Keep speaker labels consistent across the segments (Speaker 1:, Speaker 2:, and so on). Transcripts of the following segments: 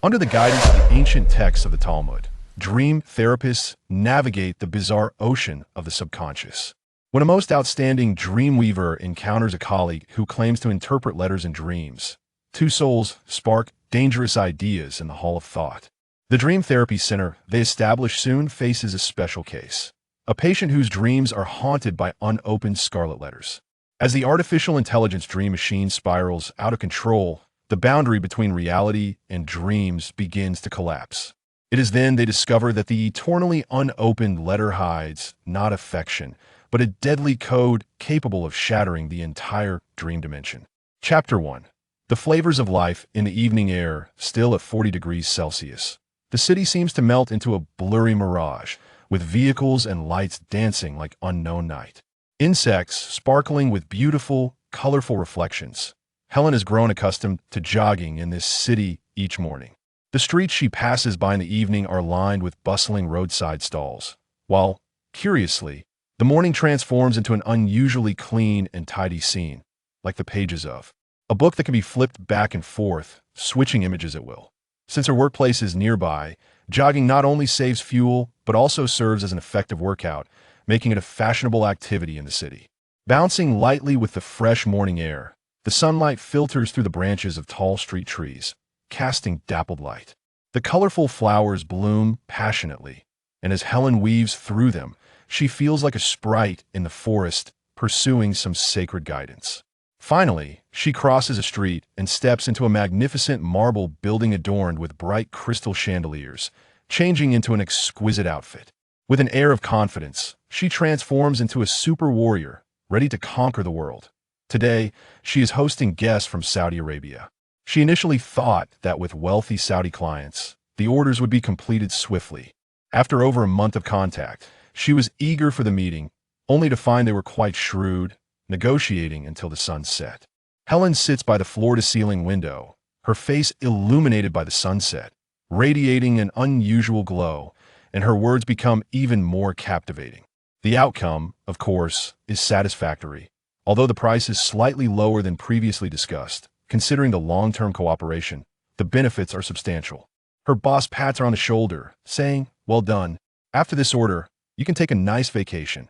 Speaker 1: Under the guidance of the ancient texts of the Talmud, dream therapists navigate the bizarre ocean of the subconscious. When a most outstanding dreamweaver encounters a colleague who claims to interpret letters in dreams, two souls spark dangerous ideas in the hall of thought. The Dream Therapy Center they establish soon faces a special case. A patient whose dreams are haunted by unopened scarlet letters. As the artificial intelligence dream machine spirals out of control, the boundary between reality and dreams begins to collapse. It is then they discover that the eternally unopened letter hides not affection, but a deadly code capable of shattering the entire dream dimension. Chapter 1. The flavors of life in the evening air, still at 40 degrees Celsius. The city seems to melt into a blurry mirage, with vehicles and lights dancing like unknown night. Insects sparkling with beautiful, colorful reflections. Helen has grown accustomed to jogging in this city each morning. The streets she passes by in the evening are lined with bustling roadside stalls, while, curiously, the morning transforms into an unusually clean and tidy scene, like the pages of a book that can be flipped back and forth, switching images at will. Since her workplace is nearby, jogging not only saves fuel, but also serves as an effective workout, making it a fashionable activity in the city. Bouncing lightly with the fresh morning air, the sunlight filters through the branches of tall street trees, casting dappled light. The colorful flowers bloom passionately, and as Helen weaves through them, she feels like a sprite in the forest, pursuing some sacred guidance. Finally, she crosses a street and steps into a magnificent marble building adorned with bright crystal chandeliers, changing into an exquisite outfit. With an air of confidence, she transforms into a super warrior, ready to conquer the world. Today, she is hosting guests from Saudi Arabia. She initially thought that with wealthy Saudi clients, the orders would be completed swiftly. After over a month of contact, she was eager for the meeting, only to find they were quite shrewd, negotiating until the sun set. Helen sits by the floor-to-ceiling window, her face illuminated by the sunset, radiating an unusual glow, and her words become even more captivating. The outcome, of course, is satisfactory, although the price is slightly lower than previously discussed. Considering the long-term cooperation, the benefits are substantial. Her boss pats her on the shoulder, saying, "Well done. After this order, you can take a nice vacation."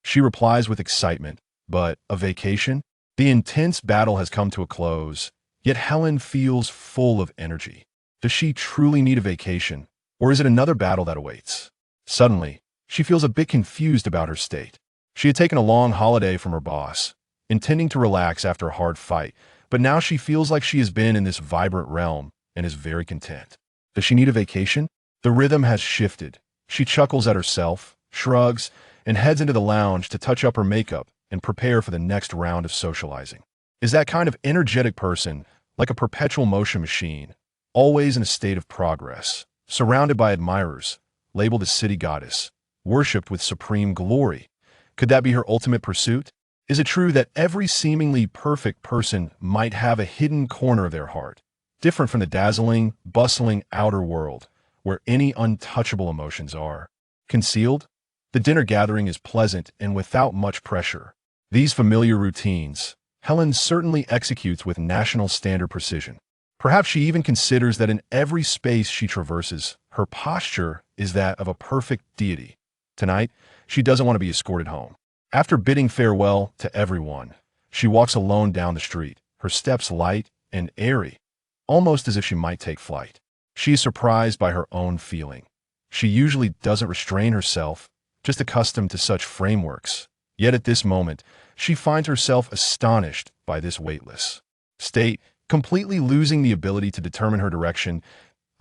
Speaker 1: She replies with excitement, but a vacation? The intense battle has come to a close, yet Helen feels full of energy. Does she truly need a vacation, or is it another battle that awaits? Suddenly, she feels a bit confused about her state. She had taken a long holiday from her boss, intending to relax after a hard fight, but now she feels like she has been in this vibrant realm and is very content. Does she need a vacation? The rhythm has shifted. She chuckles at herself, shrugs, and heads into the lounge to touch up her makeup and prepare for the next round of socializing. Is that kind of energetic person, like a perpetual motion machine, always in a state of progress, surrounded by admirers, labeled as city goddess, worshipped with supreme glory. Could that be her ultimate pursuit? Is it true that every seemingly perfect person might have a hidden corner of their heart, different from the dazzling, bustling outer world, where any untouchable emotions are concealed? The dinner gathering is pleasant and without much pressure. These familiar routines, Helen certainly executes with national standard precision. Perhaps she even considers that in every space she traverses, her posture is that of a perfect deity. Tonight, she doesn't want to be escorted home. After bidding farewell to everyone, she walks alone down the street, her steps light and airy, almost as if she might take flight. She is surprised by her own feeling. She usually doesn't restrain herself, just accustomed to such frameworks. Yet at this moment, she finds herself astonished by this weightless state, completely losing the ability to determine her direction,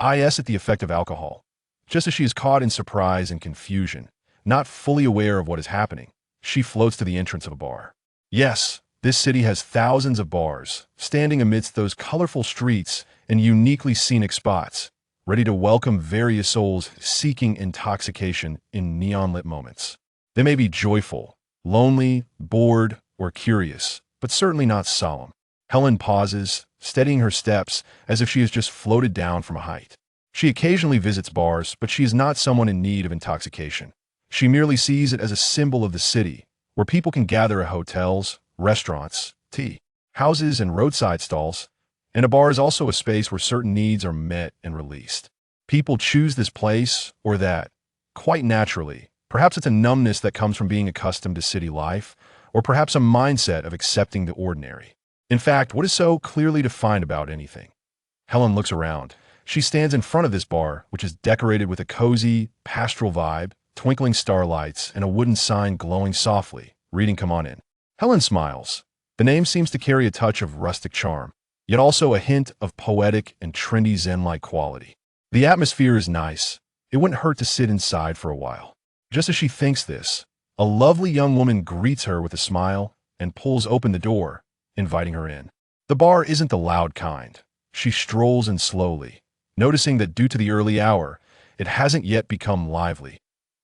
Speaker 1: is at the effect of alcohol. Just as she is caught in surprise and confusion, not fully aware of what is happening, she floats to the entrance of a bar. Yes, this city has thousands of bars, standing amidst those colorful streets and uniquely scenic spots, ready to welcome various souls seeking intoxication in neon-lit moments. They may be joyful, lonely, bored, or curious, but certainly not solemn. Helen pauses, steadying her steps as if she has just floated down from a height. She occasionally visits bars, but she is not someone in need of intoxication. She merely sees it as a symbol of the city, where people can gather at hotels, restaurants, tea houses, and roadside stalls, And a bar is also a space where certain needs are met and released. People choose this place or that, quite naturally. Perhaps it's a numbness that comes from being accustomed to city life, or perhaps a mindset of accepting the ordinary. In fact, what is so clearly defined about anything? Helen looks around. She stands in front of this bar, which is decorated with a cozy, pastoral vibe, twinkling starlights, and a wooden sign glowing softly, reading "Come on in." Helen smiles. The name seems to carry a touch of rustic charm, yet also a hint of poetic and trendy Zen-like quality. The atmosphere is nice. It wouldn't hurt to sit inside for a while. Just as she thinks this, a lovely young woman greets her with a smile and pulls open the door, inviting her in. The bar isn't the loud kind. She strolls in slowly, noticing that due to the early hour, it hasn't yet become lively.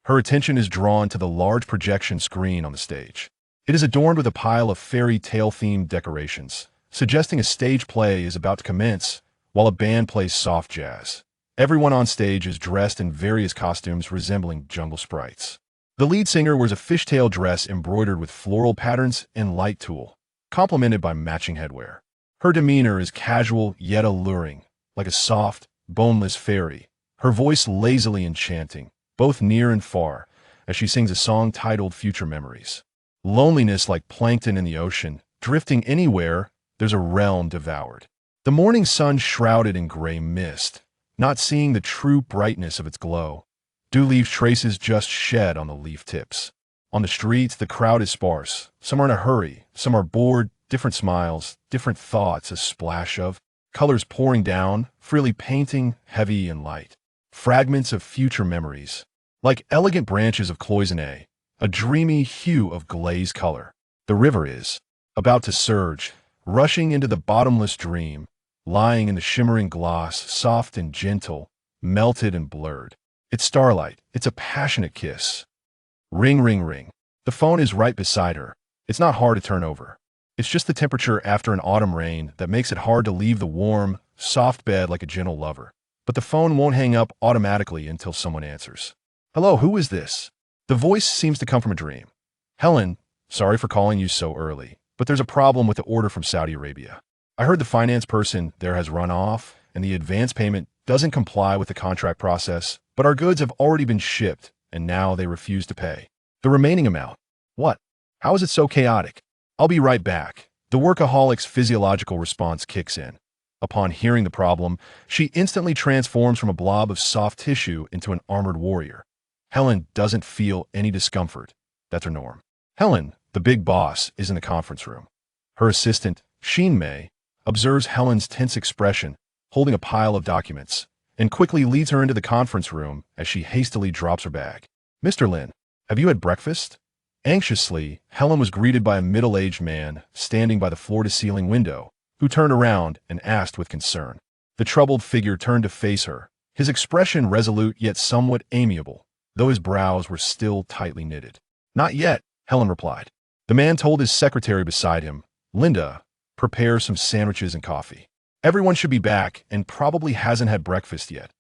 Speaker 1: Her attention is drawn to the large projection screen on the stage. It is adorned with a pile of fairy tale-themed decorations, suggesting a stage play is about to commence while a band plays soft jazz. Everyone on stage is dressed in various costumes resembling jungle sprites. The lead singer wears a fishtail dress embroidered with floral patterns and light tulle, complemented by matching headwear. Her demeanor is casual yet alluring, like a soft, boneless fairy, her voice lazily enchanting, both near and far, as she sings a song titled Future Memories. Loneliness like plankton in the ocean, drifting anywhere, there's a realm devoured. The morning sun shrouded in gray mist, not seeing the true brightness of its glow. Dew leaf traces just shed on the leaf tips. On the streets, the crowd is sparse. Some are in a hurry, some are bored, different smiles, different thoughts, a splash of colors pouring down, freely painting, heavy and light. Fragments of future memories, like elegant branches of cloisonne, a dreamy hue of glaze color. The river is about to surge, rushing into the bottomless dream, lying in the shimmering gloss, soft and gentle, melted and blurred. It's starlight. It's a passionate kiss. Ring, ring, ring. The phone is right beside her. It's not hard to turn over. It's just the temperature after an autumn rain that makes it hard to leave the warm, soft bed like a gentle lover. But the phone won't hang up automatically until someone answers. Hello, who is this? The voice seems to come from a dream. Helen, sorry for calling you so early, but there's a problem with the order from Saudi Arabia. I heard the finance person there has run off, and the advance payment doesn't comply with the contract process, but our goods have already been shipped, and now they refuse to pay the remaining amount. What? How is it so chaotic? I'll be right back. The workaholic's physiological response kicks in. Upon hearing the problem, she instantly transforms from a blob of soft tissue into an armored warrior. Helen doesn't feel any discomfort. That's her norm. Helen, the big boss, is in the conference room. Her assistant, Sheen May, observes Helen's tense expression, holding a pile of documents, and quickly leads her into the conference room as she hastily drops her bag. Mr. Lin, have you had breakfast? Anxiously, Helen was greeted by a middle-aged man standing by the floor-to-ceiling window, who turned around and asked with concern. The troubled figure turned to face her, his expression resolute yet somewhat amiable, though his brows were still tightly knitted. Not yet, Helen replied. The man told his secretary beside him, Linda, prepare some sandwiches and coffee. Everyone should be back and probably hasn't had breakfast yet.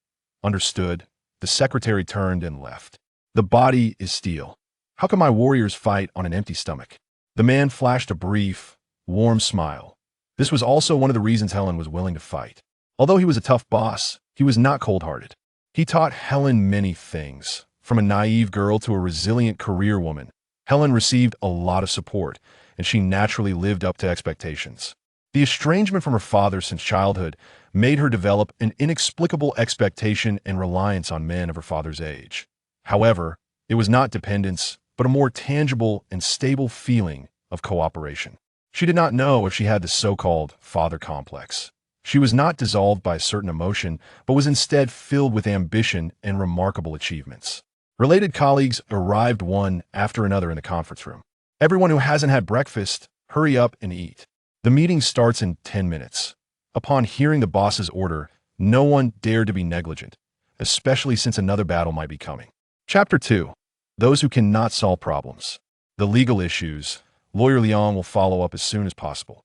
Speaker 1: Understood. The secretary turned and left. The body is steel. How can my warriors fight on an empty stomach? The man flashed a brief, warm smile. This was also one of the reasons Helen was willing to fight. Although he was a tough boss, he was not cold-hearted. He taught Helen many things. From a naive girl to a resilient career woman, Helen received a lot of support, and she naturally lived up to expectations. The estrangement from her father since childhood made her develop an inexplicable expectation and reliance on men of her father's age. However, it was not dependence, but a more tangible and stable feeling of cooperation. She did not know if she had the so-called father complex. She was not dissolved by a certain emotion, but was instead filled with ambition and remarkable achievements. Related colleagues arrived one after another in the conference room. Everyone who hasn't had breakfast, hurry up and eat. The meeting starts in 10 minutes. Upon hearing the boss's order, no one dared to be negligent, especially since another battle might be coming. Chapter 2. Those who cannot solve problems. The legal issues. Lawyer Leong will follow up as soon as possible.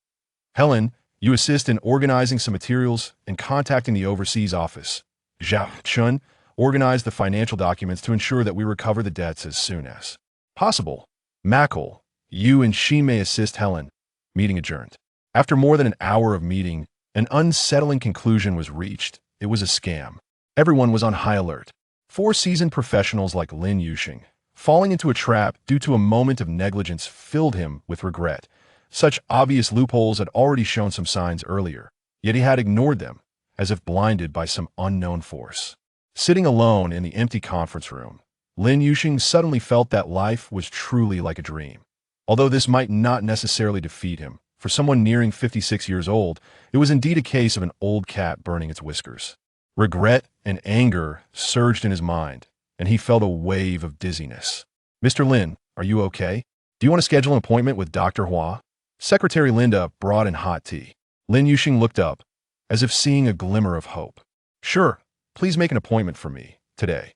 Speaker 1: Helen, you assist in organizing some materials and contacting the overseas office. Zhao Chun, organize the financial documents to ensure that we recover the debts as soon as possible. Mackle, you and she may assist Helen. Meeting adjourned. After more than an hour of meeting, An unsettling conclusion was reached. It was a scam. Everyone was on high alert. Four seasoned professionals like Lin Yuxing, falling into a trap due to a moment of negligence, filled him with regret. Such obvious loopholes had already shown some signs earlier, yet he had ignored them, as if blinded by some unknown force. Sitting alone in the empty conference room, Lin Yuxing suddenly felt that life was truly like a dream. Although this might not necessarily defeat him, for someone nearing 56 years old, it was indeed a case of an old cat burning its whiskers. Regret and anger surged in his mind, and he felt a wave of dizziness. "Mr. Lin, are you okay? Do you want to schedule an appointment with Dr. Hua?" Secretary Linda brought in hot tea. Lin Yuxing looked up, as if seeing a glimmer of hope. "Sure, please make an appointment for me, today."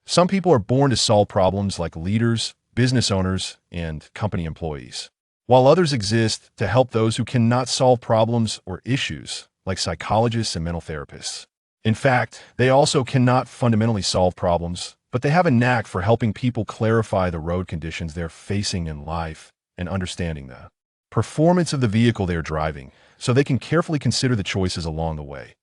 Speaker 1: Some people are born to solve problems like leaders, business owners, and company employees, while others exist to help those who cannot solve problems or issues, like psychologists and mental therapists. In fact, they also cannot fundamentally solve problems, but they have a knack for helping people clarify the road conditions they're facing in life and understanding the performance of the vehicle they're driving, so they can carefully consider the choices along the way.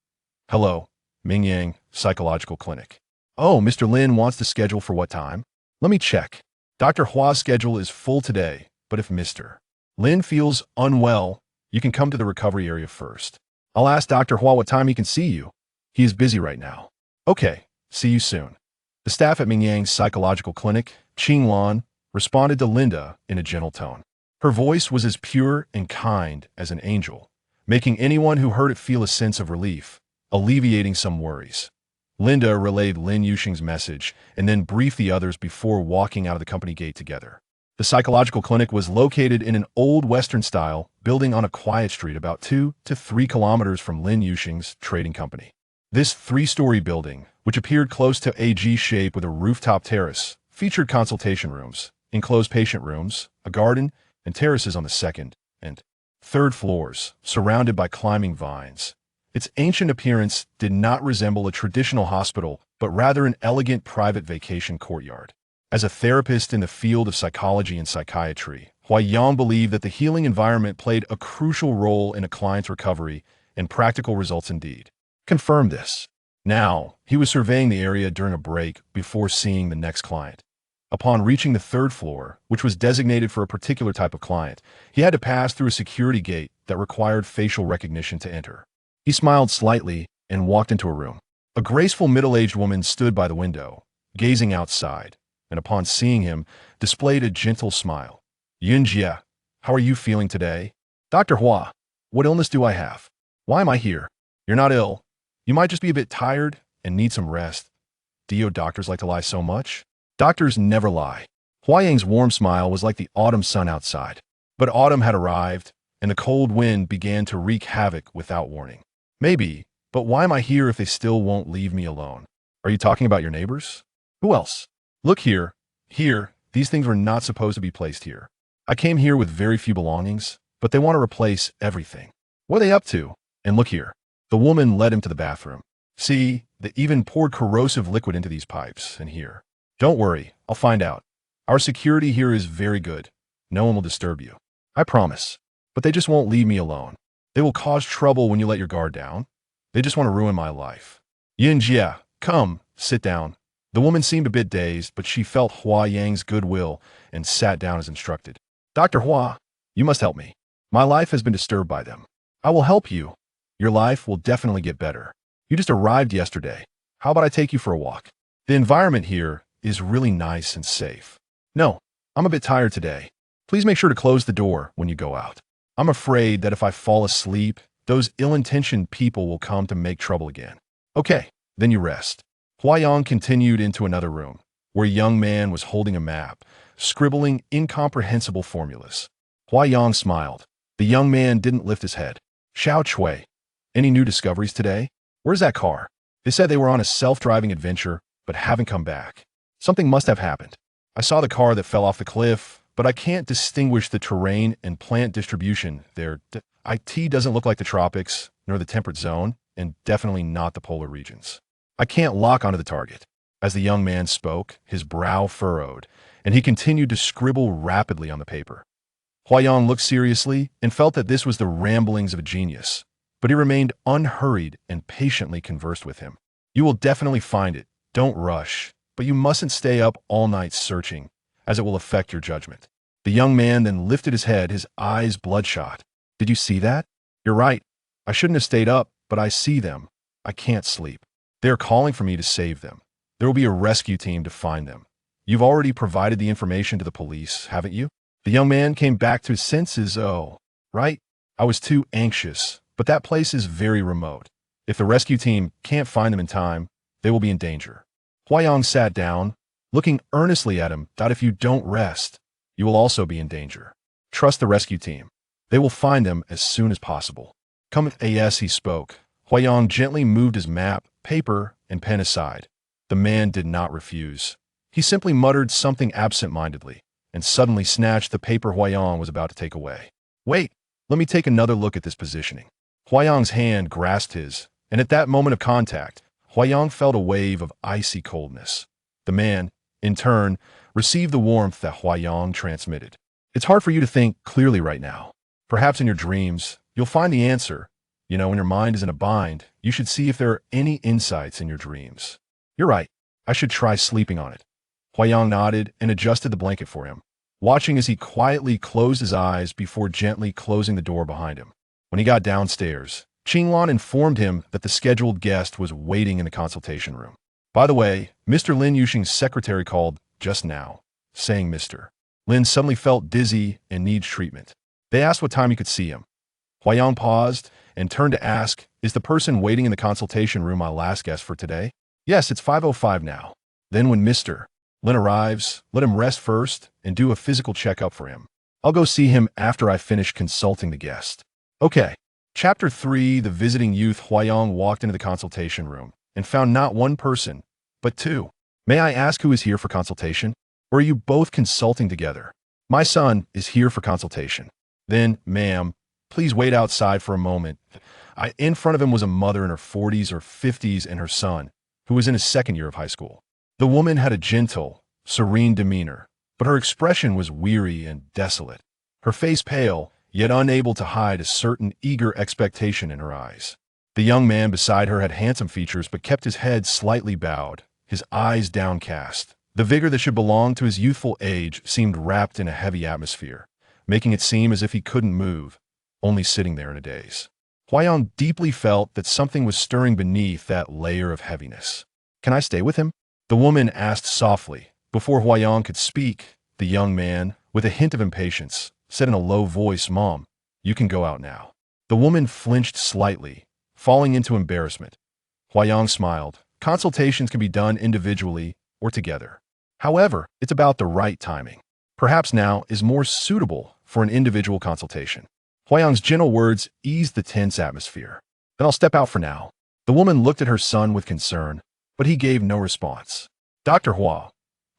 Speaker 1: "Hello, Ming Yang, Psychological Clinic." "Oh, Mr. Lin wants to schedule for what time? Let me check. Dr. Hua's schedule is full today, but if Mr. Lin feels unwell, you can come to the recovery area first. I'll ask Dr. Hua what time he can see you. He is busy right now." "Okay, see you soon." The staff at Ming Yang's Psychological Clinic, Qing Lan, responded to Linda in a gentle tone. Her voice was as pure and kind as an angel, making anyone who heard it feel a sense of relief, alleviating some worries. Linda relayed Lin Yuxing's message and then briefed the others before walking out of the company gate together. The psychological clinic was located in an old Western-style building on a quiet street about 2 to 3 kilometers from Lin Yuxing's trading company. This three-story building, which appeared close to a G shape with a rooftop terrace, featured consultation rooms, enclosed patient rooms, a garden, and terraces on the second and third floors, surrounded by climbing vines. Its ancient appearance did not resemble a traditional hospital, but rather an elegant private vacation courtyard. As a therapist in the field of psychology and psychiatry, Huayang believed that the healing environment played a crucial role in a client's recovery, and practical results indeed confirmed this. Now, he was surveying the area during a break before seeing the next client. Upon reaching the third floor, which was designated for a particular type of client, he had to pass through a security gate that required facial recognition to enter. He smiled slightly and walked into a room. A graceful middle-aged woman stood by the window, gazing outside, and upon seeing him, displayed a gentle smile. "Yunjie, how are you feeling today?" "Dr. Hua, what illness do I have? Why am I here?" "You're not ill. You might just be a bit tired and need some rest. Do you doctors like to lie so much?" "Doctors never lie." Huayang's warm smile was like the autumn sun outside. But autumn had arrived, and the cold wind began to wreak havoc without warning. "Maybe, but why am I here if they still won't leave me alone?" "Are you talking about your neighbors?" "Who else?" "Look here. Here, these things were not supposed to be placed here. I came here with very few belongings, but they want to replace everything. What are they up to? And look here." The woman led him to the bathroom. "See, they even poured corrosive liquid into these pipes, and here. Don't worry, I'll find out. Our security here is very good. No one will disturb you. I promise. But they just won't leave me alone. They will cause trouble when you let your guard down. They just want to ruin my life." "Yunjie, come, sit down." The woman seemed a bit dazed, but she felt Huayang's goodwill and sat down as instructed. "Dr. Hua, you must help me. My life has been disturbed by them." "I will help you. Your life will definitely get better. You just arrived yesterday. How about I take you for a walk? The environment here is really nice and safe." "No, I'm a bit tired today. Please make sure to close the door when you go out. I'm afraid that if I fall asleep, those ill-intentioned people will come to make trouble again." "Okay, then you rest." Huayang continued into another room, where a young man was holding a map, scribbling incomprehensible formulas. Huayang smiled. The young man didn't lift his head. "Xiao Chui, any new discoveries today? Where's that car? They said they were on a self-driving adventure, but haven't come back. Something must have happened. I saw the car that fell off the cliff, but I can't distinguish the terrain and plant distribution there. IT doesn't look like the tropics, nor the temperate zone, and definitely not the polar regions. I can't lock onto the target." As the young man spoke, his brow furrowed, and he continued to scribble rapidly on the paper. Huayang looked seriously and felt that this was the ramblings of a genius, but he remained unhurried and patiently conversed with him. You will definitely find it. Don't rush, but you mustn't stay up all night searching, as it will affect your judgment. The young man then lifted his head, his eyes bloodshot. Did you see that? You're right. I shouldn't have stayed up, but I see them. I can't sleep. They're calling for me to save them. There will be a rescue team to find them. You've already provided the information to the police, haven't you? The young man came back to his senses. Oh, right. I was too anxious, but that place is very remote. If the rescue team can't find them in time, they will be in danger. Huayang sat down, looking earnestly at him. If you don't rest, you will also be in danger. Trust the rescue team. They will find them as soon as possible. Come as he spoke, Huayang gently moved his map, paper, and pen aside. The man did not refuse. He simply muttered something absent-mindedly, and suddenly snatched the paper Huayang was about to take away. Wait, let me take another look at this positioning. Huayang's hand grasped his, and at that moment of contact, Huayang felt a wave of icy coldness. The man, in turn, received the warmth that Huayang transmitted. It's hard for you to think clearly right now. Perhaps in your dreams, you'll find the answer. When your mind is in a bind, you should see if there are any insights in your dreams. You're right. I should try sleeping on it. Huayang nodded and adjusted the blanket for him, watching as he quietly closed his eyes before gently closing the door behind him. When he got downstairs, Qinglan informed him that the scheduled guest was waiting in the consultation room. By the way, Mr. Lin Yuxing's secretary called just now, saying Mr. Lin suddenly felt dizzy and needs treatment. They asked what time he could see him. Huayang paused and turned to ask, is the person waiting in the consultation room my last guest for today? Yes, it's 5:05 now. Then when Mr. Lin arrives, let him rest first and do a physical checkup for him. I'll go see him after I finish consulting the guest. Okay. Chapter 3, The Visiting Youth. Huayang walked into the consultation room and found not one person, but two. May I ask who is here for consultation? Or are you both consulting together? My son is here for consultation. Then, ma'am, please wait outside for a moment. In front of him was a mother in her 40s or 50s and her son, who was in his second year of high school. The woman had a gentle, serene demeanor, but her expression was weary and desolate. Her face pale, yet unable to hide a certain eager expectation in her eyes. The young man beside her had handsome features but kept his head slightly bowed, his eyes downcast. The vigor that should belong to his youthful age seemed wrapped in a heavy atmosphere, making it seem as if he couldn't move, only sitting there in a daze. Huayang deeply felt that something was stirring beneath that layer of heaviness. Can I stay with him? The woman asked softly. Before Huayang could speak, the young man, with a hint of impatience, said in a low voice, Mom, you can go out now. The woman flinched slightly, falling into embarrassment. Huayang smiled. Consultations can be done individually or together. However, it's about the right timing. Perhaps now is more suitable for an individual consultation. Huayang's gentle words eased the tense atmosphere. Then I'll step out for now. The woman looked at her son with concern, but he gave no response. Dr. Hua,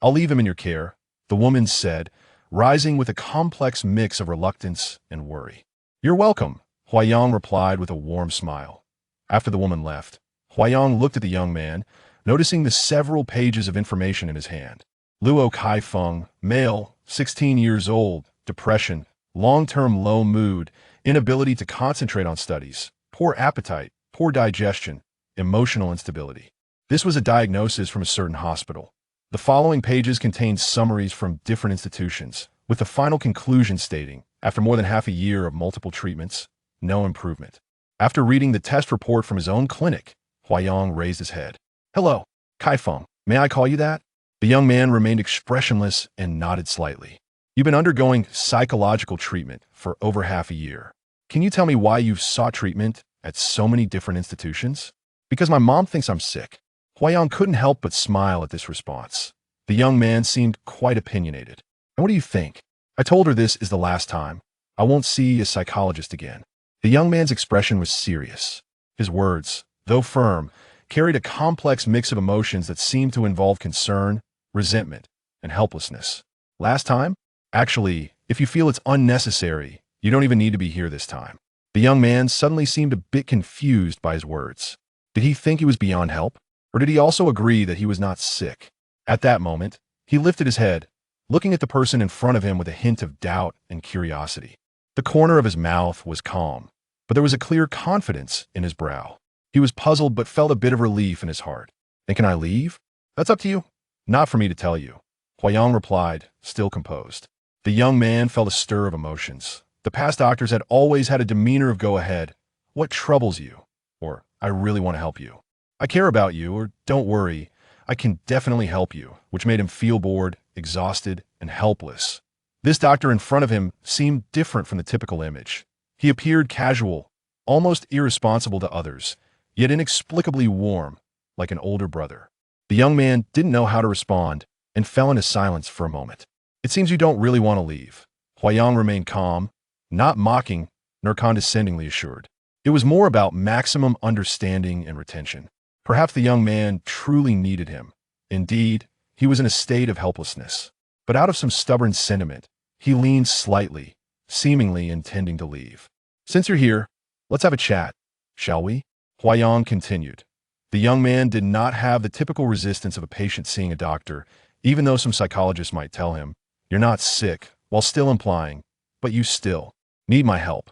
Speaker 1: I'll leave him in your care, the woman said, rising with a complex mix of reluctance and worry. You're welcome, Huayang replied with a warm smile. After the woman left, Huayang looked at the young man, noticing the several pages of information in his hand. Luo Kaifeng, male, 16 years old, depression, long-term low mood, inability to concentrate on studies, poor appetite, poor digestion, emotional instability. This was a diagnosis from a certain hospital. The following pages contained summaries from different institutions, with the final conclusion stating, after more than half a year of multiple treatments, no improvement. After reading the test report from his own clinic, Huayang raised his head. Hello, Kaifeng, may I call you that? The young man remained expressionless and nodded slightly. You've been undergoing psychological treatment for over half a year. Can you tell me why you've sought treatment at so many different institutions? Because my mom thinks I'm sick. Huayang couldn't help but smile at this response. The young man seemed quite opinionated. And what do you think? I told her this is the last time. I won't see a psychologist again. The young man's expression was serious. His words, though firm, carried a complex mix of emotions that seemed to involve concern, resentment, and helplessness. Last time? Actually, if you feel it's unnecessary, you don't even need to be here this time. The young man suddenly seemed a bit confused by his words. Did he think he was beyond help? Or did he also agree that he was not sick? At that moment, he lifted his head, looking at the person in front of him with a hint of doubt and curiosity. The corner of his mouth was calm, but there was a clear confidence in his brow. He was puzzled but felt a bit of relief in his heart. "Then can I leave?" "That's up to you. Not for me to tell you," Huayang replied, still composed. The young man felt a stir of emotions. The past doctors had always had a demeanor of "go ahead. What troubles you?" or "I really want to help you." "I care about you," or "don't worry, I can definitely help you," which made him feel bored, exhausted, and helpless. This doctor in front of him seemed different from the typical image. He appeared casual, almost irresponsible to others, yet inexplicably warm, like an older brother. The young man didn't know how to respond and fell into silence for a moment. "It seems you don't really want to leave." Huayang remained calm, not mocking nor condescendingly assured. It was more about maximum understanding and retention. Perhaps the young man truly needed him. Indeed, he was in a state of helplessness. But out of some stubborn sentiment, he leaned slightly, seemingly intending to leave. "Since you're here, let's have a chat, shall we?" Huayang continued. The young man did not have the typical resistance of a patient seeing a doctor, even though some psychologists might tell him, "You're not sick," while still implying, "But you still need my help."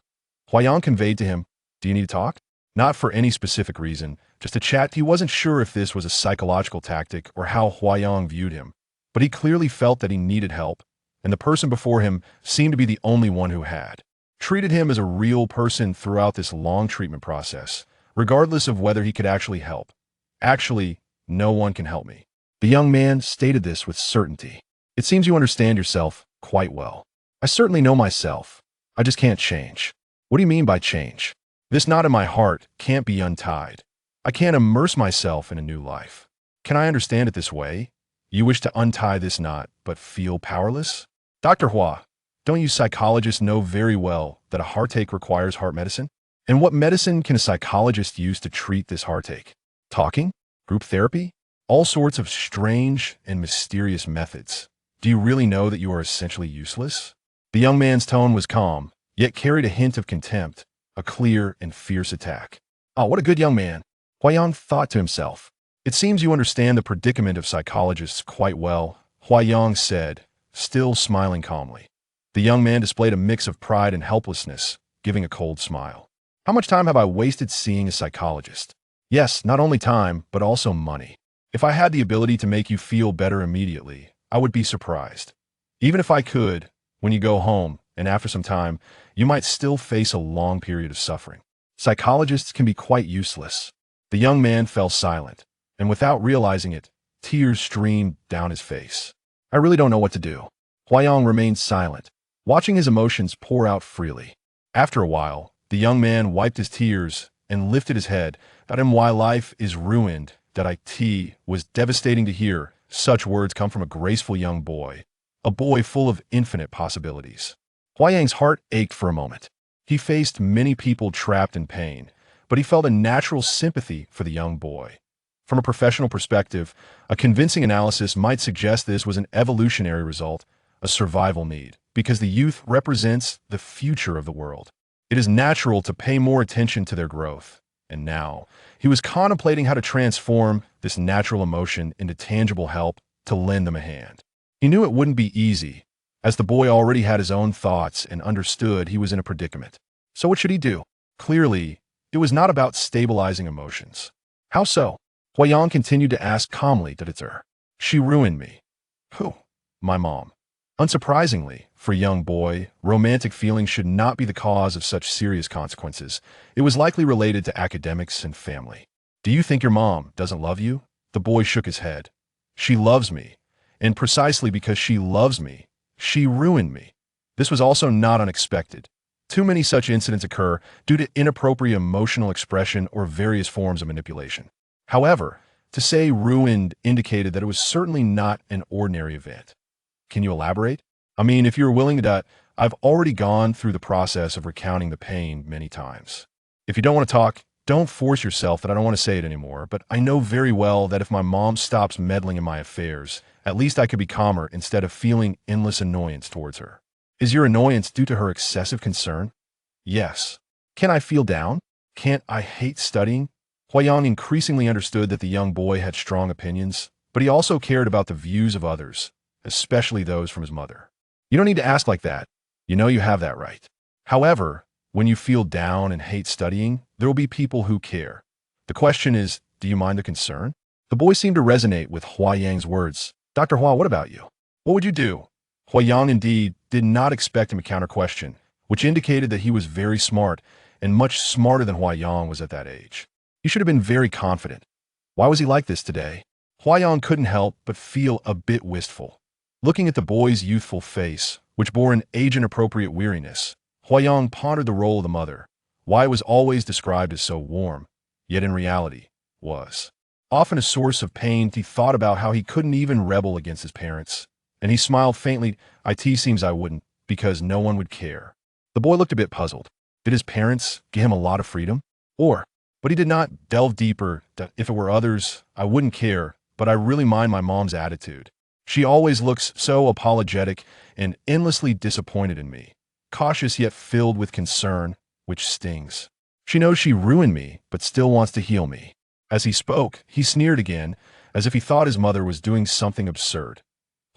Speaker 1: Huayang conveyed to him, "Do you need to talk?" Not for any specific reason, just a chat. He wasn't sure if this was a psychological tactic or how Huayang viewed him, but he clearly felt that he needed help, and the person before him seemed to be the only one who had. Treated him as a real person throughout this long treatment process, regardless of whether he could actually help. "Actually, no one can help me." The young man stated this with certainty. "It seems you understand yourself quite well." "I certainly know myself. I just can't change." "What do you mean by change?" "This knot in my heart can't be untied. I can't immerse myself in a new life." "Can I understand it this way? You wish to untie this knot, but feel powerless?" "Dr. Hua, don't you psychologists know very well that a heartache requires heart medicine? And what medicine can a psychologist use to treat this heartache? Talking? Group therapy? All sorts of strange and mysterious methods. Do you really know that you are essentially useless?" The young man's tone was calm, yet carried a hint of contempt, a clear and fierce attack. "Oh, what a good young man," Huayang thought to himself. "It seems you understand the predicament of psychologists quite well," Huayang said, still smiling calmly. The young man displayed a mix of pride and helplessness, giving a cold smile. "How much time have I wasted seeing a psychologist?" "Yes, not only time, but also money. If I had the ability to make you feel better immediately, I would be surprised. Even if I could, when you go home, and after some time, you might still face a long period of suffering. Psychologists can be quite useless." The young man fell silent, and without realizing it, tears streamed down his face. "I really don't know what to do." Huayang remained silent, watching his emotions pour out freely. After a while, the young man wiped his tears and lifted his head. "That my life is ruined, that was devastating to hear such words come from a graceful young boy, a boy full of infinite possibilities." Huayang's heart ached for a moment. He faced many people trapped in pain, but he felt a natural sympathy for the young boy. From a professional perspective, a convincing analysis might suggest this was an evolutionary result, a survival need, because the youth represents the future of the world. It is natural to pay more attention to their growth. And now, he was contemplating how to transform this natural emotion into tangible help to lend them a hand. He knew it wouldn't be easy, as the boy already had his own thoughts and understood he was in a predicament. So what should he do? Clearly, it was not about stabilizing emotions. "How so?" Huayang continued to ask calmly to her. "She ruined me." "Who?" "My mom." Unsurprisingly, for a young boy, romantic feelings should not be the cause of such serious consequences. It was likely related to academics and family. "Do you think your mom doesn't love you?" The boy shook his head. "She loves me, and precisely because she loves me, she ruined me." This was also not unexpected. Too many such incidents occur due to inappropriate emotional expression or various forms of manipulation. However, to say ruined indicated that it was certainly not an ordinary event. "Can you elaborate?" "I mean, if you're willing to, I've already gone through the process of recounting the pain many times. If you don't want to talk, don't force yourself that I don't want to say it anymore, but I know very well that if my mom stops meddling in my affairs, at least I could be calmer instead of feeling endless annoyance towards her." "Is your annoyance due to her excessive concern?" "Yes." "Can I feel down? Can't I hate studying?" Huayang increasingly understood that the young boy had strong opinions, but he also cared about the views of others, especially those from his mother. "You don't need to ask like that. You know you have that right." However, When you feel down and hate studying, there will be people who care. The question is, do you mind the concern? The boy seemed to resonate with Hua Yang's words. Dr. Hua, what about you? What would you do? Hua Yang indeed did not expect him to counter-question, which indicated that he was very smart and much smarter than Hua Yang was at that age. He should have been very confident. Why was he like this today? Hua Yang couldn't help but feel a bit wistful. Looking at the boy's youthful face, which bore an age-inappropriate weariness, Hua Yang pondered the role of the mother, why it was always described as so warm, yet in reality was often a source of pain. He thought about how he couldn't even rebel against his parents, and he smiled faintly. It seems I wouldn't, because no one would care. The boy looked a bit puzzled. Did his parents give him a lot of freedom? But he did not delve deeper that if it were others, I wouldn't care, but I really mind my mom's attitude. She always looks so apologetic and endlessly disappointed in me, cautious yet filled with concern, which stings. She knows she ruined me, but still wants to heal me. As he spoke, he sneered again, as if he thought his mother was doing something absurd.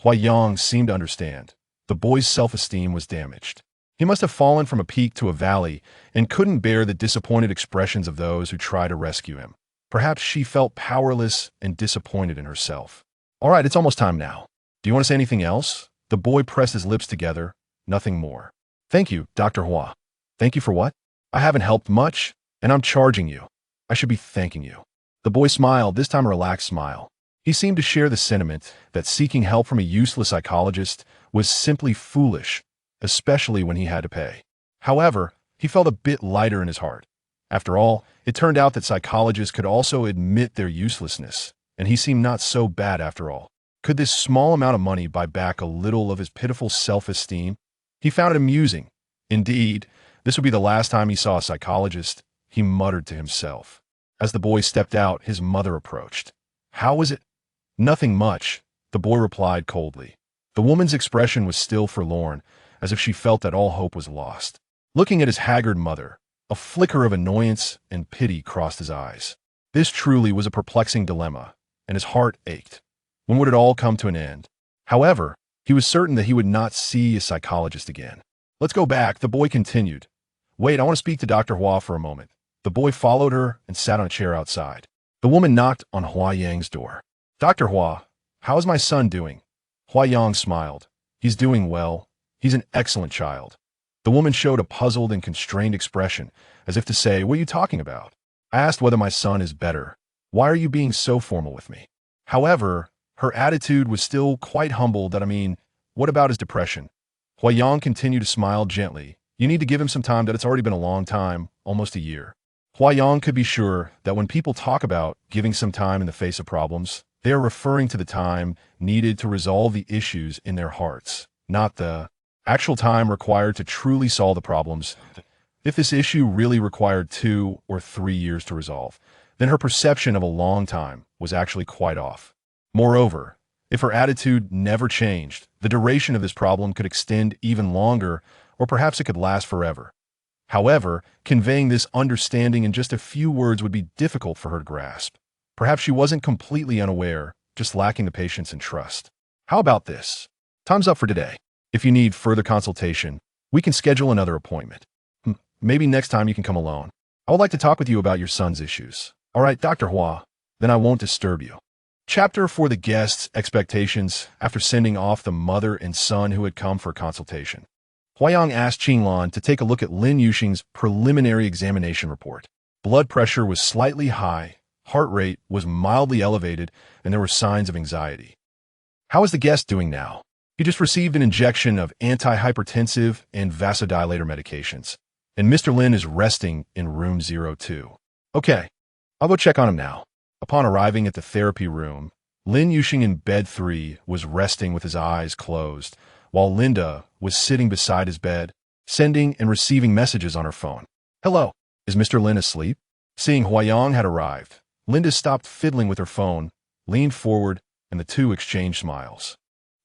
Speaker 1: Hua Yang seemed to understand. The boy's self-esteem was damaged. He must have fallen from a peak to a valley and couldn't bear the disappointed expressions of those who try to rescue him. Perhaps she felt powerless and disappointed in herself. All right, it's almost time now. Do you want to say anything else? The boy pressed his lips together. Nothing more. Thank you, Dr. Hua. Thank you for what? I haven't helped much, and I'm charging you. I should be thanking you. The boy smiled, this time a relaxed smile. He seemed to share the sentiment that seeking help from a useless psychologist was simply foolish, especially when he had to pay. However, he felt a bit lighter in his heart. After all, it turned out that psychologists could also admit their uselessness, and he seemed not so bad after all. Could this small amount of money buy back a little of his pitiful self-esteem? He found it amusing. Indeed, this would be the last time he saw a psychologist, he muttered to himself. As the boy stepped out, his mother approached. How was it? Nothing much, the boy replied coldly. The woman's expression was still forlorn, as if she felt that all hope was lost. Looking at his haggard mother, a flicker of annoyance and pity crossed his eyes. This truly was a perplexing dilemma, and his heart ached. When would it all come to an end? However, he was certain that he would not see a psychologist again. Let's go back, the boy continued. Wait, I want to speak to Dr. Hua for a moment. The boy followed her and sat on a chair outside. The woman knocked on Hua Yang's door. Dr. Hua, how is my son doing? Hua Yang smiled. He's doing well. He's an excellent child. The woman showed a puzzled and constrained expression, as if to say, what are you talking about? I asked whether my son is better. Why are you being so formal with me? However, her attitude was still quite humble. What about his depression? Hua Yang continued to smile gently. You need to give him some time. It's already been a long time, almost a year. Hua Yang could be sure that when people talk about giving some time in the face of problems, they are referring to the time needed to resolve the issues in their hearts, not the actual time required to truly solve the problems. If this issue really required 2 or 3 years to resolve, then her perception of a long time was actually quite off. Moreover, if her attitude never changed, the duration of this problem could extend even longer, or perhaps it could last forever. However, conveying this understanding in just a few words would be difficult for her to grasp. Perhaps she wasn't completely unaware, just lacking the patience and trust. How about this? Time's up for today. If you need further consultation, we can schedule another appointment. Maybe next time you can come alone. I would like to talk with you about your son's issues. All right, Dr. Hua, then I won't disturb you. Chapter for the guest's expectations after sending off the mother and son who had come for consultation. Hua Yang asked Qinglan to take a look at Lin Yuxing's preliminary examination report. Blood pressure was slightly high, heart rate was mildly elevated, and there were signs of anxiety. How is the guest doing now? He just received an injection of antihypertensive and vasodilator medications, and Mr. Lin is resting in room 02. Okay, I'll go check on him now. Upon arriving at the therapy room, Lin Yuxing in bed 3 was resting with his eyes closed, while Linda was sitting beside his bed, sending and receiving messages on her phone. Hello, is Mr. Lin asleep? Seeing Hua Yang had arrived, Linda stopped fiddling with her phone, leaned forward, and the two exchanged smiles.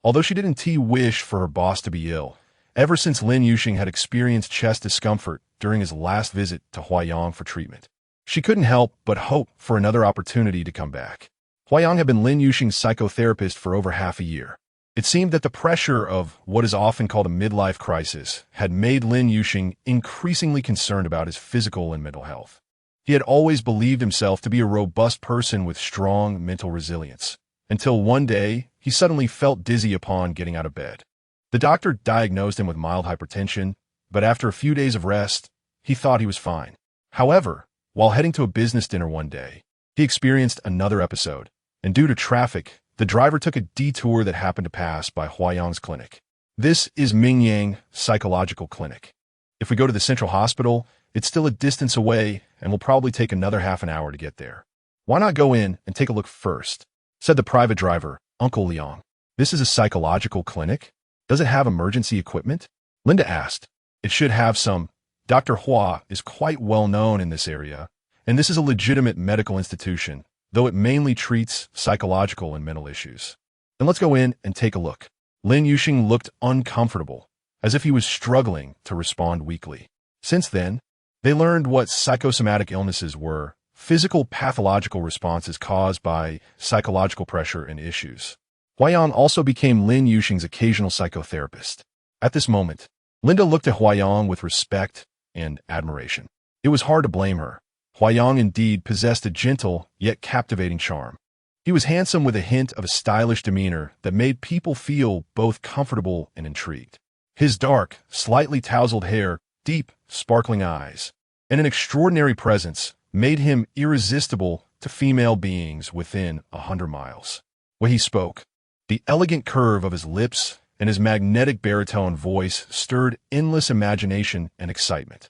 Speaker 1: Although she didn't wish for her boss to be ill, ever since Lin Yuxing had experienced chest discomfort during his last visit to Hua Yang for treatment, she couldn't help but hope for another opportunity to come back. Hua Yang had been Lin Yuxing's psychotherapist for over half a year. It seemed that the pressure of what is often called a midlife crisis had made Lin Yuxing increasingly concerned about his physical and mental health. He had always believed himself to be a robust person with strong mental resilience, until one day he suddenly felt dizzy upon getting out of bed. The doctor diagnosed him with mild hypertension, but after a few days of rest, he thought he was fine. However, while heading to a business dinner one day, he experienced another episode, and due to traffic, the driver took a detour that happened to pass by Huayang's clinic. This is Mingyang Psychological Clinic. If we go to the central hospital, it's still a distance away and will probably take another half an hour to get there. Why not go in and take a look first? Said the private driver, Uncle Liang. This is a psychological clinic? Does it have emergency equipment? Linda asked. It should have some. Dr. Hua is quite well known in this area, and this is a legitimate medical institution, though it mainly treats psychological and mental issues. Then let's go in and take a look. Lin Yuxing looked uncomfortable, as if he was struggling to respond weakly. Since then, they learned what psychosomatic illnesses were, physical pathological responses caused by psychological pressure and issues. Huayang also became Lin Yuxing's occasional psychotherapist. At this moment, Linda looked at Huayang with respect and admiration. It was hard to blame her. Huayang indeed possessed a gentle yet captivating charm. He was handsome with a hint of a stylish demeanor that made people feel both comfortable and intrigued. His dark, slightly tousled hair, deep, sparkling eyes, and an extraordinary presence made him irresistible to female beings within 100 miles. When he spoke, the elegant curve of his lips and his magnetic baritone voice stirred endless imagination and excitement.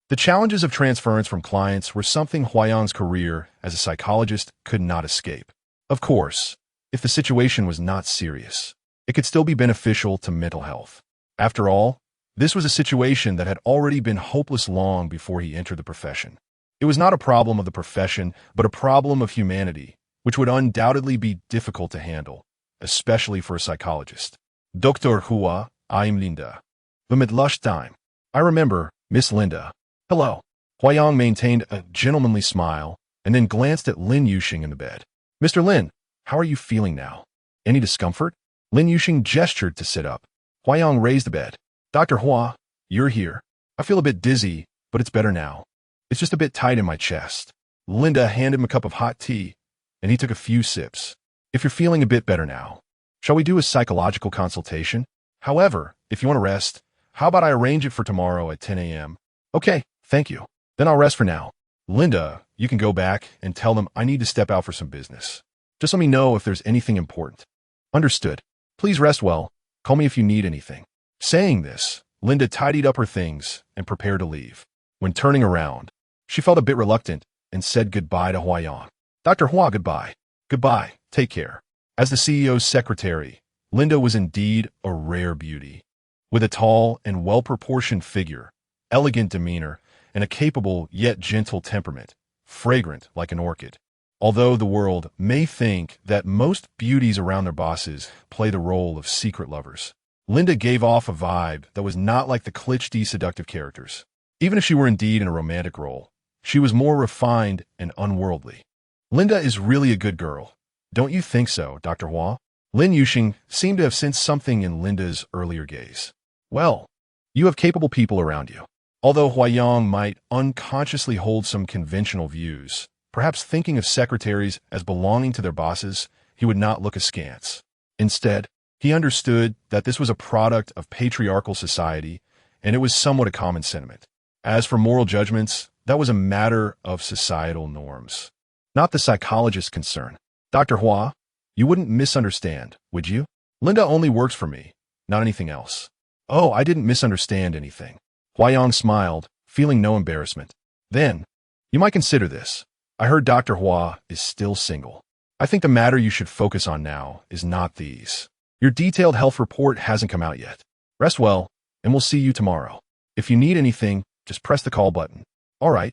Speaker 1: The challenges of transference from clients were something Huayang's career as a psychologist could not escape. Of course, if the situation was not serious, it could still be beneficial to mental health. After all, this was a situation that had already been hopeless long before he entered the profession. It was not a problem of the profession, but a problem of humanity, which would undoubtedly be difficult to handle, especially for a psychologist. Dr. Hua, I'm Linda. Mit time. I remember, Miss Linda. Hello. Huayang maintained a gentlemanly smile and then glanced at Lin Yuxing in the bed. Mr. Lin, how are you feeling now? Any discomfort? Lin Yuxing gestured to sit up. Huayang raised the bed. Dr. Hua, you're here. I feel a bit dizzy, but it's better now. It's just a bit tight in my chest. Linda handed him a cup of hot tea, and he took a few sips. If you're feeling a bit better now, shall we do a psychological consultation? However, if you want to rest, how about I arrange it for tomorrow at 10 a.m.? Okay, thank you. Then I'll rest for now. Linda, you can go back and tell them I need to step out for some business. Just let me know if there's anything important. Understood. Please rest well. Call me if you need anything. Saying this, Linda tidied up her things and prepared to leave. When turning around, she felt a bit reluctant and said goodbye to Huayang. Dr. Hua, goodbye. Goodbye. Take care. As the CEO's secretary, Linda was indeed a rare beauty. With a tall and well-proportioned figure, elegant demeanor, and a capable yet gentle temperament, fragrant like an orchid. Although the world may think that most beauties around their bosses play the role of secret lovers, Linda gave off a vibe that was not like the cliché seductive characters. Even if she were indeed in a romantic role, she was more refined and unworldly. Linda is really a good girl. Don't you think so, Dr. Hua? Lin Yuxing seemed to have sensed something in Linda's earlier gaze. Well, you have capable people around you. Although Huayang might unconsciously hold some conventional views, perhaps thinking of secretaries as belonging to their bosses, he would not look askance. Instead, he understood that this was a product of patriarchal society, and it was somewhat a common sentiment. As for moral judgments, that was a matter of societal norms, not the psychologist's concern. Dr. Hua, you wouldn't misunderstand, would you? Linda only works for me, not anything else. Oh, I didn't misunderstand anything. Huayang smiled, feeling no embarrassment. Then, you might consider this. I heard Dr. Hua is still single. I think the matter you should focus on now is not these. Your detailed health report hasn't come out yet. Rest well, and we'll see you tomorrow. If you need anything, just press the call button. All right.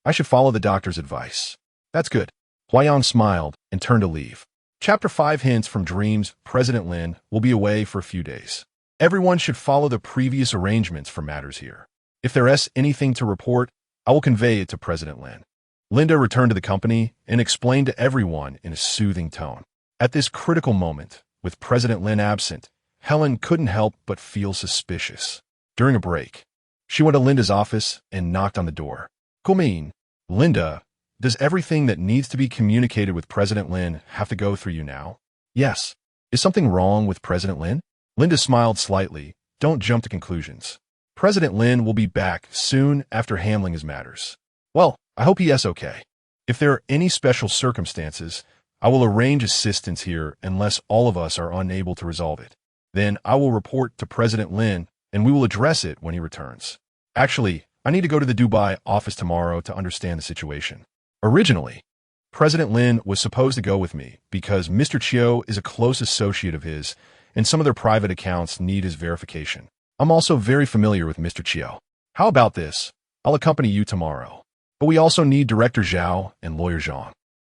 Speaker 1: I should follow the doctor's advice. That's good. Huayang smiled and turned to leave. Chapter 5 hints from dreams. President Lin will be away for a few days. Everyone should follow the previous arrangements for matters here. If there is anything to report, I will convey it to President Lin. Linda returned to the company and explained to everyone in a soothing tone. At this critical moment, with President Lin absent, Helen couldn't help but feel suspicious. During a break, she went to Linda's office and knocked on the door. Mean, Linda, does everything that needs to be communicated with President Lin have to go through you now? Yes. Is something wrong with President Lin? Linda smiled slightly. Don't jump to conclusions. President Lin will be back soon after handling his matters. Well, I hope he is okay. If there are any special circumstances, I will arrange assistance here unless all of us are unable to resolve it. Then I will report to President Lin and we will address it when he returns. Actually, I need to go to the Dubai office tomorrow to understand the situation. Originally, President Lin was supposed to go with me because Mr. Chiu is a close associate of his and some of their private accounts need his verification. I'm also very familiar with Mr. Chiu. How about this? I'll accompany you tomorrow. But we also need Director Zhao and Lawyer Zhang.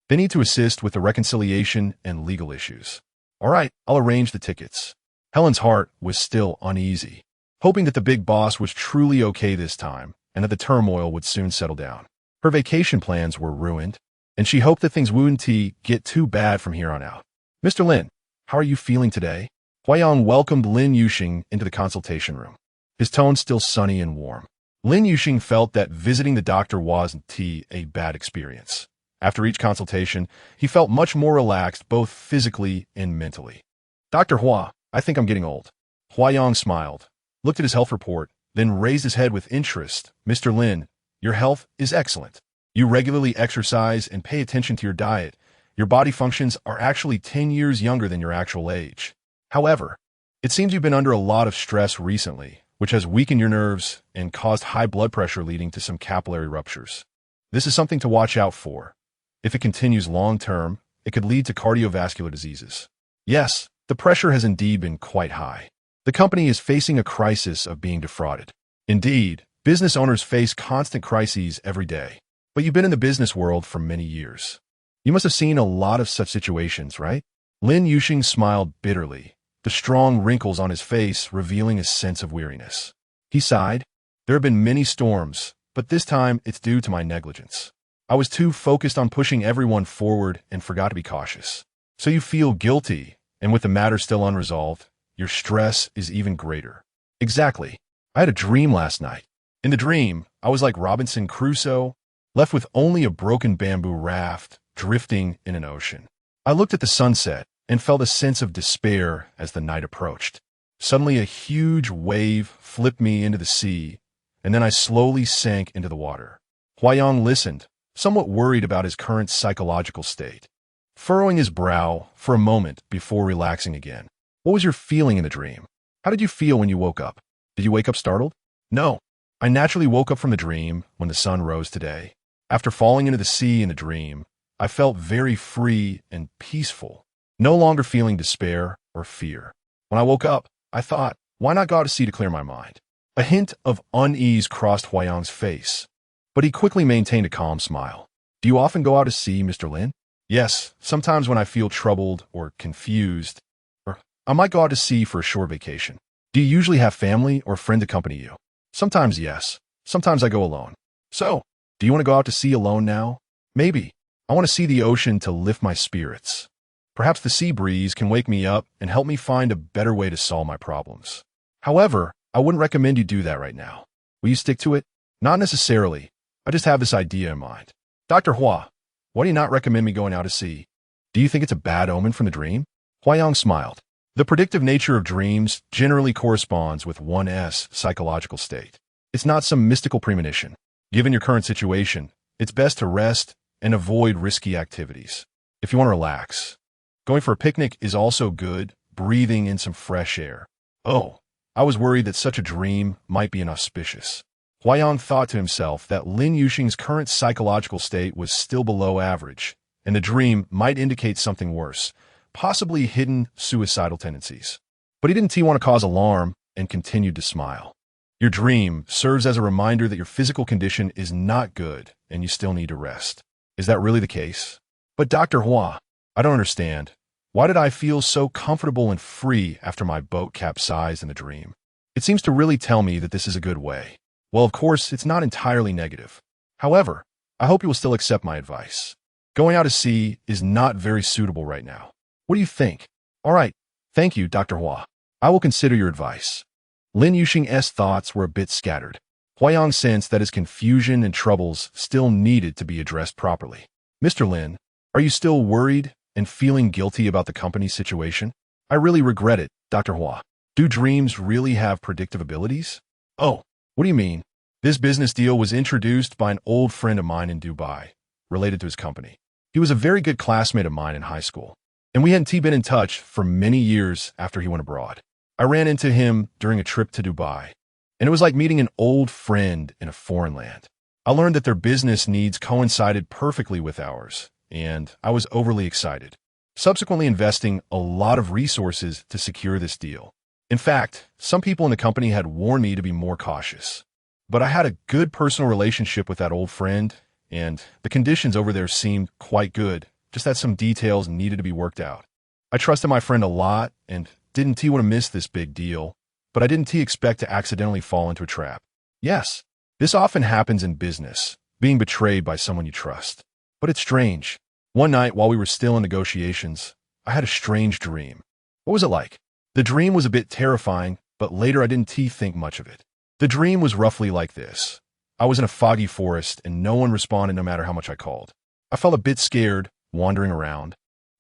Speaker 1: They need to assist with the reconciliation and legal issues. All right, I'll arrange the tickets. Helen's heart was still uneasy, hoping that the big boss was truly okay this time and that the turmoil would soon settle down. Her vacation plans were ruined, and she hoped that things wouldn't get too bad from here on out. Mr. Lin, how are you feeling today? Huayang welcomed Lin Yuxing into the consultation room, his tone still sunny and warm. Lin Yuxing felt that visiting the doctor wasn't a bad experience. After each consultation, he felt much more relaxed both physically and mentally. Dr. Hua, I think I'm getting old. Huayang smiled, looked at his health report, then raised his head with interest. Mr. Lin, your health is excellent. You regularly exercise and pay attention to your diet. Your body functions are actually 10 years younger than your actual age. However, it seems you've been under a lot of stress recently, which has weakened your nerves and caused high blood pressure leading to some capillary ruptures. This is something to watch out for. If it continues long-term, it could lead to cardiovascular diseases. Yes, the pressure has indeed been quite high. The company is facing a crisis of being defrauded. Indeed, business owners face constant crises every day. But you've been in the business world for many years. You must have seen a lot of such situations, right? Lin Yuxing smiled bitterly, the strong wrinkles on his face revealing a sense of weariness. He sighed. There have been many storms, but this time it's due to my negligence. I was too focused on pushing everyone forward and forgot to be cautious. So you feel guilty, and with the matter still unresolved, your stress is even greater. Exactly. I had a dream last night. In the dream, I was like Robinson Crusoe, left with only a broken bamboo raft, drifting in an ocean. I looked at the sunset and felt a sense of despair as the night approached. Suddenly, a huge wave flipped me into the sea, and then I slowly sank into the water. Huayang listened, somewhat worried about his current psychological state, furrowing his brow for a moment before relaxing again. What was your feeling in the dream? How did you feel when you woke up? Did you wake up startled? No. I naturally woke up from the dream when the sun rose today. After falling into the sea in the dream, I felt very free and peaceful, no longer feeling despair or fear. When I woke up, I thought, why not go out to sea to clear my mind? A hint of unease crossed Huayang's face, but he quickly maintained a calm smile. Do you often go out to sea, Mr. Lin? Yes, sometimes when I feel troubled or confused, or I might go out to sea for a short vacation. Do you usually have family or friends accompany you? Sometimes yes, sometimes I go alone. So, do you want to go out to sea alone now? Maybe. I want to see the ocean to lift my spirits. Perhaps the sea breeze can wake me up and help me find a better way to solve my problems. However, I wouldn't recommend you do that right now. Will you stick to it? Not necessarily. I just have this idea in mind. Dr. Hua, why do you not recommend me going out to sea? Do you think it's a bad omen from the dream? Huayang smiled. The predictive nature of dreams generally corresponds with one's psychological state. It's not some mystical premonition. Given your current situation, it's best to rest and avoid risky activities. If you want to relax, going for a picnic is also good, breathing in some fresh air. Oh, I was worried that such a dream might be inauspicious. Huayang thought to himself that Lin Yuxing's current psychological state was still below average, and the dream might indicate something worse, possibly hidden suicidal tendencies. But he didn't want to cause alarm and continued to smile. Your dream serves as a reminder that your physical condition is not good and you still need to rest. Is that really the case? But Dr. Hua, I don't understand. Why did I feel so comfortable and free after my boat capsized in the dream? It seems to really tell me that this is a good way. Well, of course, it's not entirely negative. However, I hope you will still accept my advice. Going out to sea is not very suitable right now. What do you think? All right. Thank you, Dr. Hua. I will consider your advice. Lin Yuxing's thoughts were a bit scattered. Huayang sensed that his confusion and troubles still needed to be addressed properly. Mr. Lin, are you still worried and feeling guilty about the company's situation? I really regret it, Dr. Hua. Do dreams really have predictive abilities? Oh, what do you mean? This business deal was introduced by an old friend of mine in Dubai, related to his company. He was a very good classmate of mine in high school, and we hadn't been in touch for many years after he went abroad. I ran into him during a trip to Dubai, and it was like meeting an old friend in a foreign land. I learned that their business needs coincided perfectly with ours, and I was overly excited, subsequently investing a lot of resources to secure this deal. In fact, some people in the company had warned me to be more cautious. But I had a good personal relationship with that old friend, and the conditions over there seemed quite good, just that some details needed to be worked out. I trusted my friend a lot and didn't want to miss this big deal, but I didn't expect to accidentally fall into a trap. Yes, this often happens in business, being betrayed by someone you trust. But it's strange. One night while we were still in negotiations, I had a strange dream. What was it like? The dream was a bit terrifying, but later I didn't think much of it. The dream was roughly like this. I was in a foggy forest and no one responded no matter how much I called. I felt a bit scared, wandering around,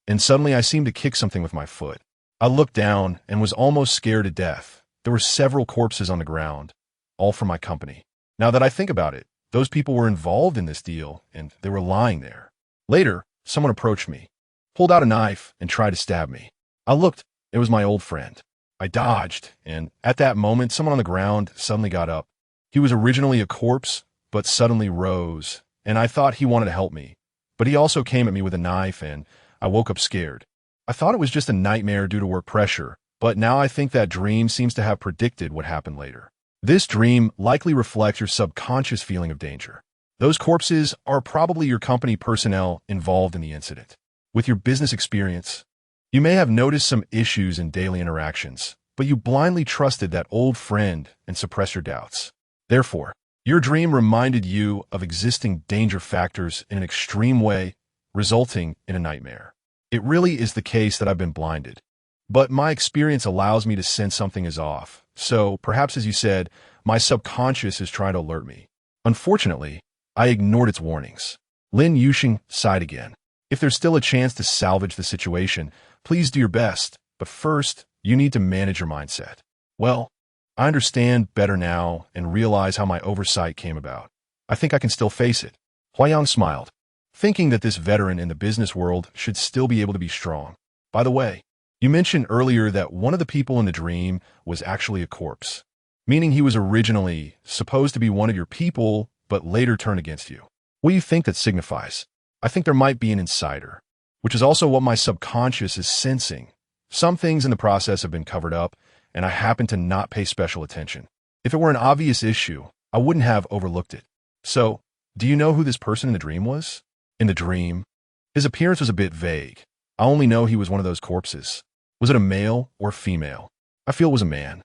Speaker 1: and suddenly I seemed to kick something with my foot. I looked down and was almost scared to death. There were several corpses on the ground, all from my company. Now that I think about it, those people were involved in this deal and they were lying there. Later, someone approached me, pulled out a knife, and tried to stab me. I looked, it was my old friend. I dodged, and at that moment, someone on the ground suddenly got up. He was originally a corpse, but suddenly rose, and I thought he wanted to help me. But he also came at me with a knife, and I woke up scared. I thought it was just a nightmare due to work pressure, but now I think that dream seems to have predicted what happened later. This dream likely reflects your subconscious feeling of danger. Those corpses are probably your company personnel involved in the incident. With your business experience, you may have noticed some issues in daily interactions, but you blindly trusted that old friend and suppressed your doubts. Therefore, your dream reminded you of existing danger factors in an extreme way, resulting in a nightmare. It really is the case that I've been blinded, but my experience allows me to sense something is off. So perhaps, as you said, my subconscious is trying to alert me. Unfortunately, I ignored its warnings. Lin Yuxing sighed again. If there's still a chance to salvage the situation, please do your best, but first, you need to manage your mindset. Well, I understand better now and realize how my oversight came about. I think I can still face it. Huayang smiled, thinking that this veteran in the business world should still be able to be strong. By the way, you mentioned earlier that one of the people in the dream was actually a corpse, meaning he was originally supposed to be one of your people, but later turned against you. What do you think that signifies? I think there might be an insider, which is also what my subconscious is sensing. Some things in the process have been covered up, and I happen to not pay special attention. If it were an obvious issue, I wouldn't have overlooked it. So, do you know who this person in the dream was? In the dream, his appearance was a bit vague. I only know he was one of those corpses. Was it a male or female? I feel it was a man.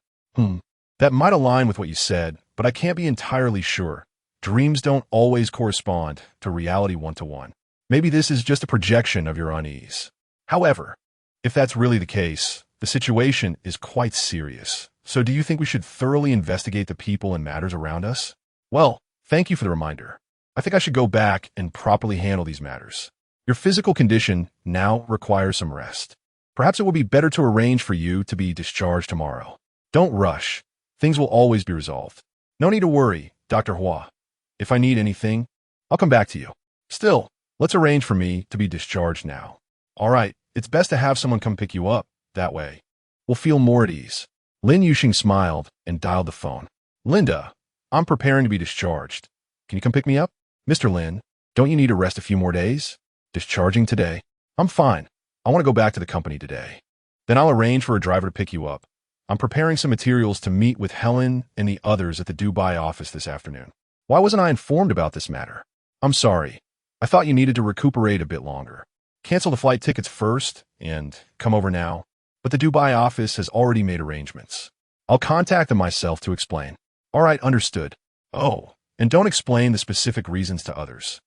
Speaker 1: That might align with what you said, but I can't be entirely sure. Dreams don't always correspond to reality one-to-one. Maybe this is just a projection of your unease. However, if that's really the case, the situation is quite serious. So do you think we should thoroughly investigate the people and matters around us? Well, thank you for the reminder. I think I should go back and properly handle these matters. Your physical condition now requires some rest. Perhaps it would be better to arrange for you to be discharged tomorrow. Don't rush. Things will always be resolved. No need to worry, Dr. Hua. If I need anything, I'll come back to you. Still, let's arrange for me to be discharged now. All right, it's best to have someone come pick you up. That way, we'll feel more at ease. Lin Yuxing smiled and dialed the phone. Linda, I'm preparing to be discharged. Can you come pick me up? Mr. Lin, don't you need to rest a few more days? Discharging today? I'm fine. I want to go back to the company today. Then I'll arrange for a driver to pick you up. I'm preparing some materials to meet with Helen and the others at the Dubai office this afternoon. Why wasn't I informed about this matter? I'm sorry. I thought you needed to recuperate a bit longer. Cancel the flight tickets first and come over now. But the Dubai office has already made arrangements. I'll contact them myself to explain. All right, understood. Oh, and don't explain the specific reasons to others.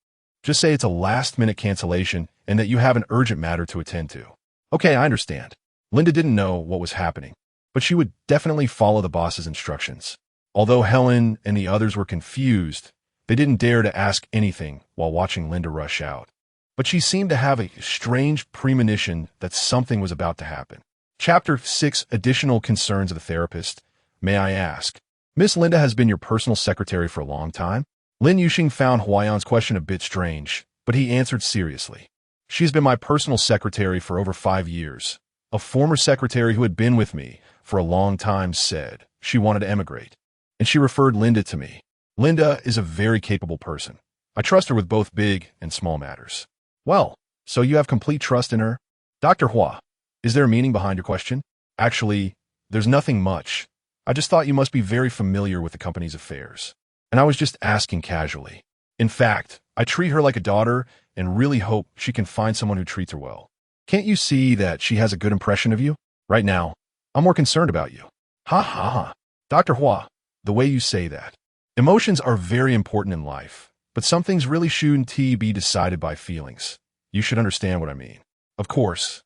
Speaker 1: Just say it's a last-minute cancellation and that you have an urgent matter to attend to. Okay, I understand. Linda didn't know what was happening, but but she would definitely follow the boss's instructions. Although Helen and the others were confused, they didn't dare to ask anything while watching Linda rush out. But she seemed to have a strange premonition that something was about to happen. Chapter 6: Additional Concerns of the Therapist. May I ask, Miss Linda has been your personal secretary for a long time? Lin Yuxing found Huayan's question a bit strange, but he answered seriously. She's been my personal secretary for over 5 years. A former secretary who had been with me for a long time said she wanted to emigrate, and she referred Linda to me. Linda is a very capable person. I trust her with both big and small matters. Well, so you have complete trust in her? Dr. Hua, is there a meaning behind your question? Actually, there's nothing much. I just thought you must be very familiar with the company's affairs, and I was just asking casually. In fact, I treat her like a daughter and really hope she can find someone who treats her well. Can't you see that she has a good impression of you? Right now, I'm more concerned about you. Ha ha ha. Dr. Hua, the way you say that. Emotions are very important in life, but some things really shouldn't be decided by feelings. You should understand what I mean. Of course,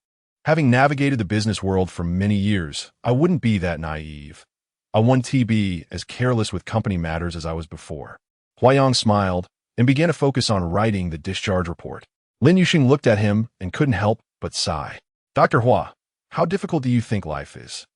Speaker 1: having navigated the business world for many years, I wouldn't be that naive. I won't be as careless with company matters as I was before. Huayang smiled and began to focus on writing the discharge report. Lin Yuxing looked at him and couldn't help but sigh. Dr. Hua, how difficult do you think life is?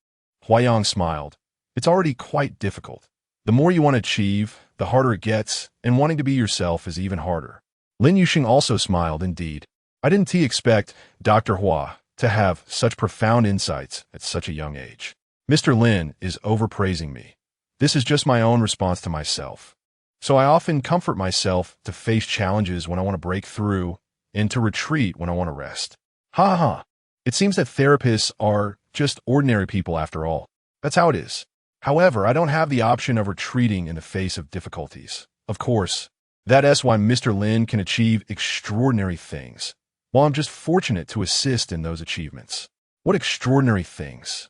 Speaker 1: Huayang smiled. It's already quite difficult. The more you want to achieve, the harder it gets, and wanting to be yourself is even harder. Lin Yuxing also smiled indeed. I didn't expect Dr. Hua to have such profound insights at such a young age. Mr. Lin is overpraising me. This is just my own response to myself. So I often comfort myself to face challenges when I want to break through and to retreat when I want to rest. Ha ha. It seems that therapists are just ordinary people after all. That's how it is. However, I don't have the option of retreating in the face of difficulties. Of course, that's why Mr. Lin can achieve extraordinary things, while I'm just fortunate to assist in those achievements. What extraordinary things?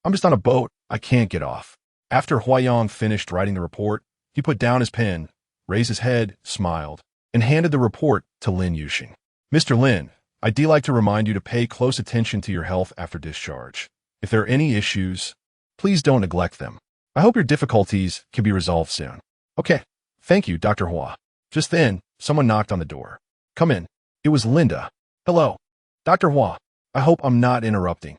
Speaker 1: I'm just on a boat. I can't get off. After Huayang finished writing the report, he put down his pen, raised his head, smiled, and handed the report to Lin Yuxing. Mr. Lin, I'd like to remind you to pay close attention to your health after discharge. If there are any issues, please don't neglect them. I hope your difficulties can be resolved soon. Okay. Thank you, Dr. Hua. Just then, someone knocked on the door. Come in. It was Linda. Hello. Dr. Hua, I hope I'm not interrupting.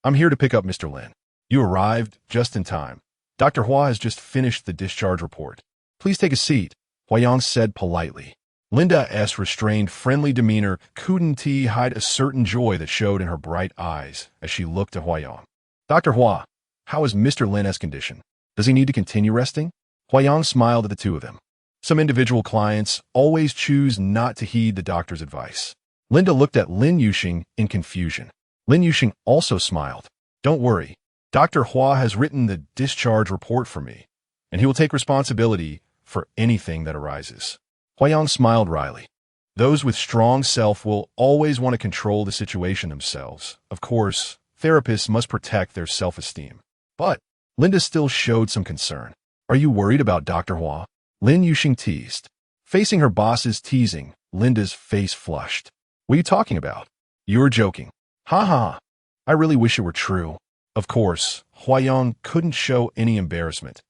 Speaker 1: I'm here to pick up Mr. Lin. You arrived just in time. Dr. Hua has just finished the discharge report. Please take a seat, Huayang said politely. Linda's restrained, friendly demeanor couldn't hide a certain joy that showed in her bright eyes as she looked at Huayang. Dr. Hua, how is Mr. Lin's condition? Does he need to continue resting? Huayang smiled at the two of them. Some individual clients always choose not to heed the doctor's advice. Linda looked at Lin Yuxing in confusion. Lin Yuxing also smiled. Don't worry. Dr. Hua has written the discharge report for me, and he will take responsibility for anything that arises. Huayang smiled wryly. Those with strong self will always want to control the situation themselves. Of course, therapists must protect their self-esteem. But Linda still showed some concern. Are you worried about Dr. Hua? Lin Yuxing teased. Facing her boss's teasing, Linda's face flushed. What are you talking about? You're joking. Ha ha. I really wish it were true. Of course, Huayang couldn't show any embarrassment.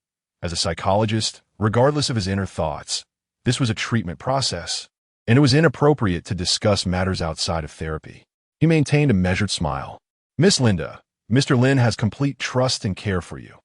Speaker 1: As a psychologist, regardless of his inner thoughts, this was a treatment process, and it was inappropriate to discuss matters outside of therapy. He maintained a measured smile. Miss Linda, Mr. Lin has complete trust and care for you.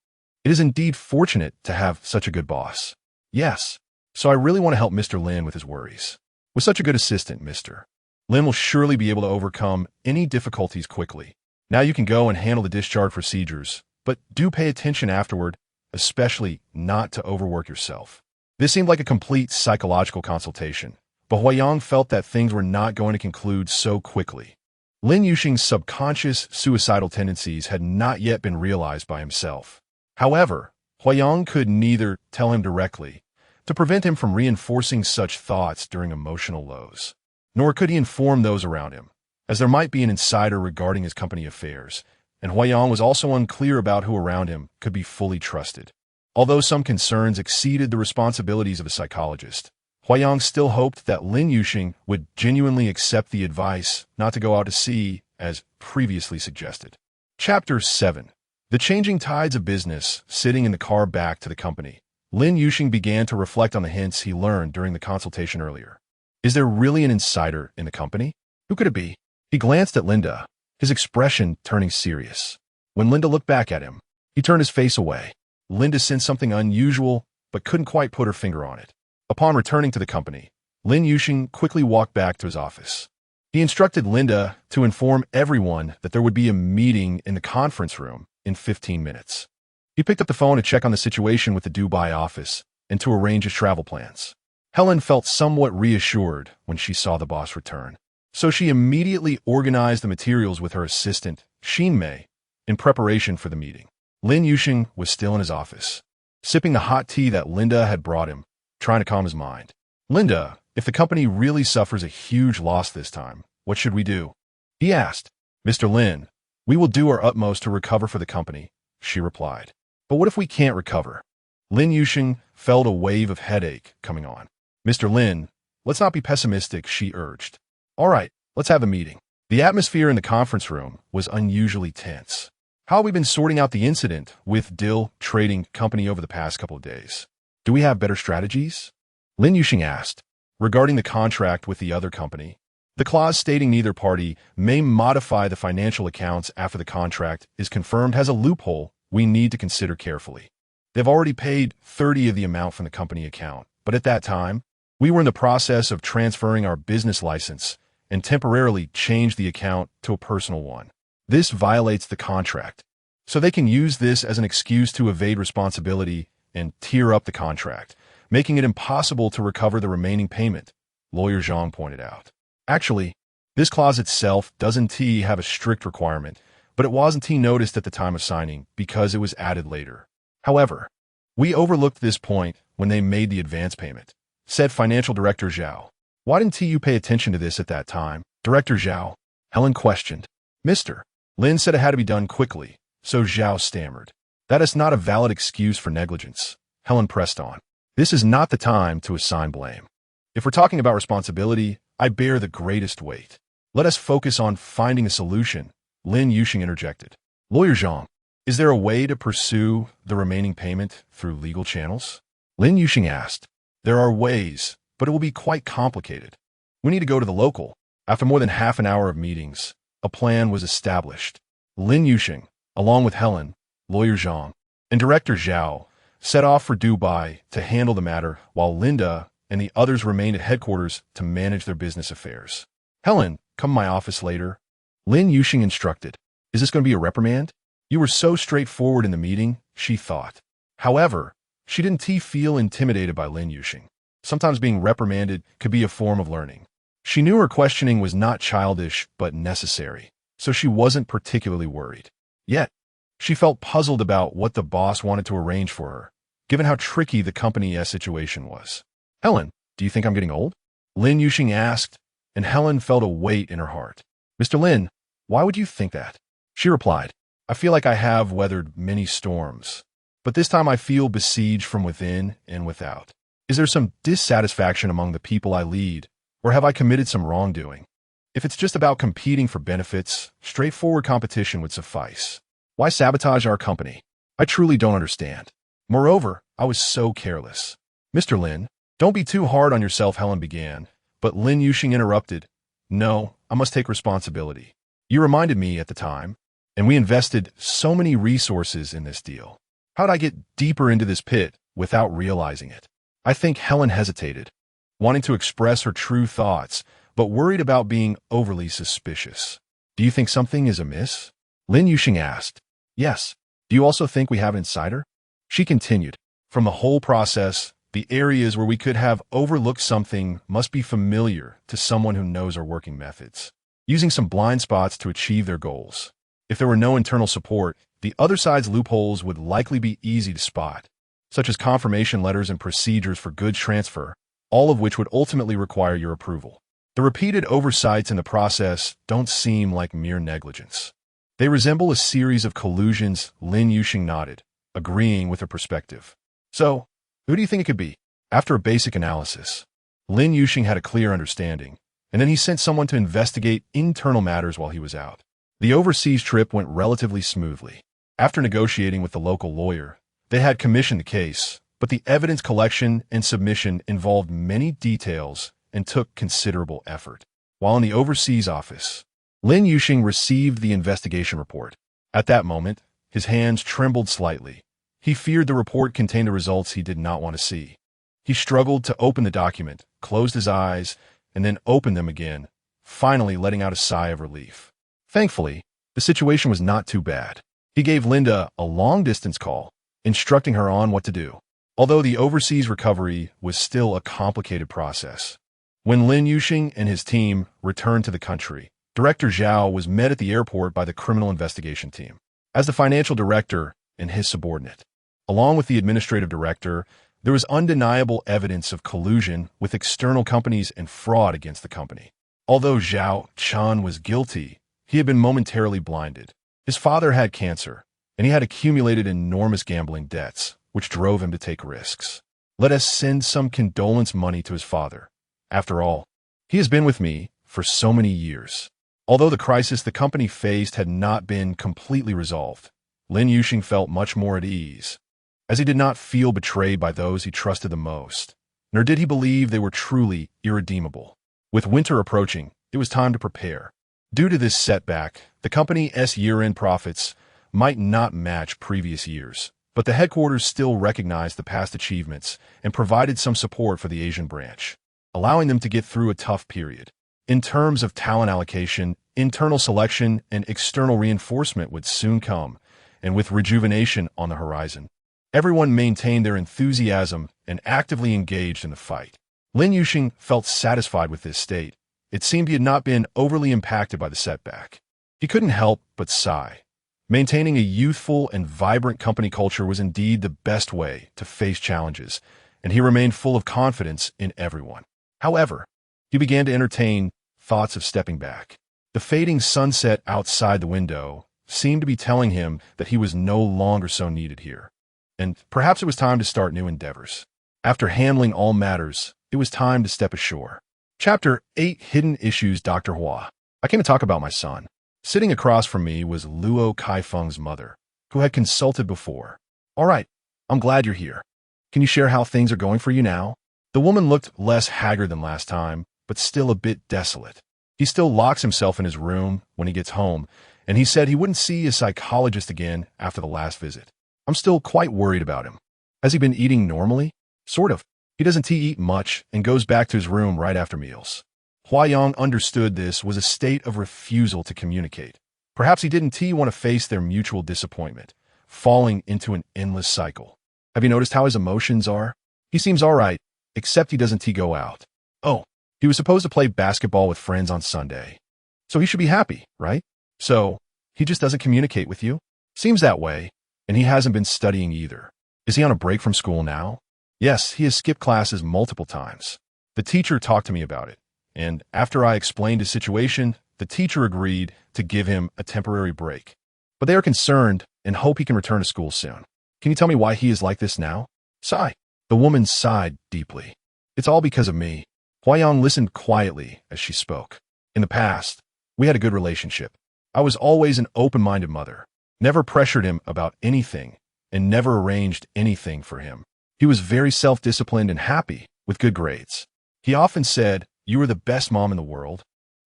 Speaker 1: It is indeed fortunate to have such a good boss. Yes, so I really want to help Mr. Lin with his worries. With such a good assistant, Mr. Lin will surely be able to overcome any difficulties quickly. Now you can go and handle the discharge procedures, but do pay attention afterward, especially not to overwork yourself. This seemed like a complete psychological consultation, but Huayang felt that things were not going to conclude so quickly. Lin Yuxing's subconscious suicidal tendencies had not yet been realized by himself. However, Huayang could neither tell him directly to prevent him from reinforcing such thoughts during emotional lows, nor could he inform those around him, as there might be an insider regarding his company affairs, and Huayang was also unclear about who around him could be fully trusted. Although some concerns exceeded the responsibilities of a psychologist, Huayang still hoped that Lin Yuxing would genuinely accept the advice not to go out to sea as previously suggested. Chapter 7. The changing tides of business, sitting in the car back to the company, Lin Yuxing began to reflect on the hints he learned during the consultation earlier. Is there really an insider in the company? Who could it be? He glanced at Linda, his expression turning serious. When Linda looked back at him, he turned his face away. Linda sensed something unusual, but couldn't quite put her finger on it. Upon returning to the company, Lin Yuxing quickly walked back to his office. He instructed Linda to inform everyone that there would be a meeting in the conference room in 15 minutes. He picked up the phone to check on the situation with the Dubai office and to arrange his travel plans. Helen felt somewhat reassured when she saw the boss return, so she immediately organized the materials with her assistant, Xin Mei, in preparation for the meeting. Lin Yuxing was still in his office, sipping the hot tea that Linda had brought him, trying to calm his mind. Linda, if the company really suffers a huge loss this time, what should we do? He asked. Mr. Lin, we will do our utmost to recover for the company, she replied. But what if we can't recover? Lin Yuxing felt a wave of headache coming on. Mr. Lin, let's not be pessimistic, she urged. All right, let's have a meeting. The atmosphere in the conference room was unusually tense. How have we been sorting out the incident with Dill Trading Company over the past couple of days? Do we have better strategies? Lin Yuxing asked. Regarding the contract with the other company, the clause stating neither party may modify the financial accounts after the contract is confirmed has a loophole we need to consider carefully. They've already paid 30 of the amount from the company account, but at that time, we were in the process of transferring our business license and temporarily changed the account to a personal one. This violates the contract, so they can use this as an excuse to evade responsibility and tear up the contract, making it impossible to recover the remaining payment, lawyer Zhang pointed out. Actually, this clause itself doesn't have a strict requirement, but it wasn't noticed at the time of signing because it was added later. However, we overlooked this point when they made the advance payment, said Financial Director Zhao. Why didn't you pay attention to this at that time? Director Zhao, Helen questioned. Mr. Lin said it had to be done quickly, so Zhao stammered. That is not a valid excuse for negligence, Helen pressed on. This is not the time to assign blame. If we're talking about responsibility, I bear the greatest weight. Let us focus on finding a solution, Lin Yuxing interjected. Lawyer Zhang, is there a way to pursue the remaining payment through legal channels? Lin Yuxing asked. There are ways, but it will be quite complicated. We need to go to the local. After more than half an hour of meetings, a plan was established. Lin Yuxing, along with Helen, Lawyer Zhang, and Director Zhao, set off for Dubai to handle the matter while Linda and the others remained at headquarters to manage their business affairs. Helen, come to my office later, Lin Yuxing instructed. Is this going to be a reprimand? You were so straightforward in the meeting, she thought. However, she didn't feel intimidated by Lin Yuxing. Sometimes being reprimanded could be a form of learning. She knew her questioning was not childish but necessary, so she wasn't particularly worried. Yet, she felt puzzled about what the boss wanted to arrange for her, given how tricky the company's situation was. Helen, do you think I'm getting old? Lin Yuxing asked, and Helen felt a weight in her heart. Mr. Lin, why would you think that? She replied, I feel like I have weathered many storms, but this time I feel besieged from within and without. Is there some dissatisfaction among the people I lead, or have I committed some wrongdoing? If it's just about competing for benefits, straightforward competition would suffice. Why sabotage our company? I truly don't understand. Moreover, I was so careless. Mr. Lin, don't be too hard on yourself, Helen began, but Lin Yuxing interrupted. No, I must take responsibility. You reminded me at the time, and we invested so many resources in this deal. How'd I get deeper into this pit without realizing it? I think Helen hesitated, wanting to express her true thoughts, but worried about being overly suspicious. Do you think something is amiss? Lin Yuxing asked. Yes. Do you also think we have an insider? She continued. From the whole process, the areas where we could have overlooked something must be familiar to someone who knows our working methods, using some blind spots to achieve their goals. If there were no internal support, the other side's loopholes would likely be easy to spot, such as confirmation letters and procedures for goods transfer, all of which would ultimately require your approval. The repeated oversights in the process don't seem like mere negligence. They resemble a series of collusions. Lin Yuxing nodded, agreeing with her perspective. So, who do you think it could be? After a basic analysis, Lin Yuxing had a clear understanding, and then he sent someone to investigate internal matters while he was out. The overseas trip went relatively smoothly. After negotiating with the local lawyer, they had commissioned the case, but the evidence collection and submission involved many details and took considerable effort. While in the overseas office, Lin Yuxing received the investigation report. At that moment, his hands trembled slightly. He feared the report contained the results he did not want to see. He struggled to open the document, closed his eyes, and then opened them again, finally letting out a sigh of relief. Thankfully, the situation was not too bad. He gave Linda a long-distance call, instructing her on what to do, although the overseas recovery was still a complicated process. When Lin Yuxing and his team returned to the country, Director Zhao was met at the airport by the criminal investigation team. As the financial director and his subordinate, along with the administrative director, there was undeniable evidence of collusion with external companies and fraud against the company. Although Zhao Chun was guilty, he had been momentarily blinded. His father had cancer, and he had accumulated enormous gambling debts, which drove him to take risks. Let us send some condolence money to his father. After all, he has been with me for so many years. Although the crisis the company faced had not been completely resolved, Lin Yuxing felt much more at ease, as he did not feel betrayed by those he trusted the most, nor did he believe they were truly irredeemable. With winter approaching, it was time to prepare. Due to this setback, the company's year-end profits might not match previous years, but the headquarters still recognized the past achievements and provided some support for the Asian branch, allowing them to get through a tough period. In terms of talent allocation, internal selection and external reinforcement would soon come, and with rejuvenation on the horizon, everyone maintained their enthusiasm and actively engaged in the fight. Lin Yuxing felt satisfied with this state. It seemed he had not been overly impacted by the setback. He couldn't help but sigh. Maintaining a youthful and vibrant company culture was indeed the best way to face challenges, and he remained full of confidence in everyone. However, he began to entertain thoughts of stepping back. The fading sunset outside the window seemed to be telling him that he was no longer so needed here, and perhaps it was time to start new endeavors. After handling all matters, it was time to step ashore. Chapter 8: Hidden Issues. Dr. Hua. I came to talk about my son. Sitting across from me was Luo Kaifeng's mother, who had consulted before. All right, I'm glad you're here. Can you share how things are going for you now? The woman looked less haggard than last time, but still a bit desolate. He still locks himself in his room when he gets home, and he said he wouldn't see a psychologist again after the last visit. I'm still quite worried about him. Has he been eating normally? Sort of. He doesn't eat much and goes back to his room right after meals. Huayang understood this was a state of refusal to communicate. Perhaps he didn't want to face their mutual disappointment, falling into an endless cycle. Have you noticed how his emotions are? He seems all right, except he doesn't go out. Oh, he was supposed to play basketball with friends on Sunday. So he should be happy, right? So, he just doesn't communicate with you? Seems that way, and he hasn't been studying either. Is he on a break from school now? Yes, he has skipped classes multiple times. The teacher talked to me about it, and after I explained his situation, the teacher agreed to give him a temporary break. But they are concerned and hope he can return to school soon. Can you tell me why he is like this now? Sigh. The woman sighed deeply. It's all because of me. Huayang listened quietly as she spoke. In the past, we had a good relationship. I was always an open-minded mother, never pressured him about anything, and never arranged anything for him. He was very self-disciplined and happy, with good grades. He often said, "You are the best mom in the world.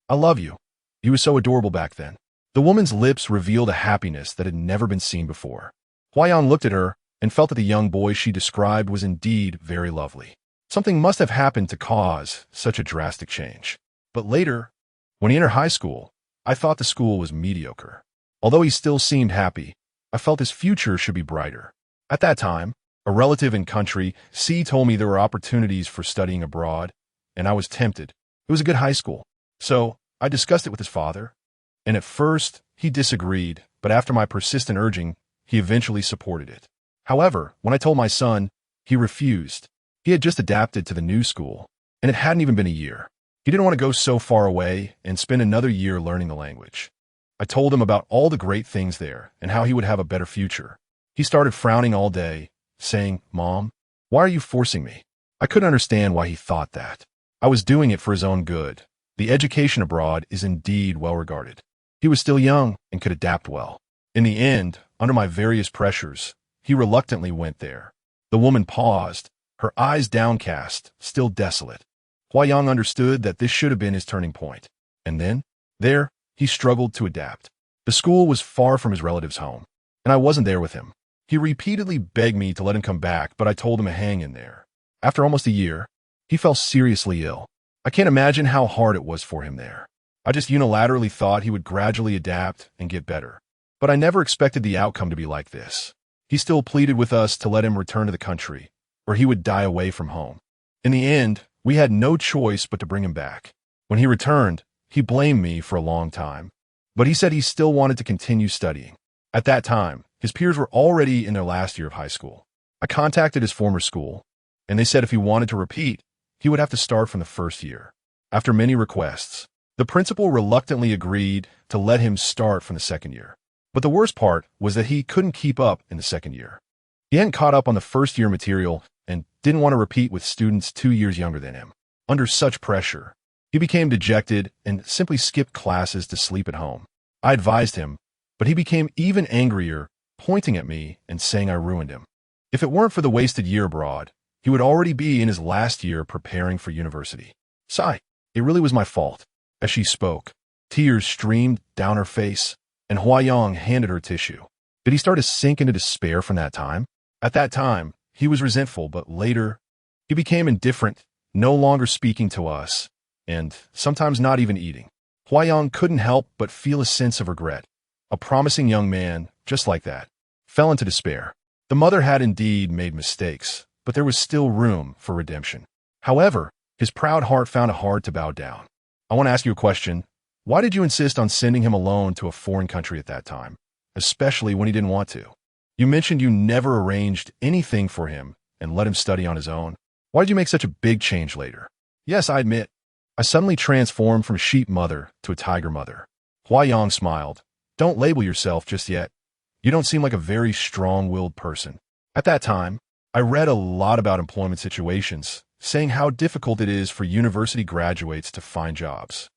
Speaker 1: I love you." He was so adorable back then. The woman's lips revealed a happiness that had never been seen before. Huayang looked at her and felt that the young boy she described was indeed very lovely. Something must have happened to cause such a drastic change. But later, when he entered high school, I thought the school was mediocre. Although he still seemed happy, I felt his future should be brighter. At that time, a relative in country C told me there were opportunities for studying abroad, and I was tempted. It was a good high school. So I discussed it with his father, and at first he disagreed, but after my persistent urging, he eventually supported it. However, when I told my son, he refused. He had just adapted to the new school, and it hadn't even been a year. He didn't want to go so far away and spend another year learning the language. I told him about all the great things there and how he would have a better future. He started frowning all day, saying, "Mom, why are you forcing me?" I couldn't understand why he thought that. I was doing it for his own good. The education abroad is indeed well regarded. He was still young and could adapt well. In the end, under my various pressures, he reluctantly went there. The woman paused, her eyes downcast, still desolate. Huayang understood that this should have been his turning point. And then, there, he struggled to adapt. The school was far from his relative's home, and I wasn't there with him. He repeatedly begged me to let him come back, but I told him to hang in there. After almost a year, he fell seriously ill. I can't imagine how hard it was for him there. I just unilaterally thought he would gradually adapt and get better. But I never expected the outcome to be like this. He still pleaded with us to let him return to the country, or he would die away from home. In the end, we had no choice but to bring him back. When he returned, he blamed me for a long time, but he said he still wanted to continue studying. At that time, his peers were already in their last year of high school. I contacted his former school, and they said if he wanted to repeat, he would have to start from the first year. After many requests, the principal reluctantly agreed to let him start from the second year. But the worst part was that he couldn't keep up in the second year. He hadn't caught up on the first year material and didn't want to repeat with students 2 years younger than him. Under such pressure, he became dejected and simply skipped classes to sleep at home. I advised him, but he became even angrier, pointing at me and saying I ruined him. If it weren't for the wasted year abroad, he would already be in his last year preparing for university. Sigh, it really was my fault. As she spoke, tears streamed down her face, and Huayang handed her tissue. Did he start to sink into despair from that time? At that time, he was resentful, but later, he became indifferent, no longer speaking to us, and sometimes not even eating. Huayang couldn't help but feel a sense of regret. A promising young man, just like that, fell into despair. The mother had indeed made mistakes, but there was still room for redemption. However, his proud heart found it hard to bow down. I want to ask you a question. Why did you insist on sending him alone to a foreign country at that time, especially when he didn't want to? You mentioned you never arranged anything for him and let him study on his own. Why did you make such a big change later? Yes, I admit, I suddenly transformed from a sheep mother to a tiger mother. Huayang smiled. Don't label yourself just yet. You don't seem like a very strong-willed person. At that time, I read a lot about employment situations, saying how difficult it is for university graduates to find jobs.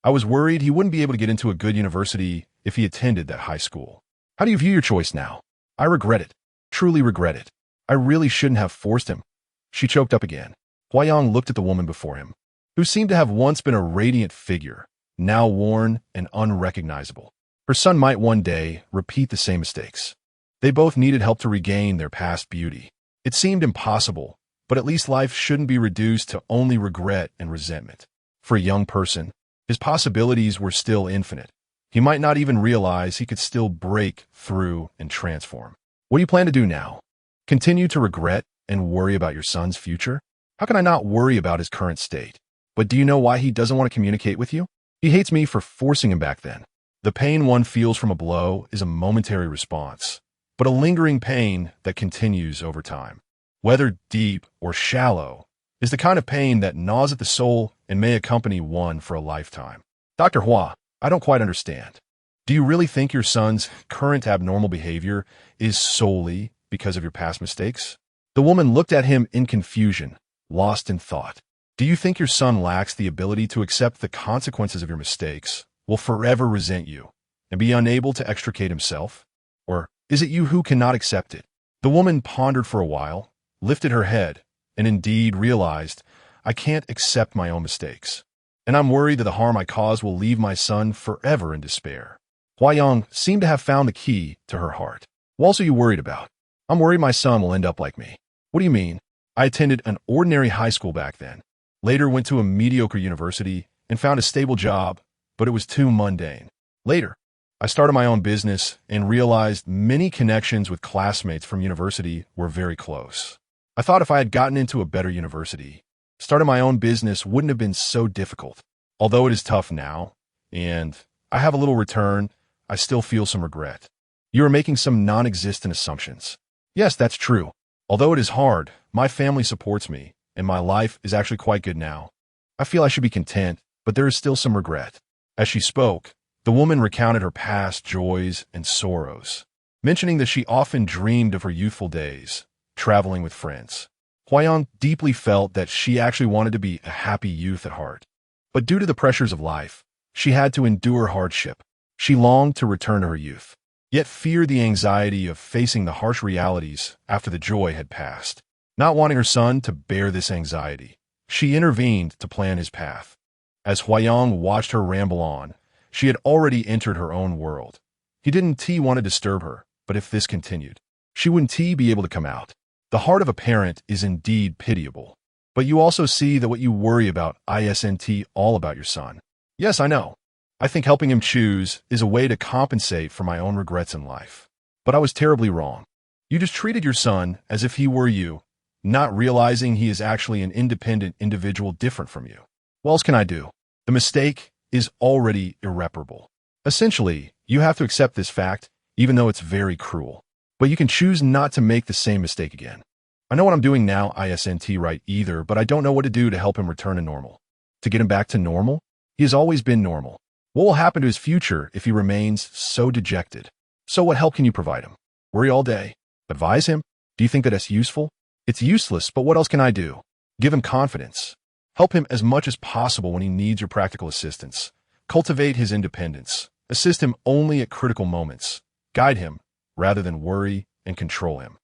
Speaker 1: I was worried he wouldn't be able to get into a good university if he attended that high school. How do you view your choice now? I regret it. Truly regret it. I really shouldn't have forced him. She choked up again. Huayang looked at the woman before him, who seemed to have once been a radiant figure, now worn and unrecognizable. Her son might one day repeat the same mistakes. They both needed help to regain their past beauty. It seemed impossible, but at least life shouldn't be reduced to only regret and resentment. For a young person, his possibilities were still infinite. He might not even realize he could still break through and transform. What do you plan to do now? Continue to regret and worry about your son's future? How can I not worry about his current state? But do you know why he doesn't want to communicate with you? He hates me for forcing him back then. The pain one feels from a blow is a momentary response, but a lingering pain that continues over time. Whether deep or shallow, is the kind of pain that gnaws at the soul and may accompany one for a lifetime. Dr. Hua, I don't quite understand. Do you really think your son's current abnormal behavior is solely because of your past mistakes? The woman looked at him in confusion, lost in thought. Do you think your son lacks the ability to accept the consequences of your mistakes, will forever resent you, and be unable to extricate himself? Or is it you who cannot accept it? The woman pondered for a while, lifted her head, and indeed realized, I can't accept my own mistakes. And I'm worried that the harm I cause will leave my son forever in despair. Huayang seemed to have found the key to her heart. What else are you worried about? I'm worried my son will end up like me. What do you mean? I attended an ordinary high school back then, later went to a mediocre university and found a stable job, but it was too mundane. Later, I started my own business and realized many connections with classmates from university were very close. I thought if I had gotten into a better university, starting my own business wouldn't have been so difficult. Although it is tough now, and I have a little return, I still feel some regret. You are making some non-existent assumptions. Yes, that's true. Although it is hard, my family supports me, and my life is actually quite good now. I feel I should be content, but there is still some regret. As she spoke, the woman recounted her past joys and sorrows, mentioning that she often dreamed of her youthful days, traveling with friends. Huayang deeply felt that she actually wanted to be a happy youth at heart. But due to the pressures of life, she had to endure hardship. She longed to return to her youth. yet feared the anxiety of facing the harsh realities after the joy had passed. Not wanting her son to bear this anxiety, she intervened to plan his path. As Huayang watched her ramble on, she had already entered her own world. He didn't want to disturb her, but if this continued, she wouldn't be able to come out. The heart of a parent is indeed pitiable. But you also see that what you worry about isn't all about your son. Yes, I know. I think helping him choose is a way to compensate for my own regrets in life. But I was terribly wrong. You just treated your son as if he were you, not realizing he is actually an independent individual different from you. What else can I do? The mistake is already irreparable. Essentially, you have to accept this fact, even though it's very cruel. But you can choose not to make the same mistake again. I know what I'm doing now isn't right either, but I don't know what to do to help him return to normal. To get him back to normal? He has always been normal. What will happen to his future if he remains so dejected? So what help can you provide him? Worry all day? Advise him? Do you think that that's useful? It's useless, but what else can I do? Give him confidence. Help him as much as possible when he needs your practical assistance. Cultivate his independence. Assist him only at critical moments. Guide him, rather than worry and control him.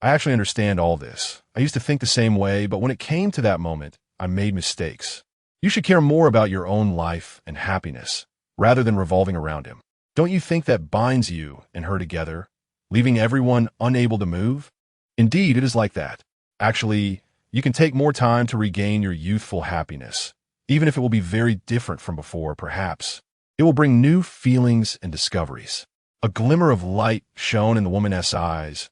Speaker 1: I actually understand all this. I used to think the same way, but when it came to that moment, I made mistakes. You should care more about your own life and happiness, rather than revolving around him. Don't you think that binds you and her together, leaving everyone unable to move? Indeed, it is like that. Actually, you can take more time to regain your youthful happiness, even if it will be very different from before, perhaps. It will bring new feelings and discoveries. A glimmer of light shone in the woman's eyes.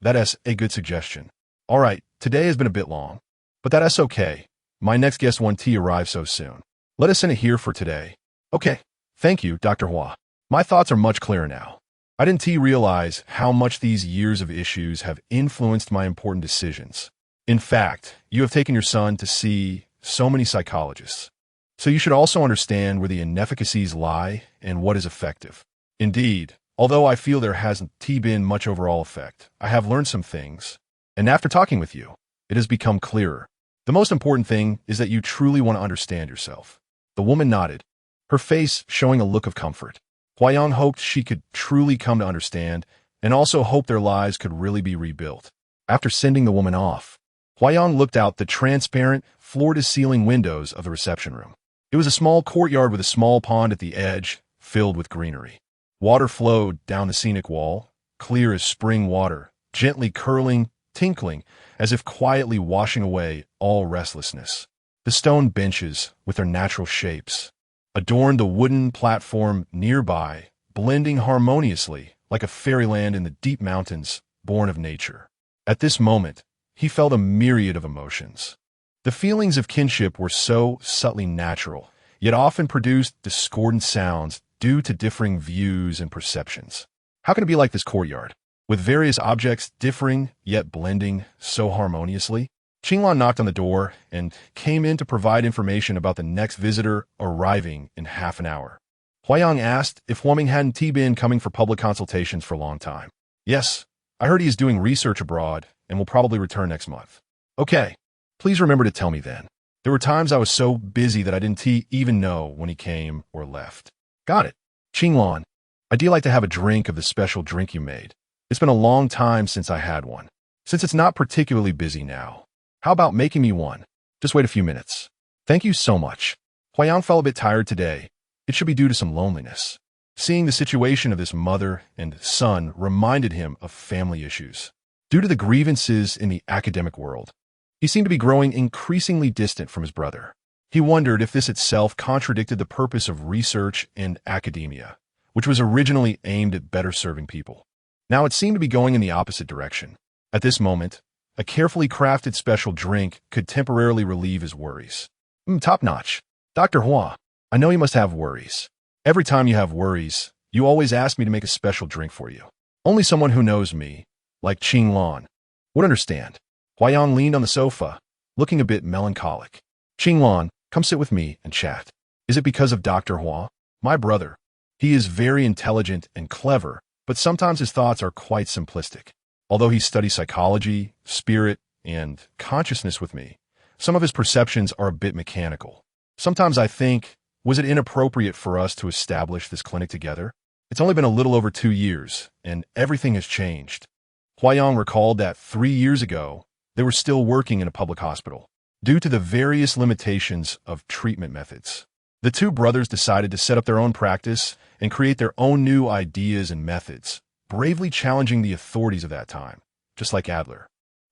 Speaker 1: That is a good suggestion. All right, today has been a bit long, but that is okay. My next guest won't arrive so soon. Let us end it here for today. Okay, thank you, Dr. Hua. My thoughts are much clearer now. I didn't realize how much these years of issues have influenced my important decisions. In fact, you have taken your son to see so many psychologists. So you should also understand where the inefficacies lie and what is effective. Indeed, although I feel there hasn't been much overall effect, I have learned some things. And after talking with you, it has become clearer. The most important thing is that you truly want to understand yourself. The woman nodded, her face showing a look of comfort. Huayang hoped she could truly come to understand and also hoped their lives could really be rebuilt. After sending the woman off, Huayang looked out the transparent, floor-to-ceiling windows of the reception room. It was a small courtyard with a small pond at the edge, filled with greenery. Water flowed down the scenic wall, clear as spring water, gently curling, tinkling, as if quietly washing away all restlessness. The stone benches, with their natural shapes, adorned the wooden platform nearby, blending harmoniously like a fairyland in the deep mountains born of nature. At this moment, he felt a myriad of emotions. The feelings of kinship were so subtly natural, yet often produced discordant sounds due to differing views and perceptions. How can it be like this courtyard, with various objects differing yet blending so harmoniously? Qinglan knocked on the door and came in to provide information about the next visitor arriving in half an hour. Huayang asked if Huaming hadn't been coming for public consultations for a long time. Yes, I heard he is doing research abroad and will probably return next month. Okay, please remember to tell me then. There were times I was so busy that I didn't even know when he came or left. Got it. Qinglan, I'd like to have a drink of the special drink you made. It's been a long time since I had one. Since it's not particularly busy now, how about making me one? Just wait a few minutes. Thank you so much. Huayang felt a bit tired today. It should be due to some loneliness. Seeing the situation of this mother and son reminded him of family issues. Due to the grievances in the academic world, he seemed to be growing increasingly distant from his brother. He wondered if this itself contradicted the purpose of research and academia, which was originally aimed at better serving people. Now it seemed to be going in the opposite direction. At this moment, a carefully crafted special drink could temporarily relieve his worries. Top-notch. Dr. Hua, I know you must have worries. Every time you have worries, you always ask me to make a special drink for you. Only someone who knows me, like Qinglan, would understand. Huayang leaned on the sofa, looking a bit melancholic. Qinglan, come sit with me and chat. Is it because of Dr. Hua? My brother. He is very intelligent and clever, but sometimes his thoughts are quite simplistic. Although he studies psychology, spirit, and consciousness with me, some of his perceptions are a bit mechanical. Sometimes I think, was it inappropriate for us to establish this clinic together? It's only been a little over 2 years, and everything has changed. Huayang recalled that 3 years ago, they were still working in a public hospital. Due to the various limitations of treatment methods, the two brothers decided to set up their own practice and create their own new ideas and methods, bravely challenging the authorities of that time, just like Adler.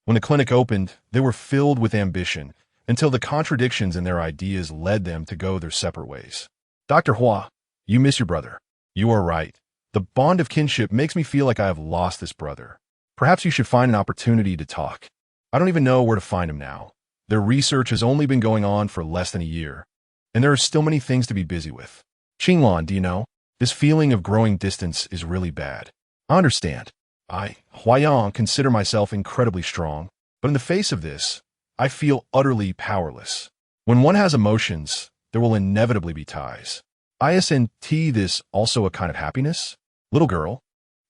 Speaker 1: When the clinic opened, they were filled with ambition until the contradictions in their ideas led them to go their separate ways. Dr. Hua, you miss your brother. You are right. The bond of kinship makes me feel like I have lost this brother. Perhaps you should find an opportunity to talk. I don't even know where to find him now. Their research has only been going on for less than a year, and there are still many things to be busy with. Qinglan, do you know? This feeling of growing distance is really bad. I understand. I, Huayang, consider myself incredibly strong, but in the face of this, I feel utterly powerless. When one has emotions, there will inevitably be ties. Isn't this also a kind of happiness? Little girl,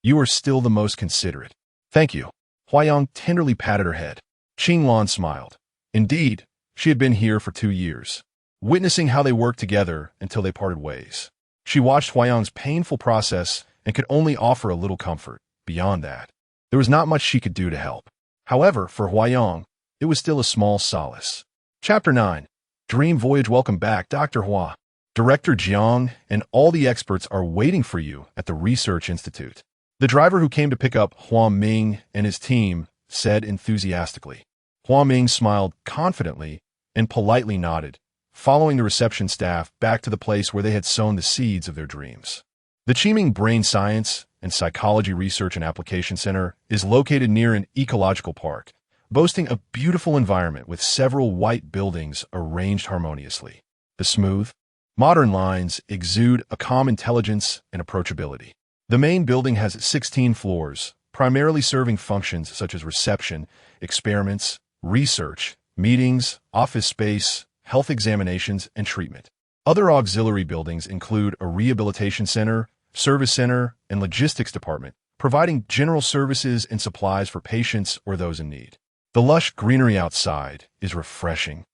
Speaker 1: you are still the most considerate. Thank you. Huayang tenderly patted her head. Qinglan smiled. Indeed, she had been here for 2 years, witnessing how they worked together until they parted ways. She watched Huayang's painful process and could only offer a little comfort. Beyond that, there was not much she could do to help. However, for Huayang, it was still a small solace. Chapter 9. Dream Voyage. Welcome back, Dr. Hua. Director Jiang and all the experts are waiting for you at the Research Institute. The driver who came to pick up Hua Ming and his team said enthusiastically. Hua Ming smiled confidently and politely nodded, following the reception staff back to the place where they had sown the seeds of their dreams. The Qiming Brain Science and Psychology Research and Application Center is located near an ecological park, boasting a beautiful environment with several white buildings arranged harmoniously. The smooth, modern lines exude a calm intelligence and approachability. The main building has 16 floors, primarily serving functions such as reception, experiments, research, meetings, office space, health examinations, and treatment. Other auxiliary buildings include a rehabilitation center, service center, and logistics department, providing general services and supplies for patients or those in need. The lush greenery outside is refreshing,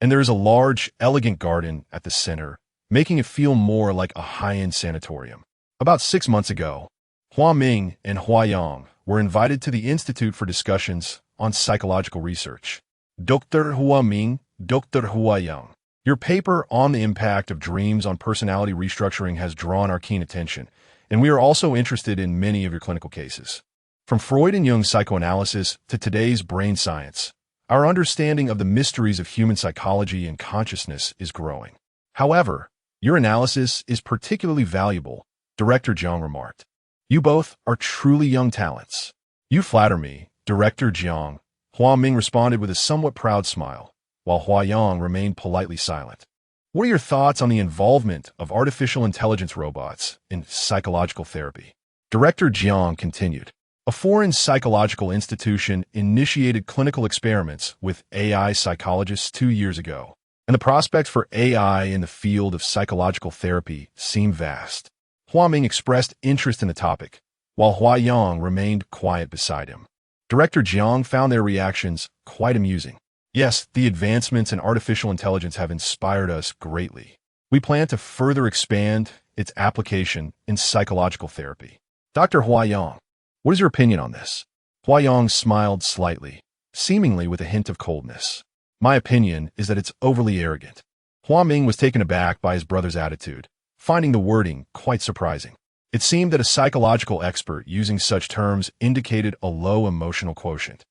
Speaker 1: and there is a large, elegant garden at the center, making it feel more like a high-end sanatorium. About 6 months ago, Hua Ming and Huayang were invited to the Institute for discussions on psychological research. Dr. Hua Ming, Dr. Huayang, your paper on the impact of dreams on personality restructuring has drawn our keen attention, and we are also interested in many of your clinical cases. From Freud and Jung's psychoanalysis to today's brain science, our understanding of the mysteries of human psychology and consciousness is growing. However, your analysis is particularly valuable, Director Jiang remarked. You both are truly young talents. You flatter me, Director Jiang. Hua Ming responded with a somewhat proud smile, while Huayang remained politely silent. What are your thoughts on the involvement of artificial intelligence robots in psychological therapy? Director Jiang continued. A foreign psychological institution initiated clinical experiments with AI psychologists 2 years ago, and the prospects for AI in the field of psychological therapy seem vast. Hua Ming expressed interest in the topic, while Huayang remained quiet beside him. Director Jiang found their reactions quite amusing. Yes, the advancements in artificial intelligence have inspired us greatly. We plan to further expand its application in psychological therapy. Dr. Huayang, what is your opinion on this? Huayang smiled slightly, seemingly with a hint of coldness. My opinion is that it's overly arrogant. Hua Ming was taken aback by his brother's attitude, finding the wording quite surprising. It seemed that a psychological expert using such terms indicated a low emotional quotient.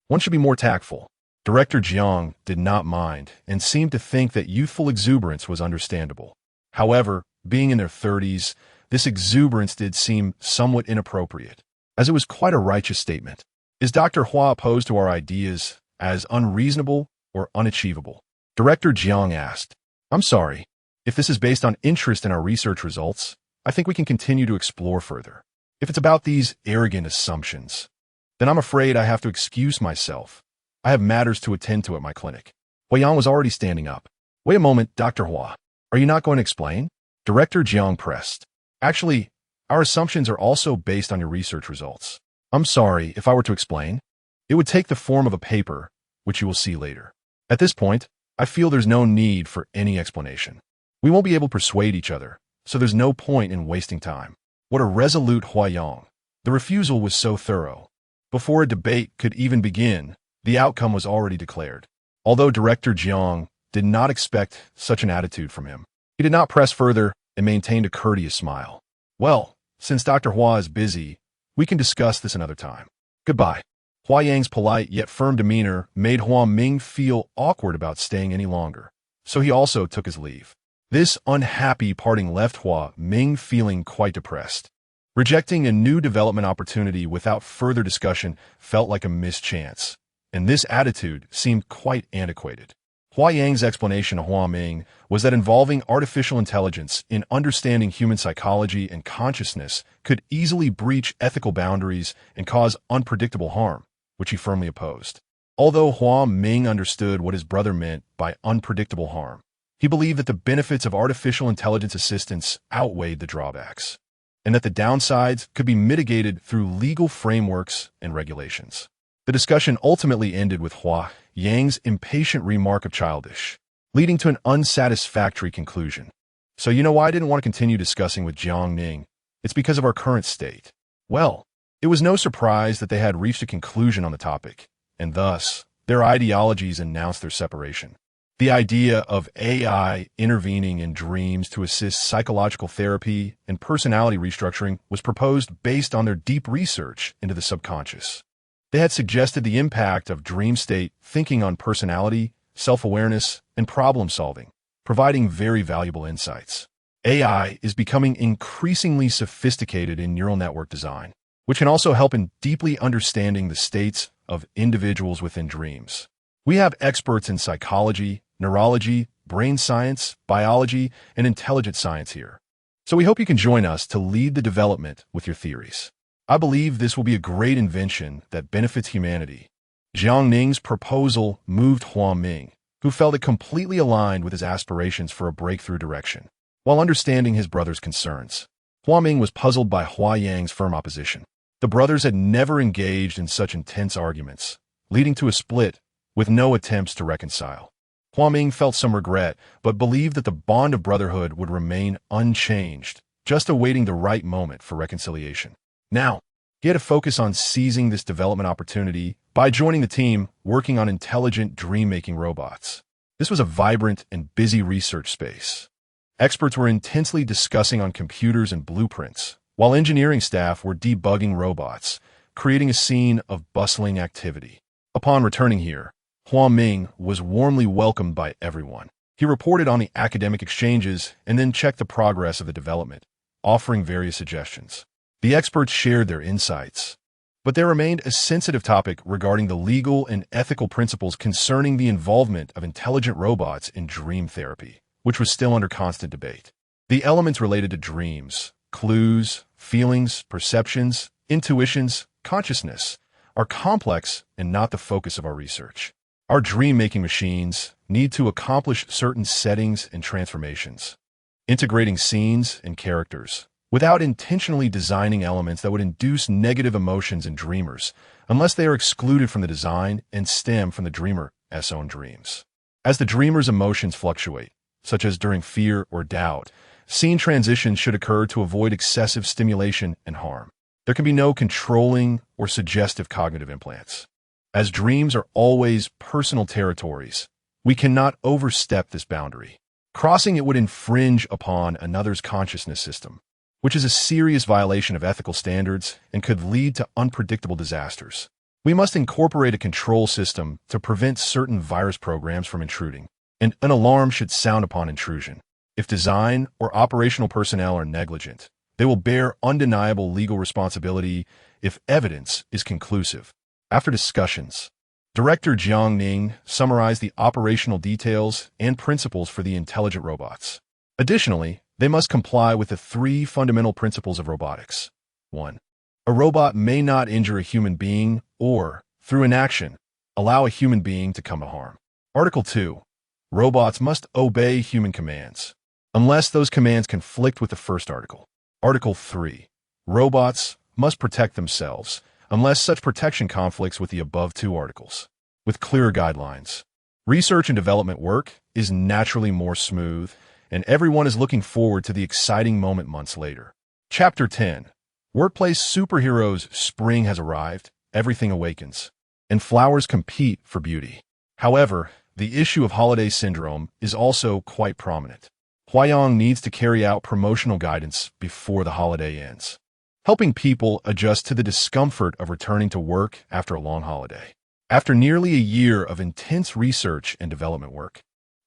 Speaker 1: One should be more tactful. Director Jiang did not mind and seemed to think that youthful exuberance was understandable. However, being in their 30s, this exuberance did seem somewhat inappropriate, as it was quite a righteous statement. Is Dr. Hua opposed to our ideas as unreasonable or unachievable? Director Jiang asked. I'm sorry. If this is based on interest in our research results, I think we can continue to explore further. If it's about these arrogant assumptions, then I'm afraid I have to excuse myself. I have matters to attend to at my clinic. Huayang was already standing up. Wait a moment, Dr. Hua. Are you not going to explain? Director Jiang pressed. Actually, our assumptions are also based on your research results. I'm sorry, if I were to explain, it would take the form of a paper, which you will see later. At this point, I feel there's no need for any explanation. We won't be able to persuade each other, so there's no point in wasting time. What a resolute Huayang. The refusal was so thorough. Before a debate could even begin, the outcome was already declared. Although Director Jiang did not expect such an attitude from him, he did not press further and maintained a courteous smile. Well, since Dr. Hua is busy, we can discuss this another time. Goodbye. Huayang's polite yet firm demeanor made Hua Ming feel awkward about staying any longer, so he also took his leave. This unhappy parting left Hua Ming feeling quite depressed. Rejecting a new development opportunity without further discussion felt like a missed chance, and this attitude seemed quite antiquated. Huayang's explanation to Hua Ming was that involving artificial intelligence in understanding human psychology and consciousness could easily breach ethical boundaries and cause unpredictable harm, which he firmly opposed. Although Hua Ming understood what his brother meant by unpredictable harm, he believed that the benefits of artificial intelligence assistance outweighed the drawbacks, and that the downsides could be mitigated through legal frameworks and regulations. The discussion ultimately ended with Hua Yang's impatient remark of childish, leading to an unsatisfactory conclusion. So you know why I didn't want to continue discussing with Jiang Ning? It's because of our current state. Well, it was no surprise that they had reached a conclusion on the topic, and thus, their ideologies announced their separation. The idea of AI intervening in dreams to assist psychological therapy and personality restructuring was proposed based on their deep research into the subconscious. They had suggested the impact of dream state thinking on personality, self-awareness, and problem-solving, providing very valuable insights. AI is becoming increasingly sophisticated in neural network design, which can also help in deeply understanding the states of individuals within dreams. We have experts in psychology, neurology, brain science, biology, and intelligence science here. So we hope you can join us to lead the development with your theories. I believe this will be a great invention that benefits humanity. Jiang Ning's proposal moved Hua Ming, who felt it completely aligned with his aspirations for a breakthrough direction. While understanding his brother's concerns, Hua Ming was puzzled by Huayang's firm opposition. The brothers had never engaged in such intense arguments, leading to a split with no attempts to reconcile. Hua Ming felt some regret, but believed that the bond of brotherhood would remain unchanged, just awaiting the right moment for reconciliation. Now, he had to focus on seizing this development opportunity by joining the team working on intelligent dream-making robots. This was a vibrant and busy research space. Experts were intensely discussing on computers and blueprints, while engineering staff were debugging robots, creating a scene of bustling activity. Upon returning here, Hua Ming was warmly welcomed by everyone. He reported on the academic exchanges and then checked the progress of the development, offering various suggestions. The experts shared their insights, but there remained a sensitive topic regarding the legal and ethical principles concerning the involvement of intelligent robots in dream therapy, which was still under constant debate. The elements related to dreams, clues, feelings, perceptions, intuitions, consciousness, are complex and not the focus of our research. Our dream-making machines need to accomplish certain settings and transformations, integrating scenes and characters, without intentionally designing elements that would induce negative emotions in dreamers, unless they are excluded from the design and stem from the dreamer's own dreams. As the dreamer's emotions fluctuate, such as during fear or doubt, scene transitions should occur to avoid excessive stimulation and harm. There can be no controlling or suggestive cognitive implants. As dreams are always personal territories, we cannot overstep this boundary. Crossing it would infringe upon another's consciousness system, which is a serious violation of ethical standards and could lead to unpredictable disasters. We must incorporate a control system to prevent certain virus programs from intruding, and an alarm should sound upon intrusion. If design or operational personnel are negligent, they will bear undeniable legal responsibility if evidence is conclusive. After discussions, Director Jiang Ning summarized the operational details and principles for the intelligent robots. Additionally, they must comply with the 3 fundamental principles of robotics. 1. A robot may not injure a human being or, through inaction, allow a human being to come to harm. Article 2. Robots must obey human commands, unless those commands conflict with the first article. Article 3. Robots must protect themselves, unless such protection conflicts with the above 2 articles. With clearer guidelines, research and development work is naturally more smooth, and everyone is looking forward to the exciting moment months later. Chapter 10. Workplace superheroes. Spring has arrived, everything awakens, and flowers compete for beauty. However, the issue of holiday syndrome is also quite prominent. Huayong needs to carry out promotional guidance before the holiday ends, helping people adjust to the discomfort of returning to work after a long holiday. After nearly a year of intense research and development work,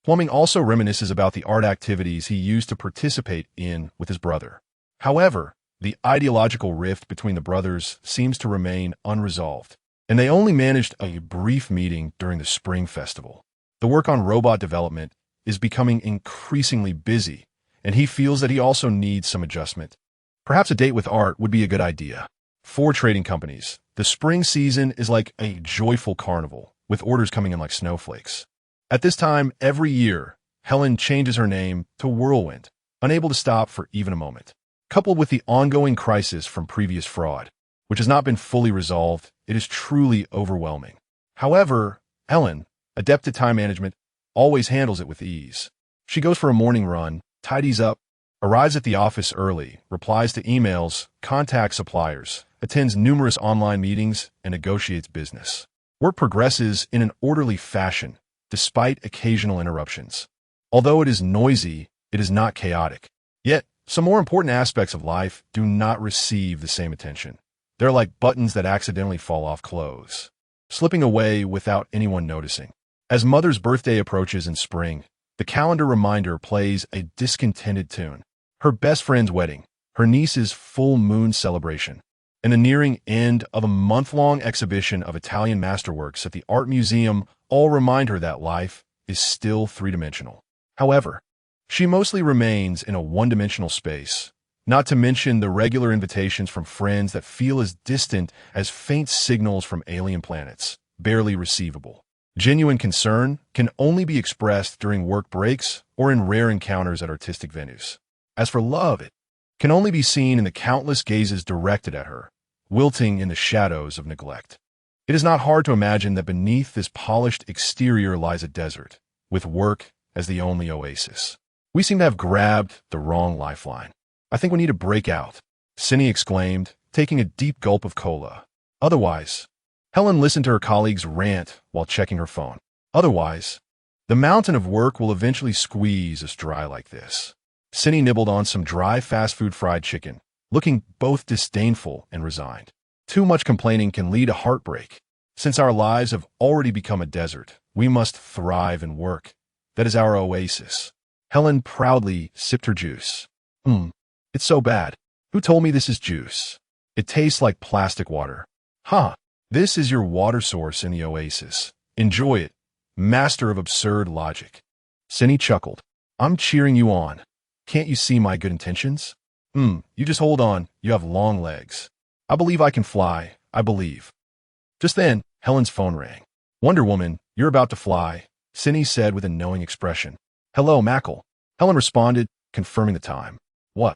Speaker 1: Huaming also reminisces about the art activities he used to participate in with his brother. However, the ideological rift between the brothers seems to remain unresolved, and they only managed a brief meeting during the Spring Festival. The work on robot development is becoming increasingly busy, and he feels that he also needs some adjustment. Perhaps a date with art would be a good idea. For trading companies, the spring season is like a joyful carnival, with orders coming in like snowflakes. At this time every year, Helen changes her name to Whirlwind, unable to stop for even a moment. Coupled with the ongoing crisis from previous fraud, which has not been fully resolved, it is truly overwhelming. However, Helen, adept at time management, always handles it with ease. She goes for a morning run, tidies up, arrives at the office early, replies to emails, contacts suppliers, attends numerous online meetings, and negotiates business. Work progresses in an orderly fashion, despite occasional interruptions. Although it is noisy, it is not chaotic. Yet, some more important aspects of life do not receive the same attention. They're like buttons that accidentally fall off clothes, slipping away without anyone noticing. As Mother's birthday approaches in spring, the calendar reminder plays a discontented tune. Her best friend's wedding, her niece's full moon celebration, and the nearing end of a month-long exhibition of Italian masterworks at the Art Museum all remind her that life is still three-dimensional. However, she mostly remains in a one-dimensional space, not to mention the regular invitations from friends that feel as distant as faint signals from alien planets, barely receivable. Genuine concern can only be expressed during work breaks or in rare encounters at artistic venues. As for love, it can only be seen in the countless gazes directed at her, wilting in the shadows of neglect. It is not hard to imagine that beneath this polished exterior lies a desert, with work as the only oasis. We seem to have grabbed the wrong lifeline. I think we need to break out, Cindy exclaimed, taking a deep gulp of cola. Otherwise, Helen listened to her colleague's rant while checking her phone. Otherwise, the mountain of work will eventually squeeze us dry like this. Cindy nibbled on some dry fast food fried chicken, looking both disdainful and resigned. Too much complaining can lead to heartbreak. Since our lives have already become a desert, we must thrive and work. That is our oasis. Helen proudly sipped her juice. It's so bad. Who told me this is juice? It tastes like plastic water. Huh. This is your water source in the oasis. Enjoy it, master of absurd logic. Cindy chuckled. I'm cheering you on. Can't you see my good intentions? You just hold on. You have long legs. I believe I can fly. I believe. Just then, Helen's phone rang. Wonder Woman, you're about to fly, Cindy said with a knowing expression. Hello, Mackle. Helen responded, confirming the time. What?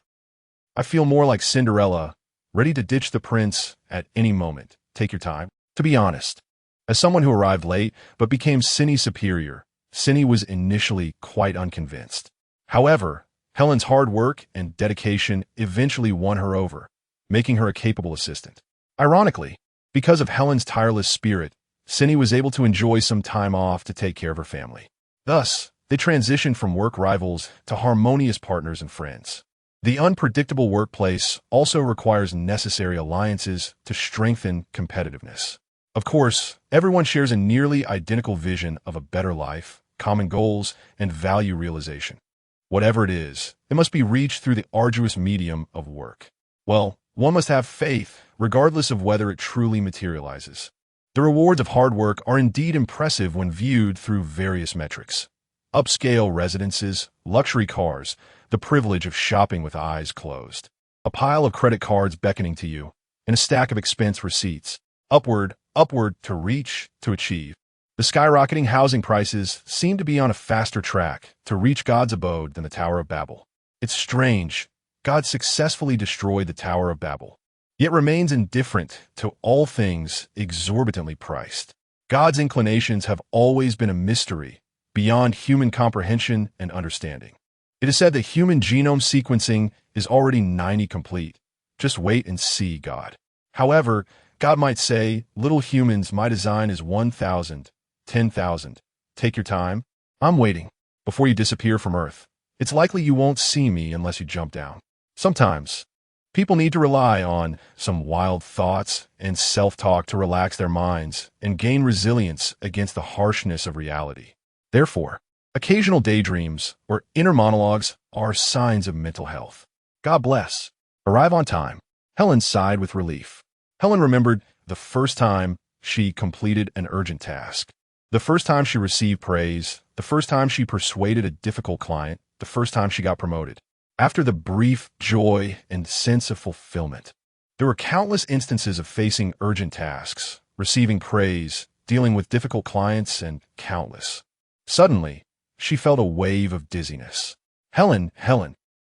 Speaker 1: I feel more like Cinderella, ready to ditch the prince at any moment. Take your time. To be honest, as someone who arrived late but became Cindy's superior, Cindy was initially quite unconvinced. However, Helen's hard work and dedication eventually won her over, making her a capable assistant. Ironically, because of Helen's tireless spirit, Cindy was able to enjoy some time off to take care of her family. Thus, they transitioned from work rivals to harmonious partners and friends. The unpredictable workplace also requires necessary alliances to strengthen competitiveness. Of course, everyone shares a nearly identical vision of a better life, common goals, and value realization. Whatever it is, it must be reached through the arduous medium of work. Well, one must have faith, regardless of whether it truly materializes. The rewards of hard work are indeed impressive when viewed through various metrics. Upscale residences, luxury cars, the privilege of shopping with eyes closed, a pile of credit cards beckoning to you, and a stack of expense receipts. Upward to reach, to achieve. The skyrocketing housing prices seem to be on a faster track to reach God's abode than the Tower of Babel. It's strange. God successfully destroyed the Tower of Babel, yet remains indifferent to all things exorbitantly priced. God's inclinations have always been a mystery, beyond human comprehension and understanding. It is said that human genome sequencing is already 90 complete. Just wait and see, God. However, God might say, little humans, my design is 1,000, 10,000. Take your time. I'm waiting. Before you disappear from Earth, it's likely you won't see me unless you jump down. Sometimes, people need to rely on some wild thoughts and self-talk to relax their minds and gain resilience against the harshness of reality. Therefore, occasional daydreams or inner monologues are signs of mental health. God bless. Arrive on time. Helen sighed with relief. Helen remembered the first time she completed an urgent task, the first time she received praise, the first time she persuaded a difficult client, the first time she got promoted. After the brief joy and sense of fulfillment, there were countless instances of facing urgent tasks, receiving praise, dealing with difficult clients, and countless. Suddenly, she felt a wave of dizziness. Helen.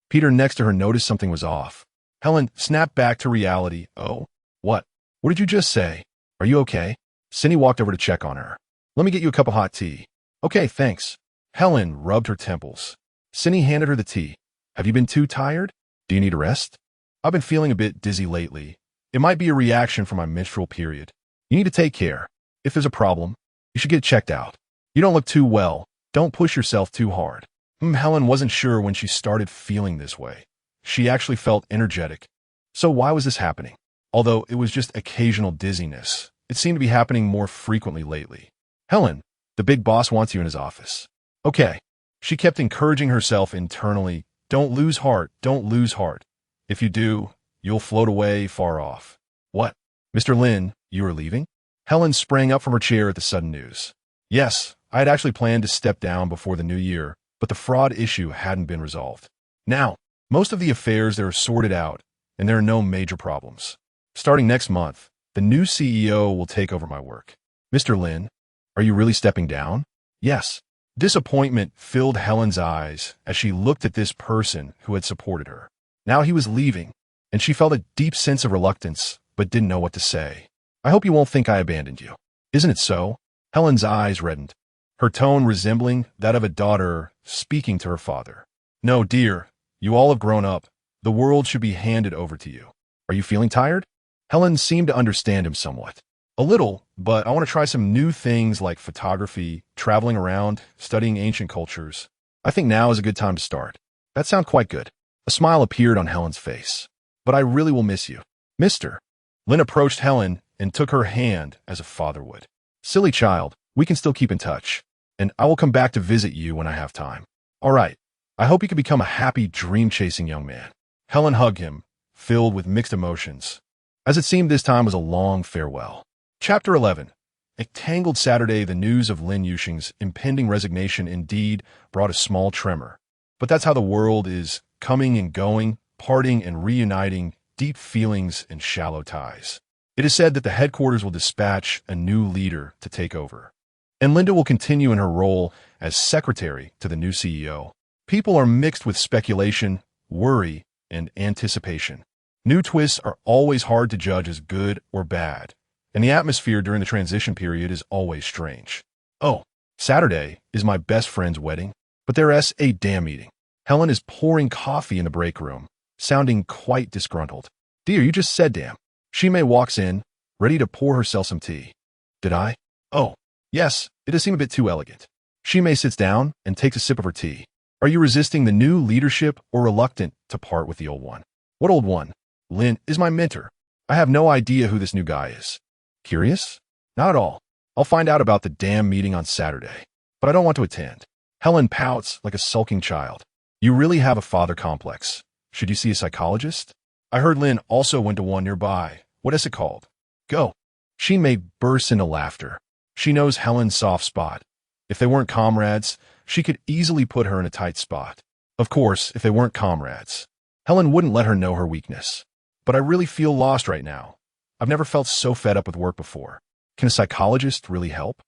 Speaker 1: Peter next to her noticed something was off. Helen snapped back to reality. Oh, what? What did you just say? Are you okay? Cindy walked over to check on her. Let me get you a cup of hot tea. Okay, thanks. Helen rubbed her temples. Cindy handed her the tea. Have you been too tired? Do you need a rest? I've been feeling a bit dizzy lately. It might be a reaction from my menstrual period. You need to take care. If there's a problem, you should get checked out. You don't look too well. Don't push yourself too hard. Helen wasn't sure when she started feeling this way. She actually felt energetic. So why was this happening? Although it was just occasional dizziness, it seemed to be happening more frequently lately. Helen, the big boss wants you in his office. Okay. She kept encouraging herself internally. Don't lose heart. Don't lose heart. If you do, you'll float away far off. What? Mr. Lin, you are leaving? Helen sprang up from her chair at the sudden news. Yes, I had actually planned to step down before the new year, but the fraud issue hadn't been resolved. Now, most of the affairs are sorted out, and there are no major problems. Starting next month, the new CEO will take over my work. Mr. Lin, are you really stepping down? Yes. Disappointment filled Helen's eyes as she looked at this person who had supported her. Now he was leaving, and she felt a deep sense of reluctance, but didn't know what to say. I hope you won't think I abandoned you. Isn't it so? Helen's eyes reddened, her tone resembling that of a daughter speaking to her father. No, dear, you all have grown up. The world should be handed over to you. Are you feeling tired? Helen seemed to understand him somewhat. A little, but I want to try some new things like photography, traveling around, studying ancient cultures. I think now is a good time to start. That sounds quite good. A smile appeared on Helen's face. But I really will miss you. Mister. Lin approached Helen and took her hand as a father would. Silly child, we can still keep in touch, and I will come back to visit you when I have time. All right. I hope you can become a happy, dream-chasing young man. Helen hugged him, filled with mixed emotions, as it seemed this time was a long farewell. Chapter 11. A tangled Saturday, the news of Lin Yuxing's impending resignation indeed brought a small tremor. But that's how the world is, coming and going, parting and reuniting, deep feelings and shallow ties. It is said that the headquarters will dispatch a new leader to take over, and Linda will continue in her role as secretary to the new CEO. People are mixed with speculation, worry, and anticipation. New twists are always hard to judge as good or bad, and the atmosphere during the transition period is always strange. Oh, Saturday is my best friend's wedding, but there's a damn meeting. Helen is pouring coffee in the break room, sounding quite disgruntled. Dear, you just said damn. Shimei walks in, ready to pour herself some tea. Did I? Oh, yes, it does seem a bit too elegant. Shimei sits down and takes a sip of her tea. Are you resisting the new leadership or reluctant to part with the old one? What old one? Lin is my mentor. I have no idea who this new guy is. Curious? Not at all. I'll find out about the damn meeting on Saturday, but I don't want to attend. Helen pouts like a sulking child. You really have a father complex. Should you see a psychologist? I heard Lin also went to one nearby. What is it called? Go. Shimei bursts into laughter. She knows Helen's soft spot. If they weren't comrades, she could easily put her in a tight spot. Of course, if they weren't comrades, Helen wouldn't let her know her weakness. But I really feel lost right now. I've never felt so fed up with work before. Can a psychologist really help?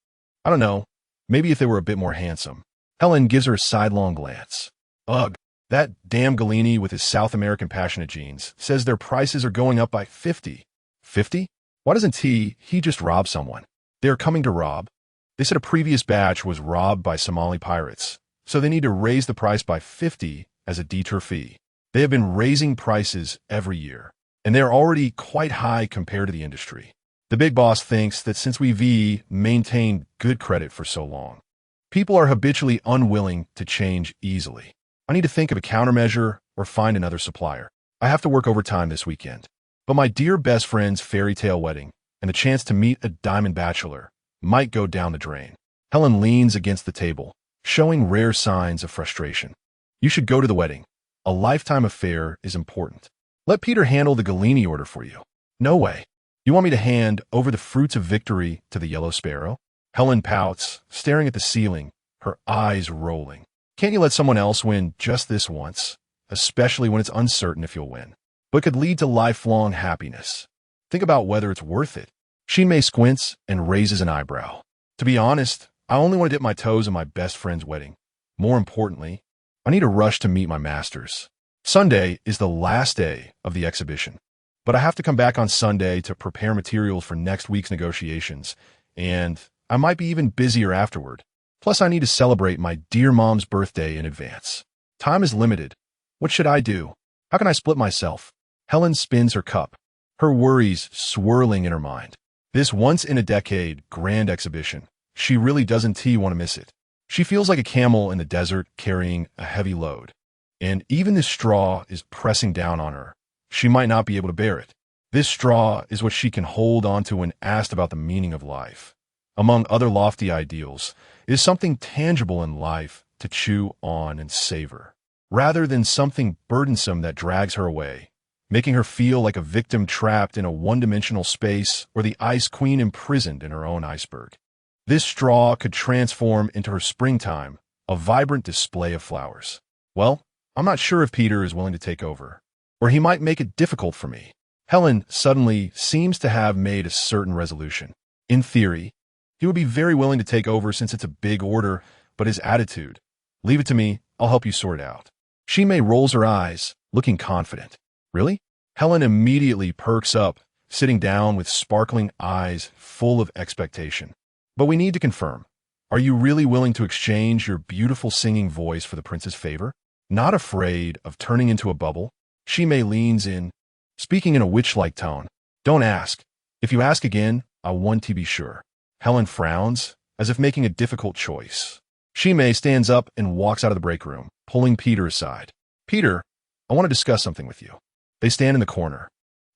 Speaker 1: I don't know. Maybe if they were a bit more handsome. Helen gives her a sidelong glance. Ugh. That damn Galini with his South American passionate genes says their prices are going up by 50. 50? Why doesn't he just rob someone? They are coming to rob. They said a previous batch was robbed by Somali pirates, so they need to raise the price by 50 as a detour fee. They have been raising prices every year, and they are already quite high compared to the industry. The big boss thinks that since we've maintained good credit for so long, people are habitually unwilling to change easily. I need to think of a countermeasure or find another supplier. I have to work overtime this weekend. But my dear best friend's fairy tale wedding and the chance to meet a diamond bachelor might go down the drain. Helen leans against the table, showing rare signs of frustration. You should go to the wedding. A lifetime affair is important. Let Peter handle the Galini order for you. No way. You want me to hand over the fruits of victory to the yellow sparrow? Helen pouts, staring at the ceiling, her eyes rolling. Can't you let someone else win just this once, especially when it's uncertain if you'll win, but could lead to lifelong happiness? Think about whether it's worth it. Shinmei squints and raises an eyebrow. To be honest, I only want to dip my toes in my best friend's wedding. More importantly, I need a rush to meet my masters. Sunday is the last day of the exhibition, but I have to come back on Sunday to prepare materials for next week's negotiations, and I might be even busier afterward. Plus, I need to celebrate my dear mom's birthday in advance. Time is limited. What should I do? How can I split myself? Helen spins her cup, her worries swirling in her mind. This once-in-a-decade grand exhibition, she really doesn't want to miss it. She feels like a camel in the desert carrying a heavy load, and even this straw is pressing down on her. She might not be able to bear it. This straw is what she can hold onto when asked about the meaning of life. Among other lofty ideals, is something tangible in life to chew on and savor, rather than something burdensome that drags her away, making her feel like a victim trapped in a one-dimensional space or the ice queen imprisoned in her own iceberg. This straw could transform into her springtime, a vibrant display of flowers. Well, I'm not sure if Peter is willing to take over, or he might make it difficult for me. Helen suddenly seems to have made a certain resolution. In theory, he would be very willing to take over since it's a big order, but his attitude, leave it to me, I'll help you sort it out. Shinmei rolls her eyes, looking confident. Really? Helen immediately perks up, sitting down with sparkling eyes full of expectation. But we need to confirm. Are you really willing to exchange your beautiful singing voice for the prince's favor? Not afraid of turning into a bubble? Shinmei leans in, speaking in a witch-like tone. Don't ask. If you ask again, I want to be sure. Helen frowns, as if making a difficult choice. Shinmei stands up and walks out of the break room, pulling Peter aside. Peter, I want to discuss something with you. They stand in the corner,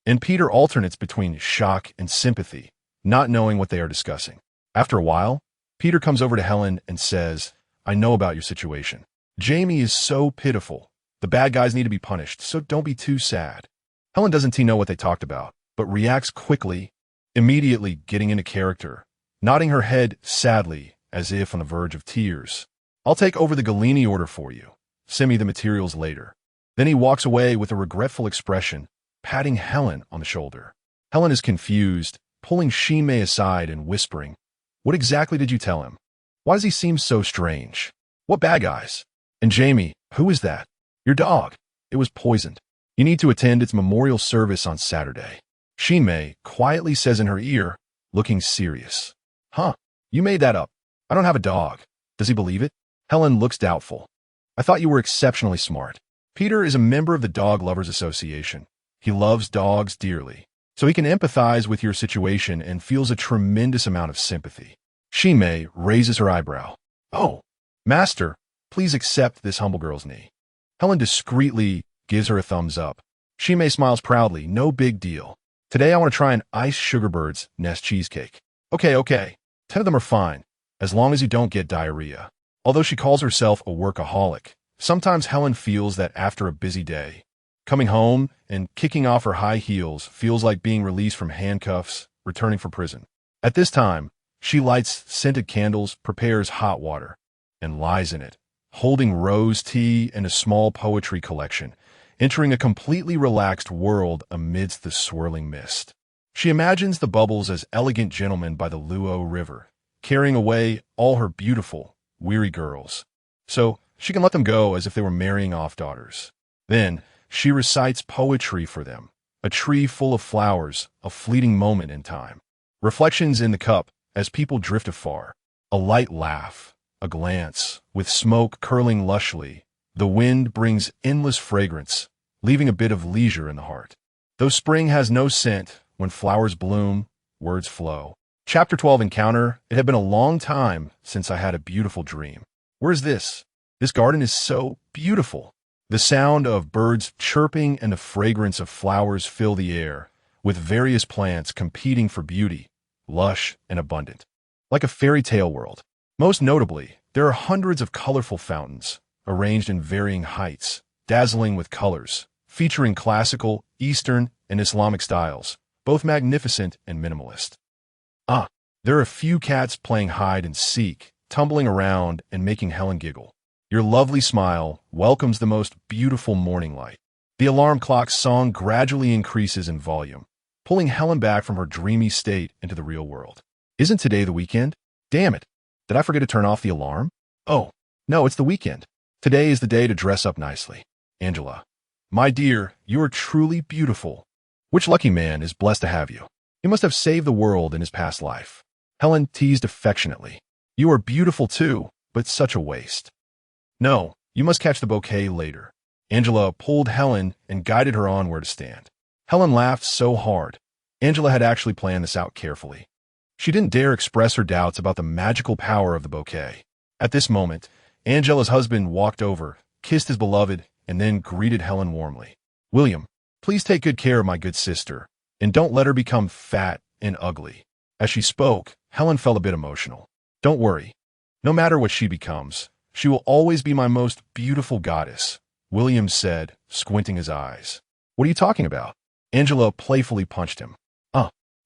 Speaker 1: and Peter alternates between shock and sympathy, not knowing what they are discussing. After a while, Peter comes over to Helen and says, I know about your situation. Jamie is so pitiful. The bad guys need to be punished, so don't be too sad. Helen doesn't know what they talked about, but reacts quickly, immediately getting into character, nodding her head sadly, as if on the verge of tears. I'll take over the Galini order for you. Send me the materials later. Then he walks away with a regretful expression, patting Helen on the shoulder. Helen is confused, pulling Shinmei aside and whispering, What exactly did you tell him? Why does he seem so strange? What bad guys? And Jamie, who is that? Your dog. It was poisoned. You need to attend its memorial service on Saturday. Shinmei quietly says in her ear, looking serious. Huh, you made that up. I don't have a dog. Does he believe it? Helen looks doubtful. I thought you were exceptionally smart. Peter is a member of the Dog Lovers Association. He loves dogs dearly, so he can empathize with your situation and feels a tremendous amount of sympathy. Shinmei raises her eyebrow. Oh, Master, please accept this humble girl's knee. Helen discreetly gives her a thumbs up. Shinmei smiles proudly. No big deal. Today I want to try an iced sugarbird's nest cheesecake. Okay. 10 of them are fine, as long as you don't get diarrhea. Although she calls herself a workaholic, sometimes Helen feels that after a busy day, coming home and kicking off her high heels feels like being released from handcuffs, returning from prison. At this time, she lights scented candles, prepares hot water, and lies in it, holding rose tea and a small poetry collection, entering a completely relaxed world amidst the swirling mist. She imagines the bubbles as elegant gentlemen by the Luo River, carrying away all her beautiful, weary girls, so she can let them go as if they were marrying off daughters. Then, she recites poetry for them, a tree full of flowers, a fleeting moment in time. Reflections in the cup as people drift afar, a light laugh, a glance, with smoke curling lushly, The wind brings endless fragrance, leaving a bit of leisure in the heart. Though spring has no scent, when flowers bloom, words flow. Chapter 12 Encounter. It had been a long time since I had a beautiful dream. Where is this? This garden is so beautiful. The sound of birds chirping and the fragrance of flowers fill the air, with various plants competing for beauty, lush and abundant. Like a fairy tale world. Most notably, there are hundreds of colorful fountains, arranged in varying heights, dazzling with colors, featuring classical, Eastern, and Islamic styles, both magnificent and minimalist. There are a few cats playing hide and seek, tumbling around and making Helen giggle. Your lovely smile welcomes the most beautiful morning light. The alarm clock's song gradually increases in volume, pulling Helen back from her dreamy state into the real world. Isn't today the weekend? Damn it. Did I forget to turn off the alarm? Oh, no, it's the weekend. Today is the day to dress up nicely. Angela. My dear, you are truly beautiful. Which lucky man is blessed to have you? He must have saved the world in his past life. Helen teased affectionately. You are beautiful too, but such a waste. No, you must catch the bouquet later. Angela pulled Helen and guided her on where to stand. Helen laughed so hard. Angela had actually planned this out carefully. She didn't dare express her doubts about the magical power of the bouquet. At this moment, Angela's husband walked over, kissed his beloved, and then greeted Helen warmly. William, please take good care of my good sister, and don't let her become fat and ugly. As she spoke, Helen felt a bit emotional. Don't worry. No matter what she becomes, she will always be my most beautiful goddess, William said, squinting his eyes. What are you talking about? Angela playfully punched him.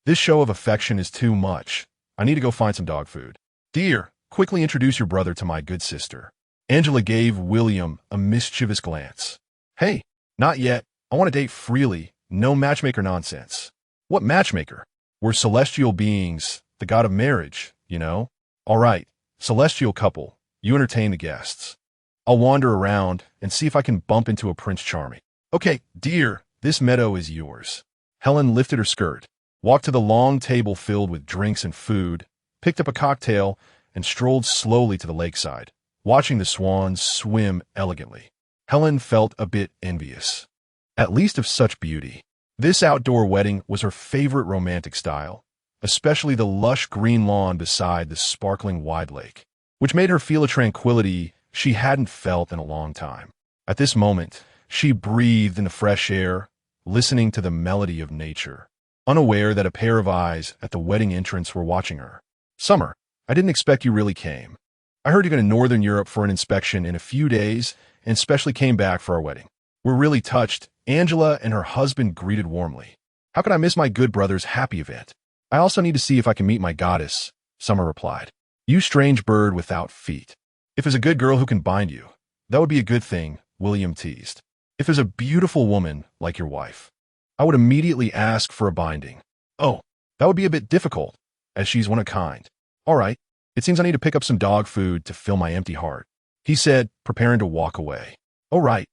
Speaker 1: This show of affection is too much. I need to go find some dog food. Dear, quickly introduce your brother to my good sister. Angela gave William a mischievous glance. Hey, not yet. I want to date freely. No matchmaker nonsense. What matchmaker? We're celestial beings, the god of marriage, you know. All right, celestial couple, you entertain the guests. I'll wander around and see if I can bump into a Prince Charming. Okay, dear, this meadow is yours. Helen lifted her skirt, walked to the long table filled with drinks and food, picked up a cocktail, and strolled slowly to the lakeside, watching the swans swim elegantly. Helen felt a bit envious, at least of such beauty. This outdoor wedding was her favorite romantic style, especially the lush green lawn beside the sparkling wide lake, which made her feel a tranquility she hadn't felt in a long time. At this moment, she breathed in the fresh air, listening to the melody of nature, unaware that a pair of eyes at the wedding entrance were watching her. Summer, I didn't expect you really came. I heard you're going to Northern Europe for an inspection in a few days and specially came back for our wedding. We're really touched. Angela and her husband greeted warmly. How could I miss my good brother's happy event? I also need to see if I can meet my goddess, Summer replied. You strange bird without feet. If there's a good girl who can bind you, that would be a good thing, William teased. If there's a beautiful woman like your wife, I would immediately ask for a binding. Oh, that would be a bit difficult, as she's one of a kind. All right, it seems I need to pick up some dog food to fill my empty heart, he said, preparing to walk away. All right.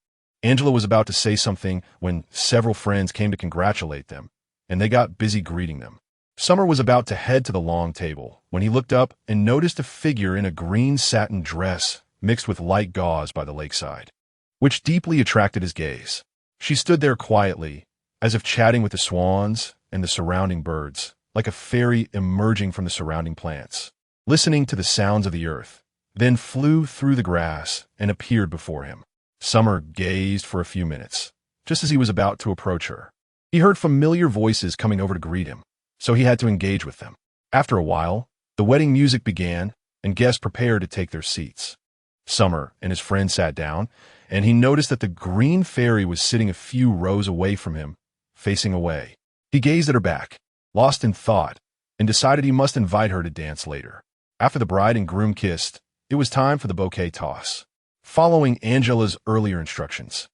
Speaker 1: Angela was about to say something when several friends came to congratulate them, and they got busy greeting them. Summer was about to head to the long table when he looked up and noticed a figure in a green satin dress mixed with light gauze by the lakeside, which deeply attracted his gaze. She stood there quietly, as if chatting with the swans and the surrounding birds, like a fairy emerging from the surrounding plants, listening to the sounds of the earth, then flew through the grass and appeared before him. Summer gazed for a few minutes, just as he was about to approach her. He heard familiar voices coming over to greet him, so he had to engage with them. After a while, the wedding music began, and guests prepared to take their seats. Summer and his friend sat down, and he noticed that the green fairy was sitting a few rows away from him, facing away. He gazed at her back, lost in thought, and decided he must invite her to dance later. After the bride and groom kissed, it was time for the bouquet toss. Following Angela's earlier instructions,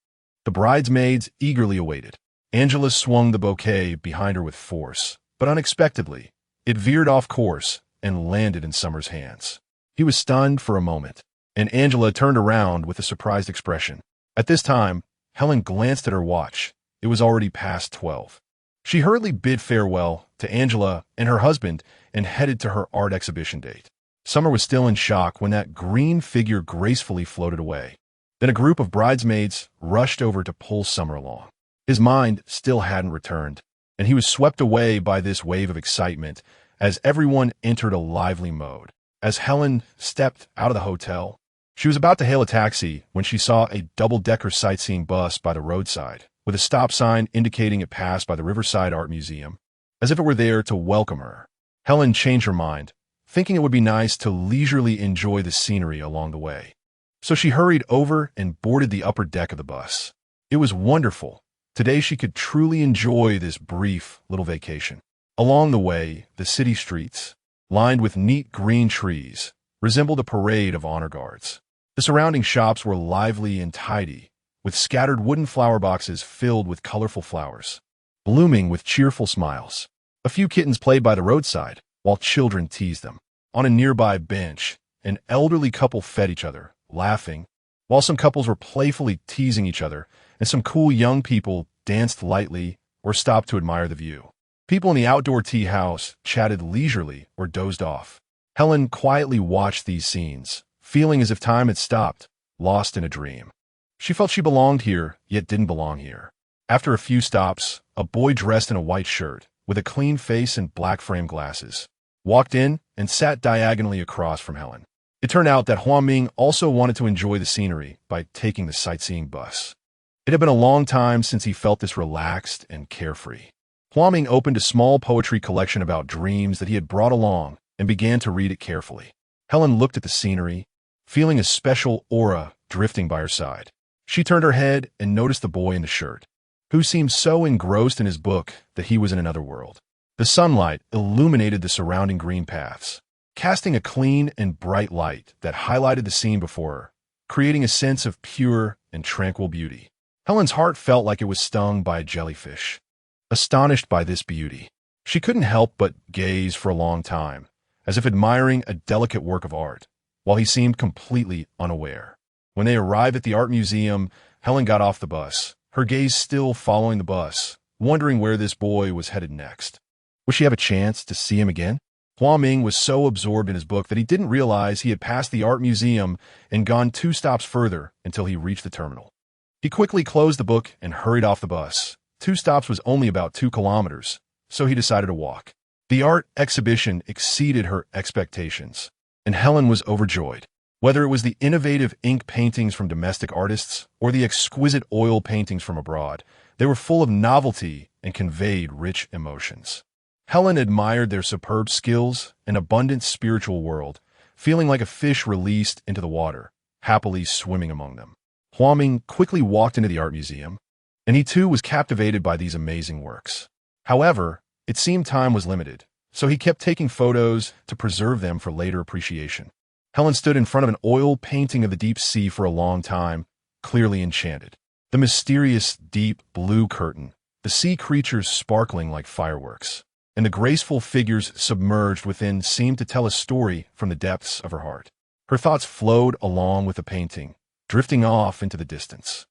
Speaker 1: the bridesmaids eagerly awaited. Angela swung the bouquet behind her with force, but unexpectedly, it veered off course and landed in Summer's hands. He was stunned for a moment, and Angela turned around with a surprised expression. At this time, Helen glanced at her watch. It was already past 12. She hurriedly bid farewell to Angela and her husband and headed to her art exhibition date. Summer was still in shock when that green figure gracefully floated away. Then a group of bridesmaids rushed over to pull Summer along. His mind still hadn't returned, and he was swept away by this wave of excitement as everyone entered a lively mode. As Helen stepped out of the hotel, she was about to hail a taxi when she saw a double-decker sightseeing bus by the roadside, with a stop sign indicating it passed by the Riverside Art Museum, as if it were there to welcome her. Helen changed her mind, thinking it would be nice to leisurely enjoy the scenery along the way. So she hurried over and boarded the upper deck of the bus. It was wonderful. Today she could truly enjoy this brief little vacation. Along the way, the city streets, lined with neat green trees, resembled a parade of honor guards. The surrounding shops were lively and tidy, with scattered wooden flower boxes filled with colorful flowers, blooming with cheerful smiles. A few kittens played by the roadside, while children teased them. On a nearby bench, an elderly couple fed each other, laughing, while some couples were playfully teasing each other, and some cool young people danced lightly or stopped to admire the view. People in the outdoor tea house chatted leisurely or dozed off. Helen quietly watched these scenes, feeling as if time had stopped, lost in a dream. She felt she belonged here, yet didn't belong here. After a few stops, a boy dressed in a white shirt, with a clean face and black frame glasses, walked in and sat diagonally across from Helen. It turned out that Hua Ming also wanted to enjoy the scenery by taking the sightseeing bus. It had been a long time since he felt this relaxed and carefree. Hua Ming opened a small poetry collection about dreams that he had brought along and began to read it carefully. Helen looked at the scenery, feeling a special aura drifting by her side. She turned her head and noticed the boy in the shirt, who seemed so engrossed in his book that he was in another world. The sunlight illuminated the surrounding green paths, casting a clean and bright light that highlighted the scene before her, creating a sense of pure and tranquil beauty. Helen's heart felt like it was stung by a jellyfish. Astonished by this beauty, she couldn't help but gaze for a long time, as if admiring a delicate work of art, while he seemed completely unaware. When they arrived at the art museum, Helen got off the bus, her gaze still following the bus, wondering where this boy was headed next. Would she have a chance to see him again? Hua Ming was so absorbed in his book that he didn't realize he had passed the art museum and gone 2 stops further until he reached the terminal. He quickly closed the book and hurried off the bus. 2 stops was only about 2 kilometers, so he decided to walk. The art exhibition exceeded her expectations, and Helen was overjoyed. Whether it was the innovative ink paintings from domestic artists or the exquisite oil paintings from abroad, they were full of novelty and conveyed rich emotions. Helen admired their superb skills and abundant spiritual world, feeling like a fish released into the water, happily swimming among them. Hua Ming quickly walked into the art museum, and he too was captivated by these amazing works. However, it seemed time was limited, so he kept taking photos to preserve them for later appreciation. Helen stood in front of an oil painting of the deep sea for a long time, clearly enchanted. The mysterious deep blue curtain, the sea creatures sparkling like fireworks, and the graceful figures submerged within seemed to tell a story from the depths of her heart. Her thoughts flowed along with the painting, drifting off into the distance.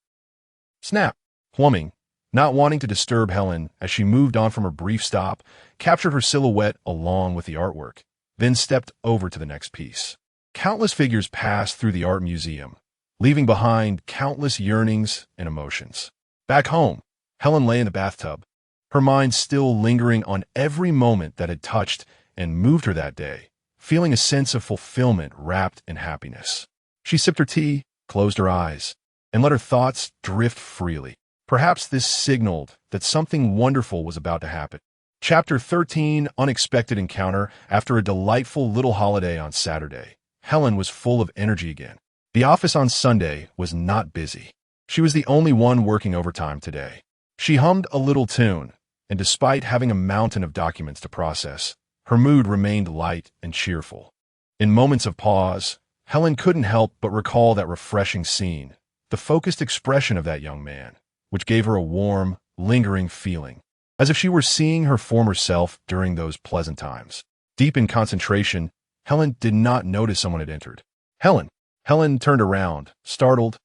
Speaker 1: Snap! Hua Ming, not wanting to disturb Helen as she moved on from her brief stop, captured her silhouette along with the artwork, then stepped over to the next piece. Countless figures passed through the art museum, leaving behind countless yearnings and emotions. Back home, Helen lay in the bathtub, her mind still lingering on every moment that had touched and moved her that day, feeling a sense of fulfillment wrapped in happiness. She sipped her tea, closed her eyes, and let her thoughts drift freely. Perhaps this signaled that something wonderful was about to happen. Chapter 13, Unexpected Encounter. After a delightful little holiday on Saturday, Helen was full of energy again. The office on Sunday was not busy. She was the only one working overtime today. She hummed a little tune, and despite having a mountain of documents to process, her mood remained light and cheerful. In moments of pause, Helen couldn't help but recall that refreshing scene, the focused expression of that young man, which gave her a warm, lingering feeling, as if she were seeing her former self during those pleasant times. Deep in concentration, Helen did not notice someone had entered. Helen! Helen turned around, startled,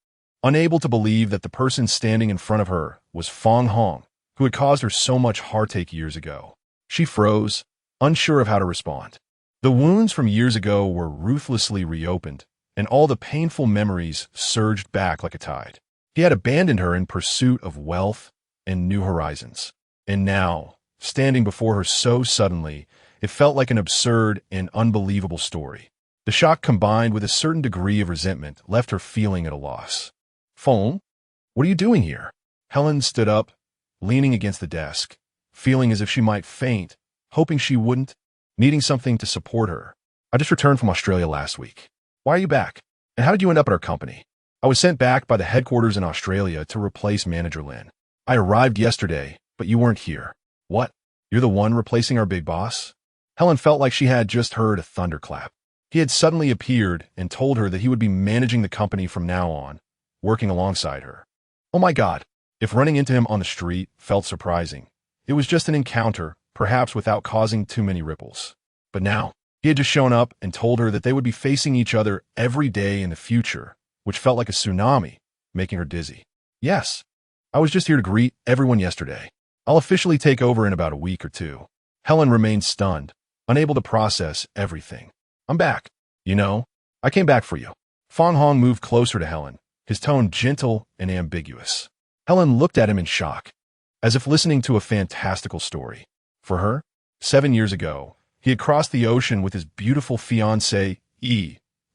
Speaker 1: unable to believe that the person standing in front of her was Fong Hong, who had caused her so much heartache years ago. She froze, unsure of how to respond. The wounds from years ago were ruthlessly reopened, and all the painful memories surged back like a tide. He had abandoned her in pursuit of wealth and new horizons. And now, standing before her so suddenly, it felt like an absurd and unbelievable story. The shock combined with a certain degree of resentment left her feeling at a loss. "Phone? What are you doing here?" Helen stood up, leaning against the desk, feeling as if she might faint, hoping she wouldn't, needing something to support her. "I just returned from Australia last week." "Why are you back? And how did you end up at our company?" "I was sent back by the headquarters in Australia to replace Manager Lynn. I arrived yesterday, but you weren't here." "What? You're the one replacing our big boss?" Helen felt like she had just heard a thunderclap. He had suddenly appeared and told her that he would be managing the company from now on, working alongside her. Oh my God. If running into him on the street felt surprising, it was just an encounter, perhaps without causing too many ripples. But now, he had just shown up and told her that they would be facing each other every day in the future, which felt like a tsunami, making her dizzy. "Yes, I was just here to greet everyone yesterday. I'll officially take over in about a week or two." Helen remained stunned, unable to process everything. "I'm back. You know, I came back for you." Fong Hong moved closer to Helen, his tone gentle and ambiguous. Helen looked at him in shock, as if listening to a fantastical story. For her, 7 years ago, he had crossed the ocean with his beautiful fiancée,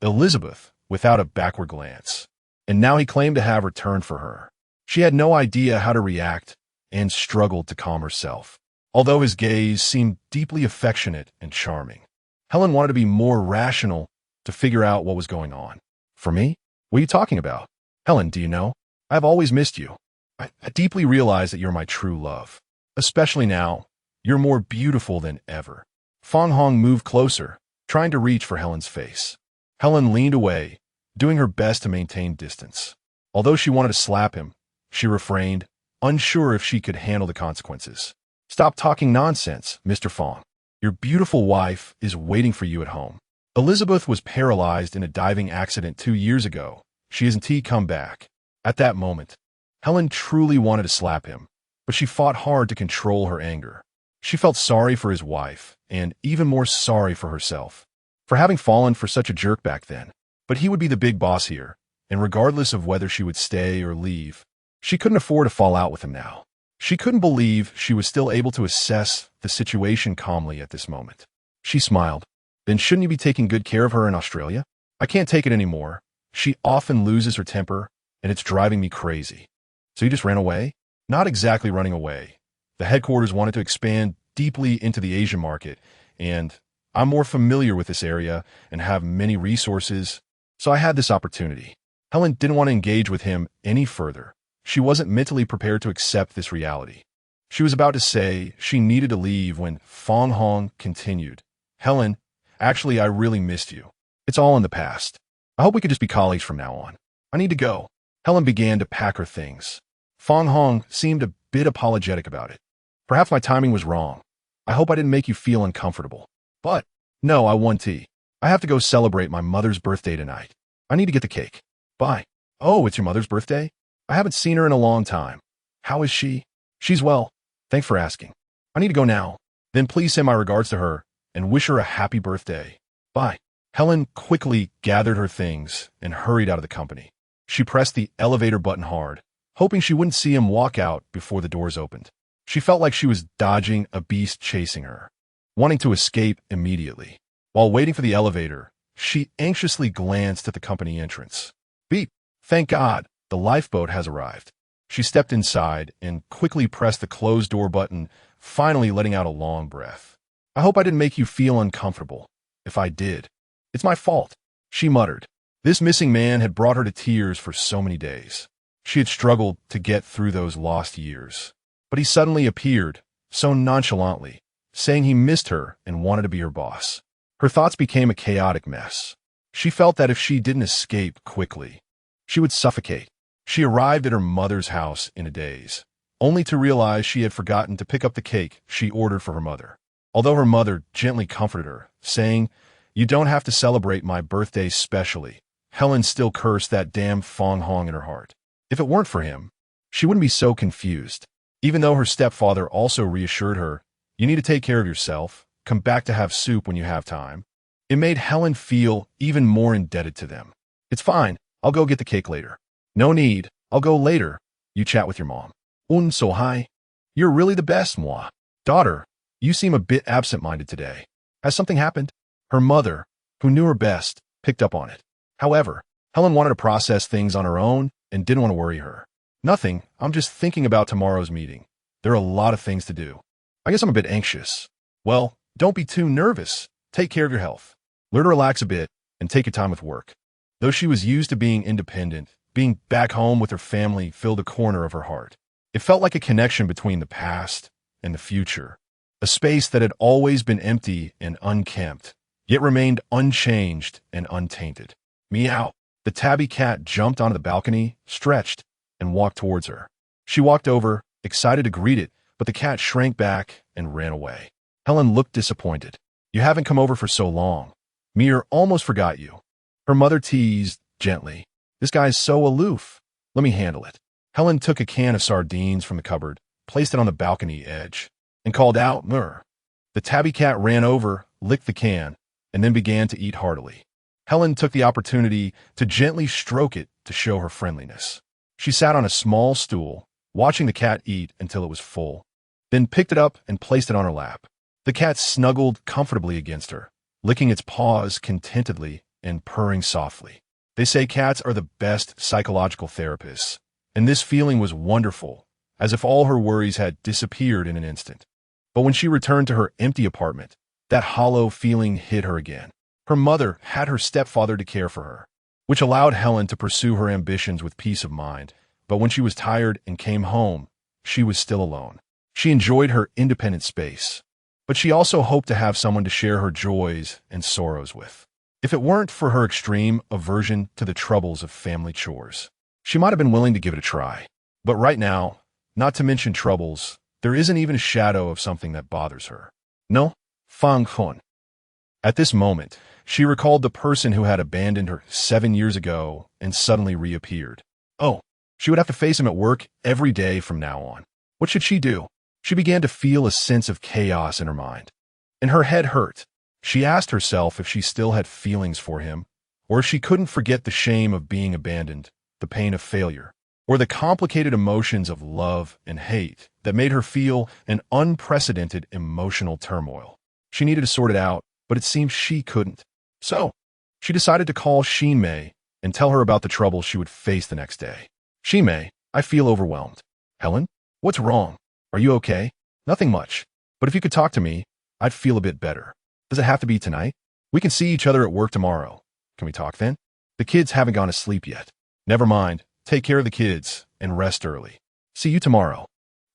Speaker 1: Elizabeth, without a backward glance. And now he claimed to have returned for her. She had no idea how to react and struggled to calm herself, although his gaze seemed deeply affectionate and charming. Helen wanted to be more rational to figure out what was going on. "For me? What are you talking about?" "Helen, do you know? I've always missed you. I deeply realize that you're my true love. Especially now, you're more beautiful than ever." Fong Hong moved closer, trying to reach for Helen's face. Helen leaned away, doing her best to maintain distance. Although she wanted to slap him, she refrained, unsure if she could handle the consequences. "Stop talking nonsense, Mr. Fong. Your beautiful wife is waiting for you at home. Elizabeth was paralyzed in a diving accident 2 years ago. She hasn't come back." At that moment, Helen truly wanted to slap him, but she fought hard to control her anger. She felt sorry for his wife, and even more sorry for herself, for having fallen for such a jerk back then. But he would be the big boss here, and regardless of whether she would stay or leave, she couldn't afford to fall out with him now. She couldn't believe she was still able to assess the situation calmly at this moment. She smiled. "Then shouldn't you be taking good care of her in Australia?" "I can't take it anymore. She often loses her temper, and it's driving me crazy." "So you just ran away?" "Not exactly running away. The headquarters wanted to expand deeply into the Asian market, and I'm more familiar with this area and have many resources, so I had this opportunity." Helen didn't want to engage with him any further. She wasn't mentally prepared to accept this reality. She was about to say she needed to leave when Fong Hong continued. "Helen, actually, I really missed you. It's all in the past. I hope we could just be colleagues from now on. I need to go." Helen began to pack her things. Fong Hong seemed a bit apologetic about it. "Perhaps my timing was wrong. I hope I didn't make you feel uncomfortable. But, no, I won tea. I have to go celebrate my mother's birthday tonight. I need to get the cake. Bye." "Oh, it's your mother's birthday? I haven't seen her in a long time. How is she?" "She's well. Thanks for asking. I need to go now. Then please send my regards to her and wish her a happy birthday. Bye." Helen quickly gathered her things and hurried out of the company. She pressed the elevator button hard, hoping she wouldn't see him walk out before the doors opened. She felt like she was dodging a beast chasing her, wanting to escape immediately. While waiting for the elevator, she anxiously glanced at the company entrance. Beep! Thank God, the lifeboat has arrived. She stepped inside and quickly pressed the closed door button, finally letting out a long breath. "I hope I didn't make you feel uncomfortable. If I did, it's my fault," she muttered. This missing man had brought her to tears for so many days. She had struggled to get through those lost years. But he suddenly appeared, so nonchalantly, saying he missed her and wanted to be her boss. Her thoughts became a chaotic mess. She felt that if she didn't escape quickly, she would suffocate. She arrived at her mother's house in a daze, only to realize she had forgotten to pick up the cake she ordered for her mother. Although her mother gently comforted her, saying, "You don't have to celebrate my birthday specially," Helen still cursed that damn Fong Hong in her heart. If it weren't for him, she wouldn't be so confused. Even though her stepfather also reassured her, "You need to take care of yourself, come back to have soup when you have time," it made Helen feel even more indebted to them. It's fine. I'll go get the cake later. No need. I'll go later. You chat with your mom. So hi. You're really the best, moi. Daughter, you seem a bit absent-minded today. Has something happened? Her mother, who knew her best, picked up on it. However, Helen wanted to process things on her own and didn't want to worry her. Nothing. I'm just thinking about tomorrow's meeting. There are a lot of things to do. I guess I'm a bit anxious. Well, don't be too nervous. Take care of your health. Learn to relax a bit and take your time with work. Though she was used to being independent, being back home with her family filled a corner of her heart. It felt like a connection between the past and the future, a space that had always been empty and unkempt, yet remained unchanged and untainted. Meow. The tabby cat jumped onto the balcony, stretched, and walked towards her. She walked over, excited to greet it, but the cat shrank back and ran away. Helen looked disappointed. You haven't come over for so long. Mir almost forgot you. Her mother teased gently. This guy's so aloof. Let me handle it. Helen took a can of sardines from the cupboard, placed it on the balcony edge, and called out, Mur. The tabby cat ran over, licked the can, and then began to eat heartily. Helen took the opportunity to gently stroke it to show her friendliness. She sat on a small stool, watching the cat eat until it was full, then picked it up and placed it on her lap. The cat snuggled comfortably against her, licking its paws contentedly and purring softly. They say cats are the best psychological therapists, and this feeling was wonderful, as if all her worries had disappeared in an instant. But when she returned to her empty apartment, that hollow feeling hit her again. Her mother had her stepfather to care for her, which allowed Helen to pursue her ambitions with peace of mind. But when she was tired and came home, she was still alone. She enjoyed her independent space, but she also hoped to have someone to share her joys and sorrows with. If it weren't for her extreme aversion to the troubles of family chores, she might have been willing to give it a try. But right now, not to mention troubles, there isn't even a shadow of something that bothers her. No, Fang Hun. At this moment, she recalled the person who had abandoned her 7 years ago and suddenly reappeared. Oh, she would have to face him at work every day from now on. What should she do? She began to feel a sense of chaos in her mind, and her head hurt. She asked herself if she still had feelings for him, or if she couldn't forget the shame of being abandoned, the pain of failure, or the complicated emotions of love and hate that made her feel an unprecedented emotional turmoil. She needed to sort it out, but it seemed she couldn't. So, she decided to call Shinmei and tell her about the trouble she would face the next day. Shinmei, I feel overwhelmed. Helen, what's wrong? Are you okay? Nothing much, but if you could talk to me, I'd feel a bit better. Does it have to be tonight? We can see each other at work tomorrow. Can we talk then? The kids haven't gone to sleep yet. Never mind. Take care of the kids and rest early. See you tomorrow.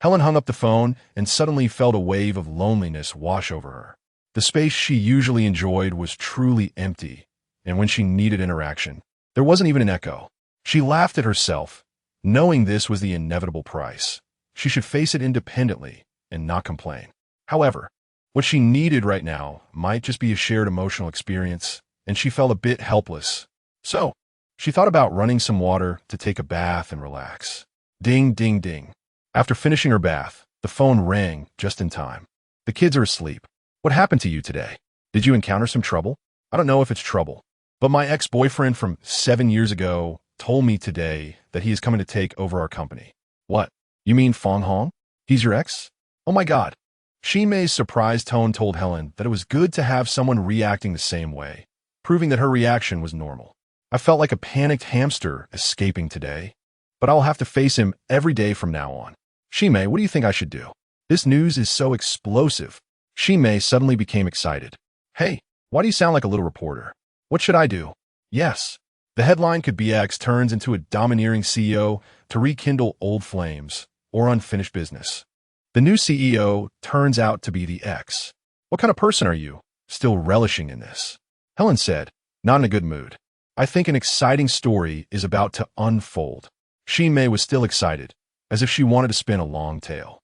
Speaker 1: Helen hung up the phone and suddenly felt a wave of loneliness wash over her. The space she usually enjoyed was truly empty, and when she needed interaction, there wasn't even an echo. She laughed at herself, knowing this was the inevitable price. She should face it independently and not complain. However, what she needed right now might just be a shared emotional experience, and she felt a bit helpless. So, she thought about running some water to take a bath and relax. Ding, ding, ding. After finishing her bath, the phone rang just in time. The kids are asleep. What happened to you today? Did you encounter some trouble? I don't know if it's trouble, but my ex-boyfriend from 7 years ago told me today that he is coming to take over our company. What? You mean Fong Hong? He's your ex? Oh my God. Shinmei's surprised tone told Helen that it was good to have someone reacting the same way, proving that her reaction was normal. I felt like a panicked hamster escaping today, but I'll have to face him every day from now on. Shinmei, what do you think I should do? This news is so explosive. Shinmei suddenly became excited. Hey, why do you sound like a little reporter? What should I do? Yes. The headline could be X turns into a domineering CEO to rekindle old flames or unfinished business. The new CEO turns out to be the X. What kind of person are you? Still relishing in this? Helen said, not in a good mood. I think an exciting story is about to unfold. Shinmei was still excited, as if she wanted to spin a long tale.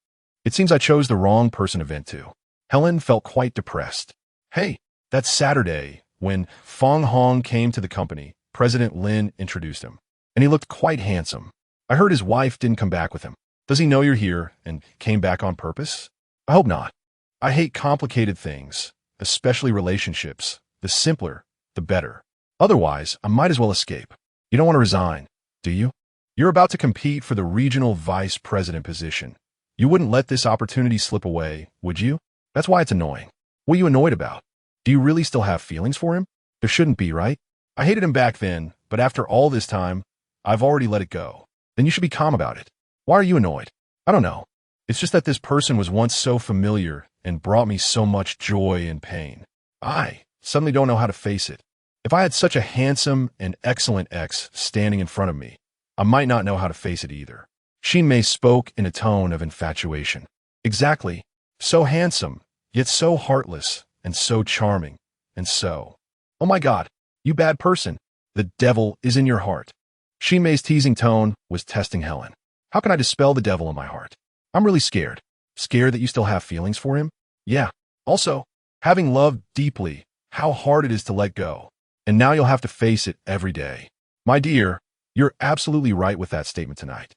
Speaker 1: It seems I chose the wrong person to vent to. Helen felt quite depressed. Hey, that's Saturday, when Fong Hong came to the company, President Lin introduced him, and he looked quite handsome. I heard his wife didn't come back with him. Does he know you're here and came back on purpose? I hope not. I hate complicated things, especially relationships. The simpler, the better. Otherwise, I might as well escape. You don't want to resign, do you? You're about to compete for the regional vice president position. You wouldn't let this opportunity slip away, would you? That's why it's annoying. What are you annoyed about? Do you really still have feelings for him? There shouldn't be, right? I hated him back then, but after all this time, I've already let it go. Then you should be calm about it. Why are you annoyed? I don't know. It's just that this person was once so familiar and brought me so much joy and pain. I suddenly don't know how to face it. If I had such a handsome and excellent ex standing in front of me, I might not know how to face it either. Shinmei spoke in a tone of infatuation. Exactly. So handsome, yet so heartless, and so charming, and so... Oh my God, you bad person. The devil is in your heart. Shinmei's teasing tone was testing Helen. How can I dispel the devil in my heart? I'm really scared. Scared that you still have feelings for him? Yeah. Also, having loved deeply, how hard it is to let go. And now you'll have to face it every day. My dear, you're absolutely right with that statement tonight.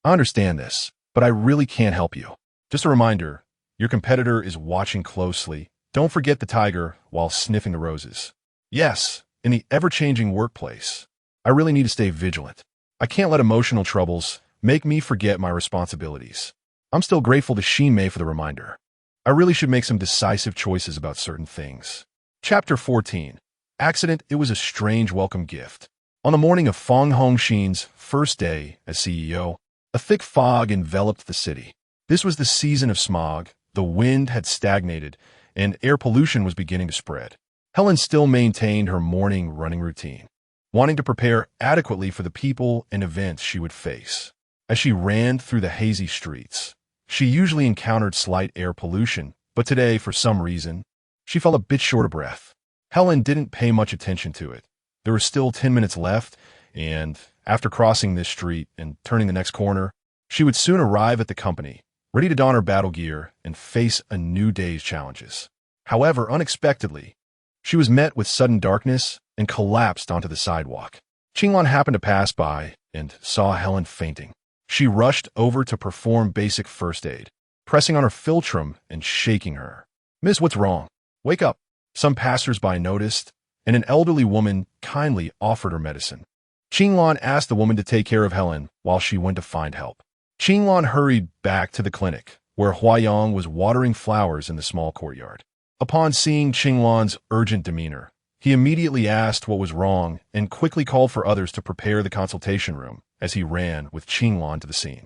Speaker 1: I understand this, but I really can't help you. Just a reminder, your competitor is watching closely. Don't forget the tiger while sniffing the roses. Yes, in the ever-changing workplace, I really need to stay vigilant. I can't let emotional troubles make me forget my responsibilities. I'm still grateful to Shinmei for the reminder. I really should make some decisive choices about certain things. Chapter 14. Accident. It was a strange welcome gift. On the morning of Fong Hongxin's first day as CEO, a thick fog enveloped the city. This was the season of smog, the wind had stagnated, and air pollution was beginning to spread. Helen still maintained her morning running routine, wanting to prepare adequately for the people and events she would face. As she ran through the hazy streets, she usually encountered slight air pollution, but today, for some reason, she felt a bit short of breath. Helen didn't pay much attention to it. There were still 10 minutes left, and after crossing this street and turning the next corner, she would soon arrive at the company, ready to don her battle gear and face a new day's challenges. However, unexpectedly, she was met with sudden darkness and collapsed onto the sidewalk. Qinglan happened to pass by and saw Helen fainting. She rushed over to perform basic first aid, pressing on her philtrum and shaking her. "Miss, what's wrong? Wake up." Some passers-by noticed, and an elderly woman kindly offered her medicine. Qinglan asked the woman to take care of Helen while she went to find help. Qinglan hurried back to the clinic, where Huayang was watering flowers in the small courtyard. Upon seeing Qinglan's urgent demeanor, he immediately asked what was wrong and quickly called for others to prepare the consultation room as he ran with Qinglan to the scene.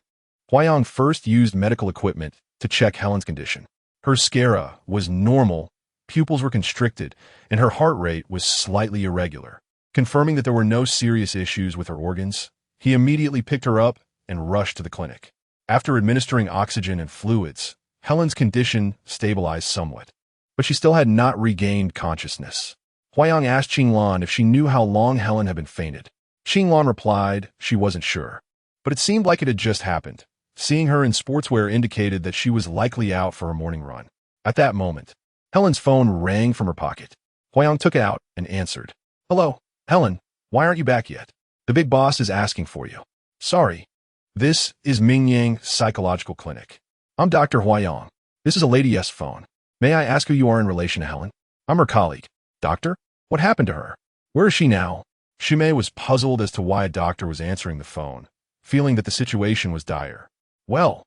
Speaker 1: Huayang first used medical equipment to check Helen's condition. Her sclera was normal, pupils were constricted, and her heart rate was slightly irregular. Confirming that there were no serious issues with her organs, he immediately picked her up and rushed to the clinic. After administering oxygen and fluids, Helen's condition stabilized somewhat, but she still had not regained consciousness. Huayang asked Qinglan if she knew how long Helen had been fainted. Qinglan replied she wasn't sure, but it seemed like it had just happened. Seeing her in sportswear indicated that she was likely out for a morning run. At that moment, Helen's phone rang from her pocket. Huayang took it out and answered. "Hello, Helen, why aren't you back yet? The big boss is asking for you." "Sorry. This is Mingyang Psychological Clinic. I'm Dr. Huayang. This is a Lady S phone. May I ask who you are in relation to Helen?" "I'm her colleague." "Doctor? What happened to her? Where is she now?" Shinmei was puzzled as to why a doctor was answering the phone, feeling that the situation was dire. "Well,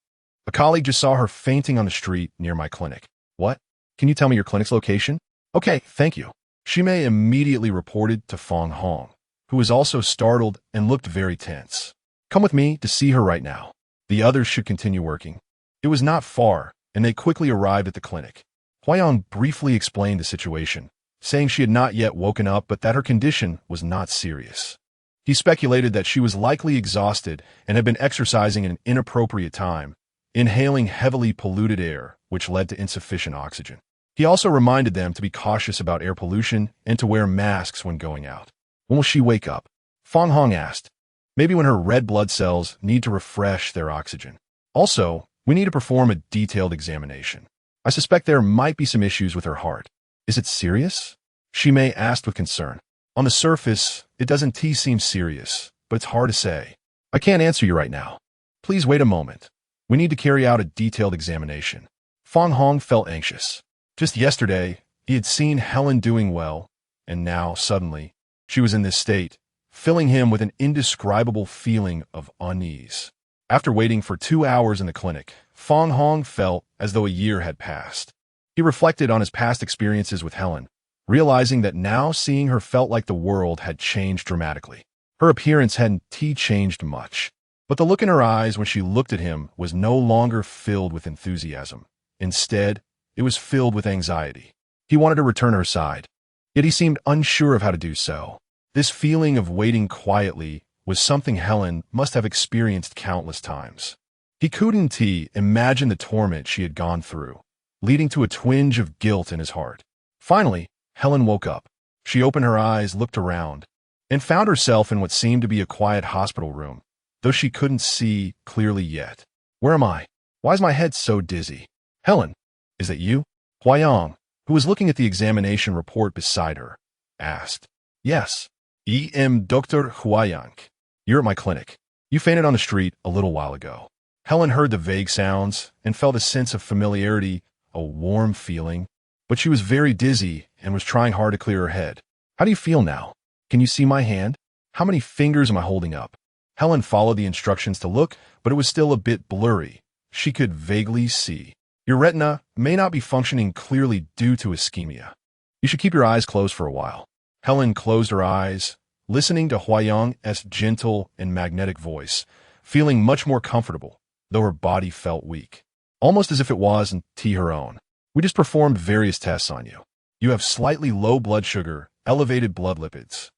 Speaker 1: a colleague just saw her fainting on the street near my clinic." "What? Can you tell me your clinic's location?" "Okay, thank you." Shinmei immediately reported to Fong Hong, who was also startled and looked very tense. "Come with me to see her right now." The others should continue working. It was not far, and they quickly arrived at the clinic. Huayang briefly explained the situation, saying she had not yet woken up but that her condition was not serious. He speculated that she was likely exhausted and had been exercising at an inappropriate time, inhaling heavily polluted air, which led to insufficient oxygen. He also reminded them to be cautious about air pollution and to wear masks when going out. "When will she wake up?" Fong Hong asked. "Maybe when her red blood cells need to refresh their oxygen. Also, we need to perform a detailed examination. I suspect there might be some issues with her heart." "Is it serious?" Shinmei asked with concern. "On the surface, it doesn't seem serious, but it's hard to say. I can't answer you right now. Please wait a moment. We need to carry out a detailed examination." Fong Hong felt anxious. Just yesterday, he had seen Helen doing well, and now, suddenly, she was in this state, filling him with an indescribable feeling of unease. After waiting for 2 hours in the clinic, Fong Hong felt as though a year had passed. He reflected on his past experiences with Helen, realizing that now seeing her felt like the world had changed dramatically. Her appearance hadn't changed much, but the look in her eyes when she looked at him was no longer filled with enthusiasm. Instead, it was filled with anxiety. He wanted to return her side, yet he seemed unsure of how to do so. This feeling of waiting quietly was something Helen must have experienced countless times. He couldn't imagine the torment she had gone through, leading to a twinge of guilt in his heart. Finally, Helen woke up. She opened her eyes, looked around, and found herself in what seemed to be a quiet hospital room, though she couldn't see clearly yet. Where am I? Why is my head so dizzy? Helen, is that you? Huayang, who was looking at the examination report beside her, asked. Yes. Dr. Huayang. You're at my clinic. You fainted on the street a little while ago. Helen heard the vague sounds and felt a sense of familiarity, a warm feeling, but she was very dizzy and was trying hard to clear her head. How do you feel now? Can you see my hand? How many fingers am I holding up? Helen followed the instructions to look, but it was still a bit blurry. She could vaguely see. Your retina may not be functioning clearly due to ischemia. You should keep your eyes closed for a while. Helen closed her eyes, listening to Huayang's gentle and magnetic voice, feeling much more comfortable, though her body felt weak. Almost as if it wasn't her own. We just performed various tests on you. You have slightly low blood sugar, elevated blood lipids,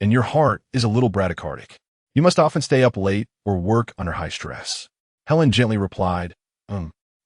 Speaker 1: and your heart is a little bradycardic. You must often stay up late or work under high stress. Helen gently replied,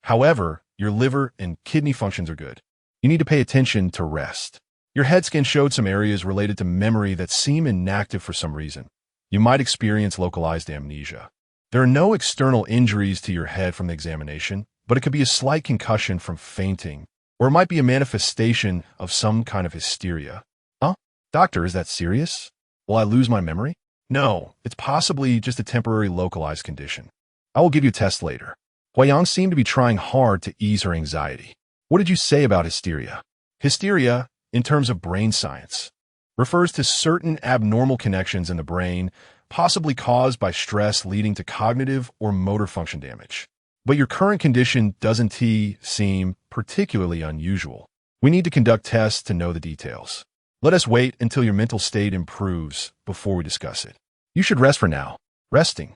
Speaker 1: However, your liver and kidney functions are good. You need to pay attention to rest. Your head scan showed some areas related to memory that seem inactive for some reason. You might experience localized amnesia. There are no external injuries to your head from the examination, but it could be a slight concussion from fainting, or it might be a manifestation of some kind of hysteria. Huh? Doctor, is that serious? Will I lose my memory? No, it's possibly just a temporary localized condition. I will give you a test later. Huayang seemed to be trying hard to ease her anxiety. What did you say about hysteria? Hysteria, in terms of brain science, refers to certain abnormal connections in the brain, possibly caused by stress leading to cognitive or motor function damage. But your current condition doesn't seem particularly unusual. We need to conduct tests to know the details. Let us wait until your mental state improves before we discuss it. You should rest for now. Resting.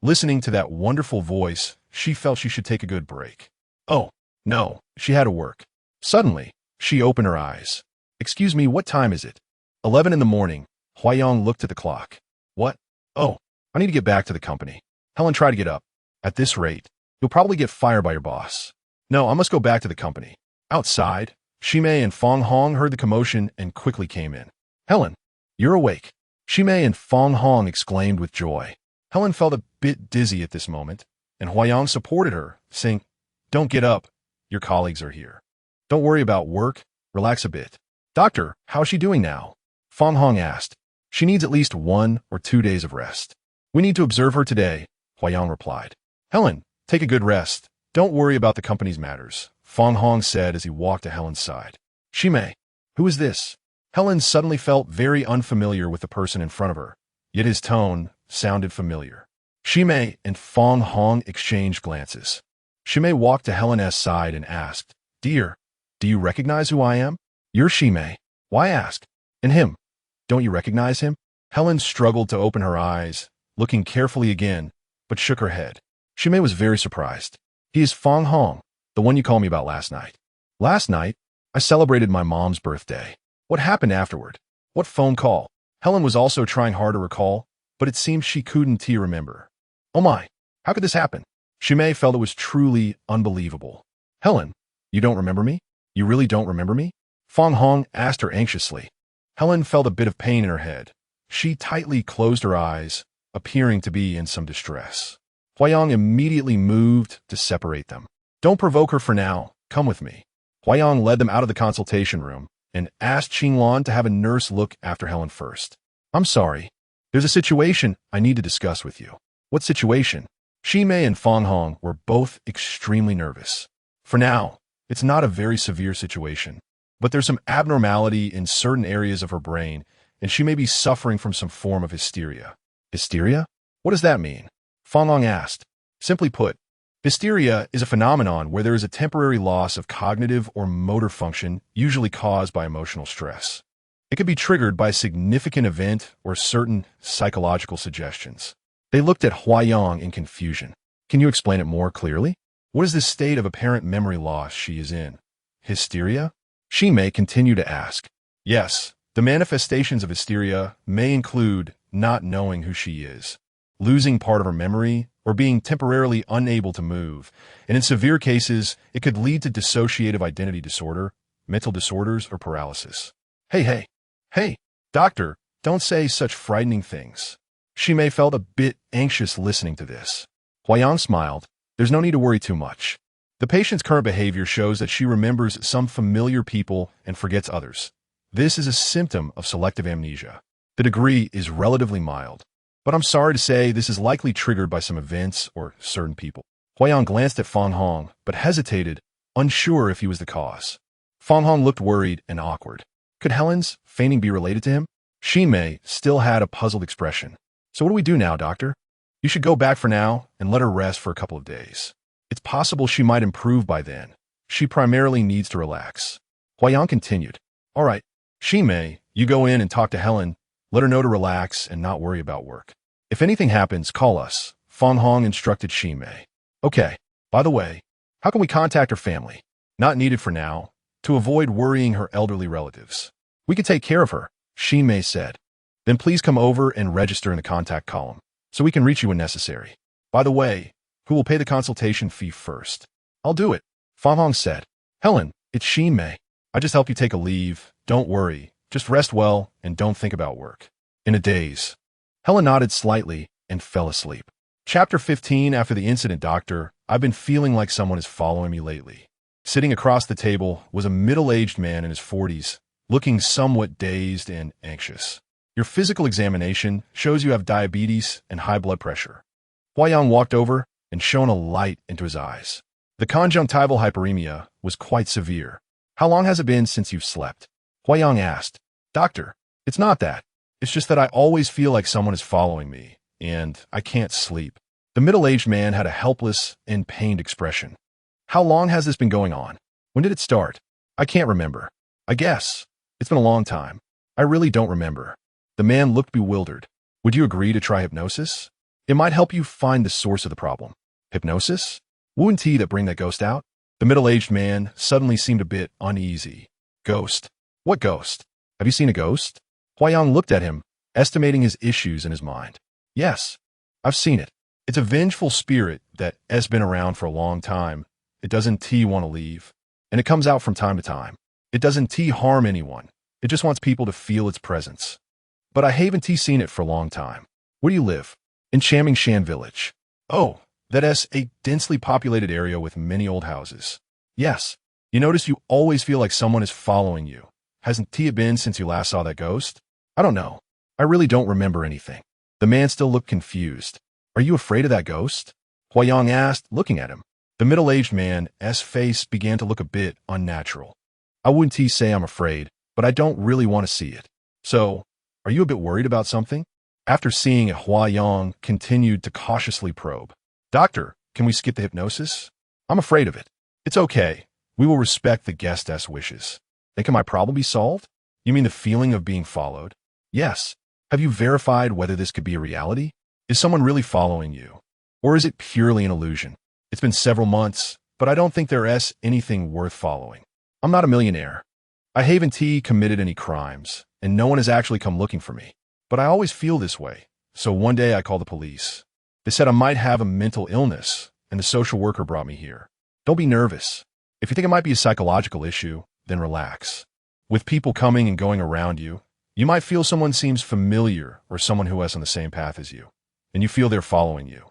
Speaker 1: Listening to that wonderful voice, she felt she should take a good break. Oh, no, she had to work. Suddenly, she opened her eyes. Excuse me, what time is it? 11 in the morning. Huayang looked at the clock. What? Oh, I need to get back to the company. Helen tried to get up. At this rate, you'll probably get fired by your boss. No, I must go back to the company. Outside, Shimei and Fong Hong heard the commotion and quickly came in. Helen, you're awake. Shimei and Fong Hong exclaimed with joy. Helen felt a bit dizzy at this moment, and Huayang supported her, saying, Don't get up. Your colleagues are here. Don't worry about work. Relax a bit. Doctor, how's she doing now? Fong Hong asked. She needs at least 1 or 2 days of rest. We need to observe her today, Huayang replied. Helen, take a good rest. Don't worry about the company's matters, Fong Hong said as he walked to Helen's side. Shimei, who is this? Helen suddenly felt very unfamiliar with the person in front of her, yet his tone sounded familiar. Shimei and Fong Hong exchanged glances. Shimei walked to Helen's side and asked, Dear, do you recognize who I am? You're Shimei. Why ask? And him? Don't you recognize him? Helen struggled to open her eyes, looking carefully again, but shook her head. Shimei was very surprised. He is Fong Hong, the one you called me about last night. Last night, I celebrated my mom's birthday. What happened afterward? What phone call? Helen was also trying hard to recall, but it seemed she couldn't remember. Oh my, how could this happen? Shimei felt it was truly unbelievable. Helen, you don't remember me? You really don't remember me? Fong Hong asked her anxiously. Helen felt a bit of pain in her head. She tightly closed her eyes, appearing to be in some distress. Huayang immediately moved to separate them. Don't provoke her for now. Come with me. Huayang led them out of the consultation room and asked Qinglan to have a nurse look after Helen first. I'm sorry. There's a situation I need to discuss with you. What situation? Shimei and Fong Hong were both extremely nervous. For now, it's not a very severe situation, but there's some abnormality in certain areas of her brain, and she may be suffering from some form of hysteria. Hysteria? What does that mean? Fanlong asked. Simply put, hysteria is a phenomenon where there is a temporary loss of cognitive or motor function, usually caused by emotional stress. It could be triggered by a significant event or certain psychological suggestions. They looked at Huayang in confusion. Can you explain it more clearly? What is this state of apparent memory loss she is in? Hysteria? She may continue to ask. Yes, the manifestations of hysteria may include not knowing who she is, losing part of her memory, or being temporarily unable to move, and in severe cases, it could lead to dissociative identity disorder, mental disorders, or paralysis. Hey, doctor, don't say such frightening things. She may felt a bit anxious listening to this. Huayang smiled. There's no need to worry too much. The patient's current behavior shows that she remembers some familiar people and forgets others. This is a symptom of selective amnesia. The degree is relatively mild, but I'm sorry to say this is likely triggered by some events or certain people. Huayang glanced at Fang Hong, but hesitated, unsure if he was the cause. Fang Hong looked worried and awkward. Could Helen's fainting be related to him? Shimei still had a puzzled expression. So what do we do now, doctor? You should go back for now and let her rest for a couple of days. It's possible she might improve by then. She primarily needs to relax. Huayang continued. All right, Shimei, you go in and talk to Helen. Let her know to relax and not worry about work. If anything happens, call us, Fang Hong instructed Shimei. Okay, by the way, how can we contact her family? Not needed for now, to avoid worrying her elderly relatives. We can take care of her, Shimei said. Then please come over and register in the contact column, so we can reach you when necessary. By the way, who will pay the consultation fee first? I'll do it, Fang Hong said. Helen, it's Shimei. I just helped you take a leave. Don't worry. Just rest well and don't think about work. In a daze. Helen nodded slightly and fell asleep. Chapter 15. After the incident, doctor, I've been feeling like someone is following me lately. Sitting across the table was a middle-aged man in his 40s, looking somewhat dazed and anxious. Your physical examination shows you have diabetes and high blood pressure. Huayang walked over and shone a light into his eyes. The conjunctival hyperemia was quite severe. How long has it been since you've slept? Huayang asked. Doctor, it's not that. It's just that I always feel like someone is following me, and I can't sleep. The middle-aged man had a helpless and pained expression. How long has this been going on? When did it start? I can't remember. I guess. It's been a long time. I really don't remember. The man looked bewildered. Would you agree to try hypnosis? It might help you find the source of the problem. Hypnosis? Wu and tea that bring that ghost out? The middle-aged man suddenly seemed a bit uneasy. Ghost? What ghost? Have you seen a ghost? Huayang looked at him, estimating his issues in his mind. Yes, I've seen it. It's a vengeful spirit that has been around for a long time. It doesn't want to leave, and it comes out from time to time. It doesn't harm anyone. It just wants people to feel its presence. But I haven't seen it for a long time. Where do you live? In Chamingshan village. Oh, that is a densely populated area with many old houses. Yes. You notice you always feel like someone is following you. Hasn't it been since you last saw that ghost? I don't know. I really don't remember anything. The man still looked confused. Are you afraid of that ghost? Huayang asked, looking at him. The middle-aged man's face began to look a bit unnatural. I wouldn't say I'm afraid, but I don't really want to see it. So, are you a bit worried about something? After seeing it, Huayang continued to cautiously probe. Doctor, can we skip the hypnosis? I'm afraid of it. It's okay. We will respect the guest's wishes. Then can my problem be solved? You mean the feeling of being followed? Yes. Have you verified whether this could be a reality? Is someone really following you? Or is it purely an illusion? It's been several months, but I don't think there is anything worth following. I'm not a millionaire. I haven't committed any crimes, and no one has actually come looking for me. But I always feel this way, so one day I called the police. They said I might have a mental illness, and the social worker brought me here. Don't be nervous. If you think it might be a psychological issue, then relax. With people coming and going around you, you might feel someone seems familiar or someone who is on the same path as you, and you feel they're following you.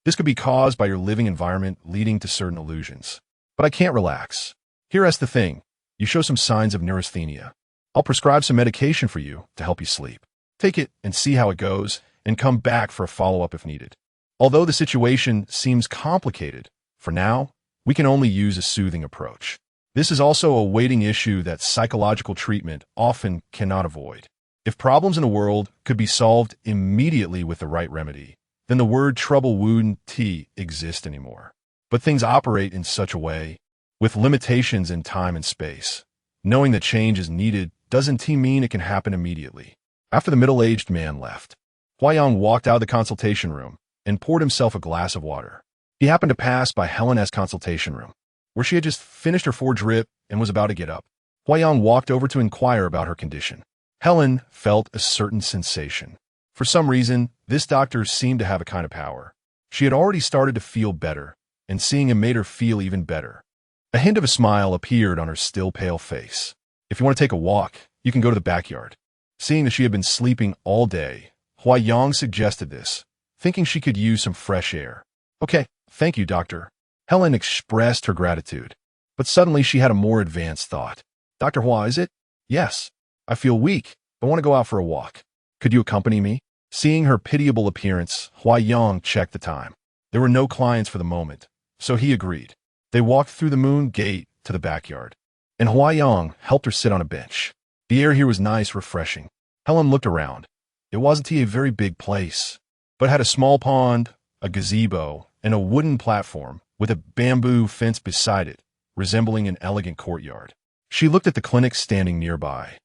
Speaker 1: This could be caused by your living environment leading to certain illusions. But I can't relax. Here's the thing. You show some signs of neurasthenia. I'll prescribe some medication for you to help you sleep. Take it and see how it goes, and come back for a follow-up if needed. Although the situation seems complicated, for now, we can only use a soothing approach. This is also a waiting issue that psychological treatment often cannot avoid. If problems in the world could be solved immediately with the right remedy, then the word trouble wouldn't exist anymore. But things operate in such a way, with limitations in time and space. Knowing that change is needed doesn't mean it can happen immediately. After the middle-aged man left, Huayang walked out of the consultation room and poured himself a glass of water. He happened to pass by Helen's consultation room, where she had just finished her 4-drip and was about to get up. Huayang walked over to inquire about her condition. Helen felt a certain sensation. For some reason, this doctor seemed to have a kind of power. She had already started to feel better, and seeing him made her feel even better. A hint of a smile appeared on her still pale face. If you want to take a walk, you can go to the backyard. Seeing that she had been sleeping all day, Huayang suggested this, thinking she could use some fresh air. Okay, thank you, doctor. Helen expressed her gratitude, but suddenly she had a more advanced thought. Dr. Hua, is it? Yes. I feel weak, but want to go out for a walk. Could you accompany me? Seeing her pitiable appearance, Huayang checked the time. There were no clients for the moment, so he agreed. They walked through the moon gate to the backyard, and Huayang helped her sit on a bench. The air here was nice, refreshing. Helen looked around. It wasn't a very big place, but had a small pond, a gazebo, and a wooden platform with a bamboo fence beside it, resembling an elegant courtyard. She looked at the clinic standing nearby.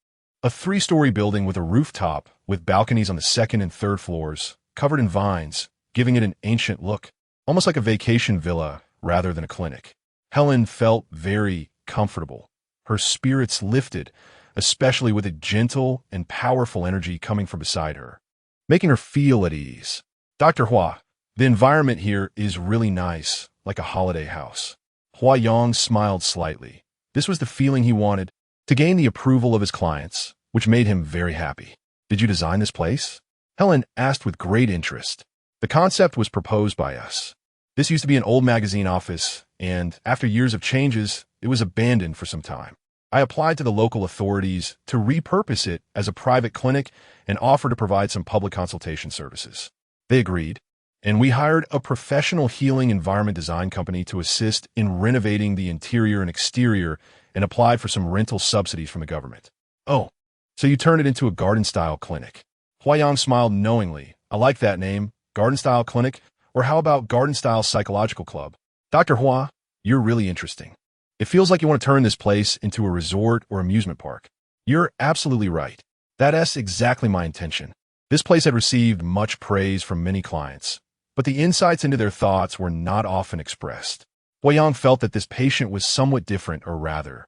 Speaker 1: A 3-story building with a rooftop with balconies on the 2nd and 3rd floors, covered in vines, giving it an ancient look, almost like a vacation villa rather than a clinic. Helen felt very comfortable. Her spirits lifted, especially with a gentle and powerful energy coming from beside her, making her feel at ease. Dr. Hua, the environment here is really nice, like a holiday house. Huayang smiled slightly. This was the feeling he wanted, to gain the approval of his clients, which made him very happy. Did you design this place? Helen asked with great interest. The concept was proposed by us. This used to be an old magazine office, and after years of changes, it was abandoned for some time. I applied to the local authorities to repurpose it as a private clinic and offer to provide some public consultation services. They agreed, and we hired a professional healing environment design company to assist in renovating the interior and exterior and applied for some rental subsidies from the government. Oh, so you turned it into a garden-style clinic. Huayang smiled knowingly. I like that name, garden-style clinic, or how about garden-style psychological club? Dr. Hua, you're really interesting. It feels like you want to turn this place into a resort or amusement park. You're absolutely right. That's exactly my intention. This place had received much praise from many clients, but the insights into their thoughts were not often expressed. Huayang felt that this patient was somewhat different, or rather,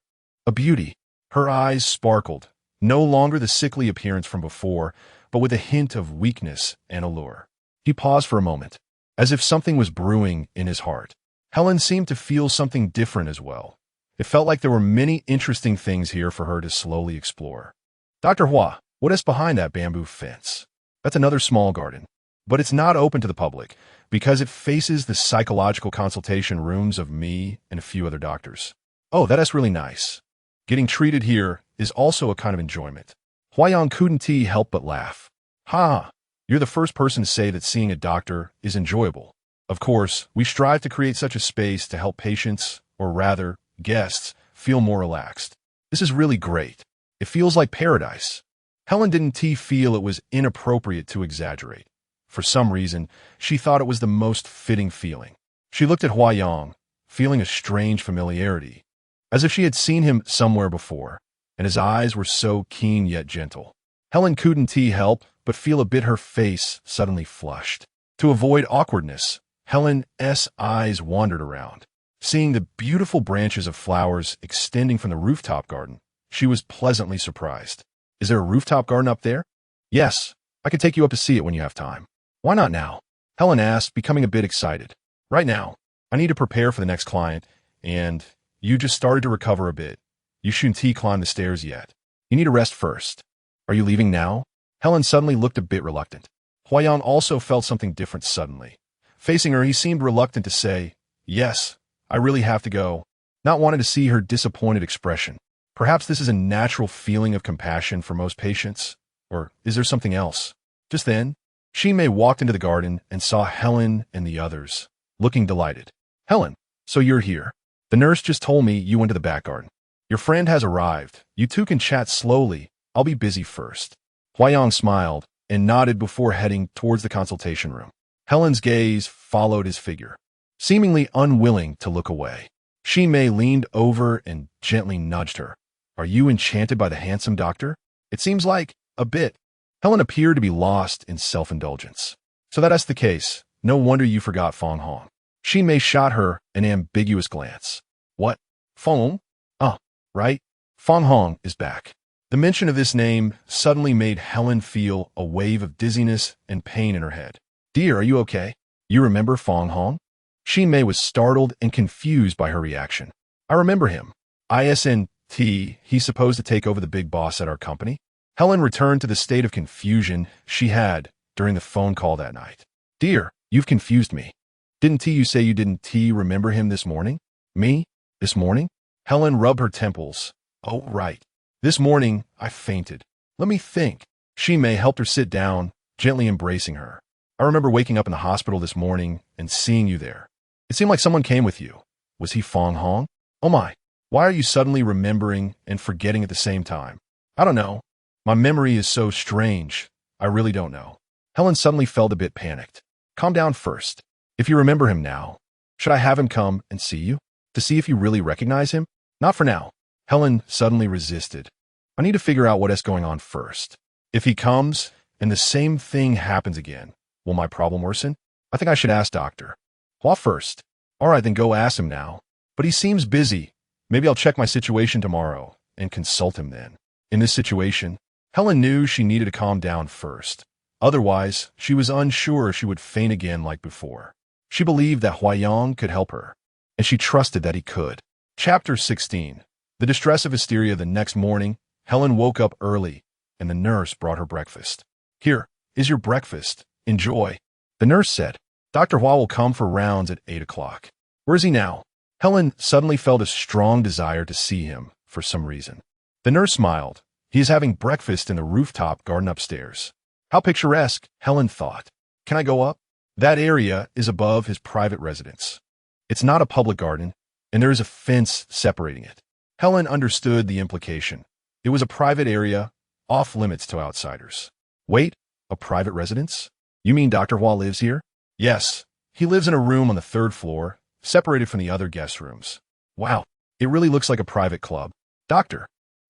Speaker 1: a beauty. Her eyes sparkled, no longer the sickly appearance from before, but with a hint of weakness and allure. He paused for a moment, as if something was brewing in his heart. Helen seemed to feel something different as well. It felt like there were many interesting things here for her to slowly explore. Dr. Hua, what is behind that bamboo fence? That's another small garden, but it's not open to the public because it faces the psychological consultation rooms of me and a few other doctors. Oh, that is really nice. Getting treated here is also a kind of enjoyment. Huayang couldn't help but laugh. Ha! You're the first person to say that seeing a doctor is enjoyable. Of course, we strive to create such a space to help patients, or rather, guests, feel more relaxed. This is really great. It feels like paradise. Helen didn't feel it was inappropriate to exaggerate. For some reason, she thought it was the most fitting feeling. She looked at Huayang, feeling a strange familiarity, as if she had seen him somewhere before, and his eyes were so keen yet gentle. Helen couldn't help but feel a bit her face suddenly flushed. To avoid awkwardness, Helen's eyes wandered around. Seeing the beautiful branches of flowers extending from the rooftop garden, she was pleasantly surprised. Is there a rooftop garden up there? Yes, I could take you up to see it when you have time. Why not now? Helen asked, becoming a bit excited. Right now, I need to prepare for the next client, and you just started to recover a bit. You shouldn't climb the stairs yet. You need to rest first. Are you leaving now? Helen suddenly looked a bit reluctant. Huayang also felt something different suddenly. Facing her, he seemed reluctant to say, yes, I really have to go, not wanting to see her disappointed expression. Perhaps this is a natural feeling of compassion for most patients, or is there something else? Just then, Shimei walked into the garden and saw Helen and the others, looking delighted. Helen, so you're here. The nurse just told me you went to the back garden. Your friend has arrived. You two can chat slowly. I'll be busy first. Huayang smiled and nodded before heading towards the consultation room. Helen's gaze followed his figure, seemingly unwilling to look away. Ximei leaned over and gently nudged her. Are you enchanted by the handsome doctor? It seems like a bit. Helen appeared to be lost in self-indulgence. So that's the case. No wonder you forgot Fong Hong. Ximei shot her an ambiguous glance. What? Fong? Oh, right. Fong Hong is back. The mention of this name suddenly made Helen feel a wave of dizziness and pain in her head. Dear, are you okay? You remember Fong Hong? Ximei was startled and confused by her reaction. I remember him. ISNT, he's supposed to take over the big boss at our company? Helen returned to the state of confusion she had during the phone call that night. Dear, you've confused me. Didn't you say you didn't remember him this morning? Me? This morning? Helen rubbed her temples. Oh, right. This morning, I fainted. Let me think. Ximei helped her sit down, gently embracing her. I remember waking up in the hospital this morning and seeing you there. It seemed like someone came with you. Was he Fong Hong? Oh my, why are you suddenly remembering and forgetting at the same time? I don't know. My memory is so strange. I really don't know. Helen suddenly felt a bit panicked. Calm down first. If you remember him now, should I have him come and see you? To see if you really recognize him? Not for now. Helen suddenly resisted. I need to figure out what is going on first. If he comes and the same thing happens again, will my problem worsen? I think I should ask Doctor. Hua first. All right, then go ask him now. But he seems busy. Maybe I'll check my situation tomorrow and consult him then. In this situation, Helen knew she needed to calm down first. Otherwise, she was unsure she would faint again like before. She believed that Huayang could help her, and she trusted that he could. Chapter 16. The distress of hysteria. The next morning, Helen woke up early, and the nurse brought her breakfast. Here is your breakfast. Enjoy. The nurse said. Dr. Hua will come for rounds at 8 o'clock. Where is he now? Helen suddenly felt a strong desire to see him for some reason. The nurse smiled. He is having breakfast in the rooftop garden upstairs. How picturesque, Helen thought. Can I go up? That area is above his private residence. It's not a public garden, and there is a fence separating it. Helen understood the implication. It was a private area, off limits to outsiders. Wait, a private residence? You mean Dr. Hua lives here? Yes, he lives in a room on the 3rd floor, separated from the other guest rooms. Wow, it really looks like a private club. Doctor,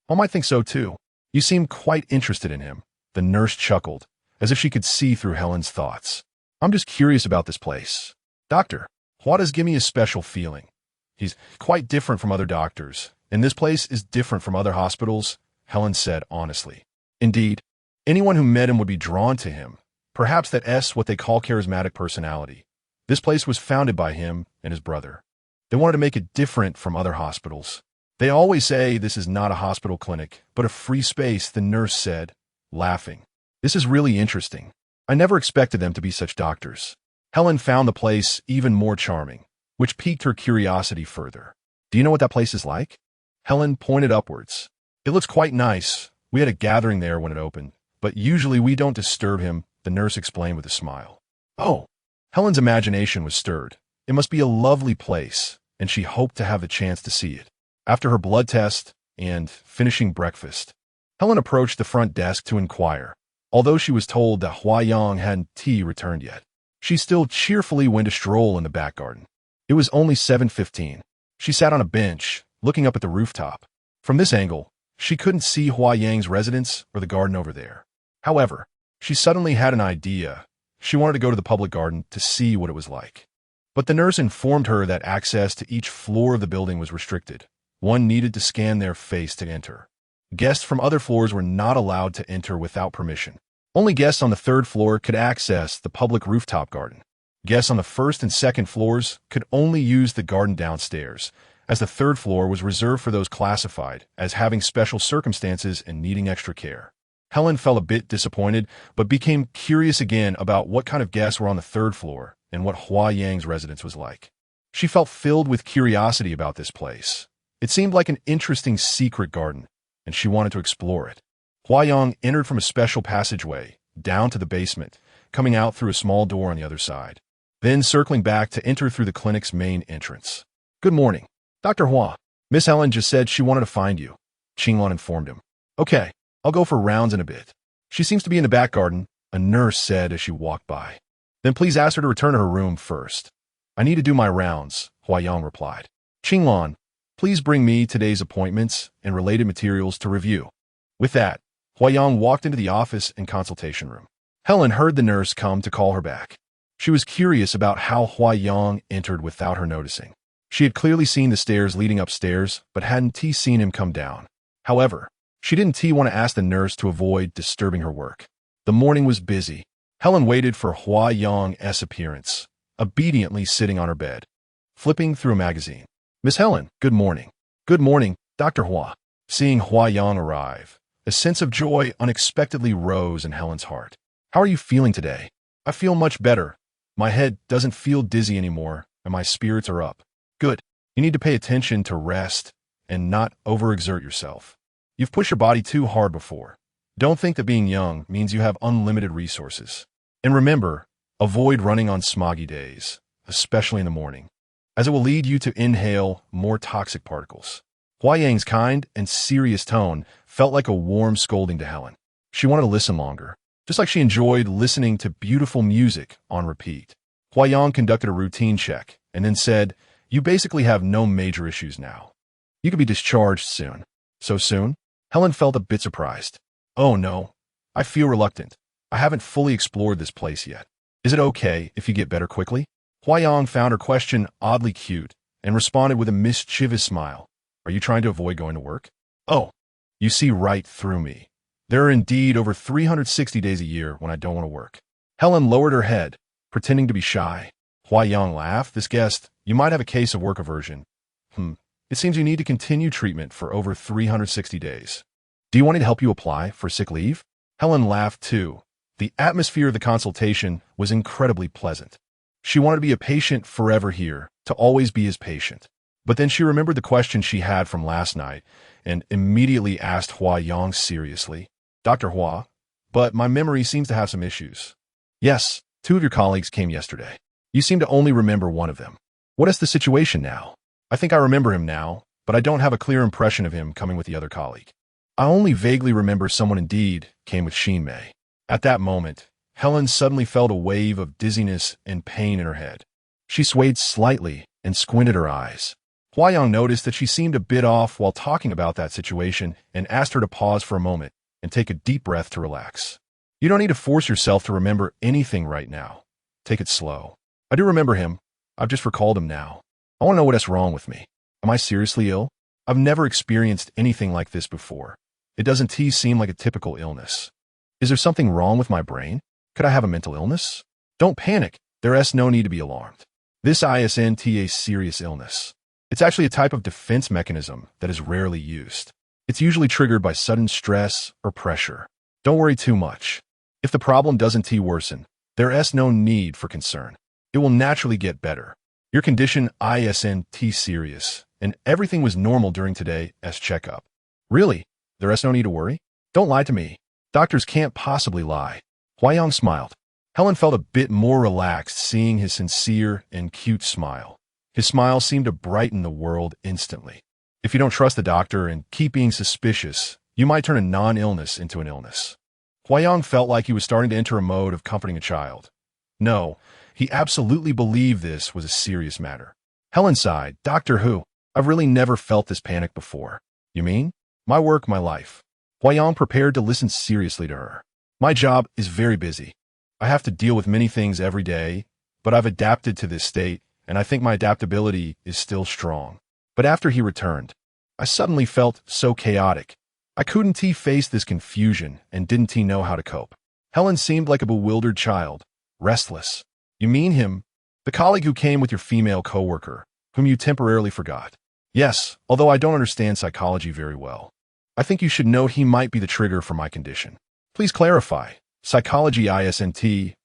Speaker 1: I might think so too. You seem quite interested in him. The nurse chuckled, as if she could see through Helen's thoughts. I'm just curious about this place. Doctor, Hua does give me a special feeling. He's quite different from other doctors, and this place is different from other hospitals, Helen said honestly. Indeed, anyone who met him would be drawn to him. Perhaps that's what they call charismatic personality. This place was founded by him and his brother. They wanted to make it different from other hospitals. They always say this is not a hospital clinic, but a free space, the nurse said, laughing. This is really interesting. I never expected them to be such doctors. Helen found the place even more charming, which piqued her curiosity further. Do you know what that place is like? Helen pointed upwards. It looks quite nice. We had a gathering there when it opened, but usually we don't disturb him, the nurse explained with a smile. Oh, Helen's imagination was stirred. It must be a lovely place, and she hoped to have the chance to see it. After her blood test and finishing breakfast, Helen approached the front desk to inquire. Although she was told that Huayang hadn't returned yet, she still cheerfully went a stroll in the back garden. It was only 7:15. She sat on a bench, looking up at the rooftop. From this angle, she couldn't see Huayang's residence or the garden over there. However, she suddenly had an idea. She wanted to go to the public garden to see what it was like. But the nurse informed her that access to each floor of the building was restricted. One needed to scan their face to enter. Guests from other floors were not allowed to enter without permission. Only guests on the 3rd floor could access the public rooftop garden. Guests on the 1st and 2nd floors could only use the garden downstairs, as the 3rd floor was reserved for those classified as having special circumstances and needing extra care. Helen felt a bit disappointed, but became curious again about what kind of guests were on the 3rd floor and what Huayang's residence was like. She felt filled with curiosity about this place. It seemed like an interesting secret garden, and she wanted to explore it. Huayang entered from a special passageway, down to the basement, coming out through a small door on the other side, then circling back to enter through the clinic's main entrance. Good morning. Dr. Hua, Miss Helen just said she wanted to find you, Qinglan informed him. Okay, I'll go for rounds in a bit. She seems to be in the back garden, a nurse said as she walked by. Then please ask her to return to her room first. I need to do my rounds, Huayang replied. Qinglan, please bring me today's appointments and related materials to review. With that, Huayang walked into the office and consultation room. Helen heard the nurse come to call her back. She was curious about how Huayang entered without her noticing. She had clearly seen the stairs leading upstairs, but hadn't seen him come down. However, she didn't want to ask the nurse to avoid disturbing her work. The morning was busy. Helen waited for Huayang's appearance, obediently sitting on her bed, flipping through a magazine. Miss Helen, good morning. Good morning, Dr. Hua. Seeing Huayang arrive, a sense of joy unexpectedly rose in Helen's heart. How are you feeling today? I feel much better. My head doesn't feel dizzy anymore, and my spirits are up. Good. You need to pay attention to rest and not overexert yourself. You've pushed your body too hard before. Don't think that being young means you have unlimited resources. And remember, avoid running on smoggy days, especially in the morning, as it will lead you to inhale more toxic particles. Huayang's kind and serious tone felt like a warm scolding to Helen. She wanted to listen longer, just like she enjoyed listening to beautiful music on repeat. Huayang conducted a routine check and then said, "You basically have no major issues now. You could be discharged soon." So soon? Helen felt a bit surprised. Oh no, I feel reluctant. I haven't fully explored this place yet. Is it okay if you get better quickly? Huayang found her question oddly cute and responded with a mischievous smile. Are you trying to avoid going to work? Oh, you see right through me. There are indeed over 360 days a year when I don't want to work. Helen lowered her head, pretending to be shy. Huayang laughed. This guessed, you might have a case of work aversion. It seems you need to continue treatment for over 360 days. Do you want me to help you apply for sick leave? Helen laughed too. The atmosphere of the consultation was incredibly pleasant. She wanted to be a patient forever here, to always be his patient. But then she remembered the question she had from last night and immediately asked Huayang seriously, Dr. Hua, but my memory seems to have some issues. Yes, 2 of your colleagues came yesterday. You seem to only remember one of them. What is the situation now? I think I remember him now, but I don't have a clear impression of him coming with the other colleague. I only vaguely remember someone indeed came with Xin Mei. At that moment, Helen suddenly felt a wave of dizziness and pain in her head. She swayed slightly and squinted her eyes. Huayang noticed that she seemed a bit off while talking about that situation and asked her to pause for a moment and take a deep breath to relax. You don't need to force yourself to remember anything right now. Take it slow. I do remember him. I've just recalled him now. I want to know what is wrong with me. Am I seriously ill? I've never experienced anything like this before. It doesn't seem like a typical illness. Is there something wrong with my brain? Could I have a mental illness? Don't panic. There is no need to be alarmed. This isn't a serious illness. It's actually a type of defense mechanism that is rarely used. It's usually triggered by sudden stress or pressure. Don't worry too much. If the problem doesn't worsen, there is no need for concern. It will naturally get better. Your condition isn't serious, and everything was normal during today's checkup. Really? There is no need to worry? Don't lie to me. Doctors can't possibly lie. Huayang smiled. Helen felt a bit more relaxed seeing his sincere and cute smile. His smile seemed to brighten the world instantly. If you don't trust the doctor and keep being suspicious, you might turn a non-illness into an illness. Huayang felt like he was starting to enter a mode of comforting a child. No, he absolutely believed this was a serious matter. Helen sighed. Doctor Who? I've really never felt this panic before. You mean? My work, my life. Huayang prepared to listen seriously to her. My job is very busy. I have to deal with many things every day, but I've adapted to this state, and I think my adaptability is still strong. But after he returned, I suddenly felt so chaotic. I couldn't face this confusion and didn't know how to cope. Helen seemed like a bewildered child, restless. You mean him? The colleague who came with your female coworker, whom you temporarily forgot. Yes, although I don't understand psychology very well. I think you should know he might be the trigger for my condition. Please clarify. Psychology isn't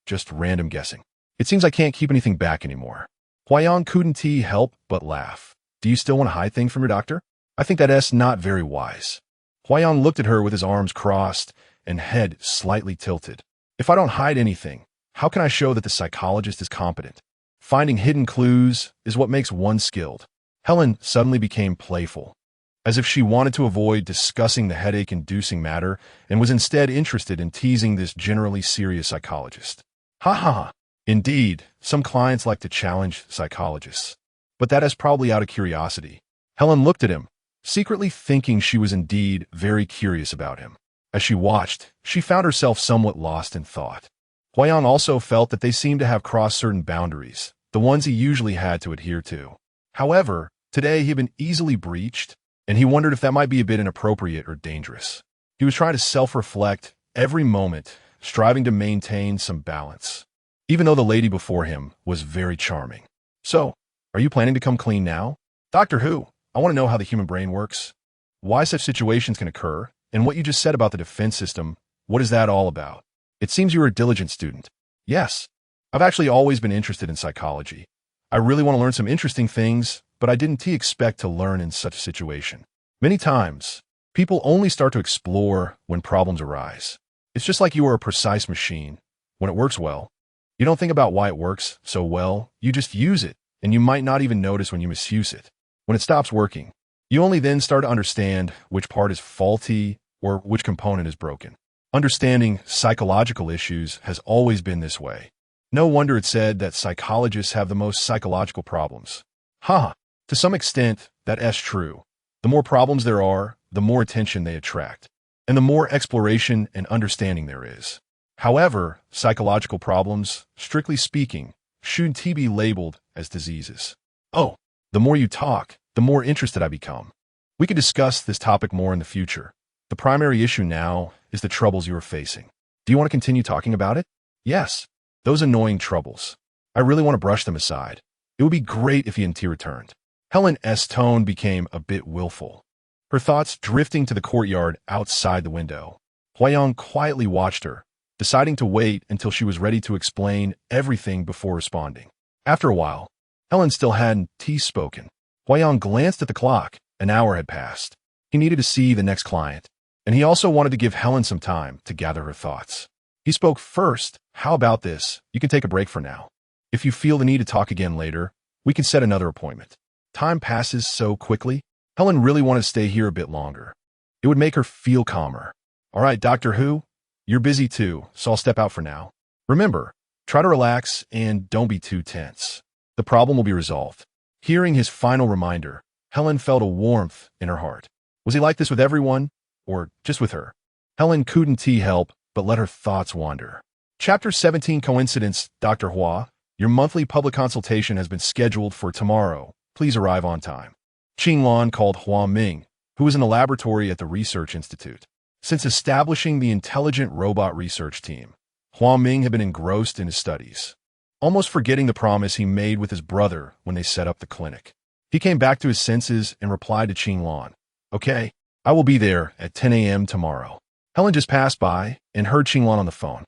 Speaker 1: just random guessing. It seems I can't keep anything back anymore. Huayang couldn't help but laugh. Do you still want to hide things from your doctor? I think that's not very wise. Huayang looked at her with his arms crossed and head slightly tilted. If I don't hide anything, how can I show that the psychologist is competent? Finding hidden clues is what makes one skilled. Helen suddenly became playful. as if she wanted to avoid discussing the headache-inducing matter and was instead interested in teasing this generally serious psychologist. Ha ha ha. Indeed, some clients like to challenge psychologists. But that is probably out of curiosity. Helen looked at him, secretly thinking she was indeed very curious about him. As she watched, she found herself somewhat lost in thought. Huayang also felt that they seemed to have crossed certain boundaries, the ones he usually had to adhere to. However, today he had been easily breached, and he wondered if that might be a bit inappropriate or dangerous. He was trying to self-reflect every moment, striving to maintain some balance, even though the lady before him was very charming. So, are you planning to come clean now? Doctor Who, I want to know how the human brain works, why such situations can occur, and what you just said about the defense system. What is that all about? It seems you were a diligent student. Yes, I've actually always been interested in psychology. I really want to learn some interesting things, but I didn't expect to learn in such a situation. Many times, people only start to explore when problems arise. It's just like you are a precise machine. When it works well, you don't think about why it works so well, you just use it, and you might not even notice when you misuse it. When it stops working, you only then start to understand which part is faulty or which component is broken. Understanding psychological issues has always been this way. No wonder it's said that psychologists have the most psychological problems. Ha! To some extent, that is true. The more problems there are, the more attention they attract, and the more exploration and understanding there is. However, psychological problems, strictly speaking, shouldn't be labeled as diseases. Oh, the more you talk, the more interested I become. We could discuss this topic more in the future. The primary issue now is the troubles you are facing. Do you want to continue talking about it? Yes, those annoying troubles. I really want to brush them aside. It would be great if he returned. Helen's tone became a bit willful, her thoughts drifting to the courtyard outside the window. Huayang quietly watched her, deciding to wait until she was ready to explain everything before responding. After a while, Helen still hadn't spoken. Huayang glanced at the clock. An hour had passed. He needed to see the next client, and he also wanted to give Helen some time to gather her thoughts. He spoke first. How about this? You can take a break for now. If you feel the need to talk again later, we can set another appointment. Time passes so quickly. Helen really wanted to stay here a bit longer. It would make her feel calmer. All right, Doctor Who, you're busy too, so I'll step out for now. Remember, try to relax and don't be too tense. The problem will be resolved. Hearing his final reminder, Helen felt a warmth in her heart. Was he like this with everyone, or just with her? Helen couldn't help but let her thoughts wander. Chapter 17 Coincidence. Dr. Hua, your monthly public consultation has been scheduled for tomorrow. Please arrive on time. Qinglan called Hua Ming, who was in the laboratory at the research institute. Since establishing the intelligent robot research team, Hua Ming had been engrossed in his studies, almost forgetting the promise he made with his brother when they set up the clinic. He came back to his senses and replied to Qinglan, "Okay, I will be there at 10 a.m. tomorrow." Helen just passed by and heard Qinglan on the phone.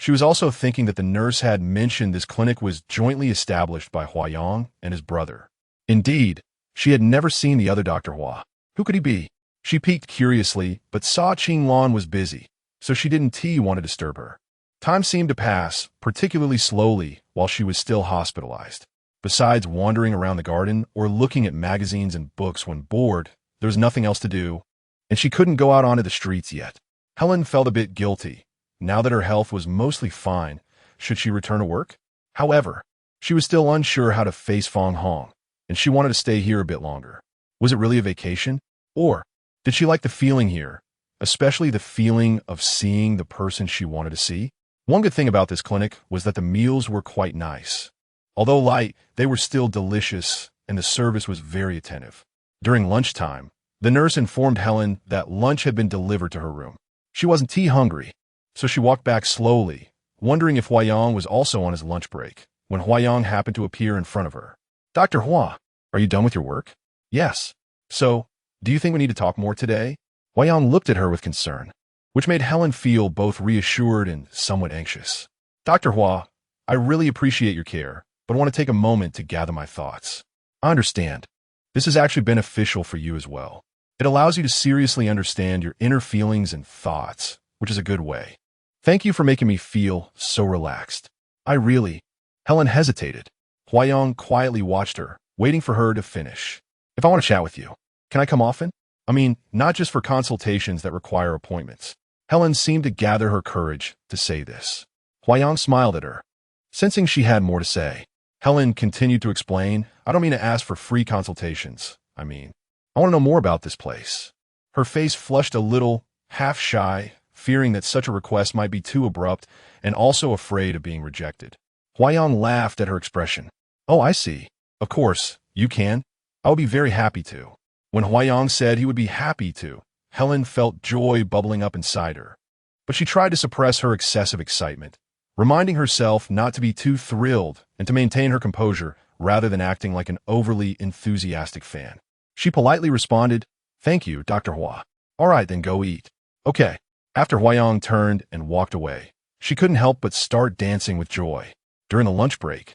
Speaker 1: She was also thinking that the nurse had mentioned this clinic was jointly established by Huayang and his brother. Indeed, she had never seen the other Dr. Hua. Who could he be? She peeked curiously, but saw Qinglan was busy, so she didn't want to disturb her. Time seemed to pass, particularly slowly, while she was still hospitalized. Besides wandering around the garden or looking at magazines and books when bored, there was nothing else to do, and she couldn't go out onto the streets yet. Helen felt a bit guilty. Now that her health was mostly fine, should she return to work? However, she was still unsure how to face Fong Hong, and she wanted to stay here a bit longer. Was it really a vacation? Or did she like the feeling here, especially the feeling of seeing the person she wanted to see? One good thing about this clinic was that the meals were quite nice. Although light, they were still delicious, and the service was very attentive. During lunchtime, the nurse informed Helen that lunch had been delivered to her room. She wasn't hungry, so she walked back slowly, wondering if Huayang was also on his lunch break, when Huayang happened to appear in front of her. "Dr. Hua, are you done with your work?" "Yes. So, do you think we need to talk more today?" Huayang looked at her with concern, which made Helen feel both reassured and somewhat anxious. "Dr. Hua, I really appreciate your care, but I want to take a moment to gather my thoughts. I understand. This is actually beneficial for you as well. It allows you to seriously understand your inner feelings and thoughts, which is a good way. Thank you for making me feel so relaxed. I really..." Helen hesitated. Huayang quietly watched her, waiting for her to finish. "If I want to chat with you, can I come often? I mean, not just for consultations that require appointments. Helen seemed to gather her courage to say this. Huayang smiled at her, sensing she had more to say. Helen continued to explain, I don't mean to ask for free consultations. I want to know more about this place. Her face flushed a little, half shy, fearing that such a request might be too abrupt and also afraid of being rejected. Huayang laughed at her expression. Oh, I see. Of course, you can. I would be very happy to. When Huayang said he would be happy to, Helen felt joy bubbling up inside her. But she tried to suppress her excessive excitement, reminding herself not to be too thrilled and to maintain her composure rather than acting like an overly enthusiastic fan. She politely responded, Thank you, Dr. Hua. All right, then go eat. Okay. After Huayang turned and walked away, she couldn't help but start dancing with joy. During the lunch break,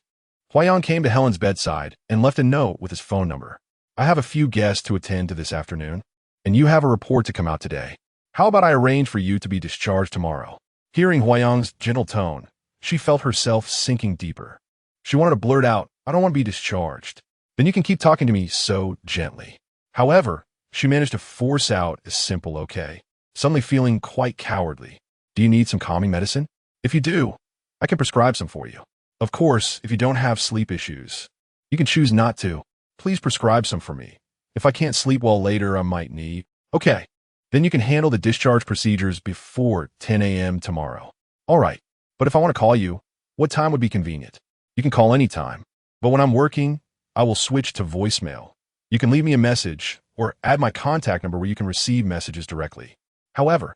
Speaker 1: Huayang came to Helen's bedside and left a note with his phone number. I have a few guests to attend to this afternoon, and you have a report to come out today. How about I arrange for you to be discharged tomorrow? Hearing Huayang's gentle tone, she felt herself sinking deeper. She wanted to blurt out, I don't want to be discharged. Then you can keep talking to me so gently. However, she managed to force out a simple okay, suddenly feeling quite cowardly. Do you need some calming medicine? If you do, I can prescribe some for you. Of course, if you don't have sleep issues, you can choose not to. Please prescribe some for me. If I can't sleep well later, I might need. Okay. Then you can handle the discharge procedures before 10 a.m. tomorrow. All right. But if I want to call you, what time would be convenient? You can call anytime. But when I'm working, I will switch to voicemail. You can leave me a message or add my contact number where you can receive messages directly. However,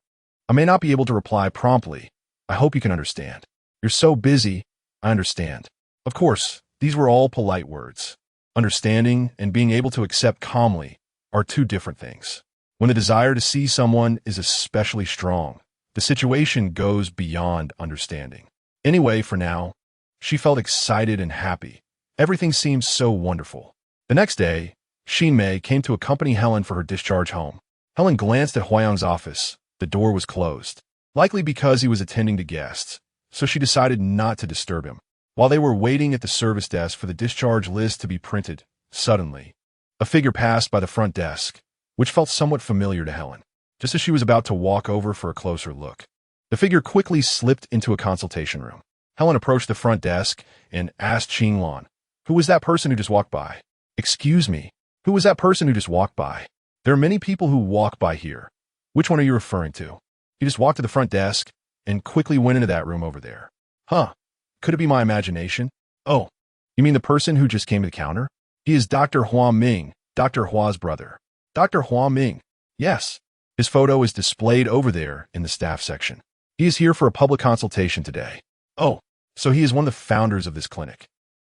Speaker 1: I may not be able to reply promptly. I hope you can understand. You're so busy. I understand. Of course, these were all polite words. Understanding and being able to accept calmly are two different things. When the desire to see someone is especially strong, the situation goes beyond understanding. Anyway, for now, she felt excited and happy. Everything seemed so wonderful. The next day, Xinmei came to accompany Helen for her discharge home. Helen glanced at Huayang's office. The door was closed, likely because he was attending to guests, so she decided not to disturb him. While they were waiting at the service desk for the discharge list to be printed, suddenly, a figure passed by the front desk, which felt somewhat familiar to Helen, just as she was about to walk over for a closer look. The figure quickly slipped into a consultation room. Helen approached the front desk and asked Qinglan, Who was that person who just walked by? Excuse me, who was that person who just walked by? There are many people who walk by here. Which one are you referring to? He just walked to the front desk and quickly went into that room over there. Huh. Could it be my imagination? Oh, you mean the person who just came to the counter? He is Dr. Hua Ming, Dr. Hua's brother. Dr. Hua Ming. Yes. His photo is displayed over there in the staff section. He is here for a public consultation today. Oh, so he is one of the founders of this clinic.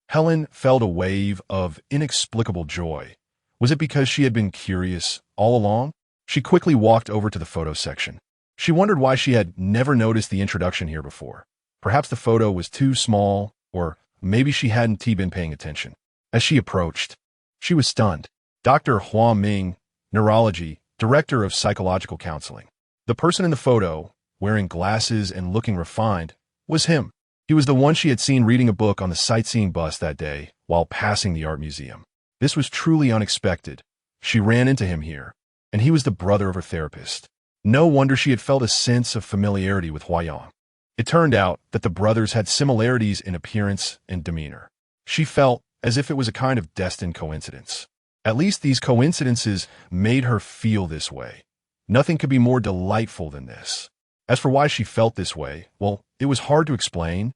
Speaker 1: Helen felt a wave of inexplicable joy. Was it because she had been curious all along? She quickly walked over to the photo section. She wondered why she had never noticed the introduction here before. Perhaps the photo was too small, or maybe she hadn't been paying attention. As she approached, she was stunned. Dr. Hua Ming, neurology, director of psychological counseling. The person in the photo, wearing glasses and looking refined, was him. He was the one she had seen reading a book on the sightseeing bus that day while passing the art museum. This was truly unexpected. She ran into him here, and he was the brother of her therapist. No wonder she had felt a sense of familiarity with Huayang. It turned out that the brothers had similarities in appearance and demeanor. She felt as if it was a kind of destined coincidence. At least these coincidences made her feel this way. Nothing could be more delightful than this. As for why she felt this way, well, it was hard to explain,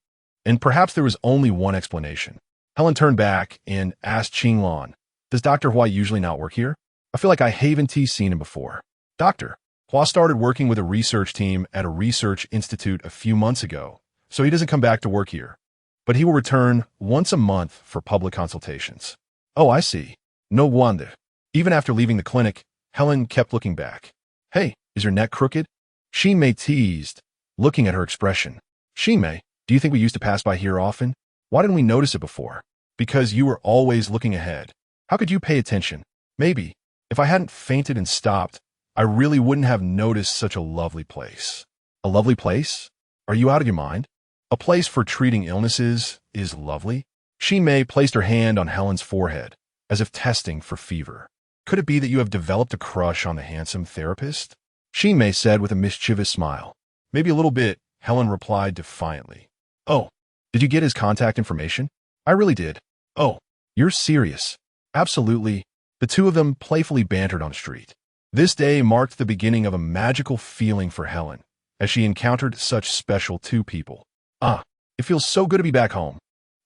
Speaker 1: and perhaps there was only one explanation. Helen turned back and asked Qinglan, Does Dr. Hua usually not work here? I feel like I haven't seen him before. Doctor Hua started working with a research team at a research institute a few months ago, so he doesn't come back to work here. But he will return once a month for public consultations. Oh, I see. No wonder. Even after leaving the clinic, Helen kept looking back. Hey, is your neck crooked? Xinmei teased, looking at her expression. Xinmei, do you think we used to pass by here often? Why didn't we notice it before? Because you were always looking ahead. How could you pay attention? Maybe, if I hadn't fainted and stopped, I really wouldn't have noticed such a lovely place. A lovely place? Are you out of your mind? A place for treating illnesses is lovely? Xinmei placed her hand on Helen's forehead, as if testing for fever. Could it be that you have developed a crush on the handsome therapist? Shinmei said with a mischievous smile. Maybe a little bit, Helen replied defiantly. Oh, did you get his contact information? I really did. Oh, you're serious. Absolutely. The two of them playfully bantered on the street. This day marked the beginning of a magical feeling for Helen, as she encountered such special two people. It feels so good to be back home.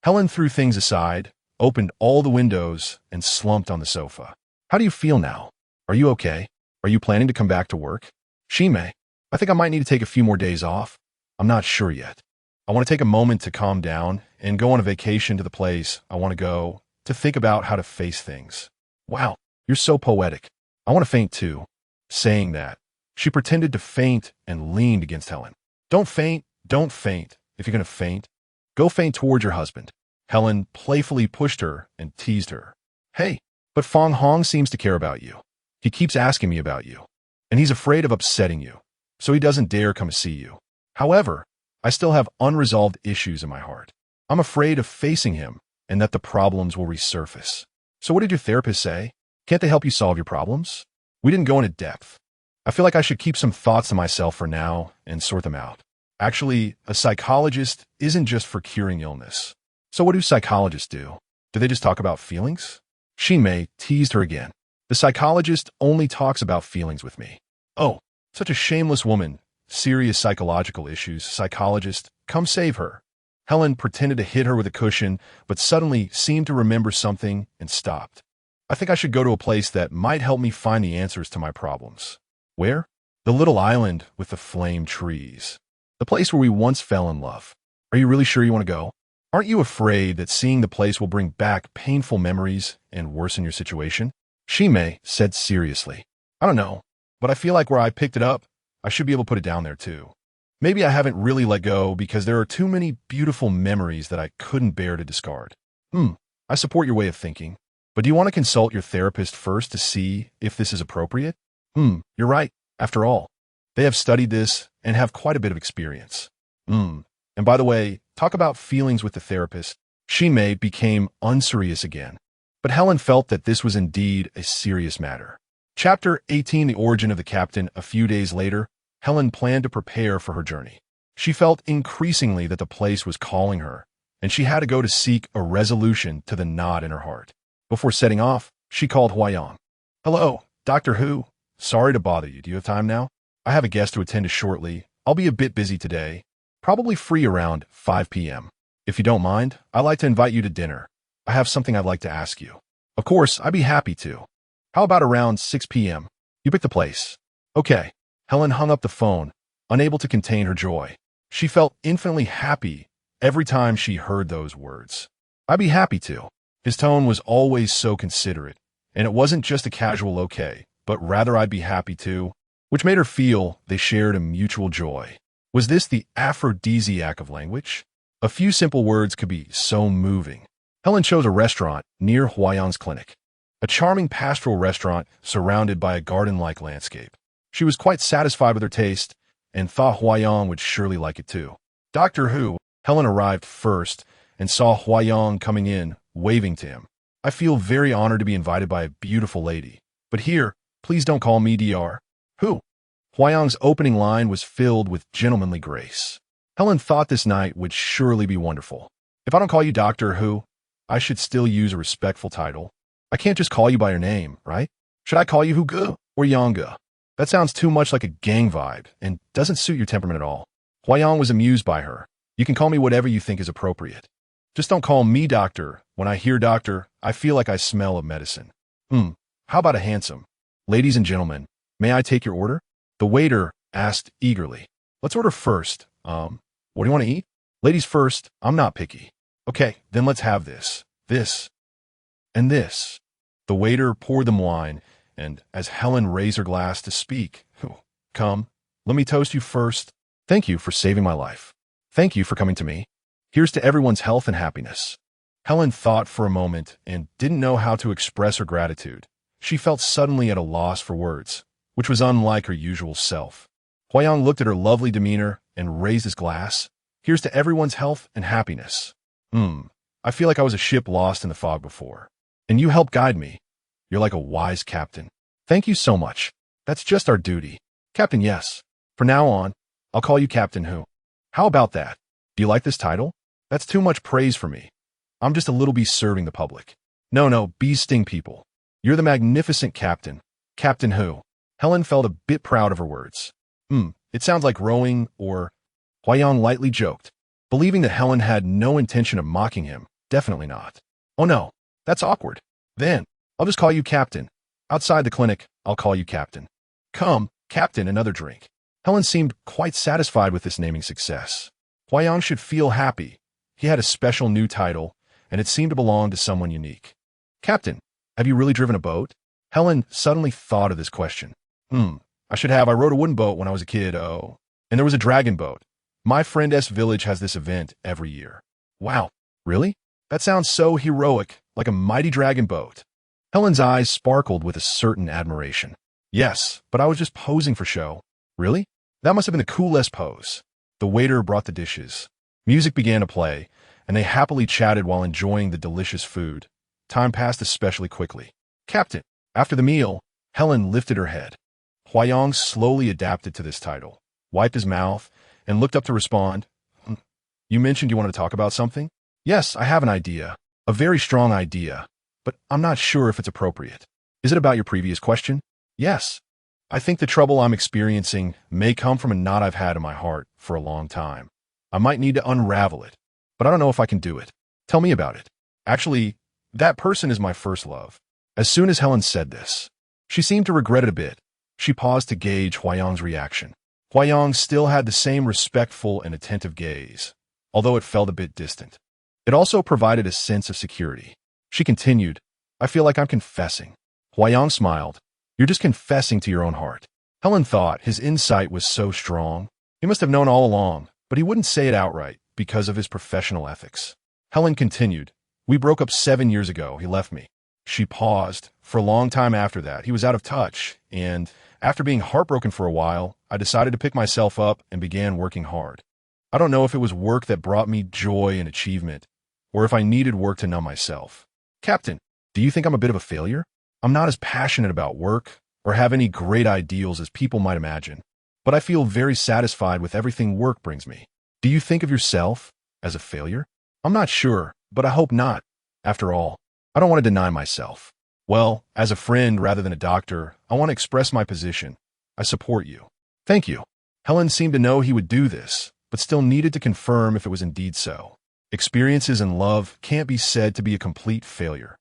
Speaker 1: Helen threw things aside, opened all the windows, and slumped on the sofa. How do you feel now? Are you okay? Are you planning to come back to work? Shinmei, I think I might need to take a few more days off. I'm not sure yet. I want to take a moment to calm down and go on a vacation to the place I want to go to think about how to face things. Wow, you're so poetic. I want to faint too. Saying that, she pretended to faint and leaned against Helen. Don't faint, don't faint. If you're going to faint, go faint towards your husband. Helen playfully pushed her and teased her. Hey, but Fong Hong seems to care about you. He keeps asking me about you, and he's afraid of upsetting you, so he doesn't dare come to see you. However, I still have unresolved issues in my heart. I'm afraid of facing him and that the problems will resurface. So what did your therapist say? Can't they help you solve your problems? We didn't go into depth. I feel like I should keep some thoughts to myself for now and sort them out. Actually, a psychologist isn't just for curing illness. So what do psychologists do? Do they just talk about feelings? Shinmei teased her again. The psychologist only talks about feelings with me. Oh, such a shameless woman. Serious psychological issues. Psychologist, come save her. Helen pretended to hit her with a cushion, but suddenly seemed to remember something and stopped. I think I should go to a place that might help me find the answers to my problems. Where? The little island with the flame trees. The place where we once fell in love. Are you really sure you want to go? Aren't you afraid that seeing the place will bring back painful memories and worsen your situation? Shinmei said seriously. I don't know, but I feel like where I picked it up, I should be able to put it down there too. Maybe I haven't really let go because there are too many beautiful memories that I couldn't bear to discard. I support your way of thinking, but do you want to consult your therapist first to see if this is appropriate? You're right. After all, they have studied this and have quite a bit of experience. And by the way, talk about feelings with the therapist. Shinmei became unserious again, but Helen felt that this was indeed a serious matter. Chapter 18, The Origin of the Captain. A few days later, Helen planned to prepare for her journey. She felt increasingly that the place was calling her, and she had to go to seek a resolution to the knot in her heart. Before setting off, she called Huayang. Hello, Dr. Hu. Sorry to bother you. Do you have time now? I have a guest to attend to shortly. I'll be a bit busy today. Probably free around 5 p.m. If you don't mind, I'd like to invite you to dinner. I have something I'd like to ask you. Of course, I'd be happy to. How about around 6 p.m.? You pick the place. Okay. Helen hung up the phone, unable to contain her joy. She felt infinitely happy every time she heard those words. I'd be happy to. His tone was always so considerate, and it wasn't just a casual okay, but rather I'd be happy to, which made her feel they shared a mutual joy. Was this the aphrodisiac of language? A few simple words could be so moving. Helen chose a restaurant near Huayang's clinic, a charming pastoral restaurant surrounded by a garden-like landscape. She was quite satisfied with her taste and thought Huayang would surely like it too. Dr. Hu. Helen arrived first and saw Huayang coming in, waving to him. I feel very honored to be invited by a beautiful lady. But here, please don't call me Dr. Hu. Huayang's opening line was filled with gentlemanly grace. Helen thought this night would surely be wonderful. If I don't call you Dr. Hu, I should still use a respectful title. I can't just call you by your name, right? Should I call you Huge or Yanga? That sounds too much like a gang vibe and doesn't suit your temperament at all. Huayang was amused by her. You can call me whatever you think is appropriate. Just don't call me doctor. When I hear doctor, I feel like I smell of medicine. How about a handsome? Ladies and gentlemen, may I take your order? The waiter asked eagerly. Let's order first. What do you want to eat? Ladies first, I'm not picky. Okay, then let's have this, and this. The waiter poured them wine, and as Helen raised her glass to speak, come, let me toast you first. Thank you for saving my life. Thank you for coming to me. Here's to everyone's health and happiness. Helen thought for a moment and didn't know how to express her gratitude. She felt suddenly at a loss for words, which was unlike her usual self. Huayang looked at her lovely demeanor and raised his glass. Here's to everyone's health and happiness. I feel like I was a ship lost in the fog before, and you helped guide me. You're like a wise captain. Thank you so much. That's just our duty. Captain, yes. From now on, I'll call you Captain Who. How about that? Do you like this title? That's too much praise for me. I'm just a little bee serving the public. No, bees sting people. You're the magnificent captain. Captain Who. Helen felt a bit proud of her words. It sounds like rowing, or... Huayang lightly joked, believing that Helen had no intention of mocking him. Definitely not. Oh no, that's awkward. Then, I'll just call you Captain. Outside the clinic, I'll call you Captain. Come, Captain, another drink. Helen seemed quite satisfied with this naming success. Huayang should feel happy. He had a special new title, and it seemed to belong to someone unique. Captain, have you really driven a boat? Helen suddenly thought of this question. I should have. I rode a wooden boat when I was a kid, oh. And there was a dragon boat. My friend S village has this event every year. Wow, really? That sounds so heroic, like a mighty dragon boat. Helen's eyes sparkled with a certain admiration. Yes, but I was just posing for show. Really? That must have been the coolest pose. The waiter brought the dishes. Music began to play, and they happily chatted while enjoying the delicious food. Time passed especially quickly. Captain, after the meal, Helen lifted her head. Huayang slowly adapted to this title, wiped his mouth, and looked up to respond. You mentioned you wanted to talk about something? Yes, I have an idea. A very strong idea. But I'm not sure if it's appropriate. Is it about your previous question? Yes. I think the trouble I'm experiencing may come from a knot I've had in my heart for a long time. I might need to unravel it, but I don't know if I can do it. Tell me about it. Actually, that person is my first love. As soon as Helen said this, she seemed to regret it a bit. She paused to gauge Huayang's reaction. Huayang still had the same respectful and attentive gaze, although it felt a bit distant. It also provided a sense of security. She continued, I feel like I'm confessing. Huayang smiled. You're just confessing to your own heart. Helen thought his insight was so strong. He must have known all along, but he wouldn't say it outright because of his professional ethics. Helen continued, We broke up 7 years ago. He left me. She paused. For a long time after that, he was out of touch, and after being heartbroken for a while, I decided to pick myself up and began working hard. I don't know if it was work that brought me joy and achievement, or if I needed work to numb myself. Captain, do you think I'm a bit of a failure? I'm not as passionate about work or have any great ideals as people might imagine, but I feel very satisfied with everything work brings me. Do you think of yourself as a failure? I'm not sure, but I hope not. After all, I don't want to deny myself. Well, as a friend rather than a doctor, I want to express my position. I support you. Thank you. Helen seemed to know he would do this, but still needed to confirm if it was indeed so. Experiences in love can't be said to be a complete failure.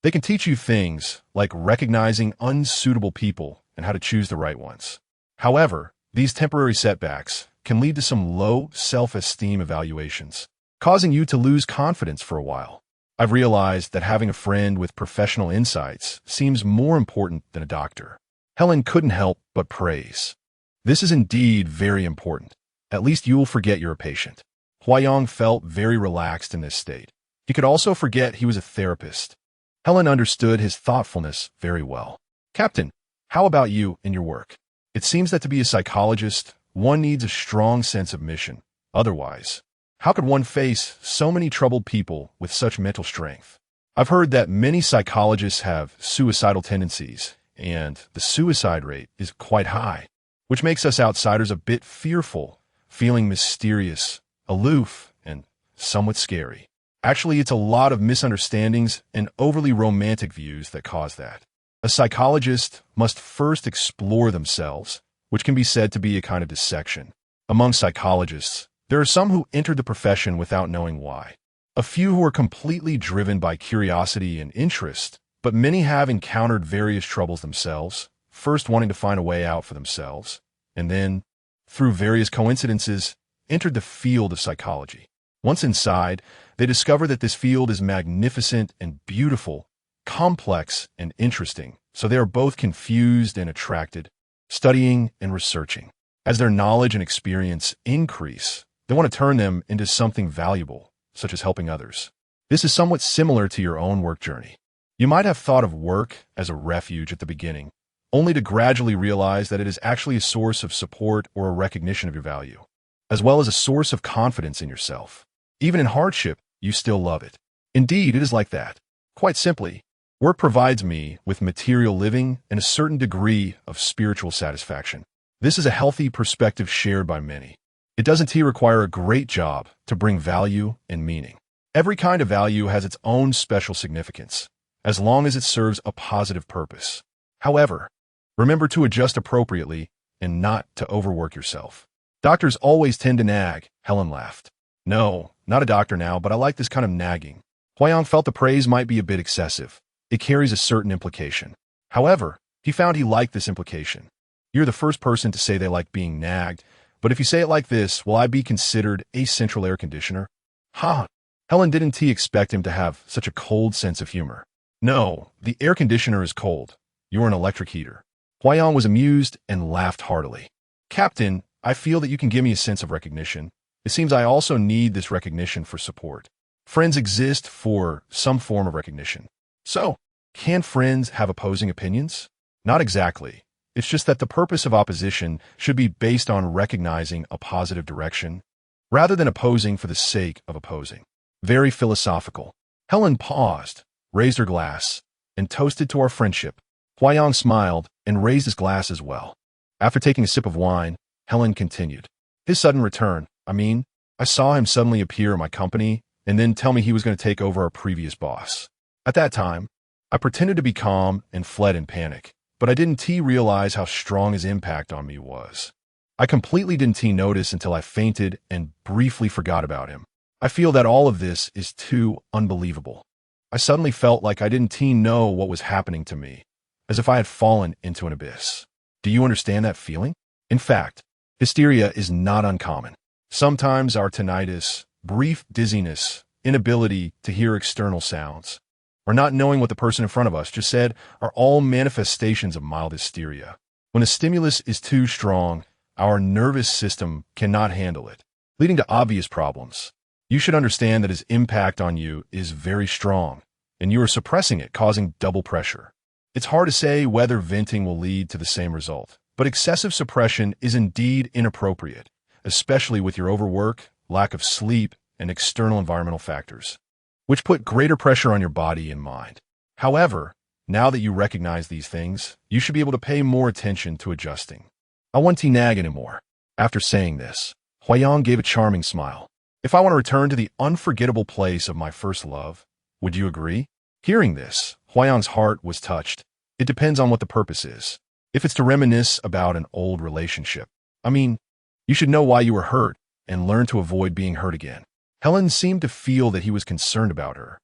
Speaker 1: They can teach you things like recognizing unsuitable people and how to choose the right ones. However, these temporary setbacks can lead to some low self-esteem evaluations, causing you to lose confidence for a while. I've realized that having a friend with professional insights seems more important than a doctor. Helen couldn't help but praise. This is indeed very important. At least you will forget you're a patient. Huayang felt very relaxed in this state. He could also forget he was a therapist. Helen understood his thoughtfulness very well. Captain, how about you in your work? It seems that to be a psychologist, one needs a strong sense of mission. Otherwise, how could one face so many troubled people with such mental strength? I've heard that many psychologists have suicidal tendencies, and the suicide rate is quite high, which makes us outsiders a bit fearful, feeling mysterious, aloof, and somewhat scary. Actually, it's a lot of misunderstandings and overly romantic views that cause that. A psychologist must first explore themselves, which can be said to be a kind of dissection. Among psychologists, there are some who entered the profession without knowing why. A few who are completely driven by curiosity and interest, but many have encountered various troubles themselves, first wanting to find a way out for themselves, and then, through various coincidences, entered the field of psychology. Once inside, they discover that this field is magnificent and beautiful, complex and interesting, so they are both confused and attracted, studying and researching. As their knowledge and experience increase, they want to turn them into something valuable, such as helping others. This is somewhat similar to your own work journey. You might have thought of work as a refuge at the beginning, only to gradually realize that it is actually a source of support or a recognition of your value, as well as a source of confidence in yourself. Even in hardship, you still love it. Indeed, it is like that. Quite simply, Work provides me with material living and a certain degree of spiritual satisfaction. This is a healthy perspective shared by many. It doesn't require a great job to bring value and meaning. Every kind of value has its own special significance, as long as it serves a positive purpose. However, remember to adjust appropriately and not to overwork yourself. Doctors always tend to nag, Helen laughed. No, not a doctor now, but I like this kind of nagging. Huayang felt the praise might be a bit excessive. It carries a certain implication. However, he found he liked this implication. You're the first person to say they like being nagged, but if you say it like this, will I be considered a central air conditioner? Ha! Helen didn't expect him to have such a cold sense of humor. No, the air conditioner is cold. You're an electric heater. Huayang was amused and laughed heartily. Captain, I feel that you can give me a sense of recognition. It seems I also need this recognition for support. Friends exist for some form of recognition. So, can friends have opposing opinions? Not exactly. It's just that the purpose of opposition should be based on recognizing a positive direction, rather than opposing for the sake of opposing. Very philosophical. Helen paused, raised her glass, and toasted to our friendship. Huayang smiled and raised his glass as well. After taking a sip of wine, Helen continued. His sudden return, I saw him suddenly appear in my company and then tell me he was going to take over our previous boss. At that time, I pretended to be calm and fled in panic, but I didn't realize how strong his impact on me was. I completely didn't notice until I fainted and briefly forgot about him. I feel that all of this is too unbelievable. I suddenly felt like I didn't know what was happening to me, as if I had fallen into an abyss. Do you understand that feeling? In fact, hysteria is not uncommon. Sometimes our tinnitus, brief dizziness, inability to hear external sounds, or not knowing what the person in front of us just said are all manifestations of mild hysteria. When a stimulus is too strong, our nervous system cannot handle it, leading to obvious problems. You should understand that his impact on you is very strong, and you are suppressing it, causing double pressure. It's hard to say whether venting will lead to the same result, but excessive suppression is indeed inappropriate, especially with your overwork, lack of sleep, and external environmental factors, which put greater pressure on your body and mind. However, now that you recognize these things, you should be able to pay more attention to adjusting. I won't nag anymore. After saying this, Huayang gave a charming smile. If I want to return to the unforgettable place of my first love, would you agree? Hearing this, Huayang's heart was touched. It depends on what the purpose is. If it's to reminisce about an old relationship, you should know why you were hurt and learn to avoid being hurt again. Helen seemed to feel that he was concerned about her,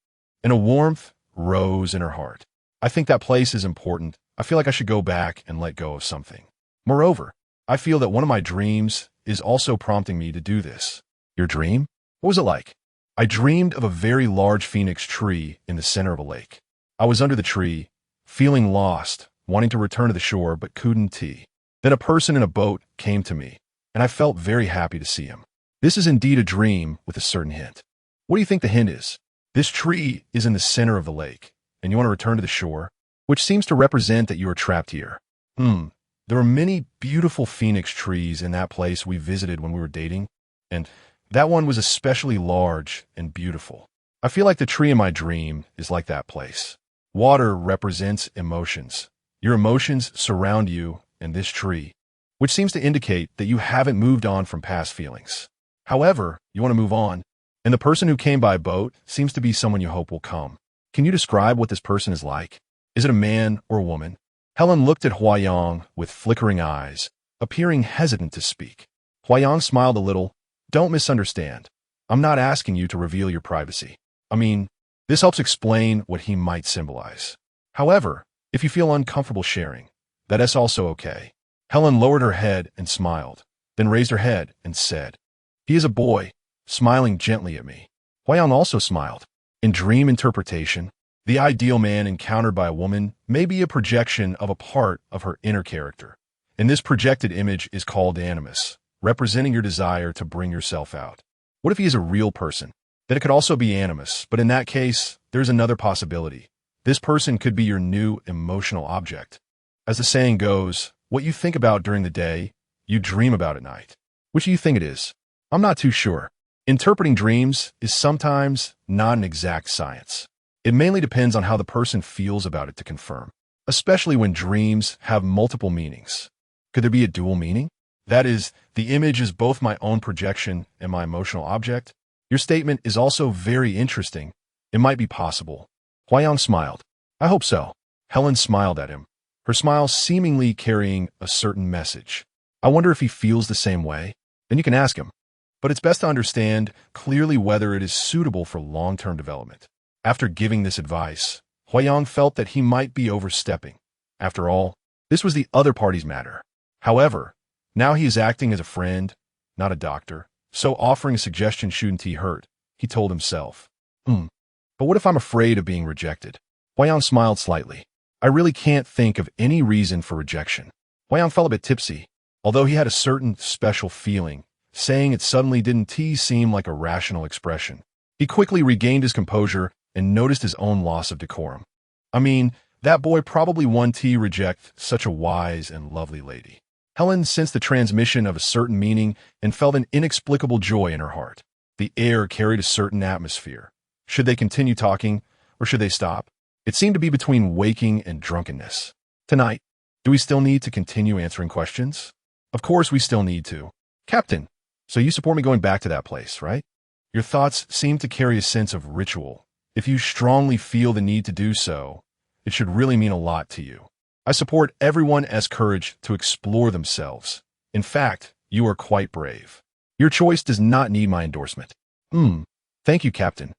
Speaker 1: and a warmth rose in her heart. I think that place is important. I feel like I should go back and let go of something. Moreover, I feel that one of my dreams is also prompting me to do this. Your dream? What was it like? I dreamed of a very large phoenix tree in the center of a lake. I was under the tree, feeling lost, wanting to return to the shore, but couldn't. Then a person in a boat came to me, and I felt very happy to see him. This is indeed a dream with a certain hint. What do you think the hint is? This tree is in the center of the lake, and you want to return to the shore, which seems to represent that you are trapped here. There are many beautiful phoenix trees in that place we visited when we were dating, and that one was especially large and beautiful. I feel like the tree in my dream is like that place. Water represents emotions. Your emotions surround you and this tree, which seems to indicate that you haven't moved on from past feelings. However, you want to move on, and the person who came by boat seems to be someone you hope will come. Can you describe what this person is like? Is it a man or a woman? Helen looked at Huayang with flickering eyes, appearing hesitant to speak. Huayang smiled a little. Don't misunderstand. I'm not asking you to reveal your privacy. This helps explain what he might symbolize. However, if you feel uncomfortable sharing, that is also okay. Helen lowered her head and smiled, then raised her head and said, He is a boy, smiling gently at me. Huayang also smiled. In dream interpretation, the ideal man encountered by a woman may be a projection of a part of her inner character, and this projected image is called animus, representing your desire to bring yourself out. What if he is a real person? Then it could also be animus, but in that case, there's another possibility. This person could be your new emotional object. As the saying goes, what you think about during the day, you dream about at night. Which do you think it is? I'm not too sure. Interpreting dreams is sometimes not an exact science. It mainly depends on how the person feels about it to confirm, especially when dreams have multiple meanings. Could there be a dual meaning? That is, the image is both my own projection and my emotional object? Your statement is also very interesting. It might be possible. Huayang smiled. I hope so. Helen smiled at him, her smile seemingly carrying a certain message. I wonder if he feels the same way. Then you can ask him. But it's best to understand clearly whether it is suitable for long-term development. After giving this advice, Huayang felt that he might be overstepping. After all, this was the other party's matter. However, now he is acting as a friend, not a doctor, so offering a suggestion shouldn't hurt, he told himself. But what if I'm afraid of being rejected? Huayang smiled slightly. I really can't think of any reason for rejection. Huayang felt a bit tipsy. Although he had a certain special feeling, saying it suddenly didn't seem like a rational expression. He quickly regained his composure and noticed his own loss of decorum. I mean, that boy probably won't reject such a wise and lovely lady. Helen sensed the transmission of a certain meaning and felt an inexplicable joy in her heart. The air carried a certain atmosphere. Should they continue talking, or should they stop? It seemed to be between waking and drunkenness. Tonight, do we still need to continue answering questions? Of course we still need to. Captain, so you support me going back to that place, right? Your thoughts seem to carry a sense of ritual. If you strongly feel the need to do so, it should really mean a lot to you. I support everyone as courage to explore themselves. In fact, you are quite brave. Your choice does not need my endorsement. Thank you, Captain.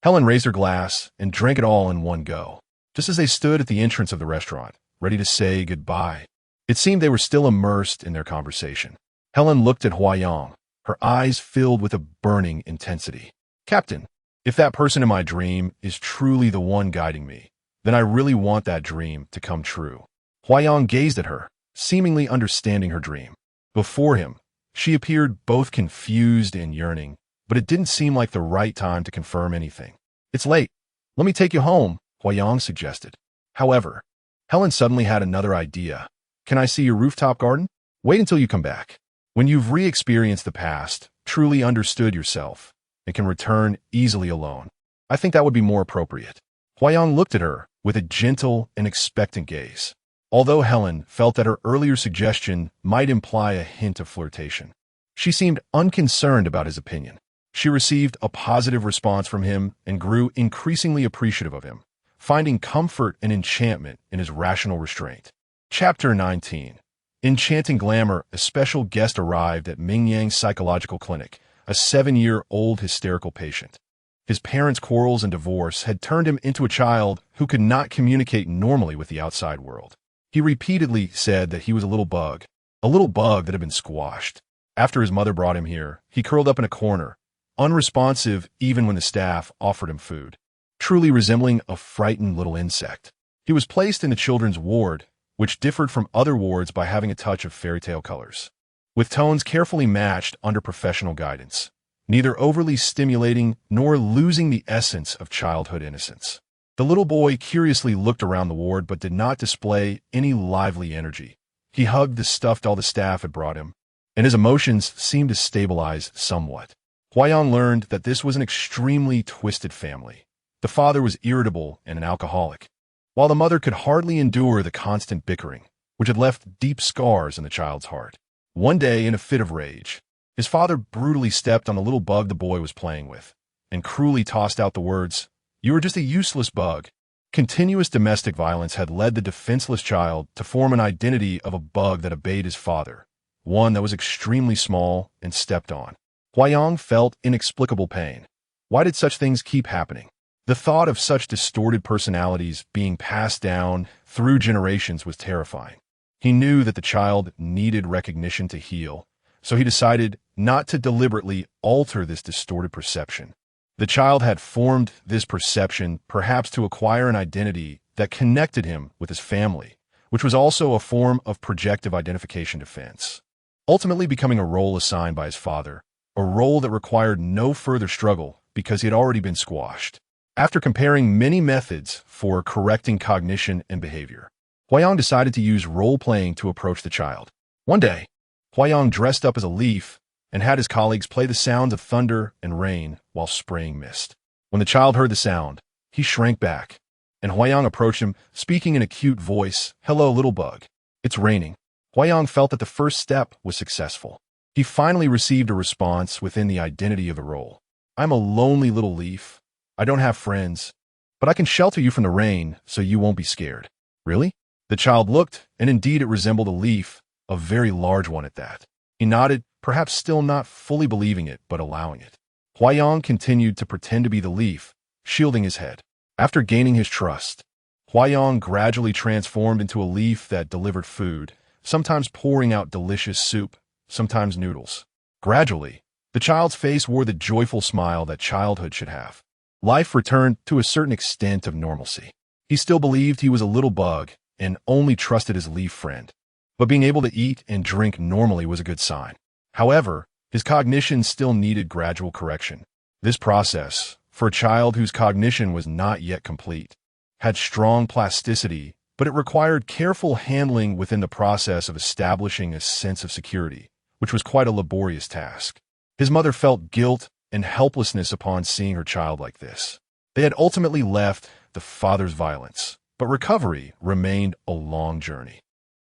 Speaker 1: Helen raised her glass and drank it all in one go, just as they stood at the entrance of the restaurant, ready to say goodbye. It seemed they were still immersed in their conversation. Helen looked at Huayang, her eyes filled with a burning intensity. Captain, if that person in my dream is truly the one guiding me, then I really want that dream to come true. Huayang gazed at her, seemingly understanding her dream. Before him, she appeared both confused and yearning, but it didn't seem like the right time to confirm anything. It's late. Let me take you home, Huayang suggested. However, Helen suddenly had another idea. Can I see your rooftop garden? Wait until you come back. When you've re-experienced the past, truly understood yourself, and can return easily alone, I think that would be more appropriate. Huayang looked at her with a gentle and expectant gaze. Although Helen felt that her earlier suggestion might imply a hint of flirtation, she seemed unconcerned about his opinion. She received a positive response from him and grew increasingly appreciative of him, finding comfort and enchantment in his rational restraint. Chapter 19. Enchanting glamour. A special guest arrived at Mingyang's psychological clinic, a 7-year-old hysterical patient. His parents' quarrels and divorce had turned him into a child who could not communicate normally with the outside world. He repeatedly said that he was a little bug that had been squashed. After his mother brought him here, he curled up in a corner, unresponsive even when the staff offered him food, truly resembling a frightened little insect. He was placed in the children's ward, which differed from other wards by having a touch of fairy tale colors, with tones carefully matched under professional guidance, neither overly stimulating nor losing the essence of childhood innocence. The little boy curiously looked around the ward but did not display any lively energy. He hugged the stuffed doll the staff had brought him, and his emotions seemed to stabilize somewhat. Huayang learned that this was an extremely twisted family. The father was irritable and an alcoholic, while the mother could hardly endure the constant bickering, which had left deep scars in the child's heart. One day, in a fit of rage, his father brutally stepped on the little bug the boy was playing with, and cruelly tossed out the words, "You are just a useless bug." Continuous domestic violence had led the defenseless child to form an identity of a bug that obeyed his father, one that was extremely small and stepped on. Huayang felt inexplicable pain. Why did such things keep happening? The thought of such distorted personalities being passed down through generations was terrifying. He knew that the child needed recognition to heal, so he decided not to deliberately alter this distorted perception. The child had formed this perception perhaps to acquire an identity that connected him with his family, which was also a form of projective identification defense, ultimately becoming a role assigned by his father, a role that required no further struggle because he had already been squashed. After comparing many methods for correcting cognition and behavior, Huayang decided to use role-playing to approach the child. One day, Huayang dressed up as a leaf and had his colleagues play the sounds of thunder and rain while spraying mist. When the child heard the sound, He shrank back, and Huayang approached him, speaking in a cute voice, "Hello, little bug. It's raining." Huayang felt that the first step was successful. He finally received a response within the identity of the role. "I'm a lonely little leaf. I don't have friends, but I can shelter you from the rain so you won't be scared." "Really?" The child looked, and indeed it resembled a leaf, a very large one at that. He nodded, perhaps still not fully believing it, but allowing it. Huayang continued to pretend to be the leaf, shielding his head. After gaining his trust, Huayang gradually transformed into a leaf that delivered food, sometimes pouring out delicious soup, sometimes noodles. Gradually, the child's face wore the joyful smile that childhood should have. Life returned to a certain extent of normalcy. He still believed he was a little bug and only trusted his leaf friend. But being able to eat and drink normally was a good sign. However, his cognition still needed gradual correction. This process, for a child whose cognition was not yet complete, had strong plasticity, but it required careful handling within the process of establishing a sense of security, which was quite a laborious task. His mother felt guilt and helplessness upon seeing her child like this. They had ultimately left the father's violence, but recovery remained a long journey.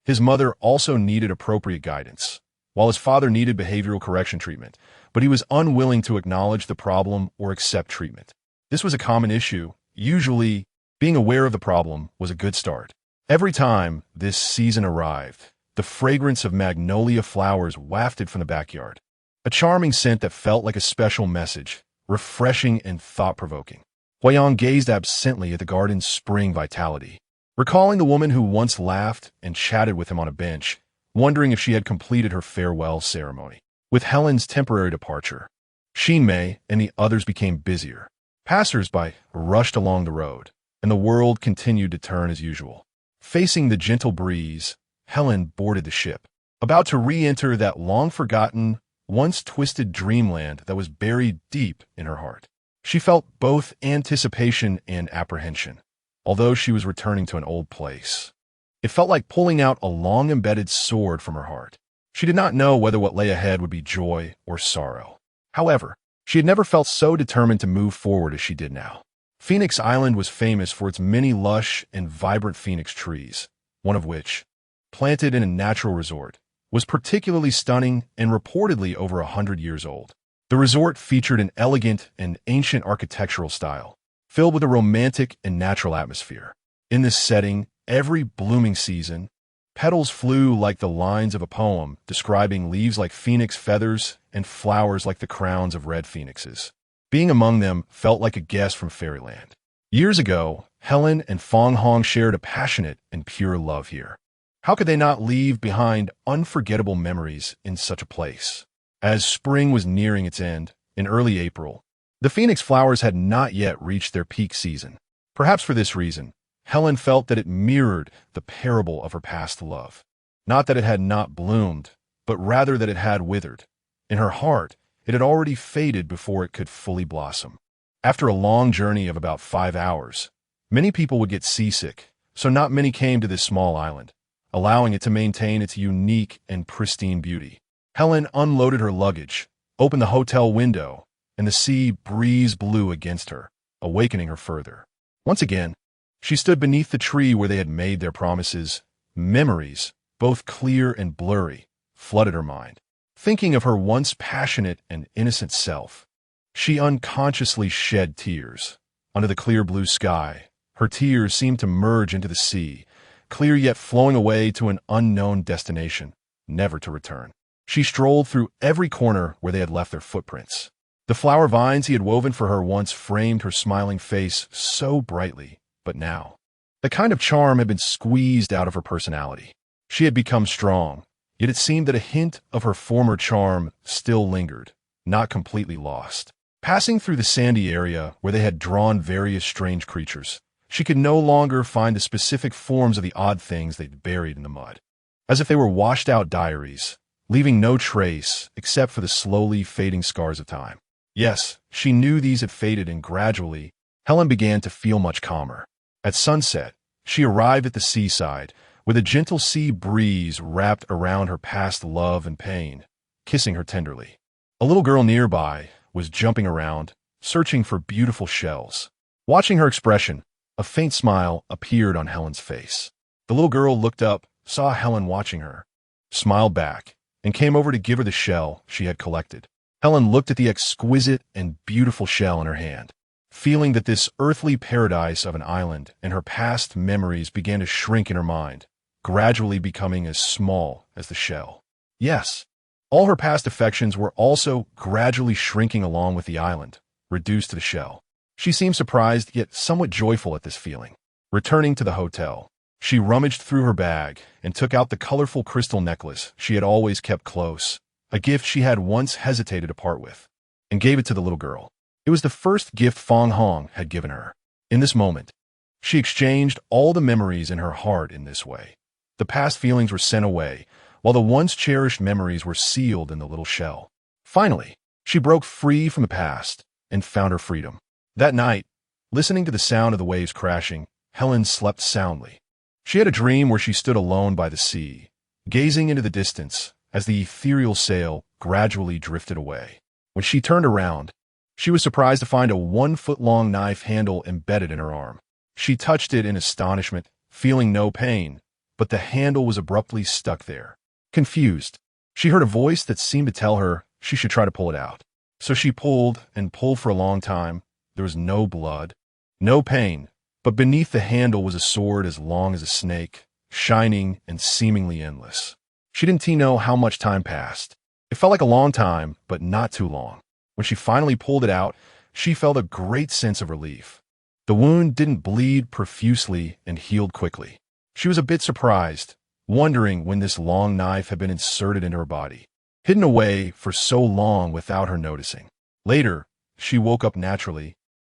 Speaker 1: His mother also needed appropriate guidance, while his father needed behavioral correction treatment, but he was unwilling to acknowledge the problem or accept treatment. This was a common issue. Usually, being aware of the problem was a good start. Every time this season arrived, the fragrance of magnolia flowers wafted from the backyard, a charming scent that felt like a special message, refreshing and thought-provoking. Huayang gazed absently at the garden's spring vitality, recalling the woman who once laughed and chatted with him on a bench, wondering if she had completed her farewell ceremony. With Helen's temporary departure, Xinmei and the others became busier. Passers-by rushed along the road, and the world continued to turn as usual. Facing the gentle breeze, Helen boarded the ship, about to re-enter that long-forgotten, once-twisted dreamland that was buried deep in her heart. She felt both anticipation and apprehension, although she was returning to an old place. It felt like pulling out a long-embedded sword from her heart. She did not know whether what lay ahead would be joy or sorrow. However, she had never felt so determined to move forward as she did now. Phoenix Island was famous for its many lush and vibrant phoenix trees, one of which, planted in a natural resort, was particularly stunning and reportedly over 100 years old. The resort featured an elegant and ancient architectural style, filled with a romantic and natural atmosphere. In this setting, every blooming season, petals flew like the lines of a poem, describing leaves like phoenix feathers and flowers like the crowns of red phoenixes. Being among them felt like a guest from fairyland. Years ago, Helen and Fong Hong shared a passionate and pure love here. How could they not leave behind unforgettable memories in such a place? As spring was nearing its end, in early April, the phoenix flowers had not yet reached their peak season. Perhaps for this reason, Helen felt that it mirrored the parable of her past love. Not that it had not bloomed, but rather that it had withered. In her heart, it had already faded before it could fully blossom. After a long journey of about 5 hours, many people would get seasick, so not many came to this small island, allowing it to maintain its unique and pristine beauty. Helen unloaded her luggage, opened the hotel window, and the sea breeze blew against her, awakening her further. Once again, she stood beneath the tree where they had made their promises. Memories, both clear and blurry, flooded her mind. Thinking of her once passionate and innocent self, she unconsciously shed tears. Under the clear blue sky, her tears seemed to merge into the sea, clear yet flowing away to an unknown destination, never to return. She strolled through every corner where they had left their footprints. The flower vines he had woven for her once framed her smiling face so brightly, but now, the kind of charm had been squeezed out of her personality. She had become strong, yet it seemed that a hint of her former charm still lingered, not completely lost. Passing through the sandy area where they had drawn various strange creatures, she could no longer find the specific forms of the odd things they'd buried in the mud. As if they were washed-out diaries, leaving no trace except for the slowly fading scars of time. Yes, she knew these had faded, and gradually, Helen began to feel much calmer. At sunset, she arrived at the seaside, with a gentle sea breeze wrapped around her past love and pain, kissing her tenderly. A little girl nearby was jumping around, searching for beautiful shells. Watching her expression, a faint smile appeared on Helen's face. The little girl looked up, saw Helen watching her, smiled back, and came over to give her the shell she had collected. Helen looked at the exquisite and beautiful shell in her hand, feeling that this earthly paradise of an island and her past memories began to shrink in her mind, gradually becoming as small as the shell. Yes, all her past affections were also gradually shrinking along with the island, reduced to the shell. She seemed surprised yet somewhat joyful at this feeling. Returning to the hotel, she rummaged through her bag and took out the colorful crystal necklace she had always kept close, a gift she had once hesitated to part with, and gave it to the little girl. It was the first gift Fong Hong had given her. In this moment, she exchanged all the memories in her heart in this way. The past feelings were sent away, while the once cherished memories were sealed in the little shell. Finally, she broke free from the past and found her freedom. That night, listening to the sound of the waves crashing, Helen slept soundly. She had a dream where she stood alone by the sea, gazing into the distance as the ethereal sail gradually drifted away. When she turned around, she was surprised to find a 1-foot-long knife handle embedded in her arm. She touched it in astonishment, feeling no pain, but the handle was abruptly stuck there. Confused, she heard a voice that seemed to tell her she should try to pull it out. So she pulled and pulled for a long time. There was no blood, no pain, but beneath the handle was a sword as long as a snake, shining and seemingly endless. She didn't know how much time passed. It felt like a long time, but not too long. When she finally pulled it out, she felt a great sense of relief. The wound didn't bleed profusely and healed quickly. She was a bit surprised, wondering when this long knife had been inserted into her body, hidden away for so long without her noticing. Later, she woke up naturally,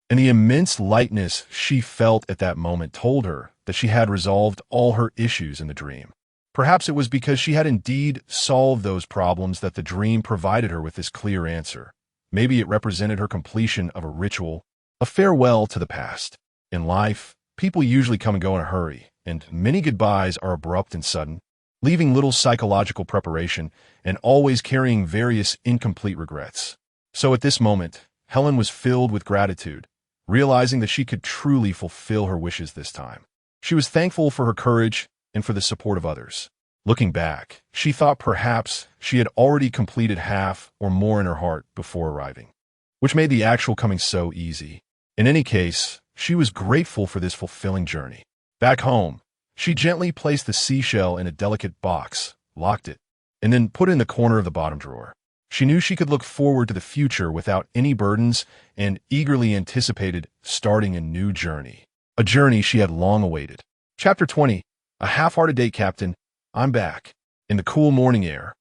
Speaker 1: and the immense lightness she felt at that moment told her that she had resolved all her issues in the dream. Perhaps it was because she had indeed solved those problems that the dream provided her with this clear answer. Maybe it represented her completion of a ritual, a farewell to the past. In life, people usually come and go in a hurry, and many goodbyes are abrupt and sudden, leaving little psychological preparation and always carrying various incomplete regrets. So at this moment, Helen was filled with gratitude, realizing that she could truly fulfill her wishes this time. She was thankful for her courage and for the support of others. Looking back, she thought perhaps she had already completed half or more in her heart before arriving, which made the actual coming so easy. In any case, she was grateful for this fulfilling journey. Back home, she gently placed the seashell in a delicate box, locked it, and then put it in the corner of the bottom drawer. She knew she could look forward to the future without any burdens and eagerly anticipated starting a new journey. A journey she had long awaited. Chapter 20. A half-hearted date, Captain. I'm back. In the cool morning air,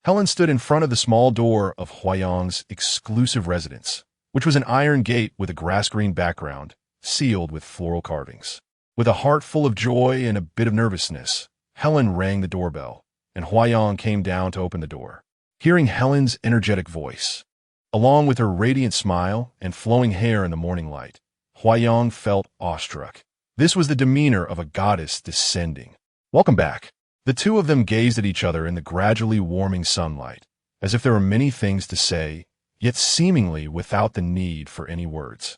Speaker 1: Helen stood in front of the small door of Huayang's exclusive residence, which was an iron gate with a grass-green background, sealed with floral carvings. With a heart full of joy and a bit of nervousness, Helen rang the doorbell, and Huayang came down to open the door. Hearing Helen's energetic voice, along with her radiant smile and flowing hair in the morning light, Huayang felt awestruck. This was the demeanor of a goddess descending. Welcome back. The two of them gazed at each other in the gradually warming sunlight, as if there were many things to say, yet seemingly without the need for any words.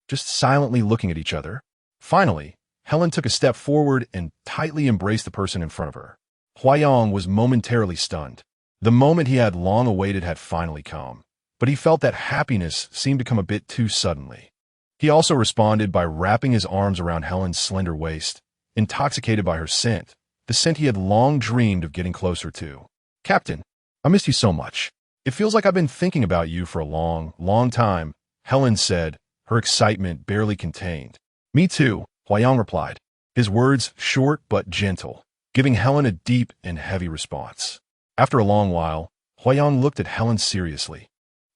Speaker 1: Just silently looking at each other. Finally, Helen took a step forward and tightly embraced the person in front of her. Huayang was momentarily stunned. The moment he had long awaited had finally come, but he felt that happiness seemed to come a bit too suddenly. He also responded by wrapping his arms around Helen's slender waist, intoxicated by her scent, the scent he had long dreamed of getting closer to. Captain, I missed you so much. It feels like I've been thinking about you for a long, long time, Helen said, her excitement barely contained. Me too, Huayang replied, his words short but gentle, giving Helen a deep and heavy response. After a long while, Huayang looked at Helen seriously.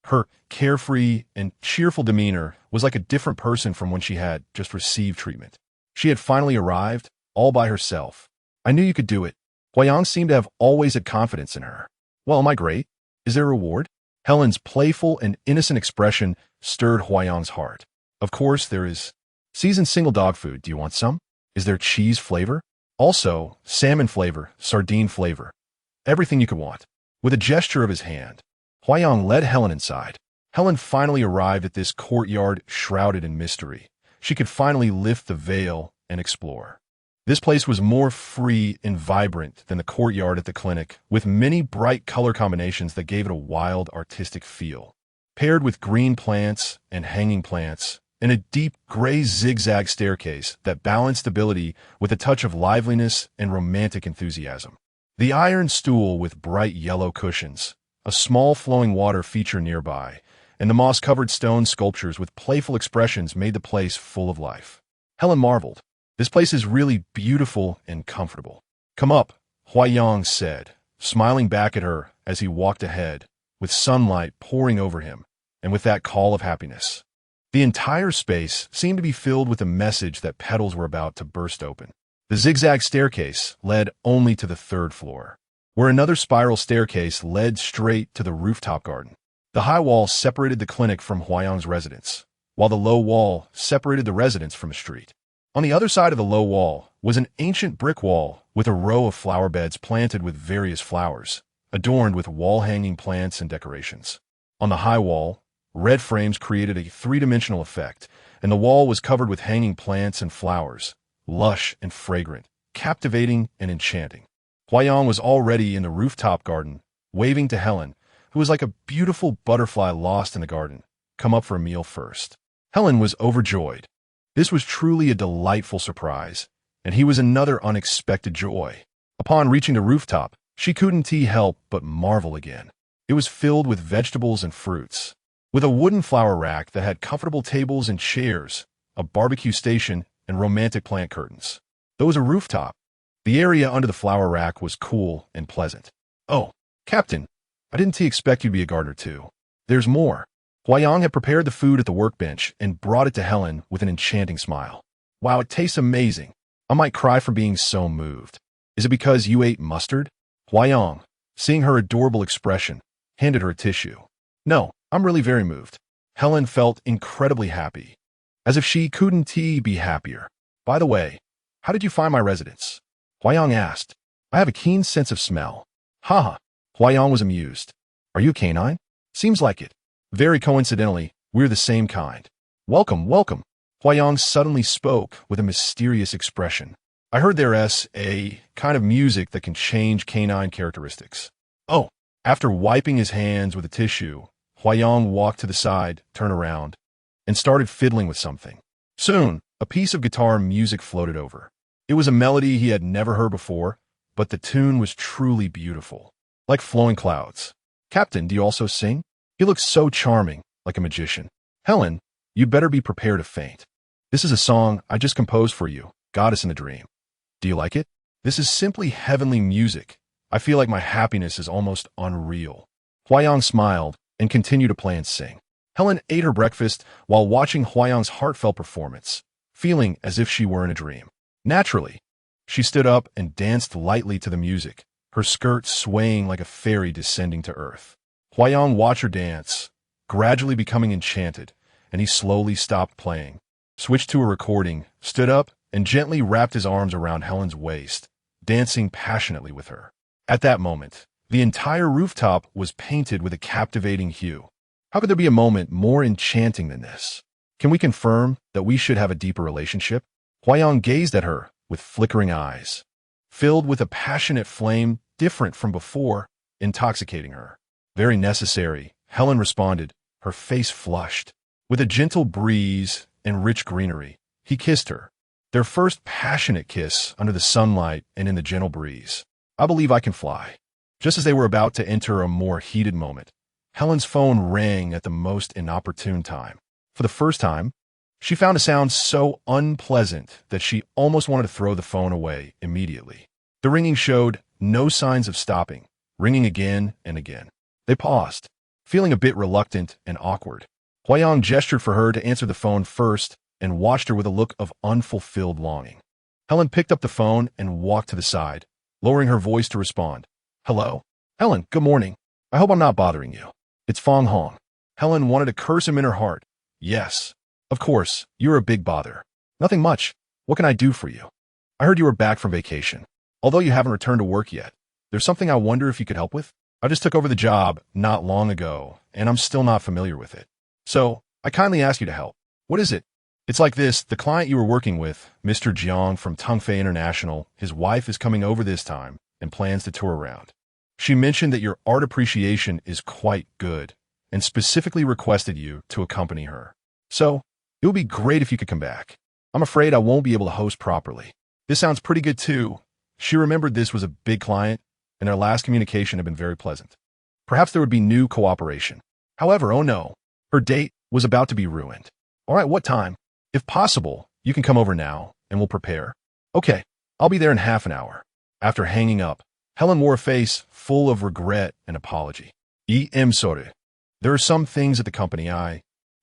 Speaker 1: Her carefree and cheerful demeanor was like a different person from when she had just received treatment. She had finally arrived, all by herself. I knew you could do it. Huayang seemed to have always had confidence in her. Well, am I great? Is there a reward? Helen's playful and innocent expression stirred Huayang's heart. Of course, there is. Seasoned single dog food. Do you want some? Is there cheese flavor? Also, salmon flavor, sardine flavor. Everything you could want. With a gesture of his hand, Huayang led Helen inside. Helen finally arrived at this courtyard shrouded in mystery, she could finally lift the veil and explore. This place was more free and vibrant than the courtyard at the clinic, with many bright color combinations that gave it a wild, artistic feel. Paired with green plants and hanging plants, and a deep gray zigzag staircase that balanced stability with a touch of liveliness and romantic enthusiasm. The iron stool with bright yellow cushions, a small flowing water feature nearby, and the moss-covered stone sculptures with playful expressions made the place full of life. Helen marveled. This place is really beautiful and comfortable. Come up, Huayang said, smiling back at her as he walked ahead, with sunlight pouring over him, and with that call of happiness. The entire space seemed to be filled with a message that petals were about to burst open. The zigzag staircase led only to the 3rd floor, where another spiral staircase led straight to the rooftop garden. The high wall separated the clinic from Huayang's residence, while the low wall separated the residence from the street. On the other side of the low wall was an ancient brick wall with a row of flower beds planted with various flowers, adorned with wall-hanging plants and decorations. On the high wall, red frames created a 3-dimensional effect, and the wall was covered with hanging plants and flowers, lush and fragrant, captivating and enchanting. Huayang was already in the rooftop garden, waving to Helen, who was like a beautiful butterfly lost in the garden. Come up for a meal first. Helen was overjoyed. This was truly a delightful surprise, and he was another unexpected joy. Upon reaching the rooftop, she couldn't help but marvel again. It was filled with vegetables and fruits, with a wooden flower rack that had comfortable tables and chairs, a barbecue station, and romantic plant curtains. There was a rooftop. The area under the flower rack was cool and pleasant. Oh, Captain, I didn't expect you to be a gardener too. There's more. Huayang had prepared the food at the workbench and brought it to Helen with an enchanting smile. Wow, it tastes amazing. I might cry from being so moved. Is it because you ate mustard? Huayang, seeing her adorable expression, handed her a tissue. No, I'm really very moved. Helen felt incredibly happy, as if she couldn't be happier. By the way, how did you find my residence? Huayang asked. I have a keen sense of smell. Haha. Huayang was amused. Are you a canine? Seems like it. Very coincidentally, we're the same kind. Welcome, welcome. Huayang suddenly spoke with a mysterious expression. I heard there's a kind of music that can change canine characteristics. Oh, after wiping his hands with a tissue, Huayang walked to the side, turned around, and started fiddling with something. Soon, a piece of guitar music floated over. It was a melody he had never heard before, but the tune was truly beautiful, like flowing clouds. Captain, do you also sing? He looked so charming, like a magician. Helen, you'd better be prepared to faint. This is a song I just composed for you, Goddess in the Dream. Do you like it? This is simply heavenly music. I feel like my happiness is almost unreal. Huayang smiled and continued to play and sing. Helen ate her breakfast while watching Huayang's heartfelt performance, feeling as if she were in a dream. Naturally, she stood up and danced lightly to the music, her skirt swaying like a fairy descending to earth. Huayang watched her dance, gradually becoming enchanted, and he slowly stopped playing, switched to a recording, stood up, and gently wrapped his arms around Helen's waist, dancing passionately with her. At that moment, the entire rooftop was painted with a captivating hue. How could there be a moment more enchanting than this? Can we confirm that we should have a deeper relationship? Huayang gazed at her with flickering eyes, filled with a passionate flame different from before, intoxicating her. Very necessary, Helen responded, her face flushed. With a gentle breeze and rich greenery, he kissed her. Their first passionate kiss under the sunlight and in the gentle breeze. I believe I can fly. Just as they were about to enter a more heated moment, Helen's phone rang at the most inopportune time. For the first time, she found a sound so unpleasant that she almost wanted to throw the phone away immediately. The ringing showed no signs of stopping, ringing again and again. They paused, feeling a bit reluctant and awkward. Huayang gestured for her to answer the phone first and watched her with a look of unfulfilled longing. Helen picked up the phone and walked to the side, lowering her voice to respond. Hello? Helen, good morning. I hope I'm not bothering you. It's Fong Hong. Helen wanted to curse him in her heart. Yes. Of course, you're a big bother. Nothing much. What can I do for you? I heard you were back from vacation. Although you haven't returned to work yet, there's something I wonder if you could help with? I just took over the job not long ago, and I'm still not familiar with it. So, I kindly ask you to help. What is it? It's like this: the client you were working with, Mr. Jiang from Tongfei International, his wife is coming over this time and plans to tour around. She mentioned that your art appreciation is quite good and specifically requested you to accompany her. So, it would be great if you could come back. I'm afraid I won't be able to host properly. This sounds pretty good too. She remembered this was a big client, and their last communication had been very pleasant. Perhaps there would be new cooperation. However, oh no, her date was about to be ruined. All right, what time? If possible, you can come over now, and we'll prepare. Okay, I'll be there in half an hour. After hanging up, Helen wore a face full of regret and apology. I'm sorry. There are some things at the company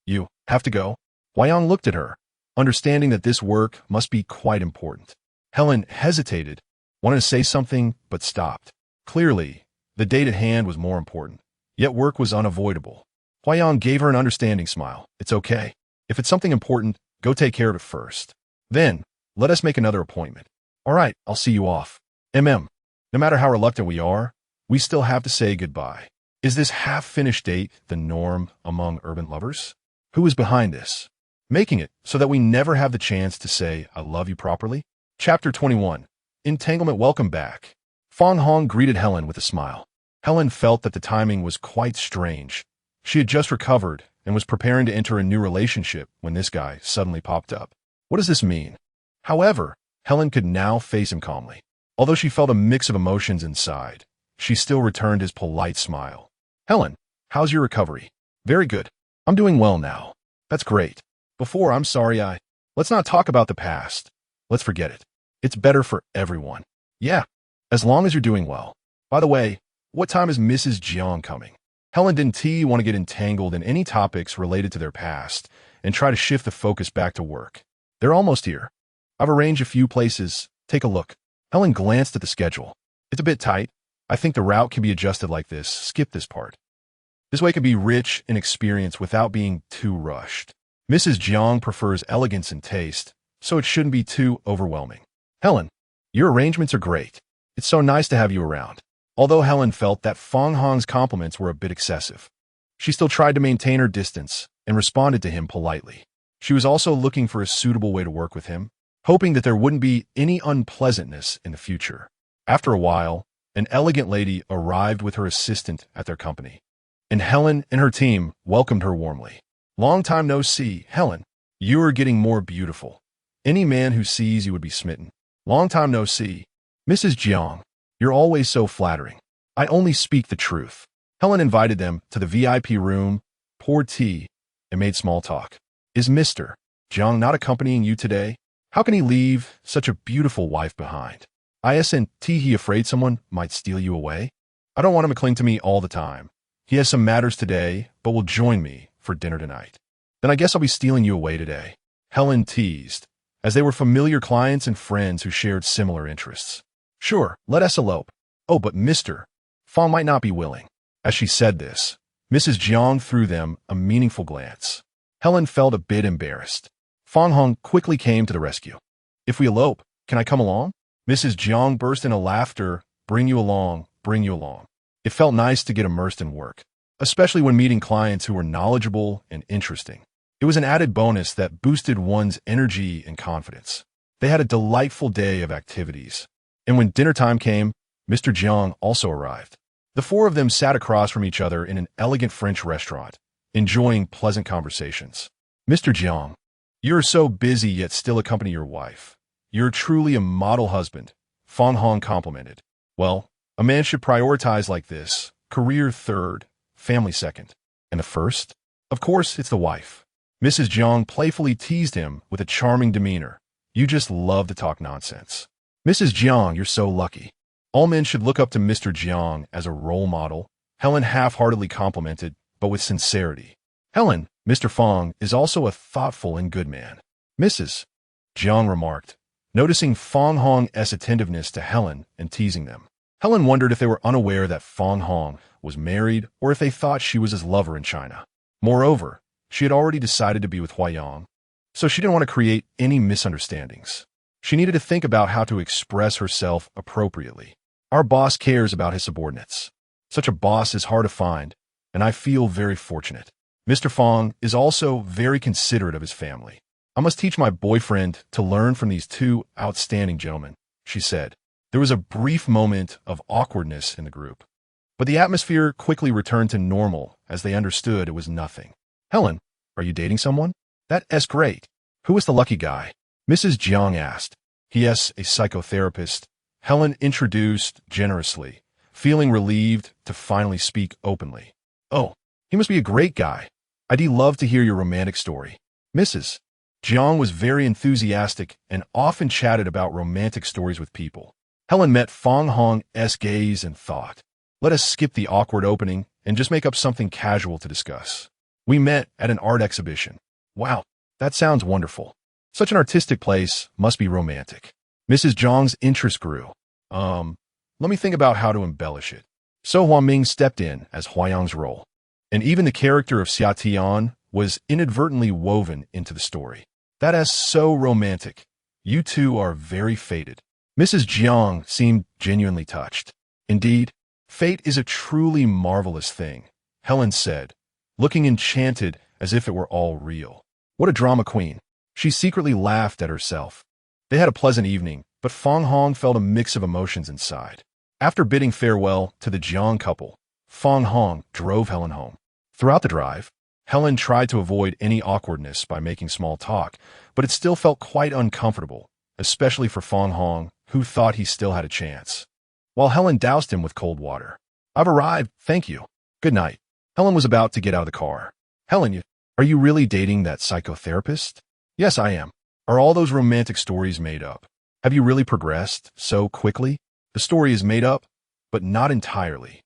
Speaker 1: you have to go. Huayang looked at her, understanding that this work must be quite important. Helen hesitated, wanted to say something, but stopped. Clearly, the date at hand was more important, yet work was unavoidable. Huayang gave her an understanding smile. It's okay. If it's something important, go take care of it first. Then, let us make another appointment. All right, I'll see you off. No matter how reluctant we are, we still have to say goodbye. Is this half-finished date the norm among urban lovers? Who is behind this? Making it so that we never have the chance to say, I love you properly? Chapter 21. Entanglement. Welcome back. Fang Hong greeted Helen with a smile. Helen felt that the timing was quite strange. She had just recovered and was preparing to enter a new relationship when this guy suddenly popped up. What does this mean? However, Helen could now face him calmly. Although she felt a mix of emotions inside, she still returned his polite smile. Helen, how's your recovery? Very good. I'm doing well now. That's great. Before, I'm sorry Let's not talk about the past. Let's forget it. It's better for everyone. Yeah, as long as you're doing well. By the way, what time is Mrs. Jiang coming? Helen didn't want to get entangled in any topics related to their past and try to shift the focus back to work. They're almost here. I've arranged a few places. Take a look. Helen glanced at the schedule. It's a bit tight. I think the route can be adjusted like this. Skip this part. This way can be rich in experience without being too rushed. Mrs. Jiang prefers elegance and taste, so it shouldn't be too overwhelming. Helen, your arrangements are great. It's so nice to have you around. Although Helen felt that Fang Hong's compliments were a bit excessive, she still tried to maintain her distance and responded to him politely. She was also looking for a suitable way to work with him, hoping that there wouldn't be any unpleasantness in the future. After a while, an elegant lady arrived with her assistant at their company, and Helen and her team welcomed her warmly. Long time no see, Helen. You are getting more beautiful. Any man who sees you would be smitten. Long time no see. Mrs. Jiang, you're always so flattering. I only speak the truth. Helen invited them to the VIP room, poured tea, and made small talk. Is Mr. Jiang not accompanying you today? How can he leave such a beautiful wife behind? Isn't he afraid someone might steal you away? I don't want him to cling to me all the time. He has some matters today, but will join me for dinner tonight. Then I guess I'll be stealing you away today. Helen teased, as they were familiar clients and friends who shared similar interests. Sure, let us elope. Oh, but Mr. Fang might not be willing. As she said this, Mrs. Jiang threw them a meaningful glance. Helen felt a bit embarrassed. Fang Hong quickly came to the rescue. If we elope, can I come along? Mrs. Jiang burst into laughter. Bring you along, bring you along. It felt nice to get immersed in work, especially when meeting clients who were knowledgeable and interesting. It was an added bonus that boosted one's energy and confidence. They had a delightful day of activities. And when dinner time came, Mr. Jiang also arrived. The four of them sat across from each other in an elegant French restaurant, enjoying pleasant conversations. Mr. Jiang, you're so busy yet still accompany your wife. You're truly a model husband, Fang Hong complimented. Well, a man should prioritize like this: career third, family second. And the first? Of course, it's the wife. Mrs. Jiang playfully teased him with a charming demeanor. You just love to talk nonsense. Mrs. Jiang, you're so lucky. All men should look up to Mr. Jiang as a role model, Helen half-heartedly complimented, but with sincerity. Helen, Mr. Fang is also a thoughtful and good man. Mrs. Jiang remarked, noticing Fang Hong's attentiveness to Helen and teasing them. Helen wondered if they were unaware that Fang Hong was married or if they thought she was his lover in China. Moreover, she had already decided to be with Huayang, so she didn't want to create any misunderstandings. She needed to think about how to express herself appropriately. Our boss cares about his subordinates. Such a boss is hard to find, and I feel very fortunate. Mr. Fang is also very considerate of his family. I must teach my boyfriend to learn from these two outstanding gentlemen, she said. There was a brief moment of awkwardness in the group, but the atmosphere quickly returned to normal as they understood it was nothing. Helen, are you dating someone? That's great. Who is the lucky guy? Mrs. Jiang asked. He is a psychotherapist. Helen introduced generously, feeling relieved to finally speak openly. Oh, he must be a great guy. I'd love to hear your romantic story. Mrs. Jiang was very enthusiastic and often chatted about romantic stories with people. Helen met Fang Hong's gaze and thought, let us skip the awkward opening and just make up something casual to discuss. We met at an art exhibition. Wow, that sounds wonderful. Such an artistic place must be romantic. Mrs. Jiang's interest grew. Let me think about how to embellish it. So Huaming stepped in as Huayang's role, and even the character of Xia Tian was inadvertently woven into the story. That is so romantic. You two are very fated. Mrs. Jiang seemed genuinely touched. Indeed, fate is a truly marvelous thing, Helen said, looking enchanted as if it were all real. What a drama queen. She secretly laughed at herself. They had a pleasant evening, but Fang Hong felt a mix of emotions inside. After bidding farewell to the Jiang couple, Fang Hong drove Helen home. Throughout the drive, Helen tried to avoid any awkwardness by making small talk, but it still felt quite uncomfortable, especially for Fang Hong, who thought he still had a chance. While Helen doused him with cold water. I've arrived, thank you. Good night. Helen was about to get out of the car. Helen, are you really dating that psychotherapist? Yes, I am. Are all those romantic stories made up? Have you really progressed so quickly? The story is made up, but not entirely.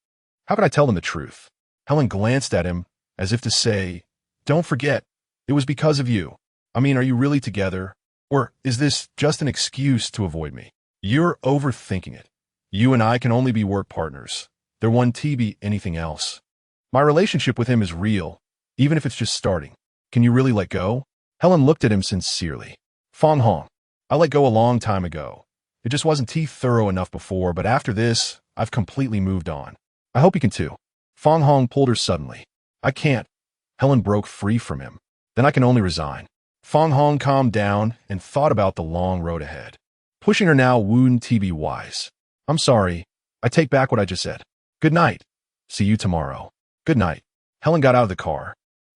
Speaker 1: How could I tell them the truth? Helen glanced at him as if to say, don't forget, it was because of you. I mean, are you really together? Or is this just an excuse to avoid me? You're overthinking it. You and I can only be work partners. There won't be anything else. My relationship with him is real, even if it's just starting. Can you really let go? Helen looked at him sincerely. Fang Hong, I let go a long time ago. It just wasn't thorough enough before, but after this, I've completely moved on. I hope you can too. Fang Hong pulled her suddenly. I can't. Helen broke free from him. Then I can only resign. Fang Hong calmed down and thought about the long road ahead. Pushing her now wouldn't be wise. I'm sorry. I take back what I just said. Good night. See you tomorrow. Good night. Helen got out of the car,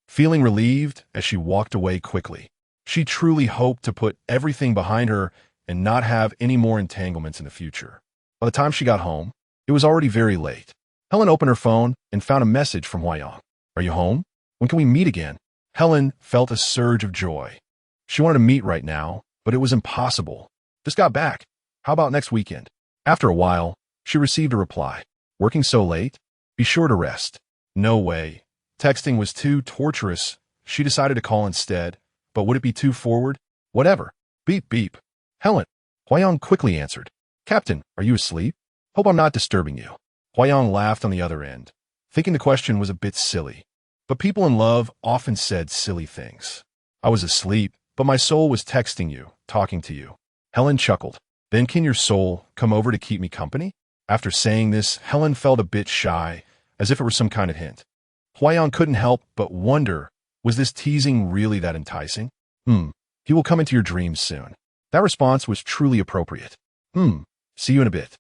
Speaker 1: feeling relieved as she walked away quickly. She truly hoped to put everything behind her and not have any more entanglements in the future. By the time she got home, it was already very late. Helen opened her phone and found a message from Huayang. Are you home? When can we meet again? Helen felt a surge of joy. She wanted to meet right now, but it was impossible. Just got back. How about next weekend? After a while, she received a reply. Working so late? Be sure to rest. No way. Texting was too torturous. She decided to call instead, but would it be too forward? Whatever. Beep, beep. Helen. Huayang quickly answered. Captain, are you asleep? Hope I'm not disturbing you. Huayang laughed on the other end, thinking the question was a bit silly. But people in love often said silly things. I was asleep, but my soul was texting you, talking to you. Helen chuckled. Then can your soul come over to keep me company? After saying this, Helen felt a bit shy, as if it were some kind of hint. Huayang couldn't help but wonder, was this teasing really that enticing? He will come into your dreams soon. That response was truly appropriate. See you in a bit.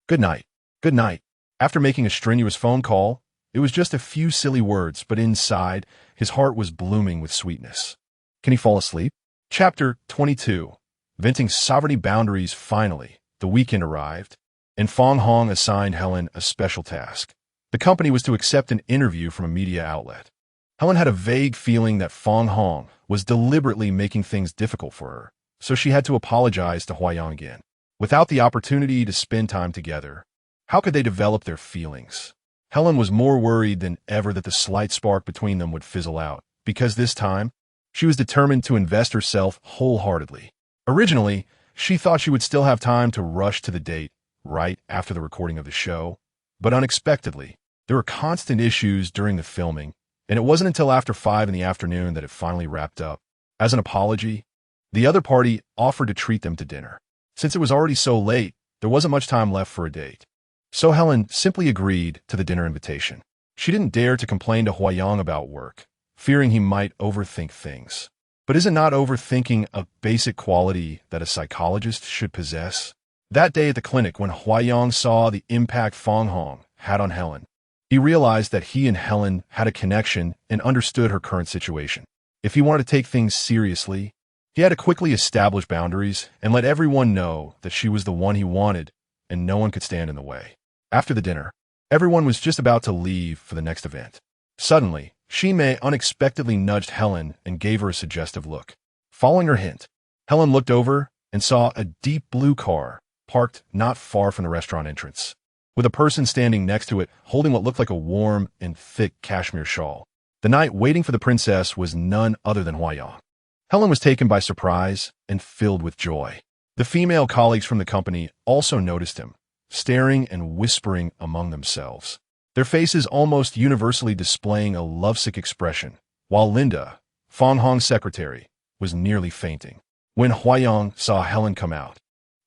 Speaker 1: Good night. Good night. After making a strenuous phone call, it was just a few silly words, but inside, his heart was blooming with sweetness. Can he fall asleep? Chapter 22. Venting sovereignty boundaries. Finally, the weekend arrived, and Fang Hong assigned Helen a special task. The company was to accept an interview from a media outlet. Helen had a vague feeling that Fang Hong was deliberately making things difficult for her, so she had to apologize to Huayang again. Without the opportunity to spend time together, how could they develop their feelings? Helen was more worried than ever that the slight spark between them would fizzle out, because this time, she was determined to invest herself wholeheartedly. Originally, she thought she would still have time to rush to the date right after the recording of the show, but unexpectedly, there were constant issues during the filming, and it wasn't until after 5 in the afternoon that it finally wrapped up. As an apology, the other party offered to treat them to dinner. Since it was already so late, there wasn't much time left for a date. So Helen simply agreed to the dinner invitation. She didn't dare to complain to Huayang about work, fearing he might overthink things. But is it not overthinking a basic quality that a psychologist should possess? That day at the clinic, when Huayang saw the impact Fong Hong had on Helen, he realized that he and Helen had a connection and understood her current situation. If he wanted to take things seriously, he had to quickly establish boundaries and let everyone know that she was the one he wanted and no one could stand in the way. After the dinner, everyone was just about to leave for the next event. Suddenly, Shimei unexpectedly nudged Helen and gave her a suggestive look. Following her hint, Helen looked over and saw a deep blue car parked not far from the restaurant entrance, with a person standing next to it holding what looked like a warm and thick cashmere shawl. The knight waiting for the princess was none other than Huayang. Helen was taken by surprise and filled with joy. The female colleagues from the company also noticed him, staring and whispering among themselves, their faces almost universally displaying a lovesick expression, while Linda, Fong Hong's secretary, was nearly fainting. When Huayang saw Helen come out,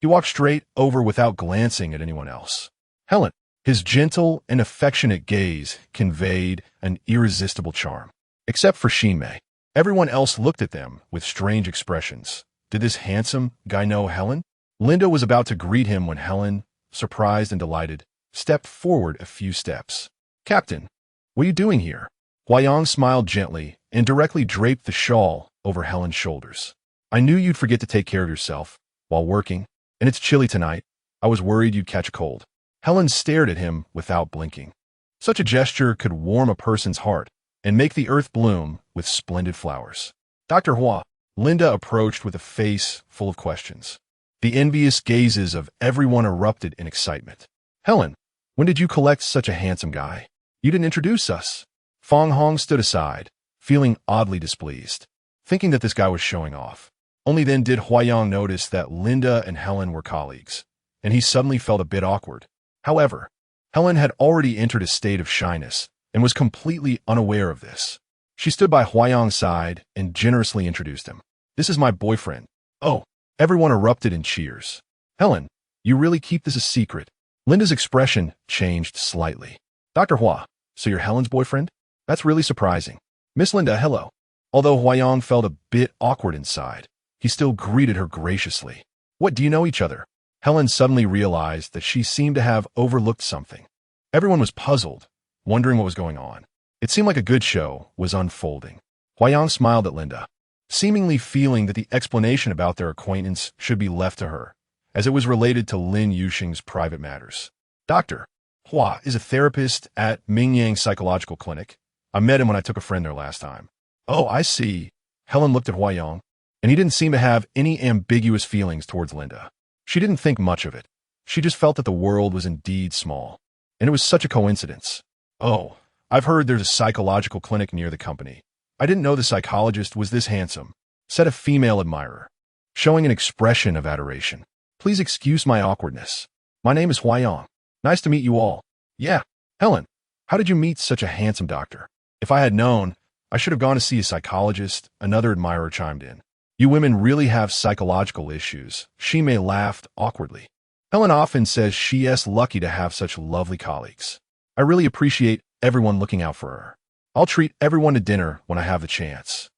Speaker 1: he walked straight over without glancing at anyone else. Helen, his gentle and affectionate gaze conveyed an irresistible charm. Except for Shimei, everyone else looked at them with strange expressions. Did this handsome guy know Helen? Linda was about to greet him when Helen, surprised and delighted, stepped forward a few steps. "Captain, what are you doing here?" Huayang smiled gently and directly draped the shawl over Helen's shoulders. "I knew you'd forget to take care of yourself while working, and it's chilly tonight. I was worried you'd catch a cold." Helen stared at him without blinking. Such a gesture could warm a person's heart and make the earth bloom with splendid flowers. "Dr. Hua," Linda approached with a face full of questions. The envious gazes of everyone erupted in excitement. "Helen, when did you collect such a handsome guy? You didn't introduce us." Fong Hong stood aside, feeling oddly displeased, thinking that this guy was showing off. Only then did Huayang notice that Linda and Helen were colleagues, and he suddenly felt a bit awkward. However, Helen had already entered a state of shyness and was completely unaware of this. She stood by Huayang's side and generously introduced him. "This is my boyfriend." "Oh!" Everyone erupted in cheers. "Helen, you really keep this a secret?" Linda's expression changed slightly. "Dr. Hua, so you're Helen's boyfriend? That's really surprising." "Miss Linda, hello." Although Huayang felt a bit awkward inside, he still greeted her graciously. "What, do you know each other?" Helen suddenly realized that she seemed to have overlooked something. Everyone was puzzled, wondering what was going on. It seemed like a good show was unfolding. Huayang smiled at Linda, seemingly feeling that the explanation about their acquaintance should be left to her, as it was related to Lin Yuxing's private matters. "Dr. Hua is a therapist at Mingyang Psychological Clinic. I met him when I took a friend there last time." "Oh, I see." Helen looked at Huayang, and he didn't seem to have any ambiguous feelings towards Linda. She didn't think much of it. She just felt that the world was indeed small, and it was such a coincidence. "Oh, I've heard there's a psychological clinic near the company. I didn't know the psychologist was this handsome," said a female admirer, showing an expression of adoration. "Please excuse my awkwardness. My name is Huayang. Nice to meet you all." "Yeah, Helen, how did you meet such a handsome doctor?" "If I had known, I should have gone to see a psychologist," another admirer chimed in. "You women really have psychological issues." Shimei laughed awkwardly. Helen often says she is lucky to have such lovely colleagues. "I really appreciate everyone looking out for her. I'll treat everyone to dinner when I have the chance,"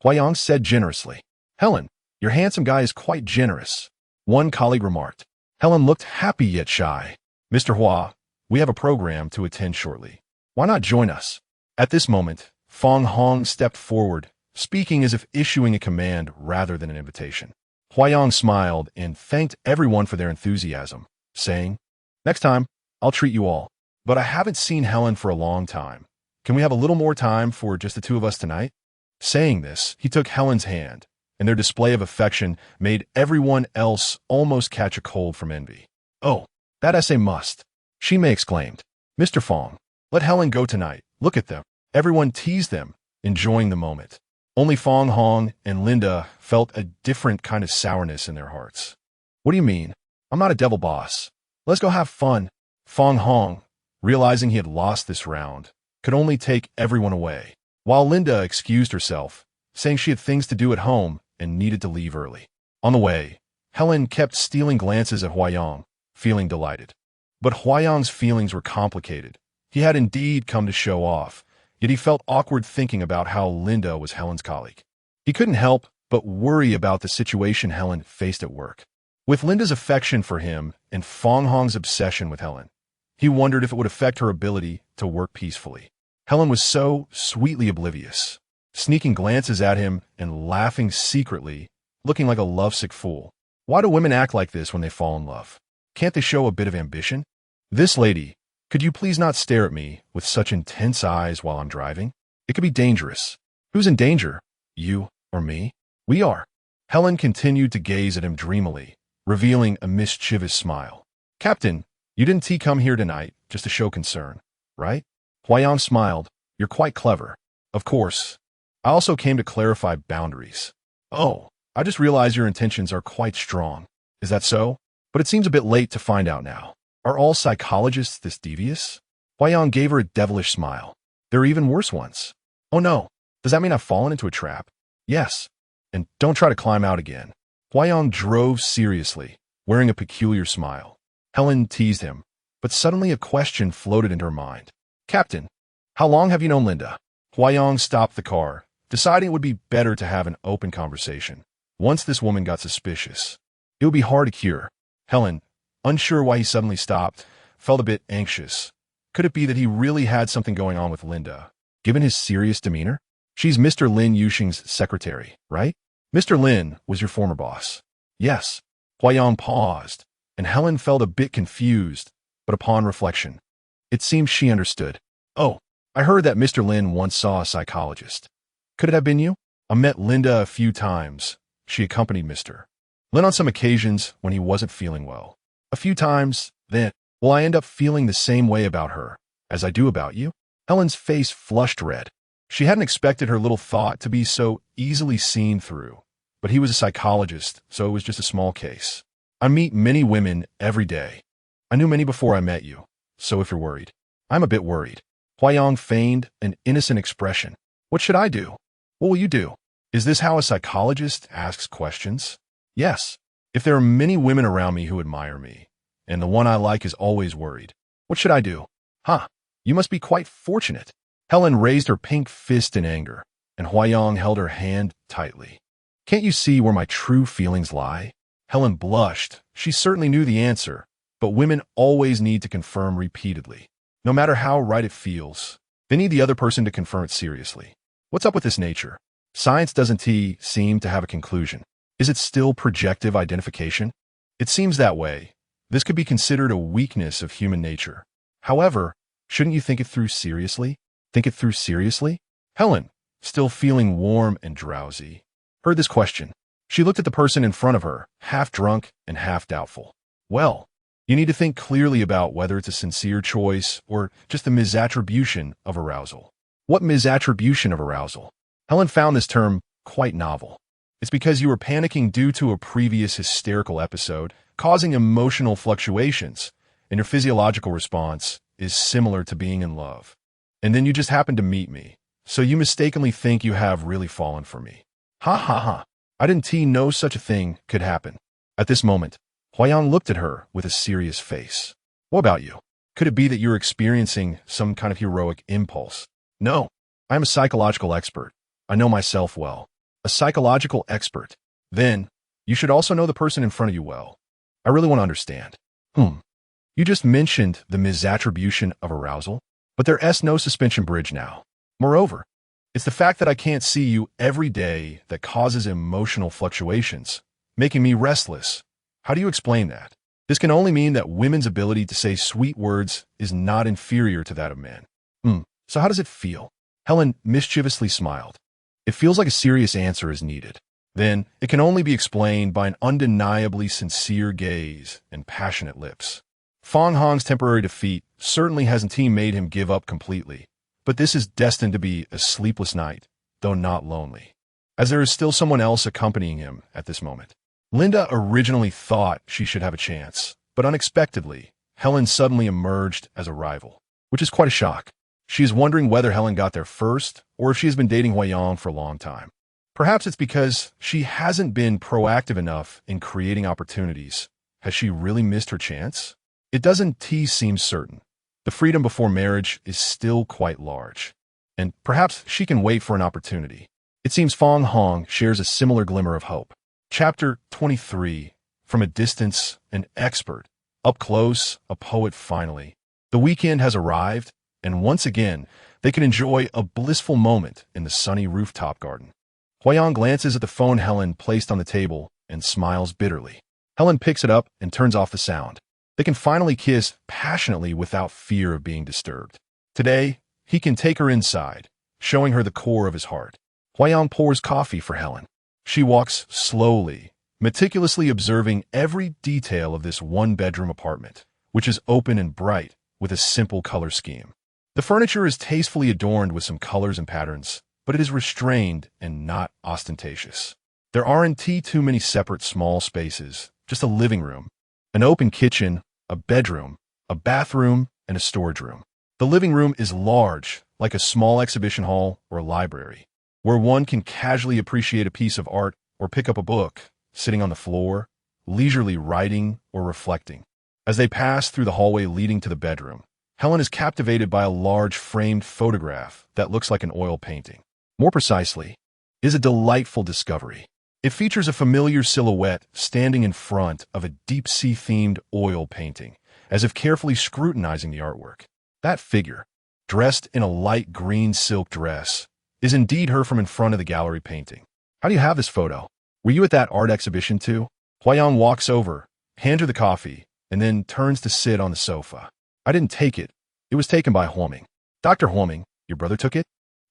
Speaker 1: Huayang said generously. "Helen, your handsome guy is quite generous," one colleague remarked. Helen looked happy yet shy. "Mr. Hua, we have a program to attend shortly. Why not join us?" At this moment, Fong Hong stepped forward, speaking as if issuing a command rather than an invitation. Huayang smiled and thanked everyone for their enthusiasm, saying, "Next time, I'll treat you all. But I haven't seen Helen for a long time. Can we have a little more time for just the two of us tonight?" Saying this, he took Helen's hand, and their display of affection made everyone else almost catch a cold from envy. "Oh, that's a must," Shimei exclaimed. "Mr. Fong, let Helen go tonight. Look at them." Everyone teased them, enjoying the moment. Only Fong Hong and Linda felt a different kind of sourness in their hearts. "What do you mean? I'm not a devil boss. Let's go have fun." Fong Hong, realizing he had lost this round, could only take everyone away, while Linda excused herself, saying she had things to do at home and needed to leave early. On the way, Helen kept stealing glances at Huayang, feeling delighted. But Huayang's feelings were complicated. He had indeed come to show off, yet he felt awkward thinking about how Linda was Helen's colleague. He couldn't help but worry about the situation Helen faced at work. With Linda's affection for him and Fong Hong's obsession with Helen, he wondered if it would affect her ability to work peacefully. Helen was so sweetly oblivious, sneaking glances at him and laughing secretly, looking like a lovesick fool. Why do women act like this when they fall in love? Can't they show a bit of ambition? This lady, could you please not stare at me with such intense eyes while I'm driving? It could be dangerous. Who's in danger? You or me? We are. Helen continued to gaze at him dreamily, revealing a mischievous smile. Captain, you didn't come here tonight just to show concern, right? Huayang smiled. You're quite clever. Of course. I also came to clarify boundaries. Oh, I just realized your intentions are quite strong. Is that so? But it seems a bit late to find out now. Are all psychologists this devious? Huayang gave her a devilish smile. There are even worse ones. Oh no, does that mean I've fallen into a trap? Yes. And don't try to climb out again. Huayang drove seriously, wearing a peculiar smile. Helen teased him, but suddenly a question floated into her mind. Captain, how long have you known Linda? Huayang stopped the car, deciding it would be better to have an open conversation. Once this woman got suspicious, it would be hard to cure. Helen, unsure why he suddenly stopped, felt a bit anxious. Could it be that he really had something going on with Linda, given his serious demeanor? She's Mr. Lin Yuxing's secretary, right? Mr. Lin was your former boss. Yes. Huayang paused, and Helen felt a bit confused, but upon reflection, it seemed she understood. Oh, I heard that Mr. Lin once saw a psychologist. Could it have been you? I met Linda a few times. She accompanied Mr. Lin on some occasions when he wasn't feeling well. A few times, then, will I end up feeling the same way about her as I do about you? Helen's face flushed red. She hadn't expected her little thought to be so easily seen through, but he was a psychologist, so it was just a small case. I meet many women every day. I knew many before I met you, so if you're worried, I'm a bit worried. Huayang feigned an innocent expression. What should I do? What will you do? Is this how a psychologist asks questions? Yes. If there are many women around me who admire me, and the one I like is always worried, what should I do? Huh, you must be quite fortunate. Helen raised her pink fist in anger, and Huayang held her hand tightly. Can't you see where my true feelings lie? Helen blushed. She certainly knew the answer, but women always need to confirm repeatedly. No matter how right it feels, they need the other person to confirm it seriously. What's up with this nature? Science doesn't seem to have a conclusion. Is it still projective identification? It seems that way. This could be considered a weakness of human nature. However, shouldn't you think it through seriously? Think it through seriously? Helen, still feeling warm and drowsy, heard this question. She looked at the person in front of her, half drunk and half doubtful. Well, you need to think clearly about whether it's a sincere choice or just a misattribution of arousal. What misattribution of arousal? Helen found this term quite novel. It's because you were panicking due to a previous hysterical episode, causing emotional fluctuations, and your physiological response is similar to being in love. And then you just happen to meet me, so you mistakenly think you have really fallen for me. Ha ha ha. I didn't know such a thing could happen. At this moment, Huayang looked at her with a serious face. What about you? Could it be that you're experiencing some kind of heroic impulse? No, I am a psychological expert. I know myself well. A psychological expert. Then, you should also know the person in front of you well. I really want to understand. You just mentioned the misattribution of arousal, but there's no suspension bridge now. Moreover, it's the fact that I can't see you every day that causes emotional fluctuations, making me restless. How do you explain that? This can only mean that women's ability to say sweet words is not inferior to that of men. So how does it feel? Helen mischievously smiled. It feels like a serious answer is needed. Then, it can only be explained by an undeniably sincere gaze and passionate lips. Fong Hong's temporary defeat certainly hasn't made him give up completely, but this is destined to be a sleepless night, though not lonely, as there is still someone else accompanying him at this moment. Linda originally thought she should have a chance, but unexpectedly, Helen suddenly emerged as a rival, which is quite a shock. She is wondering whether Helen got there first, or if she has been dating Huayang for a long time. Perhaps it's because she hasn't been proactive enough in creating opportunities. Has she really missed her chance? It doesn't seem certain. The freedom before marriage is still quite large, and perhaps she can wait for an opportunity. It seems Fong Hong shares a similar glimmer of hope. Chapter 23. From a distance, an expert. Up close, a poet finally. The weekend has arrived, and once again, they can enjoy a blissful moment in the sunny rooftop garden. Huayang glances at the phone Helen placed on the table and smiles bitterly. Helen picks it up and turns off the sound. They can finally kiss passionately without fear of being disturbed. Today, he can take her inside, showing her the core of his heart. Huayang pours coffee for Helen. She walks slowly, meticulously observing every detail of this one-bedroom apartment, which is open and bright with a simple color scheme. The furniture is tastefully adorned with some colors and patterns, but it is restrained and not ostentatious. There aren't too many separate small spaces, just a living room, an open kitchen, a bedroom, a bathroom, and a storage room. The living room is large, like a small exhibition hall or library, where one can casually appreciate a piece of art or pick up a book, sitting on the floor, leisurely writing or reflecting. As they pass through the hallway leading to the bedroom, Helen is captivated by a large framed photograph that looks like an oil painting. More precisely, is a delightful discovery. It features a familiar silhouette standing in front of a deep-sea-themed oil painting, as if carefully scrutinizing the artwork. That figure, dressed in a light green silk dress, is indeed her from in front of the gallery painting. How do you have this photo? Were you at that art exhibition too? Huayang walks over, hands her the coffee, and then turns to sit on the sofa. I didn't take it. It was taken by Huoming. Dr. Huoming, your brother took it?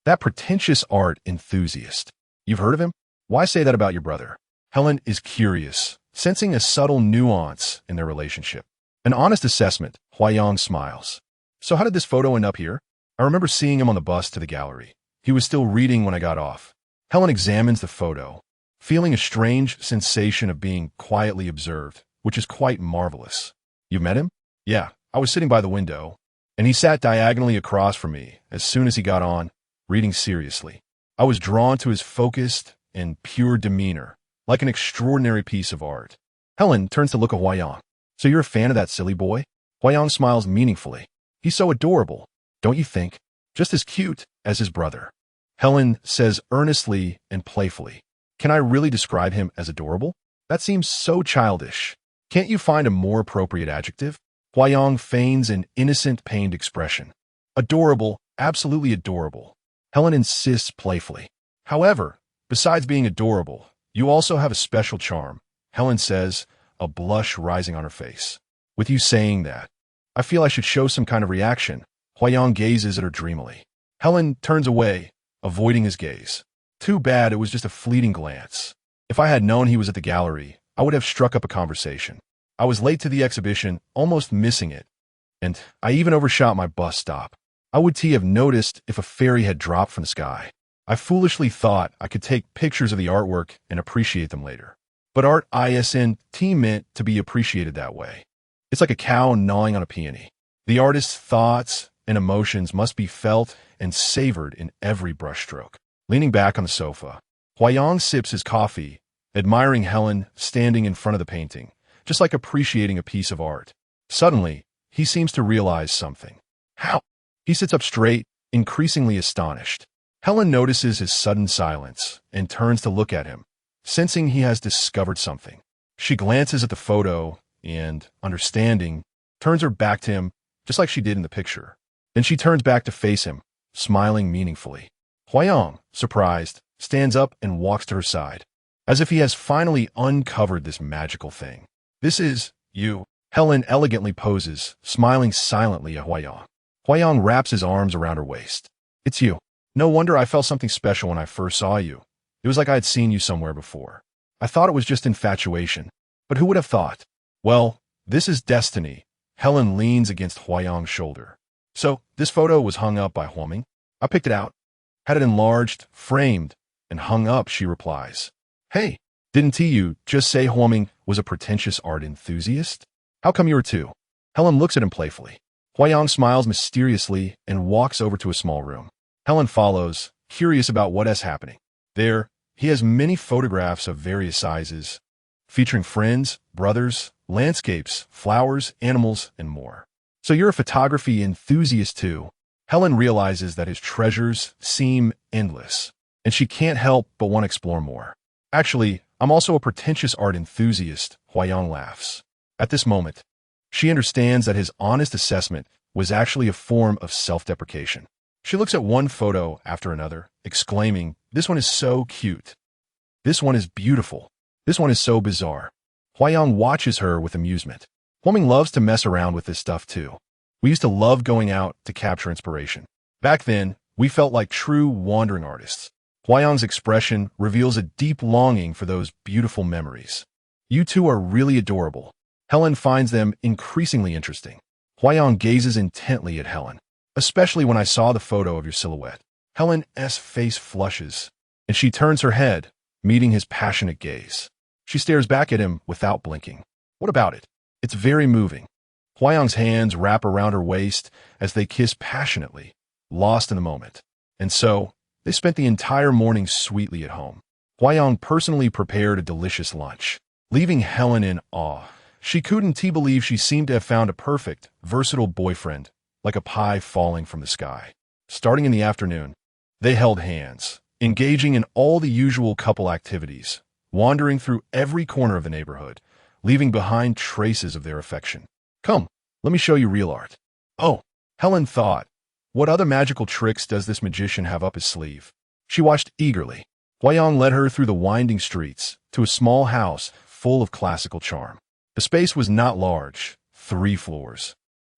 Speaker 1: That pretentious art enthusiast. You've heard of him? Why say that about your brother? Helen is curious, sensing a subtle nuance in their relationship. An honest assessment, Huayang smiles. So how did this photo end up here? I remember seeing him on the bus to the gallery. He was still reading when I got off. Helen examines the photo, feeling a strange sensation of being quietly observed, which is quite marvelous. You've met him? Yeah, I was sitting by the window, and he sat diagonally across from me as soon as he got on, reading seriously. I was drawn to his focused and pure demeanor, like an extraordinary piece of art. Helen turns to look at Huayang. So you're a fan of that silly boy? Huayang smiles meaningfully. He's so adorable, don't you think? Just as cute as his brother. Helen says earnestly and playfully, can I really describe him as adorable? That seems so childish. Can't you find a more appropriate adjective? Huayang feigns an innocent, pained expression. Adorable, absolutely adorable. Helen insists playfully. However, besides being adorable, you also have a special charm, Helen says, a blush rising on her face. With you saying that, I feel I should show some kind of reaction. Huayang gazes at her dreamily. Helen turns away, avoiding his gaze. Too bad it was just a fleeting glance. If I had known he was at the gallery, I would have struck up a conversation. I was late to the exhibition, almost missing it, and I even overshot my bus stop. I would have noticed if a fairy had dropped from the sky. I foolishly thought I could take pictures of the artwork and appreciate them later. But art isn't meant to be appreciated that way. It's like a cow gnawing on a peony. The artist's thoughts and emotions must be felt and savored in every brushstroke. Leaning back on the sofa, Huayang sips his coffee, admiring Helen standing in front of the painting, just like appreciating a piece of art. Suddenly, he seems to realize something. How? He sits up straight, increasingly astonished. Helen notices his sudden silence and turns to look at him, sensing he has discovered something. She glances at the photo and, understanding, turns her back to him, just like she did in the picture. Then she turns back to face him, smiling meaningfully. Huayang, surprised, stands up and walks to her side, as if he has finally uncovered this magical thing. This is you. Helen elegantly poses, smiling silently at Huayang. Huayang wraps his arms around her waist. It's you. No wonder I felt something special when I first saw you. It was like I had seen you somewhere before. I thought it was just infatuation, but who would have thought? Well, this is destiny. Helen leans against Huayang's shoulder. So, this photo was hung up by Huoming. I picked it out, had it enlarged, framed, and hung up, she replies. Hey, didn't you just say Huoming was a pretentious art enthusiast? How come you were too? Helen looks at him playfully. Huayang smiles mysteriously and walks over to a small room. Helen follows, curious about what is happening. There, he has many photographs of various sizes, featuring friends, brothers, landscapes, flowers, animals, and more. So you're a photography enthusiast too. Helen realizes that his treasures seem endless. and she can't help but want to explore more. Actually, I'm also a pretentious art enthusiast, Huayang laughs. At this moment, she understands that his honest assessment was actually a form of self-deprecation. She looks at one photo after another, exclaiming, "This one is so cute. This one is beautiful. This one is so bizarre." Huayang watches her with amusement. Huaming loves to mess around with this stuff too. We used to love going out to capture inspiration. Back then, we felt like true wandering artists. Huayang's expression reveals a deep longing for those beautiful memories. "You two are really adorable." Helen finds them increasingly interesting. Huayang gazes intently at Helen, "Especially when I saw the photo of your silhouette." Helen's face flushes, and she turns her head, meeting his passionate gaze. She stares back at him without blinking. "What about it? It's very moving." Huayang's hands wrap around her waist as they kiss passionately, lost in the moment. And so, they spent the entire morning sweetly at home. Huayang personally prepared a delicious lunch, leaving Helen in awe. She couldn't believe she seemed to have found a perfect, versatile boyfriend, like a pie falling from the sky. Starting in the afternoon, they held hands, engaging in all the usual couple activities, wandering through every corner of the neighborhood, leaving behind traces of their affection. "Come, let me show you real art." "Oh," Helen thought, "what other magical tricks does this magician have up his sleeve?" She watched eagerly. Huayang led her through the winding streets to a small house full of classical charm. The space was not large, 3 floors,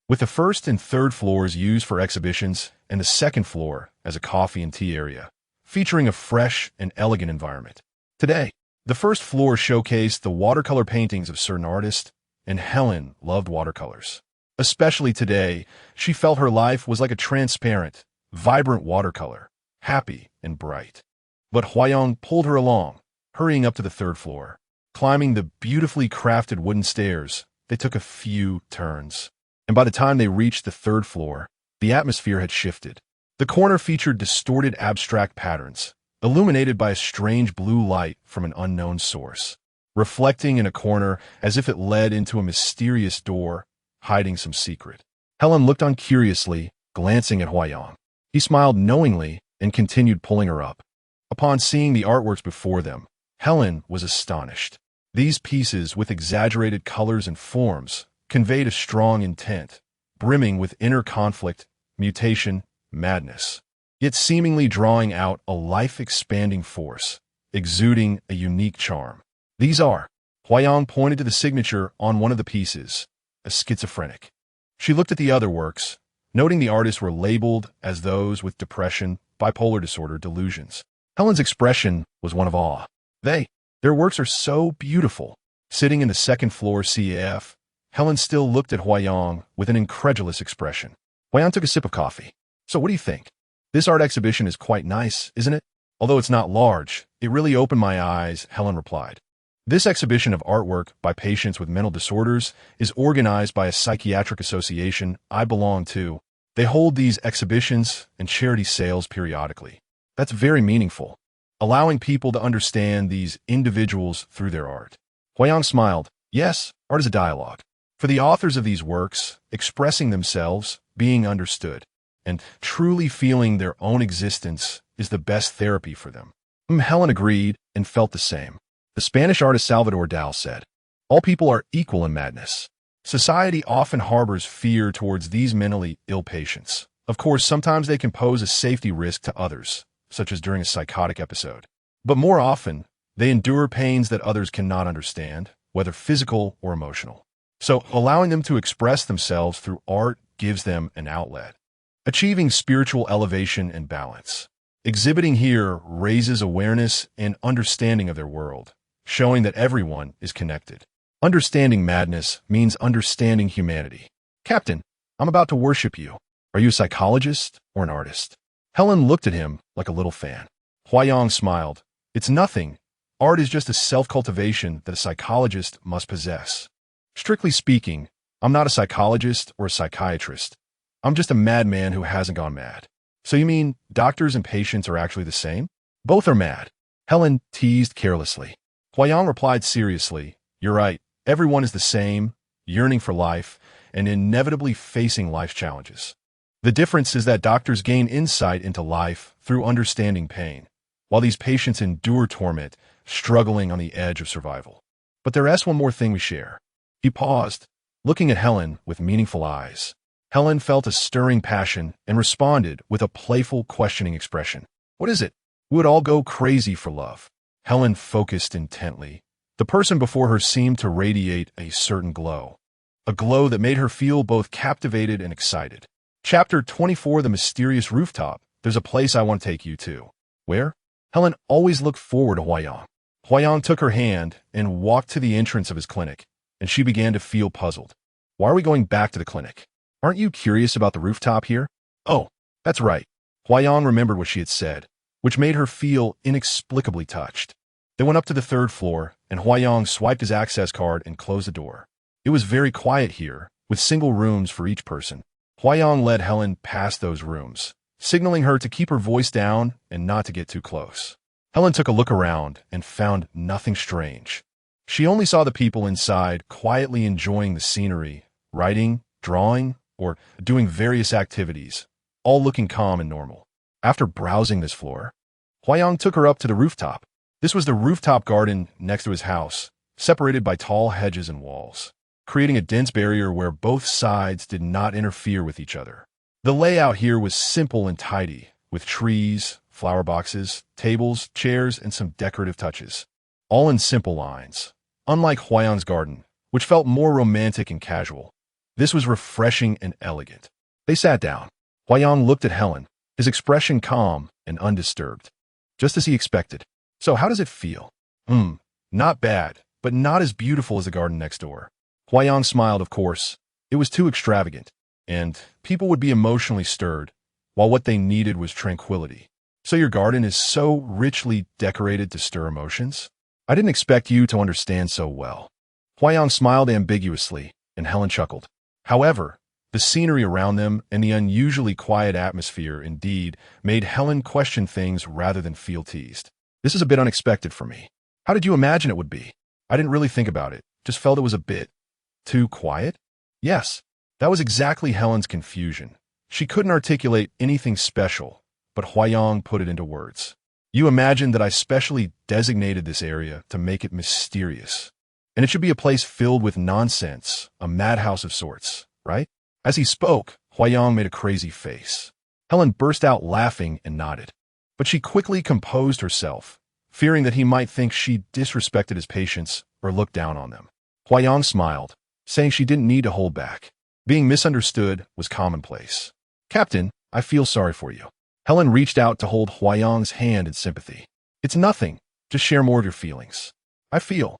Speaker 1: with the first and third floors used for exhibitions and the second floor as a coffee and tea area, featuring a fresh and elegant environment. Today, the first floor showcased the watercolor paintings of certain artists, and Helen loved watercolors. Especially today, she felt her life was like a transparent, vibrant watercolor, happy and bright. But Huayang pulled her along, hurrying up to the third floor. Climbing the beautifully crafted wooden stairs, they took a few turns. And by the time they reached the third floor, the atmosphere had shifted. The corner featured distorted abstract patterns, illuminated by a strange blue light from an unknown source, reflecting in a corner as if it led into a mysterious door, hiding some secret. Helen looked on curiously, glancing at Huayang. He smiled knowingly and continued pulling her up. Upon seeing the artworks before them, Helen was astonished. These pieces, with exaggerated colors and forms, conveyed a strong intent, brimming with inner conflict, mutation, madness, yet seemingly drawing out a life-expanding force, exuding a unique charm. "These are," Huayang pointed to the signature on one of the pieces, "a schizophrenic." She looked at the other works, noting the artists were labeled as those with depression, bipolar disorder, delusions. Helen's expression was one of awe. Their works are so beautiful. Sitting in the second floor CAF, Helen still looked at Huayang with an incredulous expression. Huayang took a sip of coffee. "So what do you think? This art exhibition is quite nice, isn't it? Although it's not large, it really opened my eyes," Helen replied. "This exhibition of artwork by patients with mental disorders is organized by a psychiatric association I belong to. They hold these exhibitions and charity sales periodically. That's very meaningful, allowing people to understand these individuals through their art." Huayang smiled. "Yes, art is a dialogue. For the authors of these works, expressing themselves, being understood, and truly feeling their own existence is the best therapy for them." Helen agreed and felt the same. The Spanish artist Salvador Dali said, "All people are equal in madness." Society often harbors fear towards these mentally ill patients. Of course, sometimes they can pose a safety risk to others, such as during a psychotic episode. But more often, they endure pains that others cannot understand, whether physical or emotional. So, allowing them to express themselves through art gives them an outlet. Achieving spiritual elevation and balance. Exhibiting here raises awareness and understanding of their world, showing that everyone is connected. Understanding madness means understanding humanity. "Captain, I'm about to worship you. Are you a psychologist or an artist?" Helen looked at him like a little fan. Huayang smiled. "It's nothing. Art is just a self-cultivation that a psychologist must possess. Strictly speaking, I'm not a psychologist or a psychiatrist. I'm just a madman who hasn't gone mad." "So you mean doctors and patients are actually the same?" "Both are mad," Helen teased carelessly. Huayang replied seriously, "You're right. Everyone is the same, yearning for life, and inevitably facing life challenges. The difference is that doctors gain insight into life through understanding pain, while these patients endure torment, struggling on the edge of survival. But there is one more thing we share. He paused, looking at Helen with meaningful eyes. Helen felt a stirring passion and responded with a playful, questioning expression. What is it? We would all go crazy for love. Helen focused intently. The person before her seemed to radiate a certain glow. A glow that made her feel both captivated and excited. Chapter 24, The Mysterious Rooftop. There's a place I want to take you to. Where? Helen always looked forward to Huayang. Huayang took her hand and walked to the entrance of his clinic, and she began to feel puzzled. Why are we going back to the clinic? Aren't you curious about the rooftop here? Oh, that's right. Huayang remembered what she had said, which made her feel inexplicably touched. They went up to the third floor, and Huayang swiped his access card and closed the door. It was very quiet here, with single rooms for each person. Huayang led Helen past those rooms, signaling her to keep her voice down and not to get too close. Helen took a look around and found nothing strange. She only saw the people inside quietly enjoying the scenery, writing, drawing, or doing various activities, all looking calm and normal. After browsing this floor, Huayang took her up to the rooftop. This was the rooftop garden next to his house, separated by tall hedges and walls, creating a dense barrier where both sides did not interfere with each other. The layout here was simple and tidy, with trees, flower boxes, tables, chairs, and some decorative touches, all in simple lines. Unlike Huayang's garden, which felt more romantic and casual, this was refreshing and elegant. They sat down. Huayang looked at Helen, his expression calm and undisturbed, just as he expected. So how does it feel? Not bad, but not as beautiful as the garden next door. Huayang smiled, of course. It was too extravagant, and people would be emotionally stirred, while what they needed was tranquility. So your garden is so richly decorated to stir emotions? I didn't expect you to understand so well. Huayang smiled ambiguously, and Helen chuckled. However, the scenery around them and the unusually quiet atmosphere indeed made Helen question things rather than feel teased. This is a bit unexpected for me. How did you imagine it would be? I didn't really think about it, just felt it was a bit too quiet? Yes, that was exactly Helen's confusion. She couldn't articulate anything special, but Huayang put it into words. You imagined that I specially designated this area to make it mysterious. And it should be a place filled with nonsense, a madhouse of sorts, right? As he spoke, Huayang made a crazy face. Helen burst out laughing and nodded. But she quickly composed herself, fearing that he might think she disrespected his patients or looked down on them. Huayang smiled, saying she didn't need to hold back. Being misunderstood was commonplace. Captain, I feel sorry for you. Helen reached out to hold Huayang's hand in sympathy. It's nothing. Just share more of your feelings. I feel.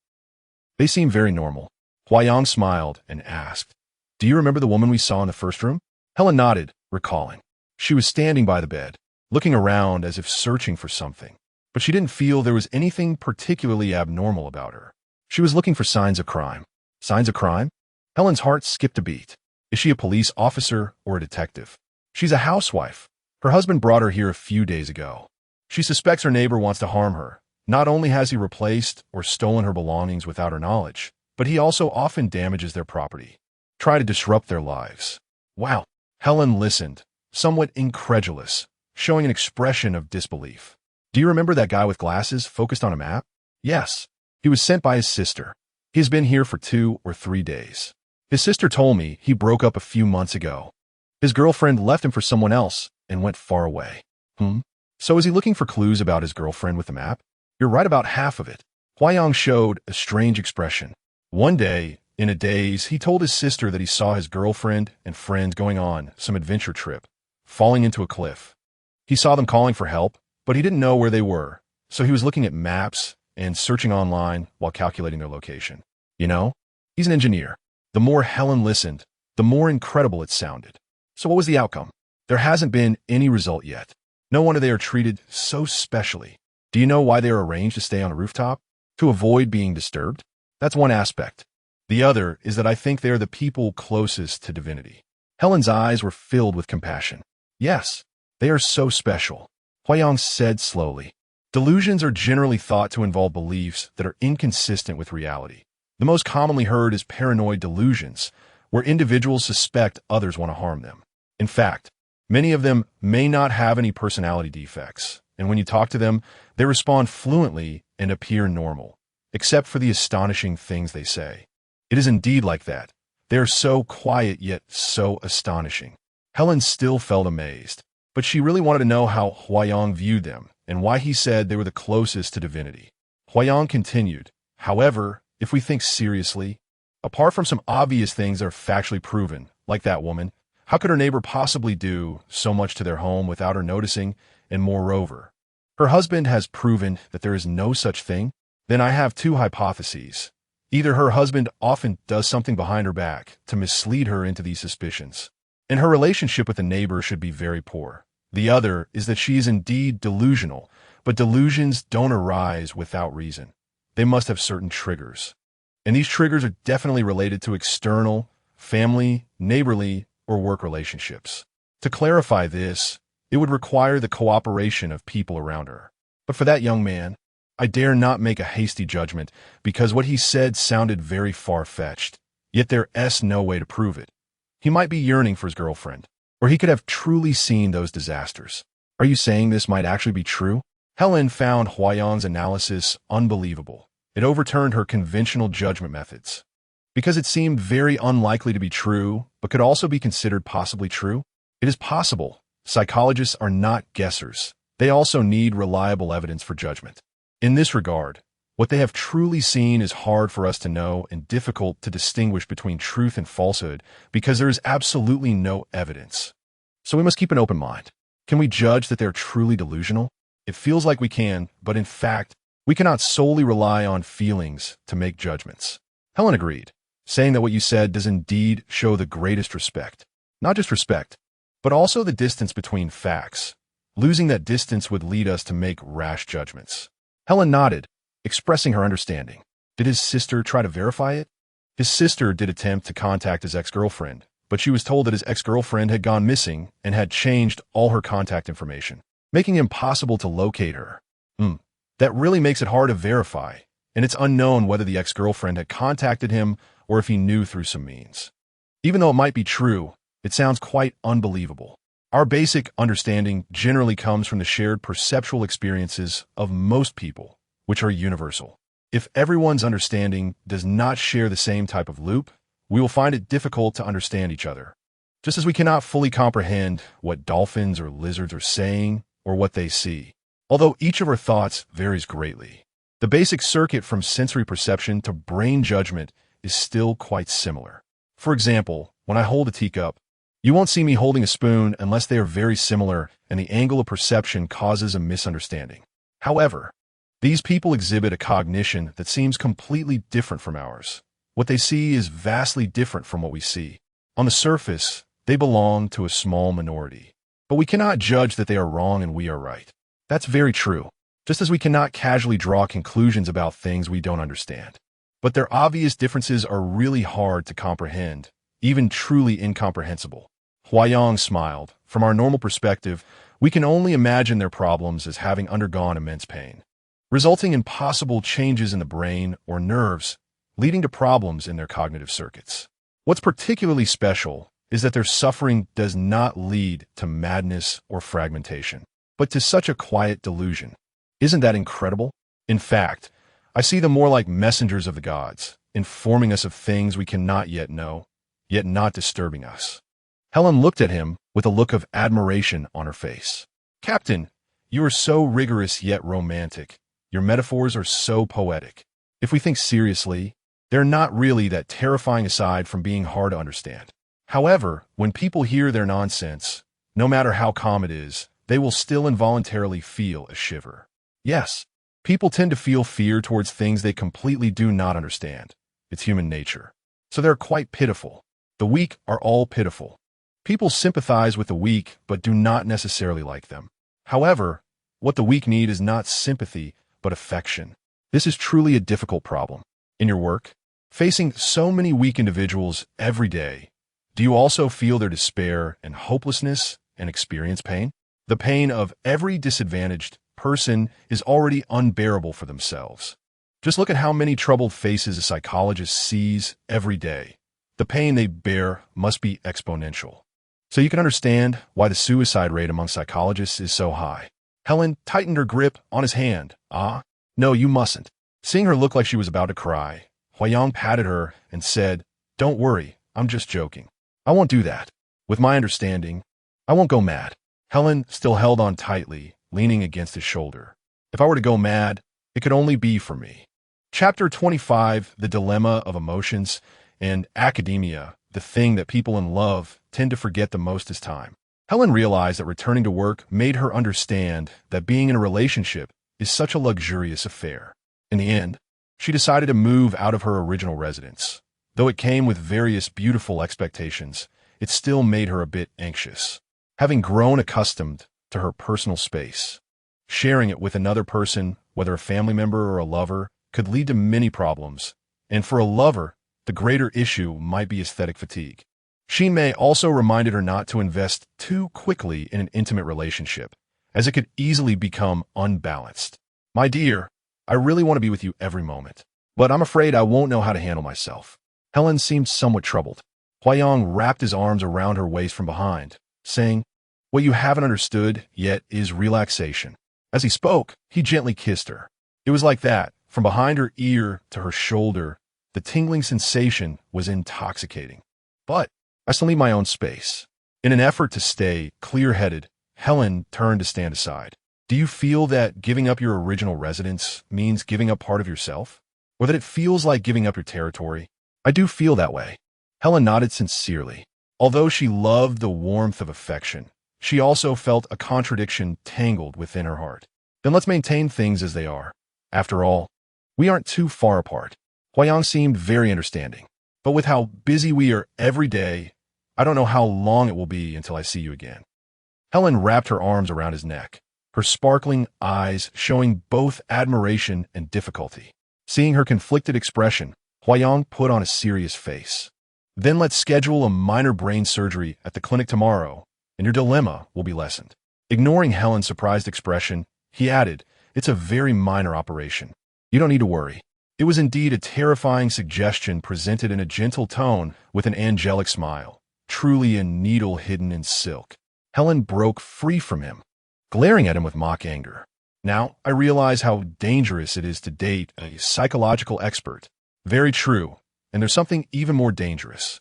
Speaker 1: They seem very normal. Huayang smiled and asked, Do you remember the woman we saw in the first room? Helen nodded, recalling. She was standing by the bed, looking around as if searching for something. But she didn't feel there was anything particularly abnormal about her. She was looking for signs of crime. Signs of crime? Helen's heart skipped a beat. Is she a police officer or a detective? She's a housewife. Her husband brought her here a few days ago. She suspects her neighbor wants to harm her. Not only has he replaced or stolen her belongings without her knowledge, but he also often damages their property. Try to disrupt their lives. Wow. Helen listened, somewhat incredulous, showing an expression of disbelief. Do you remember that guy with glasses focused on a map? Yes. He was sent by his sister. He has been here for 2 or 3 days. His sister told me he broke up a few months ago. His girlfriend left him for someone else and went far away. So is he looking for clues about his girlfriend with the map? You're right about half of it. Huayang showed a strange expression. One day, in a daze, he told his sister that he saw his girlfriend and friends going on some adventure trip, falling into a cliff. He saw them calling for help, but he didn't know where they were, so he was looking at maps and searching online while calculating their location. You know, he's an engineer. The more Helen listened, the more incredible it sounded. So what was the outcome? There hasn't been any result yet. No wonder they are treated so specially. Do you know why they are arranged to stay on a rooftop? To avoid being disturbed? That's one aspect. The other is that I think they are the people closest to divinity. Helen's eyes were filled with compassion. Yes, they are so special. Huayang said slowly. Delusions are generally thought to involve beliefs that are inconsistent with reality. The most commonly heard is paranoid delusions, where individuals suspect others want to harm them. In fact, many of them may not have any personality defects, and when you talk to them, they respond fluently and appear normal, except for the astonishing things they say. It is indeed like that. They are so quiet yet so astonishing. Helen still felt amazed, but she really wanted to know how Huayong viewed them and why he said they were the closest to divinity. Huayong continued, however, if we think seriously, apart from some obvious things that are factually proven, like that woman, how could her neighbor possibly do so much to their home without her noticing? And moreover, her husband has proven that there is no such thing? Then I have two hypotheses. Either her husband often does something behind her back to mislead her into these suspicions, and her relationship with the neighbor should be very poor. The other is that she is indeed delusional, but delusions don't arise without reason. They must have certain triggers. And these triggers are definitely related to external, family, neighborly, or work relationships. To clarify this, it would require the cooperation of people around her. But for that young man, I dare not make a hasty judgment because what he said sounded very far-fetched, yet there's no way to prove it. He might be yearning for his girlfriend, or he could have truly seen those disasters. Are you saying this might actually be true? Helen found Huayong's analysis unbelievable. It overturned her conventional judgment methods. Because it seemed very unlikely to be true, but could also be considered possibly true. It is possible. Psychologists are not guessers. They also need reliable evidence for judgment. In this regard, what they have truly seen is hard for us to know and difficult to distinguish between truth and falsehood because there is absolutely no evidence. So we must keep an open mind. Can we judge that they're truly delusional? It feels like we can, but in fact, we cannot solely rely on feelings to make judgments. Helen agreed, saying that what you said does indeed show the greatest respect. Not just respect, but also the distance between facts. Losing that distance would lead us to make rash judgments. Helen nodded, expressing her understanding. Did his sister try to verify it? His sister did attempt to contact his ex-girlfriend, but she was told that his ex-girlfriend had gone missing and had changed all her contact information, making it impossible to locate her. That really makes it hard to verify, and it's unknown whether the ex-girlfriend had contacted him or if he knew through some means. Even though it might be true, it sounds quite unbelievable. Our basic understanding generally comes from the shared perceptual experiences of most people, which are universal. If everyone's understanding does not share the same type of loop, we will find it difficult to understand each other. Just as we cannot fully comprehend what dolphins or lizards are saying or what they see, although each of our thoughts varies greatly. The basic circuit from sensory perception to brain judgment is still quite similar. For example, when I hold a teacup, you won't see me holding a spoon unless they are very similar and the angle of perception causes a misunderstanding. However, these people exhibit a cognition that seems completely different from ours. What they see is vastly different from what we see. On the surface, they belong to a small minority. But we cannot judge that they are wrong and we are right. That's very true, just as we cannot casually draw conclusions about things we don't understand. But their obvious differences are really hard to comprehend, even truly incomprehensible. Huayong smiled. From our normal perspective, we can only imagine their problems as having undergone immense pain, resulting in possible changes in the brain or nerves, leading to problems in their cognitive circuits. What's particularly special is that their suffering does not lead to madness or fragmentation, but to such a quiet delusion. Isn't that incredible? In fact, I see them more like messengers of the gods, informing us of things we cannot yet know, yet not disturbing us. Helen looked at him with a look of admiration on her face. Captain, you are so rigorous yet romantic. Your metaphors are so poetic. If we think seriously, they're not really that terrifying aside from being hard to understand. However, when people hear their nonsense, no matter how calm it is, they will still involuntarily feel a shiver. Yes, people tend to feel fear towards things they completely do not understand. It's human nature. So they're quite pitiful. The weak are all pitiful. People sympathize with the weak but do not necessarily like them. However, what the weak need is not sympathy, but affection. This is truly a difficult problem. In your work, facing so many weak individuals every day, do you also feel their despair and hopelessness and experience pain? The pain of every disadvantaged person is already unbearable for themselves. Just look at how many troubled faces a psychologist sees every day. The pain they bear must be exponential. So you can understand why the suicide rate among psychologists is so high. Helen tightened her grip on his hand. Ah, no, you mustn't. Seeing her look like she was about to cry, Huayang patted her and said, "Don't worry, I'm just joking. I won't do that. With my understanding, I won't go mad." Helen still held on tightly, leaning against his shoulder. "If I were to go mad, it could only be for me." Chapter 25, The Dilemma of Emotions. In academia, the thing that people in love tend to forget the most is time. Helen realized that returning to work made her understand that being in a relationship is such a luxurious affair. In the end, she decided to move out of her original residence. Though it came with various beautiful expectations, it still made her a bit anxious. Having grown accustomed to her personal space, sharing it with another person, whether a family member or a lover, could lead to many problems. And for a lover, the greater issue might be aesthetic fatigue. May also reminded her not to invest too quickly in an intimate relationship, as it could easily become unbalanced. "My dear, I really want to be with you every moment, but I'm afraid I won't know how to handle myself." Helen seemed somewhat troubled. Huayang wrapped his arms around her waist from behind, saying, "What you haven't understood yet is relaxation." As he spoke, he gently kissed her. It was like that, from behind her ear to her shoulder. The tingling sensation was intoxicating. "But I still need my own space." In an effort to stay clear-headed, Helen turned to stand aside. "Do you feel that giving up your original residence means giving up part of yourself? Or that it feels like giving up your territory?" "I do feel that way." Helen nodded sincerely. Although she loved the warmth of affection, she also felt a contradiction tangled within her heart. "Then let's maintain things as they are. After all, we aren't too far apart." Huayang seemed very understanding. "But with how busy we are every day, I don't know how long it will be until I see you again." Helen wrapped her arms around his neck, her sparkling eyes showing both admiration and difficulty. Seeing her conflicted expression, Huayang put on a serious face. "Then let's schedule a minor brain surgery at the clinic tomorrow, and your dilemma will be lessened." Ignoring Helen's surprised expression, he added, "It's a very minor operation. You don't need to worry." It was indeed a terrifying suggestion presented in a gentle tone with an angelic smile, truly a needle hidden in silk. Helen broke free from him, glaring at him with mock anger. "Now I realize how dangerous it is to date a psychological expert." "Very true, and there's something even more dangerous,"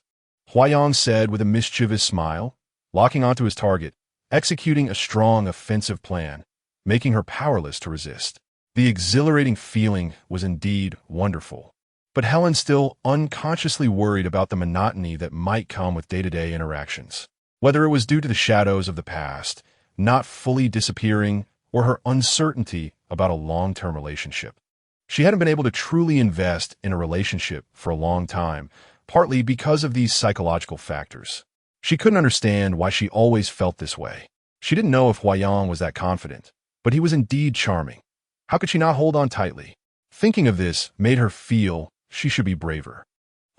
Speaker 1: Huayang said with a mischievous smile, locking onto his target, executing a strong offensive plan, making her powerless to resist. The exhilarating feeling was indeed wonderful, but Helen still unconsciously worried about the monotony that might come with day-to-day interactions. Whether it was due to the shadows of the past, not fully disappearing, or her uncertainty about a long-term relationship. She hadn't been able to truly invest in a relationship for a long time, partly because of these psychological factors. She couldn't understand why she always felt this way. She didn't know if Huayang was that confident, but he was indeed charming. How could she not hold on tightly? Thinking of this made her feel she should be braver.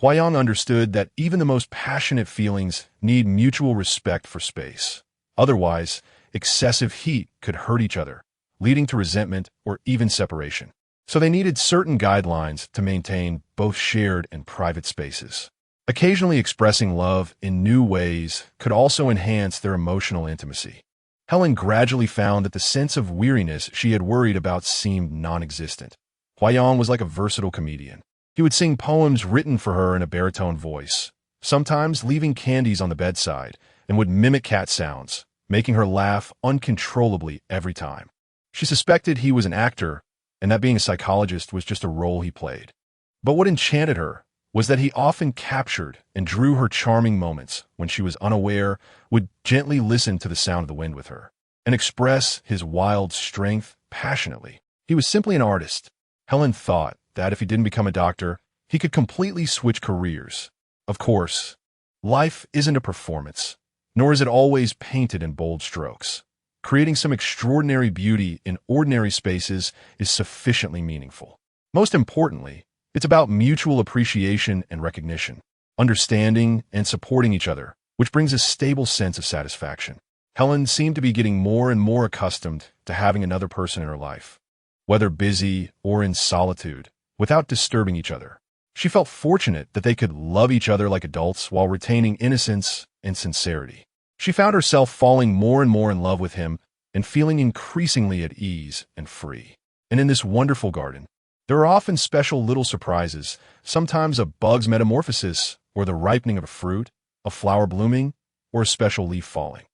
Speaker 1: Huayang understood that even the most passionate feelings need mutual respect for space. Otherwise, excessive heat could hurt each other, leading to resentment or even separation. So they needed certain guidelines to maintain both shared and private spaces. Occasionally expressing love in new ways could also enhance their emotional intimacy. Helen gradually found that the sense of weariness she had worried about seemed non-existent. Huayang was like a versatile comedian. He would sing poems written for her in a baritone voice, sometimes leaving candies on the bedside, and would mimic cat sounds, making her laugh uncontrollably every time. She suspected he was an actor, and that being a psychologist was just a role he played. But what enchanted her was that he often captured and drew her charming moments when she was unaware, would gently listen to the sound of the wind with her, and express his wild strength passionately. He was simply an artist. Helen thought that if he didn't become a doctor, he could completely switch careers. Of course, life isn't a performance, nor is it always painted in bold strokes. Creating some extraordinary beauty in ordinary spaces is sufficiently meaningful. Most importantly, it's about mutual appreciation and recognition, understanding and supporting each other, which brings a stable sense of satisfaction. Helen seemed to be getting more and more accustomed to having another person in her life, whether busy or in solitude, without disturbing each other. She felt fortunate that they could love each other like adults while retaining innocence and sincerity. She found herself falling more and more in love with him and feeling increasingly at ease and free. And in this wonderful garden, there are often special little surprises, sometimes a bug's metamorphosis, or the ripening of a fruit, a flower blooming, or a special leaf falling.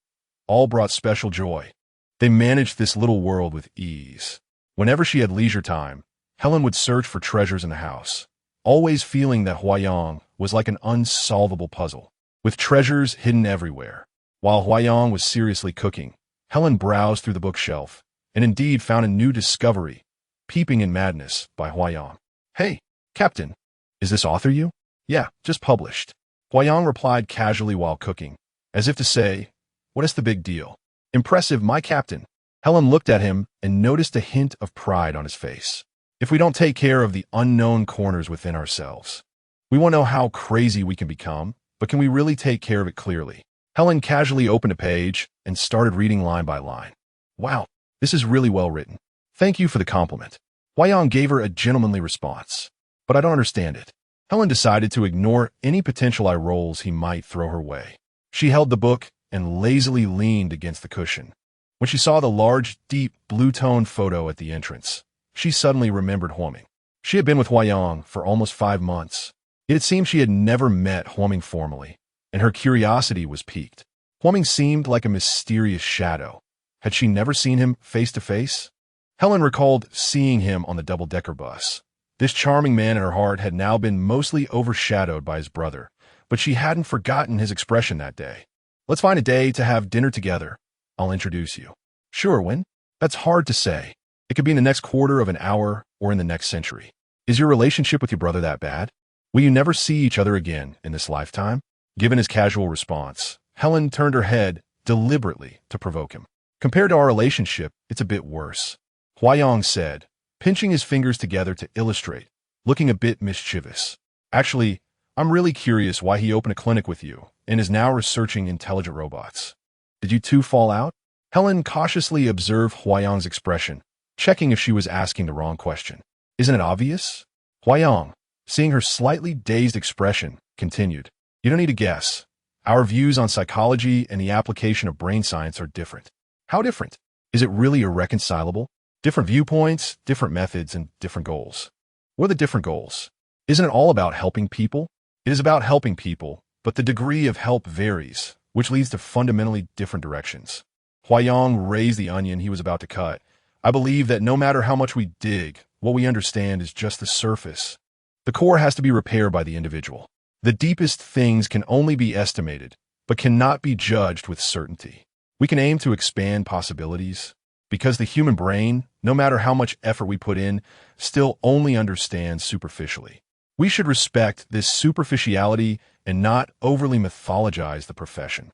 Speaker 1: All brought special joy. They managed this little world with ease. Whenever she had leisure time, Helen would search for treasures in the house, always feeling that Huayang was like an unsolvable puzzle, with treasures hidden everywhere. While Huayang was seriously cooking, Helen browsed through the bookshelf and indeed found a new discovery, Peeping in Madness by Huayang. "Hey, Captain, is this author you?" "Yeah, just published." Huayang replied casually while cooking, as if to say, "What is the big deal?" "Impressive, my captain." Helen looked at him and noticed a hint of pride on his face. If we don't take care of the unknown corners within ourselves, we won't know how crazy we can become, but can we really take care of it clearly? Helen casually opened a page and started reading line by line. "Wow, this is really well written. Thank you for the compliment." Huayang gave her a gentlemanly response. "But I don't understand it." Helen decided to ignore any potential eye rolls he might throw her way. She held the book and lazily leaned against the cushion. When she saw the large, deep, blue-toned photo at the entrance, she suddenly remembered Huoming. She had been with Huayang for almost 5 months. It seemed she had never met Huoming formally, and her curiosity was piqued. Huoming seemed like a mysterious shadow. Had she never seen him face to face? Helen recalled seeing him on the double-decker bus. This charming man in her heart had now been mostly overshadowed by his brother, but she hadn't forgotten his expression that day. "Let's find a day to have dinner together. I'll introduce you." "Sure, when?" "That's hard to say. It could be in the next quarter of an hour or in the next century." "Is your relationship with your brother that bad? Will you never see each other again in this lifetime?" Given his casual response, Helen turned her head deliberately to provoke him. "Compared to our relationship, it's a bit worse," Huayang said, pinching his fingers together to illustrate, looking a bit mischievous. "Actually, I'm really curious why he opened a clinic with you and is now researching intelligent robots. Did you two fall out?" Helen cautiously observed Huayang's expression, checking if she was asking the wrong question. "Isn't it obvious?" Huayang, seeing her slightly dazed expression, continued, "You don't need to guess. Our views on psychology and the application of brain science are different." "How different? Is it really irreconcilable?" "Different viewpoints, different methods, and different goals." "What are the different goals?" "Isn't it all about helping people?" "It is about helping people, but the degree of help varies, which leads to fundamentally different directions." Huayang raised the onion he was about to cut. "I believe that no matter how much we dig, what we understand is just the surface. The core has to be repaired by the individual. The deepest things can only be estimated, but cannot be judged with certainty. We can aim to expand possibilities, because the human brain, no matter how much effort we put in, still only understands superficially. We should respect this superficiality and not overly mythologize the profession.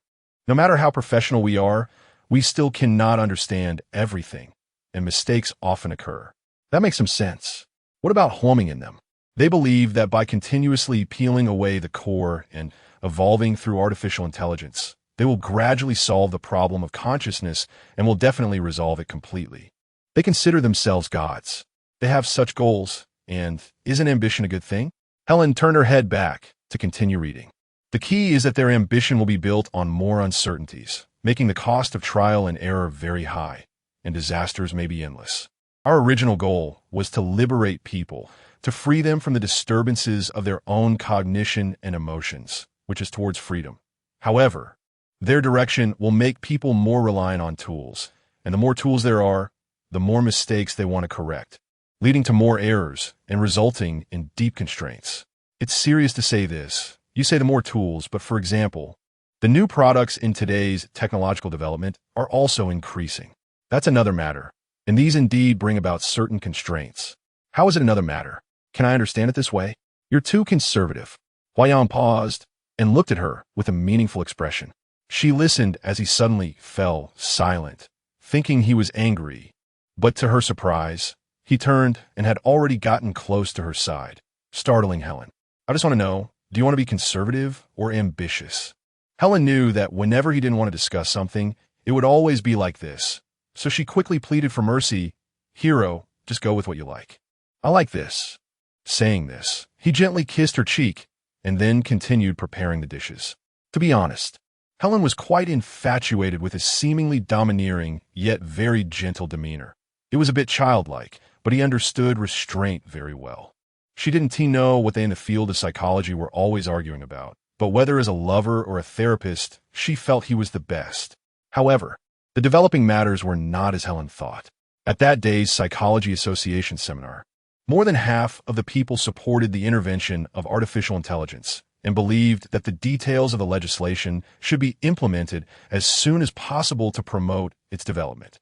Speaker 1: No matter how professional we are, we still cannot understand everything, and mistakes often occur." That makes some sense. What about Huoming in them? They believe that by continuously peeling away the core and evolving through artificial intelligence, they will gradually solve the problem of consciousness and will definitely resolve it completely. They consider themselves gods. They have such goals, and isn't ambition a good thing? Helen turned her head back to continue reading. "The key is that their ambition will be built on more uncertainties, making the cost of trial and error very high, and disasters may be endless. Our original goal was to liberate people, to free them from the disturbances of their own cognition and emotions, which is towards freedom. However, their direction will make people more reliant on tools, and the more tools there are, the more mistakes they want to correct, leading to more errors and resulting in deep constraints. It's serious to say this. You say the more tools, but for example, the new products in today's technological development are also increasing. That's another matter, and these indeed bring about certain constraints. How is it another matter? Can I understand it this way? You're too conservative." Huayang paused and looked at her with a meaningful expression. She listened as he suddenly fell silent, thinking he was angry. But to her surprise, he turned and had already gotten close to her side, startling Helen. "I just want to know, do you want to be conservative or ambitious?" Helen knew that whenever he didn't want to discuss something, it would always be like this. So she quickly pleaded for mercy. "Hero, just go with what you like." "I like this." Saying this, he gently kissed her cheek and then continued preparing the dishes. "To be honest, Helen was quite infatuated with his seemingly domineering, yet very gentle demeanor. It was a bit childlike, but he understood restraint very well. She didn't know what they in the field of psychology were always arguing about, but whether as a lover or a therapist, she felt he was the best. However, the developing matters were not as Helen thought. At that day's Psychology Association seminar, more than half of the people supported the intervention of artificial intelligence and believed that the details of the legislation should be implemented as soon as possible to promote its development.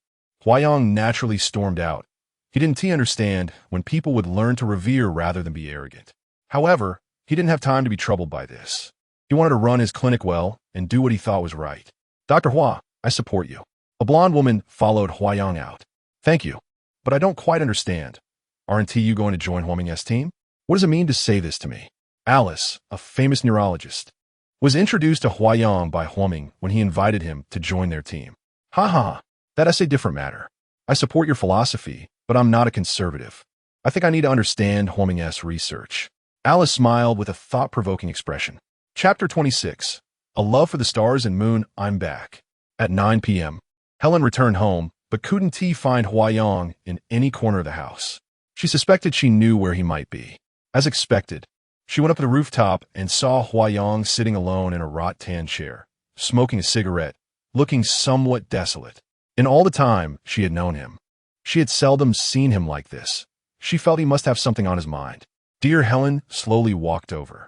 Speaker 1: Huayong naturally stormed out. He didn't understand when people would learn to revere rather than be arrogant. However, he didn't have time to be troubled by this. He wanted to run his clinic well and do what he thought was right. Dr. Hua, I support you. A blonde woman followed Huayong out. Thank you, but I don't quite understand. Aren't you going to join Huaming's team? What does it mean to say this to me? Alice, a famous neurologist, was introduced to Huayong by Huaming when he invited him to join their team. Ha ha, that's a different matter. I support your philosophy, but I'm not a conservative. I think I need to understand Huaming's research. Alice smiled with a thought-provoking expression. Chapter 26. A Love for the Stars and Moon, I'm Back. At 9 p.m., Helen returned home, but couldn't find Huayong in any corner of the house. She suspected she knew where he might be. As expected, she went up to the rooftop and saw Huayong sitting alone in a rattan chair, smoking a cigarette, looking somewhat desolate. In all the time she had known him, she had seldom seen him like this. She felt he must have something on his mind. Dear Helen slowly walked over.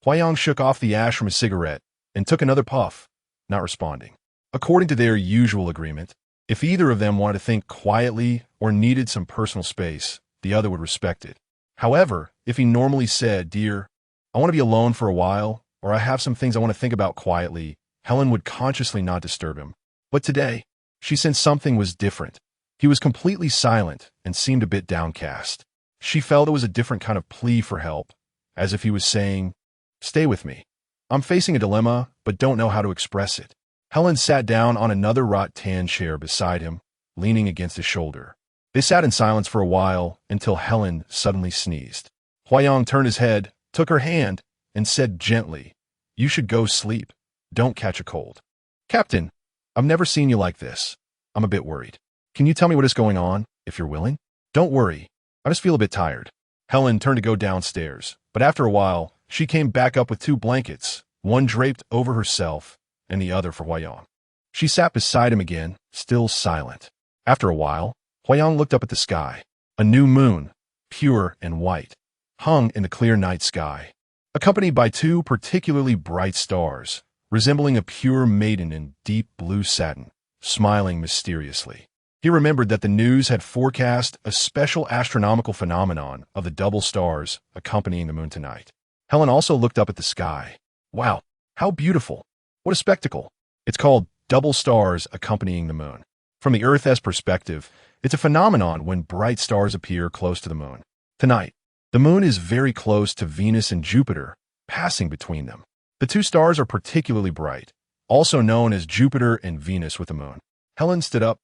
Speaker 1: Huayong shook off the ash from his cigarette and took another puff, not responding. According to their usual agreement, if either of them wanted to think quietly or needed some personal space, the other would respect it. However, if he normally said, Dear, I want to be alone for a while, or I have some things I want to think about quietly, Helen would consciously not disturb him. But today, she sensed something was different. He was completely silent and seemed a bit downcast. She felt it was a different kind of plea for help, as if he was saying, Stay with me. I'm facing a dilemma, but don't know how to express it. Helen sat down on another rattan chair beside him, leaning against his shoulder. They sat in silence for a while until Helen suddenly sneezed. Huayong turned his head, took her hand, and said gently, You should go sleep. Don't catch a cold. Captain, I've never seen you like this. I'm a bit worried. Can you tell me what is going on, if you're willing? Don't worry. I just feel a bit tired. Helen turned to go downstairs, but after a while, she came back up with 2 blankets, one draped over herself and the other for Huayong. She sat beside him again, still silent. After a while, Huayong looked up at the sky. A new moon, pure and white, hung in the clear night sky, accompanied by 2 particularly bright stars, resembling a pure maiden in deep blue satin, smiling mysteriously. He remembered that the news had forecast a special astronomical phenomenon of the double stars accompanying the moon tonight. Helen also looked up at the sky. Wow, how beautiful. What a spectacle. It's called double stars accompanying the moon. From the Earth's perspective, it's a phenomenon when bright stars appear close to the moon. Tonight, the moon is very close to Venus and Jupiter, passing between them. The 2 stars are particularly bright, also known as Jupiter and Venus with the moon. Helen stood up,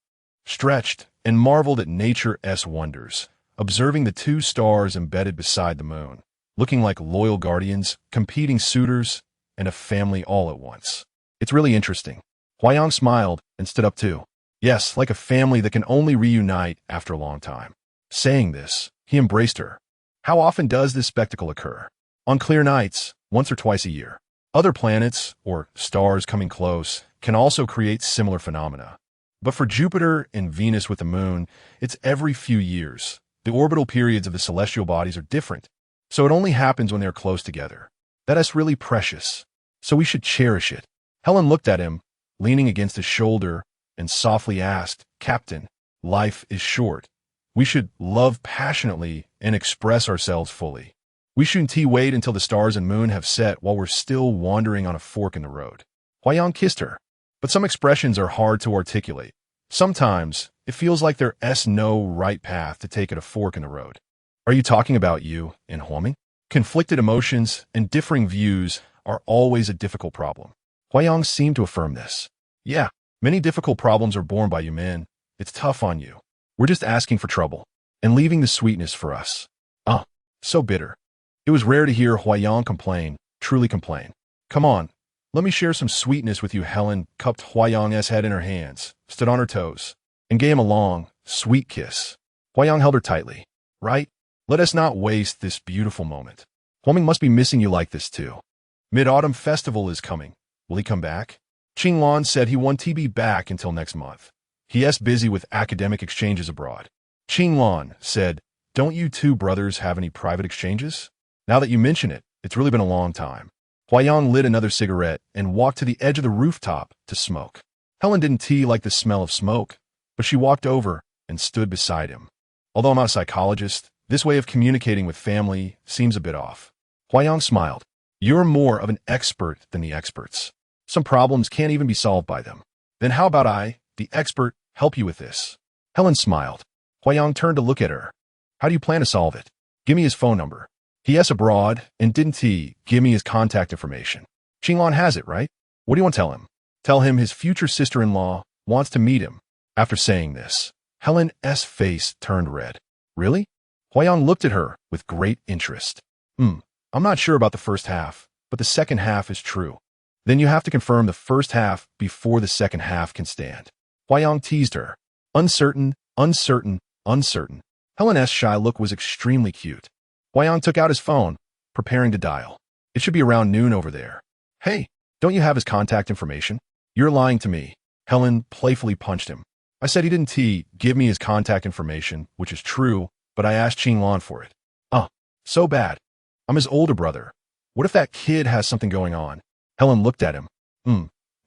Speaker 1: stretched, and marveled at nature's wonders, observing the 2 stars embedded beside the moon, looking like loyal guardians, competing suitors, and a family all at once. It's really interesting. Huayong smiled and stood up too. Yes, like a family that can only reunite after a long time. Saying this, he embraced her. How often does this spectacle occur? On clear nights, once or twice a year. Other planets, or stars coming close, can also create similar phenomena. But for Jupiter and Venus with the moon, it's every few years. The orbital periods of the celestial bodies are different, so it only happens when they're close together. That is really precious, so we should cherish it. Helen looked at him, leaning against his shoulder, and softly asked, Captain, life is short. We should love passionately and express ourselves fully. We shouldn't wait until the stars and moon have set while we're still wandering on a fork in the road. Huayong kissed her, but some expressions are hard to articulate. Sometimes, it feels like there's no right path to take at a fork in the road. Are you talking about you and Huaming? Conflicted emotions and differing views are always a difficult problem. Huayong seemed to affirm this. Yeah, many difficult problems are born by you men. It's tough on you. We're just asking for trouble and leaving the sweetness for us. So bitter. It was rare to hear Huayong complain, truly complain. Come on, Let me share some sweetness with you. Helen cupped Huayang's head in her hands, stood on her toes, and gave him a long, sweet kiss. Huayang held her tightly. Right? Let us not waste this beautiful moment. Huaming must be missing you like this too. Mid-Autumn Festival is coming. Will he come back? Qinglan said he won't be back until next month. He's busy with academic exchanges abroad. Qinglan said, don't you two brothers have any private exchanges? Now that you mention it, it's really been a long time. Huayang lit another cigarette and walked to the edge of the rooftop to smoke. Helen didn't like the smell of smoke, but she walked over and stood beside him. Although I'm not a psychologist, this way of communicating with family seems a bit off. Huayang smiled. You're more of an expert than the experts. Some problems can't even be solved by them. Then how about I, the expert, help you with this? Helen smiled. Huayang turned to look at her. How do you plan to solve it? Give me his phone number. He.S. abroad, and didn't he give me his contact information? Qinglan has it, right? What do you want to tell him? Tell him his future sister-in-law wants to meet him. After saying this, Helen's face turned red. Really? Huayang looked at her with great interest. I'm not sure about the first half, but the second half is true. Then you have to confirm the first half before the second half can stand. Huayang teased her. Uncertain, uncertain, uncertain. Helen's shy look was extremely cute. Huayang took out his phone, preparing to dial. It should be around noon over there. Hey, don't you have his contact information? You're lying to me. Helen playfully punched him. I said he didn't give me his contact information, which is true, but I asked Qinglan for it. So bad. I'm his older brother. What if that kid has something going on? Helen looked at him.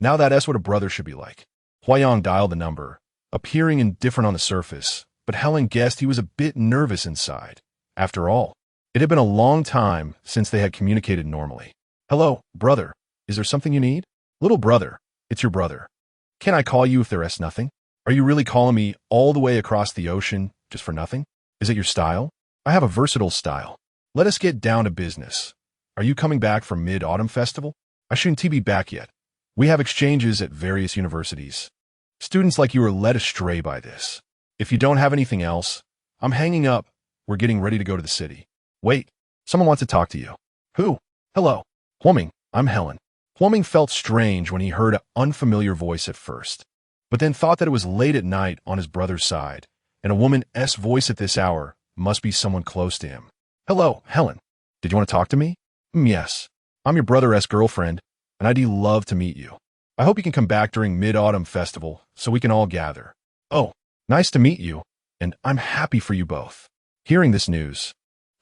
Speaker 1: Now that's what a brother should be like. Huayang dialed the number, appearing indifferent on the surface, but Helen guessed he was a bit nervous inside. After all, it had been a long time since they had communicated normally. Hello, brother. Is there something you need? Little brother, it's your brother. Can I call you if there's nothing? Are you really calling me all the way across the ocean just for nothing? Is it your style? I have a versatile style. Let us get down to business. Are you coming back from Mid-Autumn Festival? I shouldn't be back yet. We have exchanges at various universities. Students like you are led astray by this. If you don't have anything else, I'm hanging up. We're getting ready to go to the city. Wait, someone wants to talk to you. Who? Hello. Huaming, I'm Helen. Huaming felt strange when he heard an unfamiliar voice at first, but then thought that it was late at night on his brother's side, and a woman's voice at this hour must be someone close to him. Hello, Helen. Did you want to talk to me? Yes. I'm your brother's girlfriend, and I'd love to meet you. I hope you can come back during Mid-Autumn Festival so we can all gather. Oh, nice to meet you, and I'm happy for you both. Hearing this news,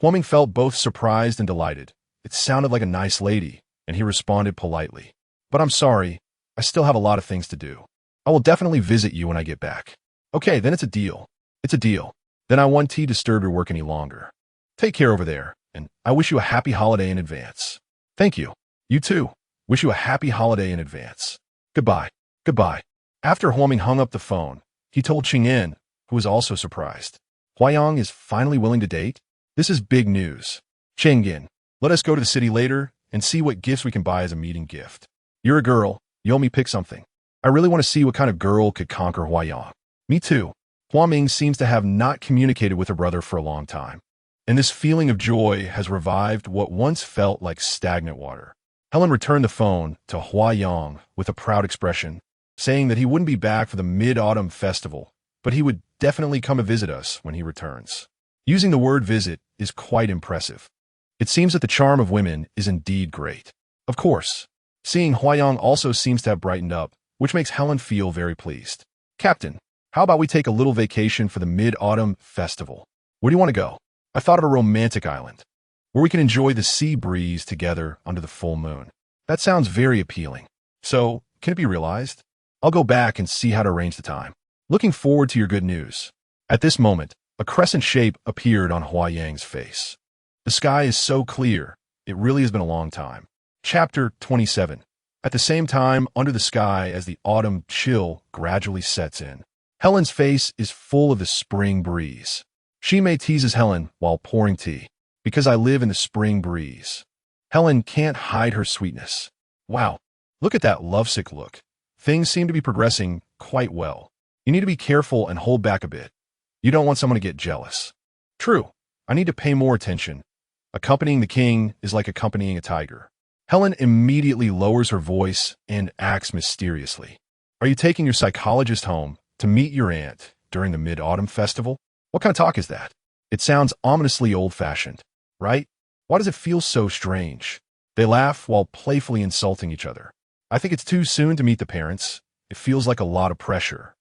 Speaker 1: Huaming felt both surprised and delighted. It sounded like a nice lady, and he responded politely. But I'm sorry, I still have a lot of things to do. I will definitely visit you when I get back. Okay, then it's a deal. It's a deal. Then I won't disturb your work any longer. Take care over there, and I wish you a happy holiday in advance. Thank you. You too. Wish you a happy holiday in advance. Goodbye. Goodbye. After Huaming hung up the phone, he told Qingyan, who was also surprised. Huayang is finally willing to date? This is big news. Qingyan, let us go to the city later and see what gifts we can buy as a meeting gift. You're a girl. You owe me pick something. I really want to see what kind of girl could conquer Huayang. Me too. Huaming seems to have not communicated with her brother for a long time, and this feeling of joy has revived what once felt like stagnant water. Helen returned the phone to Huayang with a proud expression, saying that he wouldn't be back for the Mid-Autumn Festival, but he would definitely come and visit us when he returns. Using the word visit is quite impressive. It seems that the charm of women is indeed great. Of course, seeing Huayang also seems to have brightened up, which makes Helen feel very pleased. Captain, how about we take a little vacation for the Mid-Autumn Festival? Where do you want to go? I thought of a romantic island, where we can enjoy the sea breeze together under the full moon. That sounds very appealing. So, can it be realized? I'll go back and see how to arrange the time. Looking forward to your good news. At this moment, a crescent shape appeared on Huayang's face. The sky is so clear, it really has been a long time. Chapter 27. At the same time, under the sky as the autumn chill gradually sets in, Helen's face is full of the spring breeze. She may teases Helen while pouring tea, because I live in the spring breeze. Helen can't hide her sweetness. Wow, look at that lovesick look. Things seem to be progressing quite well. You need to be careful and hold back a bit. You don't want someone to get jealous. True, I need to pay more attention. Accompanying the king is like accompanying a tiger. Helen immediately lowers her voice and acts mysteriously. Are you taking your psychologist home to meet your aunt during the Mid-Autumn Festival? What kind of talk is that? It sounds ominously old-fashioned, right? Why does it feel so strange? They laugh while playfully insulting each other. I think it's too soon to meet the parents. It feels like a lot of pressure.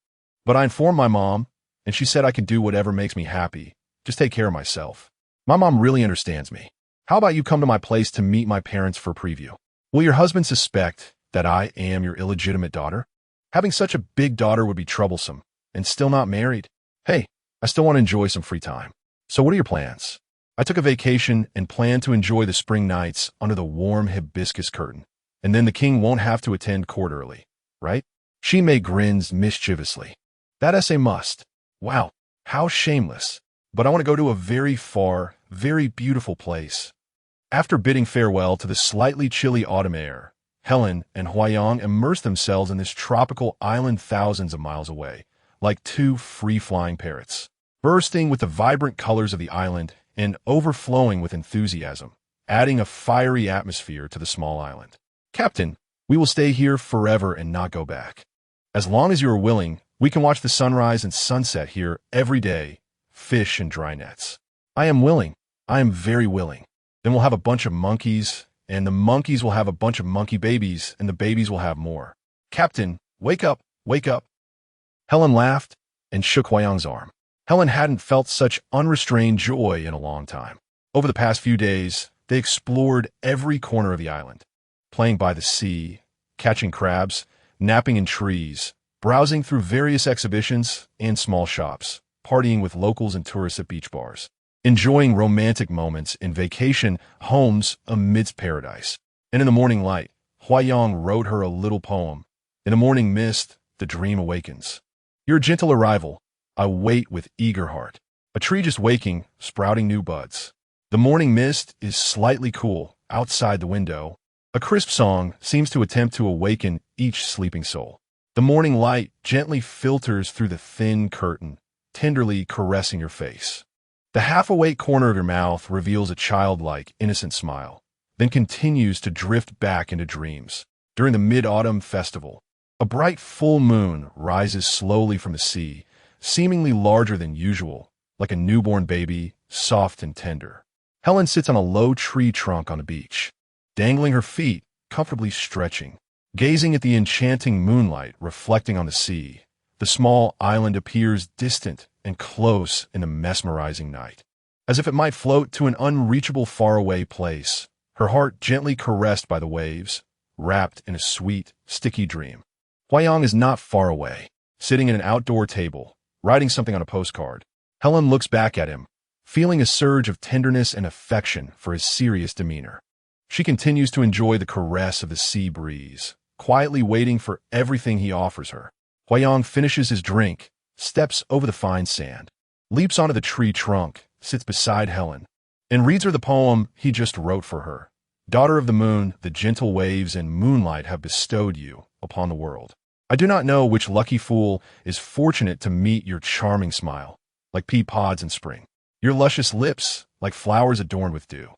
Speaker 1: But I informed my mom, and she said I can do whatever makes me happy. Just take care of myself. My mom really understands me. How about you come to my place to meet my parents for a preview? Will your husband suspect that I am your illegitimate daughter? Having such a big daughter would be troublesome, and still not married. Hey, I still want to enjoy some free time. So what are your plans? I took a vacation and plan to enjoy the spring nights under the warm hibiscus curtain, and then the king won't have to attend court early, right? She may grins mischievously. That essay must. Wow, how shameless. But I want to go to a very far, very beautiful place. After bidding farewell to the slightly chilly autumn air, Helen and Huayang immerse themselves in this tropical island thousands of miles away, like two free-flying parrots, bursting with the vibrant colors of the island and overflowing with enthusiasm, adding a fiery atmosphere to the small island. Captain, we will stay here forever and not go back. As long as you are willing, we can watch the sunrise and sunset here every day, fish in dry nets. I am willing. I am very willing. Then we'll have a bunch of monkeys, and the monkeys will have a bunch of monkey babies, and the babies will have more. Captain, wake up, wake up. Helen laughed and shook Huayang's arm. Helen hadn't felt such unrestrained joy in a long time. Over the past few days, they explored every corner of the island, playing by the sea, catching crabs, napping in trees, browsing through various exhibitions and small shops, partying with locals and tourists at beach bars, enjoying romantic moments in vacation homes amidst paradise. And in the morning light, Huayang wrote her a little poem. In the morning mist, the dream awakens. Your gentle arrival, I wait with eager heart. A tree just waking, sprouting new buds. The morning mist is slightly cool outside the window. A crisp song seems to attempt to awaken each sleeping soul. The morning light gently filters through the thin curtain, tenderly caressing your face. The half-awake corner of your mouth reveals a childlike, innocent smile, then continues to drift back into dreams. During the Mid-Autumn Festival, a bright full moon rises slowly from the sea, seemingly larger than usual, like a newborn baby, soft and tender. Helen sits on a low tree trunk on the beach, dangling her feet, comfortably stretching. Gazing at the enchanting moonlight reflecting on the sea, the small island appears distant and close in the mesmerizing night. As if it might float to an unreachable faraway place, her heart gently caressed by the waves, wrapped in a sweet, sticky dream. Huayang is not far away, sitting at an outdoor table, writing something on a postcard. Helen looks back at him, feeling a surge of tenderness and affection for his serious demeanor. She continues to enjoy the caress of the sea breeze, quietly waiting for everything he offers her. Huayang finishes his drink, steps over the fine sand, leaps onto the tree trunk, sits beside Helen, and reads her the poem he just wrote for her. Daughter of the moon, the gentle waves and moonlight have bestowed you upon the world. I do not know which lucky fool is fortunate to meet your charming smile, like pea pods in spring, your luscious lips, like flowers adorned with dew.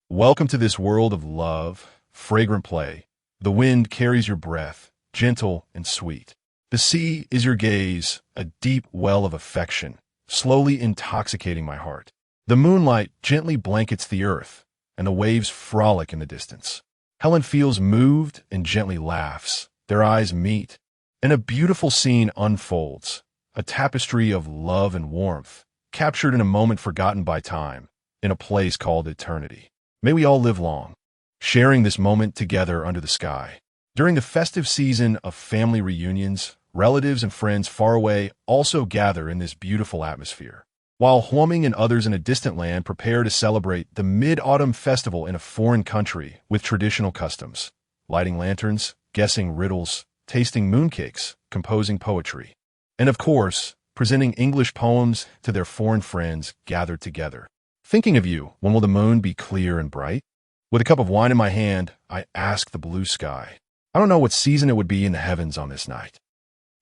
Speaker 1: Welcome to this world of love, fragrant play. The wind carries your breath, gentle and sweet. The sea is your gaze, a deep well of affection, slowly intoxicating my heart. The moonlight gently blankets the earth, and the waves frolic in the distance. Helen feels moved and gently laughs. Their eyes meet, and a beautiful scene unfolds, a tapestry of love and warmth, captured in a moment forgotten by time, in a place called eternity. May we all live long, sharing this moment together under the sky. During the festive season of family reunions, relatives and friends far away also gather in this beautiful atmosphere, while Huaming and others in a distant land prepare to celebrate the Mid-Autumn Festival in a foreign country with traditional customs, lighting lanterns, guessing riddles, tasting mooncakes, composing poetry, and of course, presenting English poems to their foreign friends gathered together. Thinking of you, when will the moon be clear and bright? With a cup of wine in my hand, I ask the blue sky. I don't know what season it would be in the heavens on this night.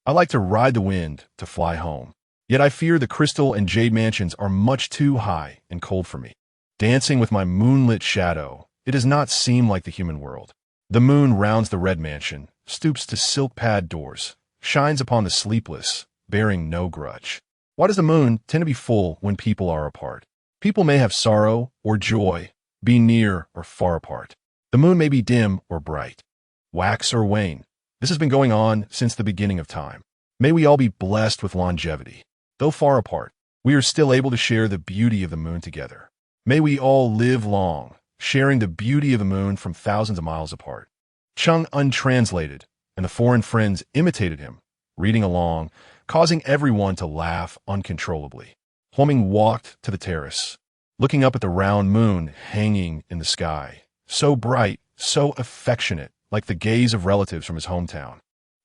Speaker 1: I like to ride the wind to fly home. Yet I fear the crystal and jade mansions are much too high and cold for me. Dancing with my moonlit shadow It does not seem like the human world. The moon rounds the red mansion, stoops to silk pad doors, shines upon the sleepless, bearing no grudge. Why does the moon tend to be full when people are apart? People may have sorrow or joy, be near or far apart. The moon may be dim or bright, wax or wane. This has been going on since the beginning of time. May we all be blessed with longevity. Though far apart, we are still able to share the beauty of the moon together. May we all live long, sharing the beauty of the moon from thousands of miles apart. Chung untranslated, and the foreign friends imitated him, reading along, causing everyone to laugh uncontrollably. Huoming walked to the terrace, looking up at the round moon hanging in the sky, so bright, so affectionate, like the gaze of relatives from his hometown.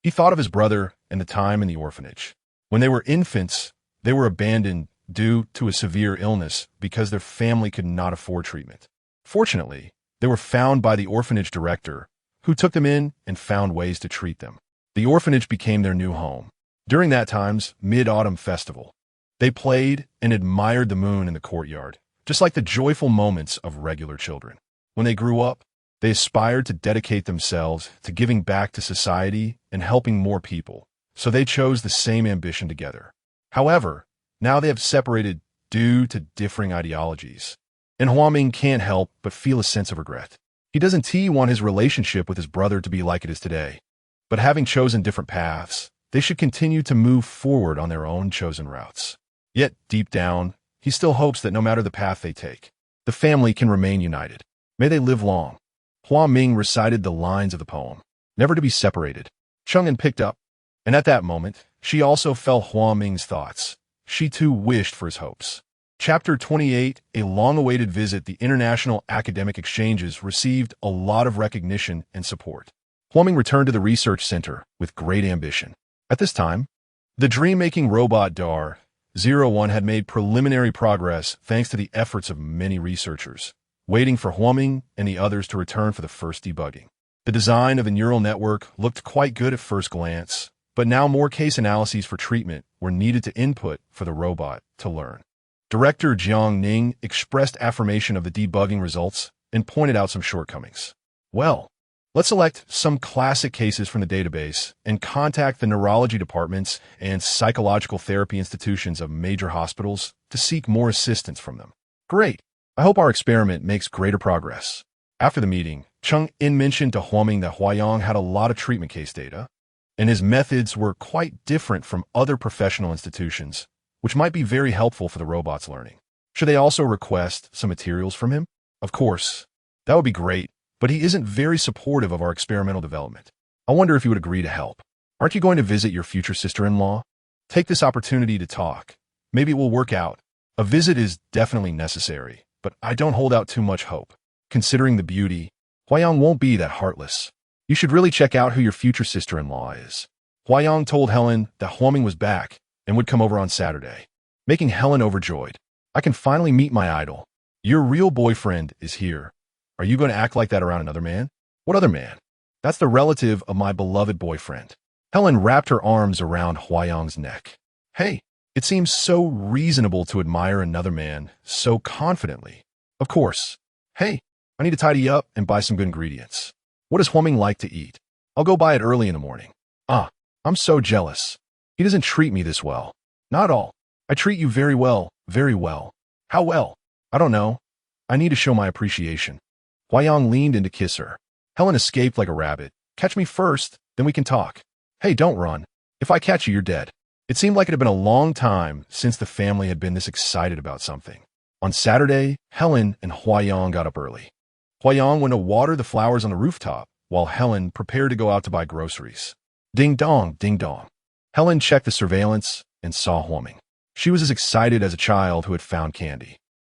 Speaker 1: He thought of his brother and the time in the orphanage. When they were infants, they were abandoned due to a severe illness because their family could not afford treatment. Fortunately, they were found by the orphanage director, who took them in and found ways to treat them. The orphanage became their new home. During that time's Mid-Autumn Festival, they played and admired the moon in the courtyard, just like the joyful moments of regular children. When they grew up, they aspired to dedicate themselves to giving back to society and helping more people, so they chose the same ambition together. However, now they have separated due to differing ideologies, and Huoming can't help but feel a sense of regret. He doesn't want his relationship with his brother to be like it is today, but having chosen different paths, they should continue to move forward on their own chosen routes. Yet, deep down, he still hopes that no matter the path they take, the family can remain united. May they live long. Hua Ming recited the lines of the poem, never to be separated. Chang'an picked up, and at that moment, she also felt Hua Ming's thoughts. She too wished for his hopes. Chapter 28, a long-awaited visit. The international academic exchanges received a lot of recognition and support. Hua Ming returned to the research center with great ambition. At this time, the dream-making robot DAR-01 had made preliminary progress thanks to the efforts of many researchers, waiting for Huoming and the others to return for the first debugging. The design of the neural network looked quite good at first glance, but now more case analyses for treatment were needed to input for the robot to learn. Director Jiang Ning expressed affirmation of the debugging results and pointed out some shortcomings. Well, let's select some classic cases from the database and contact the neurology departments and psychological therapy institutions of major hospitals to seek more assistance from them. Great! I hope our experiment makes greater progress. After the meeting, Chang'an mentioned to Huoming that Huayang had a lot of treatment case data, and his methods were quite different from other professional institutions, which might be very helpful for the robot's learning. Should they also request some materials from him? Of course, that would be great, but he isn't very supportive of our experimental development. I wonder if he would agree to help. Aren't you going to visit your future sister-in-law? Take this opportunity to talk. Maybe it will work out. A visit is definitely necessary, but I don't hold out too much hope. Considering the beauty, Huayang won't be that heartless. You should really check out who your future sister-in-law is. Huayang told Helen that Huoming was back and would come over on Saturday, making Helen overjoyed. I can finally meet my idol. Your real boyfriend is here. Are you going to act like that around another man? What other man? That's the relative of my beloved boyfriend. Helen wrapped her arms around Huayang's neck. Hey, it seems so reasonable to admire another man so confidently. Of course. Hey, I need to tidy up and buy some good ingredients. What does Huoming like to eat? I'll go buy it early in the morning. I'm so jealous. He doesn't treat me this well. Not all. I treat you very well, very well. How well? I don't know. I need to show my appreciation. Huayang leaned in to kiss her. Helen escaped like a rabbit. Catch me first, then we can talk. Hey, don't run. If I catch you, you're dead. It seemed like it had been a long time since the family had been this excited about something. On Saturday, Helen and Huayang got up early. Huayang went to water the flowers on the rooftop, while Helen prepared to go out to buy groceries. Ding dong, ding dong. Helen checked the surveillance and saw Huoming. She was as excited as a child who had found candy.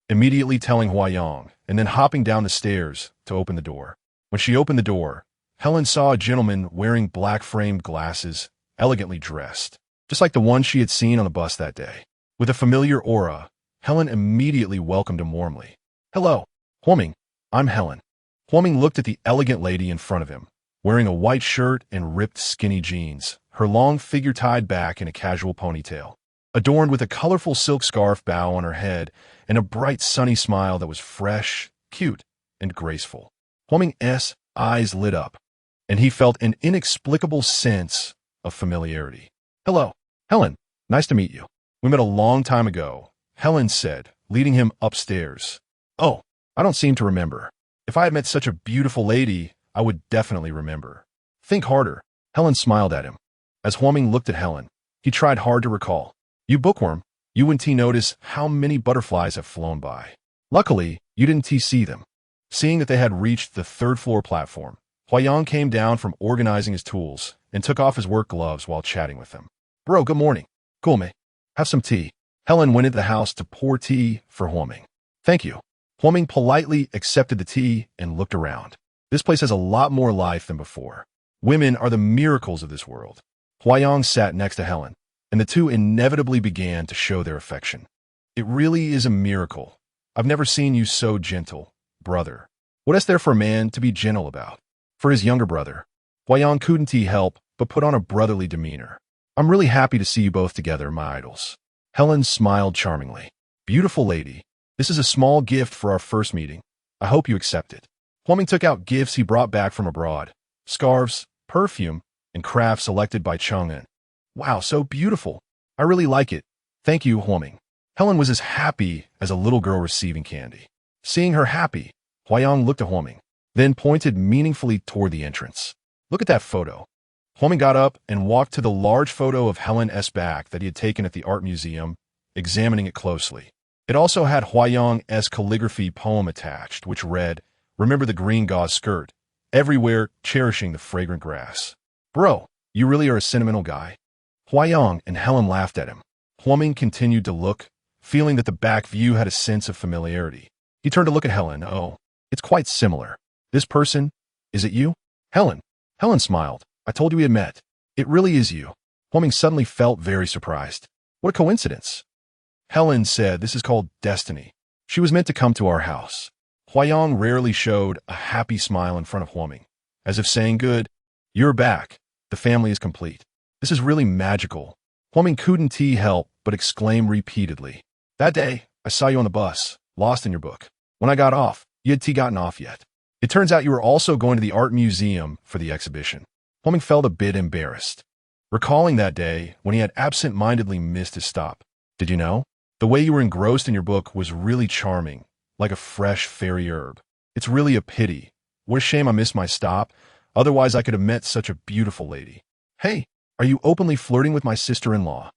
Speaker 1: Immediately telling Huayang, and then hopping down the stairs to open the door. When she opened the door, Helen saw a gentleman wearing black-framed glasses, elegantly dressed, just like the one she had seen on the bus that day. With a familiar aura, Helen immediately welcomed him warmly. Hello, Huoming. I'm Helen. Huoming looked at the elegant lady in front of him, wearing a white shirt and ripped skinny jeans, her long figure tied back in a casual ponytail, adorned with a colorful silk scarf bow on her head and a bright sunny smile that was fresh, cute, and graceful. Huoming's eyes lit up, and he felt an inexplicable sense of familiarity. "Hello, Helen. Nice to meet you. We met a long time ago," Helen said, leading him upstairs. "Oh, I don't seem to remember. If I had met such a beautiful lady, I would definitely remember." "Think harder." Helen smiled at him. As Huoming looked at Helen, he tried hard to recall. "You bookworm, you wouldn't notice how many butterflies have flown by. Luckily, you didn't see them." Seeing that they had reached the third-floor platform, Huayang came down from organizing his tools and took off his work gloves while chatting with them. "Bro, good morning. Cool, mate. Have some tea." Helen went into the house to pour tea for Huoming. "Thank you." Huoming politely accepted the tea and looked around. This place has a lot more life than before. Women are the miracles of this world. Huayang sat next to Helen, and the two inevitably began to show their affection. "It really is a miracle. I've never seen you so gentle, brother." What is there for a man to be gentle about? For his younger brother, Huayang couldn't help but put on a brotherly demeanor. "I'm really happy to see you both together, my idols." Helen smiled charmingly. "Beautiful lady, this is a small gift for our first meeting. I hope you accept it." Huoming took out gifts he brought back from abroad: scarves, perfume, and crafts selected by Chang'an. "Wow, so beautiful. I really like it. Thank you, Huoming." Helen was as happy as a little girl receiving candy. Seeing her happy, Huayang looked at Huoming, then pointed meaningfully toward the entrance. "Look at that photo." Huoming got up and walked to the large photo of Helen's back that he had taken at the art museum, examining it closely. It also had Huayang's calligraphy poem attached, which read, "Remember the green gauze skirt, everywhere cherishing the fragrant grass." "Bro, you really are a sentimental guy." Huayang and Helen laughed at him. Huoming continued to look, feeling that the back view had a sense of familiarity. He turned to look at Helen. "Oh, it's quite similar. This person, is it you?" "Helen." Helen smiled. "I told you we had met. It really is you." Huoming suddenly felt very surprised. "What a coincidence." Helen said, "This is called destiny. She was meant to come to our house." Huayang rarely showed a happy smile in front of Huoming, as if saying, "Good, you're back. The family is complete. This is really magical." Huoming couldn't help but exclaim repeatedly, "That day, I saw you on the bus, lost in your book. When I got off, you had gotten off yet. It turns out you were also going to the art museum for the exhibition." Huoming felt a bit embarrassed, recalling that day when he had absent-mindedly missed his stop. "Did you know? The way you were engrossed in your book was really charming, like a fresh fairy herb. It's really a pity. What a shame I missed my stop. Otherwise, I could have met such a beautiful lady." "Hey, are you openly flirting with my sister-in-law?"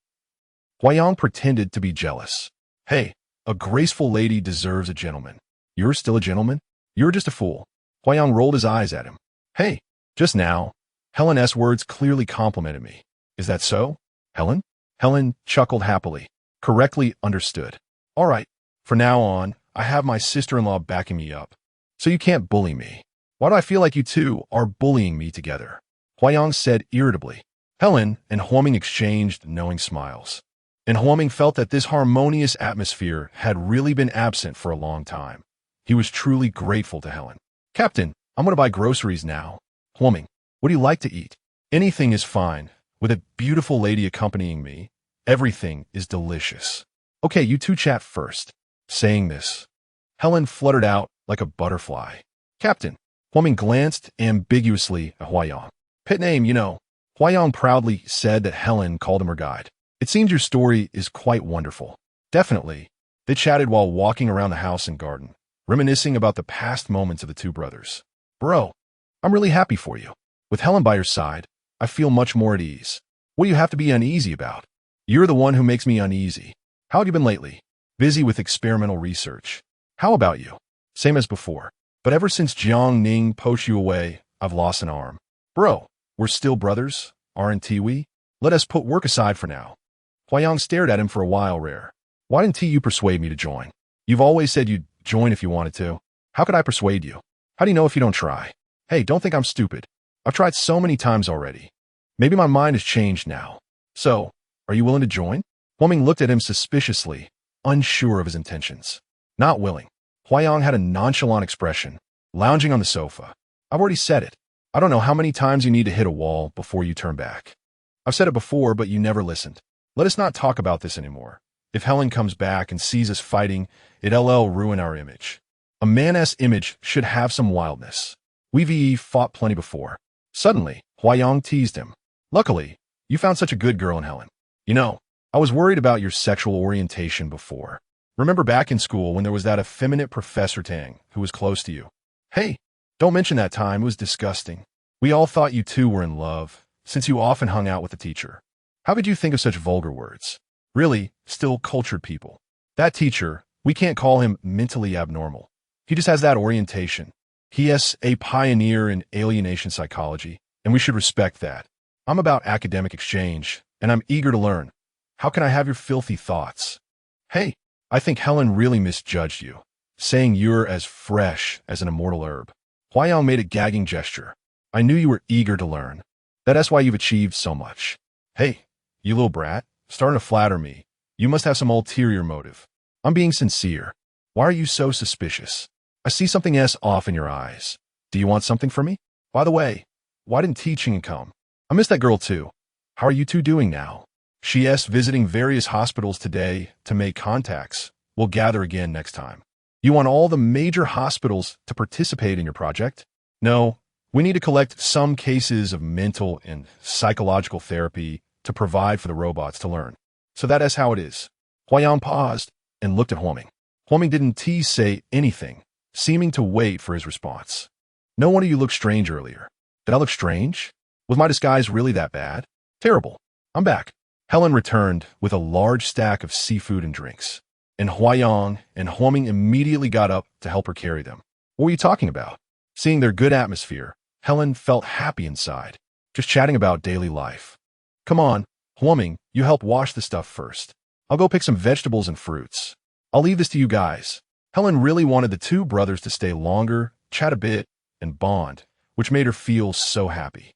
Speaker 1: Huayang pretended to be jealous. "Hey, a graceful lady deserves a gentleman. You're still a gentleman? You're just a fool." Huayang rolled his eyes at him. "Hey, just now, Helen's words clearly complimented me. Is that so, Helen?" Helen chuckled happily. "Correctly understood. All right, from now on, I have my sister-in-law backing me up. So you can't bully me. Why do I feel like you two are bullying me together?" Huayang said irritably. Helen and Huoming exchanged knowing smiles, and Huoming felt that this harmonious atmosphere had really been absent for a long time. He was truly grateful to Helen. "Captain, I'm going to buy groceries now." "Huoming, what do you like to eat?" "Anything is fine. With a beautiful lady accompanying me, everything is delicious." "Okay, you two chat first." Saying this, Helen fluttered out like a butterfly. "Captain." Huoming glanced ambiguously at Huayang. "Pet name, you know." Huayang proudly said that Helen called him her guide. "It seems your story is quite wonderful." "Definitely." They chatted while walking around the house and garden, reminiscing about the past moments of the two brothers. "Bro, I'm really happy for you. With Helen by your side, I feel much more at ease. What do you have to be uneasy about?" "You're the one who makes me uneasy." "How have you been lately?" "Busy with experimental research." "How about you?" "Same as before. But ever since Jiang Ning poached you away, I've lost an arm." "Bro, we're still brothers, aren't we? Let us put work aside for now." Huayang stared at him for a while. "Rare. Why didn't you persuade me to join? You've always said you'd join if you wanted to. How could I persuade you? How do you know if you don't try?" "Hey, don't think I'm stupid. I've tried so many times already. Maybe my mind has changed now. So, are you willing to join?" Huoming looked at him suspiciously, unsure of his intentions. "Not willing." Huayang had a nonchalant expression, lounging on the sofa. "I've already said it. I don't know how many times you need to hit a wall before you turn back. I've said it before, but you never listened. Let us not talk about this anymore. If Helen comes back and sees us fighting, it'll ruin our image." A man-s image should have some wildness. We've fought plenty before. Suddenly, Huayang teased him. Luckily, you found such a good girl in Helen. You know, I was worried about your sexual orientation before. Remember back in school when there was that effeminate Professor Tang who was close to you? Hey, don't mention that time. It was disgusting. We all thought you two were in love, since you often hung out with the teacher. How could you think of such vulgar words? Really, still cultured people. That teacher, we can't call him mentally abnormal. He just has that orientation. He is a pioneer in alienation psychology, and we should respect that. I'm about academic exchange, and I'm eager to learn. How can I have your filthy thoughts? Hey, I think Helen really misjudged you, saying you're as fresh as an immortal herb. Huayang made a gagging gesture. I knew you were eager to learn. That's why you've achieved so much. Hey, you little brat, starting to flatter me. You must have some ulterior motive. I'm being sincere. Why are you so suspicious? I see something off in your eyes. Do you want something from me? By the way, why didn't teaching come? I miss that girl too. How are you two doing now? She's visiting various hospitals today to make contacts. We'll gather again next time. You want all the major hospitals to participate in your project? No, we need to collect some cases of mental and psychological therapy to provide for the robots to learn. So that is how it is. Huayang paused and looked at Huoming. Huoming didn't say anything, seeming to wait for his response. No wonder you looked strange earlier. Did I look strange? Was my disguise really that bad? Terrible. I'm back. Helen returned with a large stack of seafood and drinks, and Huayang and Huoming immediately got up to help her carry them. What were you talking about? Seeing their good atmosphere, Helen felt happy inside, just chatting about daily life. Come on, Huoming, you help wash the stuff first. I'll go pick some vegetables and fruits. I'll leave this to you guys. Helen really wanted the two brothers to stay longer, chat a bit, and bond, which made her feel so happy.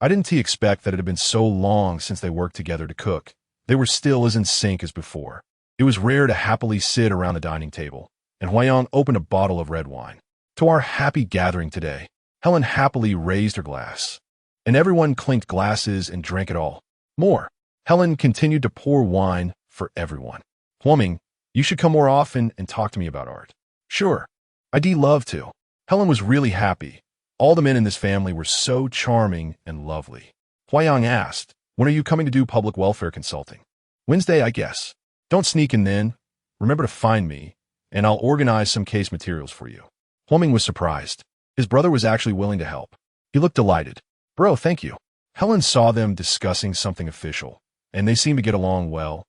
Speaker 1: I didn't expect that it had been so long since they worked together to cook. They were still as in sync as before. It was rare to happily sit around the dining table, and Huayang opened a bottle of red wine. To our happy gathering today, Helen happily raised her glass, and everyone clinked glasses and drank it all. More. Helen continued to pour wine for everyone. Huoming, you should come more often and talk to me about art. Sure, I'd love to. Helen was really happy. All the men in this family were so charming and lovely. Huayang asked, when are you coming to do public welfare consulting? Wednesday, I guess. Don't sneak in then. Remember to find me, and I'll organize some case materials for you. Huoming was surprised. His brother was actually willing to help. He looked delighted. Bro, thank you. Helen saw them discussing something official, and they seemed to get along well,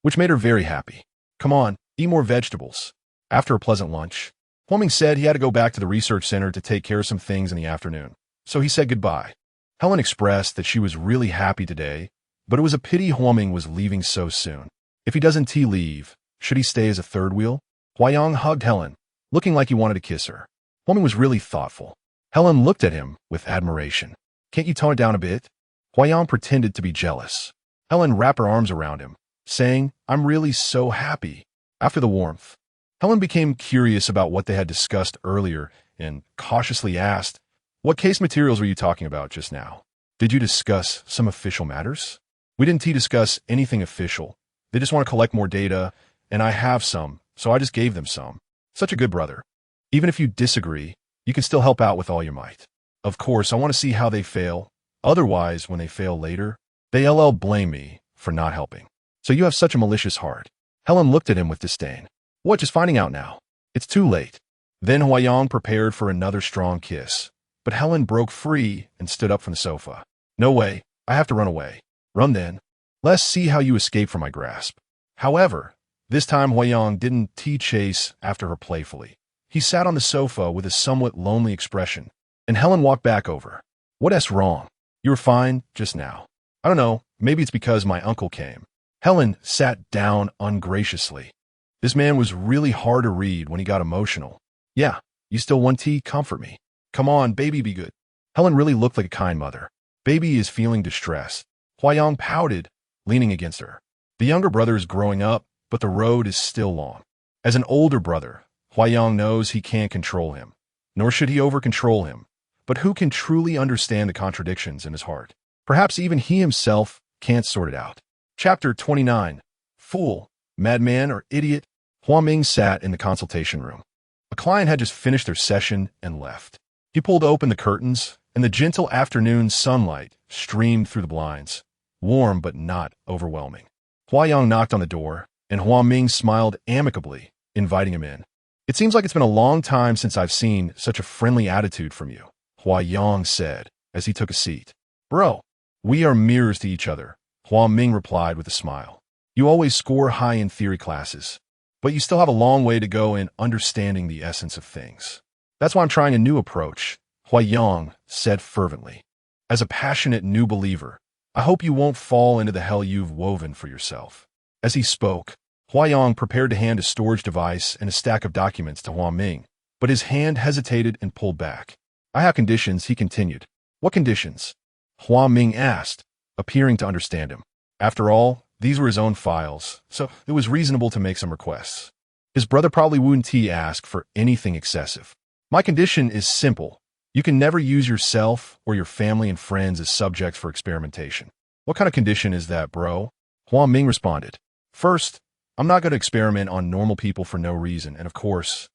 Speaker 1: which made her very happy. Come on, eat more vegetables. After a pleasant lunch, Huoming said he had to go back to the research center to take care of some things in the afternoon, so he said goodbye. Helen expressed that she was really happy today, but it was a pity Huoming was leaving so soon. If he doesn't leave, should he stay as a third wheel? Huayang hugged Helen, looking like he wanted to kiss her. Huoming was really thoughtful. Helen looked at him with admiration. Can't you tone it down a bit? Huayang pretended to be jealous. Helen wrapped her arms around him, saying, I'm really so happy. After the warmth, Helen became curious about what they had discussed earlier and cautiously asked, what case materials were you talking about just now? Did you discuss some official matters? We didn't discuss anything official. They just want to collect more data, and I have some, so I just gave them some. Such a good brother. Even if you disagree, you can still help out with all your might. Of course, I want to see how they fail. Otherwise, when they fail later, they'll blame me for not helping. So you have such a malicious heart. Helen looked at him with disdain. What, just finding out now? It's too late. Then Huayang prepared for another strong kiss, but Helen broke free and stood up from the sofa. No way, I have to run away. Run then. Let's see how you escape from my grasp. However, this time Huayang didn't chase after her playfully. He sat on the sofa with a somewhat lonely expression, and Helen walked back over. What's wrong? You were fine just now. I don't know, maybe it's because my uncle came. Helen sat down ungraciously. This man was really hard to read when he got emotional. Yeah, you still want tea? Comfort me. Come on, baby, be good. Helen really looked like a kind mother. Baby is feeling distressed. Huayang pouted, leaning against her. The younger brother is growing up, but the road is still long. As an older brother, Huayang knows he can't control him, nor should he over-control him. But who can truly understand the contradictions in his heart? Perhaps even he himself can't sort it out. Chapter 29. Fool, madman, or idiot? Huoming sat in the consultation room. A client had just finished their session and left. He pulled open the curtains, and the gentle afternoon sunlight streamed through the blinds, warm but not overwhelming. Huayang knocked on the door, and Hua Ming smiled amicably, inviting him in. "It seems like it's been a long time since I've seen such a friendly attitude from you," Huayang said as he took a seat. "Bro, we are mirrors to each other," Hua Ming replied with a smile. "You always score high in theory classes, but you still have a long way to go in understanding the essence of things. That's why I'm trying a new approach," Huayang said fervently. "As a passionate new believer, I hope you won't fall into the hell you've woven for yourself." As he spoke, Huayang prepared to hand a storage device and a stack of documents to Hua Ming, but his hand hesitated and pulled back. "I have conditions," he continued. "What conditions?" Hua Ming asked, appearing to understand him. After all, these were his own files, so it was reasonable to make some requests. His brother probably wouldn't ask for anything excessive. "My condition is simple. You can never use yourself or your family and friends as subjects for experimentation." "What kind of condition is that, bro?" Hua Ming responded. "First, I'm not going to experiment on normal people for no reason, and of course,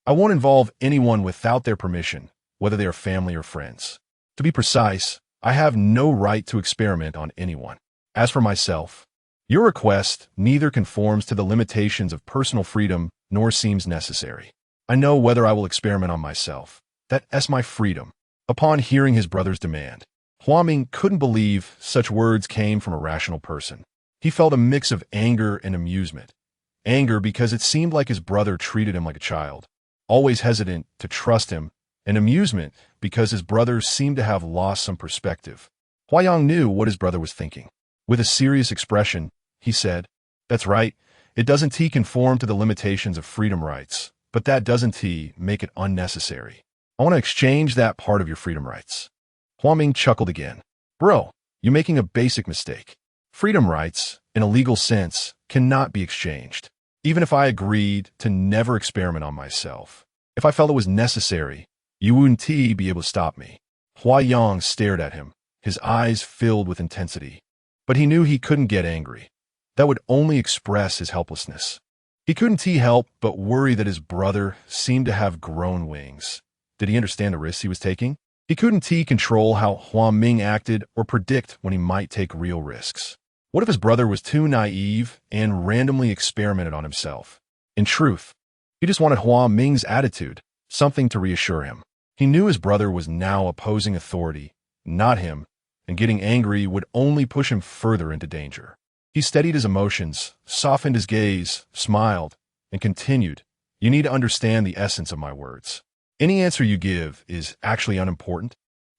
Speaker 1: I won't involve anyone without their permission, whether they are family or friends. To be precise, I have no right to experiment on anyone. As for myself, your request neither conforms to the limitations of personal freedom nor seems necessary. I know whether I will experiment on myself. That's my freedom." Upon hearing his brother's demand, Hua Ming couldn't believe such words came from a rational person. He felt a mix of anger and amusement. Anger because it seemed like his brother treated him like a child, always hesitant to trust him, and amusement because his brother seemed to have lost some perspective. Huayang knew what his brother was thinking. With a serious expression, he said, "That's right, it doesn't conform to the limitations of freedom rights, but that doesn't make it unnecessary. I want to exchange that part of your freedom rights." Hua Ming chuckled again. "Bro, you're making a basic mistake. Freedom rights, in a legal sense, cannot be exchanged. Even if I agreed to never experiment on myself, if I felt it was necessary, you wouldn't be able to stop me." Huayang stared at him, his eyes filled with intensity. But he knew he couldn't get angry. That would only express his helplessness. He couldn't help but worry that his brother seemed to have grown wings. Did he understand the risks he was taking? He couldn't control how Hua Ming acted or predict when he might take real risks. What if his brother was too naive and randomly experimented on himself? In truth, he just wanted Hua Ming's attitude, something to reassure him. He knew his brother was now opposing authority, not him, and getting angry would only push him further into danger. He steadied his emotions, softened his gaze, smiled, and continued, "You need to understand the essence of my words. Any answer you give is actually unimportant,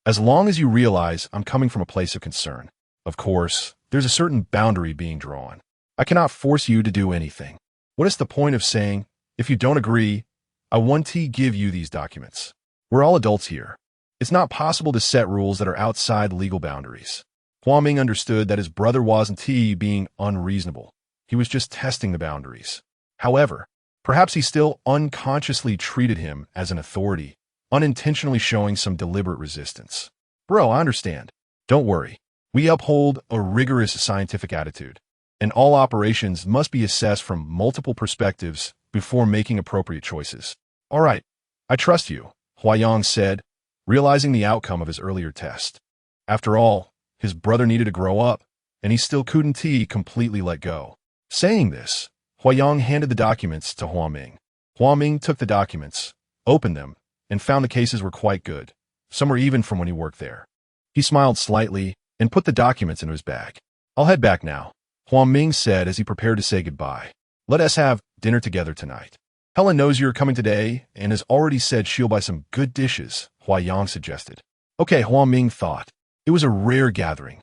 Speaker 1: as long as you realize I'm coming from a place of concern. Of course, there's a certain boundary being drawn. I cannot force you to do anything. What is the point of saying, if you don't agree, I won't give you these documents? We're all adults here. It's not possible to set rules that are outside legal boundaries." Hua Ming understood that his brother wasn't being unreasonable. He was just testing the boundaries. However, perhaps he still unconsciously treated him as an authority, unintentionally showing some deliberate resistance. "Bro, I understand. Don't worry. We uphold a rigorous scientific attitude, and all operations must be assessed from multiple perspectives before making appropriate choices." "All right, I trust you," Huayang said, realizing the outcome of his earlier test. After all, his brother needed to grow up, and he still couldn't completely let go. Saying this, Huayang handed the documents to Hua Ming. Hua Ming took the documents, opened them, and found the cases were quite good. Some were even from when he worked there. He smiled slightly and put the documents into his bag. "I'll head back now," Hua Ming said as he prepared to say goodbye. "Let us have dinner together tonight. Helen knows you're coming today and has already said she'll buy some good dishes," Huayang suggested. Okay, Hua Ming thought. It was a rare gathering.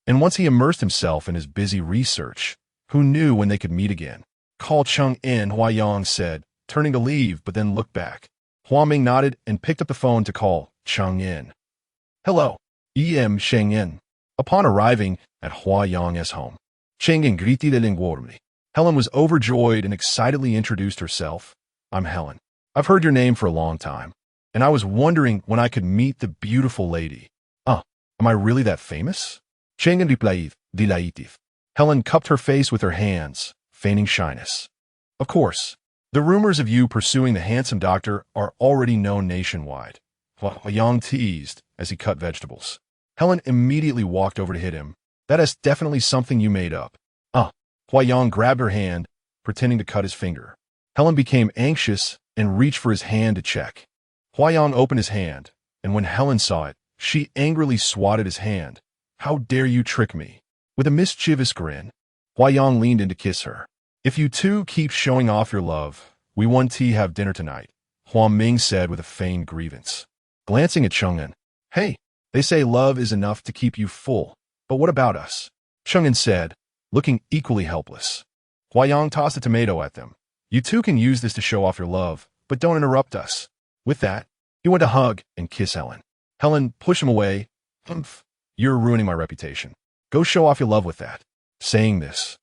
Speaker 1: And once he immersed himself in his busy research, who knew when they could meet again? "Call Cheng in," Huayang said, turning to leave but then looked back. Hua Ming nodded and picked up the phone to call Cheng in. "Hello, Sheng in." Upon arriving at Huayang's home, Cheng in greeted him warmly. Helen was overjoyed and excitedly introduced herself. "I'm Helen. I've heard your name for a long time, and I was wondering when I could meet the beautiful lady." Am I really that famous?" Cheng in replied, delighted. Helen cupped her face with her hands, feigning shyness. "Of course. The rumors of you pursuing the handsome doctor are already known nationwide. Huayang teased as he cut vegetables. Helen immediately walked over to hit him. That is definitely something you made up. Huayang grabbed her hand, pretending to cut his finger. Helen became anxious and reached for his hand to check. Huayang opened his hand, and when Helen saw it, she angrily swatted his hand. How dare you trick me? With a mischievous grin, Huayang leaned in to kiss her. If you two keep showing off your love, we want to have dinner tonight, Hua Ming said with a feigned grievance. Glancing at Chang'an, hey, they say love is enough to keep you full, but what about us? Chang'an said, looking equally helpless. Huayang tossed a tomato at them. You two can use this to show off your love, but don't interrupt us. With that, he went to hug and kiss Helen. Helen pushed him away. Humph, you're ruining my reputation. Go show off your love with that. Saying this,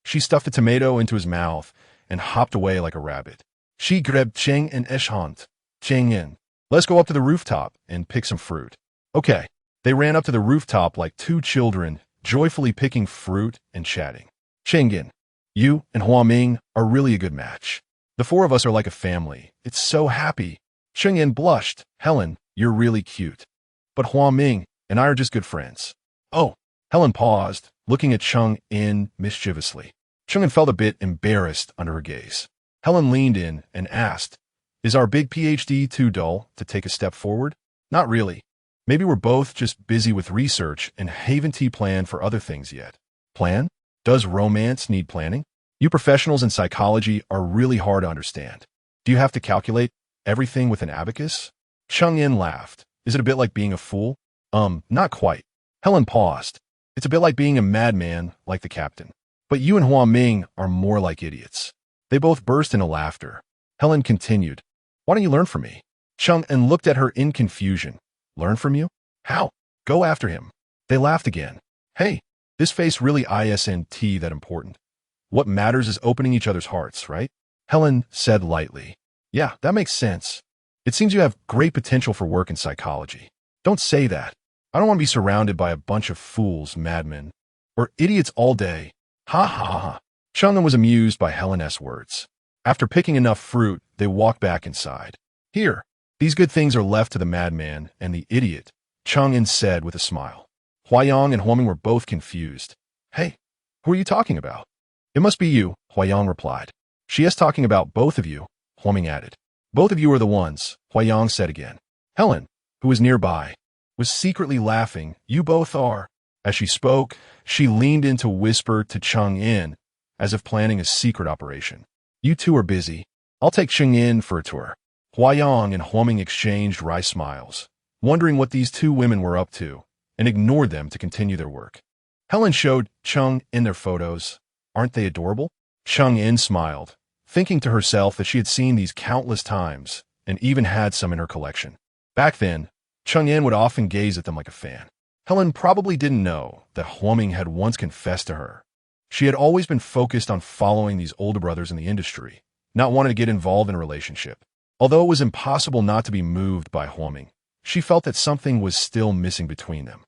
Speaker 1: she stuffed the tomato into his mouth and hopped away like a rabbit. She grabbed Cheng and Eshant. Cheng in. Let's go up to the rooftop and pick some fruit. Okay. They ran up to the rooftop like two children, joyfully picking fruit and chatting. Cheng in. You and Hua Ming are really a good match. The four of us are like a family. It's so happy. Cheng in blushed. Helen, you're really cute. But Hua Ming and I are just good friends. Oh. Helen paused, looking at Cheng in mischievously. Cheng in felt a bit embarrassed under her gaze. Helen leaned in and asked, is our big PhD too dull to take a step forward? Not really. Maybe we're both just busy with research and haven't planned for other things yet. Plan? Does romance need planning? You professionals in psychology are really hard to understand. Do you have to calculate everything with an abacus? Cheng in laughed. Is it a bit like being a fool? Not quite. Helen paused. It's a bit like being a madman, like the captain. But you and Hua Ming are more like idiots. They both burst into laughter. Helen continued. Why don't you learn from me? Cheng in looked at her in confusion. Learn from you? How? Go after him. They laughed again. Hey, this face really isn't that important. What matters is opening each other's hearts, right? Helen said lightly. Yeah, that makes sense. It seems you have great potential for work in psychology. Don't say that. I don't want to be surrounded by a bunch of fools, madmen, or idiots all day. Ha ha ha. Chang'an was amused by Helen's words. After picking enough fruit, they walked back inside. Here, these good things are left to the madman and the idiot, Chang'an said with a smile. Huayang and Huaming were both confused. Hey, who are you talking about? It must be you, Huayang replied. She is talking about both of you, Huaming added. Both of you are the ones, Huayang said again. Helen, who was nearby, was secretly laughing. You both are. As she spoke, she leaned in to whisper to Chang'an, as if planning a secret operation. You two are busy. I'll take Chang'an for a tour. Huayang and Huaming exchanged wry smiles, wondering what these two women were up to, and ignored them to continue their work. Helen showed Chang'an their photos. Aren't they adorable? Chang'an smiled, thinking to herself that she had seen these countless times, and even had some in her collection. Back then, Chang'an would often gaze at them like a fan. Helen probably didn't know that Huaming had once confessed to her. She had always been focused on following these older brothers in the industry, not wanting to get involved in a relationship. Although it was impossible not to be moved by Huaming, she felt that something was still missing between them.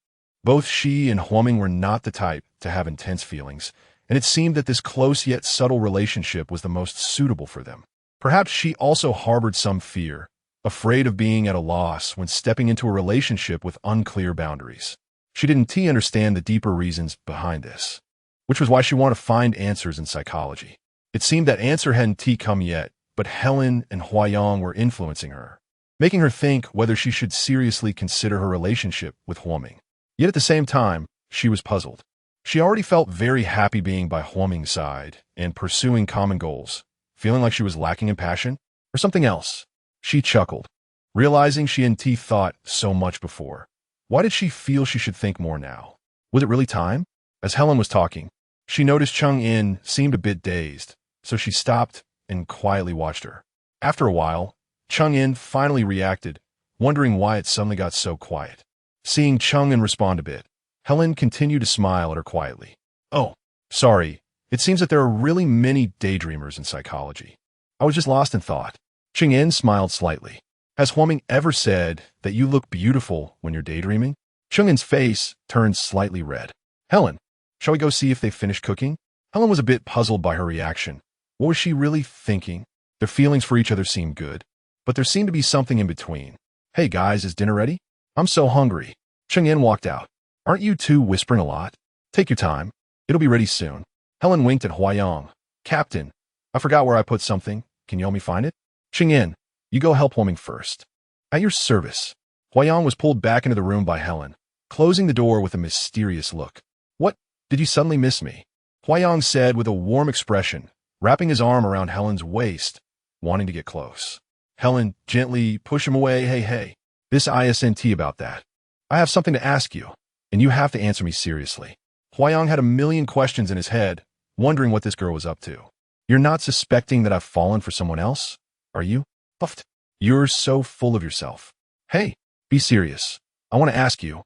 Speaker 1: Both she and Huaming were not the type to have intense feelings, and it seemed that this close yet subtle relationship was the most suitable for them. Perhaps she also harbored some fear, afraid of being at a loss when stepping into a relationship with unclear boundaries. She didn't understand the deeper reasons behind this, which was why she wanted to find answers in psychology. It seemed that answer hadn't come yet, but Helen and Huayang were influencing her, making her think whether she should seriously consider her relationship with Huaming. Yet at the same time, she was puzzled. She already felt very happy being by Huaming's side and pursuing common goals, feeling like she was lacking in passion or something else. She chuckled, realizing she hadn't thought so much before. Why did she feel she should think more now? Was it really time? As Helen was talking, she noticed Chang'an seemed a bit dazed, so she stopped and quietly watched her. After a while, Chang'an finally reacted, wondering why it suddenly got so quiet. Seeing Chang'an respond a bit, Helen continued to smile at her quietly. Oh, sorry. It seems that there are really many daydreamers in psychology. I was just lost in thought. Chang'an smiled slightly. Has Huaming ever said that you look beautiful when you're daydreaming? Chang'an's face turned slightly red. Helen, shall we go see if they finished cooking? Helen was a bit puzzled by her reaction. What was she really thinking? Their feelings for each other seemed good, but there seemed to be something in between. Hey guys, is dinner ready? I'm so hungry. Cheng-yin walked out. Aren't you two whispering a lot? Take your time. It'll be ready soon. Helen winked at Huayang. Captain, I forgot where I put something. Can you help me find it? Cheng-yin, you go help Huaming first. At your service. Huayang was pulled back into the room by Helen, closing the door with a mysterious look. What? Did you suddenly miss me? Huayang said with a warm expression, wrapping his arm around Helen's waist, wanting to get close. Helen gently pushed him away. Hey, this isn't about that. I have something to ask you, and you have to answer me seriously. Huayang had a million questions in his head, wondering what this girl was up to. You're not suspecting that I've fallen for someone else, are you? Puffed. You're so full of yourself. Hey, be serious. I want to ask you,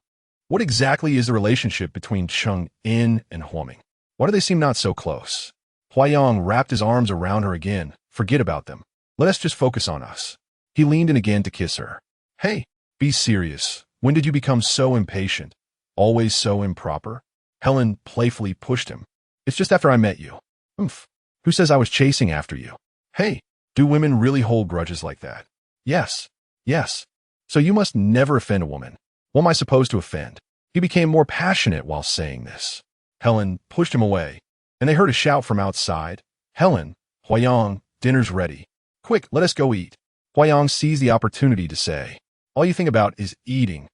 Speaker 1: what exactly is the relationship between Cheng-in and Huaming? Why do they seem not so close? Huayang wrapped his arms around her again. Forget about them. Let us just focus on us. He leaned in again to kiss her. Hey, be serious. When did you become so impatient? Always so improper? Helen playfully pushed him. It's just after I met you. Oomph. Who says I was chasing after you? Hey, do women really hold grudges like that? Yes. So you must never offend a woman. What am I supposed to offend? He became more passionate while saying this. Helen pushed him away, and they heard a shout from outside. Helen, Huayang, dinner's ready. Quick, let us go eat. Huayang seized the opportunity to say, all you think about is eating.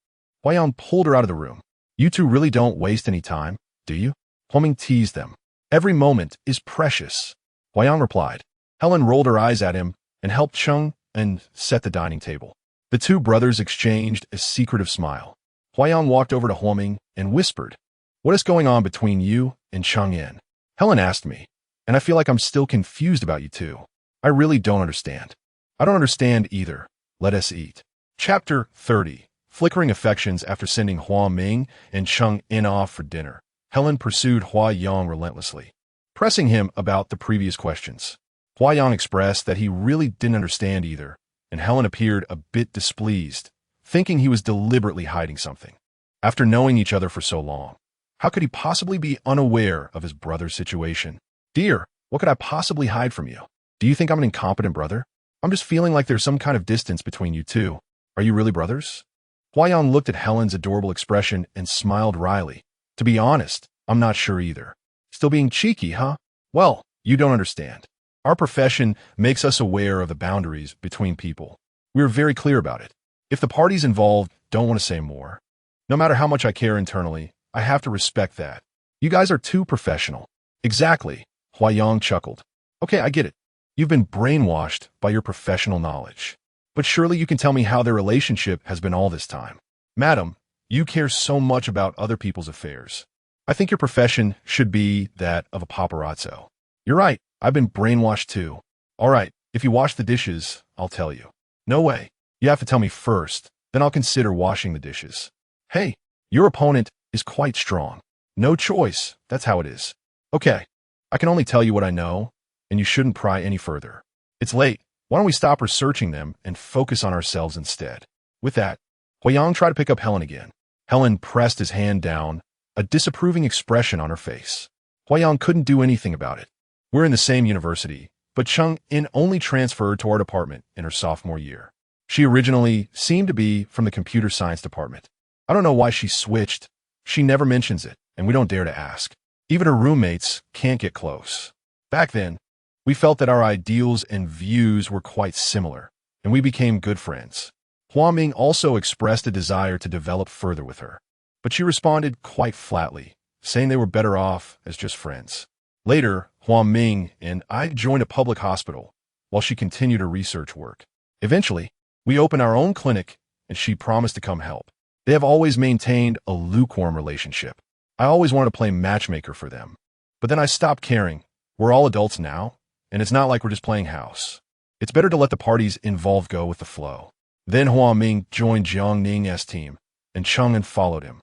Speaker 1: Huayang pulled her out of the room. You two really don't waste any time, do you? Huaming teased them. Every moment is precious. Huayang replied. Helen rolled her eyes at him and helped Cheng and set the dining table. The two brothers exchanged a secretive smile. Huayang walked over to Huaming and whispered, what is going on between you and Cheng-in? Helen asked me, and I feel like I'm still confused about you two. I really don't understand. I don't understand either. Let us eat. Chapter 30. Flickering affections after sending Huaming and Cheng-in off for dinner. Helen pursued Huayang relentlessly, pressing him about the previous questions. Huayang expressed that he really didn't understand either, and Helen appeared a bit displeased, thinking he was deliberately hiding something. After knowing each other for so long, how could he possibly be unaware of his brother's situation? Dear, what could I possibly hide from you? Do you think I'm an incompetent brother? I'm just feeling like there's some kind of distance between you two. Are you really brothers? Huayang looked at Helen's adorable expression and smiled wryly. To be honest, I'm not sure either. Still being cheeky, huh? Well, you don't understand. Our profession makes us aware of the boundaries between people. We're very clear about it. If the parties involved don't want to say more, no matter how much I care internally, I have to respect that. You guys are too professional. Exactly, Huayang chuckled. Okay, I get it. You've been brainwashed by your professional knowledge. But surely you can tell me how their relationship has been all this time. Madam, you care so much about other people's affairs. I think your profession should be that of a paparazzo. You're right, I've been brainwashed too. All right, if you wash the dishes, I'll tell you. No way. You have to tell me first, then I'll consider washing the dishes. Hey, your opponent is quite strong. No choice, that's how it is. Okay, I can only tell you what I know, and you shouldn't pry any further. It's late. Why don't we stop researching them and focus on ourselves instead? With that, Huayang tried to pick up Helen again. Helen pressed his hand down, a disapproving expression on her face. Huayang couldn't do anything about it. We're in the same university, but Cheng-in only transferred to our department in her sophomore year. She originally seemed to be from the computer science department. I don't know why she switched. She never mentions it, and we don't dare to ask. Even her roommates can't get close. Back then, we felt that our ideals and views were quite similar, and we became good friends. Huaming also expressed a desire to develop further with her, but she responded quite flatly, saying they were better off as just friends. Later, Huaming and I joined a public hospital while she continued her research work. Eventually, we opened our own clinic, and she promised to come help. They have always maintained a lukewarm relationship. I always wanted to play matchmaker for them, but then I stopped caring. We're all adults now, and it's not like we're just playing house. It's better to let the parties involved go with the flow. Then Huaming joined Jiang Ning's team, and Cheng-in followed him.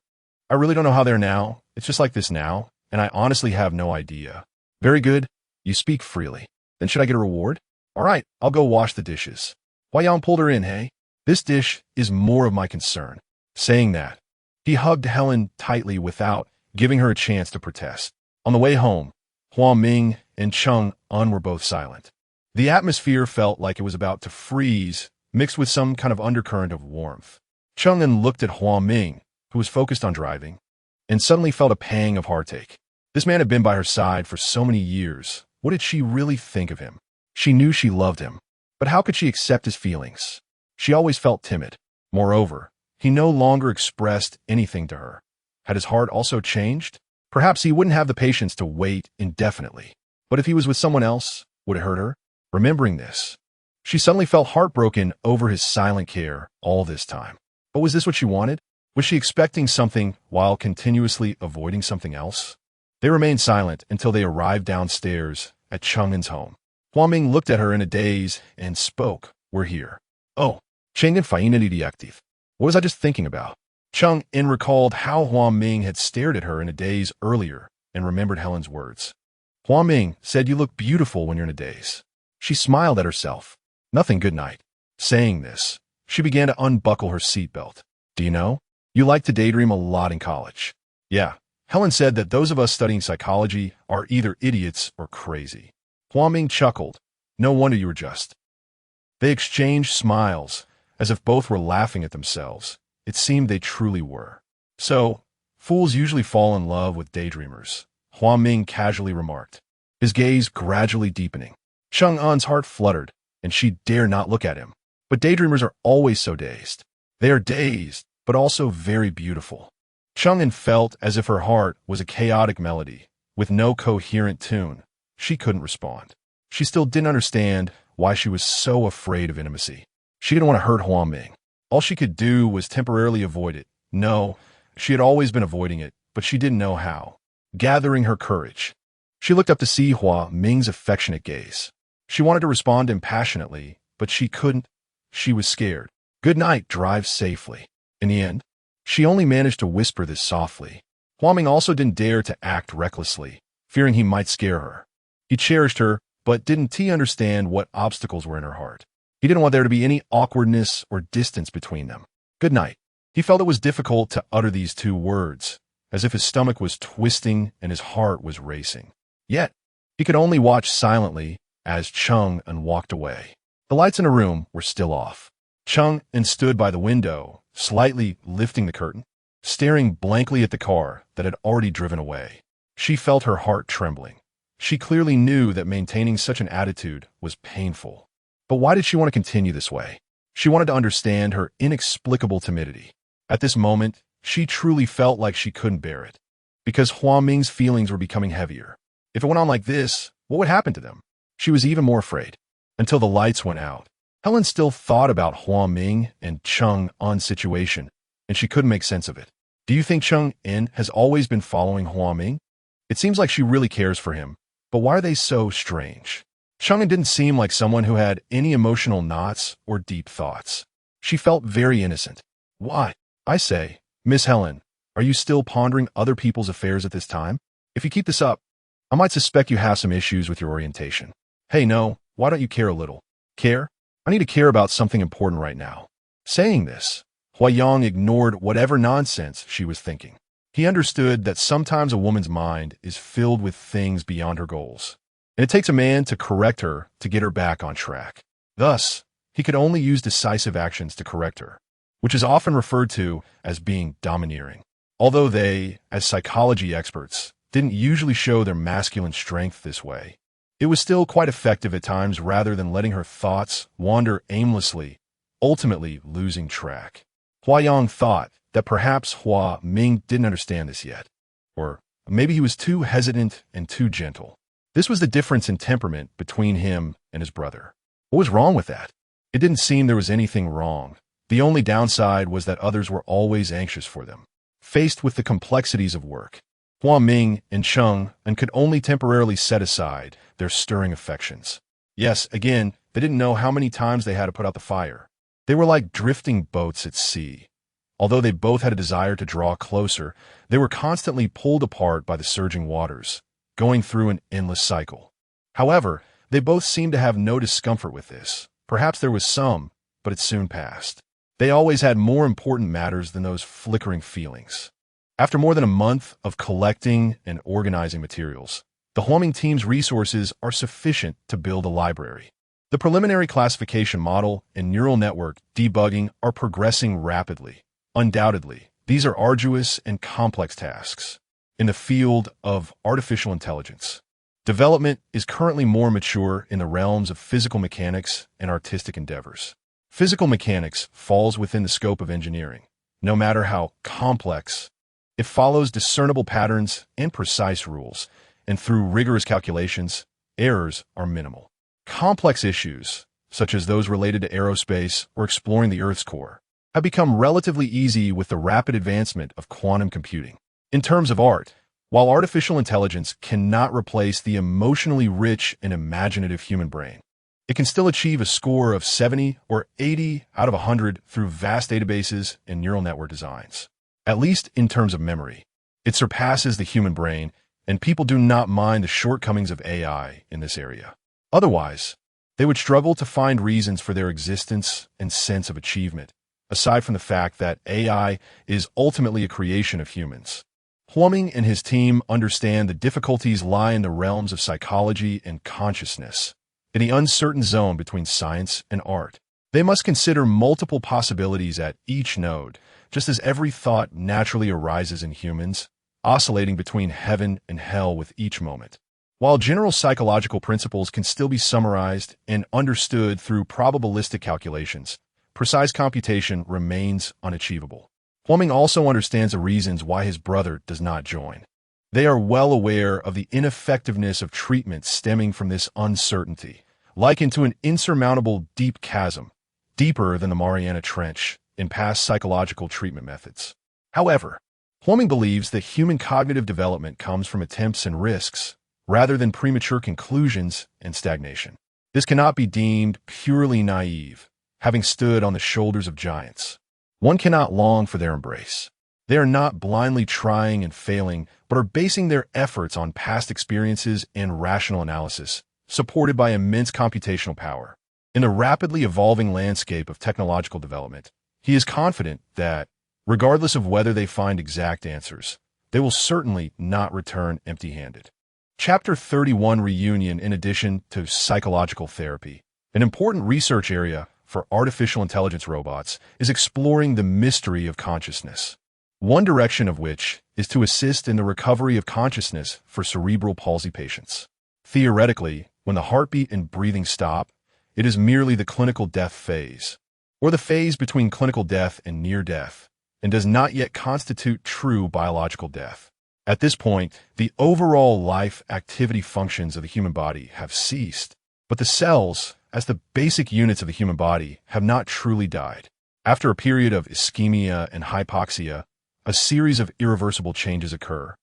Speaker 1: I really don't know how they're now. It's just like this now, and I honestly have no idea. Very good. You speak freely. Then should I get a reward? All right, I'll go wash the dishes. Huayang pulled her in, hey? This dish is more of my concern. Saying that, he hugged Helen tightly without giving her a chance to protest. On the way home, Huaming and Cheng-in were both silent. The atmosphere felt like it was about to freeze, mixed with some kind of undercurrent of warmth. Chang'an looked at Hua Ming, who was focused on driving, and suddenly felt a pang of heartache. This man had been by her side for so many years. What did she really think of him? She knew she loved him, but how could she accept his feelings? She always felt timid. Moreover, he no longer expressed anything to her. Had his heart also changed? Perhaps he wouldn't have the patience to wait indefinitely. But if he was with someone else, would it hurt her? Remembering this, she suddenly felt heartbroken over his silent care all this time. But was this what she wanted? Was she expecting something while continuously avoiding something else? They remained silent until they arrived downstairs at Chang'an's home. Hua Ming looked at her in a daze and spoke. We're here. Oh, Chang'an fainity deactive. What was I just thinking about? Chang'an recalled how Hua Ming had stared at her in a daze earlier and remembered Helen's words. Hua Ming said you look beautiful when you're in a daze. She smiled at herself. Nothing, good night. Saying this, she began to unbuckle her seatbelt. Do you know? You like to daydream a lot in college. Yeah. Helen said that those of us studying psychology are either idiots or crazy. Hua Ming chuckled. No wonder you were just. They exchanged smiles, as if both were laughing at themselves. It seemed they truly were. So, fools usually fall in love with daydreamers, Hua Ming casually remarked, his gaze gradually deepening. Chang'an's heart fluttered, and she dared not look at him. But daydreamers are always so dazed. They are dazed, but also very beautiful. Chang'an felt as if her heart was a chaotic melody, with no coherent tune. She couldn't respond. She still didn't understand why she was so afraid of intimacy. She didn't want to hurt Hua Ming. All she could do was temporarily avoid it. No, she had always been avoiding it, but she didn't know how. Gathering her courage, she looked up to see Hua Ming's affectionate gaze. She wanted to respond impassionately, but she couldn't. She was scared. Good night, drive safely. In the end, she only managed to whisper this softly. Hua Ming also didn't dare to act recklessly, fearing he might scare her. He cherished her, but didn't he understand what obstacles were in her heart? He didn't want there to be any awkwardness or distance between them. Good night. He felt it was difficult to utter these two words, as if his stomach was twisting and his heart was racing. Yet, he could only watch silently as Chang'an walked away. The lights in the room were still off. Chang'an stood by the window, slightly lifting the curtain, staring blankly at the car that had already driven away. She felt her heart trembling. She clearly knew that maintaining such an attitude was painful. But why did she want to continue this way? She wanted to understand her inexplicable timidity. At this moment, she truly felt like she couldn't bear it, because Hua Ming's feelings were becoming heavier. If it went on like this, what would happen to them? She was even more afraid. Until the lights went out, Helen still thought about Hua Ming and Chang'an's situation, and she couldn't make sense of it. Do you think Chang'an has always been following Hua Ming? It seems like she really cares for him, but why are they so strange? Chang'an didn't seem like someone who had any emotional knots or deep thoughts. She felt very innocent. Why? I say, Miss Helen, are you still pondering other people's affairs at this time? If you keep this up, I might suspect you have some issues with your orientation. Hey, no, why don't you care a little? Care? I need to care about something important right now. Saying this, Huayang ignored whatever nonsense she was thinking. He understood that sometimes a woman's mind is filled with things beyond her goals, and it takes a man to correct her to get her back on track. Thus, he could only use decisive actions to correct her, which is often referred to as being domineering. Although they, as psychology experts, didn't usually show their masculine strength this way, it was still quite effective at times rather than letting her thoughts wander aimlessly, ultimately losing track. Huayang thought that perhaps Hua Ming didn't understand this yet, or maybe he was too hesitant and too gentle. This was the difference in temperament between him and his brother. What was wrong with that? It didn't seem there was anything wrong. The only downside was that others were always anxious for them. Faced with the complexities of work, Hua Ming and Chang'an could only temporarily set aside their stirring affections. Yes, again, they didn't know how many times they had to put out the fire. They were like drifting boats at sea. Although they both had a desire to draw closer, they were constantly pulled apart by the surging waters, going through an endless cycle. However, they both seemed to have no discomfort with this. Perhaps there was some, but it soon passed. They always had more important matters than those flickering feelings. After more than a month of collecting and organizing materials, the Huaming team's resources are sufficient to build a library. The preliminary classification model and neural network debugging are progressing rapidly. Undoubtedly, these are arduous and complex tasks. In the field of artificial intelligence, development is currently more mature in the realms of physical mechanics and artistic endeavors. Physical mechanics falls within the scope of engineering. No matter how complex, it follows discernible patterns and precise rules, and through rigorous calculations, errors are minimal. Complex issues, such as those related to aerospace or exploring the Earth's core, have become relatively easy with the rapid advancement of quantum computing. In terms of art, while artificial intelligence cannot replace the emotionally rich and imaginative human brain, it can still achieve a score of 70 or 80 out of 100 through vast databases and neural network designs. At least in terms of memory, it surpasses the human brain, and people do not mind the shortcomings of AI in this area. Otherwise, they would struggle to find reasons for their existence and sense of achievement, aside from the fact that AI is ultimately a creation of humans. Huang and his team understand the difficulties lie in the realms of psychology and consciousness, in the uncertain zone between science and art. They must consider multiple possibilities at each node, just as every thought naturally arises in humans, oscillating between heaven and hell with each moment. While general psychological principles can still be summarized and understood through probabilistic calculations, precise computation remains unachievable. Huang also understands the reasons why his brother does not join. They are well aware of the ineffectiveness of treatment stemming from this uncertainty, likened to an insurmountable deep chasm, deeper than the Mariana Trench, in past psychological treatment methods. However, Huang believes that human cognitive development comes from attempts and risks, rather than premature conclusions and stagnation. This cannot be deemed purely naive, having stood on the shoulders of giants. One cannot long for their embrace. They are not blindly trying and failing, but are basing their efforts on past experiences and rational analysis, supported by immense computational power. In the rapidly evolving landscape of technological development, he is confident that, regardless of whether they find exact answers, they will certainly not return empty-handed. Chapter 31 Reunion. In addition to psychological therapy, an important research area for artificial intelligence robots is exploring the mystery of consciousness, one direction of which is to assist in the recovery of consciousness for cerebral palsy patients. Theoretically, when the heartbeat and breathing stop, it is merely the clinical death phase, or the phase between clinical death and near death, and does not yet constitute true biological death. At this point, the overall life activity functions of the human body have ceased, but the cells, as the basic units of the human body, have not truly died. After a period of ischemia and hypoxia, a series of irreversible changes occur,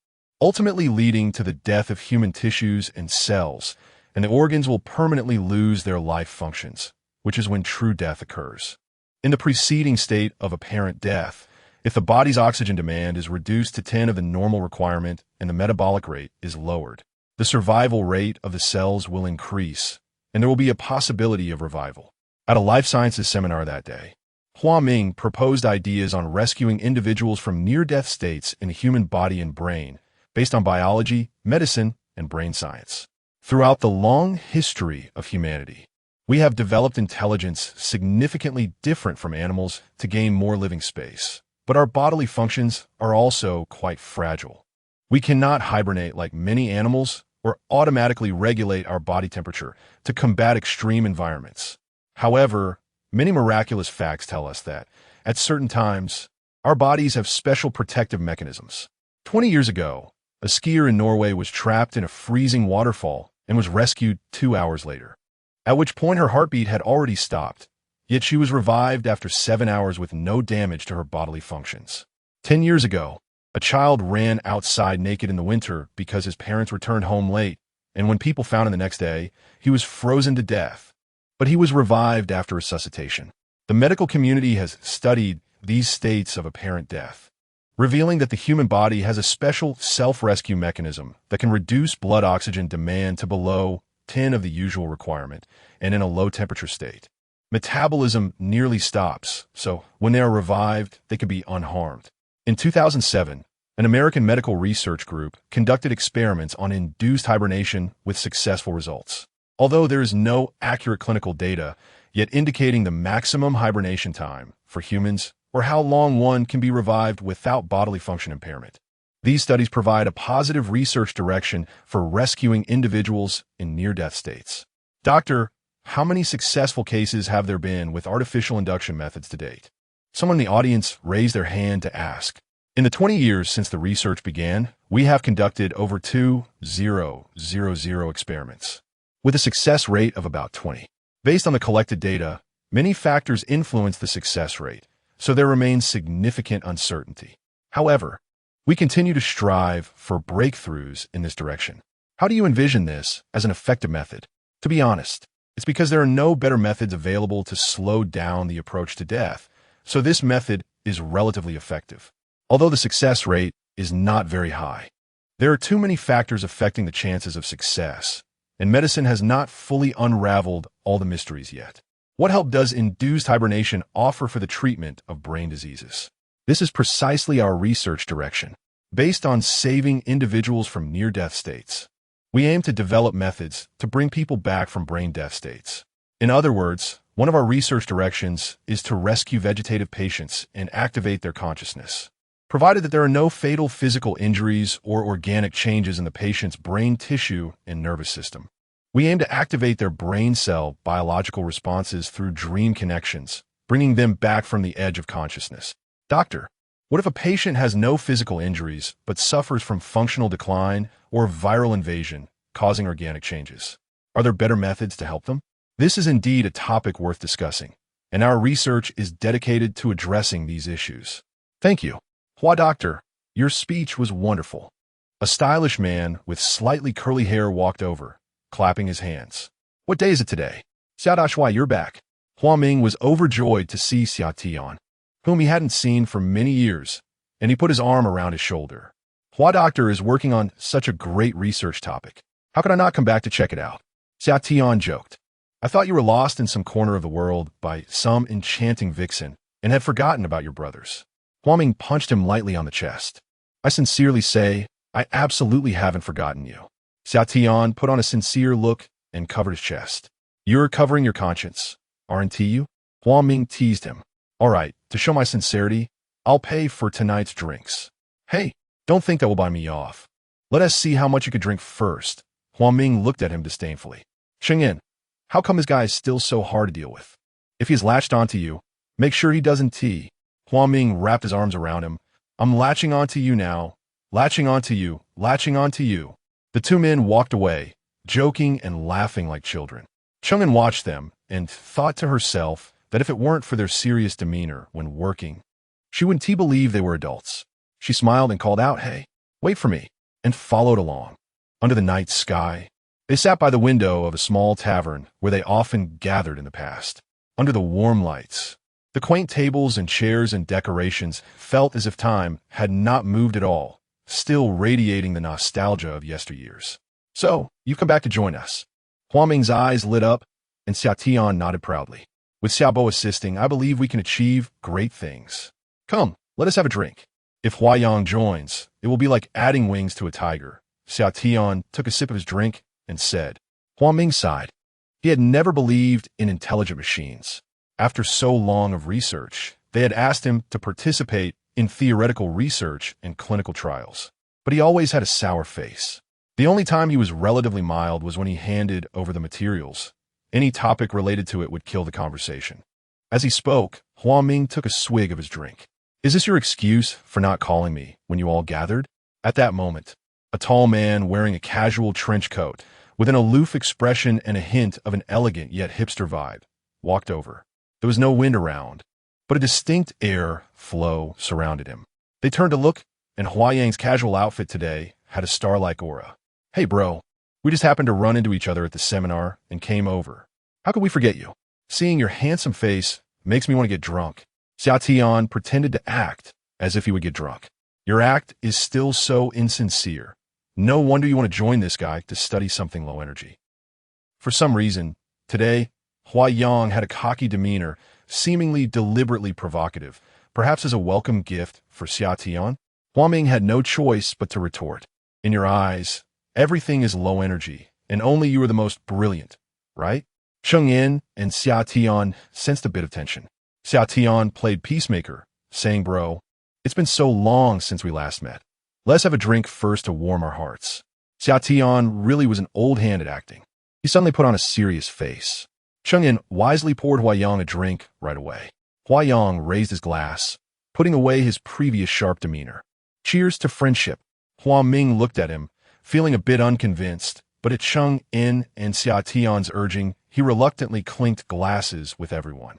Speaker 1: ultimately leading to the death of human tissues and cells, and the organs will permanently lose their life functions, which is when true death occurs. In the preceding state of apparent death, if the body's oxygen demand is reduced to 10 of the normal requirement and the metabolic rate is lowered, the survival rate of the cells will increase, and there will be a possibility of revival. At a life sciences seminar that day, Huang proposed ideas on rescuing individuals from near-death states in the human body and brain, based on biology, medicine, and brain science. Throughout the long history of humanity, we have developed intelligence significantly different from animals to gain more living space. But our bodily functions are also quite fragile. We cannot hibernate like many animals or automatically regulate our body temperature to combat extreme environments. However, many miraculous facts tell us that, at certain times, our bodies have special protective mechanisms. 20 years ago, a skier in Norway was trapped in a freezing waterfall and was rescued 2 hours later, at which point her heartbeat had already stopped. Yet she was revived after 7 hours with no damage to her bodily functions. 10 years ago, a child ran outside naked in the winter because his parents returned home late, and when people found him the next day, he was frozen to death. But he was revived after resuscitation. The medical community has studied these states of apparent death, revealing that the human body has a special self-rescue mechanism that can reduce blood oxygen demand to below 10 of the usual requirement and in a low-temperature state. Metabolism nearly stops, so when they are revived, they can be unharmed. In 2007, an American medical research group conducted experiments on induced hibernation with successful results. Although there is no accurate clinical data yet indicating the maximum hibernation time for humans or how long one can be revived without bodily function impairment. These studies provide a positive research direction for rescuing individuals in near-death states. Doctor, how many successful cases have there been with artificial induction methods to date? Someone in the audience raised their hand to ask. In the 20 years since the research began, we have conducted over 2,000 experiments, with a success rate of about 20. Based on the collected data, many factors influence the success rate, so there remains significant uncertainty. However, we continue to strive for breakthroughs in this direction. How do you envision this as an effective method? To be honest, it's because there are no better methods available to slow down the approach to death, so this method is relatively effective. Although the success rate is not very high, there are too many factors affecting the chances of success, and medicine has not fully unraveled all the mysteries yet. What help does induced hibernation offer for the treatment of brain diseases? This is precisely our research direction. Based on saving individuals from near-death states, we aim to develop methods to bring people back from brain-death states. In other words, one of our research directions is to rescue vegetative patients and activate their consciousness. Provided that there are no fatal physical injuries or organic changes in the patient's brain tissue and nervous system, we aim to activate their brain cell biological responses through dream connections, bringing them back from the edge of consciousness. Doctor, what if a patient has no physical injuries but suffers from functional decline or viral invasion causing organic changes? Are there better methods to help them? This is indeed a topic worth discussing, and our research is dedicated to addressing these issues. Thank you. Doctor, your speech was wonderful. A stylish man with slightly curly hair walked over, clapping his hands. What day is it today? Xiao, you're back. Ming was overjoyed to see Xia Tian, whom he hadn't seen for many years, and he put his arm around his shoulder. Doctor is working on such a great research topic. How could I not come back to check it out? Xia Tian joked. I thought you were lost in some corner of the world by some enchanting vixen and had forgotten about your brothers. Ming punched him lightly on the chest. I sincerely say, I absolutely haven't forgotten you. Xia Tian put on a sincere look and covered his chest. You're covering your conscience, aren't you? Ming teased him. All right, to show my sincerity, I'll pay for tonight's drinks. Hey, don't think that will buy me off. Let us see how much you could drink first. Ming looked at him disdainfully. Chengyan, how come this guy is still so hard to deal with? If he's latched onto you, make sure he doesn't tea. Ming wrapped his arms around him. I'm latching onto you now. Latching onto you. Latching onto you. The two men walked away, joking and laughing like children. Chengyan watched them and thought to herself that if it weren't for their serious demeanor when working, she wouldn't believe they were adults. She smiled and called out, hey, wait for me, and followed along. Under the night sky, they sat by the window of a small tavern where they often gathered in the past. Under the warm lights, the quaint tables and chairs and decorations felt as if time had not moved at all, still radiating the nostalgia of yesteryears. So, you've come back to join us. Ming's eyes lit up, and Xia Tian nodded proudly. With Xiaobo assisting, I believe we can achieve great things. Come, let us have a drink. If Huayang joins, it will be like adding wings to a tiger. Xia Tian took a sip of his drink and said. Ming sighed. He had never believed in intelligent machines. After so long of research, they had asked him to participate in theoretical research and clinical trials. But he always had a sour face. The only time he was relatively mild was when he handed over the materials. Any topic related to it would kill the conversation. As he spoke, Ming took a swig of his drink. Is this your excuse for not calling me when you all gathered? At that moment, a tall man wearing a casual trench coat, with an aloof expression and a hint of an elegant yet hipster vibe, walked over. There was no wind around, but a distinct air flow surrounded him. They turned to look, and Huayang's casual outfit today had a star-like aura. Hey bro, we just happened to run into each other at the seminar and came over. How could we forget you? Seeing your handsome face makes me want to get drunk. Xia Tian pretended to act as if he would get drunk. Your act is still so insincere. No wonder you want to join this guy to study something low energy. For some reason, today, Huayang had a cocky demeanor, seemingly deliberately provocative, perhaps as a welcome gift for Xia Tian. Ming had no choice but to retort. In your eyes, everything is low energy, and only you are the most brilliant, right? Cheng Yin and Xia Tian sensed a bit of tension. Xia Tian played peacemaker, saying, "Bro, it's been so long since we last met. Let's have a drink first to warm our hearts." Xia Tian really was an old hand at acting. He suddenly put on a serious face. Cheng Yin wisely poured Huayang a drink right away. Huayang raised his glass, putting away his previous sharp demeanor. "Cheers to friendship." Hua Ming looked at him, feeling a bit unconvinced, but at Cheng Yin and Xia Tian's urging, he reluctantly clinked glasses with everyone.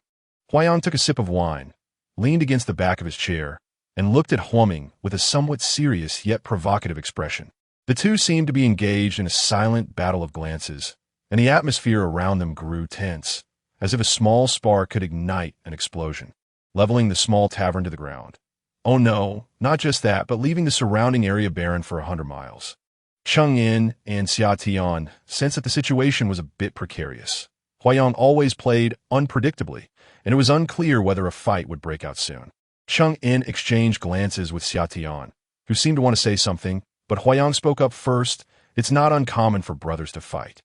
Speaker 1: Huayang took a sip of wine, leaned against the back of his chair, and looked at Hua Ming with a somewhat serious yet provocative expression. The two seemed to be engaged in a silent battle of glances, and the atmosphere around them grew tense, as if a small spark could ignite an explosion, leveling the small tavern to the ground. Oh no, not just that, but leaving the surrounding area barren for 100 miles. Cheng Yin and Xia Tian sensed that the situation was a bit precarious. Huayang always played unpredictably, and it was unclear whether a fight would break out soon. Cheng Yin exchanged glances with Xia Tian, who seemed to want to say something, but Huayang spoke up first. "It's not uncommon for brothers to fight.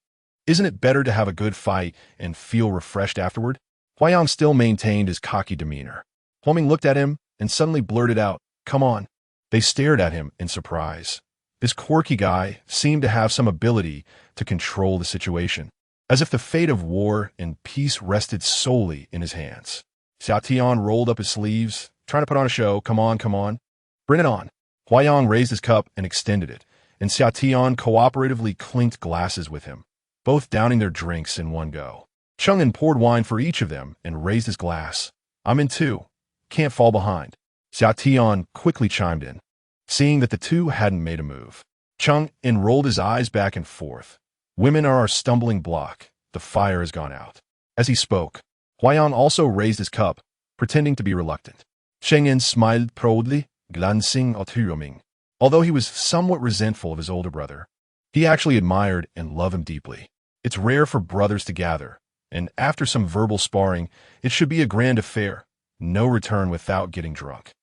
Speaker 1: Isn't it better to have a good fight and feel refreshed afterward?" Huayang still maintained his cocky demeanor. Hua Ming looked at him and suddenly blurted out, "Come on." They stared at him in surprise. This quirky guy seemed to have some ability to control the situation, as if the fate of war and peace rested solely in his hands. Xia Tian rolled up his sleeves, trying to put on a show. "Come on, come on. Bring it on." Huayang raised his cup and extended it, and Xia Tian cooperatively clinked glasses with him, both downing their drinks in one go. Cheng Yin poured wine for each of them and raised his glass. "I'm in too. Can't fall behind." Xia Tian quickly chimed in, seeing that the two hadn't made a move. Cheng Yin rolled his eyes back and forth. "Women are our stumbling block. The fire has gone out." As he spoke, Huayang also raised his cup, pretending to be reluctant. Cheng Yin smiled proudly, glancing at Hua Ming. Although he was somewhat resentful of his older brother, he actually admired and loved him deeply. It's rare for brothers to gather, and after some verbal sparring, it should be a grand affair. No return without getting drunk.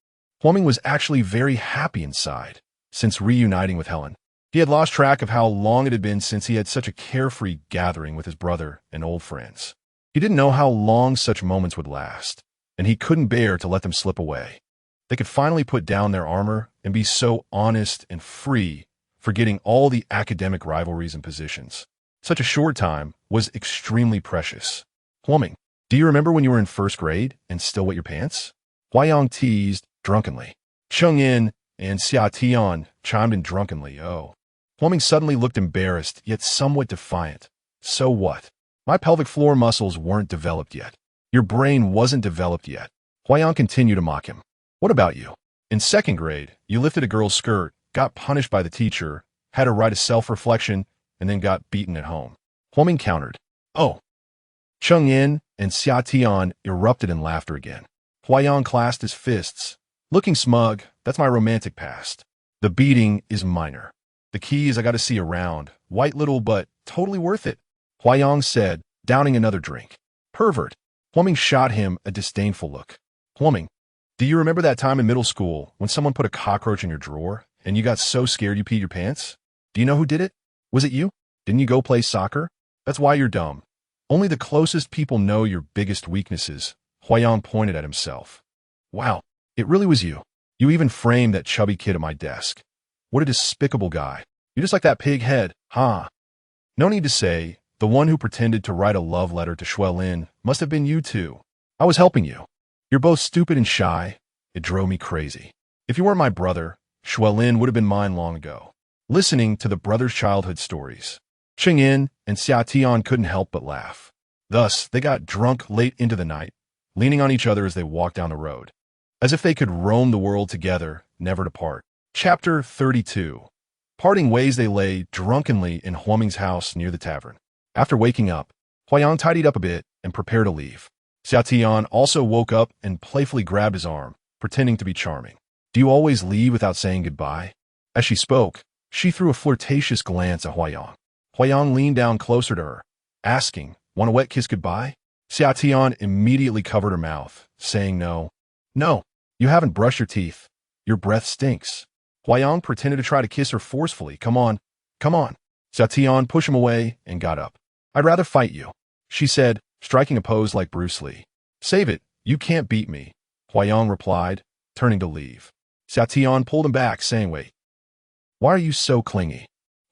Speaker 1: Hua Ming was actually very happy inside, since reuniting with Helen. He had lost track of how long it had been since he had such a carefree gathering with his brother and old friends. He didn't know how long such moments would last, and he couldn't bear to let them slip away. They could finally put down their armor and be so honest and free, forgetting all the academic rivalries and positions. Such a short time was extremely precious. "Hua Ming, do you remember when you were in first grade and still wet your pants?" Huayang teased drunkenly. Cheng Yin and Xia Tian chimed in drunkenly. "Oh." Hua Ming suddenly looked embarrassed, yet somewhat defiant. "So what? My pelvic floor muscles weren't developed yet. Your brain wasn't developed yet." Huayang continued to mock him. "What about you? In second grade, you lifted a girl's skirt, got punished by the teacher, had her write a self-reflection, and then got beaten at home." Hua Ming countered. "Oh." Cheng Yin and Xia Tian erupted in laughter again. Huayang clasped his fists. "Looking smug, that's my romantic past. The beating is minor. The key is I got to see around. White little but totally worth it," Huayang said, downing another drink. "Pervert." Hua Ming shot him a disdainful look. "Hua Ming, do you remember that time in middle school when someone put a cockroach in your drawer and you got so scared you peed your pants? Do you know who did it? Was it you? Didn't you go play soccer? That's why you're dumb. Only the closest people know your biggest weaknesses." Huayang pointed at himself. "Wow, it really was you. You even framed that chubby kid at my desk. What a despicable guy. You're just like that pig head, huh?" No need to say, the one who pretended to write a love letter to Shuelin must have been you too. I was helping you. You're both stupid and shy. It drove me crazy. If you weren't my brother, Shuelin would have been mine long ago. Listening to the brothers' childhood stories, Cheng Yin and Xia Tian couldn't help but laugh. Thus, they got drunk late into the night, leaning on each other as they walked down the road, as if they could roam the world together, never to part. Chapter 32. Parting ways, they lay drunkenly in Hua Ming's house near the tavern. After waking up, Huayang tidied up a bit and prepared to leave. Xia Tian also woke up and playfully grabbed his arm, pretending to be charming. "Do you always leave without saying goodbye?" As she spoke, she threw a flirtatious glance at Huayang. Huayang leaned down closer to her, asking, "Want a wet kiss goodbye?" Xia Tian immediately covered her mouth, saying no. "No, you haven't brushed your teeth. Your breath stinks." Huayang pretended to try to kiss her forcefully. "Come on, come on." Xia Tian pushed him away and got up. "I'd rather fight you." she said, striking a pose like Bruce Lee. Save it, you can't beat me, Huayang replied, turning to leave. Xiaotian pulled him back, saying, wait. Why are you so clingy?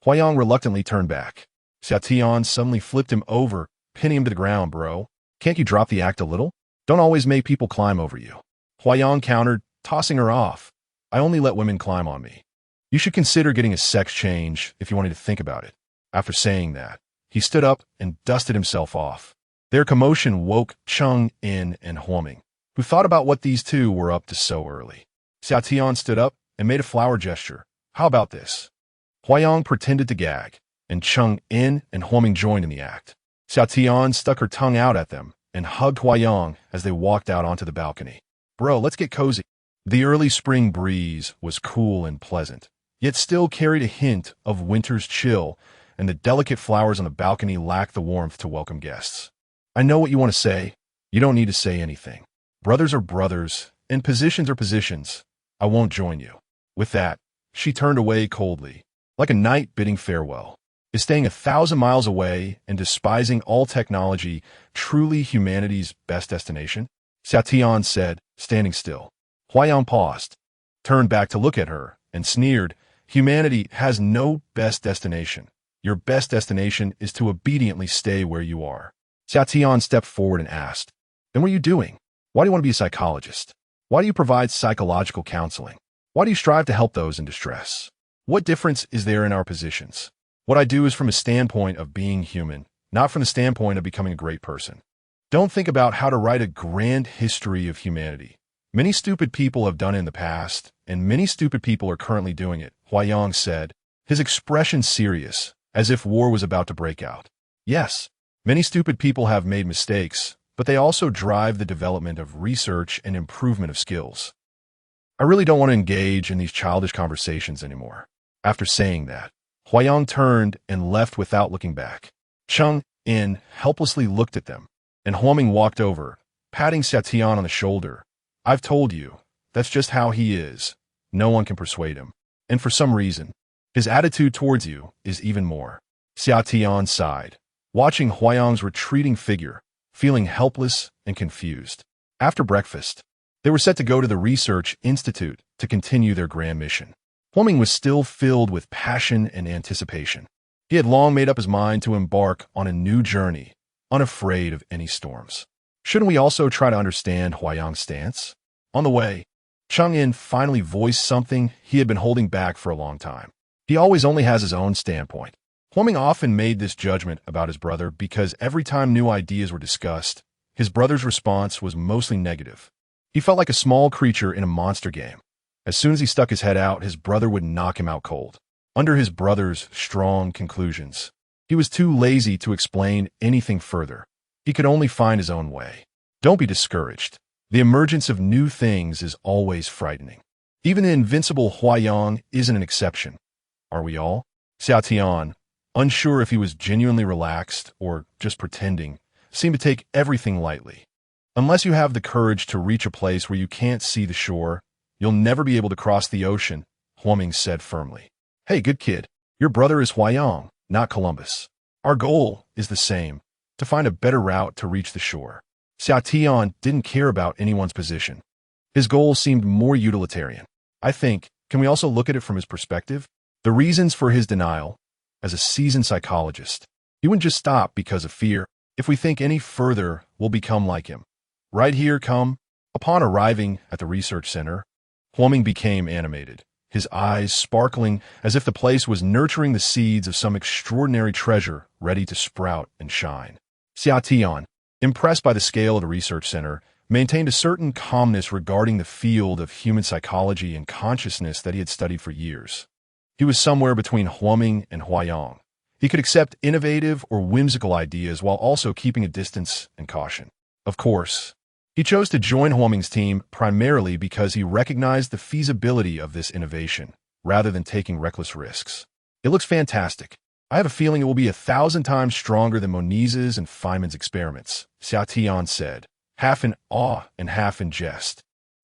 Speaker 1: Huayang reluctantly turned back. Xiaotian suddenly flipped him over, pinning him to the ground. Bro, can't you drop the act a little? Don't always make people climb over you. Huayang countered, tossing her off. I only let women climb on me. You should consider getting a sex change if you wanted to think about it. After saying that, he stood up and dusted himself off. Their commotion woke Cheng In and Huoming, who thought about what these two were up to so early. Xiaotian stood up and made a flower gesture. How about this? Huayang pretended to gag, and Cheng In and Huoming joined in the act. Xiaotian stuck her tongue out at them and hugged Huayang as they walked out onto the balcony. Bro, let's get cozy. The early spring breeze was cool and pleasant, yet still carried a hint of winter's chill, and the delicate flowers on the balcony lacked the warmth to welcome guests. I know what you want to say. You don't need to say anything. Brothers are brothers, and positions are positions. I won't join you. With that, she turned away coldly, like a knight bidding farewell. Is staying 1,000 miles away and despising all technology truly humanity's best destination? Xiaotian said, standing still. Huayang paused, turned back to look at her, and sneered, humanity has no best destination. Your best destination is to obediently stay where you are. Xiaotian stepped forward and asked, then what are you doing? Why do you want to be a psychologist? Why do you provide psychological counseling? Why do you strive to help those in distress? What difference is there in our positions? What I do is from a standpoint of being human, not from the standpoint of becoming a great person. Don't think about how to write a grand history of humanity. Many stupid people have done it in the past, and many stupid people are currently doing it, Huayang said, his expression serious, as if war was about to break out. Yes, many stupid people have made mistakes, but they also drive the development of research and improvement of skills. I really don't want to engage in these childish conversations anymore. After saying that, Huayang turned and left without looking back. Cheng In helplessly looked at them, and Huoming walked over, patting Xiaotian on the shoulder. I've told you, that's just how he is. No one can persuade him. And for some reason, his attitude towards you is even more. Xiaotian sighed, watching Huayang's retreating figure, feeling helpless and confused. After breakfast, they were set to go to the Research Institute to continue their grand mission. Huoming was still filled with passion and anticipation. He had long made up his mind to embark on a new journey, unafraid of any storms. Shouldn't we also try to understand Huayang's stance? On the way, Cheng In finally voiced something he had been holding back for a long time. He always only has his own standpoint. Huoming often made this judgment about his brother because every time new ideas were discussed, his brother's response was mostly negative. He felt like a small creature in a monster game. As soon as he stuck his head out, his brother would knock him out cold. Under his brother's strong conclusions, he was too lazy to explain anything further. He could only find his own way. Don't be discouraged. The emergence of new things is always frightening. Even the invincible Huayang isn't an exception. Are we all? Xiaotian, unsure if he was genuinely relaxed or just pretending, seemed to take everything lightly. Unless you have the courage to reach a place where you can't see the shore, you'll never be able to cross the ocean, Huoming said firmly. Hey, good kid, your brother is Huayang, not Columbus. Our goal is the same, to find a better route to reach the shore. Xiaotian didn't care about anyone's position. His goal seemed more utilitarian. I think, can we also look at it from his perspective? The reasons for his denial, as a seasoned psychologist, he wouldn't just stop because of fear. If we think any further, we'll become like him. Right here, come. Upon arriving at the research center, Huoming became animated, his eyes sparkling as if the place was nurturing the seeds of some extraordinary treasure ready to sprout and shine. Xiaotian, impressed by the scale of the research center, maintained a certain calmness regarding the field of human psychology and consciousness that he had studied for years. He was somewhere between Huoming and Huayang. He could accept innovative or whimsical ideas while also keeping a distance and caution. Of course, he chose to join Huoming's team primarily because he recognized the feasibility of this innovation, rather than taking reckless risks. It looks fantastic. I have a feeling it will be 1,000 times stronger than Moniz's and Feynman's experiments, Xiaotian said, half in awe and half in jest.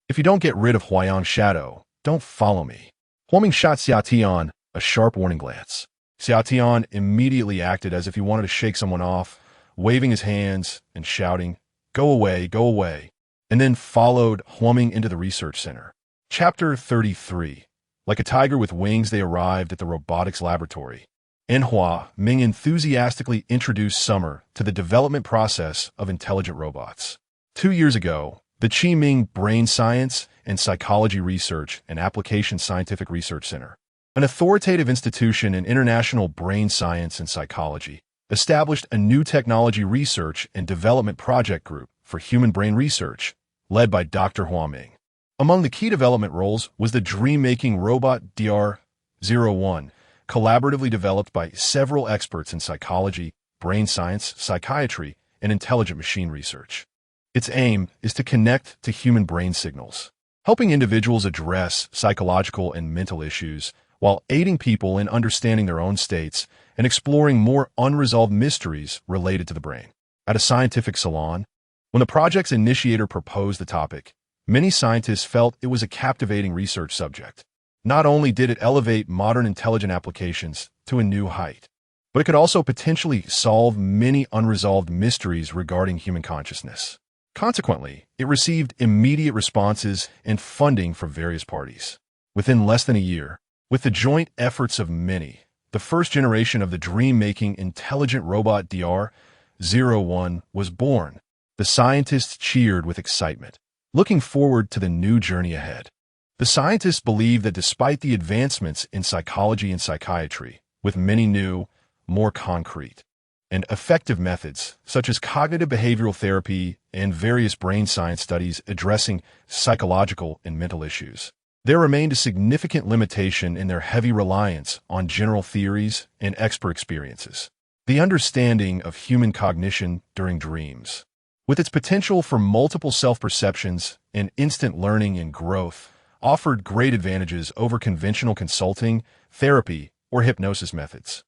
Speaker 1: If you don't get rid of Huayang's shadow, don't follow me. Huoming shot Xiaotian a sharp warning glance. Xiaotian immediately acted as if he wanted to shake someone off, waving his hands and shouting, "Go away, go away," and then followed, humming into the research center. Chapter 33. Like a tiger with wings, they arrived at the robotics laboratory. Enhua Ming enthusiastically introduced Summer to the development process of intelligent robots. 2 years ago, the Qi Ming Brain Science and Psychology Research and Application Scientific Research Center, an authoritative institution in international brain science and psychology, established a new technology research and development project group for human brain research, led by Dr. Hua Ming. Among the key development roles was the dream-making robot DR-01, collaboratively developed by several experts in psychology, brain science, psychiatry, and intelligent machine research. Its aim is to connect to human brain signals, helping individuals address psychological and mental issues while aiding people in understanding their own states and exploring more unresolved mysteries related to the brain. At a scientific salon, when the project's initiator proposed the topic, many scientists felt it was a captivating research subject. Not only did it elevate modern intelligent applications to a new height, but it could also potentially solve many unresolved mysteries regarding human consciousness. Consequently, it received immediate responses and funding from various parties. Within less than a year, with the joint efforts of many, the first generation of the dream-making intelligent robot DR-01 was born. The scientists cheered with excitement, looking forward to the new journey ahead. The scientists believe that despite the advancements in psychology and psychiatry, with many new, more concrete, and effective methods, such as cognitive behavioral therapy and various brain science studies addressing psychological and mental issues, there remained a significant limitation in their heavy reliance on general theories and expert experiences. The understanding of human cognition during dreams, with its potential for multiple self-perceptions and instant learning and growth, offered great advantages over conventional consulting, therapy, or hypnosis methods.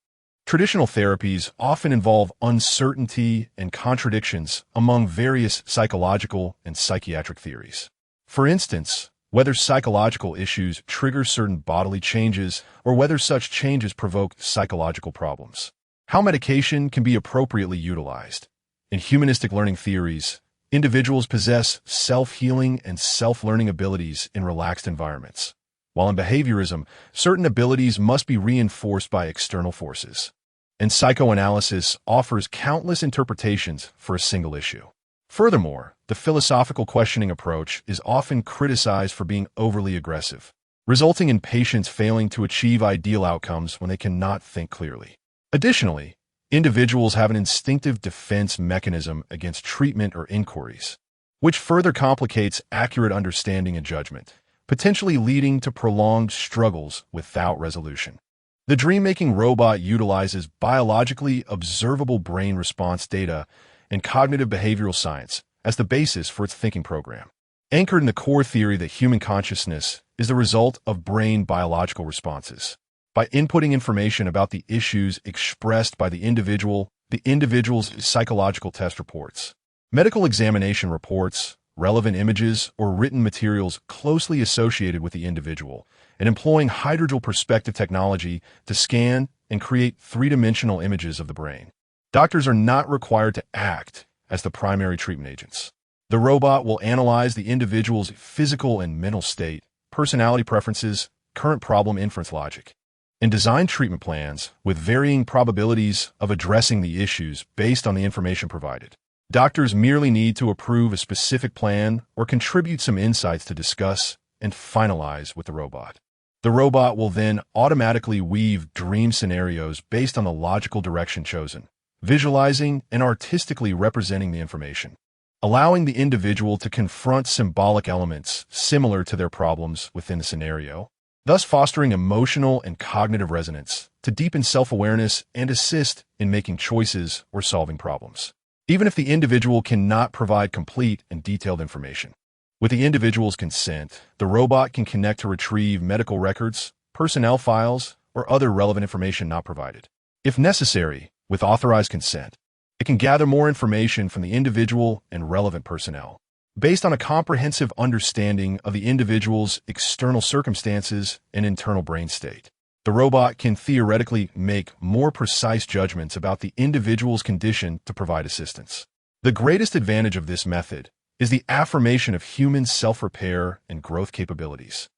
Speaker 1: Traditional therapies often involve uncertainty and contradictions among various psychological and psychiatric theories. For instance, whether psychological issues trigger certain bodily changes or whether such changes provoke psychological problems. How medication can be appropriately utilized. In humanistic learning theories, individuals possess self-healing and self-learning abilities in relaxed environments, while in behaviorism, certain abilities must be reinforced by external forces. And psychoanalysis offers countless interpretations for a single issue. Furthermore, the philosophical questioning approach is often criticized for being overly aggressive, resulting in patients failing to achieve ideal outcomes when they cannot think clearly. Additionally, individuals have an instinctive defense mechanism against treatment or inquiries, which further complicates accurate understanding and judgment, potentially leading to prolonged struggles without resolution. The dream-making robot utilizes biologically observable brain response data and cognitive behavioral science as the basis for its thinking program, anchored in the core theory that human consciousness is the result of brain biological responses. By inputting information about the issues expressed by the individual's psychological test reports, medical examination reports, relevant images, or written materials closely associated with the individual, and employing hydrogel perspective technology to scan and create three-dimensional images of the brain. Doctors are not required to act as the primary treatment agents. The robot will analyze the individual's physical and mental state, personality preferences, current problem inference logic, and design treatment plans with varying probabilities of addressing the issues based on the information provided. Doctors merely need to approve a specific plan or contribute some insights to discuss and finalize with the robot. The robot will then automatically weave dream scenarios based on the logical direction chosen, visualizing and artistically representing the information, allowing the individual to confront symbolic elements similar to their problems within the scenario, thus fostering emotional and cognitive resonance to deepen self-awareness and assist in making choices or solving problems, even if the individual cannot provide complete and detailed information. With the individual's consent, the robot can connect to retrieve medical records, personnel files, or other relevant information not provided. If necessary, with authorized consent, it can gather more information from the individual and relevant personnel, based on a comprehensive understanding of the individual's external circumstances and internal brain state. The robot can theoretically make more precise judgments about the individual's condition to provide assistance. The greatest advantage of this method is the affirmation of human self-repair and growth capabilities.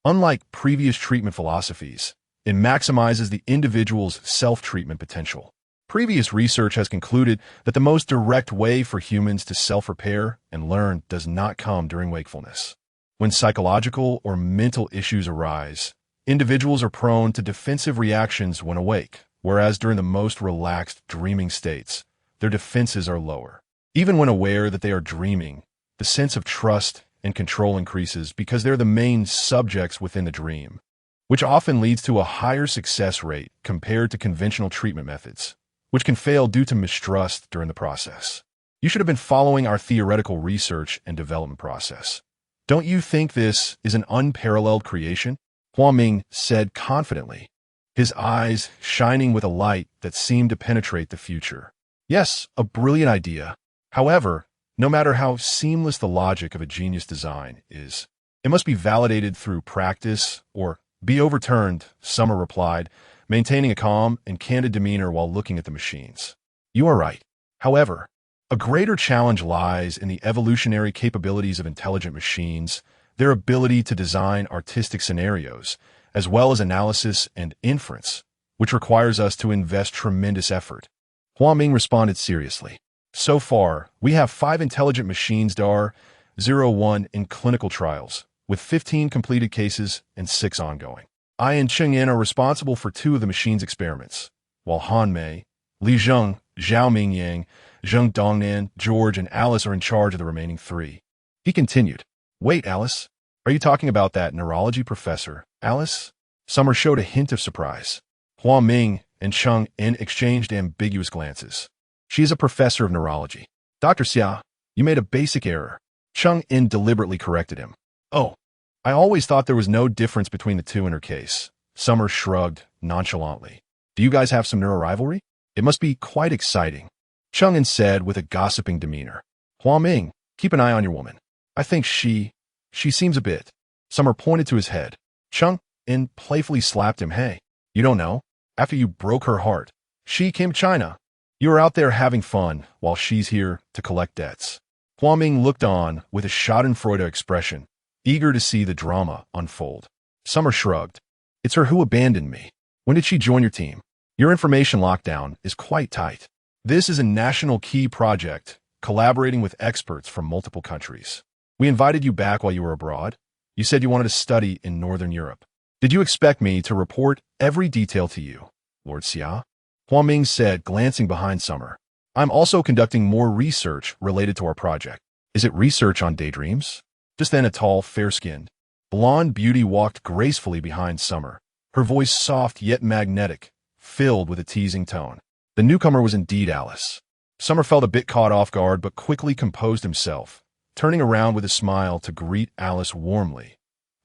Speaker 1: Unlike previous treatment philosophies, it maximizes the individual's self-treatment potential. Previous research has concluded that the most direct way for humans to self-repair and learn does not come during wakefulness. When psychological or mental issues arise, individuals are prone to defensive reactions when awake, whereas during the most relaxed dreaming states, their defenses are lower. Even when aware that they are dreaming, the sense of trust and control increases because they're the main subjects within the dream, which often leads to a higher success rate compared to conventional treatment methods, which can fail due to mistrust during the process. You should have been following our theoretical research and development process. Don't you think this is an unparalleled creation? Huaming said confidently, his eyes shining with a light that seemed to penetrate the future. Yes, a brilliant idea. However, no matter how seamless the logic of a genius design is, it must be validated through practice or be overturned, Summer replied, maintaining a calm and candid demeanor while looking at the machines. You are right. However, a greater challenge lies in the evolutionary capabilities of intelligent machines, their ability to design artistic scenarios, as well as analysis and inference, which requires us to invest tremendous effort. Huaming responded seriously. So far, we have 5 intelligent machines DAR-01 in clinical trials, with 15 completed cases and 6 ongoing. I and Chengyan are responsible for 2 of the machine's experiments, while Han Mei, Li Zheng, Zhao Mingyang, Zheng Dongnan, George, and Alice are in charge of the remaining 3. He continued. Wait, Alice, are you talking about that neurology professor, Alice? Summer showed a hint of surprise. Huaming and Cheng En exchanged ambiguous glances. She is a professor of neurology. Dr. Xia, you made a basic error. Cheng En deliberately corrected him. Oh, I always thought there was no difference between the 2 in her case. Summer shrugged nonchalantly. Do you guys have some neurorivalry? It must be quite exciting. Cheng En said with a gossiping demeanor. Huaming, keep an eye on your woman. I think she seems a bit. Summer pointed to his head. Cheng En playfully slapped him. Hey, you don't know? After you broke her heart, she came to China. You are out there having fun while she's here to collect debts. Huaming looked on with a schadenfreude expression, eager to see the drama unfold. Summer shrugged. It's her who abandoned me. When did she join your team? Your information lockdown is quite tight. This is a national key project, collaborating with experts from multiple countries. We invited you back while you were abroad. You said you wanted to study in Northern Europe. Did you expect me to report every detail to you, Lord Xia? Huaming said, glancing behind Summer. I'm also conducting more research related to our project. Is it research on daydreams? Just then a tall, fair-skinned, blonde beauty walked gracefully behind Summer, her voice soft yet magnetic, filled with a teasing tone. The newcomer was indeed Alice. Summer felt a bit caught off guard but quickly composed himself, turning around with a smile to greet Alice warmly.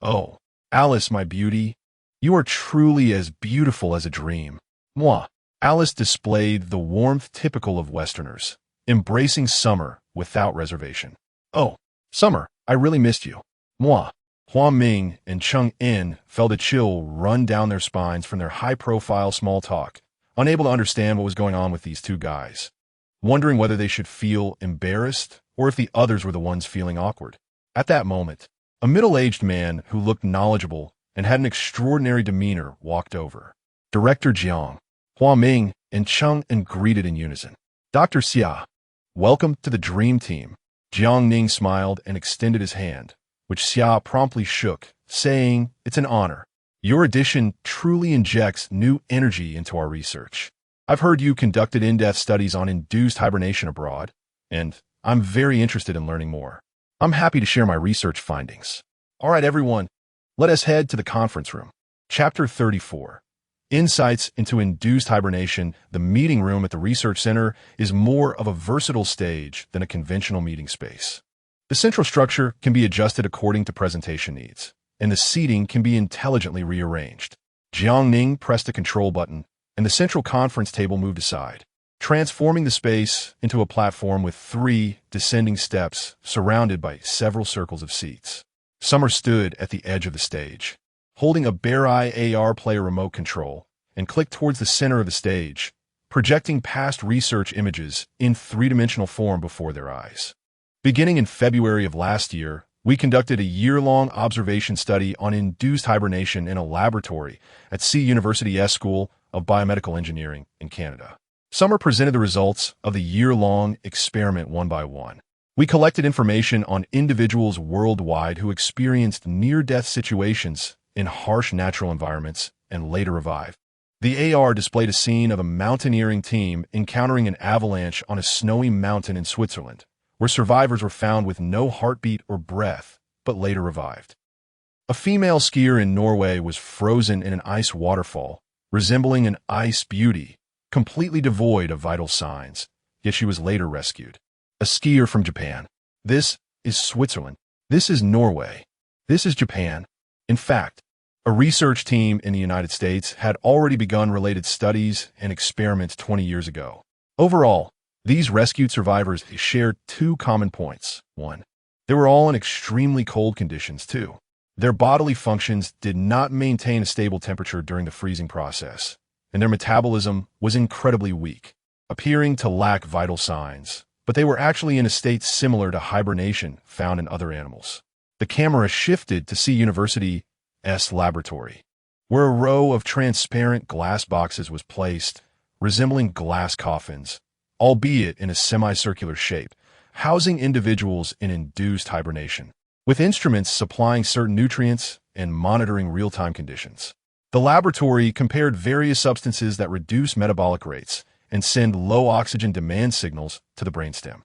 Speaker 1: Oh, Alice, my beauty, you are truly as beautiful as a dream. Moi. Alice displayed the warmth typical of Westerners, embracing Summer without reservation. Oh, Summer, I really missed you. Moi. Huaming and Cheng En felt a chill run down their spines from their high-profile small talk, unable to understand what was going on with these 2 guys, wondering whether they should feel embarrassed or if the others were the ones feeling awkward. At that moment, a middle-aged man who looked knowledgeable and had an extraordinary demeanor walked over. Director Jiang. Huaming and Cheng En greeted in unison. Dr. Xia, welcome to the Dream Team. Jiang Ning smiled and extended his hand, which Xia promptly shook, saying, It's an honor. Your addition truly injects new energy into our research. I've heard you conducted in-depth studies on induced hibernation abroad, and I'm very interested in learning more. I'm happy to share my research findings. All right, everyone, let us head to the conference room. Chapter 34. Insights into induced hibernation. The meeting room at the research center is more of a versatile stage than a conventional meeting space. The central structure can be adjusted according to presentation needs, and the seating can be intelligently rearranged. Jiang Ning pressed a control button, and the central conference table moved aside, transforming the space into a platform with 3 descending steps surrounded by several circles of seats. Summer stood at the edge of the stage, holding a bare-eye AR player remote control, and clicked towards the center of the stage, projecting past research images in three-dimensional form before their eyes. Beginning in February of last year, we conducted a year-long observation study on induced hibernation in a laboratory at University School of Biomedical Engineering in Canada. Summer presented the results of the year-long experiment one by one. We collected information on individuals worldwide who experienced near-death situations in harsh natural environments and later revived. The AR displayed a scene of a mountaineering team encountering an avalanche on a snowy mountain in Switzerland, where survivors were found with no heartbeat or breath, but later revived. A female skier in Norway was frozen in an ice waterfall, resembling an ice beauty, completely devoid of vital signs, yet she was later rescued. A skier from Japan. This is Switzerland. This is Norway. This is Japan. In fact, a research team in the United States had already begun related studies and experiments 20 years ago. Overall, these rescued survivors shared two common points. One, they were all in extremely cold conditions. Two, their bodily functions did not maintain a stable temperature during the freezing process, and their metabolism was incredibly weak, appearing to lack vital signs, but they were actually in a state similar to hibernation found in other animals. The camera shifted to University's laboratory, where a row of transparent glass boxes was placed, resembling glass coffins, albeit in a semicircular shape, housing individuals in induced hibernation, with instruments supplying certain nutrients and monitoring real-time conditions. The laboratory compared various substances that reduce metabolic rates and send low oxygen demand signals to the brainstem,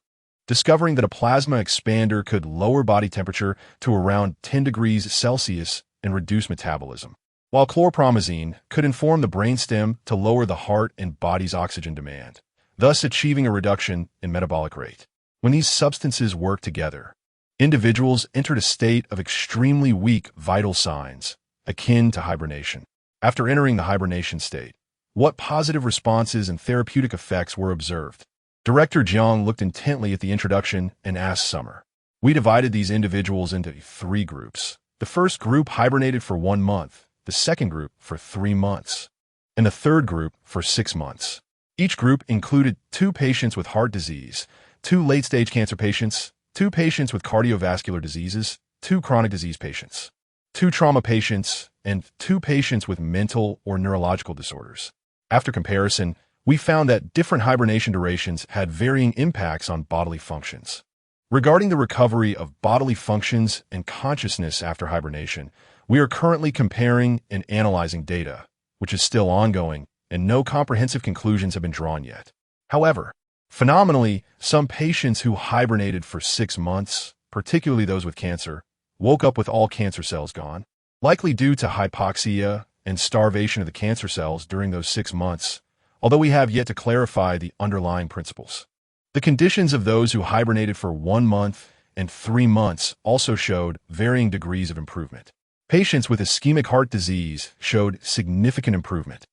Speaker 1: discovering that a plasma expander could lower body temperature to around 10 degrees Celsius and reduce metabolism, while chlorpromazine could inform the brainstem to lower the heart and body's oxygen demand, thus achieving a reduction in metabolic rate. When these substances work together, individuals entered a state of extremely weak vital signs, akin to hibernation. After entering the hibernation state, what positive responses and therapeutic effects were observed? Director Jiang looked intently at the introduction and asked Summer. We divided these individuals into three groups. The first group hibernated for 1 month, the second group for 3 months, and the third group for 6 months. Each group included 2 patients with heart disease, 2 late-stage cancer patients, 2 patients with cardiovascular diseases, 2 chronic disease patients, 2 trauma patients, and 2 patients with mental or neurological disorders. After comparison, we found that different hibernation durations had varying impacts on bodily functions. Regarding the recovery of bodily functions and consciousness after hibernation, we are currently comparing and analyzing data, which is still ongoing, and no comprehensive conclusions have been drawn yet. However, phenomenally, some patients who hibernated for 6 months, particularly those with cancer, woke up with all cancer cells gone, likely due to hypoxia and starvation of the cancer cells during those 6 months, although we have yet to clarify the underlying principles. The conditions of those who hibernated for 1 month and 3 months also showed varying degrees of improvement. Patients with ischemic heart disease showed significant improvement.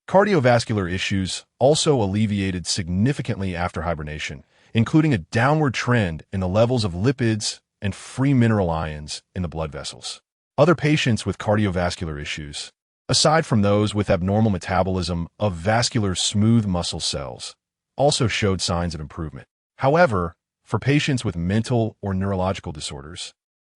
Speaker 1: Cardiovascular issues also alleviated significantly after hibernation, including a downward trend in the levels of lipids and free mineral ions in the blood vessels. Other patients with cardiovascular issues, aside from those with abnormal metabolism of vascular smooth muscle cells, also showed signs of improvement. However, for patients with mental or neurological disorders,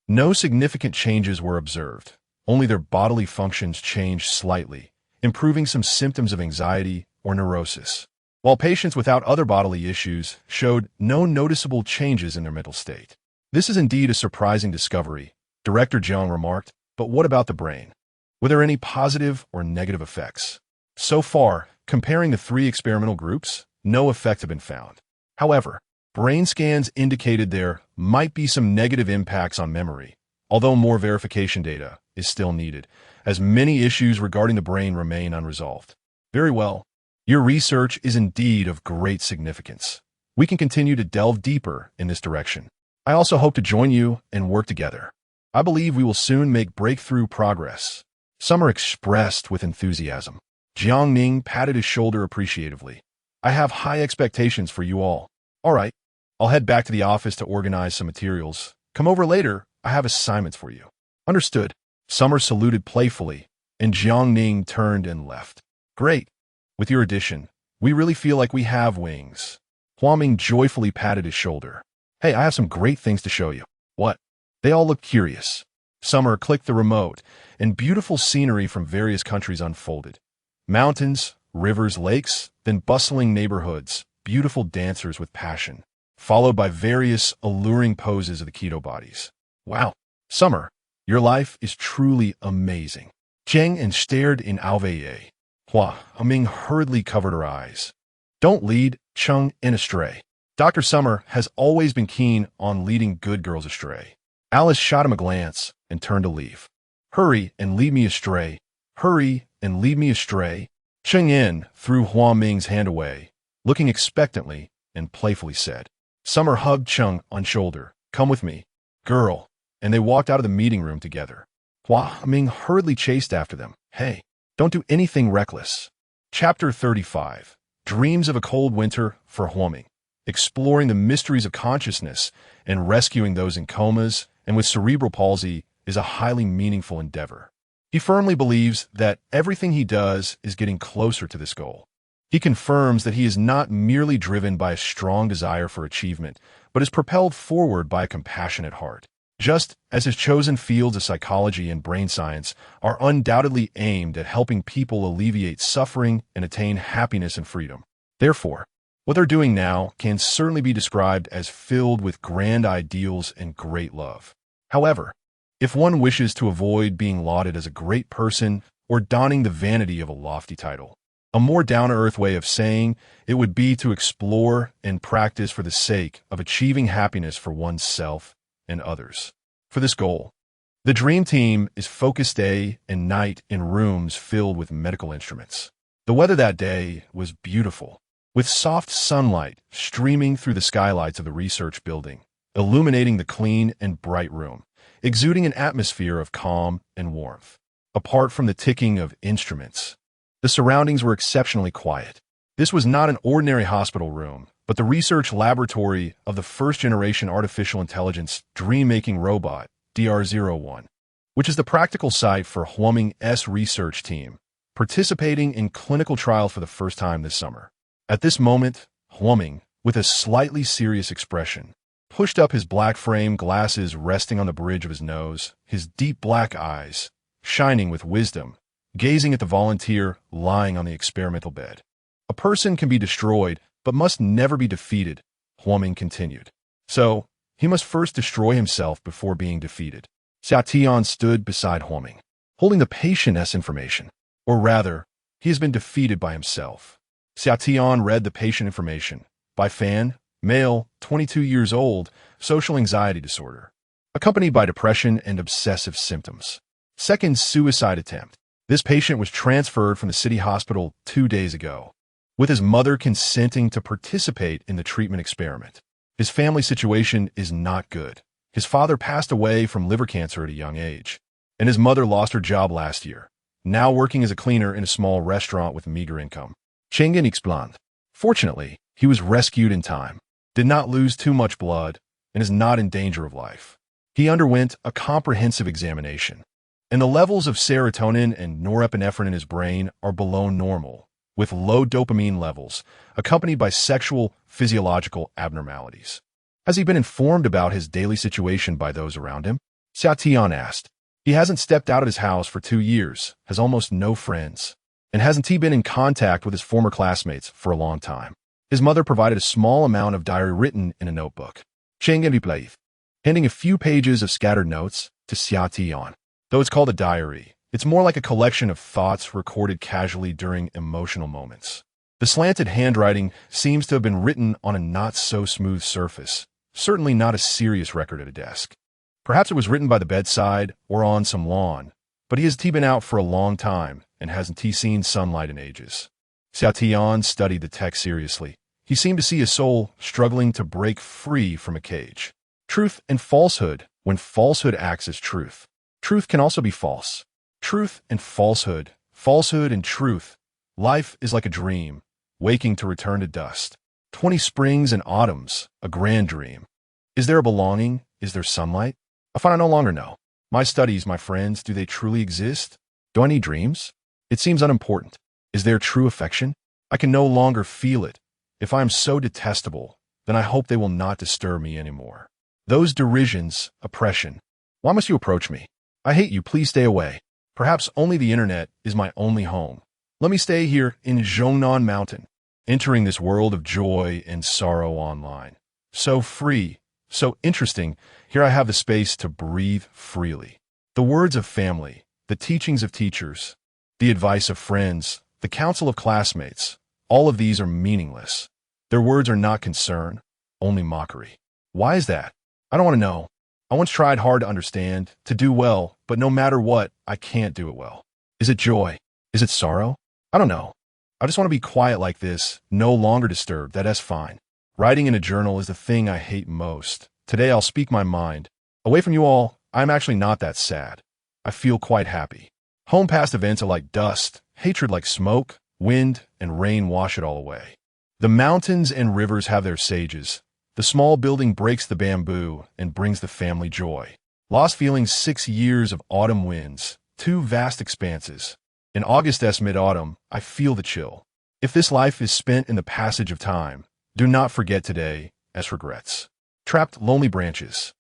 Speaker 1: no significant changes were observed. Only their bodily functions changed slightly, improving some symptoms of anxiety or neurosis, while patients without other bodily issues showed no noticeable changes in their mental state. This is indeed a surprising discovery, Director Jiang remarked, but what about the brain? Were there any positive or negative effects? So far, comparing the 3 experimental groups, no effect have been found. However, brain scans indicated there might be some negative impacts on memory, although more verification data is still needed, as many issues regarding the brain remain unresolved. Very well. Your research is indeed of great significance. We can continue to delve deeper in this direction. I also hope to join you and work together. I believe we will soon make breakthrough progress. Summer expressed with enthusiasm. Jiang Ning patted his shoulder appreciatively. I have high expectations for you all. All right, I'll head back to the office to organize some materials. Come over later. I have assignments for you. Understood. Summer saluted playfully, and Jiangning turned and left. Great. With your addition, we really feel like we have wings. Huaming joyfully patted his shoulder. Hey, I have some great things to show you. What? They all looked curious. Summer clicked the remote, and beautiful scenery from various countries unfolded. Mountains, rivers, lakes, then bustling neighborhoods, beautiful dancers with passion, followed by various alluring poses of the keto bodies. Wow. Summer, your life is truly amazing. Cheng and stared in Alveye. Hua Ming hurriedly covered her eyes. Don't lead Cheng in astray. Dr. Summer has always been keen on leading good girls astray. Alice shot him a glance and turned to leave. Hurry and lead me astray. Hurry and lead me astray. Cheng Yin threw Hua Ming's hand away, looking expectantly, and playfully said. Summer hugged Cheng on shoulder. Come with me, girl. And they walked out of the meeting room together. Hua Ming hurriedly chased after them. Hey, don't do anything reckless. Chapter 35. Dreams of a Cold Winter for Huaming. Exploring the mysteries of consciousness and rescuing those in comas and with cerebral palsy is a highly meaningful endeavor. He firmly believes that everything he does is getting closer to this goal. He confirms that he is not merely driven by a strong desire for achievement, but is propelled forward by a compassionate heart. Just as his chosen fields of psychology and brain science are undoubtedly aimed at helping people alleviate suffering and attain happiness and freedom. Therefore, what they're doing now can certainly be described as filled with grand ideals and great love. However, if one wishes to avoid being lauded as a great person or donning the vanity of a lofty title, a more down-to-earth way of saying it would be to explore and practice for the sake of achieving happiness for oneself and others. For this goal, the Dream Team is focused day and night in rooms filled with medical instruments. The weather that day was beautiful, with soft sunlight streaming through the skylights of the research building, illuminating the clean and bright room, exuding an atmosphere of calm and warmth. Apart from the ticking of instruments, the surroundings were exceptionally quiet. This was not an ordinary hospital room, but the research laboratory of the first-generation artificial intelligence dream-making robot, DR01, which is the practical site for Huaming's research team, participating in clinical trial for the first time this summer. At this moment, Huaming, with a slightly serious expression, pushed up his black frame glasses resting on the bridge of his nose, his deep black eyes, shining with wisdom, gazing at the volunteer lying on the experimental bed. A person can be destroyed, but must never be defeated, Huaming continued. So, he must first destroy himself before being defeated. Xia Tian stood beside Huaming, holding the patient's information. Or rather, he has been defeated by himself. Xia Tian read the patient information. By Fan, male, 22 years old, social anxiety disorder, accompanied by depression and obsessive symptoms. Second suicide attempt. This patient was transferred from the city hospital 2 days ago, with his mother consenting to participate in the treatment experiment. His family situation is not good. His father passed away from liver cancer at a young age, and his mother lost her job last year, now working as a cleaner in a small restaurant with meager income. Cheng explained. Fortunately, he was rescued in time, did not lose too much blood, and is not in danger of life. He underwent a comprehensive examination, and the levels of serotonin and norepinephrine in his brain are below normal, with low dopamine levels, accompanied by sexual physiological abnormalities. Has he been informed about his daily situation by those around him? Xia Tian asked. He hasn't stepped out of his house for 2 years, has almost no friends, and hasn't he been in contact with his former classmates for a long time. His mother provided a small amount of diary written in a notebook. Cheng replied, handing a few pages of scattered notes to Xia Tian. Though it's called a diary, it's more like a collection of thoughts recorded casually during emotional moments. The slanted handwriting seems to have been written on a not-so-smooth surface, certainly not a serious record at a desk. Perhaps it was written by the bedside or on some lawn, but he has been out for a long time and hasn't seen sunlight in ages. Xia Tian studied the text seriously. He seemed to see a soul struggling to break free from a cage. Truth and falsehood, when falsehood acts as truth. Truth can also be false. Truth and falsehood, falsehood and truth. Life is like a dream, waking to return to dust. 20 springs and autumns, a grand dream. Is there a belonging? Is there sunlight? I find I no longer know. My studies, my friends, do they truly exist? Do I need dreams? It seems unimportant. Is there true affection? I can no longer feel it. If I am so detestable, then I hope they will not disturb me anymore. Those derisions, oppression. Why must you approach me? I hate you, please stay away. Perhaps only the internet is my only home. Let me stay here in Zhongnan Mountain, entering this world of joy and sorrow online. So free, so interesting, here I have the space to breathe freely. The words of family, the teachings of teachers, the advice of friends, the counsel of classmates, all of these are meaningless. Their words are not concern, only mockery. Why is that? I don't want to know. I once tried hard to understand, to do well, but no matter what, I can't do it well. Is it joy? Is it sorrow? I don't know. I just want to be quiet like this, no longer disturbed, that's fine. Writing in a journal is the thing I hate most. Today I'll speak my mind. Away from you all, I'm actually not that sad. I feel quite happy. Home past events are like dust, hatred like smoke, wind, and rain wash it all away. The mountains and rivers have their sages. The small building breaks the bamboo and brings the family joy. Lost feelings 6 years of autumn winds, 2 vast expanses. In August mid-autumn, I feel the chill. If this life is spent in the passage of time, do not forget today as regrets. Trapped lonely branches.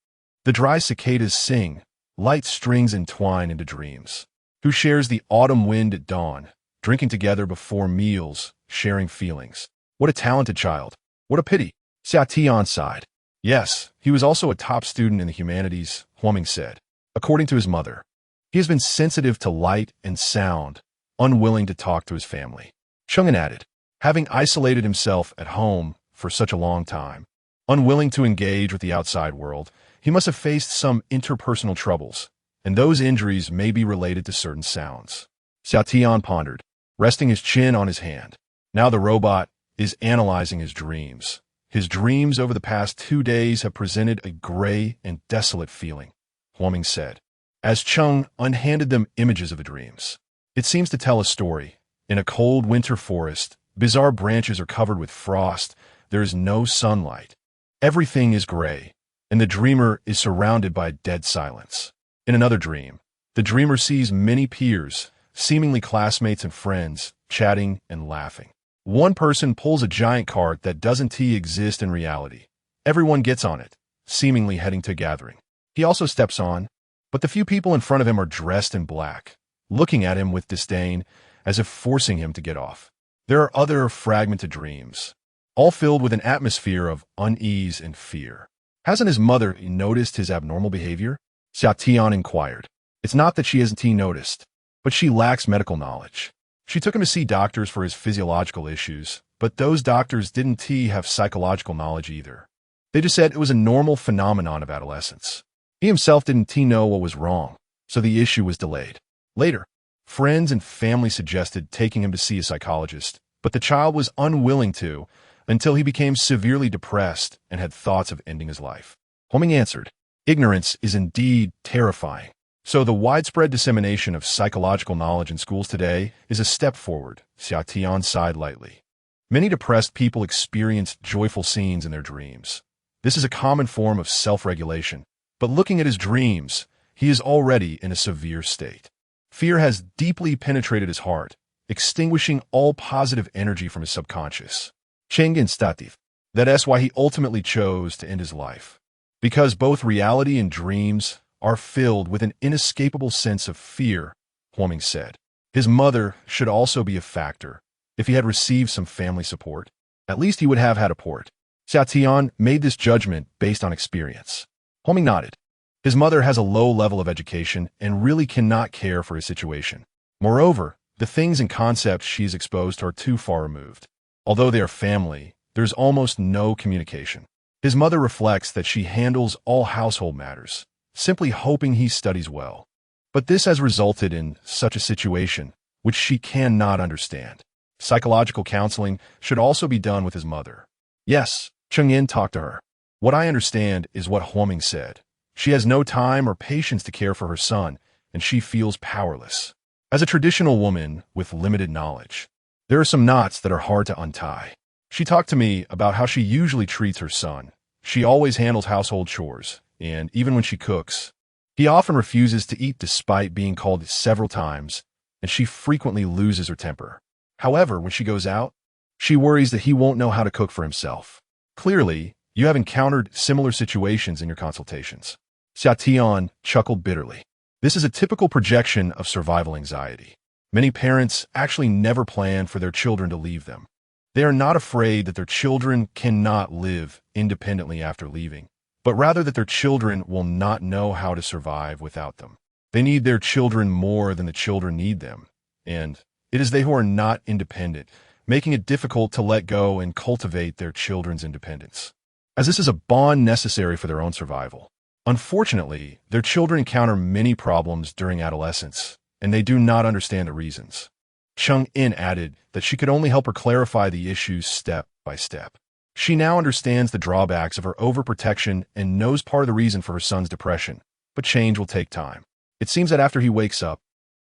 Speaker 1: The dry cicadas sing, light strings entwine into dreams. Who shares the autumn wind at dawn, drinking together before meals, sharing feelings. What a talented child. What a pity. Xiatian sighed. Yes, he was also a top student in the humanities, Huoming said. According to his mother, he has been sensitive to light and sound, unwilling to talk to his family. Chung'an added, having isolated himself at home for such a long time, unwilling to engage with the outside world, he must have faced some interpersonal troubles, and those injuries may be related to certain sounds. Xiatian pondered, resting his chin on his hand. Now the robot is analyzing his dreams. His dreams over the past 2 days have presented a gray and desolate feeling, Huoming said, as Chung unhanded them images of the dreams. It seems to tell a story. In a cold winter forest, bizarre branches are covered with frost. There is no sunlight. Everything is gray, and the dreamer is surrounded by dead silence. In another dream, the dreamer sees many peers, seemingly classmates and friends, chatting and laughing. One person pulls a giant cart that doesn't exist in reality. Everyone gets on it, seemingly heading to a gathering. He also steps on, but the few people in front of him are dressed in black, looking at him with disdain, as if forcing him to get off. There are other fragmented dreams, all filled with an atmosphere of unease and fear. Hasn't his mother noticed his abnormal behavior? Xiatian inquired. It's not that she hasn't noticed, but she lacks medical knowledge. She took him to see doctors for his physiological issues, but those doctors didn't have psychological knowledge either. They just said it was a normal phenomenon of adolescence. He himself didn't know what was wrong, so the issue was delayed. Later, friends and family suggested taking him to see a psychologist, but the child was unwilling to until he became severely depressed and had thoughts of ending his life. Huoming answered, ignorance is indeed terrifying. So the widespread dissemination of psychological knowledge in schools today is a step forward, Xiatian sighed lightly. Many depressed people experience joyful scenes in their dreams. This is a common form of self-regulation, but looking at his dreams, he is already in a severe state. Fear has deeply penetrated his heart, extinguishing all positive energy from his subconscious. Cheng'an stativ. That's why he ultimately chose to end his life. Because both reality and dreams are filled with an inescapable sense of fear, Huoming said. His mother should also be a factor. If he had received some family support, at least he would have had a port. Xiatian made this judgment based on experience. Huoming nodded. His mother has a low level of education and really cannot care for his situation. Moreover, the things and concepts she is exposed to are too far removed. Although they are family, there's almost no communication. His mother reflects that she handles all household matters, simply hoping he studies well. But this has resulted in such a situation, which she cannot understand. Psychological counseling should also be done with his mother. Yes, Cheng'an talked to her. What I understand is what Huoming said. She has no time or patience to care for her son, and she feels powerless. As a traditional woman with limited knowledge, there are some knots that are hard to untie. She talked to me about how she usually treats her son. She always handles household chores, and even when she cooks, He often refuses to eat despite being called several times, and she frequently loses her temper. However, when she goes out, she worries that he won't know how to cook for himself. Clearly, you have encountered similar situations in your consultations. Xiaotian chuckled bitterly. This is a typical projection of survival anxiety. Many parents actually never plan for their children to leave them. They are not afraid that their children cannot live independently after leaving, but rather that their children will not know how to survive without them. They need their children more than the children need them, and it is they who are not independent, making it difficult to let go and cultivate their children's independence, as this is a bond necessary for their own survival. Unfortunately, their children encounter many problems during adolescence, and they do not understand the reasons. Chung-in added that she could only help her clarify the issues step by step. She now understands the drawbacks of her overprotection and knows part of the reason for her son's depression, but change will take time. It seems that after he wakes up,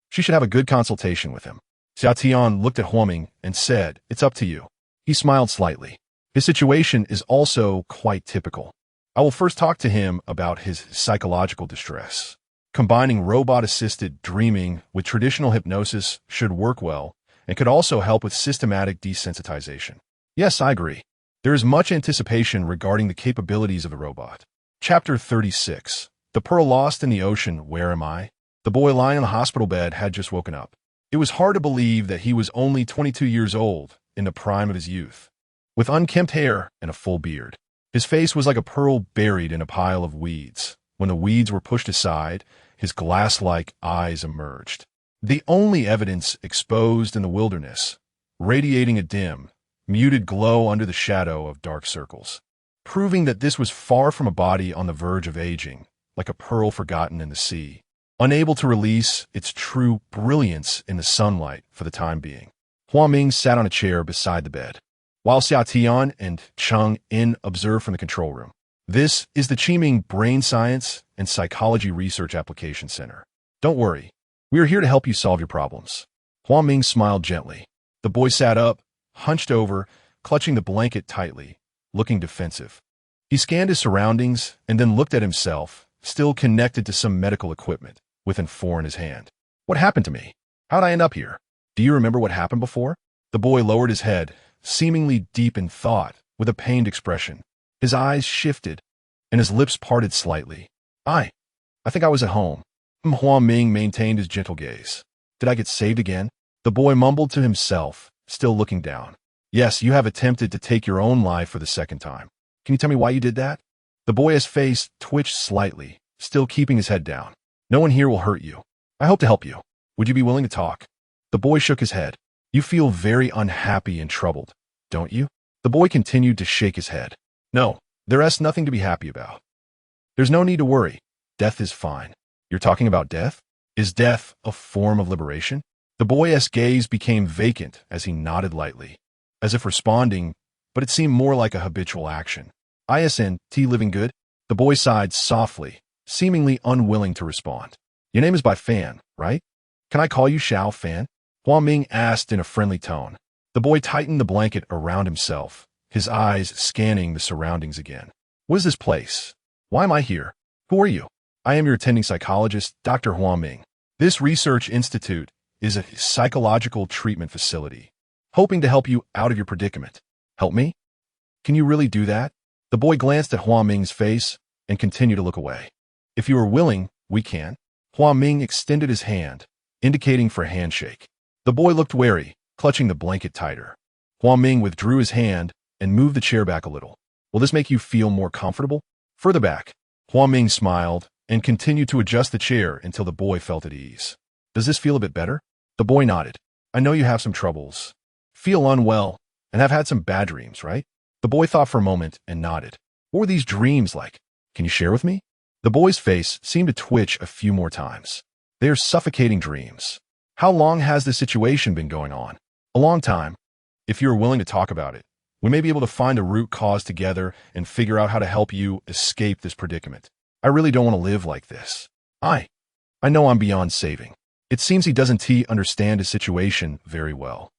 Speaker 1: she should have a good consultation with him. Xiaotian looked at Huaming and said, "It's up to you." He smiled slightly. His situation is also quite typical. I will first talk to him about his psychological distress. Combining robot-assisted dreaming with traditional hypnosis should work well and could also help with systematic desensitization. Yes, I agree. There is much anticipation regarding the capabilities of the robot. Chapter 36. The Pearl Lost in the Ocean, Where Am I? The boy lying on the hospital bed had just woken up. It was hard to believe that he was only 22 years old, in the prime of his youth, with unkempt hair and a full beard. His face was like a pearl buried in a pile of weeds. When the weeds were pushed aside, his glass-like eyes emerged. The only evidence exposed in the wilderness, radiating a dim, muted glow under the shadow of dark circles, proving that this was far from a body on the verge of aging, like a pearl forgotten in the sea, unable to release its true brilliance in the sunlight for the time being. Huaming sat on a chair beside the bed, while Xiaotian and Chung-in observed from the control room. This is the Qiming Brain Science and Psychology Research Application Center. Don't worry, we are here to help you solve your problems. Huaming smiled gently. The boy sat up, hunched over, clutching the blanket tightly, looking defensive. He scanned his surroundings and then looked at himself, still connected to some medical equipment, with N4 in his hand. What happened to me? How'd I end up here? Do you remember what happened before? The boy lowered his head, seemingly deep in thought, with a pained expression. His eyes shifted, and his lips parted slightly. I think I was at home. Huaming maintained his gentle gaze. Did I get saved again? The boy mumbled to himself, still looking down. Yes, you have attempted to take your own life for the second time. Can you tell me why you did that? The boy's face twitched slightly, still keeping his head down. No one here will hurt you. I hope to help you. Would you be willing to talk? The boy shook his head. You feel very unhappy and troubled, don't you? The boy continued to shake his head. No, there is nothing to be happy about. There's no need to worry. Death is fine. You're talking about death? Is death a form of liberation? The boy's gaze became vacant as he nodded lightly, as if responding, but it seemed more like a habitual action. ISNT living good? The boy sighed softly, seemingly unwilling to respond. Your name is by Fan, right? Can I call you Xiao Fan? Huaming asked in a friendly tone. The boy tightened the blanket around himself, his eyes scanning the surroundings again. What is this place? Why am I here? Who are you? I am your attending psychologist, Dr. Huaming. This research institute is a psychological treatment facility, hoping to help you out of your predicament. Help me? Can you really do that? The boy glanced at Huaming's face and continued to look away. If you are willing, we can. Huaming extended his hand, indicating for a handshake. The boy looked wary, clutching the blanket tighter. Huaming withdrew his hand and moved the chair back a little. Will this make you feel more comfortable? Further back. Huaming smiled and continued to adjust the chair until the boy felt at ease. Does this feel a bit better? The boy nodded. I know you have some troubles. Feel unwell and have had some bad dreams, right? The boy thought for a moment and nodded. What were these dreams like? Can you share with me? The boy's face seemed to twitch a few more times. They are suffocating dreams. How long has this situation been going on? A long time. If you are willing to talk about it, we may be able to find a root cause together and figure out how to help you escape this predicament. I really don't want to live like this. I know I'm beyond saving. It seems he doesn't understand his situation very well.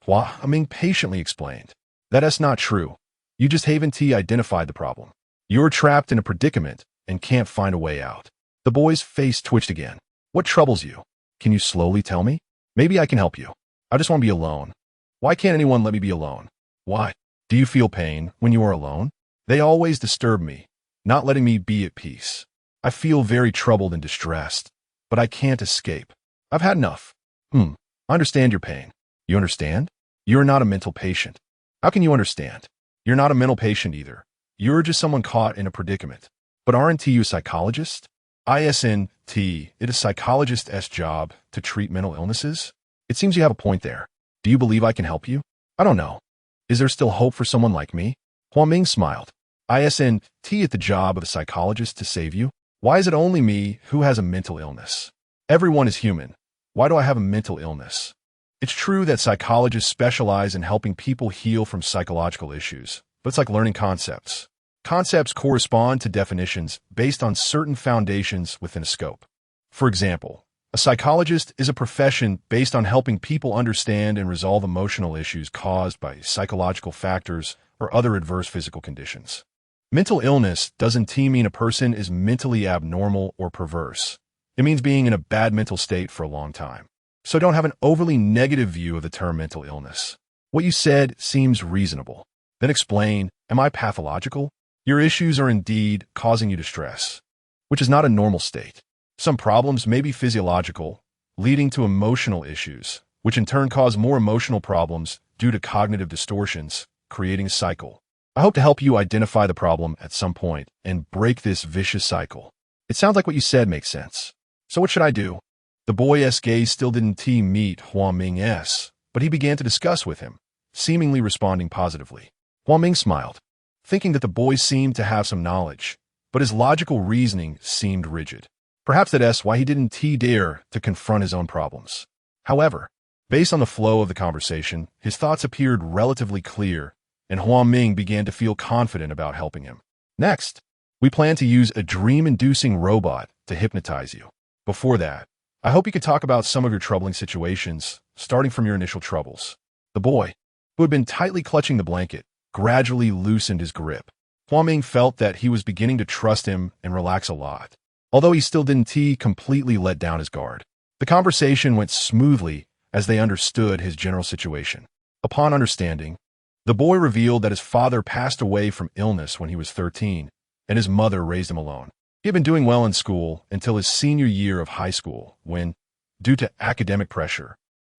Speaker 1: Huaming patiently explained. That is not true. You just haven't identified the problem. You're trapped in a predicament and can't find a way out. The boy's face twitched again. What troubles you? Can you slowly tell me? Maybe I can help you. I just want to be alone. Why can't anyone let me be alone? Why? Do you feel pain when you are alone? They always disturb me, not letting me be at peace. I feel very troubled and distressed, but I can't escape. I've had enough. I understand your pain. You understand? You're not a mental patient. How can you understand? You're not a mental patient either. You're just someone caught in a predicament. But aren't you a psychologist? Isn't it a psychologist's job to treat mental illnesses? It seems you have a point there. Do you believe I can help you? I don't know. Is there still hope for someone like me? Huang Ming smiled. Isn't it the job of a psychologist to save you? Why is it only me who has a mental illness? Everyone is human. Why do I have a mental illness? It's true that psychologists specialize in helping people heal from psychological issues, but it's like learning concepts. Concepts correspond to definitions based on certain foundations within a scope. For example, a psychologist is a profession based on helping people understand and resolve emotional issues caused by psychological factors or other adverse physical conditions. Mental illness doesn't mean a person is mentally abnormal or perverse. It means being in a bad mental state for a long time. So don't have an overly negative view of the term mental illness. What you said seems reasonable. Then explain, am I pathological? Your issues are indeed causing you distress, which is not a normal state. Some problems may be physiological, leading to emotional issues, which in turn cause more emotional problems due to cognitive distortions, creating a cycle. I hope to help you identify the problem at some point and break this vicious cycle. It sounds like what you said makes sense. So what should I do? The boy's gaze still didn't meet Huang Ming's, but he began to discuss with him, seemingly responding positively. Huang Ming smiled, thinking that the boy seemed to have some knowledge, but his logical reasoning seemed rigid. Perhaps that's why he didn't dare to confront his own problems. However, based on the flow of the conversation, his thoughts appeared relatively clear, and Huang Ming began to feel confident about helping him. Next, we plan to use a dream-inducing robot to hypnotize you. Before that, I hope you could talk about some of your troubling situations, starting from your initial troubles. The boy, who had been tightly clutching the blanket, gradually loosened his grip. Huang Ming felt that he was beginning to trust him and relax a lot, although he still didn't completely let down his guard. The conversation went smoothly as they understood his general situation. Upon understanding, the boy revealed that his father passed away from illness when he was 13, and his mother raised him alone. He had been doing well in school until his senior year of high school when, due to academic pressure,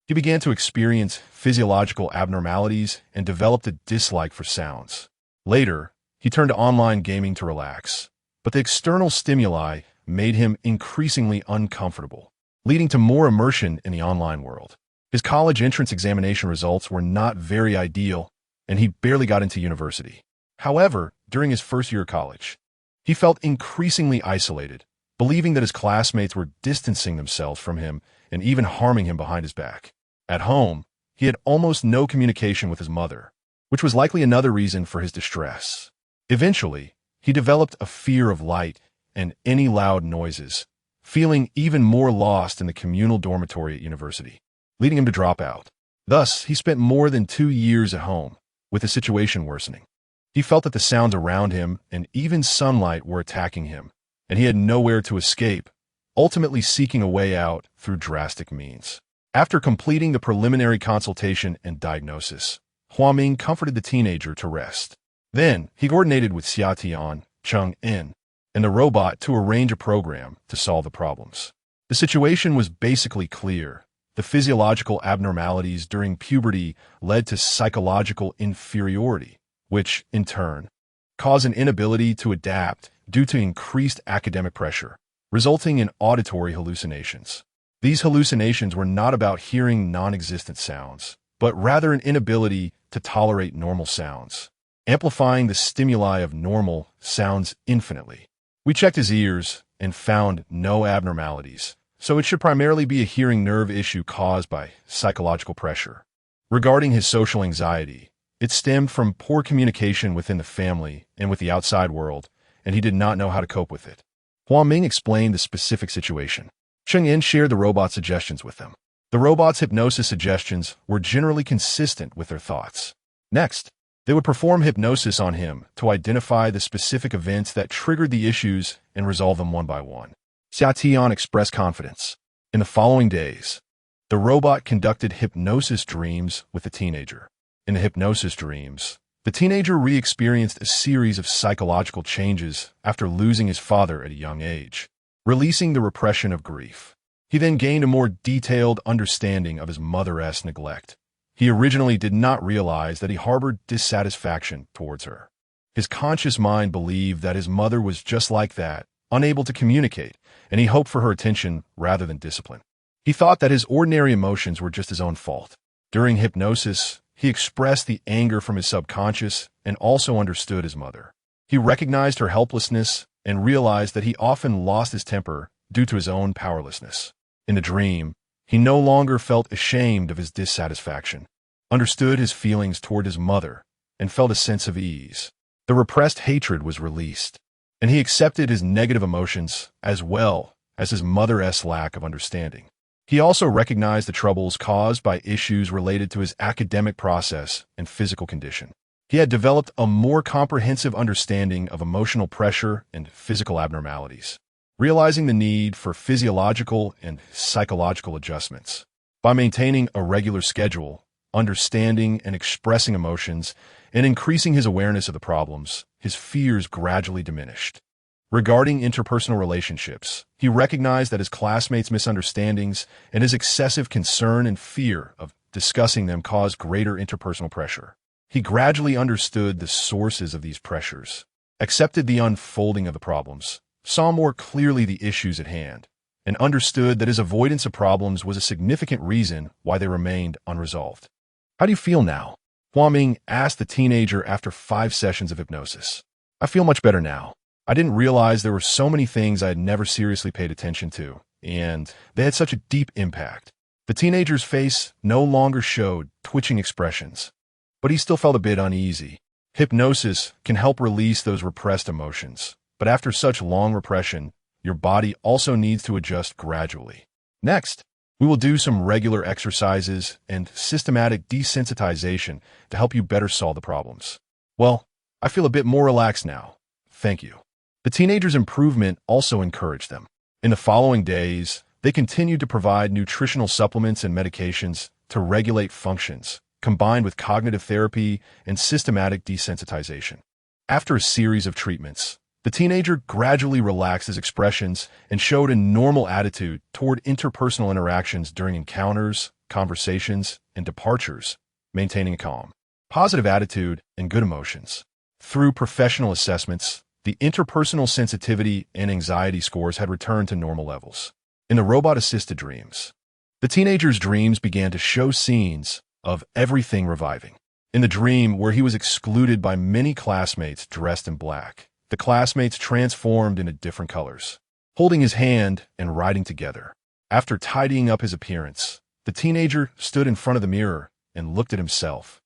Speaker 1: he began to experience physiological abnormalities and developed a dislike for sounds. Later, he turned to online gaming to relax, but the external stimuli made him increasingly uncomfortable, leading to more immersion in the online world. His college entrance examination results were not very ideal, and he barely got into university. However, during his first year of college, he felt increasingly isolated, believing that his classmates were distancing themselves from him and even harming him behind his back. At home, he had almost no communication with his mother, which was likely another reason for his distress. Eventually, he developed a fear of light and any loud noises, feeling even more lost in the communal dormitory at university, leading him to drop out. Thus, he spent more than 2 years at home, with the situation worsening. He felt that the sounds around him and even sunlight were attacking him, and he had nowhere to escape, ultimately seeking a way out through drastic means. After completing the preliminary consultation and diagnosis, Huang Ming comforted the teenager to rest. Then, he coordinated with Xia Tian, Cheng En, and the robot to arrange a program to solve the problems. The situation was basically clear. The physiological abnormalities during puberty led to psychological inferiority, which, in turn, caused an inability to adapt due to increased academic pressure, resulting in auditory hallucinations. These hallucinations were not about hearing non-existent sounds, but rather an inability to tolerate normal sounds, amplifying the stimuli of normal sounds infinitely. We checked his ears and found no abnormalities, so it should primarily be a hearing nerve issue caused by psychological pressure. Regarding his social anxiety, it stemmed from poor communication within the family and with the outside world, and he did not know how to cope with it. Huang Ming explained the specific situation. Cheng En shared the robot's suggestions with them. The robot's hypnosis suggestions were generally consistent with their thoughts. Next, they would perform hypnosis on him to identify the specific events that triggered the issues and resolve them one by one. Xiatian expressed confidence. In the following days, the robot conducted hypnosis dreams with the teenager. In the hypnosis dreams, the teenager re-experienced a series of psychological changes after losing his father at a young age, releasing the repression of grief. He then gained a more detailed understanding of his mother's neglect. He originally did not realize that he harbored dissatisfaction towards her. His conscious mind believed that his mother was just like that, unable to communicate, and he hoped for her attention rather than discipline. He thought that his ordinary emotions were just his own fault. During hypnosis, he expressed the anger from his subconscious and also understood his mother. He recognized her helplessness and realized that he often lost his temper due to his own powerlessness. In the dream, he no longer felt ashamed of his dissatisfaction, understood his feelings toward his mother, and felt a sense of ease. The repressed hatred was released, and he accepted his negative emotions as well as his mother's lack of understanding. He also recognized the troubles caused by issues related to his academic process and physical condition. He had developed a more comprehensive understanding of emotional pressure and physical abnormalities, realizing the need for physiological and psychological adjustments. By maintaining a regular schedule, understanding and expressing emotions, and increasing his awareness of the problems, his fears gradually diminished. Regarding interpersonal relationships, he recognized that his classmates' misunderstandings and his excessive concern and fear of discussing them caused greater interpersonal pressure. He gradually understood the sources of these pressures, accepted the unfolding of the problems, saw more clearly the issues at hand, and understood that his avoidance of problems was a significant reason why they remained unresolved. "How do you feel now?" Huaming asked the teenager after 5 sessions of hypnosis. "I feel much better now. I didn't realize there were so many things I had never seriously paid attention to, and they had such a deep impact." The teenager's face no longer showed twitching expressions, but he still felt a bit uneasy. Hypnosis can help release those repressed emotions, but after such long repression, your body also needs to adjust gradually. Next, we will do some regular exercises and systematic desensitization to help you better solve the problems. "Well, I feel a bit more relaxed now. Thank you." The teenager's improvement also encouraged them. In the following days, they continued to provide nutritional supplements and medications to regulate functions, combined with cognitive therapy and systematic desensitization. After a series of treatments, the teenager gradually relaxed his expressions and showed a normal attitude toward interpersonal interactions during encounters, conversations, and departures, maintaining a calm, positive attitude and good emotions. Through professional assessments, the interpersonal sensitivity and anxiety scores had returned to normal levels. In the robot-assisted dreams, the teenager's dreams began to show scenes of everything reviving. In the dream where he was excluded by many classmates dressed in black, the classmates transformed into different colors, holding his hand and writing together. After tidying up his appearance, the teenager stood in front of the mirror and looked at himself,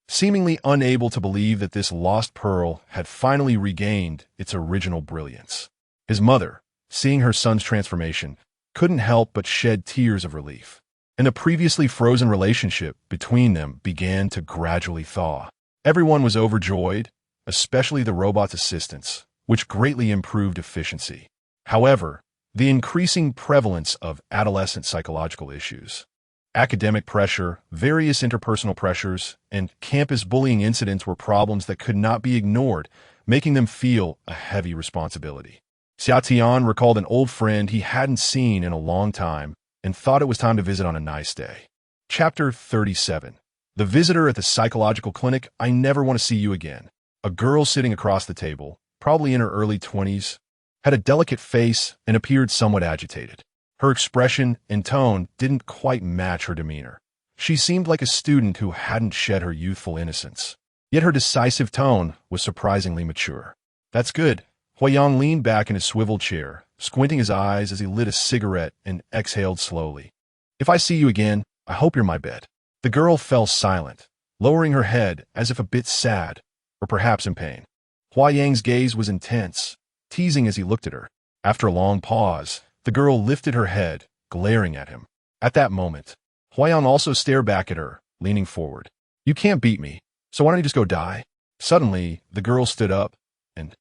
Speaker 1: seemingly unable to believe that this lost pearl had finally regained its original brilliance. His mother, seeing her son's transformation, couldn't help but shed tears of relief, and the previously frozen relationship between them began to gradually thaw. Everyone was overjoyed, especially the robot's assistants, which greatly improved efficiency. However, the increasing prevalence of adolescent psychological issues, academic pressure, various interpersonal pressures, and campus bullying incidents were problems that could not be ignored, making them feel a heavy responsibility. Xiatian recalled an old friend he hadn't seen in a long time and thought it was time to visit on a nice day. Chapter 37. The visitor at the psychological clinic. "I never want to see you again." A girl sitting across the table, probably in her early 20s, had a delicate face and appeared somewhat agitated. Her expression and tone didn't quite match her demeanor. She seemed like a student who hadn't shed her youthful innocence. Yet her decisive tone was surprisingly mature. "That's good." Huayang leaned back in his swivel chair, squinting his eyes as he lit a cigarette and exhaled slowly. "If I see you again, I hope you're my bet." The girl fell silent, lowering her head as if a bit sad, or perhaps in pain. Huayang's gaze was intense, teasing as he looked at her. After a long pause, the girl lifted her head, glaring at him. At that moment, Huayang also stared back at her, leaning forward. "You can't beat me, so why don't you just go die?" Suddenly, the girl stood up and,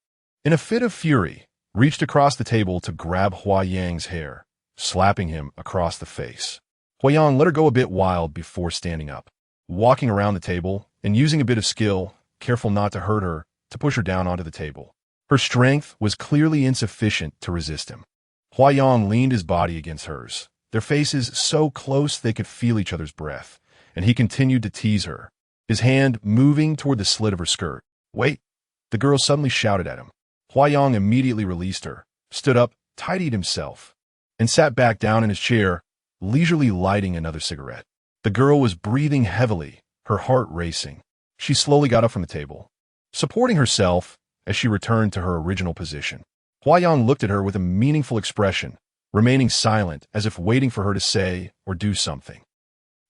Speaker 1: in a fit of fury, reached across the table to grab Hua Yang's hair, slapping him across the face. Hua Yang let her go a bit wild before standing up, walking around the table and using a bit of skill, careful not to hurt her, to push her down onto the table. Her strength was clearly insufficient to resist him. Hua Yang leaned his body against hers, their faces so close they could feel each other's breath, and he continued to tease her, his hand moving toward the slit of her skirt. "Wait!" The girl suddenly shouted at him. Hua Yang immediately released her, stood up, tidied himself, and sat back down in his chair, leisurely lighting another cigarette. The girl was breathing heavily, her heart racing. She slowly got up from the table, supporting herself as she returned to her original position. Hua Yang looked at her with a meaningful expression, remaining silent as if waiting for her to say or do something.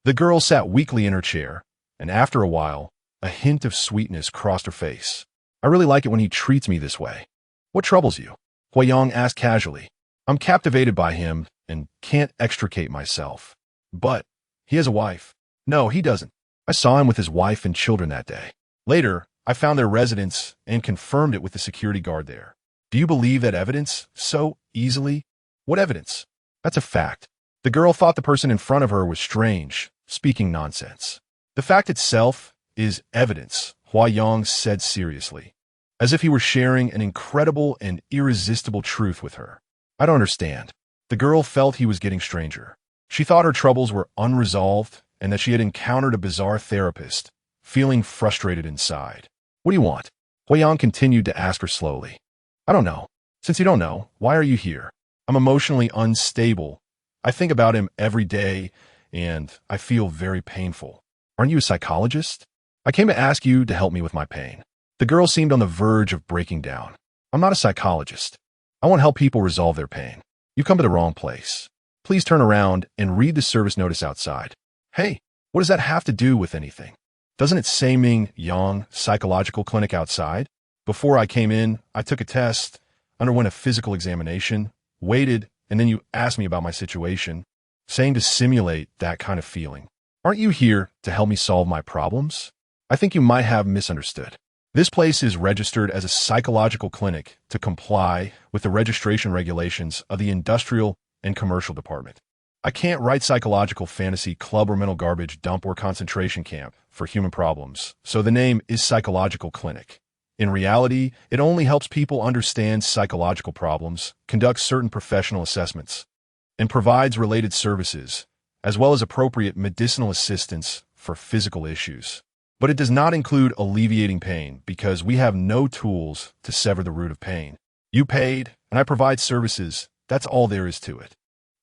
Speaker 1: The girl sat weakly in her chair, and after a while, a hint of sweetness crossed her face. "I really like it when he treats me this way." "What troubles you?" Hua Yang asked casually. "I'm captivated by him and can't extricate myself." "But he has a wife." "No, he doesn't. I saw him with his wife and children that day. Later, I found their residence and confirmed it with the security guard there." "Do you believe that evidence so easily?" "What evidence?" "That's a fact." The girl thought the person in front of her was strange, speaking nonsense. "The fact itself is evidence," Hua Yang said seriously, as if he were sharing an incredible and irresistible truth with her. "I don't understand." The girl felt he was getting stranger. She thought her troubles were unresolved and that she had encountered a bizarre therapist, feeling frustrated inside. "What do you want?" Hua Yang continued to ask her slowly. "I don't know. Since you don't know, why are you here?" "I'm emotionally unstable. I think about him every day, and I feel very painful." "Aren't you a psychologist?" "I came to ask you to help me with my pain." The girl seemed on the verge of breaking down. "I'm not a psychologist. I want to help people resolve their pain. You've come to the wrong place. Please turn around and read the service notice outside." "Hey, what does that have to do with anything? Doesn't it say Ming Yang Psychological Clinic outside? Before I came in, I took a test, underwent a physical examination, waited, and then you asked me about my situation, saying to simulate that kind of feeling. Aren't you here to help me solve my problems? I think you might have misunderstood. This place is registered as a psychological clinic to comply with the registration regulations of the Industrial and Commercial Department. I can't write psychological fantasy club or mental garbage dump or concentration camp for human problems, so the name is Psychological Clinic. In reality, it only helps people understand psychological problems, conducts certain professional assessments, and provides related services, as well as appropriate medicinal assistance for physical issues. But it does not include alleviating pain because we have no tools to sever the root of pain. You paid, and I provide services. That's all there is to it.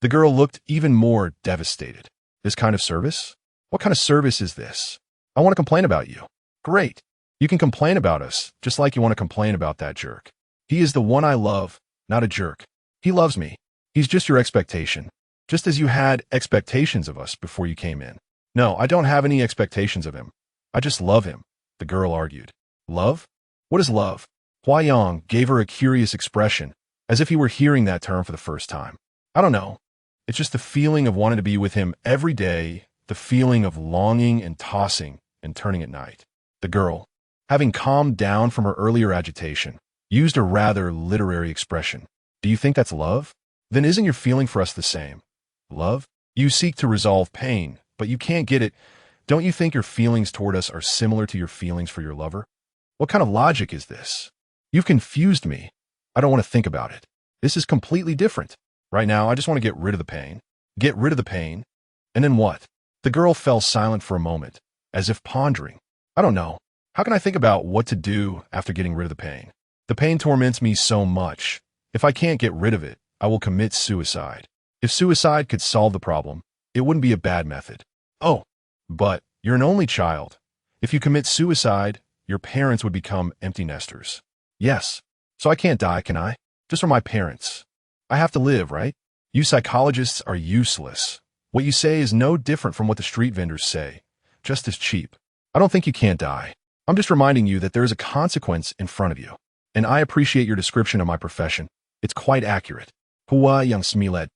Speaker 1: The girl looked even more devastated. This kind of service? What kind of service is this? I want to complain about you. Great. You can complain about us, just like you want to complain about that jerk. He is the one I love, not a jerk. He loves me. He's just your expectation, just as you had expectations of us before you came in. No, I don't have any expectations of him. I just love him, the girl argued. Love? What is love? Hua Yang gave her a curious expression, as if he were hearing that term for the first time. I don't know. It's just the feeling of wanting to be with him every day, the feeling of longing and tossing and turning at night. The girl, having calmed down from her earlier agitation, used a rather literary expression. Do you think that's love? Then isn't your feeling for us the same? Love? You seek to resolve pain, but you can't get it. Don't you think your feelings toward us are similar to your feelings for your lover? What kind of logic is this? You've confused me. I don't want to think about it. This is completely different. Right now, I just want to get rid of the pain. Get rid of the pain. And then what? The girl fell silent for a moment, as if pondering. I don't know. How can I think about what to do after getting rid of the pain? The pain torments me so much. If I can't get rid of it, I will commit suicide. If suicide could solve the problem, it wouldn't be a bad method. Oh, but you're an only child. If you commit suicide, your parents would become empty nesters. Yes. So I can't die, can I? Just for my parents. I have to live, right? You psychologists are useless. What you say is no different from what the street vendors say, just as cheap. I don't think you can't die. I'm just reminding you that there is a consequence in front of you. And I appreciate your description of my profession. It's quite accurate. Hua Yang Smilet.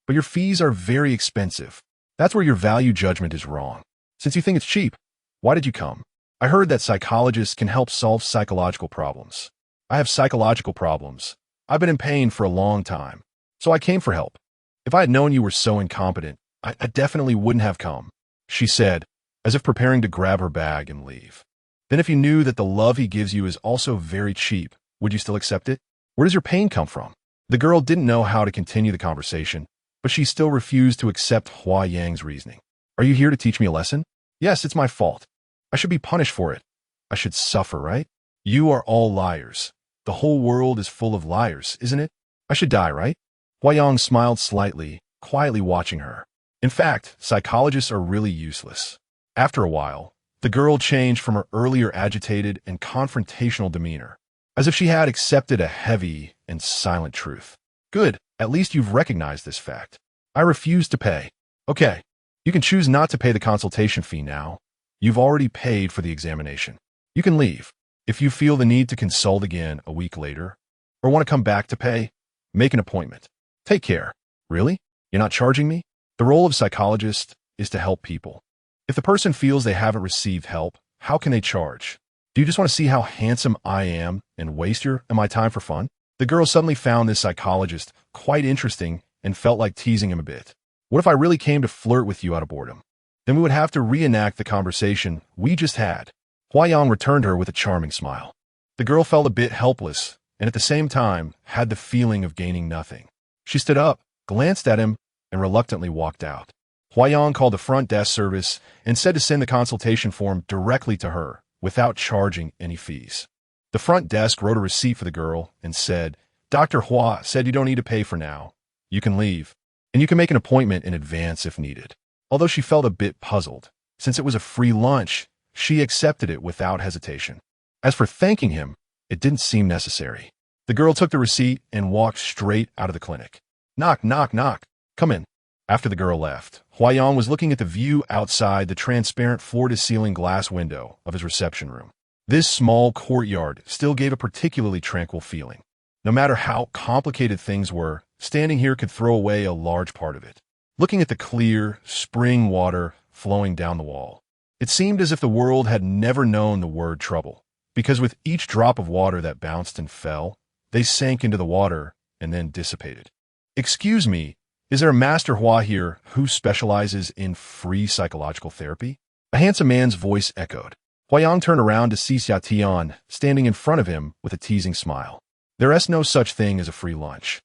Speaker 1: But your fees are very expensive. That's where your value judgment is wrong. Since you think it's cheap, why did you come? I heard that psychologists can help solve psychological problems. I have psychological problems. I've been in pain for a long time, so I came for help. If I had known you were so incompetent, I definitely wouldn't have come," she said, as if preparing to grab her bag and leave. "Then if you knew that the love he gives you is also very cheap, would you still accept it? Where does your pain come from?" The girl didn't know how to continue the conversation, but she still refused to accept Hua Yang's reasoning. "Are you here to teach me a lesson?" "Yes, it's my fault. I should be punished for it. I should suffer, right? You are all liars. The whole world is full of liars, isn't it? I should die, right?" Hua Yang smiled slightly, quietly watching her. In fact, psychologists are really useless. After a while, the girl changed from her earlier agitated and confrontational demeanor, as if she had accepted a heavy and silent truth. "Good, at least you've recognized this fact. I refuse to pay." "Okay, you can choose not to pay the consultation fee now. You've already paid for the examination. You can leave. If you feel the need to consult again a week later, or want to come back to pay, make an appointment. Take care." "Really? You're not charging me?" The role of psychologist is to help people. If the person feels they haven't received help, how can they charge? "Do you just want to see how handsome I am and waste your and my time for fun?" The girl suddenly found this psychologist quite interesting and felt like teasing him a bit. "What if I really came to flirt with you out of boredom? Then we would have to reenact the conversation we just had." Hua Yang returned her with a charming smile. The girl felt a bit helpless and at the same time had the feeling of gaining nothing. She stood up, glanced at him, and reluctantly walked out. Hua Yang called the front desk service and said to send the consultation form directly to her without charging any fees. The front desk wrote a receipt for the girl and said, "Dr. Hua said you don't need to pay for now. You can leave, and you can make an appointment in advance if needed." Although she felt a bit puzzled, since it was a free lunch, she accepted it without hesitation. As for thanking him, it didn't seem necessary. The girl took the receipt and walked straight out of the clinic. "Knock, knock, knock. Come in." After the girl left, Hua Yang was looking at the view outside the transparent floor-to-ceiling glass window of his reception room. This small courtyard still gave a particularly tranquil feeling. No matter how complicated things were, standing here could throw away a large part of it. Looking at the clear, spring water flowing down the wall, it seemed as if the world had never known the word trouble, because with each drop of water that bounced and fell, they sank into the water and then dissipated. "Excuse me, is there a Master Hua here who specializes in free psychological therapy?" A handsome man's voice echoed. Hua Yang turned around to see Xia Tian standing in front of him with a teasing smile. "There is no such thing as a free lunch.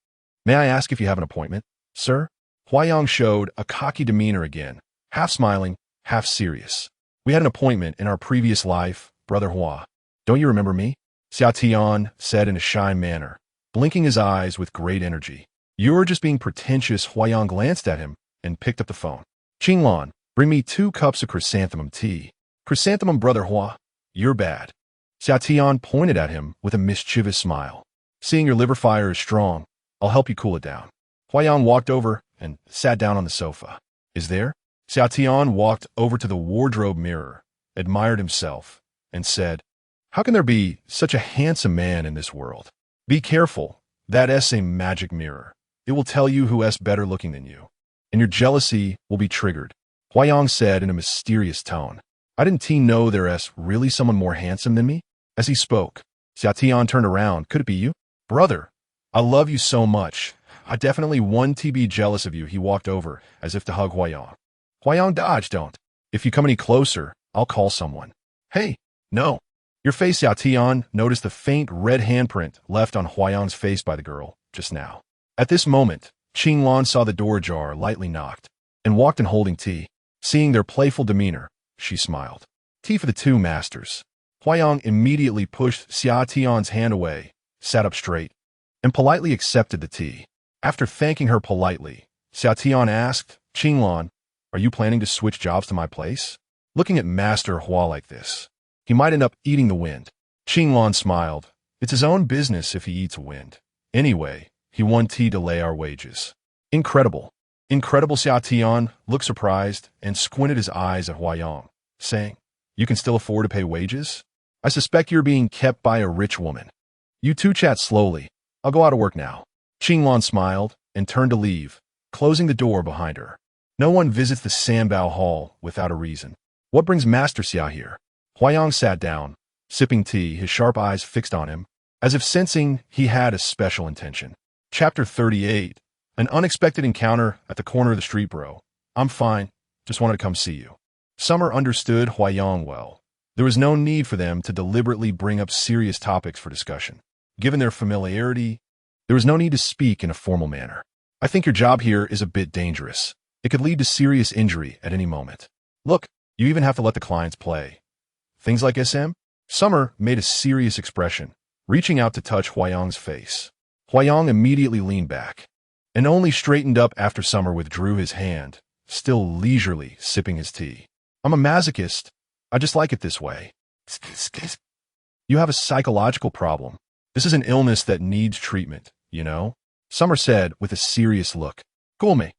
Speaker 1: May I ask if you have an appointment, sir?" Hua Yang showed a cocky demeanor again, half smiling, half serious. "We had an appointment in our previous life, Brother Hua. Don't you remember me?" Xia Tian said in a shy manner, blinking his eyes with great energy. "You're just being pretentious." Hua Yang glanced at him and picked up the phone. "Qinglan, bring me 2 cups of chrysanthemum tea." "Chrysanthemum, Brother Hua? You're bad." Xia Tian pointed at him with a mischievous smile. "Seeing your liver fire is strong, I'll help you cool it down." Hua Yang walked over and sat down on the sofa. "Is there?" Xia Tian walked over to the wardrobe mirror, admired himself, and said, "How can there be such a handsome man in this world? Be careful, that's a magic mirror. It will tell you who is better looking than you, and your jealousy will be triggered." Hua Yang said in a mysterious tone, "I didn't know there is really someone more handsome than me?" As he spoke, Xia Tian turned around. "Could it be you?" "Brother, I love you so much. I definitely want to be jealous of you." He walked over as if to hug Hua Yang. Hua Yang dodged. "Don't. If you come any closer, I'll call someone." "Hey, no." "Your face." Xia Tian noticed the faint red handprint left on Hua Yang's face by the girl just now. At this moment, Qinglan saw the door jar, lightly knocked, and walked in holding tea. Seeing their playful demeanor, she smiled. "Tea for the 2 masters." Hua Yang immediately pushed Xia Tian's hand away, sat up straight, and politely accepted the tea. After thanking her politely, Xia Tian asked, "Qinglan, are you planning to switch jobs to my place?" Looking at Master Hua like this, he might end up eating the wind. Qinglan smiled. It's his own business if he eats wind. Anyway, he won to delay our wages. "Incredible. Incredible." Xia Tian looked surprised and squinted his eyes at Hua Yang, saying, "You can still afford to pay wages? I suspect you're being kept by a rich woman. You 2 chat slowly. I'll go out of work now." Qinglan smiled and turned to leave, closing the door behind her. No one visits the Sanbao Hall without a reason. What brings Master Xia here? Hua Yang sat down, sipping tea, his sharp eyes fixed on him. as if sensing he had a special intention. Chapter 38. An unexpected encounter at the corner of the street, bro. I'm fine. Just wanted to come see you. Summer understood Huayong well. There was no need for them to deliberately bring up serious topics for discussion. Given their familiarity, there was no need to speak in a formal manner. I think your job here is a bit dangerous. It could lead to serious injury at any moment. Look, you even have to let the clients play. Things like SM? Summer made a serious expression, reaching out to touch Huayong's face. Huayong immediately leaned back, and only straightened up after Summer withdrew his hand, still leisurely sipping his tea. I'm a masochist. I just like it this way. You have a psychological problem. This is an illness that needs treatment, you know? Summer said with a serious look. Cool me.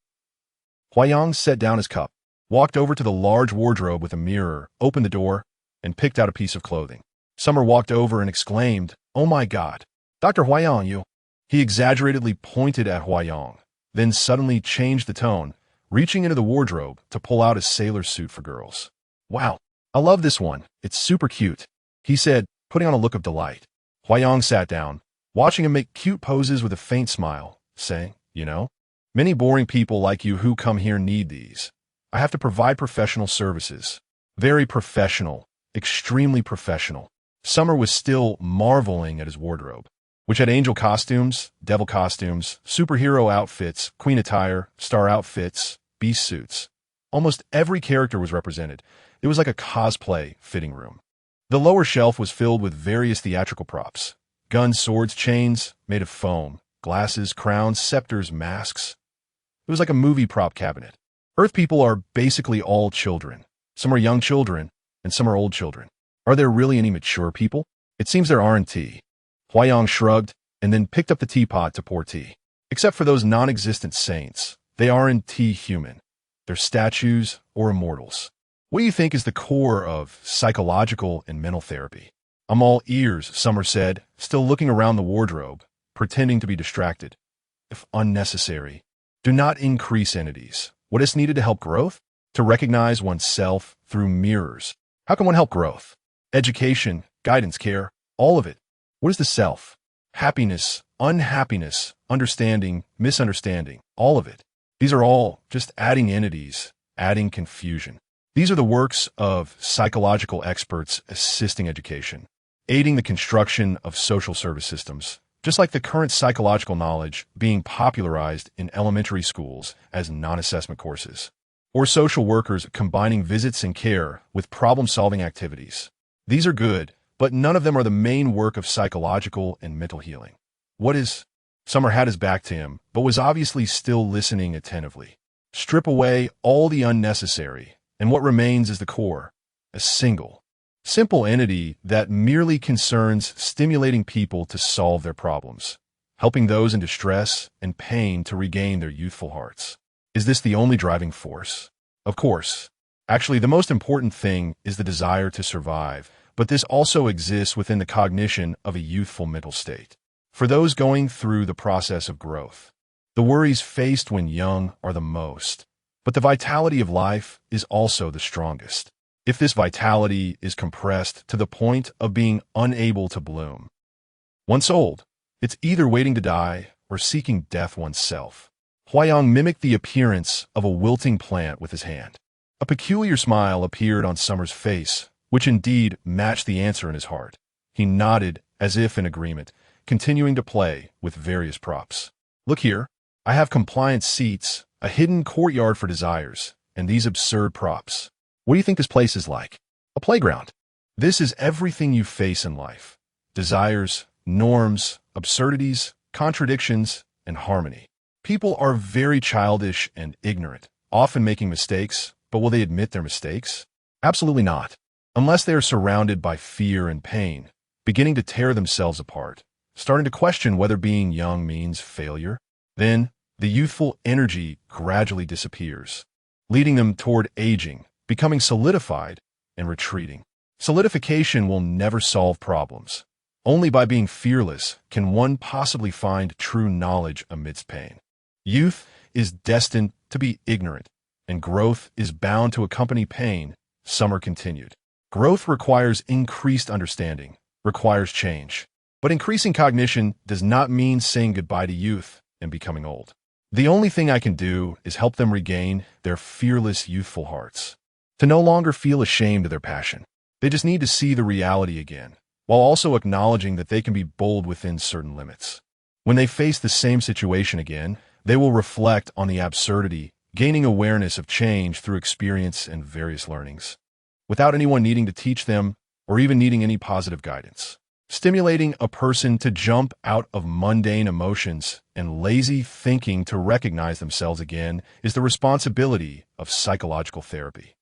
Speaker 1: Huayong set down his cup, walked over to the large wardrobe with a mirror, opened the door, and picked out a piece of clothing. Summer walked over and exclaimed, "Oh my God. Dr. Huayong, you." He exaggeratedly pointed at Huayong, then suddenly changed the tone, reaching into the wardrobe to pull out a sailor suit for girls. "Wow, I love this one. It's super cute," he said, putting on a look of delight. Huayong sat down, watching him make cute poses with a faint smile, saying, "You know, many boring people like you who come here need these. I have to provide professional services." Very professional, extremely professional. Summer was still marveling at his wardrobe, which had angel costumes, devil costumes, superhero outfits, queen attire, star outfits, beast suits. Almost every character was represented. It was like a cosplay fitting room. The lower shelf was filled with various theatrical props. Guns, swords, chains made of foam, glasses, crowns, scepters, masks. It was like a movie prop cabinet. Earth people are basically all children. Some are young children, and some are old children. Are there really any mature people? It seems there aren't. Huayong shrugged, and then picked up the teapot to pour tea. Except for those non-existent saints, they aren't human. They're statues or immortals. What do you think is the core of psychological and mental therapy? I'm all ears, Summer said, still looking around the wardrobe, pretending to be distracted. If unnecessary, do not increase entities. What is needed to help growth? To recognize oneself through mirrors. How can one help growth? Education, guidance, care, all of it. What is the self? Happiness, unhappiness, understanding, misunderstanding, all of it. These are all just adding entities, adding confusion. These are the works of psychological experts assisting education, aiding the construction of social service systems, just like the current psychological knowledge being popularized in elementary schools as non-assessment courses, or social workers combining visits and care with problem-solving activities. These are good, but none of them are the main work of psychological and mental healing. What is? Summer had his back to him, but was obviously still listening attentively. Strip away all the unnecessary, and what remains is the core, a single, simple entity that merely concerns stimulating people to solve their problems, helping those in distress and pain to regain their youthful hearts. Is this the only driving force? Of course. Actually, the most important thing is the desire to survive, but this also exists within the cognition of a youthful mental state. For those going through the process of growth, the worries faced when young are the most, but the vitality of life is also the strongest. If this vitality is compressed to the point of being unable to bloom, once old, it's either waiting to die or seeking death oneself. Huayong mimicked the appearance of a wilting plant with his hand. A peculiar smile appeared on Summer's face, which indeed matched the answer in his heart. He nodded as if in agreement, continuing to play with various props. Look here, I have compliant seats, a hidden courtyard for desires, and these absurd props. What do you think this place is like? A playground. This is everything you face in life. Desires, norms, absurdities, contradictions, and harmony. People are very childish and ignorant, often making mistakes, but will they admit their mistakes? Absolutely not. Unless they are surrounded by fear and pain, beginning to tear themselves apart, starting to question whether being young means failure. Then, the youthful energy gradually disappears, leading them toward aging, becoming solidified, and retreating. Solidification will never solve problems. Only by being fearless can one possibly find true knowledge amidst pain. Youth is destined to be ignorant, and growth is bound to accompany pain, Summer continued. Growth requires increased understanding, requires change. But increasing cognition does not mean saying goodbye to youth and becoming old. The only thing I can do is help them regain their fearless, youthful hearts, to no longer feel ashamed of their passion. They just need to see the reality again, while also acknowledging that they can be bold within certain limits. When they face the same situation again, they will reflect on the absurdity, gaining awareness of change through experience and various learnings, without anyone needing to teach them or even needing any positive guidance. Stimulating a person to jump out of mundane emotions and lazy thinking to recognize themselves again is the responsibility of psychological therapy.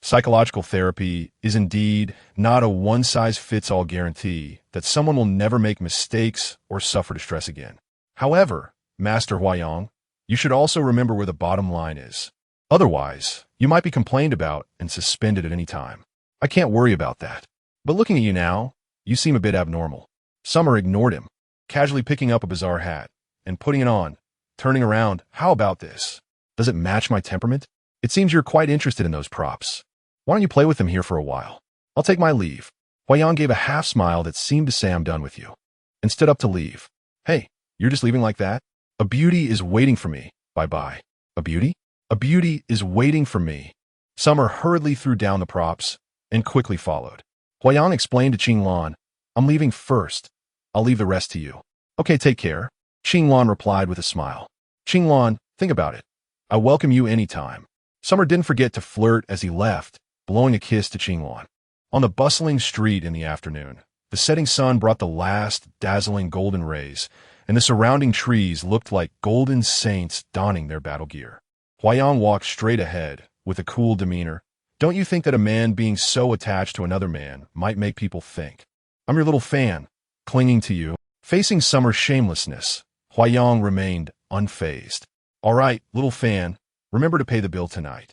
Speaker 1: Psychological therapy is indeed not a one-size-fits-all guarantee that someone will never make mistakes or suffer distress again. However, Master Huayang, you should also remember where the bottom line is. Otherwise, you might be complained about and suspended at any time. I can't worry about that. But looking at you now, you seem a bit abnormal. Summer ignored him, casually picking up a bizarre hat and putting it on, turning around. How about this? Does it match my temperament? It seems you're quite interested in those props. Why don't you play with them here for a while? I'll take my leave. Huayang gave a half smile that seemed to say I'm done with you, and stood up to leave. Hey, you're just leaving like that? A beauty is waiting for me. Bye-bye. A beauty? A beauty is waiting for me. Summer hurriedly threw down the props and quickly followed. Huayang explained to Qinglan, I'm leaving first. I'll leave the rest to you. Okay, take care. Qinglan replied with a smile. Qinglan, think about it. I welcome you anytime. Summer didn't forget to flirt as he left, blowing a kiss to Qinglan. On the bustling street in the afternoon, the setting sun brought the last dazzling golden rays, and the surrounding trees looked like golden saints donning their battle gear. Huayang walked straight ahead, with a cool demeanor. Don't you think that a man being so attached to another man might make people think? I'm your little fan, clinging to you. Facing Summer's shamelessness, Huayang remained unfazed. All right, little fan, remember to pay the bill tonight.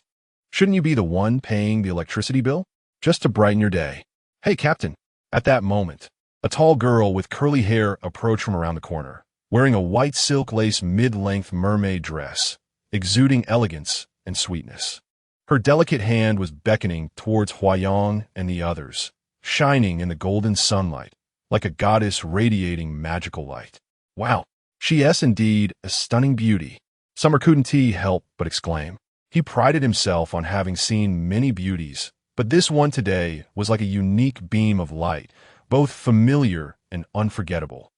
Speaker 1: Shouldn't you be the one paying the electricity bill? Just to brighten your day. Hey, Captain. At that moment, a tall girl with curly hair approached from around the corner, wearing a white silk lace mid-length mermaid dress, exuding elegance and sweetness. Her delicate hand was beckoning towards Huayang and the others, shining in the golden sunlight, like a goddess radiating magical light. Wow, she is indeed a stunning beauty. Summer couldn't help but exclaim. He prided himself on having seen many beauties, but this one today was like a unique beam of light, both familiar and unforgettable.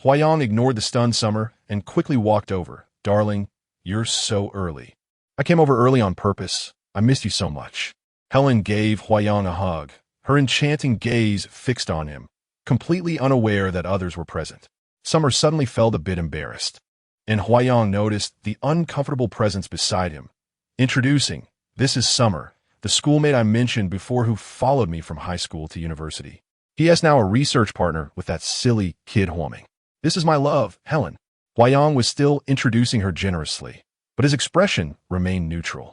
Speaker 1: Huayang ignored the stunned Summer and quickly walked over. Darling, you're so early. I came over early on purpose. I missed you so much. Helen gave Huayang a hug, her enchanting gaze fixed on him, completely unaware that others were present. Summer suddenly felt a bit embarrassed, and Huayang noticed the uncomfortable presence beside him. Introducing, this is Summer, the schoolmate I mentioned before who followed me from high school to university. He has now a research partner with that silly kid Huaming. This is my love, Helen. Huayang was still introducing her generously, but his expression remained neutral.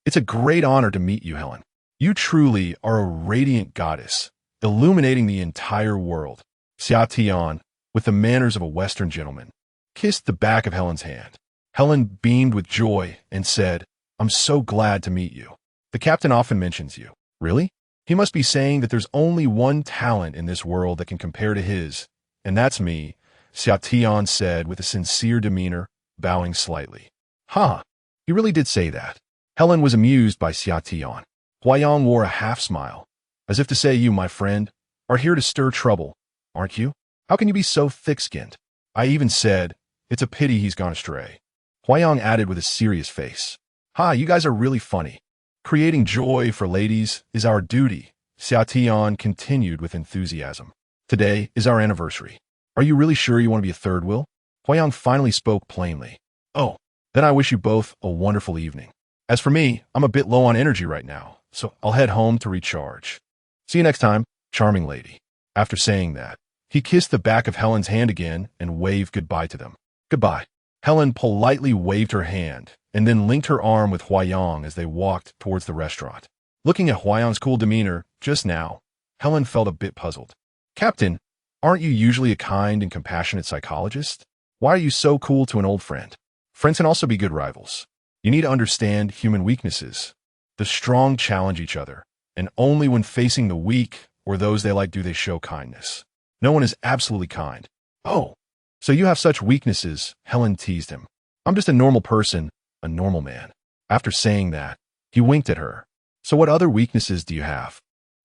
Speaker 1: It's a great honor to meet you, Helen. You truly are a radiant goddess, illuminating the entire world. Xia Tian, with the manners of a Western gentleman, kissed the back of Helen's hand. Helen beamed with joy and said, I'm so glad to meet you. The captain often mentions you. Really? He must be saying that there's only one talent in this world that can compare to his, and that's me, Xia Tian said with a sincere demeanor, bowing slightly. Huh, he really did say that. Helen was amused by Xia Tian. Huayang wore a half-smile, as if to say, you, my friend, are here to stir trouble, aren't you? How can you be so thick-skinned? I even said, it's a pity he's gone astray. Huayang added with a serious face. Ha, you guys are really funny. Creating joy for ladies is our duty, Xia Tian continued with enthusiasm. Today is our anniversary. Are you really sure you want to be a third, Will? Huayang finally spoke plainly. Oh, then I wish you both a wonderful evening. As for me, I'm a bit low on energy right now, so I'll head home to recharge. See you next time, charming lady. After saying that, he kissed the back of Helen's hand again and waved goodbye to them. Goodbye. Helen politely waved her hand and then linked her arm with Huayang as they walked towards the restaurant. Looking at Huayang's cool demeanor just now, Helen felt a bit puzzled. Captain, aren't you usually a kind and compassionate psychologist? Why are you so cool to an old friend? Friends can also be good rivals. You need to understand human weaknesses. The strong challenge each other, and only when facing the weak or those they like do they show kindness. No one is absolutely kind. "Oh, so you have such weaknesses," Helen teased him. "I'm just a normal person, a normal man." After saying that, he winked at her. "So what other weaknesses do you have?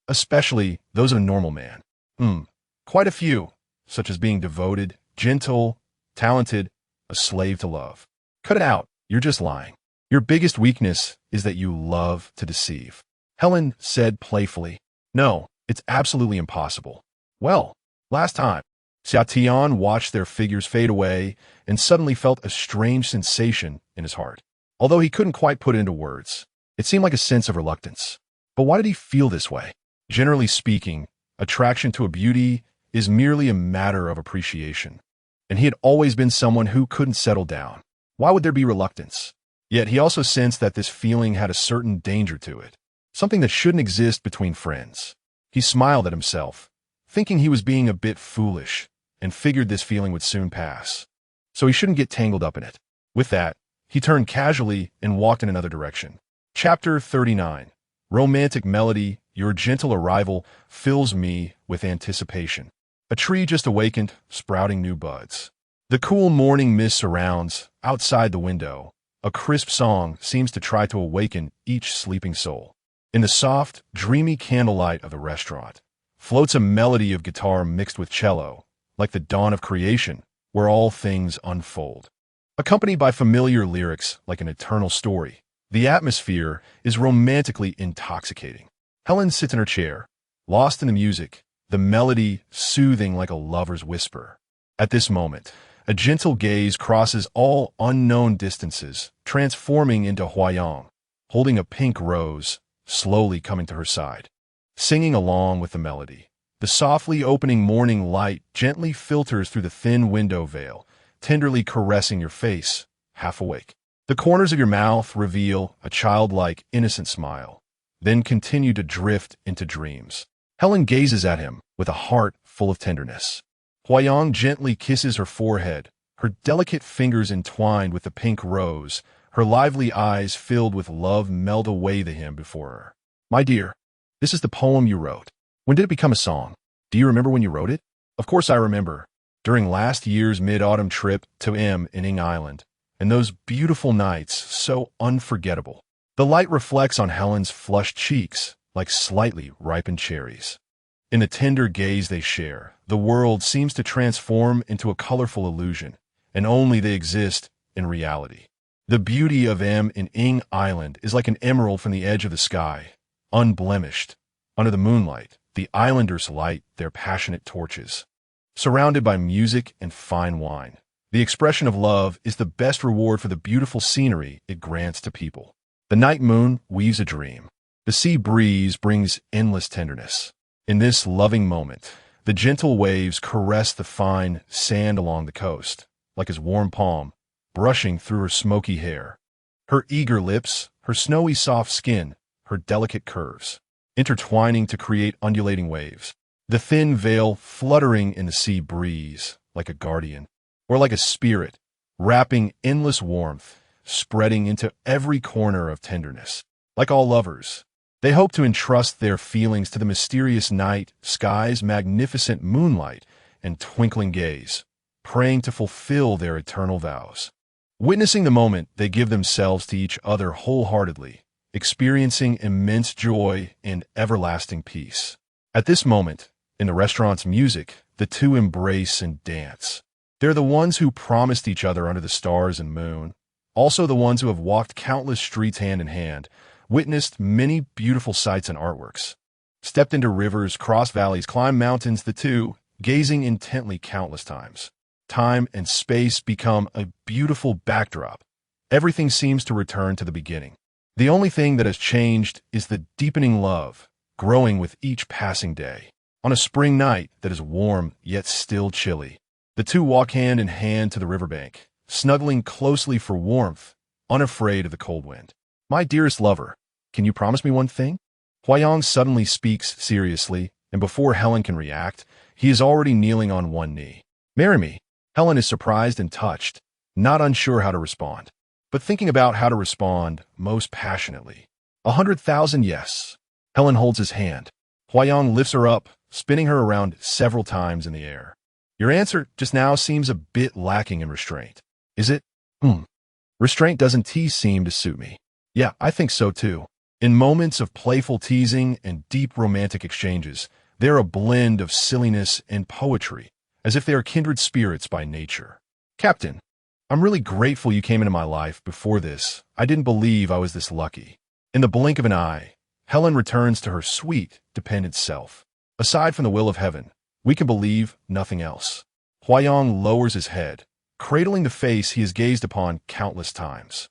Speaker 1: Especially those of a normal man." Quite a few, such as being devoted, gentle, talented, a slave to love." "Cut it out. You're just lying. Your biggest weakness is that you love to deceive," Helen said playfully. "No, it's absolutely impossible." "Well, last time." Xiaotian watched their figures fade away and suddenly felt a strange sensation in his heart. Although he couldn't quite put it into words, it seemed like a sense of reluctance. But why did he feel this way? Generally speaking, attraction to a beauty is merely a matter of appreciation, and he had always been someone who couldn't settle down. Why would there be reluctance? Yet he also sensed that this feeling had a certain danger to it, something that shouldn't exist between friends. He smiled at himself, thinking he was being a bit foolish, and figured this feeling would soon pass. So he shouldn't get tangled up in it. With that, he turned casually and walked in another direction. Chapter 39. Romantic melody, your gentle arrival fills me with anticipation. A tree just awakened, sprouting new buds. The cool morning mist surrounds, outside the window. A crisp song seems to try to awaken each sleeping soul. In the soft, dreamy candlelight of the restaurant, floats a melody of guitar mixed with cello, like the dawn of creation, where all things unfold. Accompanied by familiar lyrics like an eternal story, the atmosphere is romantically intoxicating. Helen sits in her chair, lost in the music, the melody soothing like a lover's whisper. At this moment, a gentle gaze crosses all unknown distances, transforming into Huayang, holding a pink rose, slowly coming to her side. Singing along with the melody, the softly opening morning light gently filters through the thin window veil, tenderly caressing your face, half awake. The corners of your mouth reveal a childlike, innocent smile, then continue to drift into dreams. Helen gazes at him with a heart full of tenderness. Huayang gently kisses her forehead, her delicate fingers entwined with the pink rose, her lively eyes filled with love melt away the hymn before her. "My dear, this is the poem you wrote. When did it become a song? Do you remember when you wrote it?" "Of course I remember. During last year's mid-autumn trip to in Ing Island, and those beautiful nights, so unforgettable." The light reflects on Helen's flushed cheeks like slightly ripened cherries. In the tender gaze they share, the world seems to transform into a colorful illusion, and only they exist in reality. The beauty of in Ing Island is like an emerald from the edge of the sky, unblemished. Under the moonlight, the islanders light their passionate torches. Surrounded by music and fine wine, the expression of love is the best reward for the beautiful scenery it grants to people. The night moon weaves a dream. The sea breeze brings endless tenderness. In this loving moment, the gentle waves caress the fine sand along the coast, like his warm palm, brushing through her smoky hair. Her eager lips, her snowy soft skin, her delicate curves, intertwining to create undulating waves. The thin veil fluttering in the sea breeze, like a guardian, or like a spirit, wrapping endless warmth, spreading into every corner of tenderness. Like all lovers, they hope to entrust their feelings to the mysterious night, sky's magnificent moonlight, and twinkling gaze, praying to fulfill their eternal vows. Witnessing the moment, they give themselves to each other wholeheartedly, experiencing immense joy and everlasting peace. At this moment, in the restaurant's music, the two embrace and dance. They're the ones who promised each other under the stars and moon, also the ones who have walked countless streets hand in hand, witnessed many beautiful sights and artworks, stepped into rivers, crossed valleys, climbed mountains, the two, gazing intently countless times. Time and space become a beautiful backdrop. Everything seems to return to the beginning. The only thing that has changed is the deepening love, growing with each passing day. On a spring night that is warm yet still chilly, the two walk hand in hand to the riverbank, snuggling closely for warmth, unafraid of the cold wind. "My dearest lover, can you promise me one thing?" Huayang suddenly speaks seriously, and before Helen can react, he is already kneeling on one knee. "Marry me." Helen is surprised and touched, not unsure how to respond, but thinking about how to respond most passionately. 100,000 yes. Helen holds his hand. Huayang lifts her up, spinning her around several times in the air. Your answer just now seems a bit lacking in restraint. Is it? Restraint doesn't seem to suit me. Yeah, I think so too. In moments of playful teasing and deep romantic exchanges, they're a blend of silliness and poetry, as if they are kindred spirits by nature. Captain, I'm really grateful you came into my life. Before this, I didn't believe I was this lucky. In the blink of an eye, Helen returns to her sweet, dependent self. Aside from the will of heaven, we can believe nothing else. Huayong lowers his head, cradling the face he has gazed upon countless times,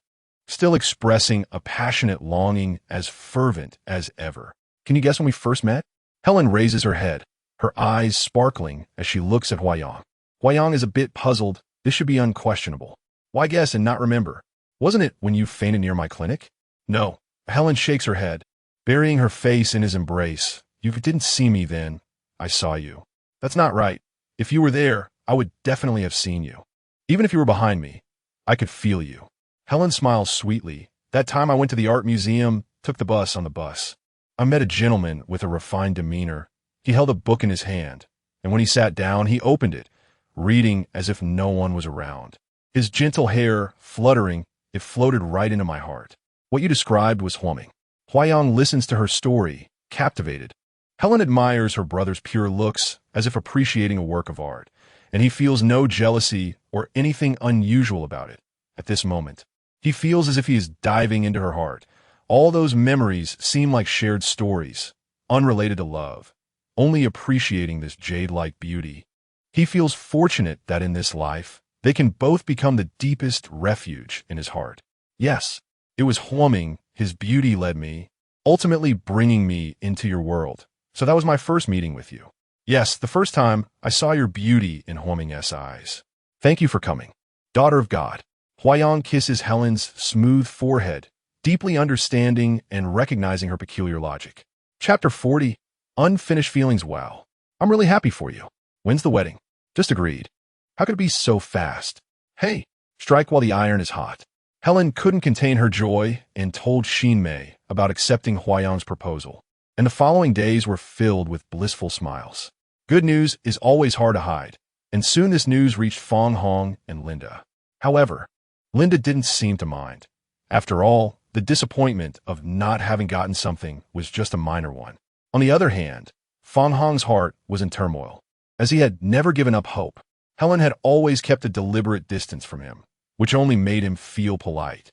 Speaker 1: still expressing a passionate longing as fervent as ever. Can you guess when we first met? Helen raises her head, her eyes sparkling as she looks at Huayong. Huayong is a bit puzzled. This should be unquestionable. Why guess and not remember? Wasn't it when you fainted near my clinic? No. Helen shakes her head, burying her face in his embrace. You didn't see me then. I saw you. That's not right. If you were there, I would definitely have seen you. Even if you were behind me, I could feel you. Helen smiles sweetly. That time I went to the art museum, took the bus on the bus. I met a gentleman with a refined demeanor. He held a book in his hand, and when he sat down, he opened it, reading as if no one was around. His gentle hair fluttering, it floated right into my heart. What you described was Huaming. Huayong listens to her story, captivated. Helen admires her brother's pure looks, as if appreciating a work of art, and he feels no jealousy or anything unusual about it. At this moment, he feels as if he is diving into her heart. All those memories seem like shared stories, unrelated to love, only appreciating this jade-like beauty. He feels fortunate that in this life, they can both become the deepest refuge in his heart. Yes, it was Huaming, his beauty led me, ultimately bringing me into your world. So that was my first meeting with you. Yes, the first time I saw your beauty in Huaming's eyes. Thank you for coming. Daughter of God. Huayong kisses Helen's smooth forehead, deeply understanding and recognizing her peculiar logic. Chapter 40, Unfinished Feelings. Wow. I'm really happy for you. When's the wedding? Just agreed. How could it be so fast? Hey, strike while the iron is hot. Helen couldn't contain her joy and told Xinmei about accepting Huayong's proposal, and the following days were filled with blissful smiles. Good news is always hard to hide, and soon this news reached Fang Hong and Linda. However, Linda didn't seem to mind. After all, the disappointment of not having gotten something was just a minor one. On the other hand, Fang Hong's heart was in turmoil. As he had never given up hope, Helen had always kept a deliberate distance from him, which only made him feel polite.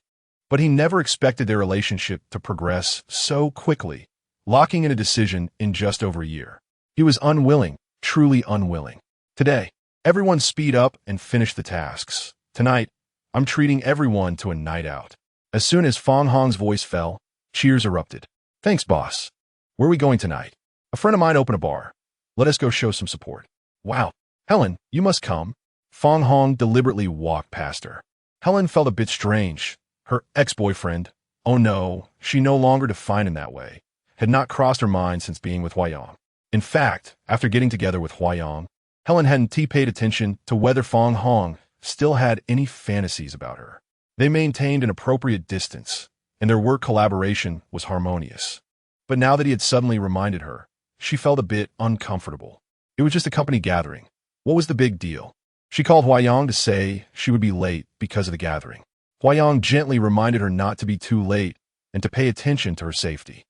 Speaker 1: But he never expected their relationship to progress so quickly, locking in a decision in just over a year. He was unwilling, truly unwilling. Today, everyone speed up and finish the tasks. Tonight, I'm treating everyone to a night out. As soon as Fang Hong's voice fell, cheers erupted. Thanks, boss. Where are we going tonight? A friend of mine opened a bar. Let us go show some support. Wow. Helen, you must come. Fang Hong deliberately walked past her. Helen felt a bit strange. Her ex-boyfriend, oh no, she no longer defined in that way, had not crossed her mind since being with Huayong. In fact, after getting together with Huayong, Helen hadn't paid attention to whether Fang Hong still had any fantasies about her. They maintained an appropriate distance, and their work collaboration was harmonious. But now that he had suddenly reminded her, she felt a bit uncomfortable. It was just a company gathering. What was the big deal? She called Huayong to say she would be late because of the gathering. Huayong gently reminded her not to be too late and to pay attention to her safety.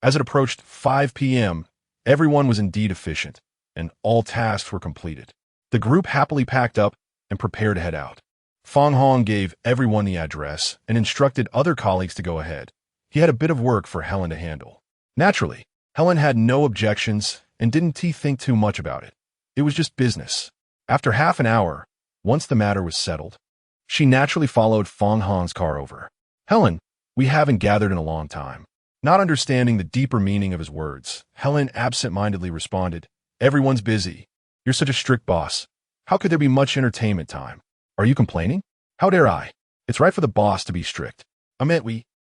Speaker 1: As it approached 5 p.m., everyone was indeed efficient, and all tasks were completed. The group happily packed up and prepared to head out. Fang Hong gave everyone the address and instructed other colleagues to go ahead. He had a bit of work for Helen to handle. Naturally, Helen had no objections and didn't think too much about it. It was just business. After half an hour, once the matter was settled, she naturally followed Fang Hong's car over. Helen, we haven't gathered in a long time. Not understanding the deeper meaning of his words, Helen absent-mindedly responded, everyone's busy. You're such a strict boss. How could there be much entertainment time? Are you complaining? How dare I? It's right for the boss to be strict. I meant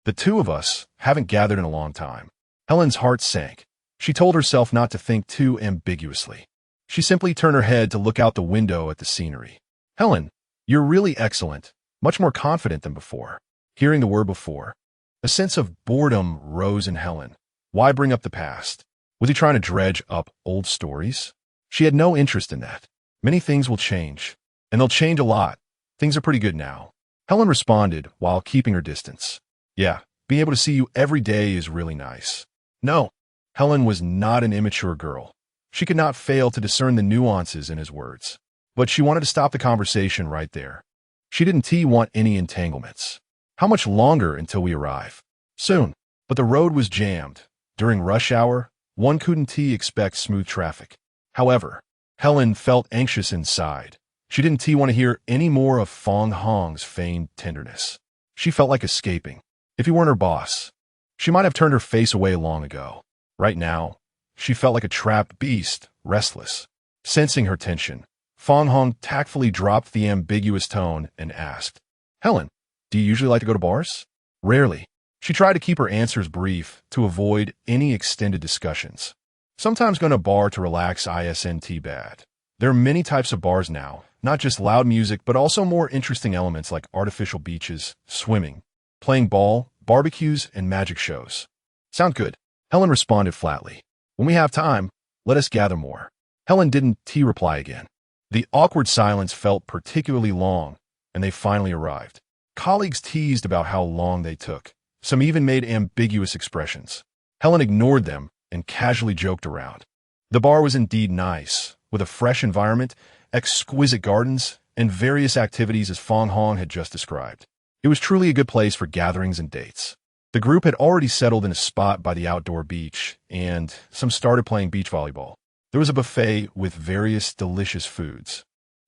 Speaker 1: the two of us, haven't gathered in a long time. Helen's heart sank. She told herself not to think too ambiguously. She simply turned her head to look out the window at the scenery. Helen, you're really excellent, much more confident than before. Hearing the word before, a sense of boredom rose in Helen. Why bring up the past? Was he trying to dredge up old stories? She had no interest in that. Many things will change, and they'll change a lot. Things are pretty good now. Helen responded while keeping her distance. Yeah, being able to see you every day is really nice. No, Helen was not an immature girl. She could not fail to discern the nuances in his words. But she wanted to stop the conversation right there. She didn't want any entanglements. How much longer until we arrive? Soon. But the road was jammed. During rush hour, one couldn't expect smooth traffic. However, Helen felt anxious inside. She didn't want to hear any more of Fong Hong's feigned tenderness. She felt like escaping. If he weren't her boss, she might have turned her face away long ago. Right now, she felt like a trapped beast, restless. Sensing her tension, Fong Hong tactfully dropped the ambiguous tone and asked, Helen, do you usually like to go to bars? Rarely. She tried to keep her answers brief to avoid any extended discussions. Sometimes going to a bar to relax isn't bad. There are many types of bars now, not just loud music, but also more interesting elements like artificial beaches, swimming, playing ball, barbecues, and magic shows. Sound good? Helen responded flatly. When we have time, let us gather more. Helen didn't reply again. The awkward silence felt particularly long, and they finally arrived. Colleagues teased about how long they took. Some even made ambiguous expressions. Helen ignored them and casually joked around. The bar was indeed nice, with a fresh environment, exquisite gardens, and various activities as Fong Hong had just described. It was truly a good place for gatherings and dates. The group had already settled in a spot by the outdoor beach, and some started playing beach volleyball. There was a buffet with various delicious foods,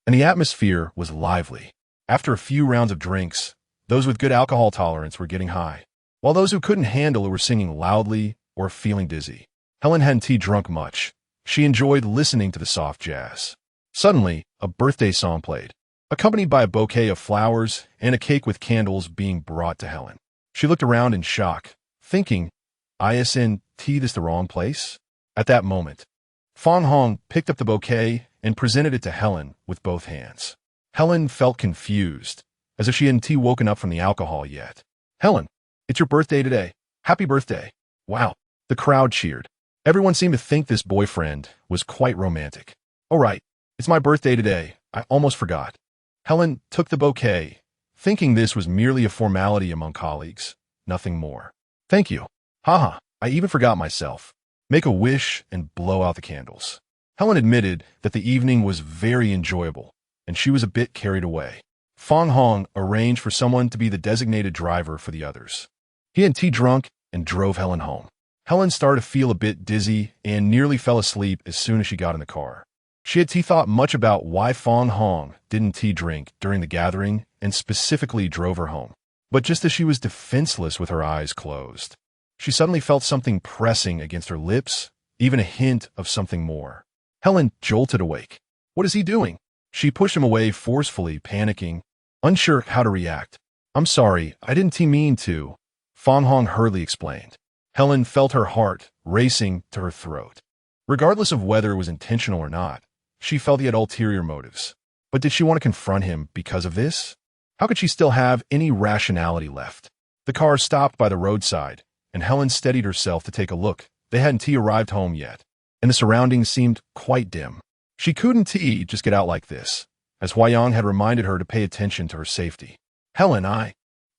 Speaker 1: and the atmosphere was lively. After a few rounds of drinks, those with good alcohol tolerance were getting high, while those who couldn't handle it were singing loudly or feeling dizzy. Helen hadn't drunk much. She enjoyed listening to the soft jazz. Suddenly, a birthday song played, accompanied by a bouquet of flowers and a cake with candles being brought to Helen. She looked around in shock, thinking, isn't this the wrong place? At that moment, Fong Hong picked up the bouquet and presented it to Helen with both hands. Helen felt confused, as if she hadn't woken up from the alcohol yet. Helen, it's your birthday today. Happy birthday. Wow. The crowd cheered. Everyone seemed to think this boyfriend was quite romantic. Oh right, it's my birthday today. I almost forgot. Helen took the bouquet, thinking this was merely a formality among colleagues, nothing more. Thank you. Haha, I even forgot myself. Make a wish and blow out the candles. Helen admitted that the evening was very enjoyable, and she was a bit carried away. Fong Hong arranged for someone to be the designated driver for the others. He had drunk and drove Helen home. Helen started to feel a bit dizzy and nearly fell asleep as soon as she got in the car. She had thought much about why Fong Hong didn't drink during the gathering and specifically drove her home. But just as she was defenseless with her eyes closed, she suddenly felt something pressing against her lips, even a hint of something more. Helen jolted awake. What is he doing? She pushed him away forcefully, panicking, unsure how to react. I'm sorry, I didn't mean to, Fong Hong hurriedly explained. Helen felt her heart racing to her throat. Regardless of whether it was intentional or not, she felt he had ulterior motives. But did she want to confront him because of this? How could she still have any rationality left? The car stopped by the roadside, and Helen steadied herself to take a look. They hadn't arrived home yet, and the surroundings seemed quite dim. She couldn't just get out like this, as Huayang had reminded her to pay attention to her safety. Helen, I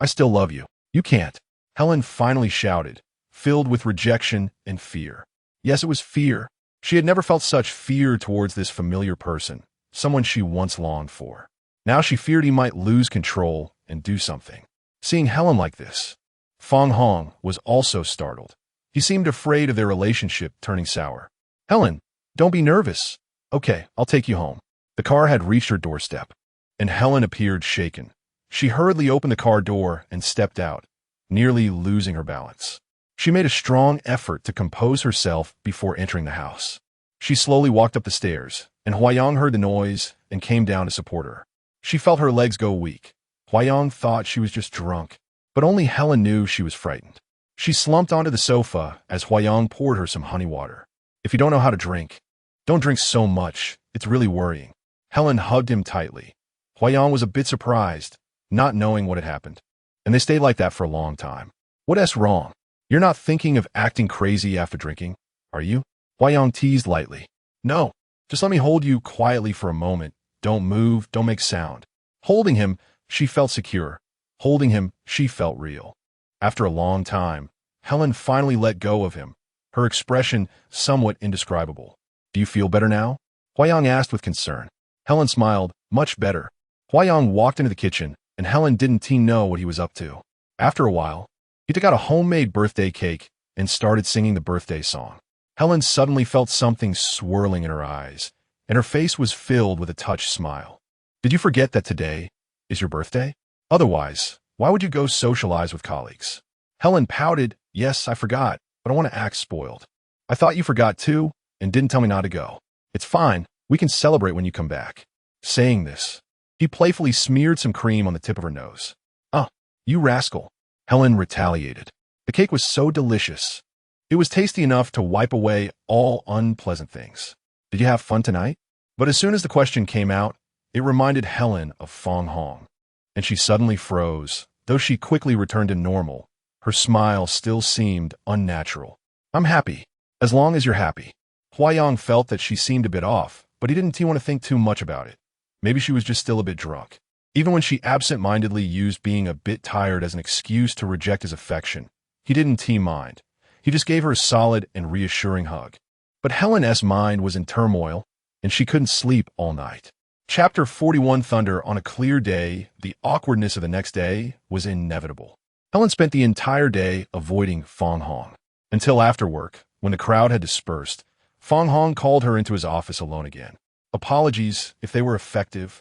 Speaker 1: still love you. You can't. Helen finally shouted, filled with rejection and fear. Yes, it was fear. She had never felt such fear towards this familiar person, someone she once longed for. Now she feared he might lose control and do something. Seeing Helen like this, Fong Hong was also startled. He seemed afraid of their relationship turning sour. Helen, don't be nervous. Okay, I'll take you home. The car had reached her doorstep, and Helen appeared shaken. She hurriedly opened the car door and stepped out, nearly losing her balance. She made a strong effort to compose herself before entering the house. She slowly walked up the stairs, and Huayang heard the noise and came down to support her. She felt her legs go weak. Huayang thought she was just drunk, but only Helen knew she was frightened. She slumped onto the sofa as Huayang poured her some honey water. If you don't know how to drink, don't drink so much. It's really worrying. Helen hugged him tightly. Huayang was a bit surprised, not knowing what had happened. And they stayed like that for a long time. What's wrong? You're not thinking of acting crazy after drinking, are you? Huayang teased lightly. No. Just let me hold you quietly for a moment. Don't move, don't make sound. Holding him, she felt secure. Holding him, she felt real. After a long time, Helen finally let go of him, her expression somewhat indescribable. Do you feel better now? Huayang asked with concern. Helen smiled, much better. Huayang walked into the kitchen, and Helen didn't know what he was up to. After a while, he took out a homemade birthday cake and started singing the birthday song. Helen suddenly felt something swirling in her eyes, and her face was filled with a touched smile. Did you forget that today is your birthday? Otherwise, why would you go socialize with colleagues? Helen pouted. Yes, I forgot, but I want to act spoiled. I thought you forgot too, and didn't tell me not to go. It's fine. We can celebrate when you come back. Saying this, he playfully smeared some cream on the tip of her nose. Oh, you rascal. Helen retaliated. The cake was so delicious. It was tasty enough to wipe away all unpleasant things. Did you have fun tonight? But as soon as the question came out, it reminded Helen of Fong Hong, and she suddenly froze. Though she quickly returned to normal, her smile still seemed unnatural. I'm happy, as long as you're happy. Huayang felt that she seemed a bit off, but he didn't want to think too much about it. Maybe she was just still a bit drunk. Even when she absent-mindedly used being a bit tired as an excuse to reject his affection, he didn't mind. He just gave her a solid and reassuring hug. But Helen's mind was in turmoil, and she couldn't sleep all night. Chapter 41 Thunder. On a clear day, the awkwardness of the next day was inevitable. Helen spent the entire day avoiding Fong Hong. Until after work, when the crowd had dispersed, Fong Hong called her into his office alone again. Apologies, if they were effective,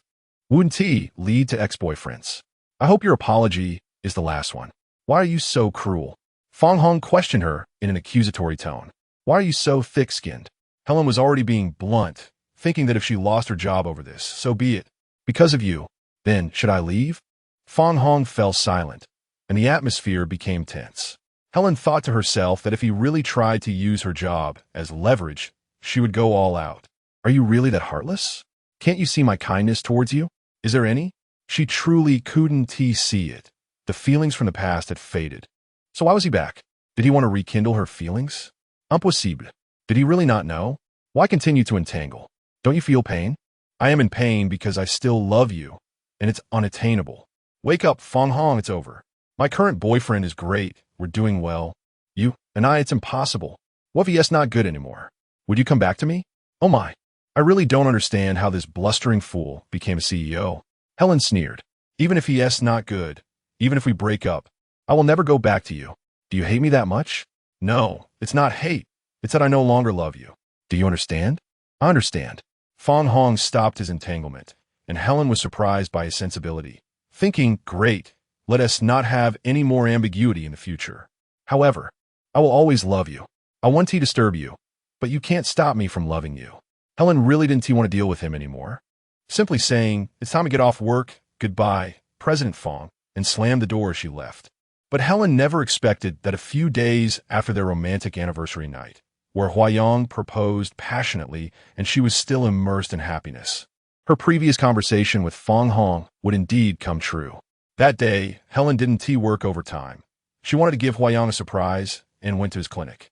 Speaker 1: wouldn't lead to ex-boyfriends. I hope your apology is the last one. Why are you so cruel? Fong Hong questioned her in an accusatory tone. Why are you so thick-skinned? Helen was already being blunt, thinking that if she lost her job over this, so be it. Because of you. Then, should I leave? Fong Hong fell silent, and the atmosphere became tense. Helen thought to herself that if he really tried to use her job as leverage, she would go all out. Are you really that heartless? Can't you see my kindness towards you? Is there any? She truly couldn't see it. The feelings from the past had faded. So why was he back? Did he want to rekindle her feelings? Impossible. Did he really not know? Why continue to entangle? Don't you feel pain? I am in pain because I still love you, and it's unattainable. Wake up, Fong Hong, it's over. My current boyfriend is great. We're doing well. You and I, it's impossible. What if he's not good anymore? Would you come back to me? Oh my. I really don't understand how this blustering fool became a CEO. Helen sneered. Even if he's not good, even if we break up, I will never go back to you. Do you hate me that much? No, it's not hate. It's that I no longer love you. Do you understand? I understand. Fong Hong stopped his entanglement, and Helen was surprised by his sensibility, thinking, great, let us not have any more ambiguity in the future. However, I will always love you. I want to disturb you, but you can't stop me from loving you. Helen really didn't want to deal with him anymore. Simply saying, it's time to get off work, goodbye, President Fong, and slammed the door as she left. But Helen never expected that a few days after their romantic anniversary night, where Huayang proposed passionately and she was still immersed in happiness, her previous conversation with Fong Hong would indeed come true. That day, Helen didn't work overtime. She wanted to give Huayang a surprise and went to his clinic.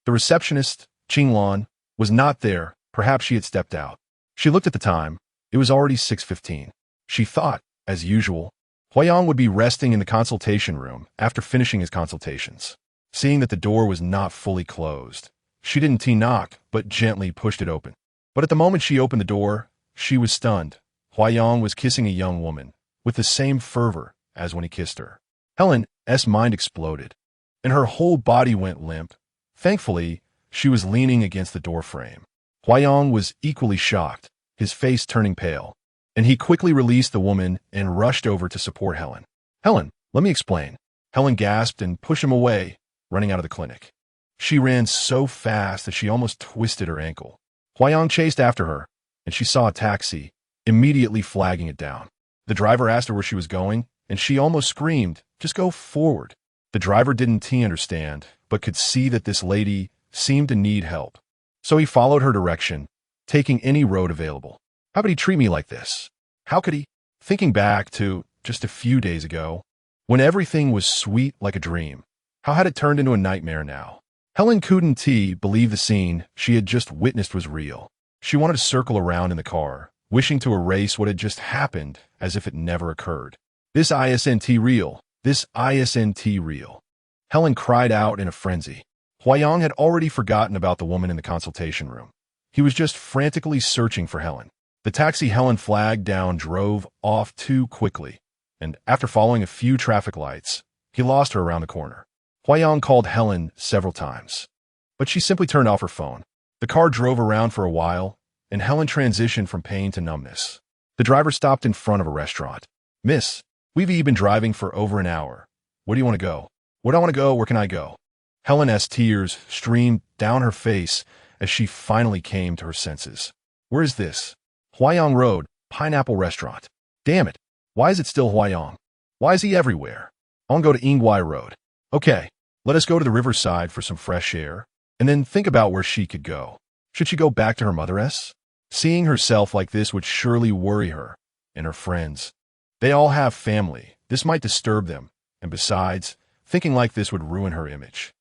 Speaker 1: The receptionist, Qinglan, was not there. Perhaps she had stepped out. She looked at the time. It was already 6:15. She thought, as usual, Huayang would be resting in the consultation room after finishing his consultations. Seeing that the door was not fully closed, she didn't knock, but gently pushed it open. But at the moment she opened the door, she was stunned. Huayang was kissing a young woman with the same fervor as when he kissed her. Helen's mind exploded, and her whole body went limp. Thankfully, she was leaning against the doorframe. Huayang was equally shocked, his face turning pale, and he quickly released the woman and rushed over to support Helen. Helen, let me explain. Helen gasped and pushed him away, running out of the clinic. She ran so fast that she almost twisted her ankle. Huayang chased after her, and she saw a taxi, immediately flagging it down. The driver asked her where she was going, and she almost screamed, just go forward. The driver didn't understand, but could see that this lady seemed to need help. So he followed her direction, taking any road available. How could he treat me like this? How could he? Thinking back to just a few days ago, when everything was sweet like a dream, how had it turned into a nightmare now? Helen couldn't believe the scene she had just witnessed was real. She wanted to circle around in the car, wishing to erase what had just happened as if it never occurred. This isn't real. This isn't real. Helen cried out in a frenzy. Huayang had already forgotten about the woman in the consultation room. He was just frantically searching for Helen. The taxi Helen flagged down drove off too quickly, and after following a few traffic lights, he lost her around the corner. Huayang called Helen several times, but she simply turned off her phone. The car drove around for a while, and Helen transitioned from pain to numbness. The driver stopped in front of a restaurant. "Miss, we've been driving for over an hour. Where do you want to go?" "Where do I want to go? Where can I go?" Helen's tears streamed down her face as she finally came to her senses. "Where is this?" "Huayang Road, Pineapple Restaurant." "Damn it. Why is it still Huayang? Why is he everywhere?" "I want to go to Ingwai Road." "Okay, let us go to the riverside for some fresh air, and then think about where she could go. Should she go back to her mother's?" Seeing herself like this would surely worry her and her friends. They all have family. This might disturb them, and besides, thinking like this would ruin her image.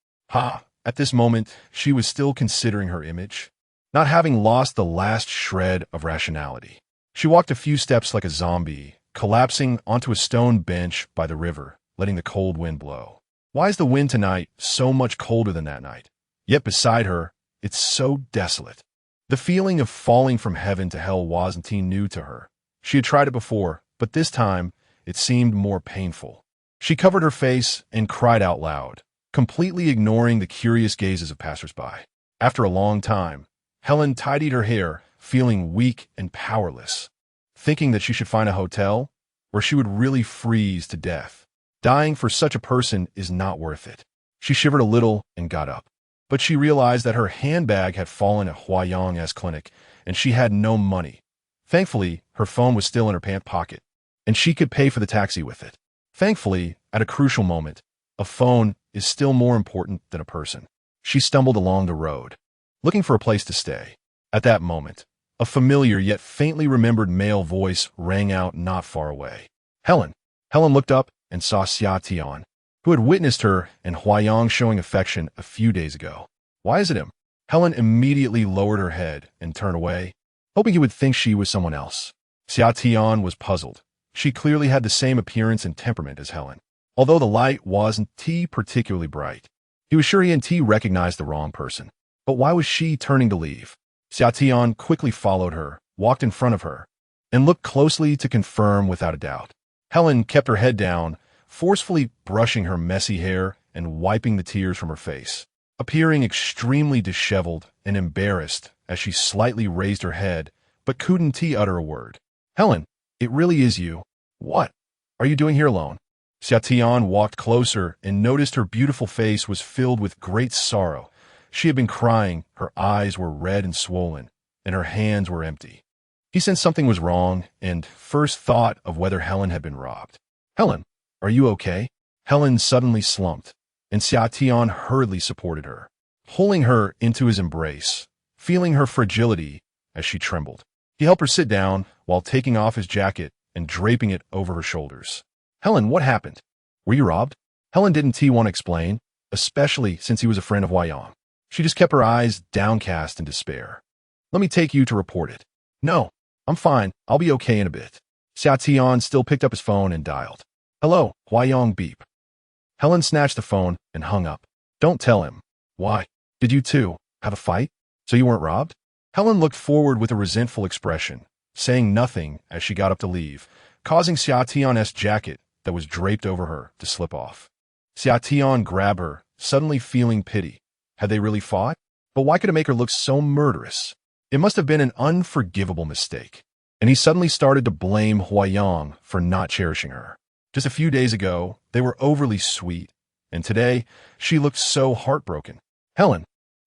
Speaker 1: At this moment, she was still considering her image, not having lost the last shred of rationality. She walked a few steps like a zombie, collapsing onto a stone bench by the river, letting the cold wind blow. Why is the wind tonight so much colder than that night? Yet beside her, it's so desolate. The feeling of falling from heaven to hell wasn't new to her. She had tried it before, but this time, it seemed more painful. She covered her face and cried out loud, completely ignoring the curious gazes of passersby. After a long time, Helen tidied her hair, feeling weak and powerless, thinking that she should find a hotel where she would really freeze to death. Dying for such a person is not worth it. She shivered a little and got up. But she realized that her handbag had fallen at Huayang's clinic, and she had no money. Thankfully, her phone was still in her pant pocket, and she could pay for the taxi with it. Thankfully, at a crucial moment, a phone is still more important than a person. She stumbled along the road, looking for a place to stay. At that moment, a familiar yet faintly remembered male voice rang out not far away. "Helen!" Helen looked up and saw Xia Tian, who had witnessed her and Huayang showing affection a few days ago. "Why is it him?" Helen immediately lowered her head and turned away, hoping he would think she was someone else. Xia Tian was puzzled. She clearly had the same appearance and temperament as Helen, although the light wasn't particularly bright. He was sure he and recognized the wrong person. But why was she turning to leave? Xia Tian quickly followed her, walked in front of her, and looked closely to confirm without a doubt. Helen kept her head down, forcefully brushing her messy hair and wiping the tears from her face, appearing extremely disheveled and embarrassed as she slightly raised her head, but couldn't utter a word. "Helen, it really is you. What are you doing here alone?" Xia Tian walked closer and noticed her beautiful face was filled with great sorrow. She had been crying, her eyes were red and swollen, and her hands were empty. He sensed something was wrong and first thought of whether Helen had been robbed. "Helen, are you okay?" Helen suddenly slumped, and Xia Tian hurriedly supported her, pulling her into his embrace, feeling her fragility as she trembled. He helped her sit down while taking off his jacket and draping it over her shoulders. "Helen, what happened? Were you robbed?" Helen didn't want to explain, especially since he was a friend of Huayang. She just kept her eyes downcast in despair. "Let me take you to report it." "No, I'm fine. I'll be okay in a bit." Xia Tian still picked up his phone and dialed. "Hello, Huayang beep." Helen snatched the phone and hung up. "Don't tell him." "Why? Did you two have a fight? So you weren't robbed?" Helen looked forward with a resentful expression, saying nothing as she got up to leave, causing Xia Tian's jacket that was draped over her to slip off. Xia Tian grabbed her, suddenly feeling pity. Had they really fought? But why could it make her look so murderous? It must have been an unforgivable mistake. And he suddenly started to blame Huayang for not cherishing her. Just a few days ago, they were overly sweet, and today, she looked so heartbroken. "Helen,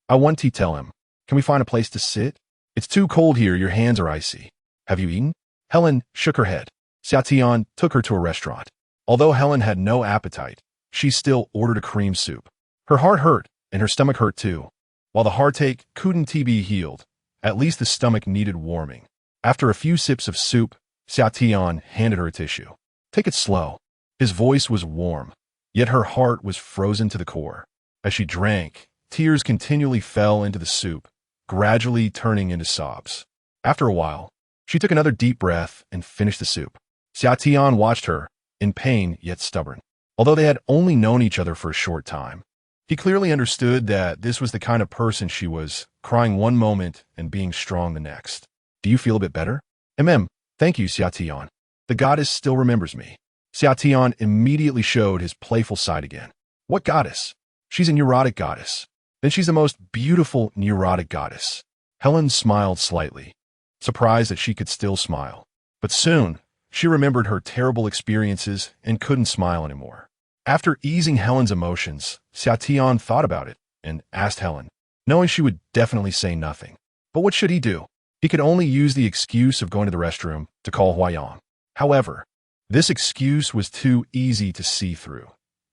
Speaker 1: I want to tell him. Can we find a place to sit? It's too cold here, your hands are icy. Have you eaten?" Helen shook her head. Xia Tian took her to a restaurant. Although Helen had no appetite, she still ordered a cream soup. Her heart hurt, and her stomach hurt too. While the heartache couldn't be healed, at least the stomach needed warming. After a few sips of soup, Xia Tian handed her a tissue. "Take it slow." His voice was warm, yet her heart was frozen to the core. As she drank, tears continually fell into the soup, gradually turning into sobs. After a while, she took another deep breath and finished the soup. Xiaotian watched her, in pain yet stubborn. Although they had only known each other for a short time, he clearly understood that this was the kind of person she was, crying one moment and being strong the next. Do you feel a bit better? Thank you, Xiaotian. The goddess still remembers me. Xiaotian immediately showed his playful side again. What goddess? She's a neurotic goddess. Then she's the most beautiful neurotic goddess. Helen smiled slightly, surprised that she could still smile. But soon, she remembered her terrible experiences and couldn't smile anymore. After easing Helen's emotions, Xiaotian thought about it and asked Helen, knowing she would definitely say nothing. But what should he do? He could only use the excuse of going to the restroom to call Huayang. However, this excuse was too easy to see through.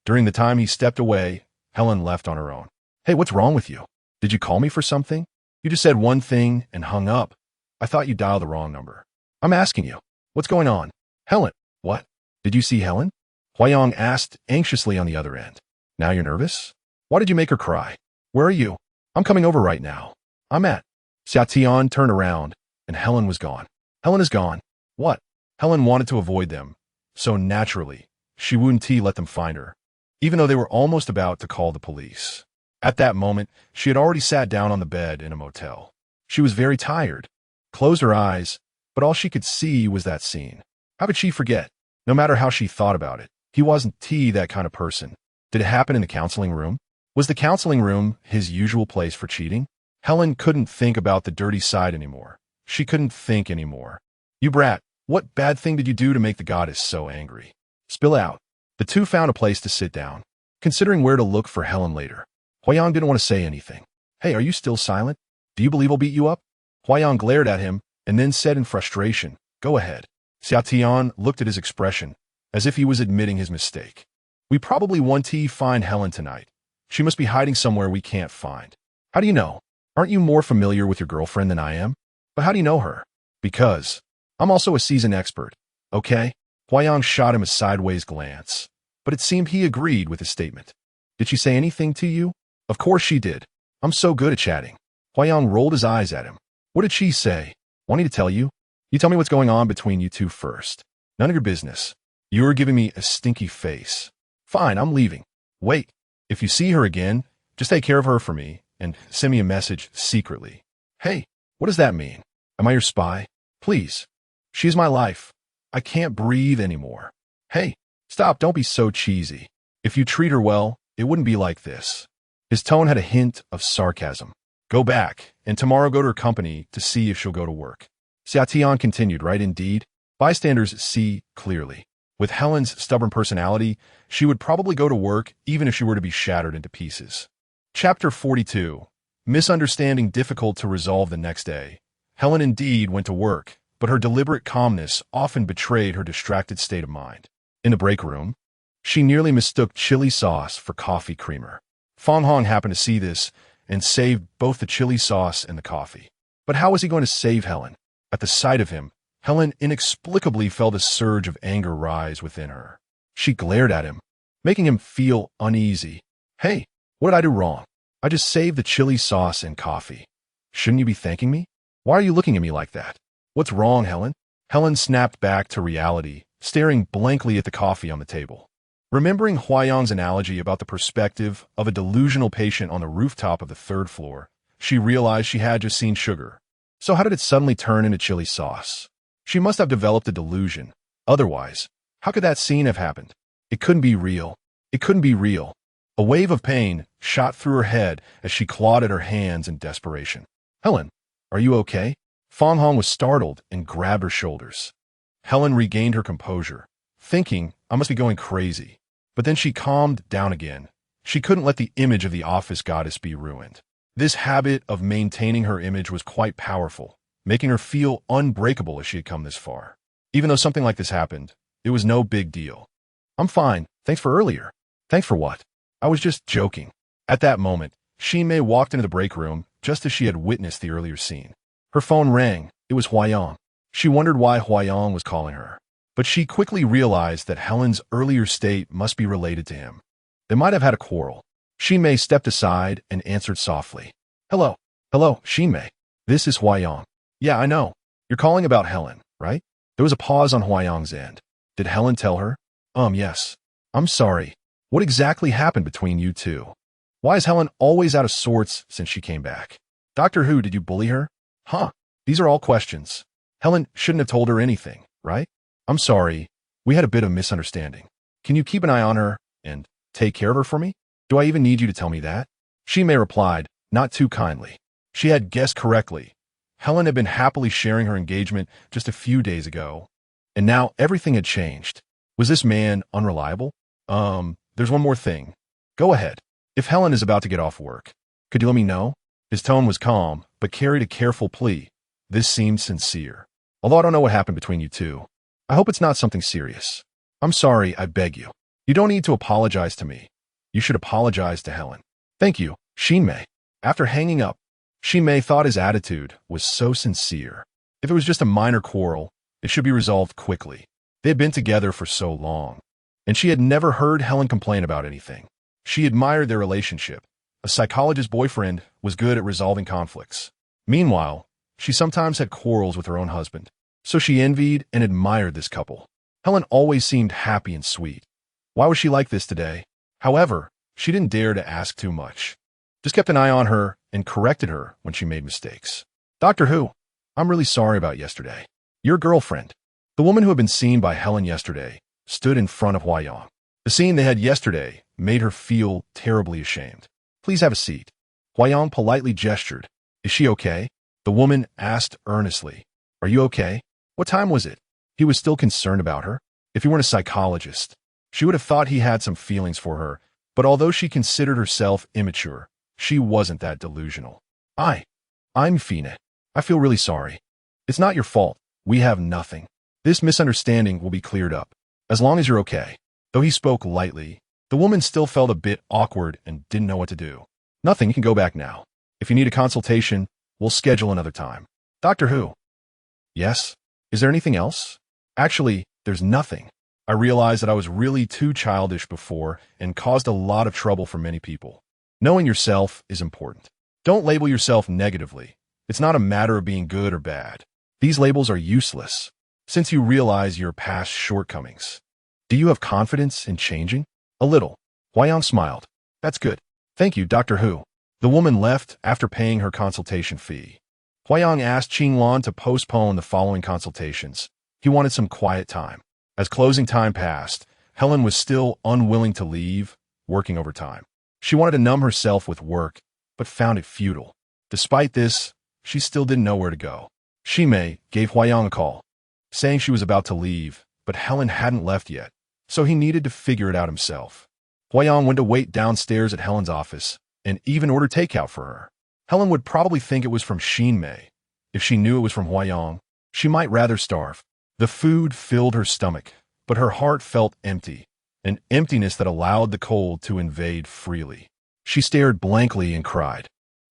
Speaker 1: During the time he stepped away, Helen left on her own. Hey, what's wrong with you? Did you call me for something? You just said one thing and hung up. I thought you dialed the wrong number. I'm asking you, what's going on? Helen, what? Did you see Helen? Huayang asked anxiously on the other end. Now you're nervous? Why did you make her cry? Where are you? I'm coming over right now. I'm at. Xiaotian turned around, and Helen was gone. Helen is gone. What? Helen wanted to avoid them, so naturally, she wouldn't let them find her, even though they were almost about to call the police. At that moment, she had already sat down on the bed in a motel. She was very tired, closed her eyes, but all she could see was that scene. How could she forget? No matter how she thought about it, he wasn't that kind of person. Did it happen in the counseling room? Was the counseling room his usual place for cheating? Helen couldn't think about the dirty side anymore. She couldn't think anymore. You brat, what bad thing did you do to make the goddess so angry? Spill out. The two found a place to sit down, considering where to look for Helen later. Huayang didn't want to say anything. Hey, are you still silent? Do you believe I'll beat you up? Huayang glared at him and then said in frustration, go ahead. Xiaotian looked at his expression, as if he was admitting his mistake. We probably want to find Helen tonight. She must be hiding somewhere we can't find. How do you know? Aren't you more familiar with your girlfriend than I am? But how do you know her? Because I'm also a seasoned expert, okay? Huayang shot him a sideways glance, but it seemed he agreed with his statement. Did she say anything to you? Of course she did. I'm so good at chatting. Huayang rolled his eyes at him. What did she say? Want me to tell you? You tell me what's going on between you two first. None of your business. You're giving me a stinky face. Fine, I'm leaving. Wait, if you see her again, just take care of her for me and send me a message secretly. Hey, what does that mean? Am I your spy? Please. She's my life. I can't breathe anymore. Hey, stop, don't be so cheesy. If you treat her well, it wouldn't be like this. His tone had a hint of sarcasm. Go back, and tomorrow go to her company to see if she'll go to work. Xiaotian continued, right indeed. Bystanders see clearly. With Helen's stubborn personality, she would probably go to work even if she were to be shattered into pieces. Chapter 42. Misunderstanding difficult to resolve the next day. Helen indeed went to work, but her deliberate calmness often betrayed her distracted state of mind. In the break room, she nearly mistook chili sauce for coffee creamer. Fang Hong happened to see this and saved both the chili sauce and the coffee. But how was he going to save Helen? At the sight of him, Helen inexplicably felt a surge of anger rise within her. She glared at him, making him feel uneasy. Hey, what did I do wrong? I just saved the chili sauce and coffee. Shouldn't you be thanking me? Why are you looking at me like that? What's wrong, Helen? Helen snapped back to reality, staring blankly at the coffee on the table. Remembering Huayang's analogy about the perspective of a delusional patient on the rooftop of the third floor, she realized she had just seen sugar. So how did it suddenly turn into chili sauce? She must have developed a delusion. Otherwise, how could that scene have happened? It couldn't be real. It couldn't be real. A wave of pain shot through her head as she clawed at her hands in desperation. Helen, are you okay? Fang Hong was startled and grabbed her shoulders. Helen regained her composure, thinking, I must be going crazy. But then she calmed down again. She couldn't let the image of the office goddess be ruined. This habit of maintaining her image was quite powerful, making her feel unbreakable as she had come this far. Even though something like this happened, it was no big deal. I'm fine. Thanks for earlier. Thanks for what? I was just joking. At that moment, Xinmei walked into the break room just as she had witnessed the earlier scene. Her phone rang. It was Huayang. She wondered why Huayang was calling her. But she quickly realized that Helen's earlier state must be related to him. They might have had a quarrel. Xinmei stepped aside and answered softly. Hello. Hello, Xinmei. This is Huayang. Yeah, I know. You're calling about Helen, right? There was a pause on Huayang's end. Did Helen tell her? Yes. I'm sorry. What exactly happened between you two? Why is Helen always out of sorts since she came back? Doctor Who, did you bully her? Huh. These are all questions. Helen shouldn't have told her anything, right? I'm sorry. We had a bit of misunderstanding. Can you keep an eye on her and take care of her for me? Do I even need you to tell me that? Xinmei replied, not too kindly. She had guessed correctly. Helen had been happily sharing her engagement just a few days ago, and now everything had changed. Was this man unreliable? There's one more thing. Go ahead. If Helen is about to get off work, could you let me know? His tone was calm, but carried a careful plea. This seemed sincere. Although I don't know what happened between you two, I hope it's not something serious. I'm sorry, I beg you. You don't need to apologize to me. You should apologize to Helen. Thank you, Xinmei. After hanging up, Xinmei thought his attitude was so sincere. If it was just a minor quarrel, it should be resolved quickly. They had been together for so long, and she had never heard Helen complain about anything. She admired their relationship. A psychologist's boyfriend was good at resolving conflicts. Meanwhile, she sometimes had quarrels with her own husband, so she envied and admired this couple. Helen always seemed happy and sweet. Why was she like this today? However, she didn't dare to ask too much. Just kept an eye on her and corrected her when she made mistakes. Doctor Who, I'm really sorry about yesterday. Your girlfriend, the woman who had been seen by Helen yesterday, stood in front of Huayang. The scene they had yesterday made her feel terribly ashamed. Please have a seat. Huayang politely gestured. Is she okay? The woman asked earnestly. Are you okay? What time was it? He was still concerned about her. If he weren't a psychologist, she would have thought he had some feelings for her, but although she considered herself immature, she wasn't that delusional. I'm Fina. I feel really sorry. It's not your fault. We have nothing. This misunderstanding will be cleared up, as long as you're okay. Though he spoke lightly, the woman still felt a bit awkward and didn't know what to do. Nothing, you can go back now. If you need a consultation, we'll schedule another time. Doctor Who? Yes? Is there anything else? Actually, there's nothing. I realized that I was really too childish before and caused a lot of trouble for many people. Knowing yourself is important. Don't label yourself negatively. It's not a matter of being good or bad. These labels are useless, since you realize your past shortcomings. Do you have confidence in changing? A little. Huayang smiled. That's good. Thank you, Doctor Who. The woman left after paying her consultation fee. Huayang asked Qinglan to postpone the following consultations. He wanted some quiet time. As closing time passed, Helen was still unwilling to leave, working overtime. She wanted to numb herself with work, but found it futile. Despite this, she still didn't know where to go. Xinmei gave Huayang a call, saying she was about to leave, but Helen hadn't left yet, so he needed to figure it out himself. Huayang went to wait downstairs at Helen's office and even ordered takeout for her. Helen would probably think it was from Xinmei. If she knew it was from Huayang, she might rather starve. The food filled her stomach, but her heart felt empty, an emptiness that allowed the cold to invade freely. She stared blankly and cried,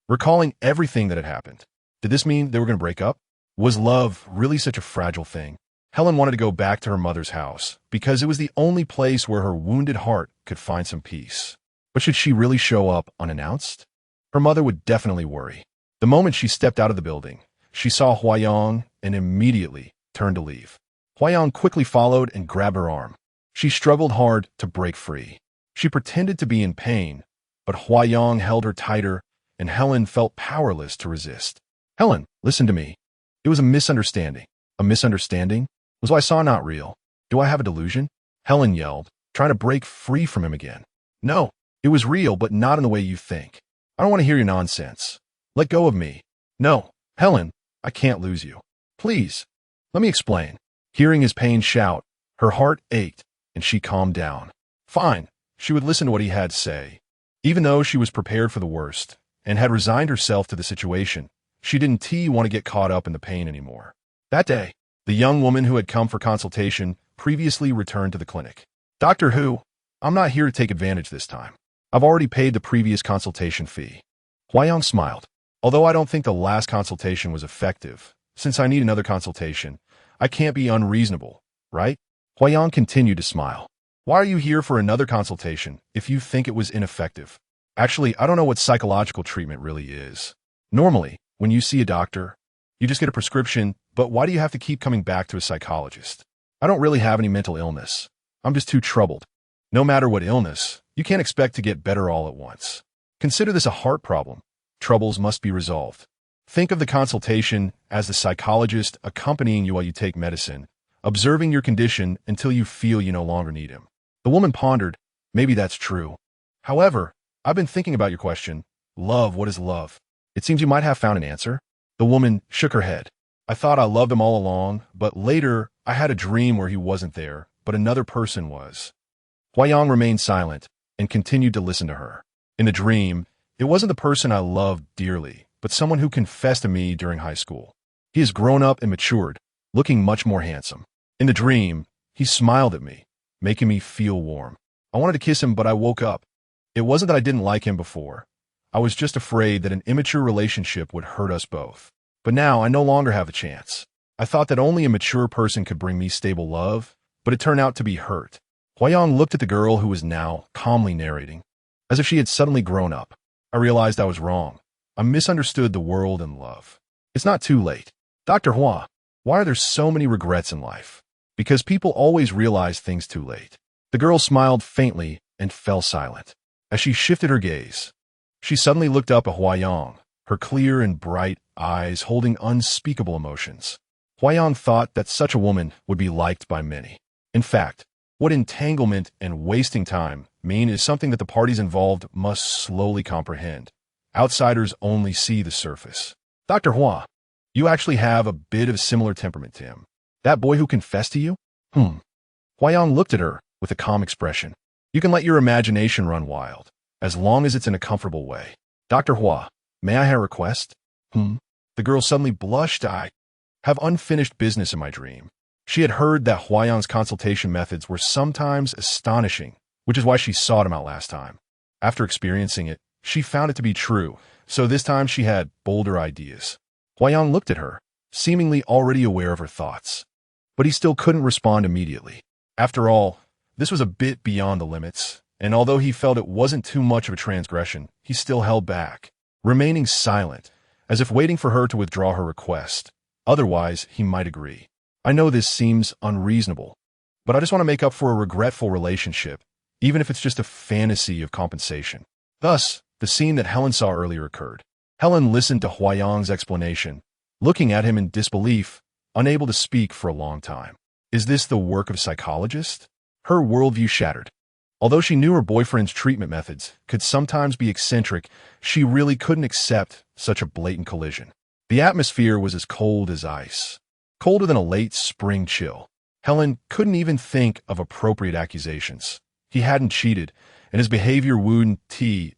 Speaker 1: recalling everything that had happened. Did this mean they were going to break up? Was love really such a fragile thing? Helen wanted to go back to her mother's house because it was the only place where her wounded heart could find some peace. But should she really show up unannounced? Her mother would definitely worry. The moment she stepped out of the building, she saw Huayang and immediately turned to leave. Huayang quickly followed and grabbed her arm. She struggled hard to break free. She pretended to be in pain, but Huayang held her tighter, and Helen felt powerless to resist. Helen, listen to me. It was a misunderstanding. A misunderstanding? Was what I saw not real? Do I have a delusion? Helen yelled, trying to break free from him again. No, it was real, but not in the way you think. I don't want to hear your nonsense. Let go of me. No, Helen, I can't lose you. Please, let me explain. Hearing his pain shout, her heart ached, and she calmed down. Fine, she would listen to what he had to say. Even though she was prepared for the worst and had resigned herself to the situation, she didn't want to get caught up in the pain anymore. That day, the young woman who had come for consultation previously returned to the clinic. Doctor Who, I'm not here to take advantage this time. I've already paid the previous consultation fee. Huayang smiled. Although I don't think the last consultation was effective, since I need another consultation, I can't be unreasonable, right? Huayang continued to smile. Why are you here for another consultation if you think it was ineffective? Actually, I don't know what psychological treatment really is. Normally, when you see a doctor, you just get a prescription, but why do you have to keep coming back to a psychologist? I don't really have any mental illness. I'm just too troubled. No matter what illness, you can't expect to get better all at once. Consider this a heart problem. Troubles must be resolved. Think of the consultation as the psychologist accompanying you while you take medicine, observing your condition until you feel you no longer need him. The woman pondered, maybe that's true. However, I've been thinking about your question. Love, what is love? It seems you might have found an answer. The woman shook her head. I thought I loved him all along, but later I had a dream where he wasn't there, but another person was. Huayang remained silent and continued to listen to her. In the dream, it wasn't the person I loved dearly, but someone who confessed to me during high school. He has grown up and matured, looking much more handsome. In the dream, he smiled at me, making me feel warm. I wanted to kiss him, but I woke up. It wasn't that I didn't like him before. I was just afraid that an immature relationship would hurt us both. But now I no longer have a chance. I thought that only a mature person could bring me stable love, but it turned out to be hurt. Huayang looked at the girl who was now calmly narrating, as if she had suddenly grown up. I realized I was wrong. I misunderstood the world and love. It's not too late. Dr. Hua, why are there so many regrets in life? Because people always realize things too late. The girl smiled faintly and fell silent. As she shifted her gaze, she suddenly looked up at Huayang, her clear and bright eyes holding unspeakable emotions. Huayang thought that such a woman would be liked by many. In fact, what entanglement and wasting time mean is something that the parties involved must slowly comprehend. Outsiders only see the surface. Dr. Hua, you actually have a bit of a similar temperament to him. That boy who confessed to you? Huayang looked at her with a calm expression. You can let your imagination run wild, as long as it's in a comfortable way. Dr. Hua, may I have a request? The girl suddenly blushed. I have unfinished business in my dream. She had heard that Huayang's consultation methods were sometimes astonishing, which is why she sought him out last time. After experiencing it, she found it to be true, so this time she had bolder ideas. Huayang looked at her, seemingly already aware of her thoughts. But he still couldn't respond immediately. After all, this was a bit beyond the limits, and although he felt it wasn't too much of a transgression, he still held back, remaining silent, as if waiting for her to withdraw her request. Otherwise, he might agree. I know this seems unreasonable, but I just want to make up for a regretful relationship, even if it's just a fantasy of compensation. Thus, the scene that Helen saw earlier occurred. Helen listened to Huayang's explanation, looking at him in disbelief, unable to speak for a long time. Is this the work of a psychologist? Her worldview shattered. Although she knew her boyfriend's treatment methods could sometimes be eccentric, she really couldn't accept such a blatant collision. The atmosphere was as cold as ice, colder than a late spring chill. Helen couldn't even think of appropriate accusations. He hadn't cheated, and his behavior wouldn't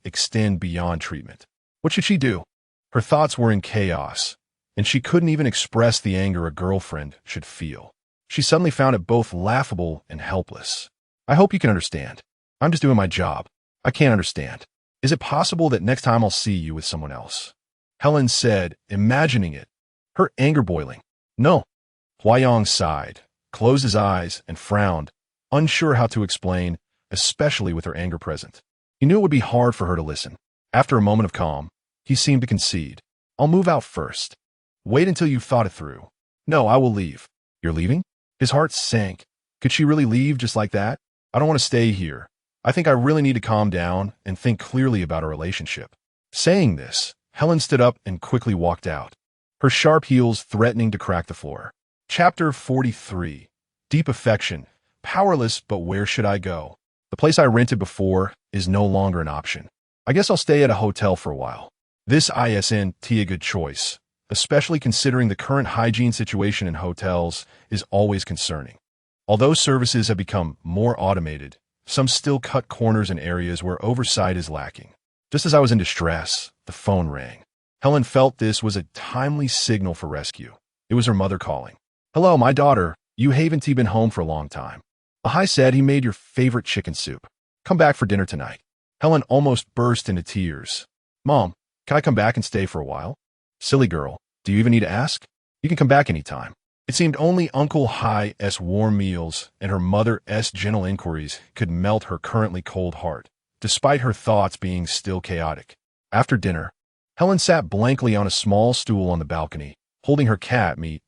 Speaker 1: extend beyond treatment. What should she do? Her thoughts were in chaos, and she couldn't even express the anger a girlfriend should feel. She suddenly found it both laughable and helpless. I hope you can understand. I'm just doing my job. I can't understand. Is it possible that next time I'll see you with someone else? Helen said, imagining it, her anger boiling. No. Huayang sighed, closed his eyes, and frowned, unsure how to explain, especially with her anger present. He knew it would be hard for her to listen. After a moment of calm, he seemed to concede. I'll move out first. Wait until you've thought it through. No, I will leave. You're leaving? His heart sank. Could she really leave just like that? I don't want to stay here. I think I really need to calm down and think clearly about our relationship. Saying this, Helen stood up and quickly walked out, her sharp heels threatening to crack the floor. Chapter 43. Deep affection. Powerless, but where should I go? The place I rented before is no longer an option. I guess I'll stay at a hotel for a while. This isn't a good choice, especially considering the current hygiene situation in hotels is always concerning. Although services have become more automated, some still cut corners in areas where oversight is lacking. Just as I was in distress, the phone rang. Helen felt this was a timely signal for rescue. It was her mother calling. Hello, my daughter. You haven't been home for a long time. Ahai said he made your favorite chicken soup. Come back for dinner tonight. Helen almost burst into tears. Mom, can I come back and stay for a while? Silly girl, do you even need to ask? You can come back anytime. It seemed only Uncle Hai's warm meals and her mother's gentle inquiries could melt her currently cold heart, despite her thoughts being still chaotic. After dinner, Helen sat blankly on a small stool on the balcony, holding her cat, The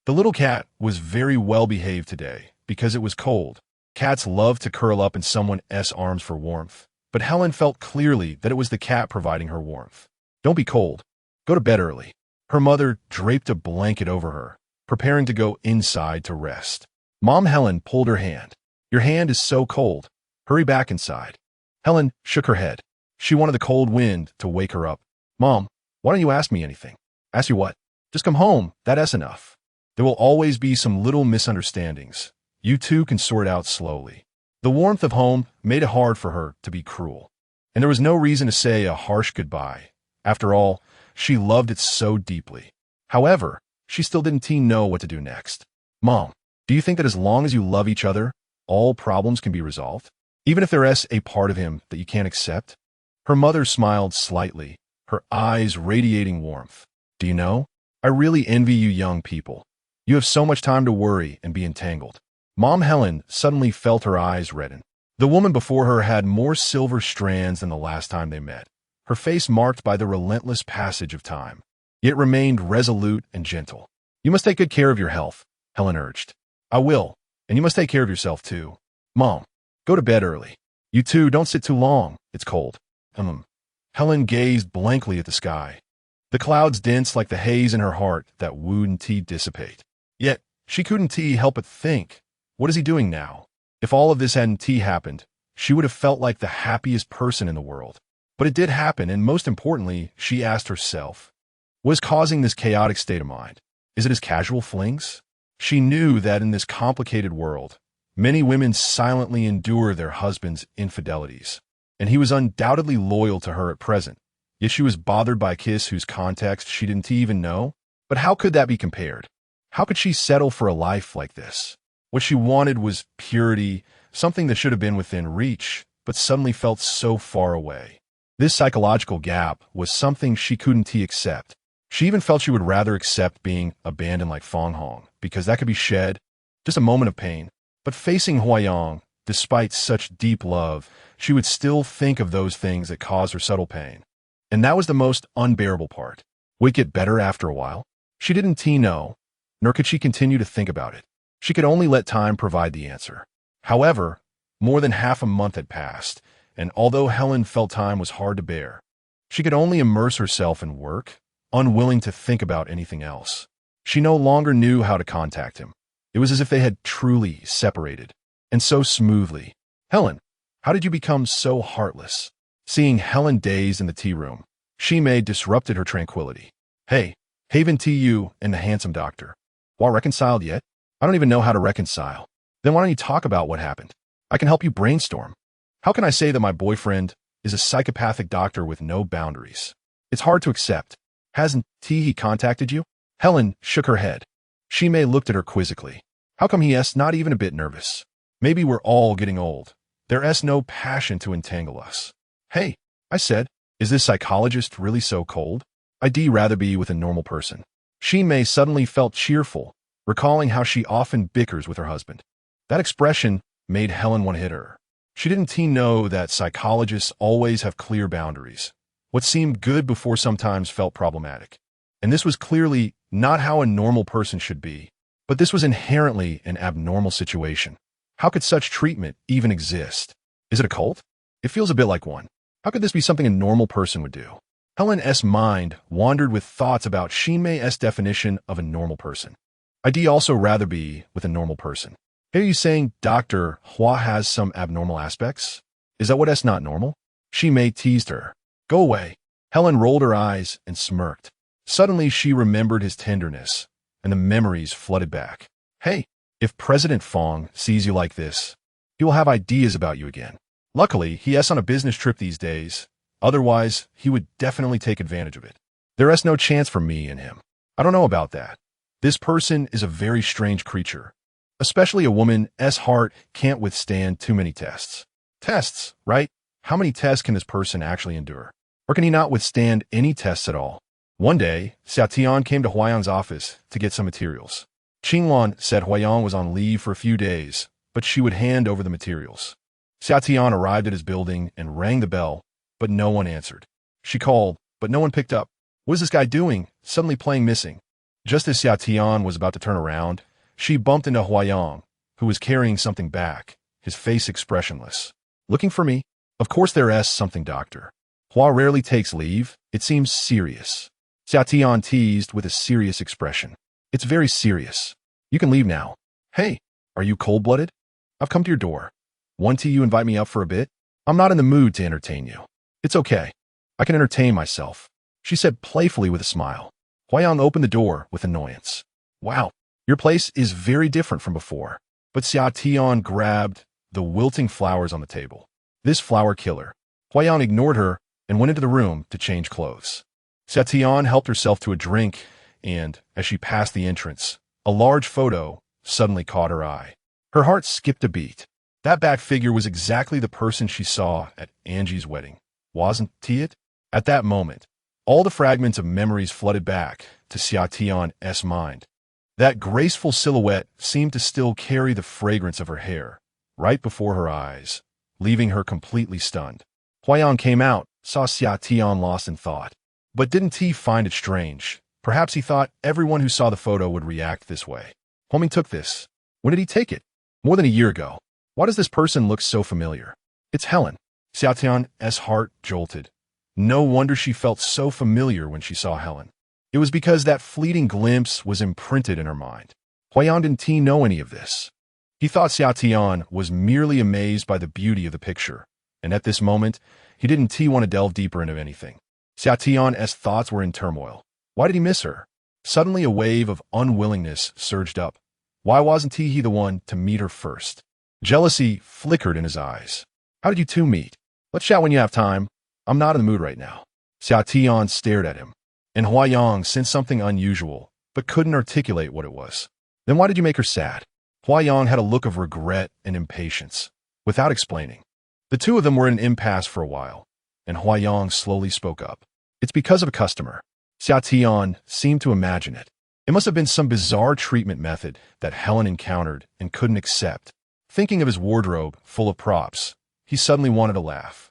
Speaker 1: little cat was very well behaved today because it was cold. Cats love to curl up in someone's arms for warmth, but Helen felt clearly that it was the cat providing her warmth. Don't be cold. Go to bed early. Her mother draped a blanket over her, preparing to go inside to rest. Mom Helen pulled her hand. Your hand is so cold. Hurry back inside. Helen shook her head. She wanted the cold wind to wake her up. Mom, why don't you ask me anything? Ask you what? Just come home. That's enough. There will always be some little misunderstandings. You two can sort out slowly. The warmth of home made it hard for her to be cruel. And there was no reason to say a harsh goodbye. After all, she loved it so deeply. However, she still didn't know what to do next. Mom, do you think that as long as you love each other, all problems can be resolved? Even if there's a part of him that you can't accept? Her mother smiled slightly, her eyes radiating warmth. Do you know? I really envy you young people. You have so much time to worry and be entangled. Mom Helen suddenly felt her eyes redden. The woman before her had more silver strands than the last time they met, her face marked by the relentless passage of time, yet remained resolute and gentle. You must take good care of your health, Helen urged. I will, and you must take care of yourself too. Mom, go to bed early. You two don't sit too long. It's cold. Helen gazed blankly at the sky. The clouds dense like the haze in her heart that wouldn't dissipate. Yet, she couldn't help but think, what is he doing now? If all of this hadn't happened, she would have felt like the happiest person in the world. But it did happen, and most importantly, she asked herself, what is causing this chaotic state of mind? Is it his casual flings? She knew that in this complicated world, many women silently endure their husbands' infidelities, and he was undoubtedly loyal to her at present. Yet she was bothered by a kiss whose context she didn't even know. But how could that be compared? How could she settle for a life like this? What she wanted was purity, something that should have been within reach, but suddenly felt so far away. This psychological gap was something she couldn't accept. She even felt she would rather accept being abandoned like Fong Hong, because that could be shed, just a moment of pain. But facing Huayong, despite such deep love, she would still think of those things that caused her subtle pain. And that was the most unbearable part. Would it get better after a while? She didn't know, nor could she continue to think about it. She could only let time provide the answer. However, more than half a month had passed, and although Helen felt time was hard to bear, she could only immerse herself in work, unwilling to think about anything else. She no longer knew how to contact him. It was as if they had truly separated, and so smoothly. Helen, how did you become so heartless? Seeing Helen dazed in the tea room, Shimei disrupted her tranquility. Hey, Haven TU and the handsome doctor. Well, reconciled yet? I don't even know how to reconcile. Then why don't you talk about what happened? I can help you brainstorm. How can I say that my boyfriend is a psychopathic doctor with no boundaries? It's hard to accept. Hasn't he contacted you? Helen shook her head. Shimei looked at her quizzically. How come he's not even a bit nervous? Maybe we're all getting old. There's no passion to entangle us. Hey, I said, is this psychologist really so cold? I'd rather be with a normal person. Shimei suddenly felt cheerful, recalling how she often bickers with her husband. That expression made Helen want to hit her. She didn't know that psychologists always have clear boundaries. What seemed good before sometimes felt problematic. And this was clearly not how a normal person should be. But this was inherently an abnormal situation. How could such treatment even exist? Is it a cult? It feels a bit like one. How could this be something a normal person would do? Helen's mind wandered with thoughts about Shimei's definition of a normal person. I'd also rather be with a normal person. Are you saying Dr. Hua has some abnormal aspects? Is that what's not normal? Shimei teased her. Go away. Helen rolled her eyes and smirked. Suddenly she remembered his tenderness, and the memories flooded back. Hey, if President Fong sees you like this, he will have ideas about you again. Luckily, he's on a business trip these days. Otherwise, he would definitely take advantage of it. There's no chance for me and him. I don't know about that. This person is a very strange creature. Especially a woman's heart can't withstand too many tests. Tests, right? How many tests can this person actually endure? Or can he not withstand any tests at all? One day, Xiaotian came to Huayang's office to get some materials. Qingluan said Huayang was on leave for a few days, but she would hand over the materials. Xiaotian arrived at his building and rang the bell, but no one answered. She called, but no one picked up. What is this guy doing? Suddenly playing missing. Just as Xia Tian was about to turn around, she bumped into Huayang, who was carrying something back, his face expressionless. Looking for me? Of course there's something, doctor. Hua rarely takes leave. It seems serious. Xia Tian teased with a serious expression. It's very serious. You can leave now. Hey, are you cold-blooded? I've come to your door. Won't you invite me up for a bit? I'm not in the mood to entertain you. It's okay. I can entertain myself, she said playfully with a smile. Huayang opened the door with annoyance. Wow, your place is very different from before. But Xia Tian grabbed the wilting flowers on the table. This flower killer. Huayang ignored her and went into the room to change clothes. Xia Tian helped herself to a drink, and, as she passed the entrance, a large photo suddenly caught her eye. Her heart skipped a beat. That back figure was exactly the person she saw at Angie's wedding. Wasn't he it? At that moment, all the fragments of memories flooded back to Xia Tian's mind. That graceful silhouette seemed to still carry the fragrance of her hair, right before her eyes, leaving her completely stunned. Huayang came out, saw Xia Tian lost in thought. But didn't he find it strange? Perhaps he thought everyone who saw the photo would react this way. Homing took this. When did he take it? More than a year ago. Why does this person look so familiar? It's Helen. Xia Tian's heart jolted. No wonder she felt so familiar when she saw Helen. It was because that fleeting glimpse was imprinted in her mind. Huayang didn't know any of this. He thought Xia Tian was merely amazed by the beauty of the picture, and at this moment, he didn't want to delve deeper into anything. Xia Tian's thoughts were in turmoil. Why did he miss her? Suddenly a wave of unwillingness surged up. Why wasn't he the one to meet her first? Jealousy flickered in his eyes. How did you two meet? Let's chat when you have time. I'm not in the mood right now. Xia Tian stared at him, and Huayang sensed something unusual, but couldn't articulate what it was. Then why did you make her sad? Huayang had a look of regret and impatience, without explaining. The two of them were in an impasse for a while, and Huayang slowly spoke up. It's because of a customer. Xia Tian seemed to imagine it. It must have been some bizarre treatment method that Helen encountered and couldn't accept. Thinking of his wardrobe full of props, he suddenly wanted to laugh.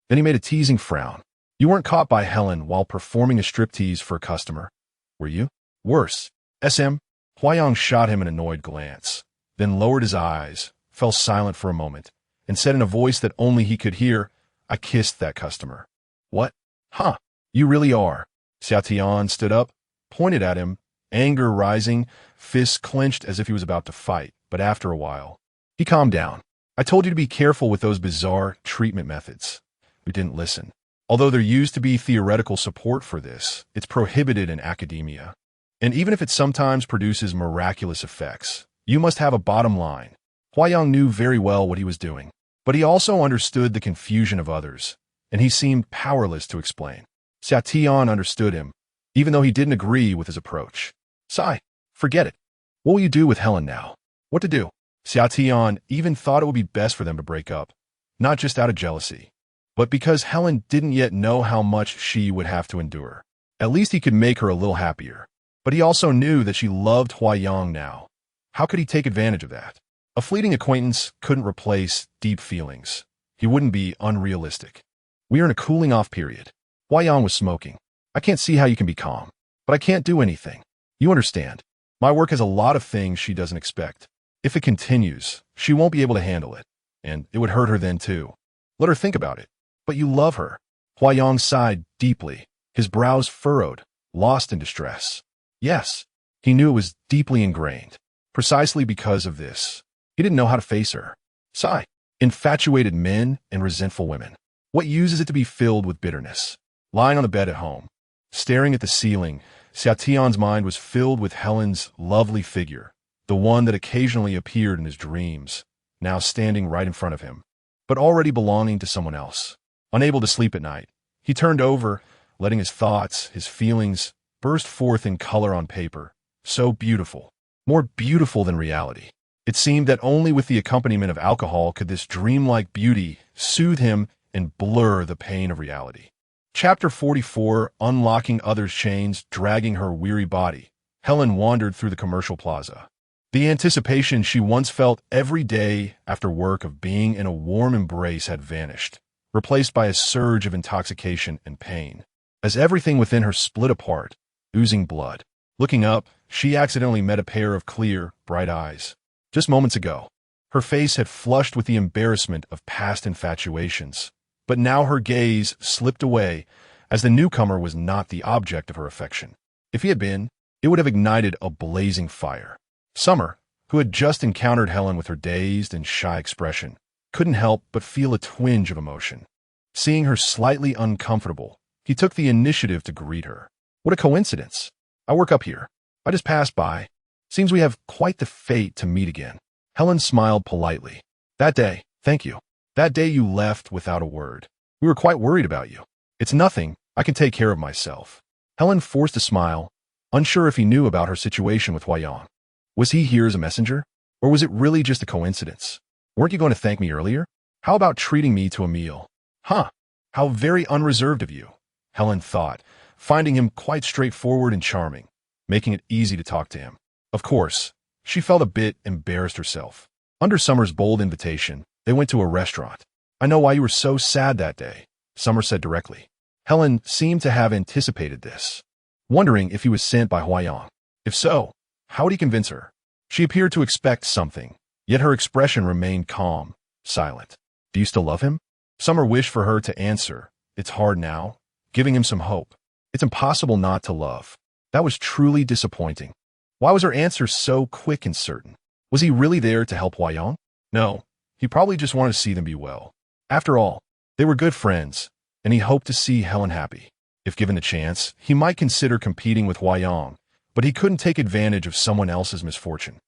Speaker 1: Then he made a teasing frown. You weren't caught by Helen while performing a striptease for a customer, were you? Worse. SM? Huayang shot him an annoyed glance, then lowered his eyes, fell silent for a moment, and said in a voice that only he could hear, I kissed that customer. What? Huh. You really are. Xia Tian stood up, pointed at him, anger rising, fists clenched as if he was about to fight, but after a while, he calmed down. I told you to be careful with those bizarre treatment methods. We didn't listen. Although there used to be theoretical support for this, it's prohibited in academia. And even if it sometimes produces miraculous effects, you must have a bottom line. Huayang knew very well what he was doing, but he also understood the confusion of others, and he seemed powerless to explain. Xia Tian understood him, even though he didn't agree with his approach. Sigh, forget it. What will you do with Helen now? What to do? Xia Tian even thought it would be best for them to break up, not just out of jealousy, but because Helen didn't yet know how much she would have to endure. At least he could make her a little happier. But he also knew that she loved Huayang now. How could he take advantage of that? A fleeting acquaintance couldn't replace deep feelings. He wouldn't be unrealistic. We are in a cooling-off period. Huayang was smoking. I can't see how you can be calm, but I can't do anything. You understand. My work has a lot of things she doesn't expect. If it continues, she won't be able to handle it, and it would hurt her then too. Let her think about it. But you love her. Huayang sighed deeply, his brows furrowed, lost in distress. Yes, he knew it was deeply ingrained. Precisely because of this, he didn't know how to face her. Sigh. Infatuated men and resentful women. What use is it to be filled with bitterness? Lying on the bed at home, staring at the ceiling, Xia Tian's mind was filled with Helen's lovely figure, the one that occasionally appeared in his dreams, now standing right in front of him, but already belonging to someone else. Unable to sleep at night, he turned over, letting his thoughts, his feelings, burst forth in color on paper. So beautiful, more beautiful than reality. It seemed that only with the accompaniment of alcohol could this dreamlike beauty soothe him and blur the pain of reality. Chapter 44, Unlocking Others' Chains, Dragging Her Weary Body. Helen wandered through the commercial plaza. The anticipation she once felt every day after work of being in a warm embrace had vanished, replaced by a surge of intoxication and pain. as everything within her split apart, oozing blood. Looking up, she accidentally met a pair of clear, bright eyes. Just moments ago, her face had flushed with the embarrassment of past infatuations, but now her gaze slipped away as the newcomer was not the object of her affection. If he had been, it would have ignited a blazing fire. Summer, who had just encountered Helen with her dazed and shy expression, couldn't help but feel a twinge of emotion. Seeing her slightly uncomfortable, he took the initiative to greet her. What a coincidence. I work up here. I just passed by. Seems we have quite the fate to meet again. Helen smiled politely. That day, thank you. That day you left without a word. We were quite worried about you. It's nothing. I can take care of myself. Helen forced a smile, unsure if he knew about her situation with Huayang. Was he here as a messenger? Or was it really just a coincidence? Weren't you going to thank me earlier? How about treating me to a meal? Huh. How very unreserved of you, Helen thought, finding him quite straightforward and charming, making it easy to talk to him. Of course, she felt a bit embarrassed herself. Under Summer's bold invitation, they went to a restaurant. I know why you were so sad that day, Summer said directly. Helen seemed to have anticipated this, wondering if he was sent by Huayang. If so, how would he convince her? She appeared to expect something, yet her expression remained calm, silent. Do you still love him? Summer wished for her to answer. It's hard now, giving him some hope. It's impossible not to love. That was truly disappointing. Why was her answer so quick and certain? Was he really there to help Huayang? No, he probably just wanted to see them be well. After all, they were good friends, and he hoped to see Helen happy. If given the chance, he might consider competing with Huayang, but he couldn't take advantage of someone else's misfortune.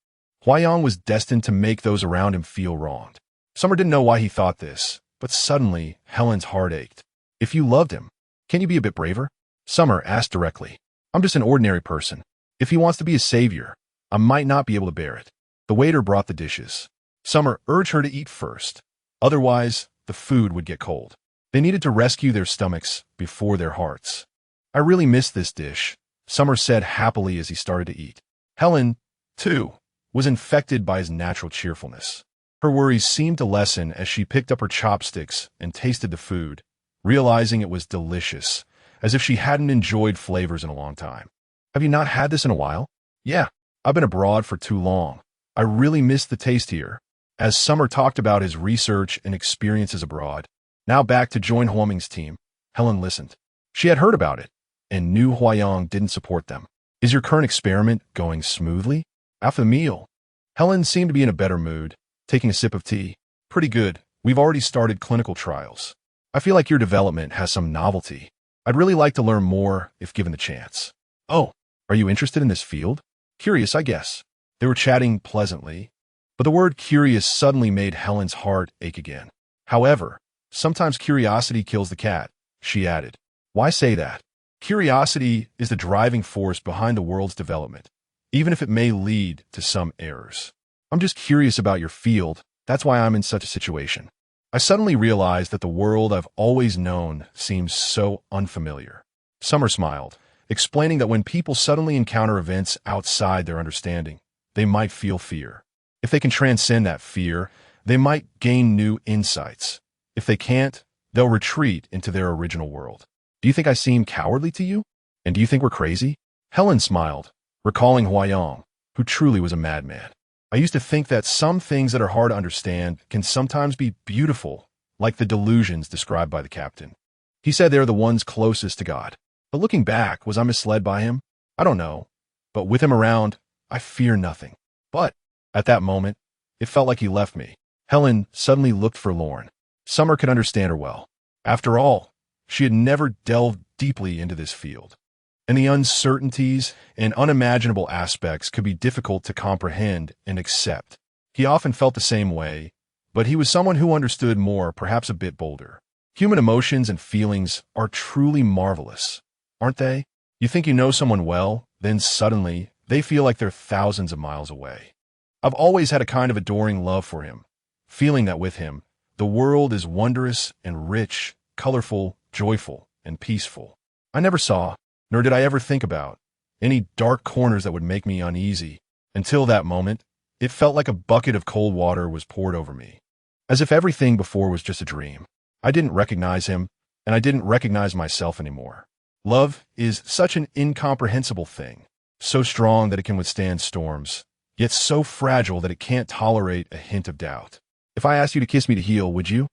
Speaker 1: Huayang was destined to make those around him feel wronged. Summer didn't know why he thought this, but suddenly Helen's heart ached. If you loved him, can you be a bit braver? Summer asked directly. I'm just an ordinary person. If he wants to be a savior, I might not be able to bear it. The waiter brought the dishes. Summer urged her to eat first. Otherwise, the food would get cold. They needed to rescue their stomachs before their hearts. I really miss this dish, Summer said happily as he started to eat. Helen, too, was infected by his natural cheerfulness. Her worries seemed to lessen as she picked up her chopsticks and tasted the food, realizing it was delicious, as if she hadn't enjoyed flavors in a long time. Have you not had this in a while? Yeah, I've been abroad for too long. I really miss the taste here. As Summer talked about his research and experiences abroad, now back to join Huaming's team, Helen listened. She had heard about it, and knew Huayang didn't support them. Is your current experiment going smoothly? After the meal, Helen seemed to be in a better mood, taking a sip of tea. Pretty good. We've already started clinical trials. I feel like your development has some novelty. I'd really like to learn more if given the chance. Oh, are you interested in this field? Curious, I guess. They were chatting pleasantly, but the word curious suddenly made Helen's heart ache again. However, sometimes curiosity kills the cat, she added. Why say that? Curiosity is the driving force behind the world's development, even if it may lead to some errors. I'm just curious about your field. That's why I'm in such a situation. I suddenly realized that the world I've always known seems so unfamiliar. Summer smiled, explaining that when people suddenly encounter events outside their understanding, they might feel fear. If they can transcend that fear, they might gain new insights. If they can't, they'll retreat into their original world. Do you think I seem cowardly to you? And do you think we're crazy? Helen smiled, recalling Huayang, who truly was a madman. I used to think that some things that are hard to understand can sometimes be beautiful, like the delusions described by the captain. He said they're the ones closest to God. But looking back, was I misled by him? I don't know. But with him around, I fear nothing. But at that moment, it felt like he left me. Helen suddenly looked forlorn. Summer could understand her well. After all, she had never delved deeply into this field, and the uncertainties and unimaginable aspects could be difficult to comprehend and accept. He often felt the same way, but he was someone who understood more, perhaps a bit bolder. Human emotions and feelings are truly marvelous, aren't they? You think you know someone well, then suddenly they feel like they're thousands of miles away. I've always had a kind of adoring love for him, feeling that with him, the world is wondrous and rich, colorful, joyful, and peaceful. I never saw, nor did I ever think about, any dark corners that would make me uneasy. Until that moment, it felt like a bucket of cold water was poured over me, as if everything before was just a dream. I didn't recognize him, and I didn't recognize myself anymore. Love is such an incomprehensible thing, so strong that it can withstand storms, yet so fragile that it can't tolerate a hint of doubt. If I asked you to kiss me to heal, would you?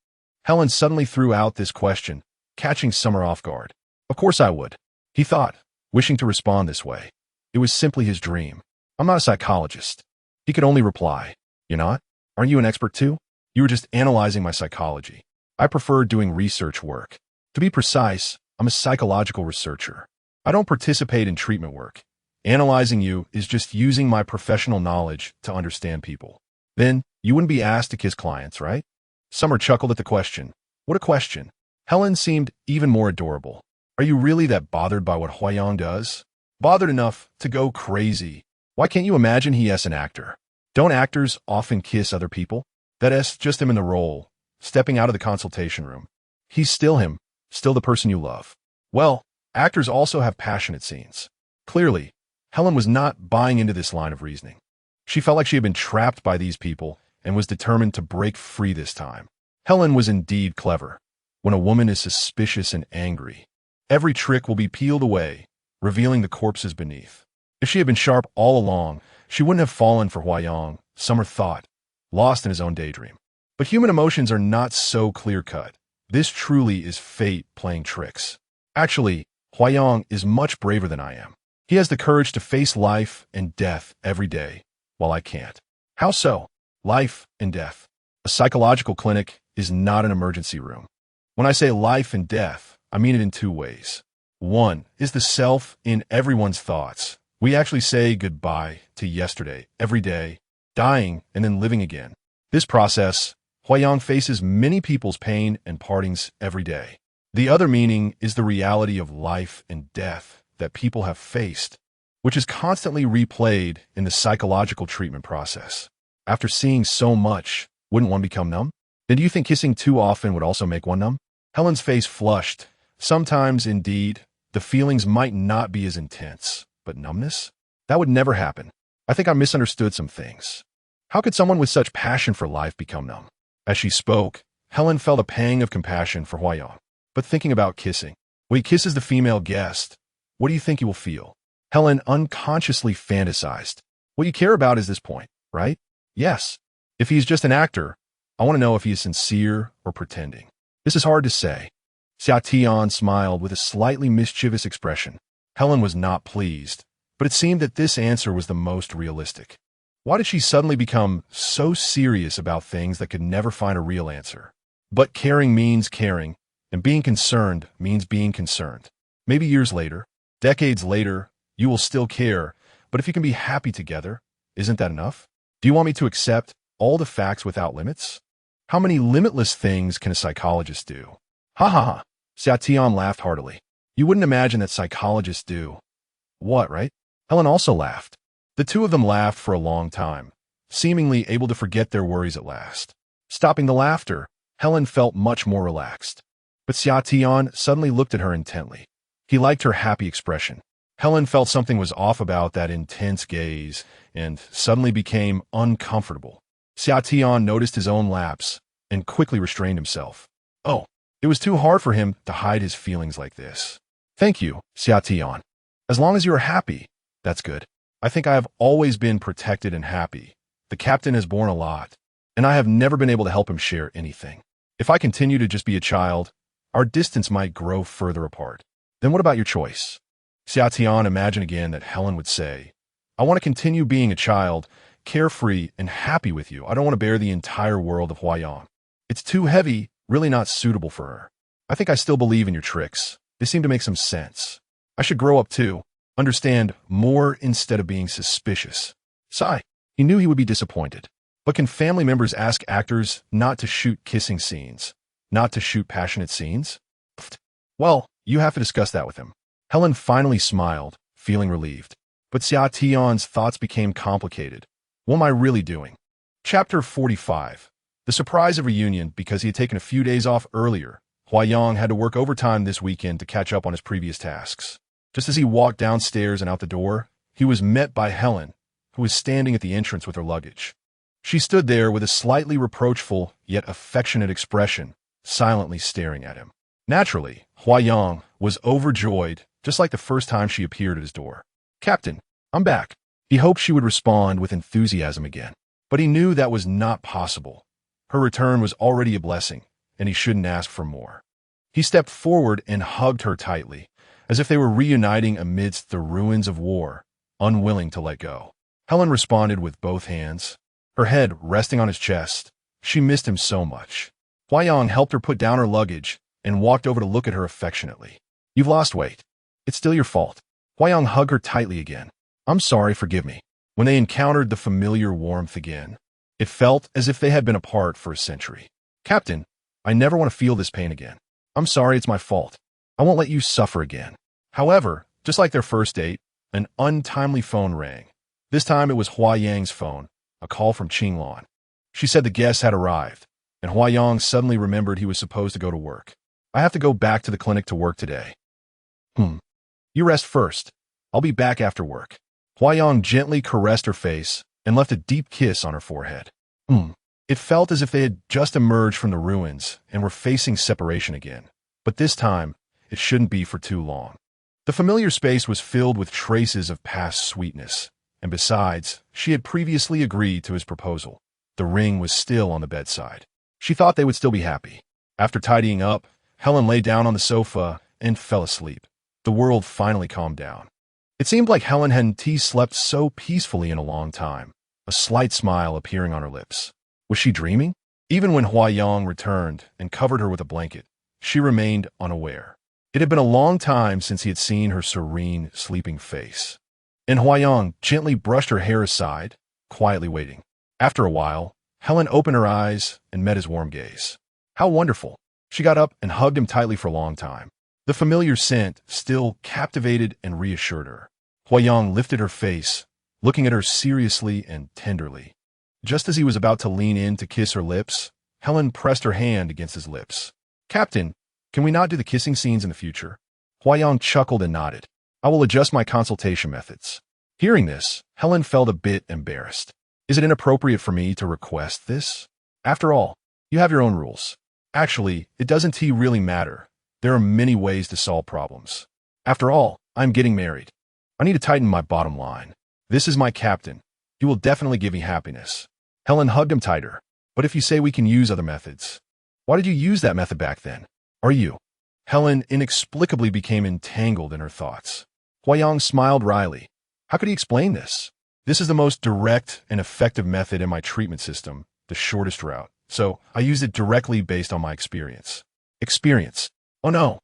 Speaker 1: Helen suddenly threw out this question, catching Summer off guard. Of course I would, he thought, wishing to respond this way. It was simply his dream. I'm not a psychologist. He could only reply, You're not? Aren't you an expert too? You were just analyzing my psychology. I prefer doing research work. To be precise, I'm a psychological researcher. I don't participate in treatment work. Analyzing you is just using my professional knowledge to understand people. Then, you wouldn't be asked to kiss clients, right? Summer chuckled at the question. What a question. Helen seemed even more adorable. Are you really that bothered by what Huayang does? Bothered enough to go crazy. Why can't you imagine he is an actor? Don't actors often kiss other people? That's just him in the role, stepping out of the consultation room. He's still him, still the person you love. Well, actors also have passionate scenes. Clearly, Helen was not buying into this line of reasoning. She felt like she had been trapped by these people and was determined to break free this time. Helen was indeed clever. When a woman is suspicious and angry, every trick will be peeled away, revealing the corpses beneath. If she had been sharp all along, she wouldn't have fallen for Huayang, Summer thought, lost in his own daydream. But human emotions are not so clear-cut. This truly is fate playing tricks. Actually, Huayang is much braver than I am. He has the courage to face life and death every day, while I can't. How so? Life and death. A psychological clinic is not an emergency room. When I say life and death, I mean it in two ways. One is the self in everyone's thoughts. We actually say goodbye to yesterday, every day, dying and then living again. This process, Huayang faces many people's pain and partings every day. The other meaning is the reality of life and death that people have faced, which is constantly replayed in the psychological treatment process. After seeing so much, wouldn't one become numb? Then do you think kissing too often would also make one numb? Helen's face flushed. Sometimes, indeed, the feelings might not be as intense. But numbness? That would never happen. I think I misunderstood some things. How could someone with such passion for life become numb? As she spoke, Helen felt a pang of compassion for Huayang. But thinking about kissing, when he kisses the female guest, what do you think he will feel? Helen unconsciously fantasized. What you care about is this point, right? Yes. If he's just an actor, I want to know if he is sincere or pretending. This is hard to say. Xia Tian smiled with a slightly mischievous expression. Helen was not pleased, but it seemed that this answer was the most realistic. Why did she suddenly become so serious about things that could never find a real answer? But caring means caring, and being concerned means being concerned. Maybe years later, decades later, you will still care, but if you can be happy together, isn't that enough? Do you want me to accept all the facts without limits? How many limitless things can a psychologist do? Ha ha ha. Xia Tian laughed heartily. You wouldn't imagine that psychologists do. What, right? Helen also laughed. The two of them laughed for a long time, seemingly able to forget their worries at last. Stopping the laughter, Helen felt much more relaxed. But Xia Tian suddenly looked at her intently. He liked her happy expression. Helen felt something was off about that intense gaze and suddenly became uncomfortable. Xia Tian noticed his own lapse and quickly restrained himself. Oh, it was too hard for him to hide his feelings like this. Thank you, Xia Tian. As long as you are happy, that's good. I think I have always been protected and happy. The captain has borne a lot, and I have never been able to help him share anything. If I continue to just be a child, our distance might grow further apart. Then what about your choice? Xia Tian imagined again that Helen would say, I want to continue being a child, carefree and happy with you. I don't want to bear the entire world of Huayang. It's too heavy, really not suitable for her. I think I still believe in your tricks. They seem to make some sense. I should grow up too, understand more instead of being suspicious. Sigh. He knew he would be disappointed. But can family members ask actors not to shoot kissing scenes, not to shoot passionate scenes? Well, you have to discuss that with him. Helen finally smiled, feeling relieved. But Xia Tian's thoughts became complicated. What am I really doing? Chapter 45. The surprise of reunion because he had taken a few days off earlier. Huayang had to work overtime this weekend to catch up on his previous tasks. Just as he walked downstairs and out the door, he was met by Helen, who was standing at the entrance with her luggage. She stood there with a slightly reproachful yet affectionate expression, silently staring at him. Naturally, Huayang was overjoyed just like the first time she appeared at his door. "Captain, I'm back." He hoped she would respond with enthusiasm again, but he knew that was not possible. Her return was already a blessing, and he shouldn't ask for more. He stepped forward and hugged her tightly, as if they were reuniting amidst the ruins of war, unwilling to let go. Helen responded with both hands, her head resting on his chest. She missed him so much. Huayang helped her put down her luggage and walked over to look at her affectionately. "You've lost weight. It's still your fault." Huayang hugged her tightly again. "I'm sorry, forgive me." When they encountered the familiar warmth again, it felt as if they had been apart for a century. "Captain, I never want to feel this pain again. I'm sorry, it's my fault. I won't let you suffer again." However, just like their first date, an untimely phone rang. This time it was Huayang's phone, a call from Qinglan. She said the guests had arrived, and Huayang suddenly remembered he was supposed to go to work. "I have to go back to the clinic to work today." You rest first. I'll be back after work." Huayang gently caressed her face and left a deep kiss on her forehead. It felt as if they had just emerged from the ruins and were facing separation again. But this time, it shouldn't be for too long. The familiar space was filled with traces of past sweetness, and besides, she had previously agreed to his proposal. The ring was still on the bedside. She thought they would still be happy. After tidying up, Helen lay down on the sofa and fell asleep. The world finally calmed down. It seemed like Helen hadn't slept so peacefully in a long time, a slight smile appearing on her lips. Was she dreaming? Even when Huayang returned and covered her with a blanket, she remained unaware. It had been a long time since he had seen her serene, sleeping face. And Huayang gently brushed her hair aside, quietly waiting. After a while, Helen opened her eyes and met his warm gaze. How wonderful! She got up and hugged him tightly for a long time. The familiar scent still captivated and reassured her. Huayang lifted her face, looking at her seriously and tenderly. Just as he was about to lean in to kiss her lips, Helen pressed her hand against his lips. "Captain, can we not do the kissing scenes in the future?" Huayang chuckled and nodded. "I will adjust my consultation methods." Hearing this, Helen felt a bit embarrassed. Is it inappropriate for me to request this? After all, you have your own rules. Actually, it doesn't really matter. There are many ways to solve problems. After all, I'm getting married. I need to tighten my bottom line. This is my captain. He will definitely give me happiness. Helen hugged him tighter. "But if you say we can use other methods, why did you use that method back then? Are you?" Helen inexplicably became entangled in her thoughts. Huayang smiled wryly. How could he explain this? "This is the most direct and effective method in my treatment system, the shortest route. So I used it directly based on my experience." Experience? Oh no.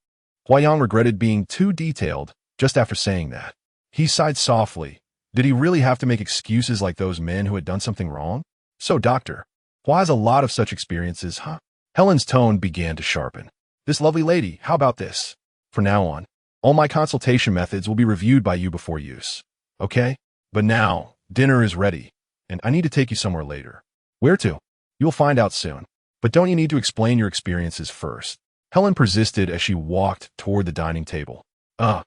Speaker 1: Huayang regretted being too detailed just after saying that. He sighed softly. Did he really have to make excuses like those men who had done something wrong? "So, doctor, Hua has a lot of such experiences, huh?" Helen's tone began to sharpen. "This lovely lady, how about this? From now on, all my consultation methods will be reviewed by you before use. Okay? But now, dinner is ready, and I need to take you somewhere later." "Where to?" "You'll find out soon. But don't you need to explain your experiences first?" Helen persisted as she walked toward the dining table. I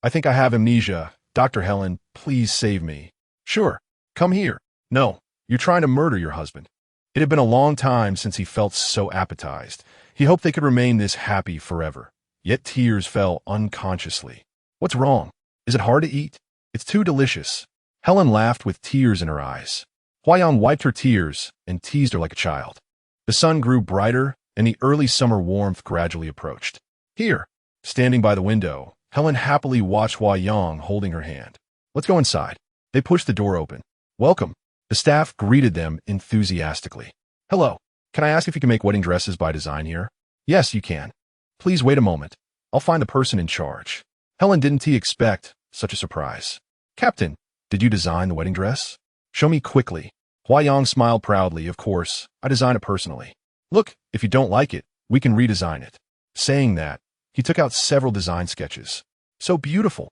Speaker 1: think I have amnesia. Dr. Helen, please save me." "Sure. Come here." "No, you're trying to murder your husband." It had been a long time since he felt so appetized. He hoped they could remain this happy forever. Yet tears fell unconsciously. "What's wrong? Is it hard to eat?" "It's too delicious." Helen laughed with tears in her eyes. Huayang wiped her tears and teased her like a child. The sun grew brighter, and the early summer warmth gradually approached. Here, standing by the window, Helen happily watched Huayang holding her hand. "Let's go inside." They pushed the door open. "Welcome." The staff greeted them enthusiastically. "Hello. Can I ask if you can make wedding dresses by design here?" "Yes, you can. Please wait a moment. I'll find the person in charge." Helen didn't expect such a surprise. "Captain, did you design the wedding dress?" "Show me quickly." Huayang smiled proudly. "Of course, I designed it personally. Look, if you don't like it, we can redesign it." Saying that, he took out several design sketches. "So beautiful!"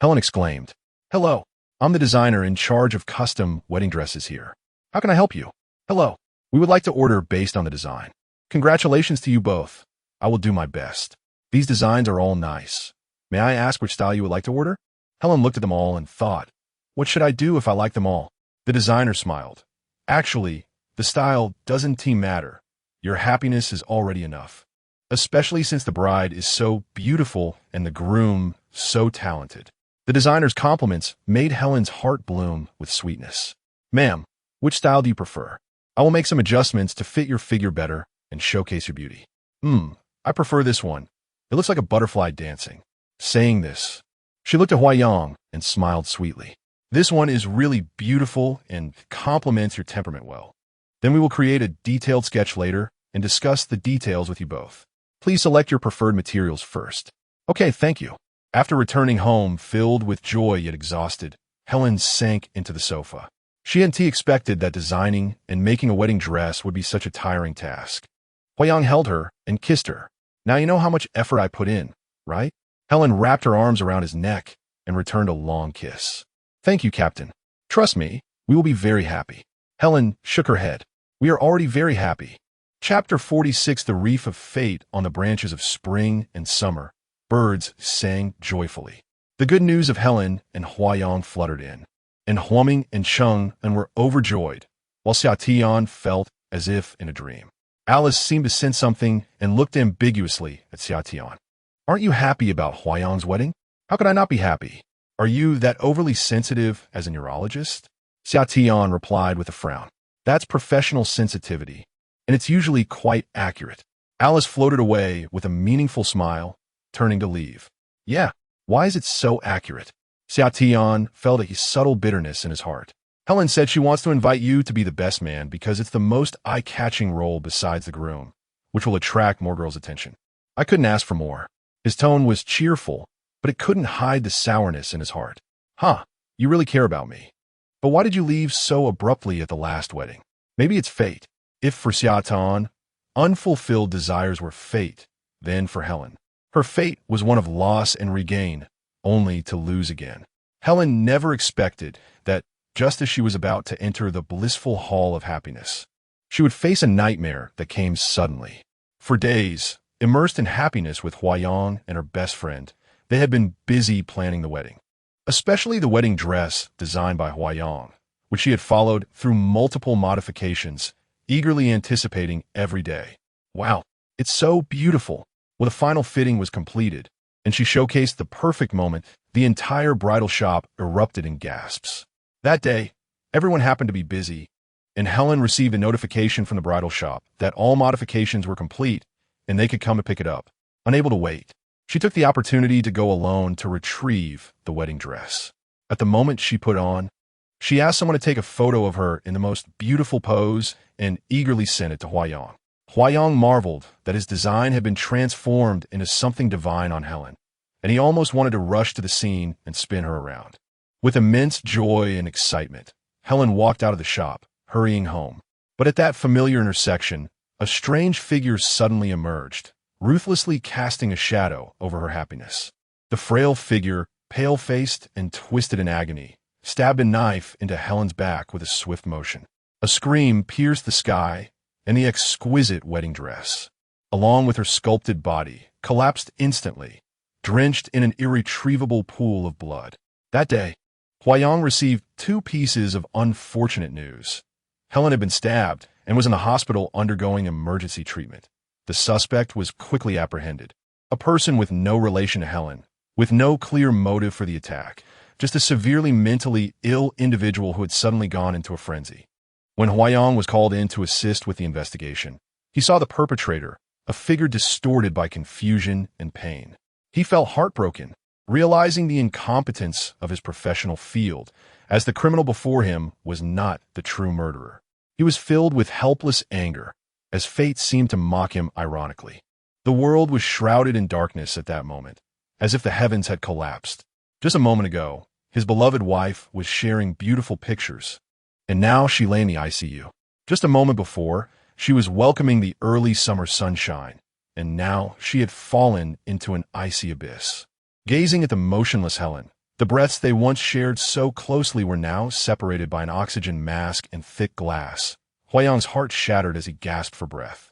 Speaker 1: Helen exclaimed. "Hello, I'm the designer in charge of custom wedding dresses here. How can I help you?" "Hello, we would like to order based on the design." "Congratulations to you both. I will do my best. These designs are all nice. May I ask which style you would like to order?" Helen looked at them all and thought, what should I do if I like them all? The designer smiled. "Actually, the style doesn't matter. Your happiness is already enough. Especially since the bride is so beautiful and the groom so talented. The designer's compliments made Helen's heart bloom with sweetness. Ma'am, which style do you prefer? I will make some adjustments to fit your figure better and showcase your beauty. I prefer this one. It looks like a butterfly dancing. Saying this, she looked at Huayang and smiled sweetly. This one is really beautiful and complements your temperament well. Then we will create a detailed sketch later and discuss the details with you both. Please select your preferred materials first. Okay, thank you. After returning home, filled with joy yet exhausted, Helen sank into the sofa. She hadn't expected that designing and making a wedding dress would be such a tiring task. Huayang held her and kissed her. Now you know how much effort I put in, right? Helen wrapped her arms around his neck and returned a long kiss. Thank you, Captain. Trust me, we will be very happy. Helen shook her head. We are already very happy. Chapter 46. The Reef of Fate. On the branches of spring and summer, birds sang joyfully. The good news of Helen and Huayang fluttered in, and Huaming and Cheng were overjoyed, while Xiatian felt as if in a dream. Alice seemed to sense something and looked ambiguously at Xiatian. Aren't you happy about Huayang's wedding? How could I not be happy? Are you that overly sensitive as a neurologist? Xiatian replied with a frown. That's professional sensitivity, and it's usually quite accurate. Alice floated away with a meaningful smile, turning to leave. Yeah, why is it so accurate? Xiatian felt a subtle bitterness in his heart. Helen said she wants to invite you to be the best man because it's the most eye-catching role besides the groom, which will attract more girls' attention. I couldn't ask for more. His tone was cheerful, but it couldn't hide the sourness in his heart. You really care about me. But why did you leave so abruptly at the last wedding? Maybe it's fate. If for Xiatian, unfulfilled desires were fate, then for Helen, her fate was one of loss and regain, only to lose again. Helen never expected that just as she was about to enter the blissful hall of happiness, she would face a nightmare that came suddenly. For days, immersed in happiness with Huayang and her best friend, they had been busy planning the wedding. Especially the wedding dress designed by Huayang, which she had followed through multiple modifications, eagerly anticipating every day. Wow, it's so beautiful. When the final fitting was completed, and she showcased the perfect moment, the entire bridal shop erupted in gasps. That day, everyone happened to be busy, and Helen received a notification from the bridal shop that all modifications were complete and they could come to pick it up. Unable to wait, she took the opportunity to go alone to retrieve the wedding dress. At the moment she put on, she asked someone to take a photo of her in the most beautiful pose and eagerly sent it to Huayang. Huayang marveled that his design had been transformed into something divine on Helen, and he almost wanted to rush to the scene and spin her around. With immense joy and excitement, Helen walked out of the shop, hurrying home. But at that familiar intersection, a strange figure suddenly emerged, ruthlessly casting a shadow over her happiness. The frail figure, pale-faced and twisted in agony, stabbed a knife into Helen's back with a swift motion. A scream pierced the sky, and the exquisite wedding dress, along with her sculpted body, collapsed instantly, drenched in an irretrievable pool of blood. That day, Huayang received 2 pieces of unfortunate news. Helen had been stabbed and was in the hospital undergoing emergency treatment. The suspect was quickly apprehended. A person with no relation to Helen, with no clear motive for the attack, just a severely mentally ill individual who had suddenly gone into a frenzy. When Huayang was called in to assist with the investigation, he saw the perpetrator, a figure distorted by confusion and pain. He felt heartbroken, realizing the incompetence of his professional field, as the criminal before him was not the true murderer. He was filled with helpless anger, as fate seemed to mock him ironically. The world was shrouded in darkness at that moment, as if the heavens had collapsed. Just a moment ago, his beloved wife was sharing beautiful pictures, and now she lay in the ICU. Just a moment before, she was welcoming the early summer sunshine, and now she had fallen into an icy abyss. Gazing at the motionless Helen, the breaths they once shared so closely were now separated by an oxygen mask and thick glass. Huayang's heart shattered as he gasped for breath.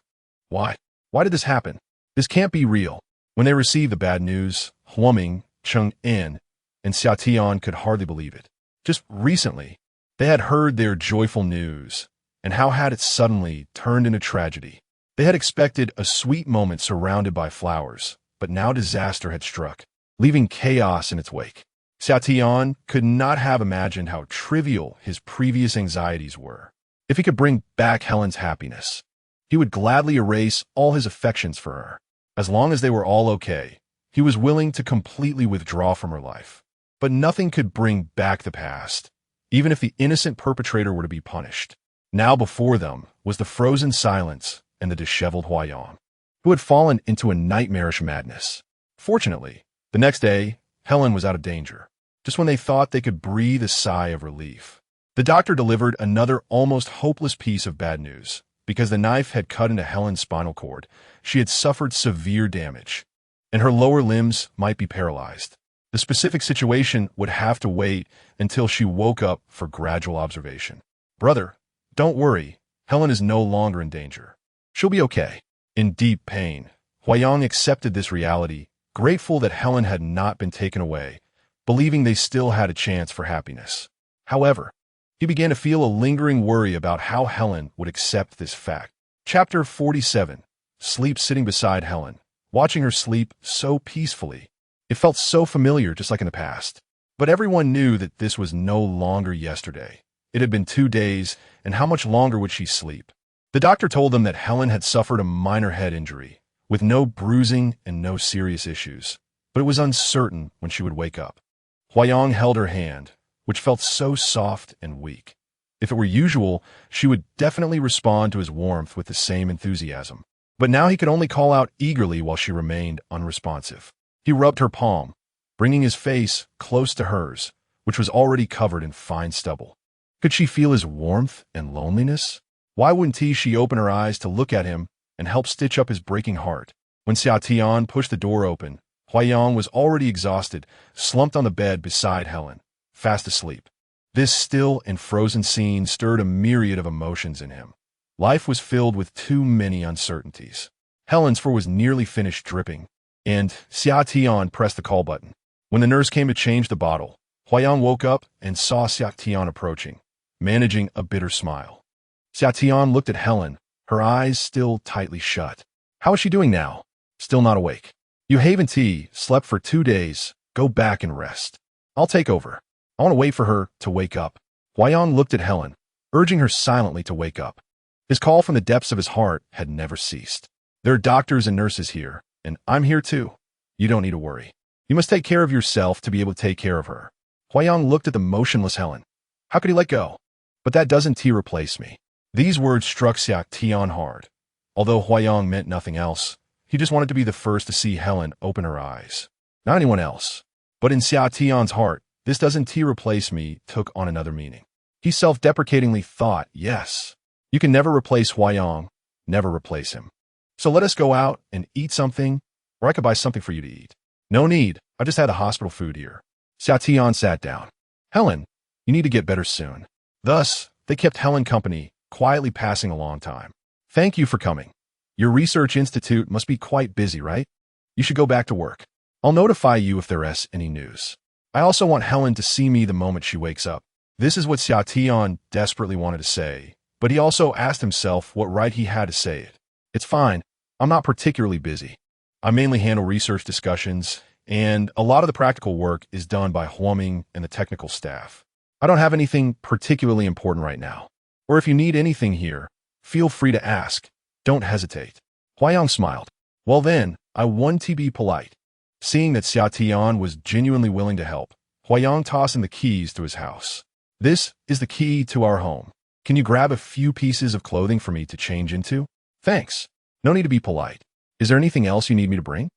Speaker 1: Why? Why did this happen? This can't be real. When they received the bad news, Huaming, Cheng-en, and Xiatian could hardly believe it. Just recently, they had heard their joyful news, and how had it suddenly turned into tragedy? They had expected a sweet moment surrounded by flowers, but now disaster had struck. leaving chaos in its wake. Xiao could not have imagined how trivial his previous anxieties were. If he could bring back Helen's happiness, he would gladly erase all his affections for her. As long as they were all okay, he was willing to completely withdraw from her life. But nothing could bring back the past, even if the innocent perpetrator were to be punished. Now before them was the frozen silence and the disheveled Huayang, who had fallen into a nightmarish madness. Fortunately, the next day, Helen was out of danger, just when they thought they could breathe a sigh of relief. The doctor delivered another almost hopeless piece of bad news. Because the knife had cut into Helen's spinal cord, she had suffered severe damage, and her lower limbs might be paralyzed. The specific situation would have to wait until she woke up for gradual observation. Brother, don't worry. Helen is no longer in danger. She'll be okay. In deep pain, Huayang accepted this reality, grateful that Helen had not been taken away, believing they still had a chance for happiness. However, he began to feel a lingering worry about how Helen would accept this fact. Chapter 47. Sleep sitting beside Helen, watching her sleep so peacefully. It felt so familiar, just like in the past. But everyone knew that this was no longer yesterday. It had been 2 days, and how much longer would she sleep? The doctor told them that Helen had suffered a minor head injury, with no bruising and no serious issues. But it was uncertain when she would wake up. Huayang held her hand, which felt so soft and weak. If it were usual, she would definitely respond to his warmth with the same enthusiasm. But now he could only call out eagerly while she remained unresponsive. He rubbed her palm, bringing his face close to hers, which was already covered in fine stubble. Could she feel his warmth and loneliness? Why wouldn't she open her eyes to look at him and help stitch up his breaking heart? When Xiao pushed the door open, Huayang was already exhausted, slumped on the bed beside Helen, fast asleep. This still and frozen scene stirred a myriad of emotions in him. Life was filled with too many uncertainties. Helen's fur was nearly finished dripping, and Xiao pressed the call button. When the nurse came to change the bottle, Huayang woke up and saw Xiao approaching, managing a bitter smile. Xiao looked at Helen, her eyes still tightly shut. How is she doing now? Still not awake. You haven't slept for 2 days. Go back and rest. I'll take over. I want to wait for her to wake up. Huayang looked at Helen, urging her silently to wake up. His call from the depths of his heart had never ceased. There are doctors and nurses here, and I'm here too. You don't need to worry. You must take care of yourself to be able to take care of her. Huayang looked at the motionless Helen. How could he let go? But that doesn't replace me. These words struck Xiao hard. Although Huayang meant nothing else, he just wanted to be the first to see Helen open her eyes. Not anyone else. But in Xiao's heart, this doesn't replace me took on another meaning. He self-deprecatingly thought, yes, you can never replace Huayang, never replace him. So let us go out and eat something, or I could buy something for you to eat. No need, I just had the hospital food here. Xiao sat down. Helen, you need to get better soon. Thus, they kept Helen company, quietly passing a long time. Thank you for coming. Your research institute must be quite busy, right? You should go back to work. I'll notify you if there's any news. I also want Helen to see me the moment she wakes up. This is what Xiao desperately wanted to say, but he also asked himself what right he had to say it. It's fine. I'm not particularly busy. I mainly handle research discussions, and a lot of the practical work is done by Huaming and the technical staff. I don't have anything particularly important right now. Or if you need anything here, feel free to ask. Don't hesitate. Huayang smiled. Well then, I want to be polite. Seeing that Xiao was genuinely willing to help, Huayang tossed him the keys to his house. This is the key to our home. Can you grab a few pieces of clothing for me to change into? Thanks. No need to be polite. Is there anything else you need me to bring?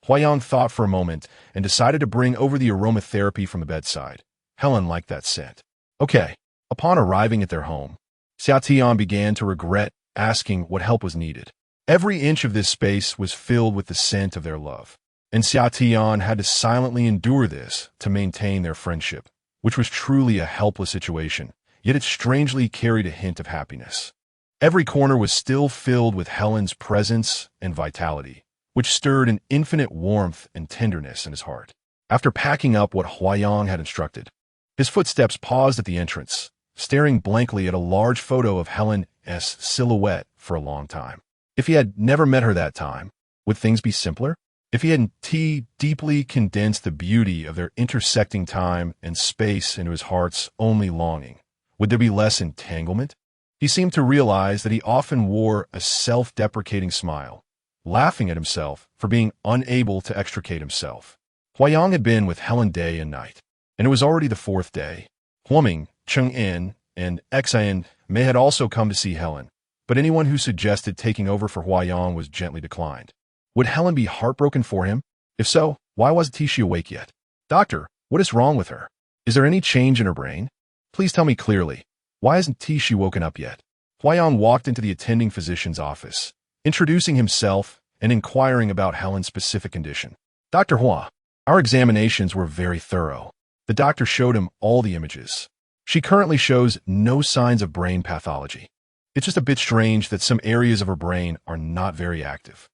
Speaker 1: Huayang thought for a moment and decided to bring over the aromatherapy from the bedside. Helen liked that scent. Okay. Upon arriving at their home, Xiao began to regret asking what help was needed. Every inch of this space was filled with the scent of their love, and Xiao had to silently endure this to maintain their friendship, which was truly a helpless situation, yet it strangely carried a hint of happiness. Every corner was still filled with Helen's presence and vitality, which stirred an infinite warmth and tenderness in his heart. After packing up what Huayang had instructed, his footsteps paused at the entrance, staring blankly at a large photo of Helen's silhouette for a long time. If he had never met her that time, would things be simpler? If he and T deeply condensed the beauty of their intersecting time and space into his heart's only longing, would there be less entanglement? He seemed to realize that he often wore a self-deprecating smile, laughing at himself for being unable to extricate himself. Huayang had been with Helen day and night, and it was already the fourth day. Huoming, Cheng-in, and Xian Mei had also come to see Helen, but anyone who suggested taking over for Huayang was gently declined. Would Helen be heartbroken for him? If so, why wasn't she awake yet? Doctor, what is wrong with her? Is there any change in her brain? Please tell me clearly. Why hasn't she woken up yet? Huayang walked into the attending physician's office, introducing himself and inquiring about Helen's specific condition. Dr. Hua, our examinations were very thorough. The doctor showed him all the images. She currently shows no signs of brain pathology. It's just a bit strange that some areas of her brain are not very active.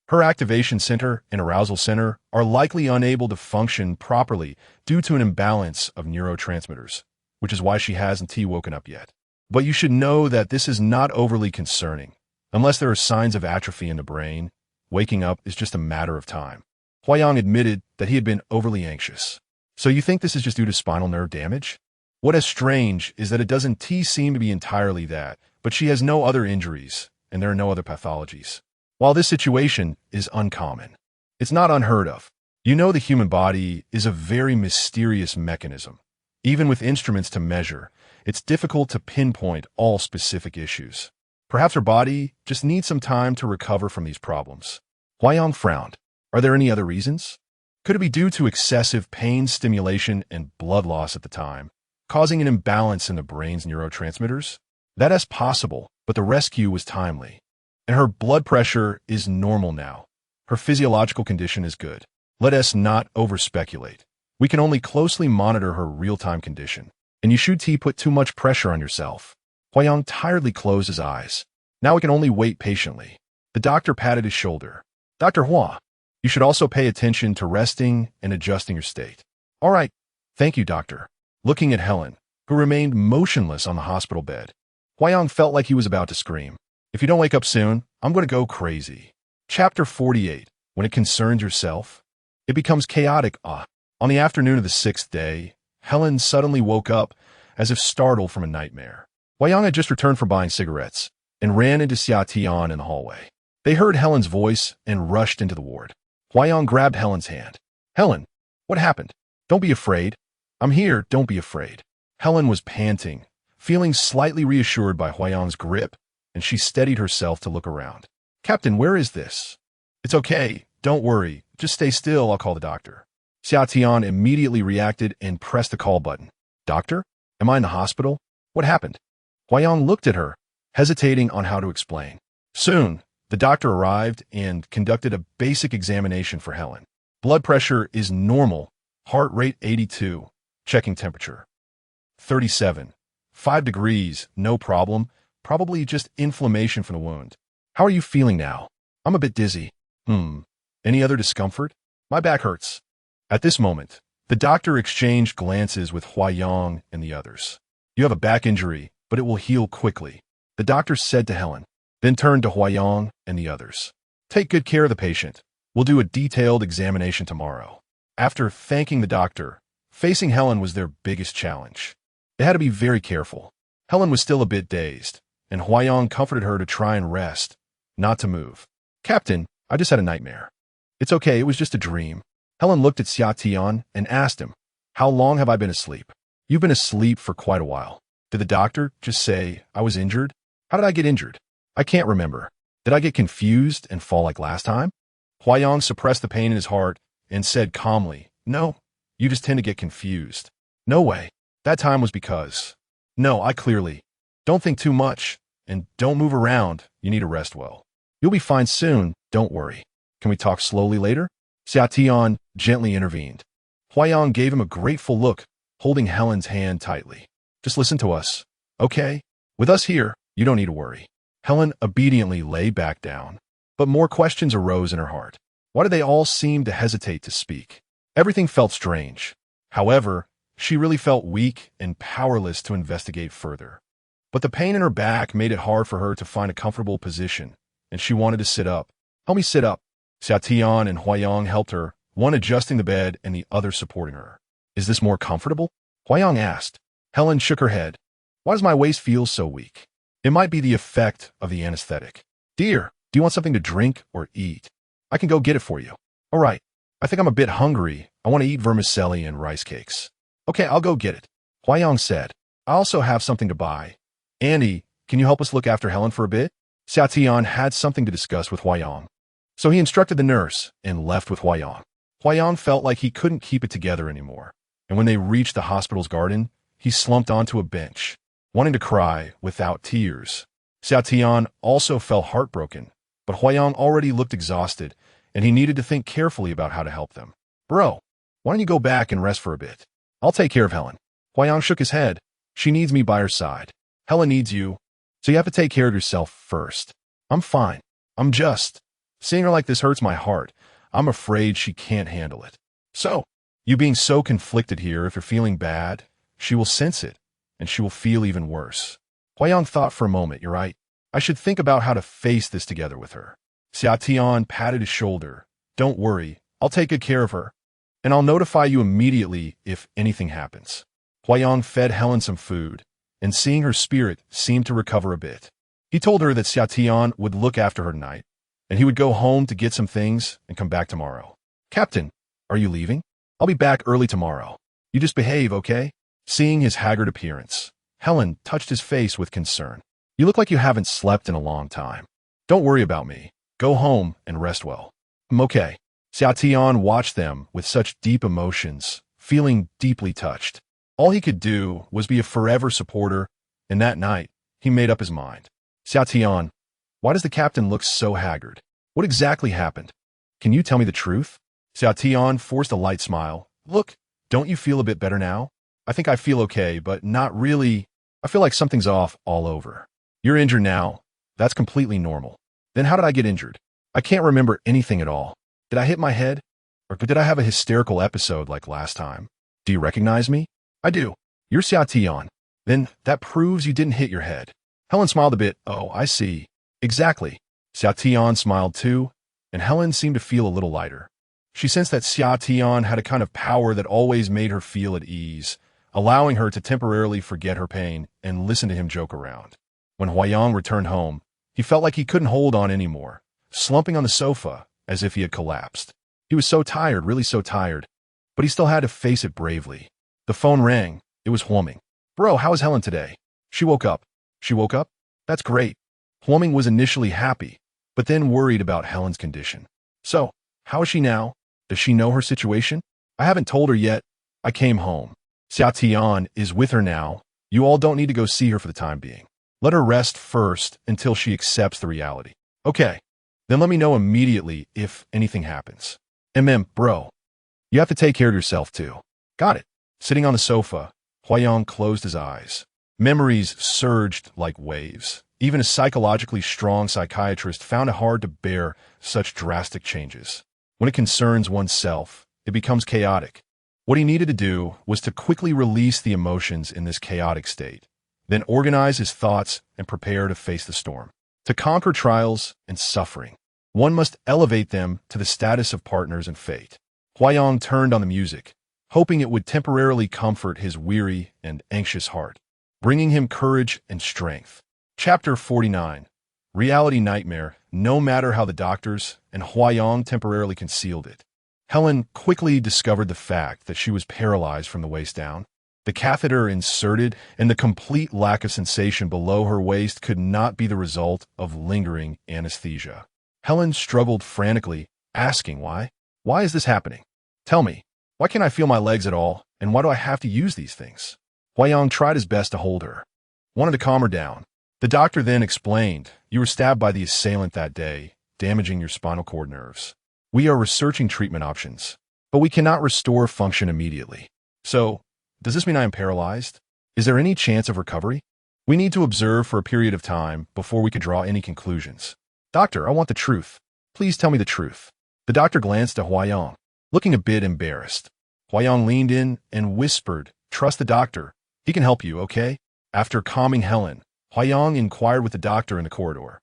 Speaker 1: Her activation center and arousal center are likely unable to function properly due to an imbalance of neurotransmitters, which is why she hasn't woken up yet. But you should know that this is not overly concerning. Unless there are signs of atrophy in the brain, waking up is just a matter of time. Huayang admitted that he had been overly anxious. So you think this is just due to spinal nerve damage? What is strange is that it doesn't seem to be entirely that, but she has no other injuries, and there are no other pathologies. While this situation is uncommon, it's not unheard of. You know the human body is a very mysterious mechanism. Even with instruments to measure, it's difficult to pinpoint all specific issues. Perhaps her body just needs some time to recover from these problems. Huayang frowned. Are there any other reasons? Could it be due to excessive pain stimulation and blood loss at the time, causing an imbalance in the brain's neurotransmitters? That is possible, but the rescue was timely. And her blood pressure is normal now. Her physiological condition is good. Let us not over-speculate. We can only closely monitor her real-time condition. And you should put too much pressure on yourself. Huayang tiredly closed his eyes. Now we can only wait patiently. The doctor patted his shoulder. Dr. Hua, you should also pay attention to resting and adjusting your state. All right. Thank you, doctor. Looking at Helen, who remained motionless on the hospital bed, Huayang felt like he was about to scream. If you don't wake up soon, I'm going to go crazy. Chapter 48. When it concerns yourself, it becomes chaotic. On the afternoon of the sixth day, Helen suddenly woke up as if startled from a nightmare. Huayang had just returned from buying cigarettes and ran into Xia Tian in the hallway. They heard Helen's voice and rushed into the ward. Huayang grabbed Helen's hand. Helen, what happened? Don't be afraid. I'm here, don't be afraid. Helen was panting, feeling slightly reassured by Huayang's grip, and she steadied herself to look around. Captain, where is this? It's okay, don't worry. Just stay still, I'll call the doctor. Xia Tian immediately reacted and pressed the call button. Doctor? Am I in the hospital? What happened? Huayang looked at her, hesitating on how to explain. Soon, the doctor arrived and conducted a basic examination for Helen. Blood pressure is normal, heart rate 82, checking temperature 37, 5 degrees, no problem, probably just inflammation from the wound. How are you feeling now? I'm a bit dizzy. Any other discomfort? My back hurts. At this moment, the doctor exchanged glances with Huayang and the others. You have a back injury, but it will heal quickly, the doctor said to Helen, then turned to Huayang and the others. Take good care of the patient. We'll do a detailed examination tomorrow. After thanking the doctor, facing Helen was their biggest challenge. They had to be very careful. Helen was still a bit dazed, and Huayang comforted her to try and rest, not to move. Captain, I just had a nightmare. It's okay, it was just a dream. Helen looked at Xia Tian and asked him, How long have I been asleep? You've been asleep for quite a while. Did the doctor just say I was injured? How did I get injured? I can't remember. Did I get confused and fall like last time? Huayang suppressed the pain in his heart and said calmly, No, you just tend to get confused. No way. That time was because. No, I clearly. Don't think too much, and don't move around. You need to rest well. You'll be fine soon, don't worry. Can we talk slowly later? Xia Tian gently intervened. Huayang gave him a grateful look, holding Helen's hand tightly. Just listen to us, okay? With us here, you don't need to worry. Helen obediently lay back down, but more questions arose in her heart. Why did they all seem to hesitate to speak? Everything felt strange. However, she really felt weak and powerless to investigate further. But the pain in her back made it hard for her to find a comfortable position, and she wanted to sit up. Help me sit up. Xiao and Huayong helped her, one adjusting the bed and the other supporting her. Is this more comfortable? Huayong asked. Helen shook her head. Why does my waist feel so weak? It might be the effect of the anesthetic. Dear, do you want something to drink or eat? I can go get it for you. All right. I think I'm a bit hungry. I want to eat vermicelli and rice cakes. Okay, I'll go get it. Huayong said. I also have something to buy. Andy, can you help us look after Helen for a bit? Xiao had something to discuss with Huayong. So he instructed the nurse and left with Huayong. Huayong felt like he couldn't keep it together anymore. And when they reached the hospital's garden, he slumped onto a bench, wanting to cry without tears. Xiao also felt heartbroken, but Huayong already looked exhausted, and he needed to think carefully about how to help them. Bro, why don't you go back and rest for a bit? I'll take care of Helen. Huayong shook his head. She needs me by her side. Helen needs you, so you have to take care of yourself first. I'm fine. I'm just. Seeing her like this hurts my heart. I'm afraid she can't handle it. So, you being so conflicted here, if you're feeling bad, she will sense it, and she will feel even worse. Huayong thought for a moment. You're right. I should think about how to face this together with her. Xiao patted his shoulder. Don't worry. I'll take good care of her, and I'll notify you immediately if anything happens. Huayong fed Helen some food, and seeing her spirit seemed to recover a bit. He told her that Xiao would look after her tonight, and he would go home to get some things and come back tomorrow. Captain, are you leaving? I'll be back early tomorrow. You just behave, okay? Seeing his haggard appearance, Helen touched his face with concern. You look like you haven't slept in a long time. Don't worry about me. Go home and rest well. I'm okay. Xiao watched them with such deep emotions, feeling deeply touched. All he could do was be a forever supporter, and that night, he made up his mind. Xiao, why does the captain look so haggard? What exactly happened? Can you tell me the truth? Xiao forced a light smile. Look, don't you feel a bit better now? I think I feel okay, but not really. I feel like something's off all over. You're injured now. That's completely normal. Then how did I get injured? I can't remember anything at all. Did I hit my head? Or did I have a hysterical episode like last time? Do you recognize me? I do. You're Xiao. Then that proves you didn't hit your head. Helen smiled a bit. Oh, I see. Exactly. Xiao smiled too, and Helen seemed to feel a little lighter. She sensed that Xiao had a kind of power that always made her feel at ease, allowing her to temporarily forget her pain and listen to him joke around. When Huayong returned home, he felt like he couldn't hold on anymore, slumping on the sofa as if he had collapsed. He was so tired, really so tired, but he still had to face it bravely. The phone rang. It was Huoming. Bro, how is Helen today? She woke up. She woke up? That's great. Huoming was initially happy, but then worried about Helen's condition. So, how is she now? Does she know her situation? I haven't told her yet. I came home. Xiao is with her now. You all don't need to go see her for the time being. Let her rest first until she accepts the reality. Okay. Then let me know immediately if anything happens. Bro. You have to take care of yourself too. Got it. Sitting on the sofa, Huayong closed his eyes. Memories surged like waves. Even a psychologically strong psychiatrist found it hard to bear such drastic changes. When it concerns oneself, it becomes chaotic. What he needed to do was to quickly release the emotions in this chaotic state, then organize his thoughts and prepare to face the storm. To conquer trials and suffering, one must elevate them to the status of partners in fate. Huayong turned on the music, hoping it would temporarily comfort his weary and anxious heart, bringing him courage and strength. Chapter 49. Reality Nightmare. No matter how the doctors and Huayong temporarily concealed it, Helen quickly discovered the fact that she was paralyzed from the waist down. The catheter inserted and the complete lack of sensation below her waist could not be the result of lingering anesthesia. Helen struggled frantically, asking why. Why is this happening? Tell me, why can't I feel my legs at all, and why do I have to use these things? Huayong tried his best to hold her, wanted to calm her down. The doctor then explained, you were stabbed by the assailant that day, damaging your spinal cord nerves. We are researching treatment options, but we cannot restore function immediately. So, does this mean I am paralyzed? Is there any chance of recovery? We need to observe for a period of time before we can draw any conclusions. Doctor, I want the truth. Please tell me the truth. The doctor glanced at Huayong, looking a bit embarrassed. Huayong leaned in and whispered, trust the doctor. He can help you, okay? After calming Helen, Huayong inquired with the doctor in the corridor.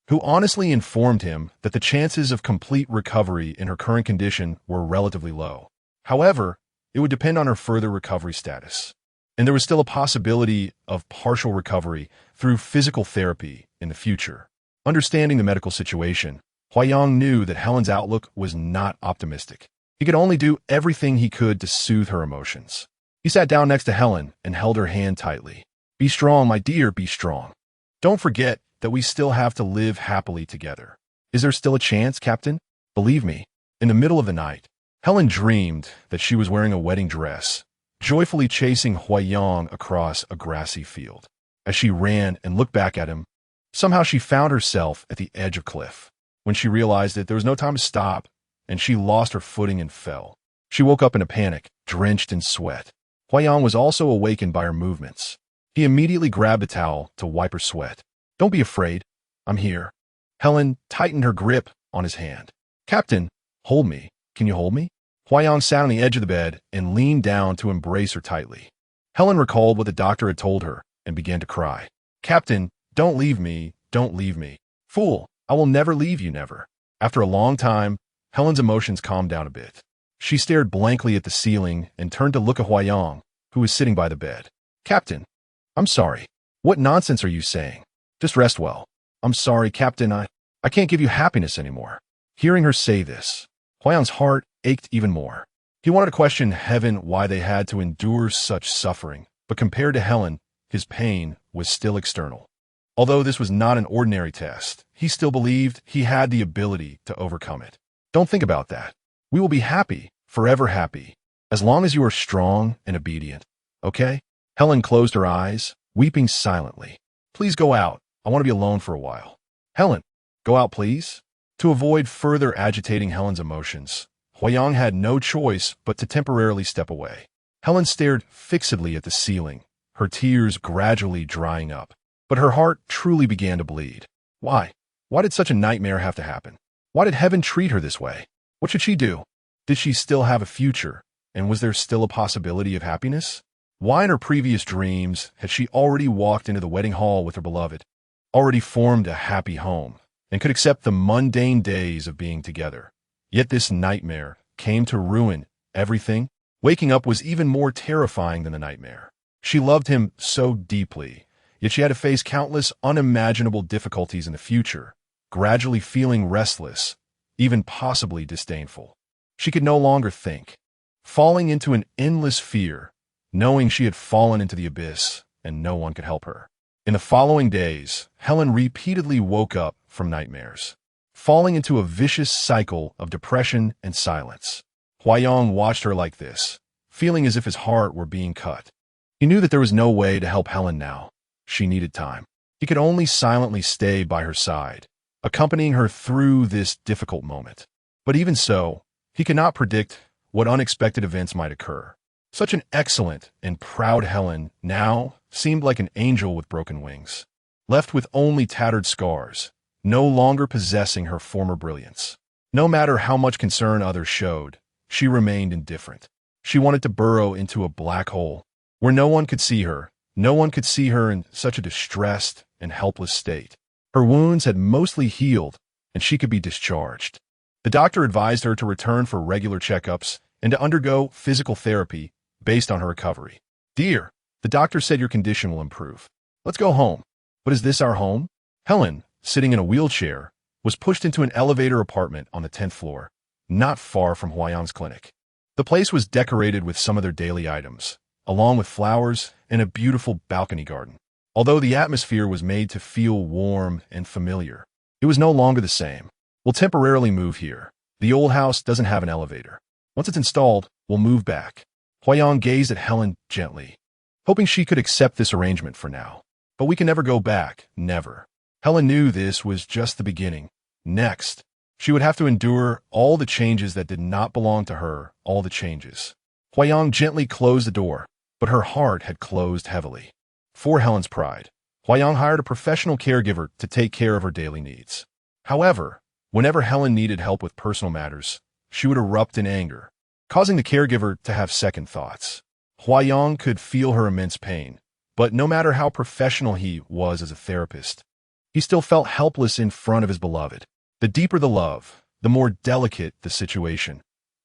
Speaker 1: who honestly informed him that the chances of complete recovery in her current condition were relatively low. However, it would depend on her further recovery status. And there was still a possibility of partial recovery through physical therapy in the future. Understanding the medical situation, Huayang knew that Helen's outlook was not optimistic. He could only do everything he could to soothe her emotions. He sat down next to Helen and held her hand tightly. "Be strong, my dear, be strong. Don't forget that we still have to live happily together. Is there still a chance, Captain? Believe me." In the middle of the night, Helen dreamed that she was wearing a wedding dress, joyfully chasing Huayang across a grassy field. As she ran and looked back at him, somehow she found herself at the edge of a cliff. When she realized it, there was no time to stop, and she lost her footing and fell. She woke up in a panic, drenched in sweat. Huayang was also awakened by her movements. He immediately grabbed a towel to wipe her sweat. "Don't be afraid. I'm here." Helen tightened her grip on his hand. "Captain, hold me. Can you hold me?" Huayang sat on the edge of the bed and leaned down to embrace her tightly. Helen recalled what the doctor had told her and began to cry. "Captain, don't leave me. Don't leave me. Fool, I will never leave you, never." After a long time, Helen's emotions calmed down a bit. She stared blankly at the ceiling and turned to look at Huayang, who was sitting by the bed. "Captain, I'm sorry. What nonsense are you saying? Just rest well." "I'm sorry, Captain. I can't give you happiness anymore." Hearing her say this, Huayang's heart ached even more. He wanted to question heaven why they had to endure such suffering, but compared to Helen, his pain was still external. Although this was not an ordinary test, he still believed he had the ability to overcome it. "Don't think about that. We will be happy, forever happy, as long as you are strong and obedient. Okay?" Helen closed her eyes, weeping silently. "Please go out. I want to be alone for a while." "Helen, go out, please." To avoid further agitating Helen's emotions, Huayang had no choice but to temporarily step away. Helen stared fixedly at the ceiling, her tears gradually drying up. But her heart truly began to bleed. Why? Why did such a nightmare have to happen? Why did heaven treat her this way? What should she do? Did she still have a future? And was there still a possibility of happiness? Why in her previous dreams had she already walked into the wedding hall with her beloved, already formed a happy home, and could accept the mundane days of being together? Yet this nightmare came to ruin everything. Waking up was even more terrifying than the nightmare. She loved him so deeply, yet she had to face countless unimaginable difficulties in the future, gradually feeling restless, even possibly disdainful. She could no longer think, falling into an endless fear, knowing she had fallen into the abyss and no one could help her. In the following days, Helen repeatedly woke up from nightmares, falling into a vicious cycle of depression and silence. Huayang watched her like this, feeling as if his heart were being cut. He knew that there was no way to help Helen now. She needed time. He could only silently stay by her side, accompanying her through this difficult moment. But even so, he could not predict what unexpected events might occur. Such an excellent and proud Helen now seemed like an angel with broken wings, left with only tattered scars, no longer possessing her former brilliance. No matter how much concern others showed, she remained indifferent. She wanted to burrow into a black hole where no one could see her. No one could see her in such a distressed and helpless state. Her wounds had mostly healed, and she could be discharged. The doctor advised her to return for regular checkups and to undergo physical therapy based on her recovery. "Dear, the doctor said your condition will improve. Let's go home." "But is this our home?" Helen, sitting in a wheelchair, was pushed into an elevator apartment on the 10th floor, not far from Huayang's clinic. The place was decorated with some of their daily items, along with flowers and a beautiful balcony garden. Although the atmosphere was made to feel warm and familiar, it was no longer the same. "We'll temporarily move here. The old house doesn't have an elevator. Once it's installed, we'll move back." Huayang gazed at Helen gently, hoping she could accept this arrangement for now. "But we can never go back, never." Helen knew this was just the beginning. Next, she would have to endure all the changes that did not belong to her, all the changes. Huayang gently closed the door, but her heart had closed heavily. For Helen's pride, Huayang hired a professional caregiver to take care of her daily needs. However, whenever Helen needed help with personal matters, she would erupt in anger, causing the caregiver to have second thoughts. Huayang could feel her immense pain, but no matter how professional he was as a therapist, He still felt helpless in front of his beloved. The deeper the love, the more delicate the situation.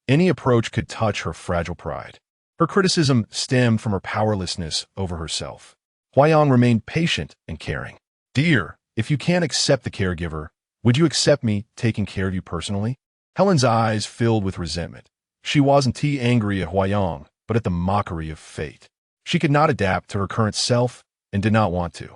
Speaker 1: Any approach could touch her fragile pride. Her criticism stemmed from her powerlessness over herself. Huayang remained patient and caring. Dear, if you can't accept the caregiver, would you accept me taking care of you personally? Helen's eyes filled with resentment. She wasn't angry at Huayang, but at the mockery of fate. She could not adapt to her current self and did not want to.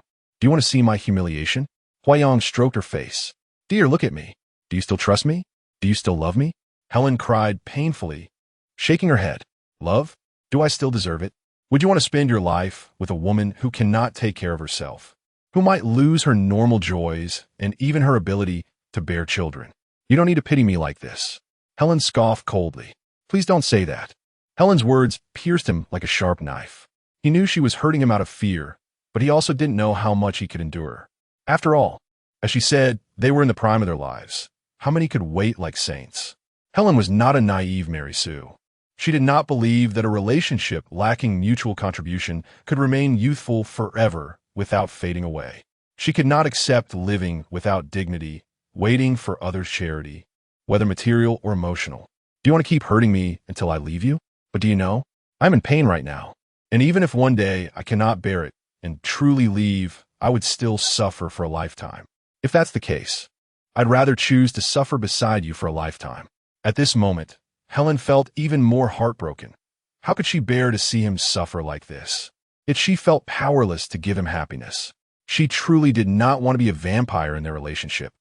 Speaker 1: Do you want to see my humiliation? Huayang stroked her face. Dear, look at me. Do you still trust me? Do you still love me? Helen cried painfully, shaking her head. Love? Do I still deserve it? Would you want to spend your life with a woman who cannot take care of herself, who might lose her normal joys and even her ability to bear children? You don't need to pity me like this. Helen scoffed coldly. Please don't say that. Helen's words pierced him like a sharp knife. He knew she was hurting him out of fear, but he also didn't know how much he could endure. After all, as she said, they were in the prime of their lives. How many could wait like saints? Helen was not a naive Mary Sue. She did not believe that a relationship lacking mutual contribution could remain youthful forever without fading away. She could not accept living without dignity, waiting for others' charity, whether material or emotional. Do you want to keep hurting me until I leave you? But do you know, I'm in pain right now. And even if one day I cannot bear it and truly leave, I would still suffer for a lifetime. If that's the case, I'd rather choose to suffer beside you for a lifetime. At this moment, Helen felt even more heartbroken. How could she bear to see him suffer like this? Yet she felt powerless to give him happiness. She truly did not want to be a vampire in their relationship,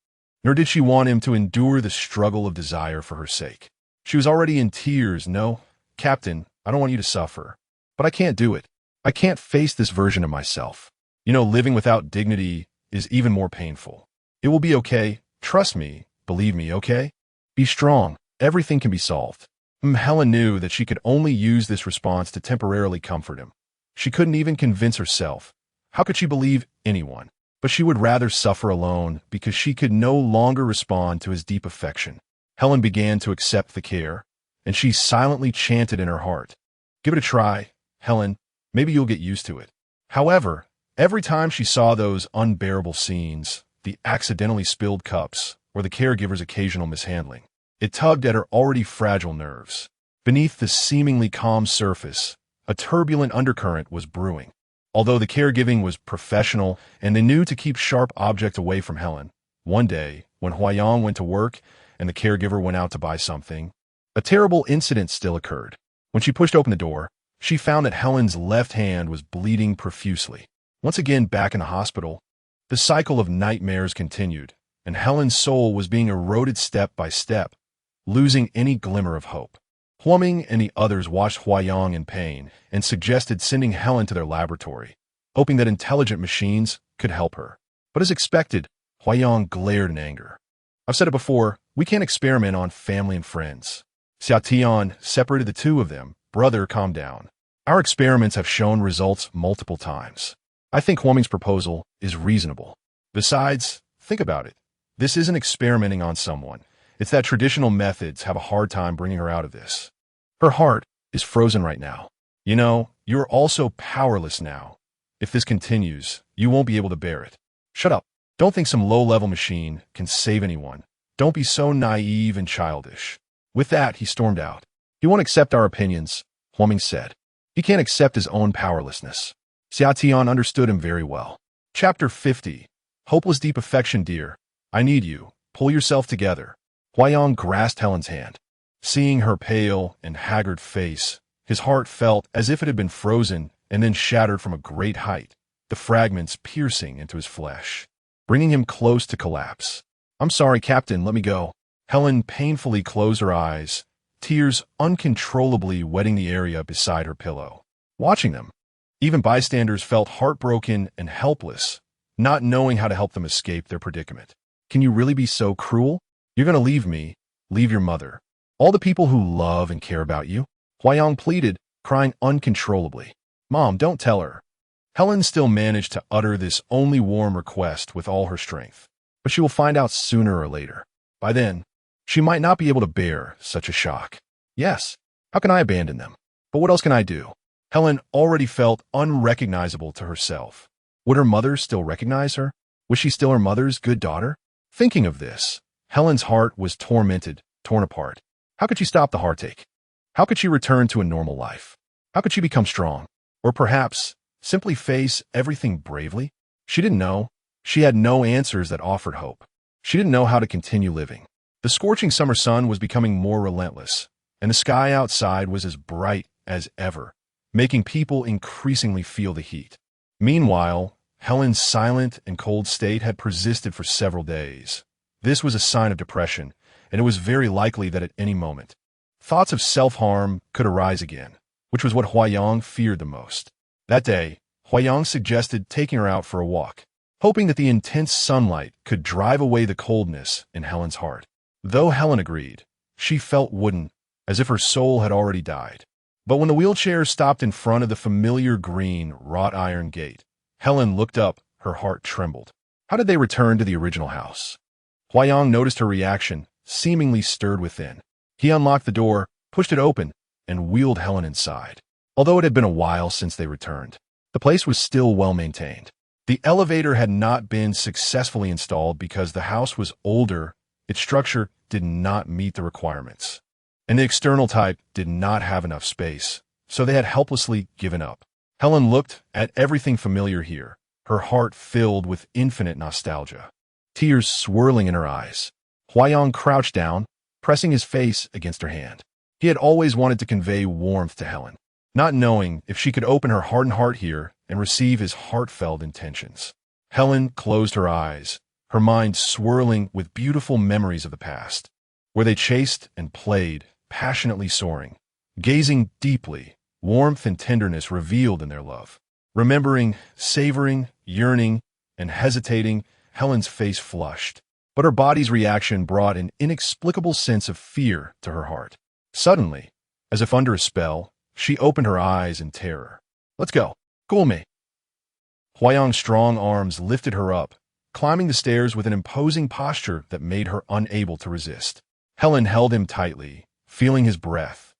Speaker 1: nor did she want him to endure the struggle of desire for her sake. She was already in tears. No, Captain, I don't want you to suffer. But I can't do it. I can't face this version of myself. You know, living without dignity is even more painful. It will be okay. Trust me. Believe me, okay? Be strong. Everything can be solved. Helen knew that she could only use this response to temporarily comfort him. She couldn't even convince herself. How could she believe anyone? But she would rather suffer alone because she could no longer respond to his deep affection. Helen began to accept the care, and she silently chanted in her heart, "Give it a try, Helen. Maybe you'll get used to it." However, every time she saw those unbearable scenes, the accidentally spilled cups, or the caregiver's occasional mishandling, it tugged at her already fragile nerves. Beneath the seemingly calm surface, a turbulent undercurrent was brewing. Although the caregiving was professional and they knew to keep sharp objects away from Helen, one day, when Huayang went to work and the caregiver went out to buy something, a terrible incident still occurred. When she pushed open the door, she found that Helen's left hand was bleeding profusely. Once again back in the hospital, the cycle of nightmares continued, and Helen's soul was being eroded step by step, losing any glimmer of hope. Huaming and the others watched Huayang in pain and suggested sending Helen to their laboratory, hoping that intelligent machines could help her. But as expected, Huayang glared in anger. I've said it before, we can't experiment on family and friends. Xiaotian separated the two of them. Brother, calm down. Our experiments have shown results multiple times. I think Huaming's proposal is reasonable. Besides, think about it. This isn't experimenting on someone. It's that traditional methods have a hard time bringing her out of this. Her heart is frozen right now. You know, you're also powerless now. If this continues, you won't be able to bear it. Shut up. Don't think some low-level machine can save anyone. Don't be so naive and childish. With that, he stormed out. He won't accept our opinions, Huaming said. He can't accept his own powerlessness. Xiaotian understood him very well. Chapter 50. Hopeless deep affection, dear. I need you. Pull yourself together. Huayang grasped Helen's hand. Seeing her pale and haggard face, his heart felt as if it had been frozen and then shattered from a great height, the fragments piercing into his flesh, bringing him close to collapse. I'm sorry, Captain, let me go. Helen painfully closed her eyes, tears uncontrollably wetting the area beside her pillow. Watching them, even bystanders felt heartbroken and helpless, not knowing how to help them escape their predicament. Can you really be so cruel? You're going to leave me, leave your mother, all the people who love and care about you. Huayang pleaded, crying uncontrollably. Mom, don't tell her. Helen still managed to utter this only warm request with all her strength, but she will find out sooner or later. By then, she might not be able to bear such a shock. Yes, how can I abandon them? But what else can I do? Helen already felt unrecognizable to herself. Would her mother still recognize her? Was she still her mother's good daughter? Thinking of this, Helen's heart was tormented, torn apart. How could she stop the heartache? How could she return to a normal life? How could she become strong? Or perhaps simply face everything bravely? She didn't know. She had no answers that offered hope. She didn't know how to continue living. The scorching summer sun was becoming more relentless, and the sky outside was as bright as ever, making people increasingly feel the heat. Meanwhile, Helen's silent and cold state had persisted for several days. This was a sign of depression, and it was very likely that at any moment, thoughts of self-harm could arise again, which was what Huayang feared the most. That day, Huayang suggested taking her out for a walk, hoping that the intense sunlight could drive away the coldness in Helen's heart. Though Helen agreed, she felt wooden, as if her soul had already died. But when the wheelchair stopped in front of the familiar green wrought iron gate, Helen looked up, her heart trembled. How did they return to the original house? Huayang noticed her reaction, seemingly stirred within. He unlocked the door, pushed it open, and wheeled Helen inside. Although it had been a while since they returned, the place was still well maintained. The elevator had not been successfully installed because the house was older. Its structure did not meet the requirements, and the external type did not have enough space, so they had helplessly given up. Helen looked at everything familiar here, her heart filled with infinite nostalgia, tears swirling in her eyes. Huayang crouched down, pressing his face against her hand. He had always wanted to convey warmth to Helen, not knowing if she could open her hardened heart here and receive his heartfelt intentions. Helen closed her eyes, her mind swirling with beautiful memories of the past, where they chased and played, passionately soaring. Gazing deeply, warmth and tenderness revealed in their love. Remembering, savoring, yearning, and hesitating, Helen's face flushed, but her body's reaction brought an inexplicable sense of fear to her heart. Suddenly, as if under a spell, she opened her eyes in terror. "Let's go. Go with me." Huayang's strong arms lifted her up, climbing the stairs with an imposing posture that made her unable to resist. Helen held him tightly, feeling his breath,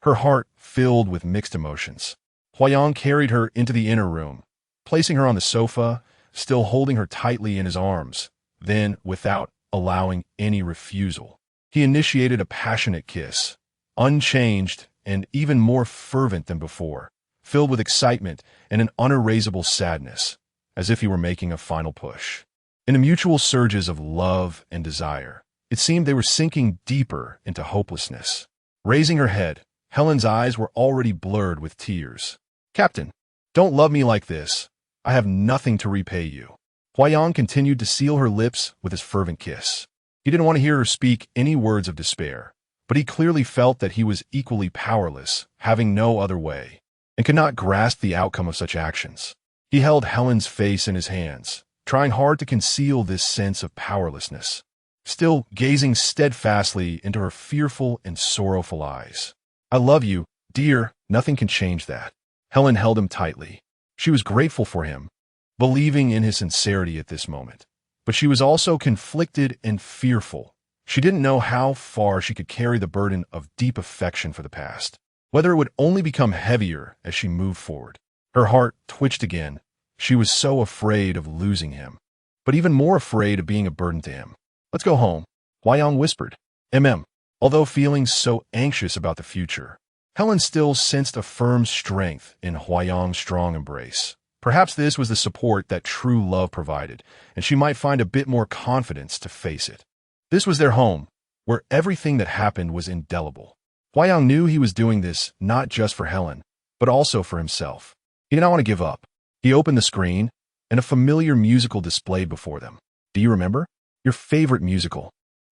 Speaker 1: her heart filled with mixed emotions. Huayang carried her into the inner room, placing her on the sofa, still holding her tightly in his arms. Then, without allowing any refusal, he initiated a passionate kiss, unchanged and even more fervent than before, filled with excitement and an unerasable sadness, as if he were making a final push. In the mutual surges of love and desire, it seemed they were sinking deeper into hopelessness. Raising her head, Helen's eyes were already blurred with tears. "Captain, don't love me like this. I have nothing to repay you." Huayang continued to seal her lips with his fervent kiss. He didn't want to hear her speak any words of despair, but he clearly felt that he was equally powerless, having no other way, and could not grasp the outcome of such actions. He held Helen's face in his hands, trying hard to conceal this sense of powerlessness, still gazing steadfastly into her fearful and sorrowful eyes. "I love you, dear, nothing can change that." Helen held him tightly. She was grateful for him, believing in his sincerity at this moment. But she was also conflicted and fearful. She didn't know how far she could carry the burden of deep affection for the past, whether it would only become heavier as she moved forward. Her heart twitched again. She was so afraid of losing him, but even more afraid of being a burden to him. "Let's go home," Huayang whispered. Although feeling so anxious about the future, Helen still sensed a firm strength in Huayang's strong embrace. Perhaps this was the support that true love provided, and she might find a bit more confidence to face it. This was their home, where everything that happened was indelible. Huayang knew he was doing this not just for Helen, but also for himself. He did not want to give up. He opened the screen, and a familiar musical displayed before them. "Do you remember? Your favorite musical.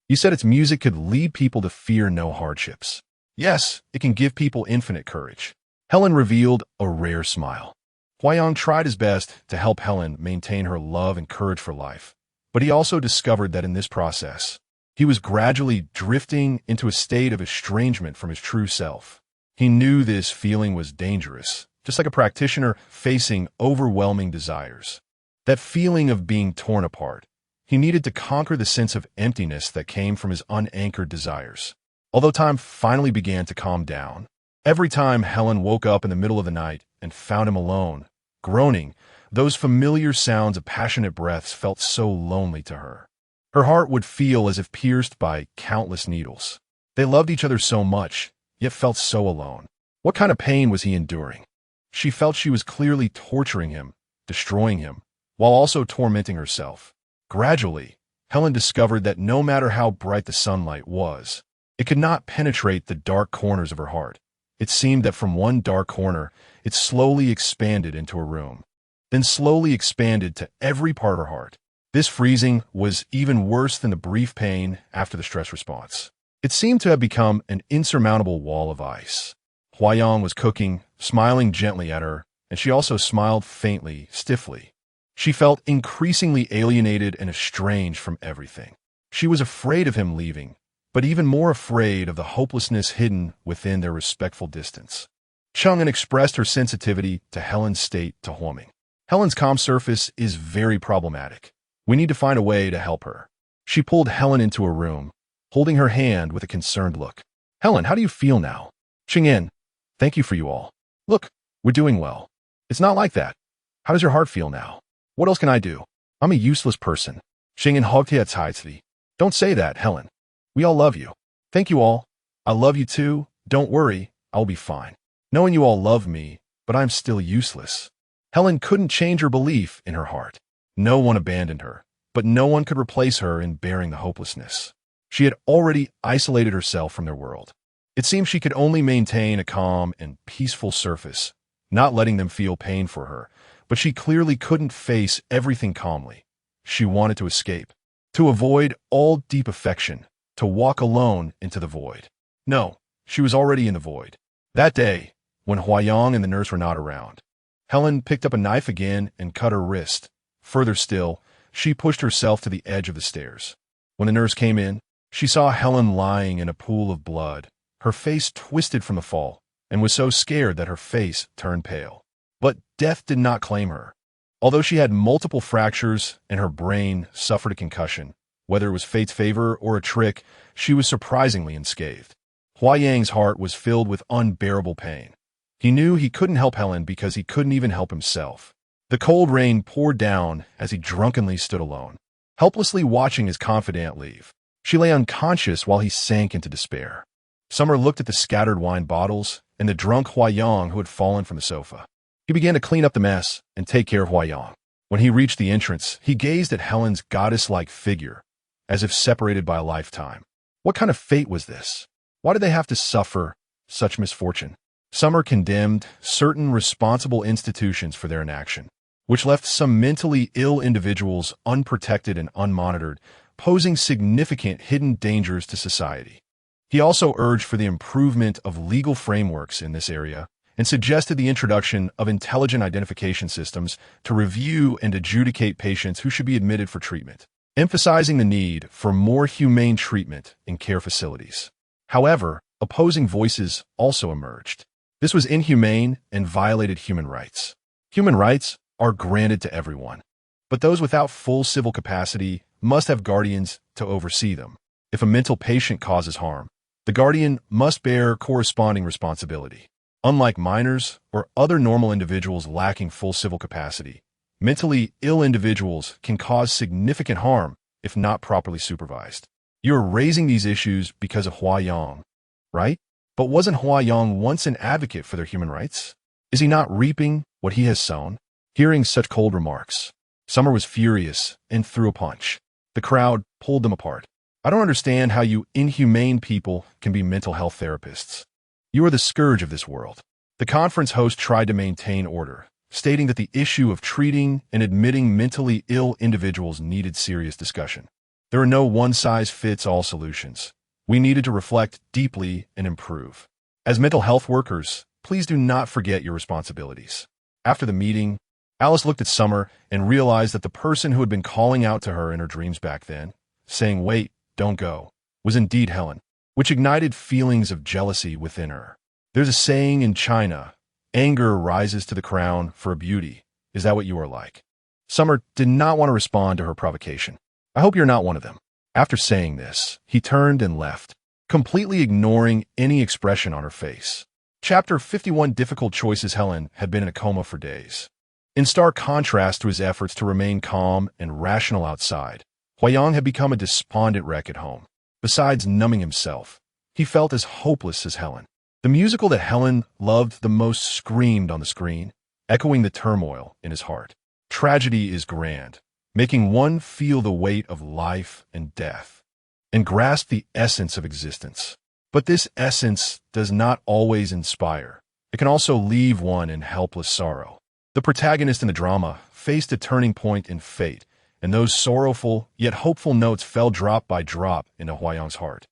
Speaker 1: You said its music could lead people to fear no hardships." "Yes, it can give people infinite courage." Helen revealed a rare smile. Huayang tried his best to help Helen maintain her love and courage for life, but he also discovered that in this process, he was gradually drifting into a state of estrangement from his true self. He knew this feeling was dangerous, just like a practitioner facing overwhelming desires. That feeling of being torn apart. He needed to conquer the sense of emptiness that came from his unanchored desires. Although time finally began to calm down, every time Helen woke up in the middle of the night and found him alone, groaning, Those familiar sounds of passionate breaths felt so lonely to her. Her heart would feel as if pierced by countless needles. They loved each other so much, yet felt so alone. What kind of pain was he enduring? She felt she was clearly torturing him, destroying him, while also tormenting herself. Gradually, Helen discovered that no matter how bright the sunlight was, it could not penetrate the dark corners of her heart. It seemed that from one dark corner, it slowly expanded into a room, then slowly expanded to every part of her heart. This freezing was even worse than the brief pain after the stress response. It seemed to have become an insurmountable wall of ice. Huayang was cooking, smiling gently at her, and she also smiled faintly, stiffly. She felt increasingly alienated and estranged from everything. She was afraid of him leaving, but even more afraid of the hopelessness hidden within their respectful distance. Chang'an expressed her sensitivity to Helen's state to Huoming. Helen's calm surface is very problematic. We need to find a way to help her. She pulled Helen into a room, holding her hand with a concerned look. Helen, how do you feel now? Chang'an, thank you for you all. Look, we're doing well. It's not like that. How does your heart feel now? What else can I do? I'm a useless person. Chang'an hogtia. Don't say that, Helen. We all love you. Thank you all. I love you too. Don't worry, I'll be fine. Knowing you all love me, but I'm still useless. Helen couldn't change her belief in her heart. No one abandoned her, but no one could replace her in bearing the hopelessness. She had already isolated herself from their world. It seemed she could only maintain a calm and peaceful surface, not letting them feel pain for her, but she clearly couldn't face everything calmly. She wanted to escape, to avoid all deep affection, to walk alone into the void. No, she was already in the void. That day, when Huayang and the nurse were not around, Helen picked up a knife again and cut her wrist. Further still, she pushed herself to the edge of the stairs. When the nurse came in, she saw Helen lying in a pool of blood, her face twisted from the fall, and was so scared that her face turned pale. But death did not claim her. Although she had multiple fractures and her brain suffered a concussion, whether it was fate's favor or a trick, she was surprisingly unscathed. Huayang's heart was filled with unbearable pain. He knew he couldn't help Helen because he couldn't even help himself. The cold rain poured down as he drunkenly stood alone, helplessly watching his confidant leave. She lay unconscious while he sank into despair. Summer looked at the scattered wine bottles and the drunk Huayang who had fallen from the sofa. He began to clean up the mess and take care of Huayang. When he reached the entrance, he gazed at Helen's goddess-like figure, as if separated by a lifetime. What kind of fate was this? Why did they have to suffer such misfortune? Summer condemned certain responsible institutions for their inaction, which left some mentally ill individuals unprotected and unmonitored, posing significant hidden dangers to society. He also urged for the improvement of legal frameworks in this area and suggested the introduction of intelligent identification systems to review and adjudicate patients who should be admitted for treatment, emphasizing the need for more humane treatment in care facilities. However, opposing voices also emerged. This was inhumane and violated human rights. Human rights are granted to everyone, but those without full civil capacity must have guardians to oversee them. If a mental patient causes harm, the guardian must bear corresponding responsibility. Unlike minors or other normal individuals lacking full civil capacity, mentally ill individuals can cause significant harm if not properly supervised. You're raising these issues because of Huayang, right? But wasn't Huayang once an advocate for their human rights? Is he not reaping what he has sown? Hearing such cold remarks, Summer was furious and threw a punch. The crowd pulled them apart. I don't understand how you inhumane people can be mental health therapists. You are the scourge of this world. The conference host tried to maintain order, stating that the issue of treating and admitting mentally ill individuals needed serious discussion. There are no one-size-fits-all solutions. We needed to reflect deeply and improve. As mental health workers, please do not forget your responsibilities. After the meeting, Alice looked at Summer and realized that the person who had been calling out to her in her dreams back then, saying, "Wait, don't go," was indeed Helen, which ignited feelings of jealousy within her. There's a saying in China, anger rises to the crown for a beauty. Is that what you are like? Summer did not want to respond to her provocation. I hope you're not one of them. After saying this, he turned and left, completely ignoring any expression on her face. Chapter 51. Difficult choices. Helen had been in a coma for days. In stark contrast to his efforts to remain calm and rational outside, Huayang had become a despondent wreck at home. Besides numbing himself, he felt as hopeless as Helen. The musical that Helen loved the most screamed on the screen, echoing the turmoil in his heart. Tragedy is grand, making one feel the weight of life and death, and grasp the essence of existence. But this essence does not always inspire. It can also leave one in helpless sorrow. The protagonist in the drama faced a turning point in fate, and those sorrowful yet hopeful notes fell drop by drop into Huayang's heart,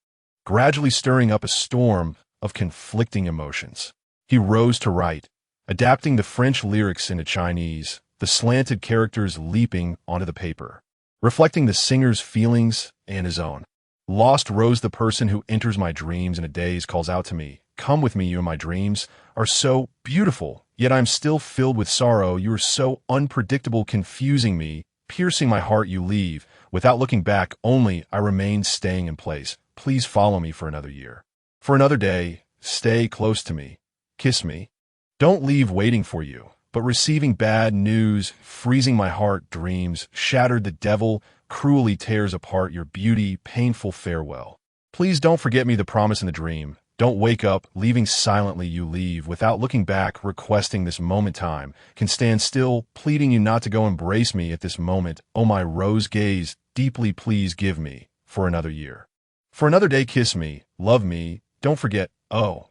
Speaker 1: gradually stirring up a storm of conflicting emotions. He rose to write, adapting the French lyrics into Chinese, the slanted characters leaping onto the paper, reflecting the singer's feelings and his own. Lost rose the person who enters my dreams in a daze, calls out to me, "Come with me, you and my dreams are so beautiful, yet I'm still filled with sorrow. You are so unpredictable, confusing me, piercing my heart you leave. Without looking back, only I remain staying in place. Please follow me for another year. For another day, stay close to me. Kiss me. Don't leave waiting for you." But receiving bad news, freezing my heart, dreams, shattered the devil, cruelly tears apart your beauty, painful farewell. Please don't forget me, the promise in the dream. Don't wake up, leaving silently you leave, without looking back, requesting this moment time, can stand still, pleading you not to go embrace me at this moment. Oh, my rose gaze, deeply please give me, for another year. For another day kiss me, love me, don't forget, oh,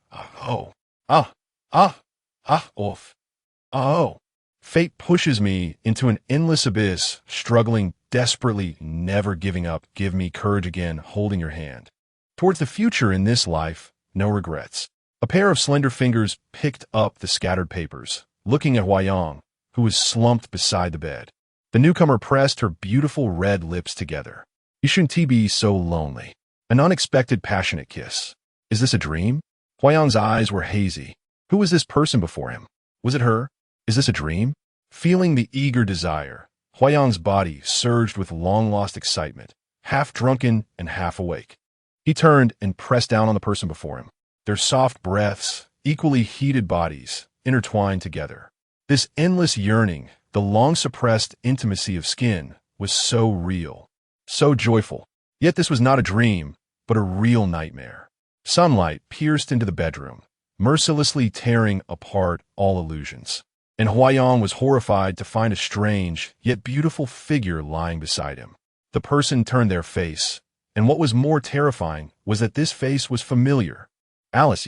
Speaker 1: fate pushes me into an endless abyss, struggling desperately, never giving up. Give me courage again, holding your hand. Towards the future in this life, no regrets. A pair of slender fingers picked up the scattered papers, looking at Huayang, who was slumped beside the bed. The newcomer pressed her beautiful red lips together. You shouldn't be so lonely. An unexpected, passionate kiss. Is this a dream? Huayang's eyes were hazy. Who was this person before him? Was it her? Is this a dream? Feeling the eager desire, Huayang's body surged with long-lost excitement, half drunken and half awake. He turned and pressed down on the person before him. Their soft breaths, equally heated bodies, intertwined together. This endless yearning, the long-suppressed intimacy of skin, was so real, so joyful. Yet this was not a dream, but a real nightmare. Sunlight pierced into the bedroom, mercilessly tearing apart all illusions. And Huayang was horrified to find a strange, yet beautiful figure lying beside him. The person turned their face, and what was more terrifying was that this face was familiar. Alice,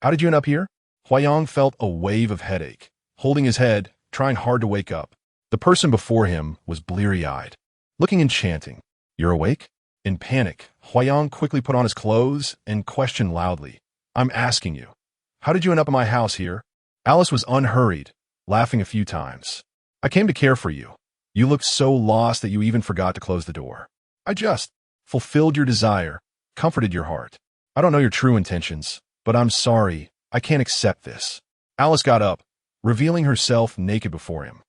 Speaker 1: how did you end up here? Huayang felt a wave of headache, holding his head, trying hard to wake up. The person before him was bleary-eyed, looking enchanting. You're awake? In panic, Huayang quickly put on his clothes and questioned loudly, I'm asking you, how did you end up in my house here? Alice was unhurried, laughing a few times. I came to care for you. You looked so lost that you even forgot to close the door. I just fulfilled your desire, comforted your heart. I don't know your true intentions, but I'm sorry. I can't accept this. Alice got up, revealing herself naked before him.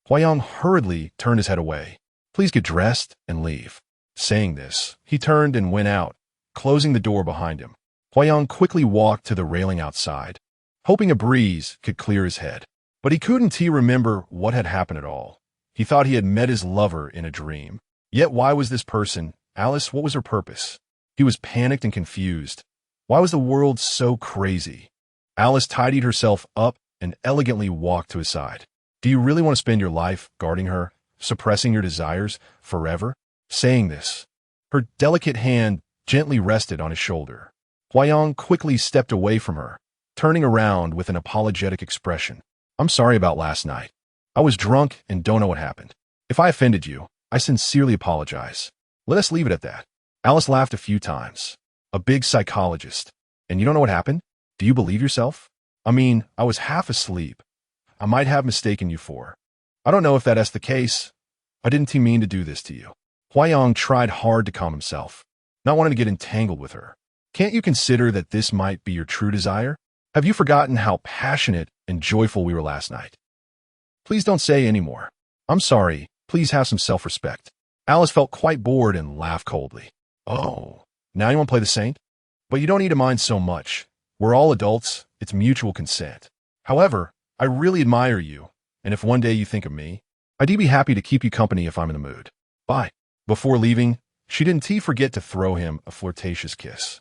Speaker 1: Huayang hurriedly turned his head away. Please get dressed and leave. Saying this, he turned and went out, closing the door behind him. Huayang quickly walked to the railing outside, hoping a breeze could clear his head. But he couldn't remember what had happened at all. He thought he had met his lover in a dream. Yet why was this person, Alice, what was her purpose? He was panicked and confused. Why was the world so crazy? Alice tidied herself up and elegantly walked to his side. Do you really want to spend your life guarding her, suppressing your desires forever? Saying this, her delicate hand gently rested on his shoulder. Huayang quickly stepped away from her, turning around with an apologetic expression. I'm sorry about last night. I was drunk and don't know what happened. If I offended you, I sincerely apologize. Let us leave it at that. Alice laughed a few times. A big psychologist. And you don't know what happened? Do you believe yourself? I mean, I was half asleep. I might have mistaken you for. I don't know if that's the case. I didn't mean to do this to you. Huayang tried hard to calm himself, not wanting to get entangled with her. Can't you consider that this might be your true desire? Have you forgotten how passionate and joyful we were last night? Please don't say any more. I'm sorry. Please have some self-respect. Alice felt quite bored and laughed coldly. Oh, now you want to play the saint? But you don't need to mind so much. We're all adults. It's mutual consent. However, I really admire you. And if one day you think of me, I'd be happy to keep you company if I'm in the mood. Bye. Before leaving, she didn't forget to throw him a flirtatious kiss.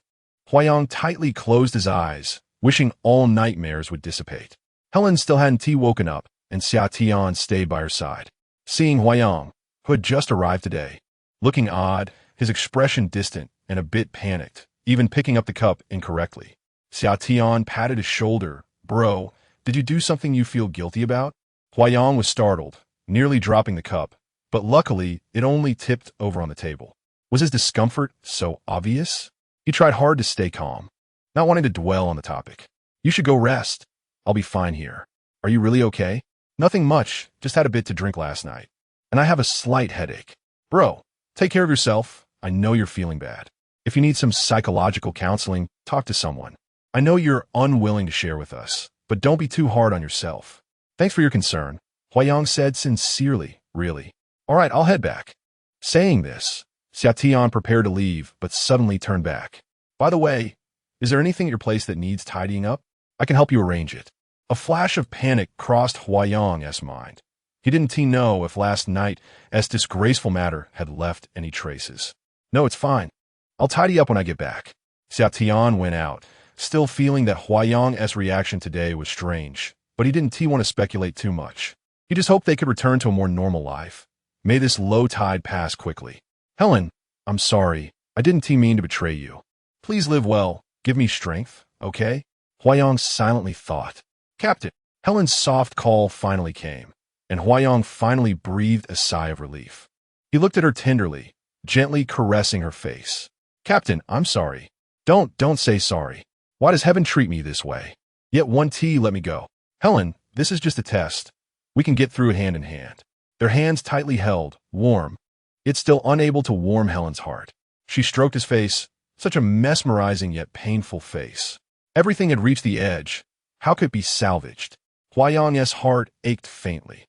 Speaker 1: Huayang tightly closed his eyes, wishing all nightmares would dissipate. Helen still hadn't woken up, and Xia Tian stayed by her side. Seeing Huayang, who had just arrived today, looking odd, his expression distant and a bit panicked, even picking up the cup incorrectly. Xia Tian patted his shoulder. Bro, did you do something you feel guilty about? Huayang was startled, nearly dropping the cup, but luckily it only tipped over on the table. Was his discomfort so obvious? He tried hard to stay calm, not wanting to dwell on the topic. You should go rest. I'll be fine here. Are you really okay? Nothing much, just had a bit to drink last night. And I have a slight headache. Bro, take care of yourself. I know you're feeling bad. If you need some psychological counseling, talk to someone. I know you're unwilling to share with us, but don't be too hard on yourself. Thanks for your concern, Huayang said sincerely, really. All right, I'll head back. Saying this, Xia Tian prepared to leave, but suddenly turned back. By the way, is there anything at your place that needs tidying up? I can help you arrange it. A flash of panic crossed Huayang's mind. He didn't know if last night's disgraceful matter had left any traces. No, it's fine. I'll tidy up when I get back. Xia Tian went out, still feeling that Huayang's reaction today was strange, but he didn't want to speculate too much. He just hoped they could return to a more normal life. May this low tide pass quickly. Helen, I'm sorry. I didn't mean to betray you. Please live well. Give me strength, okay? Huayang silently thought. Captain, Helen's soft call finally came, and Huayang finally breathed a sigh of relief. He looked at her tenderly, gently caressing her face. Captain, I'm sorry. Don't say sorry. Why does heaven treat me this way? Yet let me go. Helen, this is just a test. We can get through it hand in hand. Their hands tightly held, warm. Yet still unable to warm Helen's heart. She stroked his face, such a mesmerizing yet painful face. Everything had reached the edge. How could it be salvaged? Huayang's heart ached faintly.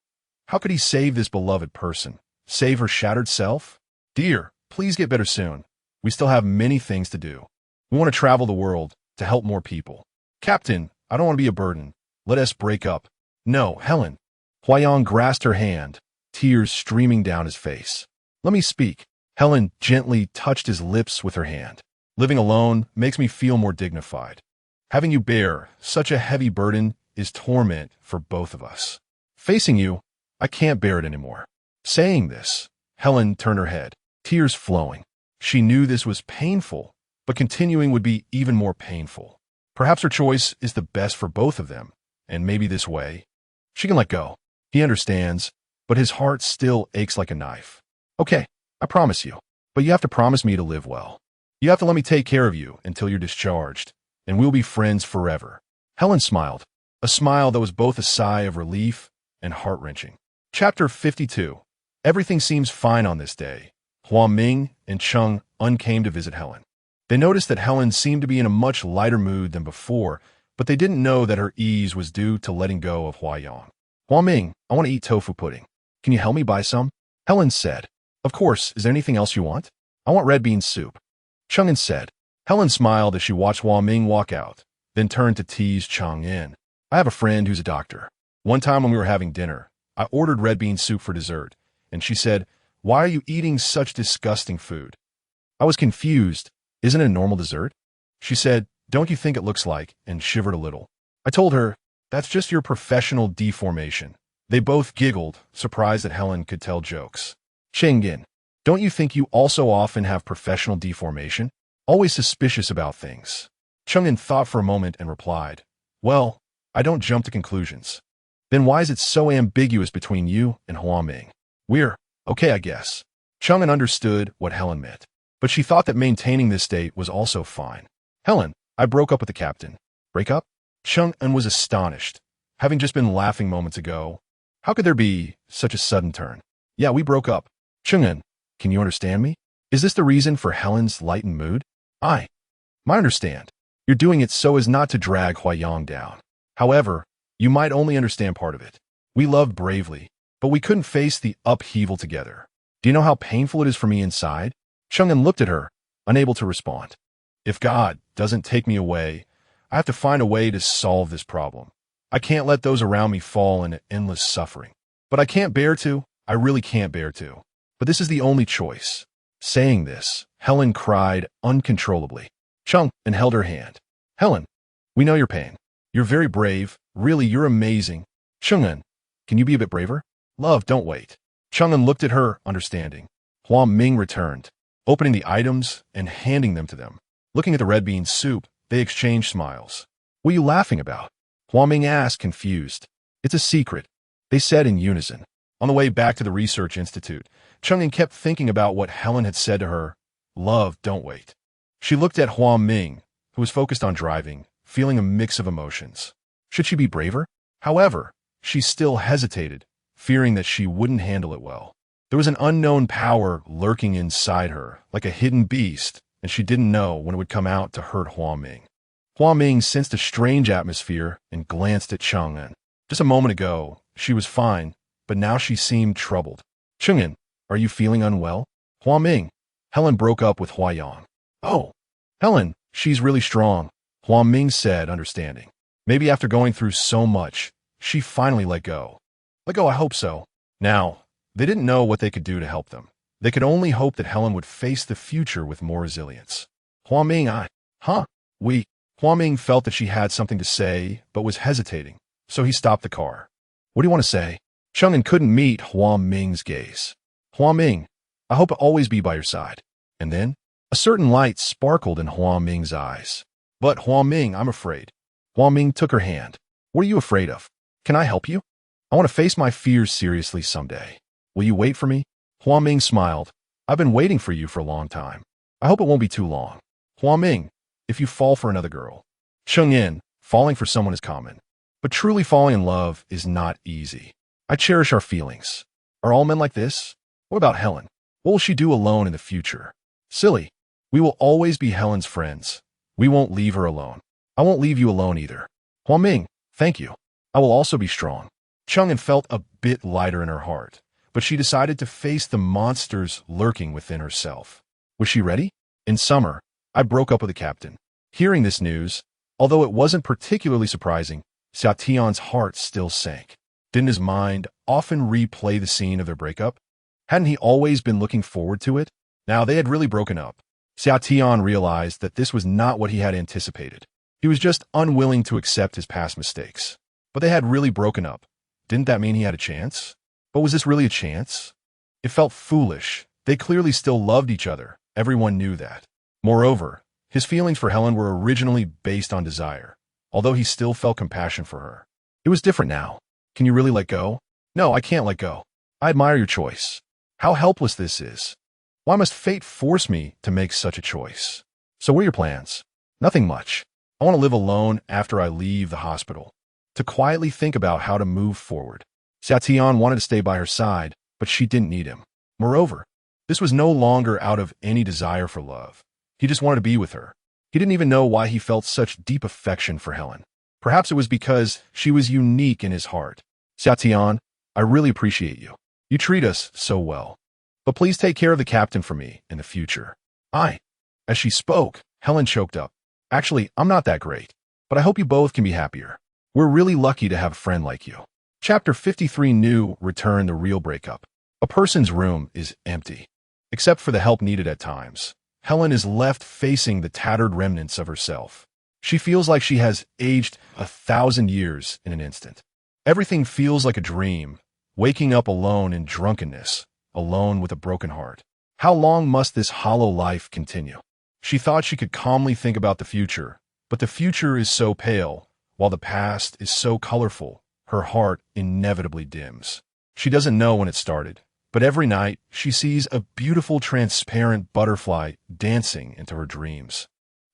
Speaker 1: How could he save this beloved person? Save her shattered self? Dear, please get better soon. We still have many things to do. We want to travel the world, to help more people. Captain, I don't want to be a burden. Let us break up. No, Helen. Huayang grasped her hand, tears streaming down his face. Let me speak. Helen gently touched his lips with her hand. Living alone makes me feel more dignified. Having you bear such a heavy burden is torment for both of us. Facing you, I can't bear it anymore. Saying this, Helen turned her head, tears flowing. She knew this was painful, but continuing would be even more painful. Perhaps her choice is the best for both of them, and maybe this way, she can let go. He understands, but his heart still aches like a knife. Okay, I promise you, but you have to promise me to live well. You have to let me take care of you until you're discharged, and we'll be friends forever. Helen smiled, a smile that was both a sigh of relief and heart-wrenching. Chapter 52. Everything seems fine on this day. Hua Ming and Cheng Un came to visit Helen. They noticed that Helen seemed to be in a much lighter mood than before, but they didn't know that her ease was due to letting go of Huayang. Hua Ming, I want to eat tofu pudding. Can you help me buy some? Helen said. Of course, is there anything else you want? I want red bean soup. Cheng Un said. Helen smiled as she watched Hua Ming walk out, then turned to tease Cheng Un. I have a friend who's a doctor. One time when we were having dinner, I ordered red bean soup for dessert, and she said, "Why are you eating such disgusting food?" I was confused. Isn't it a normal dessert? She said, "Don't you think it looks like," and shivered a little. I told her, "That's just your professional deformation." They both giggled, surprised that Helen could tell jokes. Cheng-in, don't you think you also often have professional deformation? Always suspicious about things. Cheng-in thought for a moment and replied, "Well, I don't jump to conclusions." Then why is it so ambiguous between you and Hua Ming? We're okay, I guess. Cheng-in understood what Helen meant, but she thought that maintaining this state was also fine. Helen, I broke up with the captain. Break up? Cheng-in was astonished, having just been laughing moments ago. How could there be such a sudden turn? Yeah, we broke up. Cheng-in, can you understand me? Is this the reason for Helen's lightened mood? I understand. You're doing it so as not to drag Huayang down. However, you might only understand part of it. We loved bravely, but we couldn't face the upheaval together. Do you know how painful it is for me inside? Cheng-in looked at her, unable to respond. If God doesn't take me away, I have to find a way to solve this problem. I can't let those around me fall into endless suffering. But I can't bear to. I really can't bear to. But this is the only choice. Saying this, Helen cried uncontrollably. Chung and held her hand. Helen, we know your pain. You're very brave. Really, you're amazing. Chung'an, can you be a bit braver? Love, don't wait. Chung'an looked at her, understanding. Hua Ming returned, opening the items and handing them to them. Looking at the red bean soup, they exchanged smiles. What are you laughing about? Hua Ming asked, confused. It's a secret, they said in unison. On the way back to the research institute, Chung'an kept thinking about what Helen had said to her. Love, don't wait. She looked at Hua Ming, who was focused on driving, feeling a mix of emotions. Should she be braver? However, she still hesitated, fearing that she wouldn't handle it well. There was an unknown power lurking inside her, like a hidden beast, and she didn't know when it would come out to hurt Hua Ming. Hua Ming sensed a strange atmosphere and glanced at Chung'an. Just a moment ago, she was fine, but now she seemed troubled. Chung'an, are you feeling unwell? Hua Ming. Helen broke up with Hua Yang. Oh, Helen, she's really strong, Hua Ming said, understanding. Maybe after going through so much, she finally let go. Let go, I hope so. Now, they didn't know what they could do to help them. They could only hope that Helen would face the future with more resilience. Hua Ming, Hua Ming felt that she had something to say, but was hesitating, so he stopped the car. What do you want to say? Chung'an couldn't meet Hua Ming's gaze. Hua Ming, I hope I'll always be by your side. And then, a certain light sparkled in Hua Ming's eyes. But Hua Ming, I'm afraid. Hua Ming took her hand. What are you afraid of? Can I help you? I want to face my fears seriously someday. Will you wait for me? Hua Ming smiled. I've been waiting for you for a long time. I hope it won't be too long. Hua Ming, if you fall for another girl. Chung'an, falling for someone is common. But truly falling in love is not easy. I cherish our feelings. Are all men like this? What about Helen? What will she do alone in the future? Silly. We will always be Helen's friends. We won't leave her alone. I won't leave you alone either. Hua Ming, thank you. I will also be strong. Chung'an felt a bit lighter in her heart, but she decided to face the monsters lurking within herself. Was she ready? In summer, I broke up with the captain. Hearing this news, although it wasn't particularly surprising, Xiao Tian's heart still sank. Didn't his mind often replay the scene of their breakup? Hadn't he always been looking forward to it? Now they had really broken up. Xiao Tian realized that this was not what he had anticipated. He was just unwilling to accept his past mistakes. But they had really broken up. Didn't that mean he had a chance? But was this really a chance? It felt foolish. They clearly still loved each other. Everyone knew that. Moreover, his feelings for Helen were originally based on desire, although he still felt compassion for her. It was different now. Can you really let go? No, I can't let go. I admire your choice. How helpless this is. Why must fate force me to make such a choice? So what are your plans? Nothing much. I want to live alone after I leave the hospital, to quietly think about how to move forward. Xiao Tian wanted to stay by her side, but she didn't need him. Moreover, this was no longer out of any desire for love. He just wanted to be with her. He didn't even know why he felt such deep affection for Helen. Perhaps it was because she was unique in his heart. Xiao Tian, I really appreciate you. You treat us so well. But please take care of the captain for me in the future. As she spoke, Helen choked up. Actually, I'm not that great, but I hope you both can be happier. We're really lucky to have a friend like you. Chapter 53 New Return the Real Breakup. A person's room is empty. Except for the help needed at times, Helen is left facing the tattered remnants of herself. She feels like she has aged 1,000 years in an instant. Everything feels like a dream, waking up alone in drunkenness, alone with a broken heart. How long must this hollow life continue? She thought she could calmly think about the future, but the future is so pale, while the past is so colorful, her heart inevitably dims. She doesn't know when it started, but every night she sees a beautiful transparent butterfly dancing into her dreams,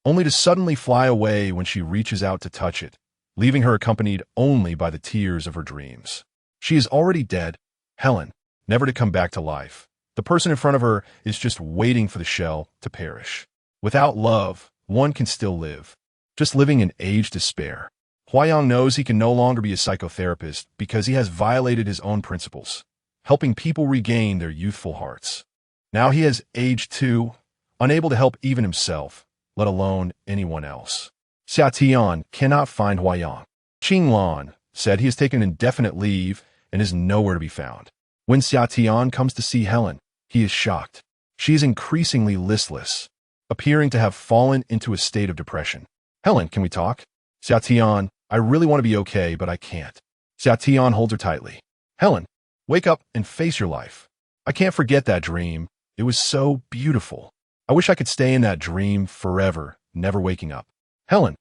Speaker 1: only to suddenly fly away when she reaches out to touch it, leaving her accompanied only by the tears of her dreams. She is already dead, Helen, never to come back to life. The person in front of her is just waiting for the shell to perish. Without love, one can still live, just living in aged despair. Huayang knows he can no longer be a psychotherapist because he has violated his own principles, helping people regain their youthful hearts. Now he has aged too, unable to help even himself, let alone anyone else. Xiao Tian cannot find Huayang. Qinglan, said he has taken indefinite leave and is nowhere to be found. When Xiatian comes to see Helen, he is shocked. She is increasingly listless, appearing to have fallen into a state of depression. Helen, can we talk? Xiatian, I really want to be okay, but I can't. Xiatian holds her tightly. Helen, wake up and face your life. I can't forget that dream. It was so beautiful. I wish I could stay in that dream forever, never waking up. Helen,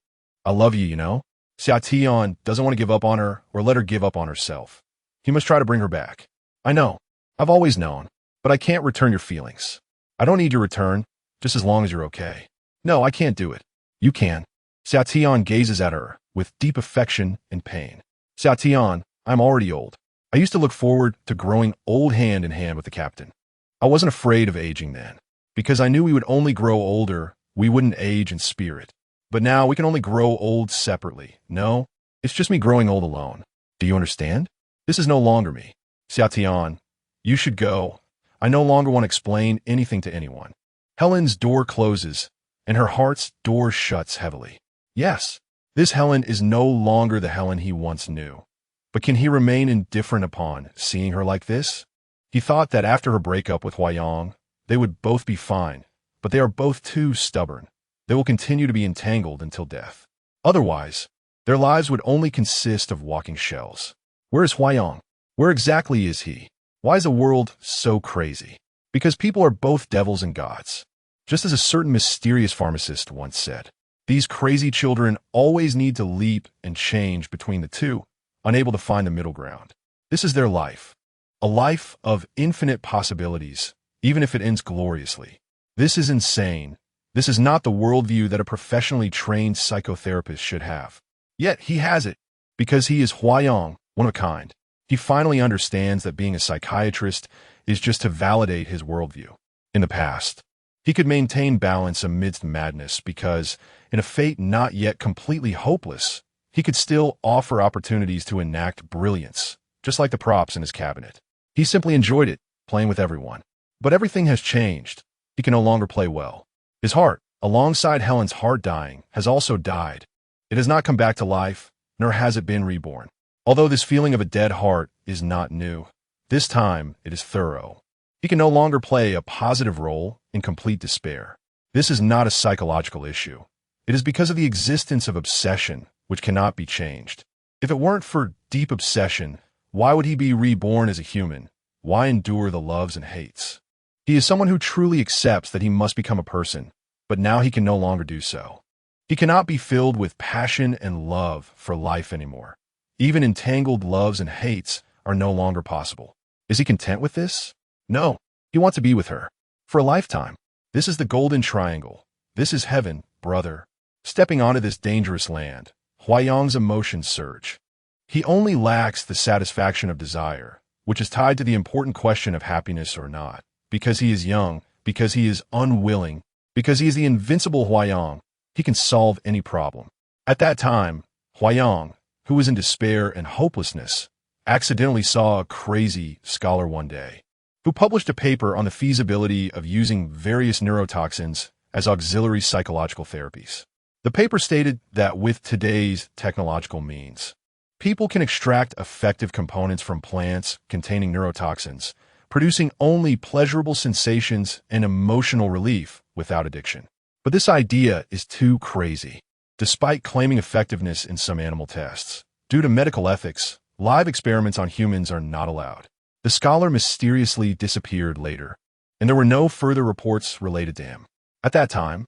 Speaker 1: I love you, you know? Xiatian doesn't want to give up on her or let her give up on herself. He must try to bring her back. I know. I've always known. But I can't return your feelings. I don't need your return, just as long as you're okay. No, I can't do it. You can. Xiatian gazes at her with deep affection and pain. Xiatian, I'm already old. I used to look forward to growing old hand in hand with the captain. I wasn't afraid of aging then, because I knew we would only grow older, we wouldn't age in spirit. But now we can only grow old separately. No, it's just me growing old alone. Do you understand? This is no longer me. Xiatian, you should go. I no longer want to explain anything to anyone. Helen's door closes, and her heart's door shuts heavily. Yes, this Helen is no longer the Helen he once knew. But can he remain indifferent upon seeing her like this? He thought that after her breakup with Huayang, they would both be fine, but they are both too stubborn. They will continue to be entangled until death. Otherwise, their lives would only consist of walking shells. Where is Huayang? Where exactly is he? Why is the world so crazy? Because people are both devils and gods. Just as a certain mysterious pharmacist once said, these crazy children always need to leap and change between the two, unable to find the middle ground. This is their life. A life of infinite possibilities, even if it ends gloriously. This is insane. This is not the worldview that a professionally trained psychotherapist should have. Yet he has it, because he is Huayang, one of a kind. He finally understands that being a psychiatrist is just to validate his worldview. In the past, he could maintain balance amidst madness because, in a fate not yet completely hopeless, he could still offer opportunities to enact brilliance, just like the props in his cabinet. He simply enjoyed it, playing with everyone. But everything has changed. He can no longer play well. His heart, alongside Helen's heart dying, has also died. It has not come back to life, nor has it been reborn. Although this feeling of a dead heart is not new, this time it is thorough. He can no longer play a positive role in complete despair. This is not a psychological issue. It is because of the existence of obsession, which cannot be changed. If it weren't for deep obsession, why would he be reborn as a human? Why endure the loves and hates? He is someone who truly accepts that he must become a person, but now he can no longer do so. He cannot be filled with passion and love for life anymore. Even entangled loves and hates are no longer possible. Is he content with this? No. He wants to be with her. For a lifetime. This is the golden triangle. This is heaven, brother. Stepping onto this dangerous land, Huayang's emotions surge. He only lacks the satisfaction of desire, which is tied to the important question of happiness or not. Because he is young, because he is unwilling, because he is the invincible Huayang, he can solve any problem. At that time, Huayang, who was in despair and hopelessness, accidentally saw a crazy scholar one day, who published a paper on the feasibility of using various neurotoxins as auxiliary psychological therapies. The paper stated that with today's technological means, people can extract effective components from plants containing neurotoxins, producing only pleasurable sensations and emotional relief without addiction. But this idea is too crazy. Despite claiming effectiveness in some animal tests, due to medical ethics, live experiments on humans are not allowed. The scholar mysteriously disappeared later, and there were no further reports related to him. At that time,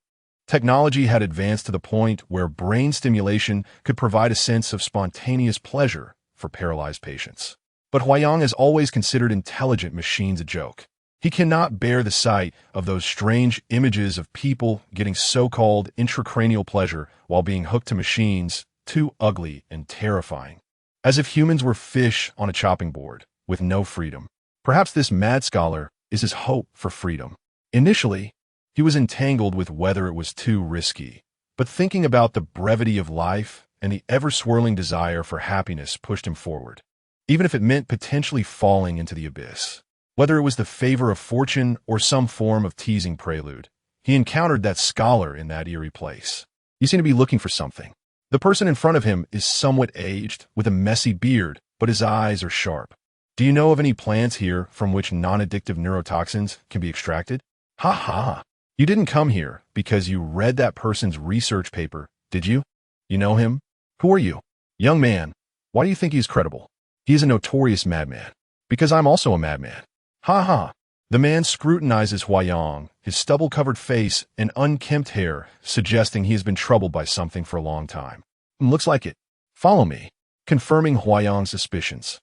Speaker 1: technology had advanced to the point where brain stimulation could provide a sense of spontaneous pleasure for paralyzed patients. But Huayang has always considered intelligent machines a joke. He cannot bear the sight of those strange images of people getting so-called intracranial pleasure while being hooked to machines, too ugly and terrifying. As if humans were fish on a chopping board, with no freedom. Perhaps this mad scholar is his hope for freedom. Initially, he was entangled with whether it was too risky, but thinking about the brevity of life and the ever-swirling desire for happiness pushed him forward, even if it meant potentially falling into the abyss. Whether it was the favor of fortune or some form of teasing prelude, he encountered that scholar in that eerie place. You seem to be looking for something. The person in front of him is somewhat aged, with a messy beard, but his eyes are sharp. Do you know of any plants here from which non-addictive neurotoxins can be extracted? Ha ha! You didn't come here because you read that person's research paper, did you? You know him? Who are you? Young man, why do you think he's credible? He is a notorious madman. Because I'm also a madman. Ha ha! The man scrutinizes Huayang, his stubble-covered face and unkempt hair, suggesting he has been troubled by something for a long time. Looks like it. Follow me, confirming Huayang's suspicions.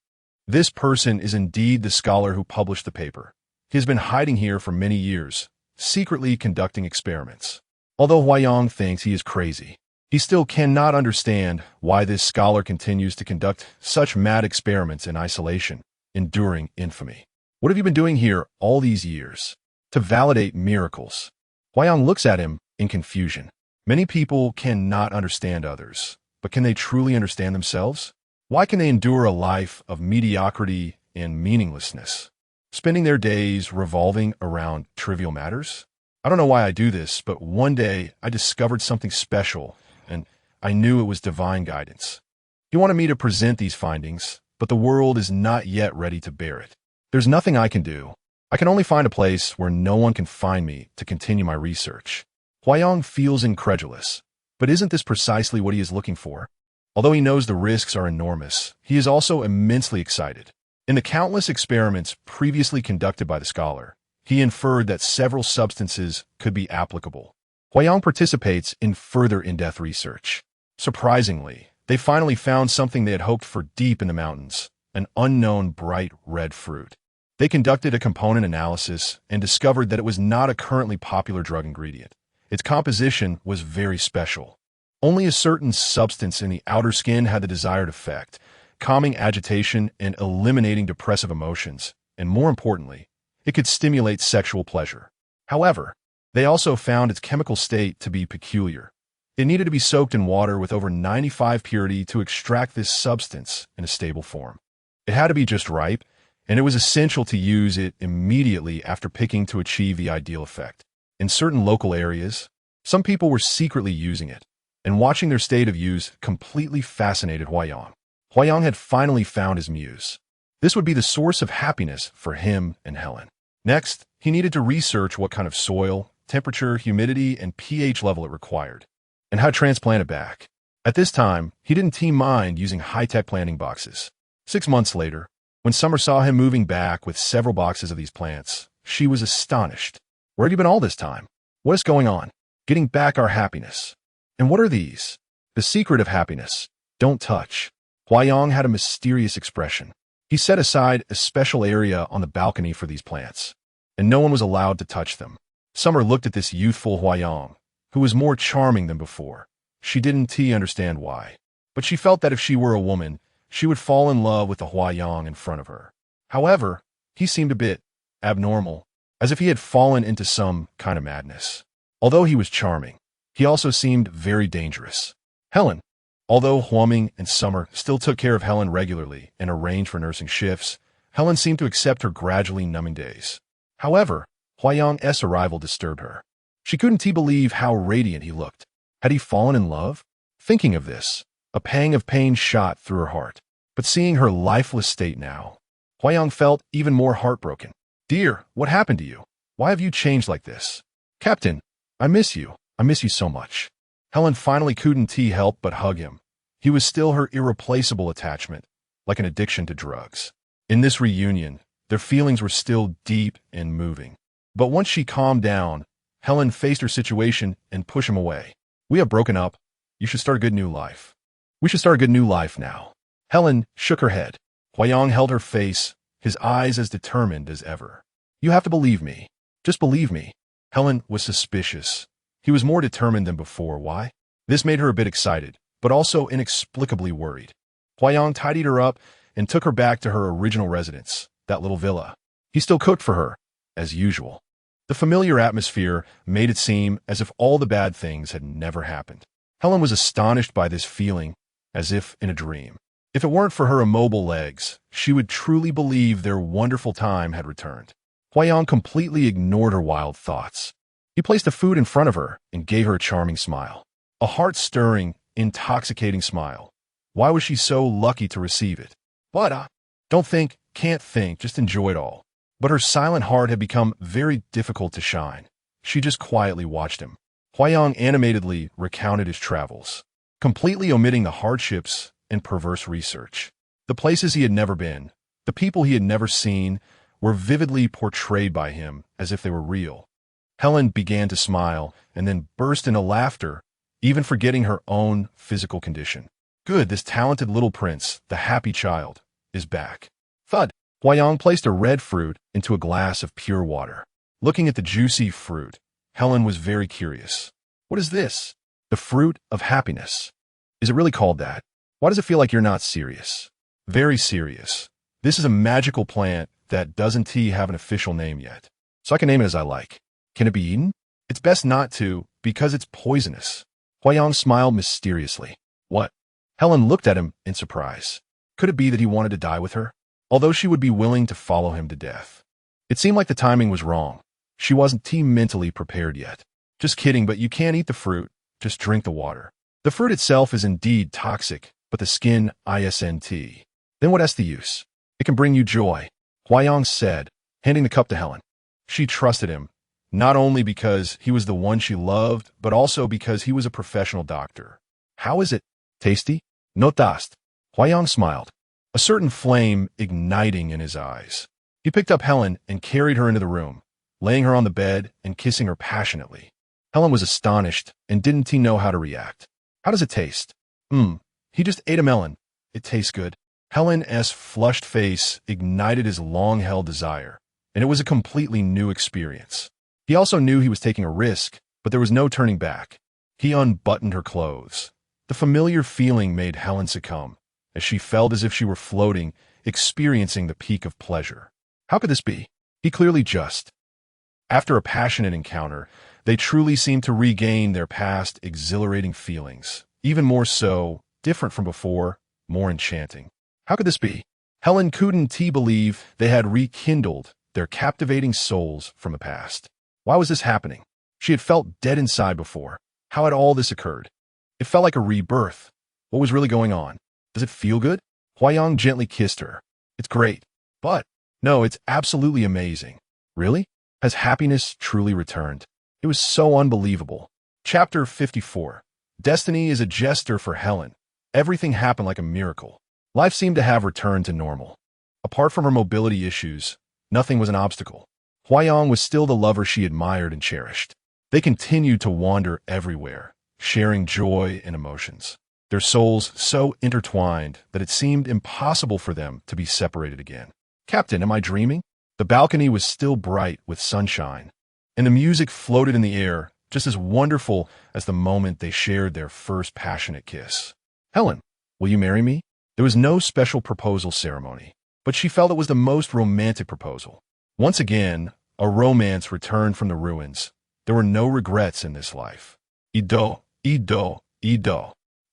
Speaker 1: This person is indeed the scholar who published the paper. He has been hiding here for many years, secretly conducting experiments. Although Huayang thinks he is crazy, he still cannot understand why this scholar continues to conduct such mad experiments in isolation, enduring infamy. What have you been doing here all these years? To validate miracles. Huayang looks at him in confusion. Many people cannot understand others, but can they truly understand themselves? Why can they endure a life of mediocrity and meaninglessness, spending their days revolving around trivial matters? I don't know why I do this, but one day I discovered something special, and I knew it was divine guidance. He wanted me to present these findings, but the world is not yet ready to bear it. There's nothing I can do. I can only find a place where no one can find me to continue my research. Huayang feels incredulous, but isn't this precisely what he is looking for? Although he knows the risks are enormous, he is also immensely excited. In the countless experiments previously conducted by the scholar, he inferred that several substances could be applicable. Huayang participates in further in-depth research. Surprisingly, they finally found something they had hoped for deep in the mountains, an unknown bright red fruit. They conducted a component analysis and discovered that it was not a currently popular drug ingredient. Its composition was very special. Only a certain substance in the outer skin had the desired effect, calming agitation and eliminating depressive emotions, and more importantly, it could stimulate sexual pleasure. However, they also found its chemical state to be peculiar. It needed to be soaked in water with over 95 purity to extract this substance in a stable form. It had to be just ripe, and it was essential to use it immediately after picking to achieve the ideal effect. In certain local areas, some people were secretly using it, and watching their state of use completely fascinated Huayang. Huayang had finally found his muse. This would be the source of happiness for him and Helen. Next, he needed to research what kind of soil, temperature, humidity, and pH level it required, and how to transplant it back. At this time, he didn't mind using high-tech planting boxes. 6 months later, when Summer saw him moving back with several boxes of these plants, she was astonished. Where have you been all this time? What is going on? Getting back our happiness. And what are these? The secret of happiness. Don't touch. Huayang had a mysterious expression. He set aside a special area on the balcony for these plants, and no one was allowed to touch them. Summer looked at this youthful Huayang, who was more charming than before. She didn't understand why, but she felt that if she were a woman, she would fall in love with the Huayang in front of her. However, he seemed a bit abnormal, as if he had fallen into some kind of madness. Although he was charming, he also seemed very dangerous. Helen. Although Huaming and Summer still took care of Helen regularly and arranged for nursing shifts, Helen seemed to accept her gradually numbing days. However, Huayang's arrival disturbed her. She couldn't believe how radiant he looked. Had he fallen in love? Thinking of this, a pang of pain shot through her heart. But seeing her lifeless state now, Huayang felt even more heartbroken. Dear, what happened to you? Why have you changed like this? Captain, I miss you. I miss you so much. Helen finally couldn't help but hug him. He was still her irreplaceable attachment, like an addiction to drugs. In this reunion, their feelings were still deep and moving. But once she calmed down, Helen faced her situation and pushed him away. We have broken up. You should start a good new life. We should start a good new life now. Helen shook her head. Huayang held her face, his eyes as determined as ever. You have to believe me. Just believe me. Helen was suspicious. He was more determined than before. Why? This made her a bit excited, but also inexplicably worried. Huayang tidied her up and took her back to her original residence, that little villa. He still cooked for her, as usual. The familiar atmosphere made it seem as if all the bad things had never happened. Helen was astonished by this feeling, as if in a dream. If it weren't for her immobile legs, she would truly believe their wonderful time had returned. Huayang completely ignored her wild thoughts. He placed the food in front of her and gave her a charming smile. A heart-stirring, intoxicating smile. Why was she so lucky to receive it? But, don't think, can't think, just enjoy it all. But her silent heart had become very difficult to shine. She just quietly watched him. Huayang animatedly recounted his travels, completely omitting the hardships and perverse research. The places he had never been, the people he had never seen, were vividly portrayed by him as if they were real. Helen began to smile and then burst into laughter, even forgetting her own physical condition. Good, this talented little prince, the happy child, is back. Thud. Huayang placed a red fruit into a glass of pure water. Looking at the juicy fruit, Helen was very curious. What is this? The fruit of happiness. Is it really called that? Why does it feel like you're not serious? Very serious. This is a magical plant that doesn't have an official name yet. So I can name it as I like. Can it be eaten? It's best not to, because it's poisonous. Huayang smiled mysteriously. What? Helen looked at him in surprise. Could it be that he wanted to die with her? Although she would be willing to follow him to death. It seemed like the timing was wrong. She wasn't mentally prepared yet. Just kidding, but you can't eat the fruit. Just drink the water. The fruit itself is indeed toxic, but the skin isn't. Then what's the use? It can bring you joy, Huayang said, handing the cup to Helen. She trusted him, not only because he was the one she loved, but also because he was a professional doctor. How is it? Tasty? No dust. Huayang smiled, a certain flame igniting in his eyes. He picked up Helen and carried her into the room, laying her on the bed and kissing her passionately. Helen was astonished and didn't know how to react. How does it taste? He just ate a melon. It tastes good. Helen's flushed face ignited his long-held desire, and it was a completely new experience. He also knew he was taking a risk, but there was no turning back. He unbuttoned her clothes. The familiar feeling made Helen succumb, as she felt as if she were floating, experiencing the peak of pleasure. How could this be? He clearly just. After a passionate encounter, they truly seemed to regain their past exhilarating feelings, even more so, different from before, more enchanting. How could this be? Helen couldn't believe they had rekindled their captivating souls from the past. Why was this happening? She had felt dead inside before. How had all this occurred? It felt like a rebirth. What was really going on? Does it feel good? Huayang gently kissed her. It's great. But, no, it's absolutely amazing. Really? Has happiness truly returned? It was so unbelievable. Chapter 54. Destiny is a jester for Helen. Everything happened like a miracle. Life seemed to have returned to normal. Apart from her mobility issues, nothing was an obstacle. Huayang was still the lover she admired and cherished. They continued to wander everywhere, sharing joy and emotions. Their souls so intertwined that it seemed impossible for them to be separated again. Captain, am I dreaming? The balcony was still bright with sunshine, and the music floated in the air, just as wonderful as the moment they shared their first passionate kiss. Helen, will you marry me? There was no special proposal ceremony, but she felt it was the most romantic proposal. Once again, a romance returned from the ruins. There were no regrets in this life. Ido.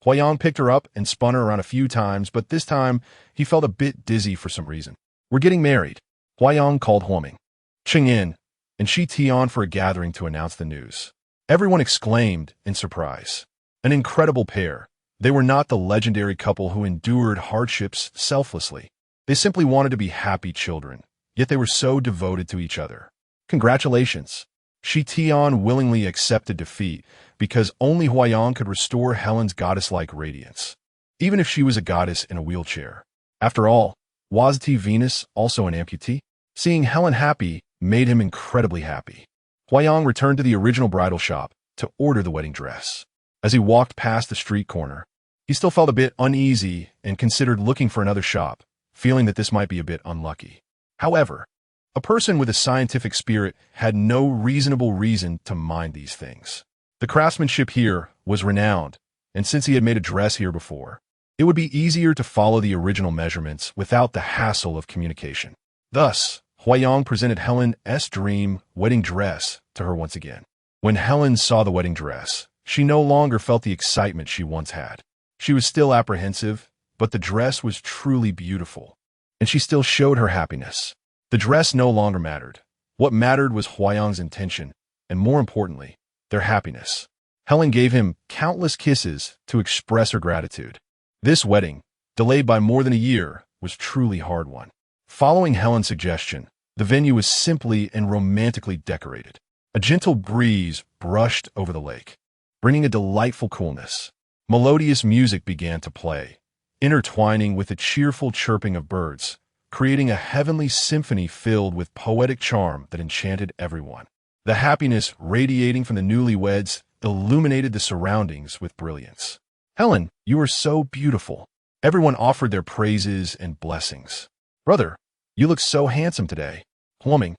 Speaker 1: Huayang picked her up and spun her around a few times, but this time he felt a bit dizzy for some reason. We're getting married. Huayang called Huoming. Ching in, and she on for a gathering to announce the news. Everyone exclaimed in surprise. An incredible pair. They were not the legendary couple who endured hardships selflessly. They simply wanted to be happy children, yet they were so devoted to each other. Congratulations. Shi Tian willingly accepted defeat because only Huayang could restore Helen's goddess-like radiance, even if she was a goddess in a wheelchair. After all, wasn't Venus also an amputee? Seeing Helen happy made him incredibly happy. Huayang returned to the original bridal shop to order the wedding dress. As he walked past the street corner, he still felt a bit uneasy and considered looking for another shop, feeling that this might be a bit unlucky. However, a person with a scientific spirit had no reasonable reason to mind these things. The craftsmanship here was renowned, and since he had made a dress here before, it would be easier to follow the original measurements without the hassle of communication. Thus, Huayang presented Helen's dream wedding dress to her once again. When Helen saw the wedding dress, she no longer felt the excitement she once had. She was still apprehensive, but the dress was truly beautiful, and she still showed her happiness. The dress no longer mattered. What mattered was Huayang's intention, and more importantly, their happiness. Helen gave him countless kisses to express her gratitude. This wedding, delayed by more than a year, was truly hard one. Following Helen's suggestion, the venue was simply and romantically decorated. A gentle breeze brushed over the lake, bringing a delightful coolness. Melodious music began to play, intertwining with the cheerful chirping of birds, creating a heavenly symphony filled with poetic charm that enchanted everyone. The happiness radiating from the newlyweds illuminated the surroundings with brilliance. "Helen, you are so beautiful." Everyone offered their praises and blessings. "Brother, you look so handsome today." "Huoming,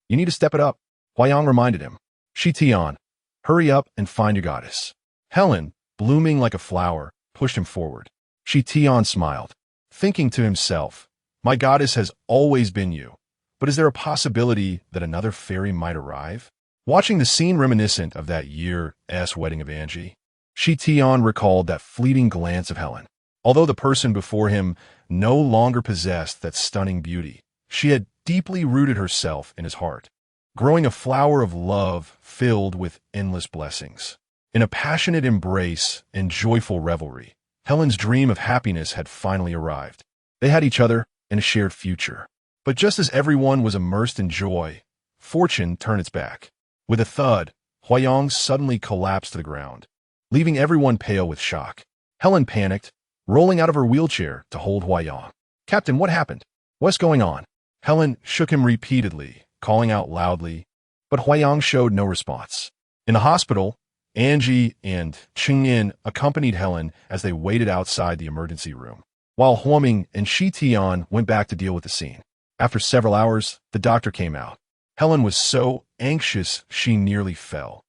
Speaker 1: you need to step it up," Huayang reminded him. "Shi Tian, hurry up and find your goddess." Helen, blooming like a flower, pushed him forward. Shi Tian smiled, thinking to himself, "My goddess has always been you, but is there a possibility that another fairy might arrive?" Watching the scene reminiscent of that year's wedding of Angie, Shi Tian recalled that fleeting glance of Helen. Although the person before him no longer possessed that stunning beauty, she had deeply rooted herself in his heart, growing a flower of love filled with endless blessings. In a passionate embrace and joyful revelry, Helen's dream of happiness had finally arrived. They had each other and a shared future. But just as everyone was immersed in joy, fortune turned its back. With a thud, Huayang suddenly collapsed to the ground, leaving everyone pale with shock. Helen panicked, rolling out of her wheelchair to hold Huayang. "Captain, what happened? What's going on?" Helen shook him repeatedly, calling out loudly, but Huayang showed no response. In the hospital, Angie and Chengyin accompanied Helen as they waited outside the emergency room, while Huoming and Shi Tian went back to deal with the scene. After several hours, the doctor came out. Helen was so anxious she nearly fell,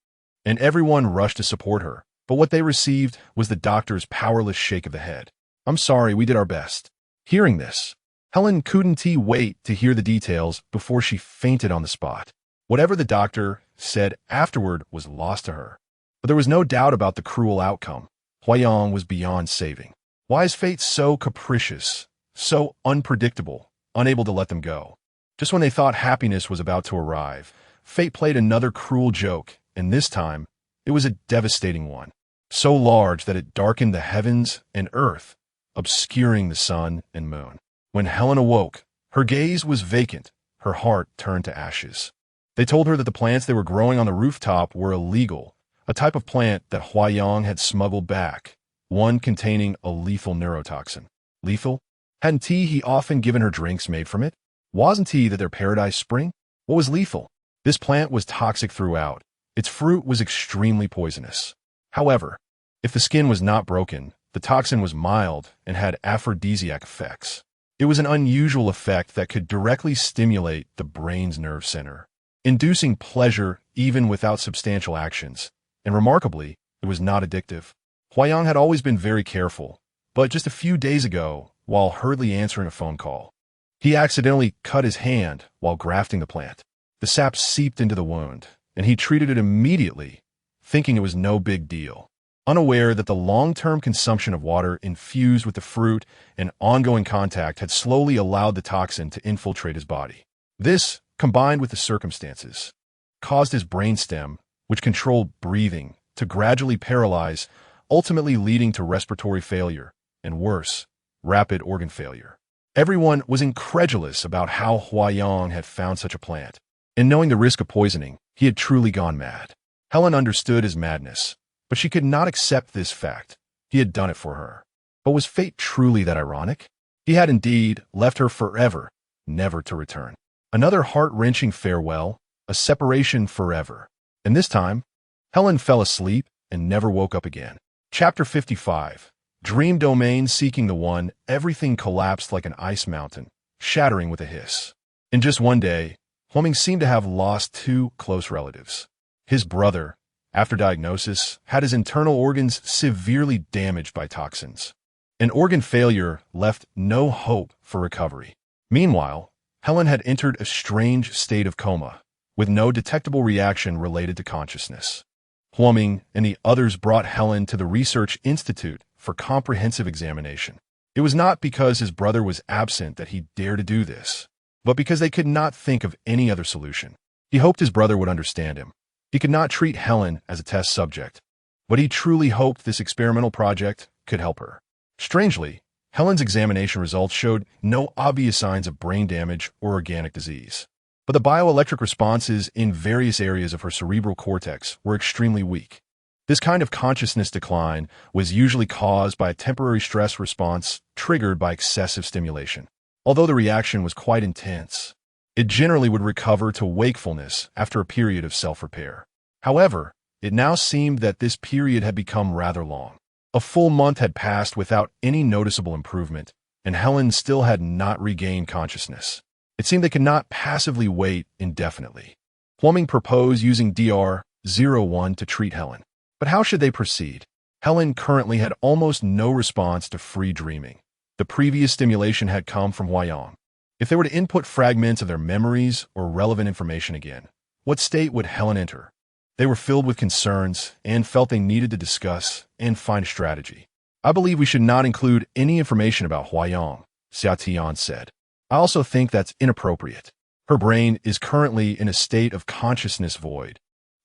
Speaker 1: and everyone rushed to support her, but what they received was the doctor's powerless shake of the head. "I'm sorry, we did our best." Hearing this, Helen couldn't wait to hear the details before she fainted on the spot. Whatever the doctor said afterward was lost to her. But there was no doubt about the cruel outcome. Huayang was beyond saving. Why is fate so capricious, so unpredictable, unable to let them go? Just when they thought happiness was about to arrive, fate played another cruel joke, and this time, it was a devastating one, so large that it darkened the heavens and earth, obscuring the sun and moon. When Helen awoke, her gaze was vacant, her heart turned to ashes. They told her that the plants they were growing on the rooftop were illegal, a type of plant that Huayang had smuggled back, one containing a lethal neurotoxin. Lethal? Hadn't he often given her drinks made from it? Wasn't that their paradise spring? What was lethal? This plant was toxic throughout. Its fruit was extremely poisonous. However, if the skin was not broken, the toxin was mild and had aphrodisiac effects. It was an unusual effect that could directly stimulate the brain's nerve center, inducing pleasure even without substantial actions. And remarkably, it was not addictive. Huayang had always been very careful, but just a few days ago, while hurriedly answering a phone call, he accidentally cut his hand while grafting the plant. The sap seeped into the wound, and he treated it immediately, thinking it was no big deal, unaware that the long-term consumption of water infused with the fruit and ongoing contact had slowly allowed the toxin to infiltrate his body. This, combined with the circumstances, caused his brainstem, which controlled breathing, to gradually paralyze, ultimately leading to respiratory failure, and worse, rapid organ failure. Everyone was incredulous about how Huayang had found such a plant, and knowing the risk of poisoning, he had truly gone mad. Helen understood his madness, but she could not accept this fact. He had done it for her. But was fate truly that ironic? He had indeed left her forever, never to return. Another heart-wrenching farewell, a separation forever. And this time, Helen fell asleep and never woke up again. Chapter 55. Dream domain seeking the one, everything collapsed like an ice mountain, shattering with a hiss. In just one day, Huoming seemed to have lost two close relatives. His brother, after diagnosis, had his internal organs severely damaged by toxins. An organ failure left no hope for recovery. Meanwhile, Helen had entered a strange state of coma, with no detectable reaction related to consciousness. Huoming and the others brought Helen to the Research Institute for comprehensive examination. It was not because his brother was absent that he dared to do this, but because they could not think of any other solution. He hoped his brother would understand him. He could not treat Helen as a test subject. but he truly hoped this experimental project could help her. Strangely, Helen's examination results showed no obvious signs of brain damage or organic disease. But the bioelectric responses in various areas of her cerebral cortex were extremely weak. This kind of consciousness decline was usually caused by a temporary stress response triggered by excessive stimulation. Although the reaction was quite intense, it generally would recover to wakefulness after a period of self-repair. However, it now seemed that this period had become rather long. A full month had passed without any noticeable improvement, and Helen still had not regained consciousness. It seemed they could not passively wait indefinitely. Plumbing proposed using DR-01 to treat Helen. But how should they proceed? Helen currently had almost no response to free dreaming. The previous stimulation had come from Huayang. If they were to input fragments of their memories or relevant information again, what state would Helen enter? They were filled with concerns and felt they needed to discuss and find a strategy. I believe we should not include any information about Huayang, Xiao Tian said. I also think that's inappropriate. Her brain is currently in a state of consciousness void,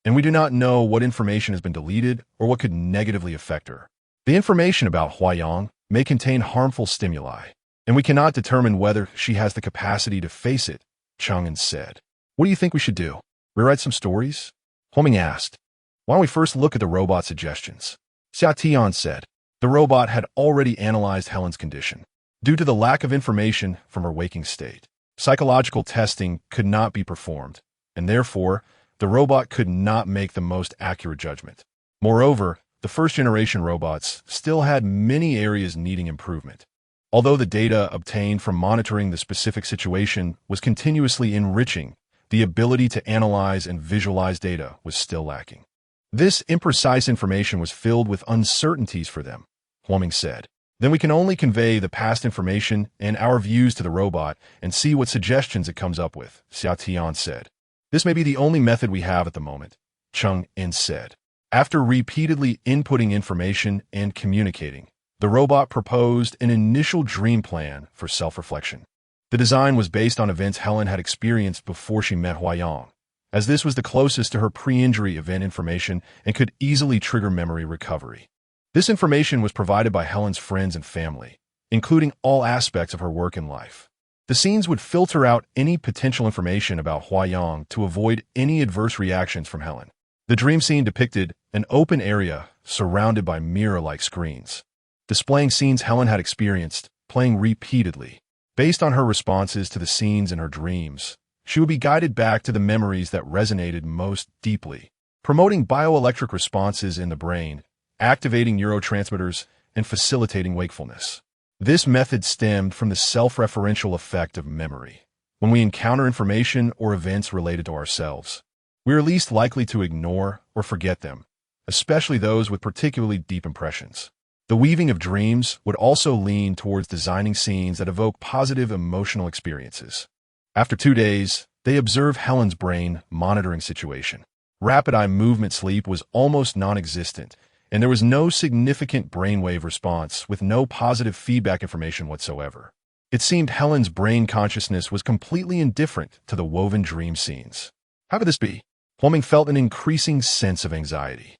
Speaker 1: and we do not know what information has been deleted or what could negatively affect her. The information about Huayang may contain harmful stimuli, and we cannot determine whether she has the capacity to face it, Chang'an said. What do you think we should do? Rewrite some stories? Huoming asked. Why don't we first look at the robot suggestions? Xiao Tian said. The robot had already analyzed Helen's condition. Due to the lack of information from her waking state, psychological testing could not be performed, and therefore, the robot could not make the most accurate judgment. Moreover, the first-generation robots still had many areas needing improvement. Although the data obtained from monitoring the specific situation was continuously enriching, the ability to analyze and visualize data was still lacking. This imprecise information was filled with uncertainties for them, Huoming said. Then we can only convey the past information and our views to the robot and see what suggestions it comes up with, Xiao Tian said. This may be the only method we have at the moment, Chang'an said. After repeatedly inputting information and communicating, the robot proposed an initial dream plan for self-reflection. The design was based on events Helen had experienced before she met Huayang, as this was the closest to her pre-injury event information and could easily trigger memory recovery. This information was provided by Helen's friends and family, including all aspects of her work and life. The scenes would filter out any potential information about Huayang to avoid any adverse reactions from Helen. The dream scene depicted an open area surrounded by mirror-like screens, displaying scenes Helen had experienced, playing repeatedly. Based on her responses to the scenes in her dreams, she would be guided back to the memories that resonated most deeply, promoting bioelectric responses in the brain, activating neurotransmitters, and facilitating wakefulness. This method stemmed from the self-referential effect of memory. When we encounter information or events related to ourselves, we are least likely to ignore or forget them, especially those with particularly deep impressions. The weaving of dreams would also lean towards designing scenes that evoke positive emotional experiences. After 2 days, they observed Helen's brain monitoring situation. Rapid eye movement sleep was almost non-existent, and there was no significant brainwave response with no positive feedback information whatsoever. It seemed Helen's brain consciousness was completely indifferent to the woven dream scenes. How could this be? Huoming felt an increasing sense of anxiety.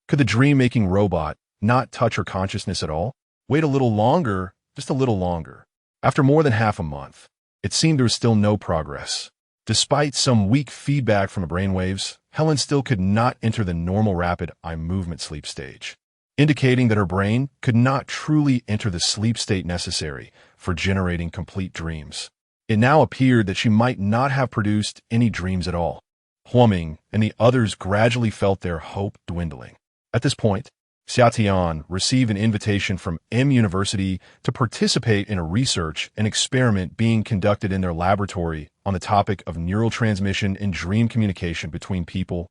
Speaker 1: Could the dream-making robot not touch her consciousness at all? Wait a little longer, just a little longer. After more than half a month, it seemed there was still no progress. Despite some weak feedback from the brainwaves, Helen still could not enter the normal rapid eye movement sleep stage, indicating that her brain could not truly enter the sleep state necessary for generating complete dreams. It now appeared that she might not have produced any dreams at all. Huoming and the others gradually felt their hope dwindling. At this point, Xiao Tian received an invitation from M University to participate in a research and experiment being conducted in their laboratory on the topic of neural transmission and dream communication between people,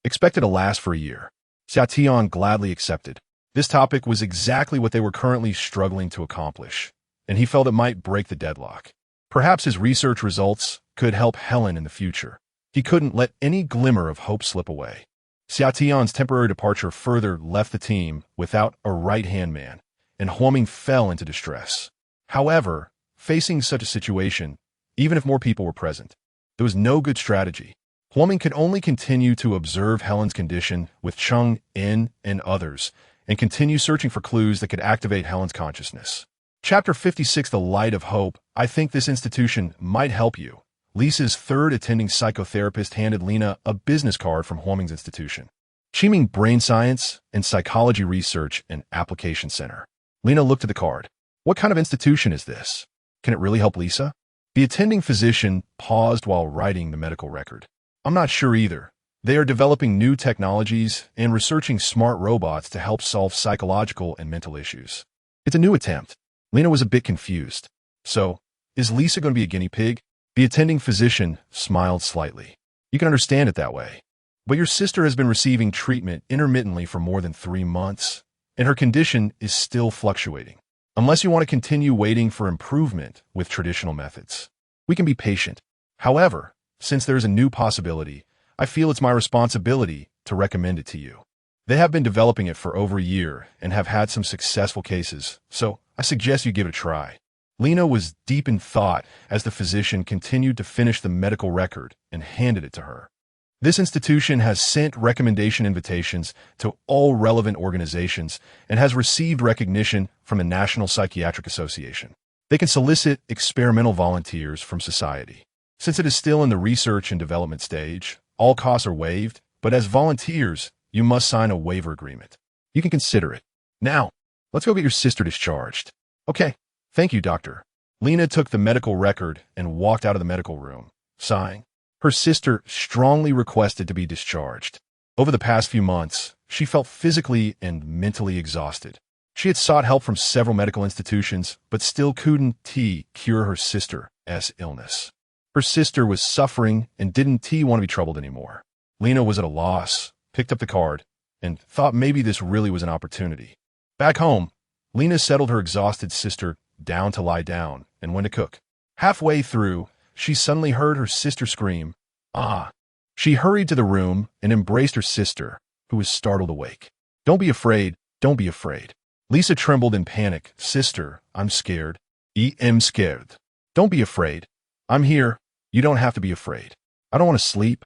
Speaker 1: expected to last for a year. Xiao Tian gladly accepted. This topic was exactly what they were currently struggling to accomplish, and he felt it might break the deadlock. Perhaps his research results could help Helen in the future. He couldn't let any glimmer of hope slip away. Xiao Tian's temporary departure further left the team without a right-hand man, and Huoming fell into distress. However, facing such a situation, even if more people were present, there was no good strategy. Huoming could only continue to observe Helen's condition with Chung, In, and others, and continue searching for clues that could activate Helen's consciousness. Chapter 56, The Light of Hope. I think this institution might help you. Lisa's third attending psychotherapist handed Lena a business card from Huoming's institution. Qiming Brain Science and Psychology Research and Application Center. Lena looked at the card. What kind of institution is this? Can it really help Lisa? The attending physician paused while writing the medical record. I'm not sure either. They are developing new technologies and researching smart robots to help solve psychological and mental issues. It's a new attempt. Lena was a bit confused. So, is Lisa going to be a guinea pig? The attending physician smiled slightly. You can understand it that way. But your sister has been receiving treatment intermittently for more than 3 months, and her condition is still fluctuating. Unless you want to continue waiting for improvement with traditional methods, we can be patient. However, since there is a new possibility, I feel it's my responsibility to recommend it to you. They have been developing it for over a year and have had some successful cases, so I suggest you give it a try. Lena was deep in thought as the physician continued to finish the medical record and handed it to her. This institution has sent recommendation invitations to all relevant organizations and has received recognition from the National Psychiatric Association. They can solicit experimental volunteers from society. Since it is still in the research and development stage, all costs are waived, but as volunteers, you must sign a waiver agreement. You can consider it. Now, let's go get your sister discharged. Okay, thank you, doctor. Lena took the medical record and walked out of the medical room, sighing. Her sister strongly requested to be discharged. Over the past few months, she felt physically and mentally exhausted. She had sought help from several medical institutions, but still couldn't cure her sister's illness. Her sister was suffering and didn't want to be troubled anymore. Lena was at a loss, picked up the card, and thought maybe this really was an opportunity. Back home, Lena settled her exhausted sister down to lie down and went to cook. Halfway through, she suddenly heard her sister scream, "Ah!" She hurried to the room and embraced her sister, who was startled awake. "Don't be afraid, don't be afraid." Lisa trembled in panic. "Sister, I'm scared. I'm scared." "Don't be afraid. I'm here. You don't have to be afraid. I don't want to sleep.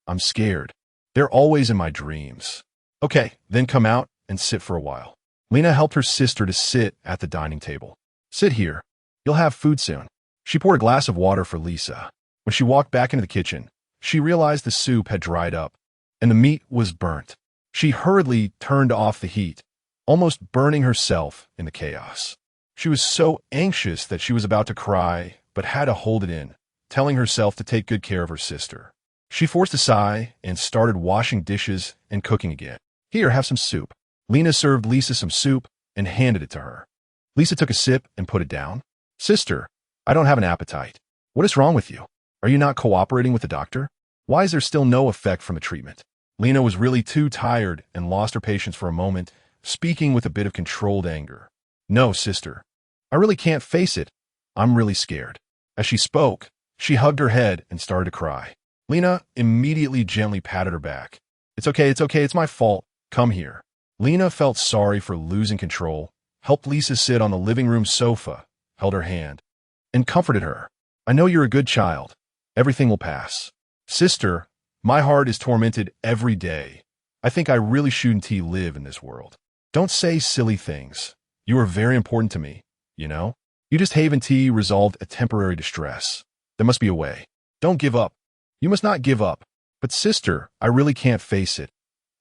Speaker 1: I'm scared. They're always in my dreams." "Okay, then come out and sit for a while." Lena helped her sister to sit at the dining table. "Sit here. You'll have food soon." She poured a glass of water for Lisa. When she walked back into the kitchen, she realized the soup had dried up, and the meat was burnt. She hurriedly turned off the heat, almost burning herself in the chaos. She was so anxious that she was about to cry, but had to hold it in, telling herself to take good care of her sister. She forced a sigh and started washing dishes and cooking again. "Here, have some soup." Lena served Lisa some soup and handed it to her. Lisa took a sip and put it down. "Sister, I don't have an appetite. What is wrong with you? Are you not cooperating with the doctor? Why is there still no effect from the treatment?" Lena was really too tired and lost her patience for a moment, speaking with a bit of controlled anger. "No, sister. I really can't face it. I'm really scared." As she spoke, she hugged her head and started to cry. Lena immediately gently patted her back. It's okay, it's my fault. Come here." Lena felt sorry for losing control, helped Lisa sit on the living room sofa, held her hand, and comforted her. "I know you're a good child. Everything will pass." "Sister, my heart is tormented every day. I think I really shouldn't live in this world." "Don't say silly things. You are very important to me, you know? You just haven't resolved a temporary distress. There must be a way. Don't give up. You must not give up." "But sister, I really can't face it.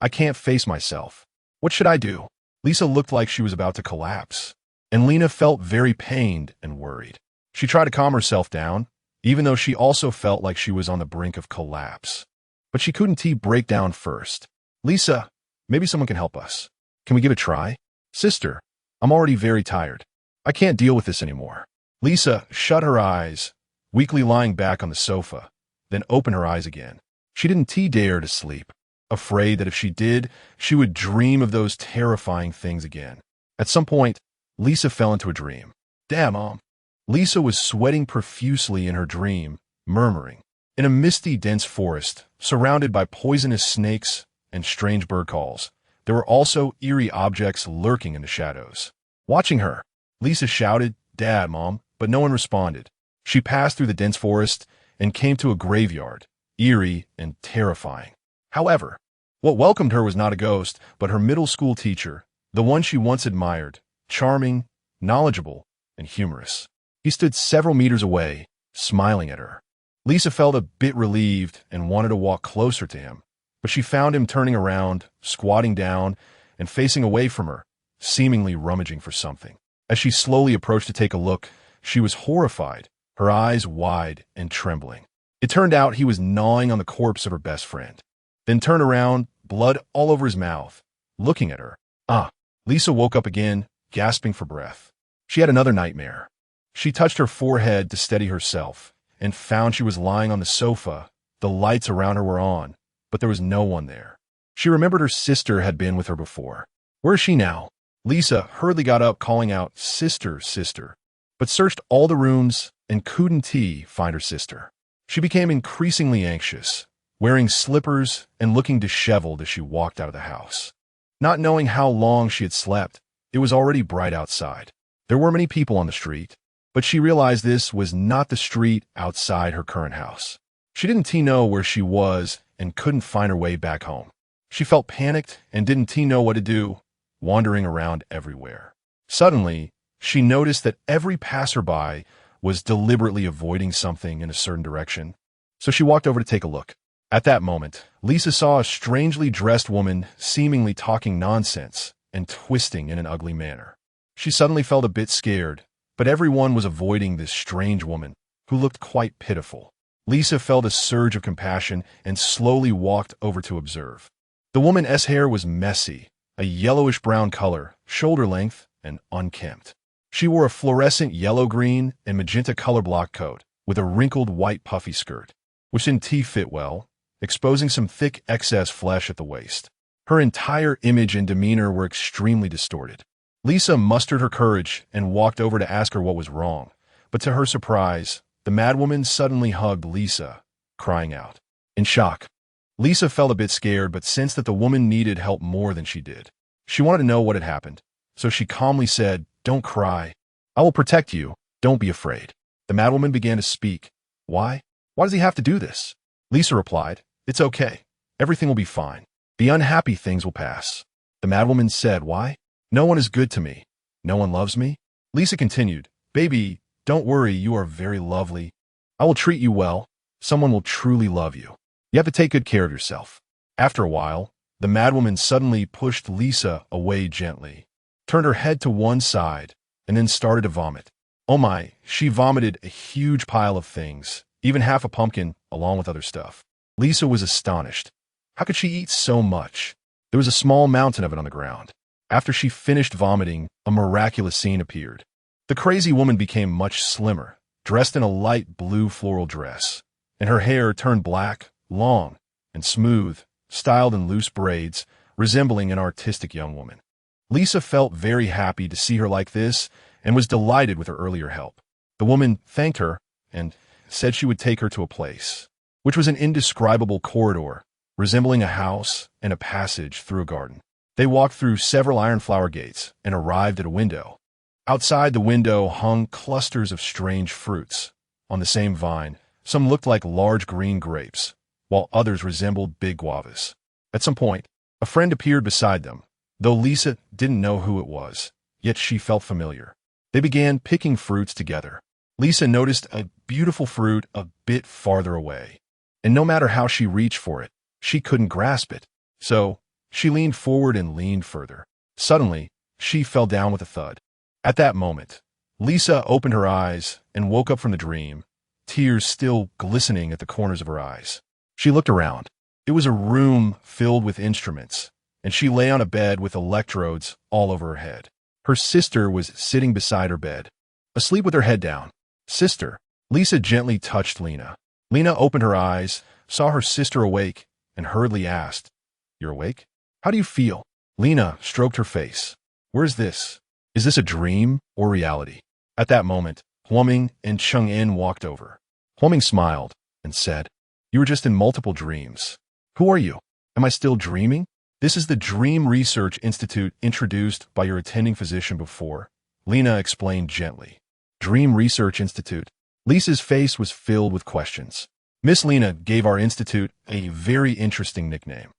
Speaker 1: I can't face myself. What should I do?" Lisa looked like she was about to collapse, and Lena felt very pained and worried. She tried to calm herself down, even though she also felt like she was on the brink of collapse. But she couldn't break down first. "Lisa, maybe someone can help us. Can we give it a try?" "Sister, I'm already very tired. I can't deal with this anymore." Lisa shut her eyes, weakly lying back on the sofa, then opened her eyes again. She didn't dare to sleep, afraid that if she did, she would dream of those terrifying things again. At some point, Lisa fell into a dream. "Damn, Mom." Lisa was sweating profusely in her dream, murmuring. In a misty, dense forest, surrounded by poisonous snakes and strange bird calls, there were also eerie objects lurking in the shadows. Watching her, Lisa shouted, "Dad, Mom," but no one responded. She passed through the dense forest and came to a graveyard, eerie, and terrifying. However, what welcomed her was not a ghost, but her middle school teacher, the one she once admired, charming, knowledgeable, and humorous. He stood several meters away, smiling at her. Lisa felt a bit relieved and wanted to walk closer to him, but she found him turning around, squatting down, and facing away from her, seemingly rummaging for something. As she slowly approached to take a look, she was horrified, her eyes wide and trembling. It turned out he was gnawing on the corpse of her best friend. Then turned around, blood all over his mouth, looking at her. Lisa woke up again, gasping for breath. She had another nightmare. She touched her forehead to steady herself and found she was lying on the sofa. The lights around her were on, but there was no one there. She remembered her sister had been with her before. Where is she now? Lisa hurriedly got up, calling out, "Sister, sister," but searched all the rooms and couldn't find her sister. She became increasingly anxious, wearing slippers and looking disheveled as she walked out of the house. Not knowing how long she had slept, it was already bright outside. There were many people on the street, but she realized this was not the street outside her current house. She didn't know where she was and couldn't find her way back home. She felt panicked and didn't know what to do, wandering around everywhere. Suddenly, she noticed that every passerby was deliberately avoiding something in a certain direction, so she walked over to take a look. At that moment, Lisa saw a strangely dressed woman seemingly talking nonsense and twisting in an ugly manner. She suddenly felt a bit scared, but everyone was avoiding this strange woman, who looked quite pitiful. Lisa felt a surge of compassion and slowly walked over to observe. The woman's hair was messy, a yellowish-brown color, shoulder length, and unkempt. She wore a fluorescent yellow-green and magenta color block coat with a wrinkled white puffy skirt, which didn't fit well, exposing some thick excess flesh at the waist. Her entire image and demeanor were extremely distorted. Lisa mustered her courage and walked over to ask her what was wrong, but to her surprise, the madwoman suddenly hugged Lisa, crying out. In shock, Lisa felt a bit scared but sensed that the woman needed help more than she did. She wanted to know what had happened, so she calmly said, "Don't cry. I will protect you. Don't be afraid." The madwoman began to speak. Why? Why does he have to do this? Lisa replied, "It's okay. Everything will be fine. The unhappy things will pass." The madwoman said, "Why? No one is good to me. No one loves me." Lisa continued, "Baby, don't worry, you are very lovely. I will treat you well. Someone will truly love you. You have to take good care of yourself." After a while, the madwoman suddenly pushed Lisa away gently, turned her head to one side, and then started to vomit. Oh my, she vomited a huge pile of things, even half a pumpkin along with other stuff. Lisa was astonished. How could she eat so much? There was a small mountain of it on the ground. After she finished vomiting, a miraculous scene appeared. The crazy woman became much slimmer, dressed in a light blue floral dress, and her hair turned black, long, and smooth, styled in loose braids, resembling an artistic young woman. Lisa felt very happy to see her like this and was delighted with her earlier help. The woman thanked her and said she would take her to a place, which was an indescribable corridor, resembling a house and a passage through a garden. They walked through several iron flower gates and arrived at a window. Outside the window hung clusters of strange fruits. On the same vine, some looked like large green grapes, while others resembled big guavas. At some point, a friend appeared beside them, though Lisa didn't know who it was, yet she felt familiar. They began picking fruits together. Lisa noticed a beautiful fruit a bit farther away, and no matter how she reached for it, she couldn't grasp it. So, she leaned forward and leaned further. Suddenly, she fell down with a thud. At that moment, Lisa opened her eyes and woke up from the dream, tears still glistening at the corners of her eyes. She looked around. It was a room filled with instruments, and she lay on a bed with electrodes all over her head. Her sister was sitting beside her bed, asleep with her head down. "Sister." Lisa gently touched Lena. Lena opened her eyes, saw her sister awake, and hurriedly asked, "You're awake? How do you feel?" Lena stroked her face. "Where is this? Is this a dream or reality?" At that moment, Huoming and Cheng-En walked over. Huoming smiled and said, "You were just in multiple dreams. Who are you? Am I still dreaming?" "This is the Dream Research Institute introduced by your attending physician before," Lena explained gently. Dream Research Institute. Lisa's face was filled with questions. Miss Lena gave our institute a very interesting nickname.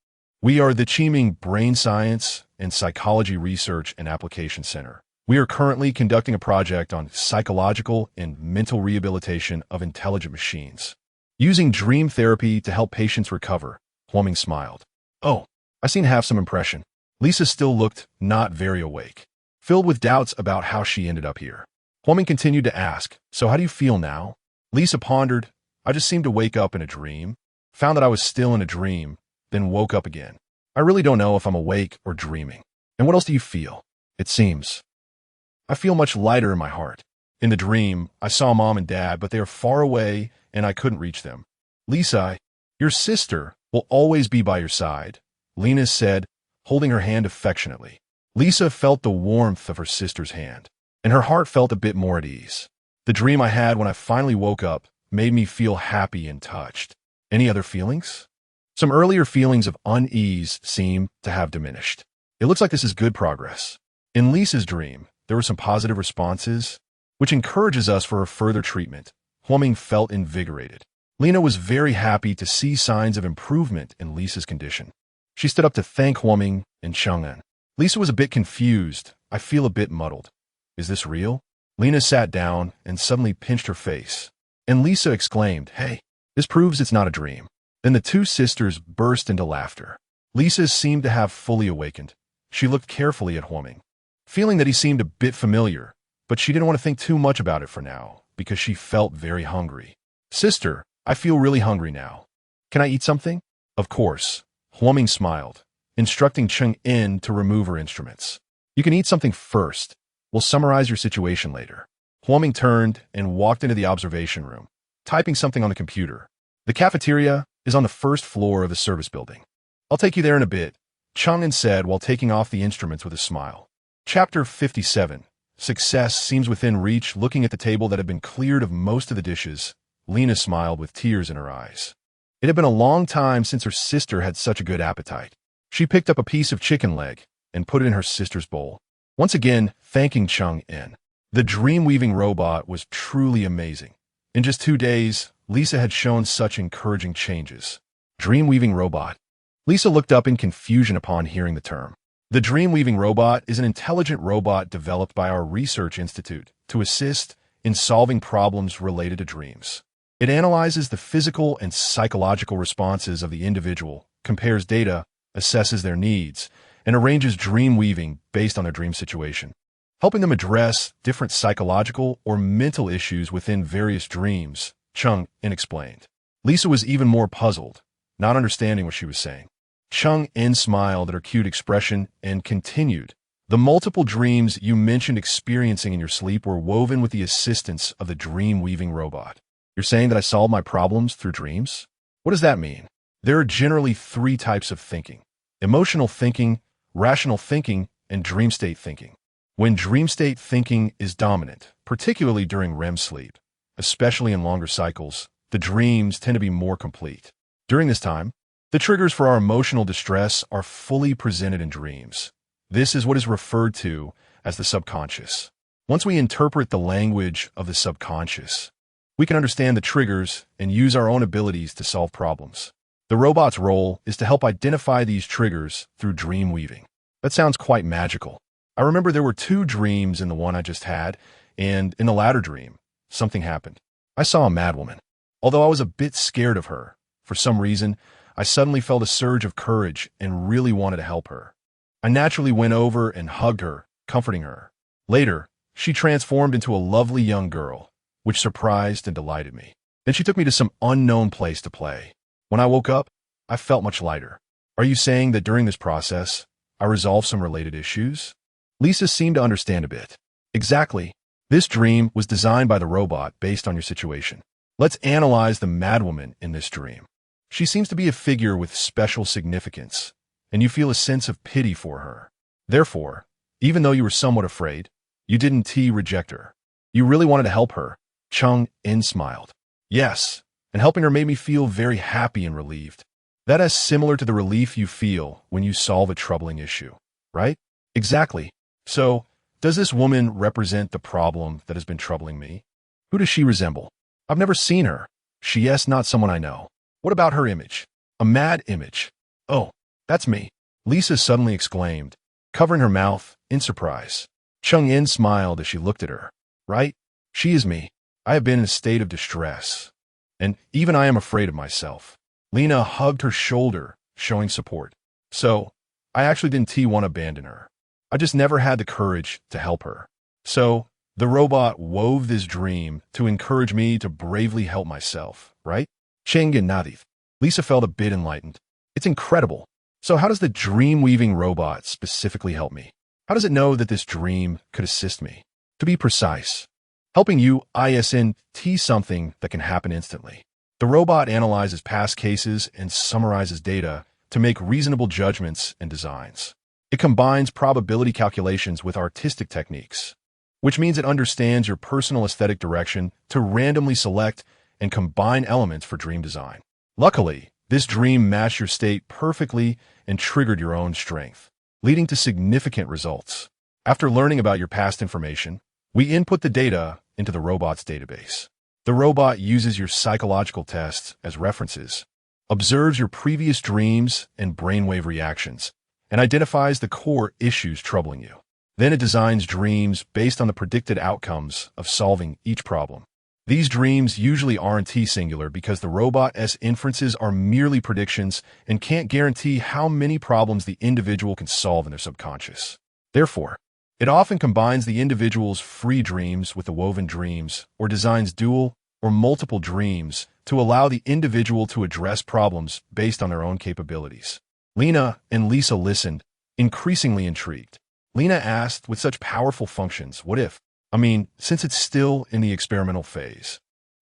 Speaker 1: We are the Chiming Brain Science and Psychology Research and Application Center. We are currently conducting a project on psychological and mental rehabilitation of intelligent machines. Using dream therapy to help patients recover, Huoming smiled. Oh, I seem to have some impression. Lisa still looked not very awake, filled with doubts about how she ended up here. Huoming continued to ask, so how do you feel now? Lisa pondered, I just seemed to wake up in a dream, found that I was still in a dream, then woke up again. I really don't know if I'm awake or dreaming. And what else do you feel? It seems. I feel much lighter in my heart. In the dream, I saw Mom and Dad, but they are far away and I couldn't reach them. Lisa, your sister will always be by your side, Lena said, holding her hand affectionately. Lisa felt the warmth of her sister's hand, and her heart felt a bit more at ease. The dream I had when I finally woke up made me feel happy and touched. Any other feelings? Some earlier feelings of unease seem to have diminished. It looks like this is good progress. In Lisa's dream, there were some positive responses, which encourages us for a further treatment. Huoming felt invigorated. Lena was very happy to see signs of improvement in Lisa's condition. She stood up to thank Huoming and Chang'an. Lisa was a bit confused. I feel a bit muddled. Is this real? Lena sat down and suddenly pinched her face. And Lisa exclaimed, hey, this proves it's not a dream. Then the two sisters burst into laughter. Lisa seemed to have fully awakened. She looked carefully at Huoming, feeling that he seemed a bit familiar, but she didn't want to think too much about it for now, because she felt very hungry. Sister, I feel really hungry now. Can I eat something? Of course. Huoming smiled, instructing Cheng-in to remove her instruments. You can eat something first. We'll summarize your situation later. Huoming turned and walked into the observation room, typing something on the computer. The cafeteria is on the first floor of the service building. I'll take you there in a bit, Cheng-in said while taking off the instruments with a smile. Chapter 57. Success seems within reach. Looking at the table that had been cleared of most of the dishes, Lena smiled with tears in her eyes. It had been a long time since her sister had such a good appetite. She picked up a piece of chicken leg and put it in her sister's bowl, once again thanking Cheng-in. The dream-weaving robot was truly amazing. In just 2 days, Lisa had shown such encouraging changes. Dream-weaving robot. Lisa looked up in confusion upon hearing the term. The dream-weaving robot is an intelligent robot developed by our research institute to assist in solving problems related to dreams. It analyzes the physical and psychological responses of the individual, compares data, assesses their needs, and arranges dream weaving based on their dream situation, helping them address different psychological or mental issues within various dreams. Cheng-in explained. Lisa was even more puzzled, not understanding what she was saying. Cheng-in smiled at her cute expression and continued. The multiple dreams you mentioned experiencing in your sleep were woven with the assistance of the dream-weaving robot. You're saying that I solve my problems through dreams? What does that mean? There are generally 3 types of thinking: emotional thinking, rational thinking, and dream state thinking. When dream state thinking is dominant, particularly during REM sleep, especially in longer cycles, the dreams tend to be more complete. During this time, the triggers for our emotional distress are fully presented in dreams. This is what is referred to as the subconscious. Once we interpret the language of the subconscious, we can understand the triggers and use our own abilities to solve problems. The robot's role is to help identify these triggers through dream weaving. That sounds quite magical. I remember there were 2 dreams in the one I just had, and in the latter dream, something happened. I saw a madwoman. Although I was a bit scared of her, for some reason, I suddenly felt a surge of courage and really wanted to help her. I naturally went over and hugged her, comforting her. Later, she transformed into a lovely young girl, which surprised and delighted me. Then she took me to some unknown place to play. When I woke up, I felt much lighter. Are you saying that during this process, I resolved some related issues? Lisa seemed to understand a bit. Exactly. This dream was designed by the robot based on your situation. Let's analyze the madwoman in this dream. She seems to be a figure with special significance, and you feel a sense of pity for her. Therefore, even though you were somewhat afraid, you didn't reject her. You really wanted to help her. Cheng-in smiled. Yes, and helping her made me feel very happy and relieved. That is similar to the relief you feel when you solve a troubling issue, right? Exactly. So, does this woman represent the problem that has been troubling me? Who does she resemble? I've never seen her. Yes, not someone I know. What about her image? A mad image. Oh, that's me. Lisa suddenly exclaimed, covering her mouth in surprise. Chung-In smiled as she looked at her. Right? She is me. I have been in a state of distress. And even I am afraid of myself. Lena hugged her shoulder, showing support. So, I actually didn't want to abandon her. I just never had the courage to help her. So, the robot wove this dream to encourage me to bravely help myself, right? Chengen Nadif. Lisa felt a bit enlightened. It's incredible. So how does the dream-weaving robot specifically help me? How does it know that this dream could assist me? To be precise, helping you ISNT something that can happen instantly. The robot analyzes past cases and summarizes data to make reasonable judgments and designs. It combines probability calculations with artistic techniques, which means it understands your personal aesthetic direction to randomly select and combine elements for dream design. Luckily, this dream matched your state perfectly and triggered your own strength, leading to significant results. After learning about your past information, we input the data into the robot's database. The robot uses your psychological tests as references, observes your previous dreams and brainwave reactions, and identifies the core issues troubling you. Then it designs dreams based on the predicted outcomes of solving each problem. These dreams usually aren't singular because the robot's inferences are merely predictions and can't guarantee how many problems the individual can solve in their subconscious. Therefore, it often combines the individual's free dreams with the woven dreams or designs dual or multiple dreams to allow the individual to address problems based on their own capabilities. Lena and Lisa listened, increasingly intrigued. Lena asked, with such powerful functions, what if? Since it's still in the experimental phase,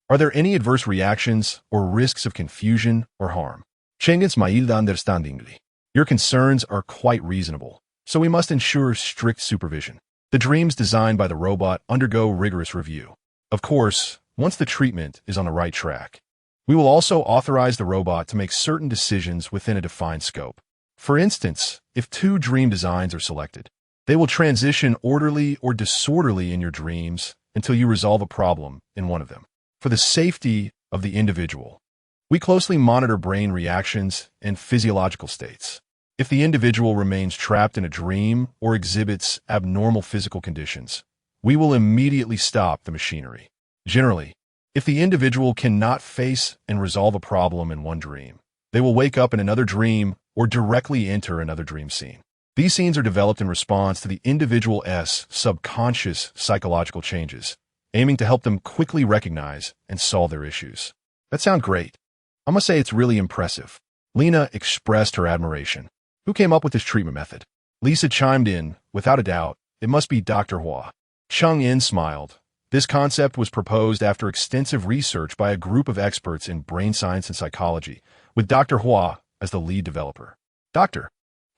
Speaker 1: are there any adverse reactions or risks of confusion or harm? Chengens mailda understandingly. Your concerns are quite reasonable, so we must ensure strict supervision. The dreams designed by the robot undergo rigorous review. Of course, once the treatment is on the right track, we will also authorize the robot to make certain decisions within a defined scope. For instance, if 2 dream designs are selected, they will transition orderly or disorderly in your dreams until you resolve a problem in one of them. For the safety of the individual, we closely monitor brain reactions and physiological states. If the individual remains trapped in a dream or exhibits abnormal physical conditions, we will immediately stop the machinery. Generally, if the individual cannot face and resolve a problem in one dream, they will wake up in another dream or directly enter another dream scene. These scenes are developed in response to the individual's subconscious psychological changes, aiming to help them quickly recognize and solve their issues. That sounds great. I must say it's really impressive. Lena expressed her admiration. Who came up with this treatment method? Lisa chimed in, without a doubt, it must be Dr. Hua. Chung-In smiled. This concept was proposed after extensive research by a group of experts in brain science and psychology, with Dr. Hua as the lead developer. Dr.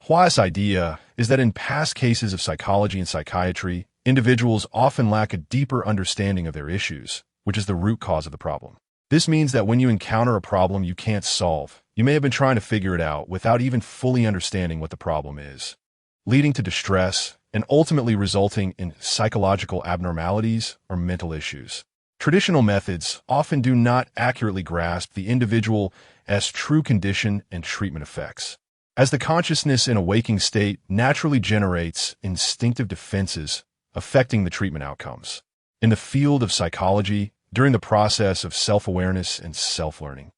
Speaker 1: Hua's idea is that in past cases of psychology and psychiatry, individuals often lack a deeper understanding of their issues, which is the root cause of the problem. This means that when you encounter a problem you can't solve, you may have been trying to figure it out without even fully understanding what the problem is, leading to distress and ultimately resulting in psychological abnormalities or mental issues. Traditional methods often do not accurately grasp the individual's true condition and treatment effects, as the consciousness in a waking state naturally generates instinctive defenses affecting the treatment outcomes. In the field of psychology, during the process of self-awareness and self-learning,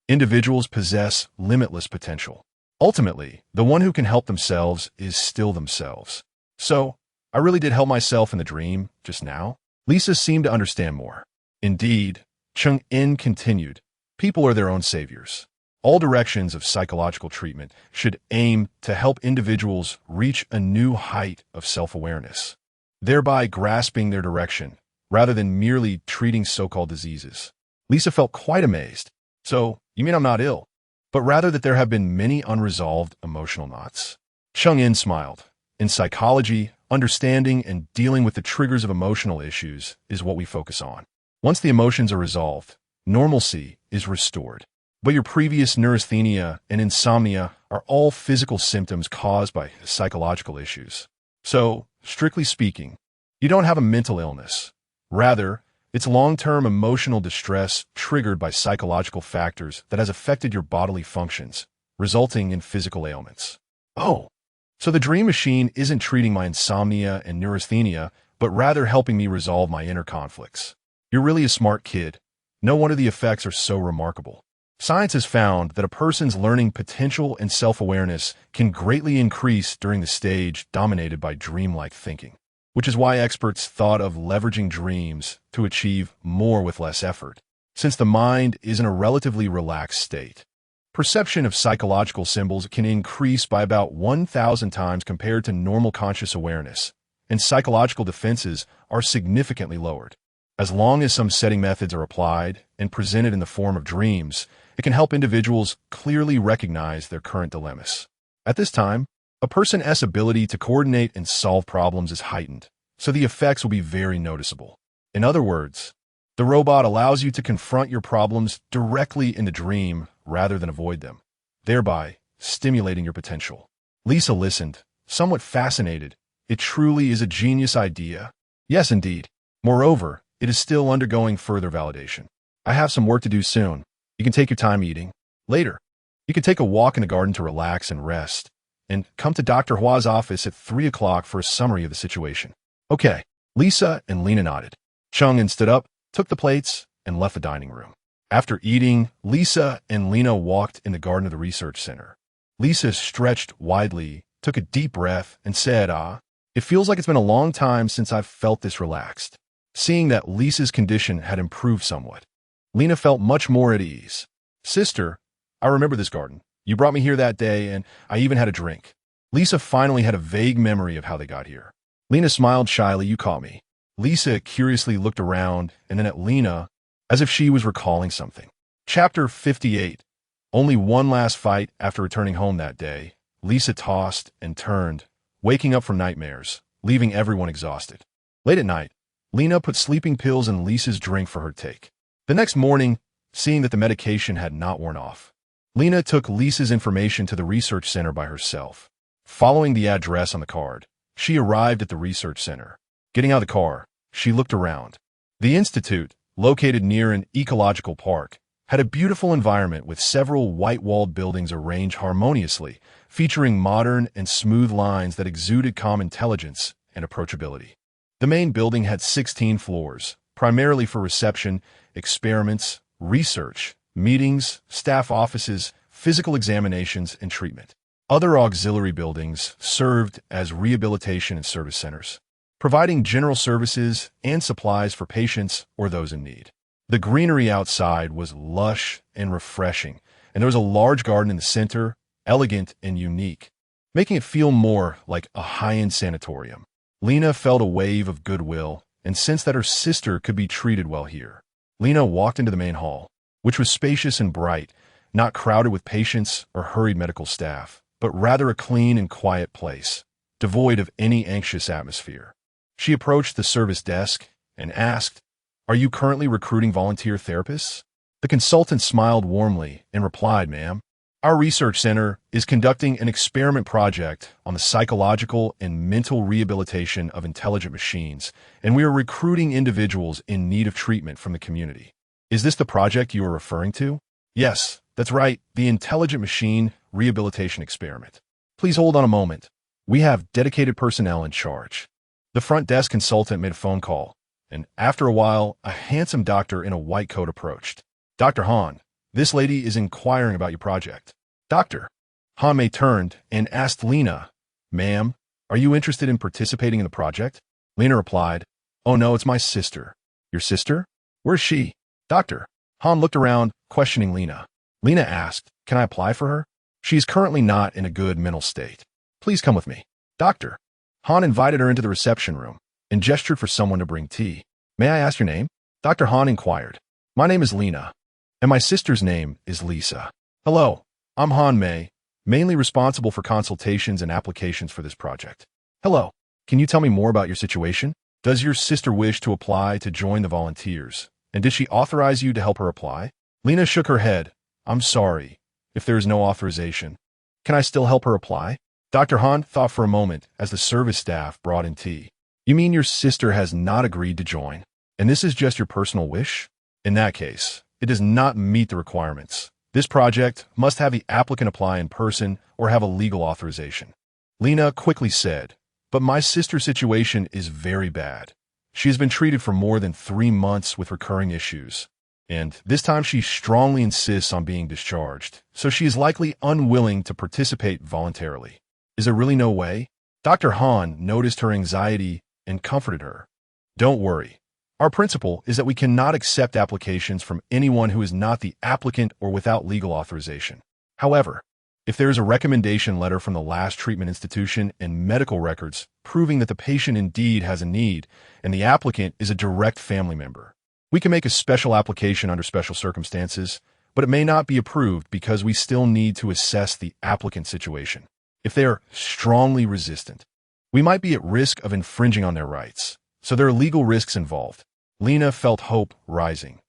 Speaker 1: individuals possess limitless potential. Ultimately, the one who can help themselves is still themselves. So, I really did help myself in the dream just now? Lisa seemed to understand more. Indeed, Chung-In continued, people are their own saviors. All directions of psychological treatment should aim to help individuals reach a new height of self-awareness, thereby grasping their direction, rather than merely treating so-called diseases. Lisa felt quite amazed. So, you mean I'm not ill, but rather that there have been many unresolved emotional knots? Chung-In smiled. In psychology, understanding and dealing with the triggers of emotional issues is what we focus on. Once the emotions are resolved, normalcy is restored. But your previous neurasthenia and insomnia are all physical symptoms caused by psychological issues. So, strictly speaking, you don't have a mental illness. Rather, It's long-term emotional distress triggered by psychological factors that has affected your bodily functions, resulting in physical ailments. Oh, so the dream machine isn't treating my insomnia and neurasthenia, but rather helping me resolve my inner conflicts. You're really a smart kid. No wonder the effects are so remarkable. Science has found that a person's learning potential and self-awareness can greatly increase during the stage dominated by dreamlike thinking, which is why experts thought of leveraging dreams to achieve more with less effort, since the mind is in a relatively relaxed state. Perception of psychological symbols can increase by about 1,000 times compared to normal conscious awareness, and psychological defenses are significantly lowered. As long as some setting methods are applied and presented in the form of dreams, it can help individuals clearly recognize their current dilemmas. At this time, a person's ability to coordinate and solve problems is heightened, so the effects will be very noticeable. In other words, the robot allows you to confront your problems directly in the dream rather than avoid them, thereby stimulating your potential. Lisa listened, somewhat fascinated. It truly is a genius idea. Yes, indeed. Moreover, it is still undergoing further validation. I have some work to do soon. You can take your time eating. Later, you can take a walk in the garden to relax and rest, and come to Dr. Hua's office at 3 o'clock for a summary of the situation. Okay. Lisa and Lena nodded. Chung stood up, took the plates, and left the dining room. After eating, Lisa and Lena walked in the garden of the research center. Lisa stretched widely, took a deep breath, and said, it feels like it's been a long time since I've felt this relaxed. Seeing that Lisa's condition had improved somewhat, Lena felt much more at ease. Sister, I remember this garden. You brought me here that day, and I even had a drink. Lisa finally had a vague memory of how they got here. Lena smiled shyly. You caught me. Lisa curiously looked around and then at Lena as if she was recalling something. Chapter 58. Only one last fight after returning home that day. Lisa tossed and turned, waking up from nightmares, leaving everyone exhausted. Late at night, Lena put sleeping pills in Lisa's drink for her to take. The next morning, seeing that the medication had not worn off, Lena took Lisa's information to the research center by herself. Following the address on the card, she arrived at the research center. Getting out of the car, she looked around. The institute, located near an ecological park, had a beautiful environment with several white-walled buildings arranged harmoniously, featuring modern and smooth lines that exuded calm intelligence and approachability. The main building had 16 floors, primarily for reception, experiments, research, meetings, staff offices, physical examinations, and treatment. Other auxiliary buildings served as rehabilitation and service centers, providing general services and supplies for patients or those in need. The greenery outside was lush and refreshing, and there was a large garden in the center, elegant and unique, making it feel more like a high-end sanatorium. Lena felt a wave of goodwill and sensed that her sister could be treated well here. Lena walked into the main hall, which was spacious and bright, not crowded with patients or hurried medical staff, but rather a clean and quiet place, devoid of any anxious atmosphere. She approached the service desk and asked, "Are you currently recruiting volunteer therapists?" The consultant smiled warmly and replied, "Ma'am, our research center is conducting an experiment project on the psychological and mental rehabilitation of intelligent machines, and we are recruiting individuals in need of treatment from the community." "Is this the project you are referring to?" "Yes, that's right, the intelligent machine rehabilitation experiment." "Please hold on a moment. We have dedicated personnel in charge." The front desk consultant made a phone call, and after a while, a handsome doctor in a white coat approached. "Dr. Han, this lady is inquiring about your project." "Doctor?" Han Mei turned and asked Lena, "Ma'am, are you interested in participating in the project?" Lena replied, "Oh no, it's my sister." "Your sister? Where's she?" "Doctor." Han looked around, questioning Lena. Lena asked, "Can I apply for her? She is currently not in a good mental state. Please come with me." "Doctor." Han invited her into the reception room and gestured for someone to bring tea. "May I ask your name?" Dr. Han inquired. "My name is Lena, and my sister's name is Lisa." "Hello, I'm Han Mei, mainly responsible for consultations and applications for this project." "Hello, can you tell me more about your situation? Does your sister wish to apply to join the volunteers, and did she authorize you to help her apply?" Lena shook her head. "I'm sorry, if there is no authorization. Can I still help her apply?" Dr. Han thought for a moment as the service staff brought in tea. "You mean your sister has not agreed to join?" And this is just your personal wish? In that case, it does not meet the requirements. This project must have the applicant apply in person or have a legal authorization. Lena quickly said, but my sister's situation is very bad. She has been treated for more than 3 months with recurring issues. And this time she strongly insists on being discharged, so she is likely unwilling to participate voluntarily. Is there really no way? Dr. Han noticed her anxiety and comforted her. Don't worry. Our principle is that we cannot accept applications from anyone who is not the applicant or without legal authorization. However, if there is a recommendation letter from the last treatment institution and medical records proving that the patient indeed has a need and the applicant is a direct family member, we can make a special application under special circumstances, but it may not be approved because we still need to assess the applicant's situation. If they are strongly resistant, we might be at risk of infringing on their rights, so there are legal risks involved. Lena felt hope rising,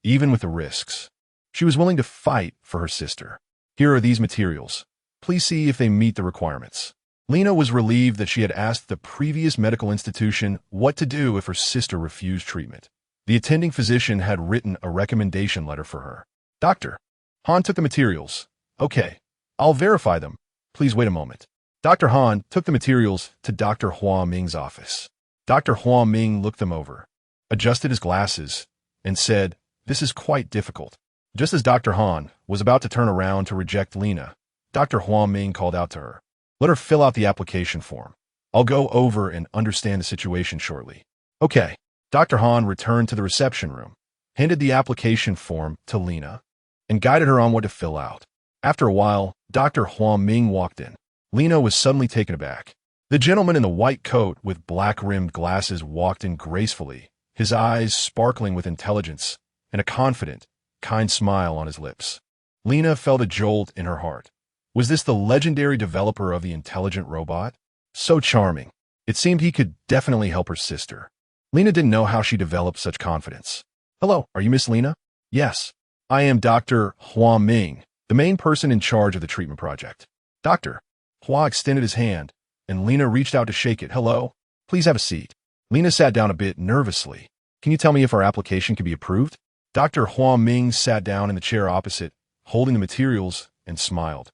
Speaker 1: even with the risks. She was willing to fight for her sister. Here are these materials. Please see if they meet the requirements. Lena was relieved that she had asked the previous medical institution what to do if her sister refused treatment. The attending physician had written a recommendation letter for her. Dr. Han took the materials. Okay, I'll verify them. Please wait a moment. Dr. Han took the materials to Dr. Hua Ming's office. Dr. Hua Ming looked them over, adjusted his glasses, and said, "This is quite difficult." Just as Dr. Han was about to turn around to reject Lena, Dr. Hua Ming called out to her, "Let her fill out the application form. I'll go over and understand the situation shortly." Okay. Dr. Han returned to the reception room, handed the application form to Lena, and guided her on what to fill out. After a while, Dr. Hua Ming walked in. Lena was suddenly taken aback. The gentleman in the white coat with black-rimmed glasses walked in gracefully, his eyes sparkling with intelligence and a confident, kind smile on his lips. Lena felt a jolt in her heart. Was this the legendary developer of the intelligent robot? So charming. It seemed he could definitely help her sister. Lena didn't know how she developed such confidence. "Hello, are you Miss Lena?" "Yes. I am Dr. Hua Ming, the main person in charge of the treatment project." Dr. Hua extended his hand, and Lena reached out to shake it. "Hello. Please have a seat." Lena sat down a bit nervously. "Can you tell me if our application can be approved?" Dr. Hua Ming sat down in the chair opposite, holding the materials, and smiled.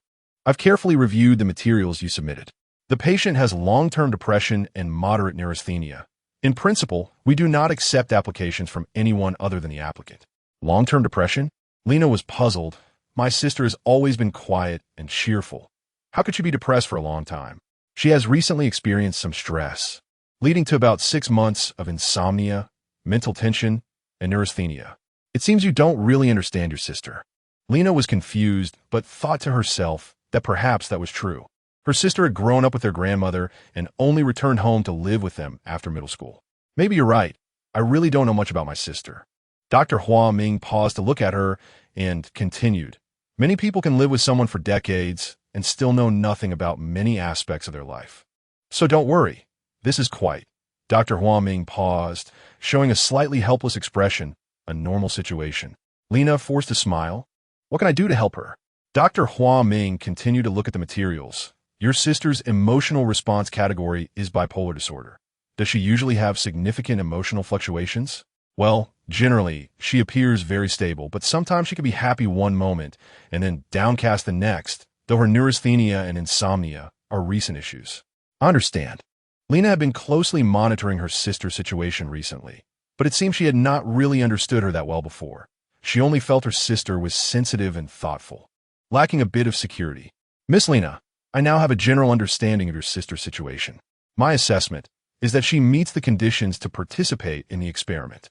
Speaker 1: "I've carefully reviewed the materials you submitted. The patient has long-term depression and moderate neurasthenia. In principle, we do not accept applications from anyone other than the applicant." Long-term depression? Lena was puzzled. My sister has always been quiet and cheerful. How could she be depressed for a long time? She has recently experienced some stress, leading to about 6 months of insomnia, mental tension, and neurasthenia. It seems you don't really understand your sister. Lena was confused, but thought to herself that perhaps that was true. Her sister had grown up with their grandmother and only returned home to live with them after middle school. "Maybe you're right. I really don't know much about my sister." Dr. Hua Ming paused to look at her and continued. "Many people can live with someone for decades and still know nothing about many aspects of their life. So don't worry. This is quite." Dr. Hua Ming paused, showing a slightly helpless expression, a normal situation. Lena forced a smile. "What can I do to help her?" Dr. Hua Ming continued to look at the materials. "Your sister's emotional response category is bipolar disorder. Does she usually have significant emotional fluctuations?" "Well, generally, she appears very stable, but sometimes she can be happy one moment and then downcast the next, though her neurasthenia and insomnia are recent issues." "I understand." Lena had been closely monitoring her sister's situation recently, but it seemed she had not really understood her that well before. She only felt her sister was sensitive and thoughtful, lacking a bit of security. "Miss Lena, I now have a general understanding of your sister's situation. My assessment is that she meets the conditions to participate in the experiment."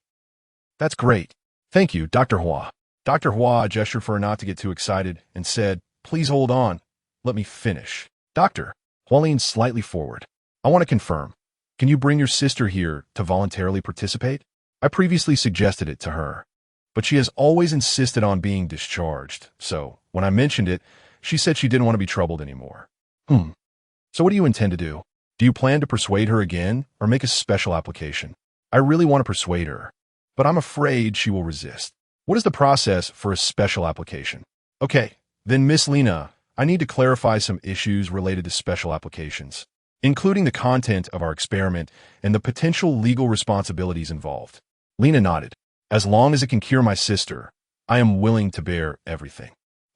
Speaker 1: "That's great. Thank you, Dr. Hua." Dr. Hua gestured for her not to get too excited and said, "Please hold on. Let me finish." Dr. Hua leaned slightly forward. "I want to confirm. Can you bring your sister here to voluntarily participate? I previously suggested it to her, but she has always insisted on being discharged, so when I mentioned it, she said she didn't want to be troubled anymore." So what do you intend to do? Do you plan to persuade her again or make a special application?" "I really want to persuade her, but I'm afraid she will resist." "What is the process for a special application?" "Okay, then Miss Lena, I need to clarify some issues related to special applications, including the content of our experiment and the potential legal responsibilities involved. Lena nodded. As long as it can cure my sister, I am willing to bear everything.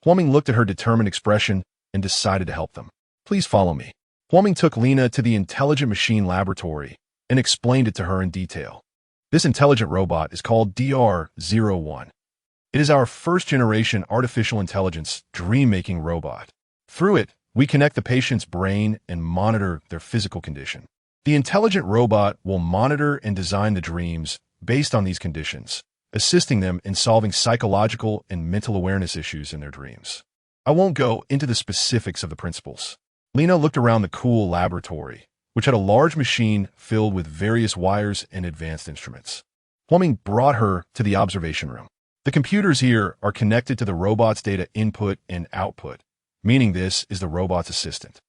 Speaker 1: Huaming looked at her determined expression and decided to help them. Please follow me. Huaming took Lena to the intelligent machine laboratory and explained it to her in detail. This intelligent robot is called DR-01. It is our first-generation artificial intelligence dream-making robot. Through it, we connect the patient's brain and monitor their physical condition. The intelligent robot will monitor and design the dreams based on these conditions, assisting them in solving psychological and mental awareness issues in their dreams. I won't go into the specifics of the principles. Lena looked around the cool laboratory, which had a large machine filled with various wires and advanced instruments. Huaming brought her to the observation room. The computers here are connected to the robot's data input and output, meaning this is the robot's assistant.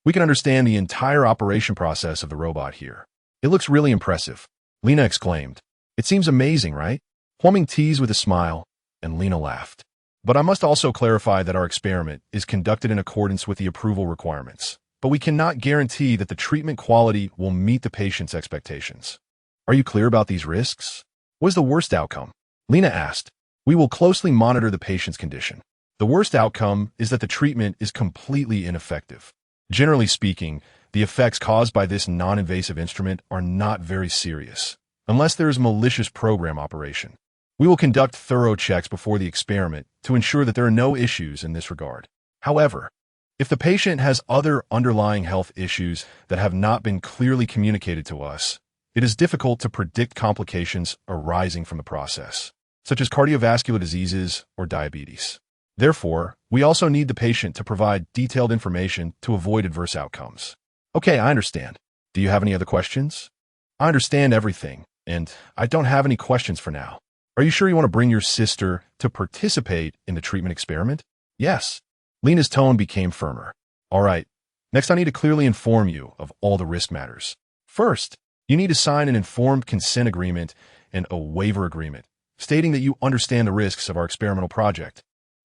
Speaker 1: We can understand the entire operation process of the robot here. It looks really impressive, Lena exclaimed. It seems amazing, right? Huaming teased with a smile, and Lena laughed. But I must also clarify that our experiment is conducted in accordance with the approval requirements, but we cannot guarantee that the treatment quality will meet the patient's expectations. Are you clear about these risks? What is the worst outcome? Lena asked. We will closely monitor the patient's condition. The worst outcome is that the treatment is completely ineffective. Generally speaking, the effects caused by this non-invasive instrument are not very serious, unless there is malicious program operation. We will conduct thorough checks before the experiment to ensure that there are no issues in this regard. However, if the patient has other underlying health issues that have not been clearly communicated to us, it is difficult to predict complications arising from the process, such as cardiovascular diseases or diabetes. Therefore, we also need the patient to provide detailed information to avoid adverse outcomes. Okay, I understand. Do you have any other questions? I understand everything, and I don't have any questions for now. Are you sure you want to bring your sister to participate in the treatment experiment? Yes. Lena's tone became firmer. All right. Next, I need to clearly inform you of all the risk matters. First, you need to sign an informed consent agreement and a waiver agreement, stating that you understand the risks of our experimental project,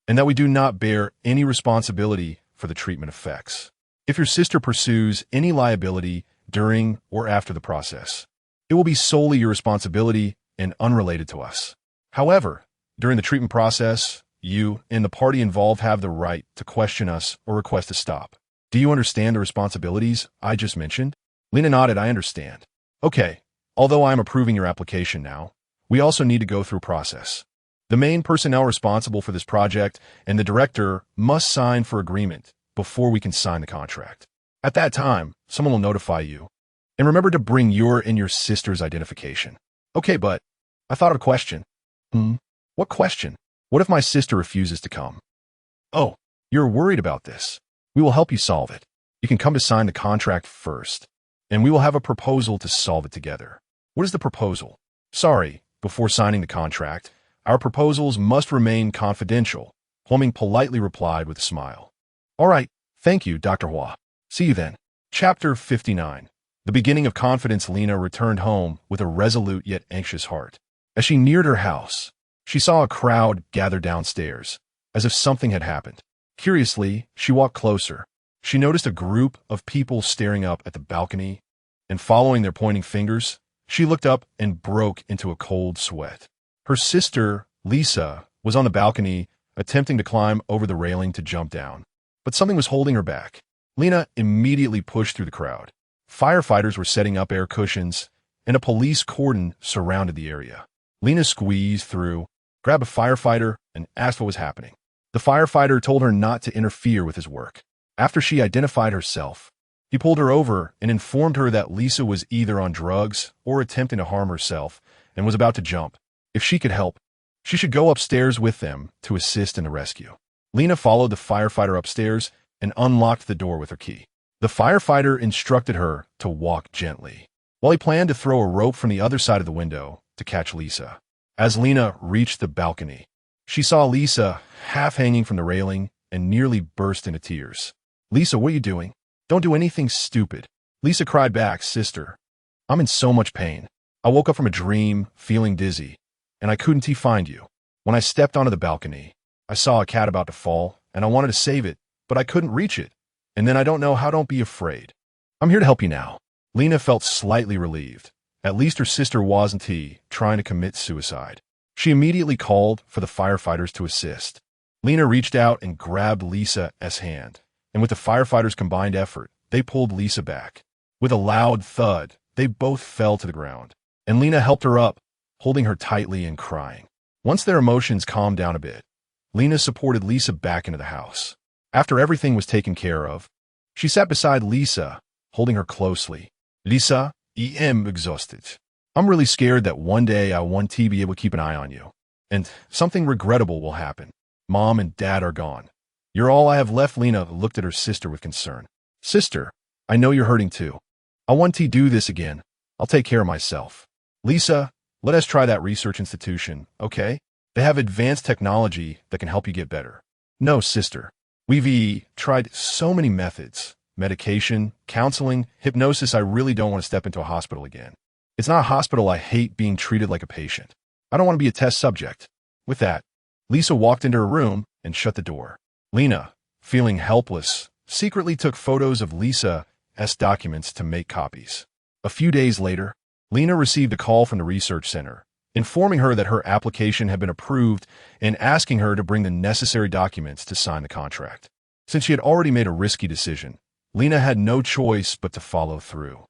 Speaker 1: and that we do not bear any responsibility for the treatment effects. If your sister pursues any liability during or after the process, it will be solely your responsibility and unrelated to us. However, during the treatment process, you and the party involved have the right to question us or request a stop. Do you understand the responsibilities I just mentioned? Lena nodded. I understand. Okay, although I am approving your application now, we also need to go through a process. The main personnel responsible for this project and the director must sign for agreement before we can sign the contract. At that time, someone will notify you. And remember to bring your and your sister's identification. Okay, but I thought of a question. What question? What if my sister refuses to come? Oh, you're worried about this. We will help you solve it. You can come to sign the contract first, and we will have a proposal to solve it together. What is the proposal? Sorry, before signing the contract, our proposals must remain confidential, Huaming politely replied with a smile. All right, thank you, Dr. Hua. See you then. Chapter 59. The beginning of confidence. Lena returned home with a resolute yet anxious heart. As she neared her house, she saw a crowd gather downstairs, as if something had happened. Curiously, she walked closer. She noticed a group of people staring up at the balcony, and following their pointing fingers, she looked up and broke into a cold sweat. Her sister, Lisa, was on the balcony, attempting to climb over the railing to jump down, but something was holding her back. Lena immediately pushed through the crowd. Firefighters were setting up air cushions, and a police cordon surrounded the area. Lena squeezed through, grabbed a firefighter, and asked what was happening. The firefighter told her not to interfere with his work. After she identified herself, he pulled her over and informed her that Lisa was either on drugs or attempting to harm herself and was about to jump. If she could help, she should go upstairs with them to assist in the rescue. Lena followed the firefighter upstairs and unlocked the door with her key. The firefighter instructed her to walk gently, while he planned to throw a rope from the other side of the window to catch Lisa. As Lena reached the balcony, she saw Lisa half hanging from the railing and nearly burst into tears. Lisa, what are you doing? Don't do anything stupid. Lisa cried back, Sister, I'm in so much pain. I woke up from a dream, feeling dizzy, and I couldn't find you. When I stepped onto the balcony, I saw a cat about to fall, and I wanted to save it, but I couldn't reach it. And then I don't know how. Don't be afraid. I'm here to help you now. Lena felt slightly relieved, At least her sister wasn't trying to commit suicide. She immediately called for the firefighters to assist. Lena reached out and grabbed Lisa's hand, and with the firefighters' combined effort, they pulled Lisa back. With a loud thud, they both fell to the ground, and Lena helped her up, holding her tightly and crying. Once their emotions calmed down a bit, Lena supported Lisa back into the house. After everything was taken care of, she sat beside Lisa, holding her closely. Lisa, I am exhausted. I'm really scared that one day I won't be able to keep an eye on you, and something regrettable will happen. Mom and Dad are gone. You're all I have left. Lena looked at her sister with concern. Sister, I know you're hurting too. I want to do this again. I'll take care of myself. Lisa, let us try that research institution, okay? They have advanced technology that can help you get better. No, sister. We've tried so many methods. Medication, counseling, hypnosis. I really don't want to step into a hospital again. It's not a hospital. I hate being treated like a patient. I don't want to be a test subject. With that, Lisa walked into her room and shut the door. Lena, feeling helpless, secretly took photos of Lisa's documents to make copies. A few days later, Lena received a call from the research center, informing her that her application had been approved and asking her to bring the necessary documents to sign the contract. Since she had already made a risky decision, Lena had no choice but to follow through.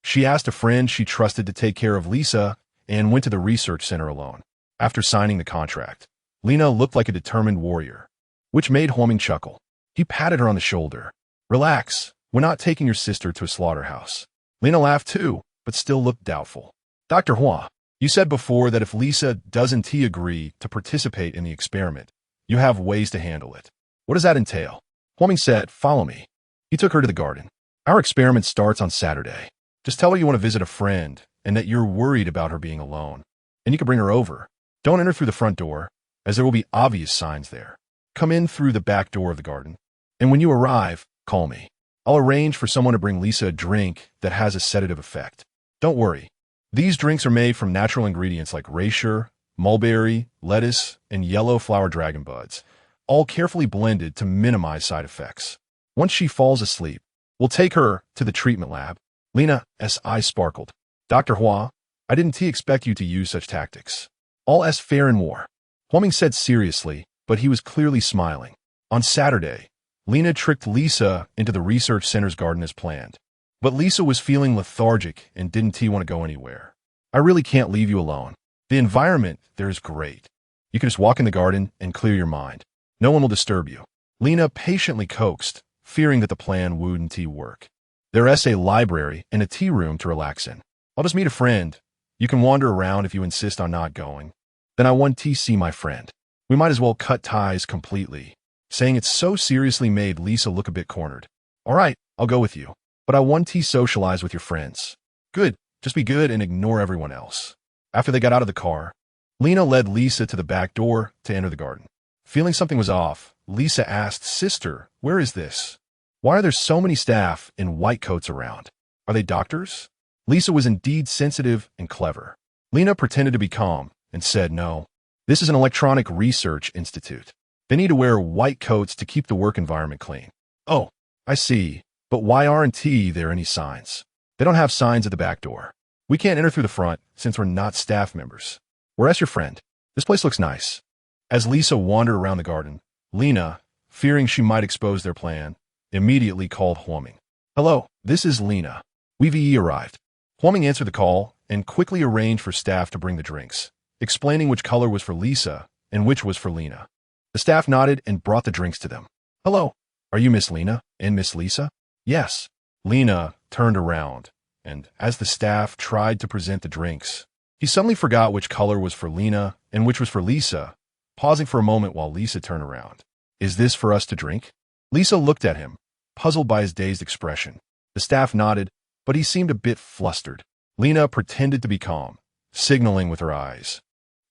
Speaker 1: She asked a friend she trusted to take care of Lisa and went to the research center alone. After signing the contract, Lena looked like a determined warrior, which made Huoming chuckle. He patted her on the shoulder. Relax, we're not taking your sister to a slaughterhouse. Lena laughed too, but still looked doubtful. Dr. Hua, you said before that if Lisa doesn't agree to participate in the experiment, you have ways to handle it. What does that entail? Huoming said, follow me. He took her to the garden. Our experiment starts on Saturday. Just tell her you want to visit a friend and that you're worried about her being alone. And you can bring her over. Don't enter through the front door, as there will be obvious signs there. Come in through the back door of the garden. And when you arrive, call me. I'll arrange for someone to bring Lisa a drink that has a sedative effect. Don't worry. These drinks are made from natural ingredients like reishi, mulberry, lettuce, and yellow flower dragon buds, all carefully blended to minimize side effects. Once she falls asleep, we'll take her to the treatment lab. Lena's eyes sparkled. Dr. Hua, I didn't expect you to use such tactics. All as fair and more. Huoming said seriously, but he was clearly smiling. On Saturday, Lena tricked Lisa into the research center's garden as planned. But Lisa was feeling lethargic and didn't want to go anywhere. I really can't leave you alone. The environment there is great. You can just walk in the garden and clear your mind. No one will disturb you. Lena patiently coaxed, fearing that the plan wouldn't work. There's a library and a tea room to relax in. I'll just meet a friend. You can wander around if you insist on not going. Then I want to see my friend. We might as well cut ties completely. Saying it so seriously made Lisa look a bit cornered. All right, I'll go with you. But I want to socialize with your friends. Good, just be good and ignore everyone else. After they got out of the car, Lena led Lisa to the back door to enter the garden. Feeling something was off, Lisa asked, Sister, where is this? Why are there so many staff in white coats around? Are they doctors? Lisa was indeed sensitive and clever. Lena pretended to be calm and said, No, this is an electronic research institute. They need to wear white coats to keep the work environment clean. Oh, I see. But why aren't there any signs? They don't have signs at the back door. We can't enter through the front since we're not staff members. Where's your friend? This place looks nice. As Lisa wandered around the garden, Lena, fearing she might expose their plan, immediately called Huoming. Hello, this is Lena. We've arrived. Huoming answered the call and quickly arranged for staff to bring the drinks, explaining which color was for Lisa and which was for Lena. The staff nodded and brought the drinks to them. Hello, are you Miss Lena and Miss Lisa? Yes. Lena turned around, and as the staff tried to present the drinks, he suddenly forgot which color was for Lena and which was for Lisa, pausing for a moment while Lisa turned around. Is this for us to drink? Lisa looked at him, puzzled by his dazed expression. The staff nodded, but he seemed a bit flustered. Lena pretended to be calm, signaling with her eyes.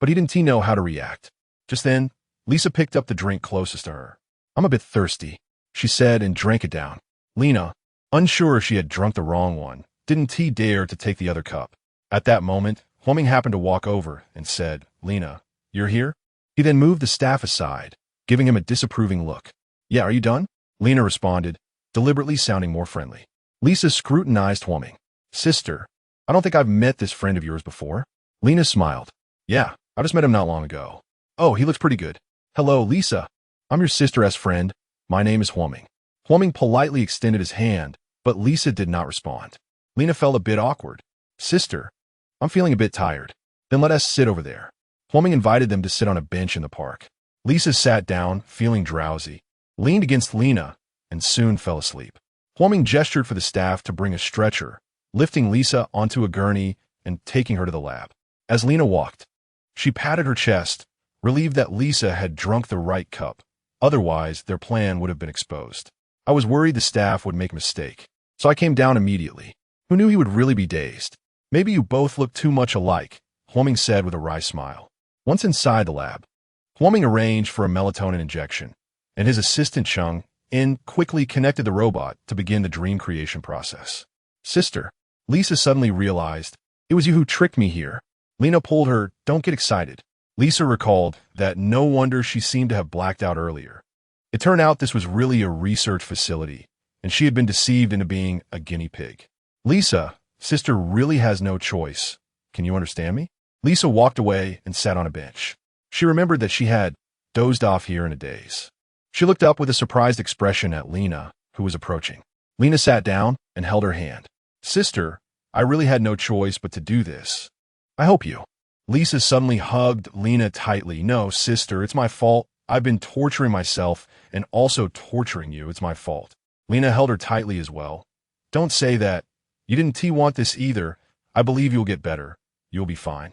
Speaker 1: But he didn't know how to react. Just then, Lisa picked up the drink closest to her. I'm a bit thirsty, she said and drank it down. Lena, unsure she had drunk the wrong one, didn't dare to take the other cup. At that moment, Huoming happened to walk over and said, Lena, you're here? He then moved the staff aside, giving him a disapproving look. Yeah, are you done? Lena responded, deliberately sounding more friendly. Lisa scrutinized Huoming. Sister, I don't think I've met this friend of yours before. Lena smiled. Yeah, I just met him not long ago. Oh, he looks pretty good. Hello, Lisa. I'm your sister's friend. My name is Huoming. Huoming politely extended his hand, but Lisa did not respond. Lena felt a bit awkward. Sister, I'm feeling a bit tired. Then let us sit over there. Huoming invited them to sit on a bench in the park. Lisa sat down, feeling drowsy, leaned against Lena, and soon fell asleep. Huoming gestured for the staff to bring a stretcher, lifting Lisa onto a gurney and taking her to the lab. As Lena walked, she patted her chest, relieved that Lisa had drunk the right cup. Otherwise, their plan would have been exposed. I was worried the staff would make a mistake, so I came down immediately. Who knew he would really be dazed? Maybe you both look too much alike, Huoming said with a wry smile. Once inside the lab, Huoming arranged for a melatonin injection, and his assistant Chung In quickly connected the robot to begin the dream creation process. Sister, Lisa suddenly realized, it was you who tricked me here. Lena pulled her, don't get excited. Lisa recalled that no wonder she seemed to have blacked out earlier. It turned out this was really a research facility, and she had been deceived into being a guinea pig. Lisa, sister really has no choice. Can you understand me? Lisa walked away and sat on a bench. She remembered that she had dozed off here in a daze. She looked up with a surprised expression at Lena, who was approaching. Lena sat down and held her hand. Sister, I really had no choice but to do this. I hope you. Lisa suddenly hugged Lena tightly. No, sister, it's my fault. I've been torturing myself and also torturing you. It's my fault. Lena held her tightly as well. Don't say that. You didn't want this either. I believe you'll get better. You'll be fine.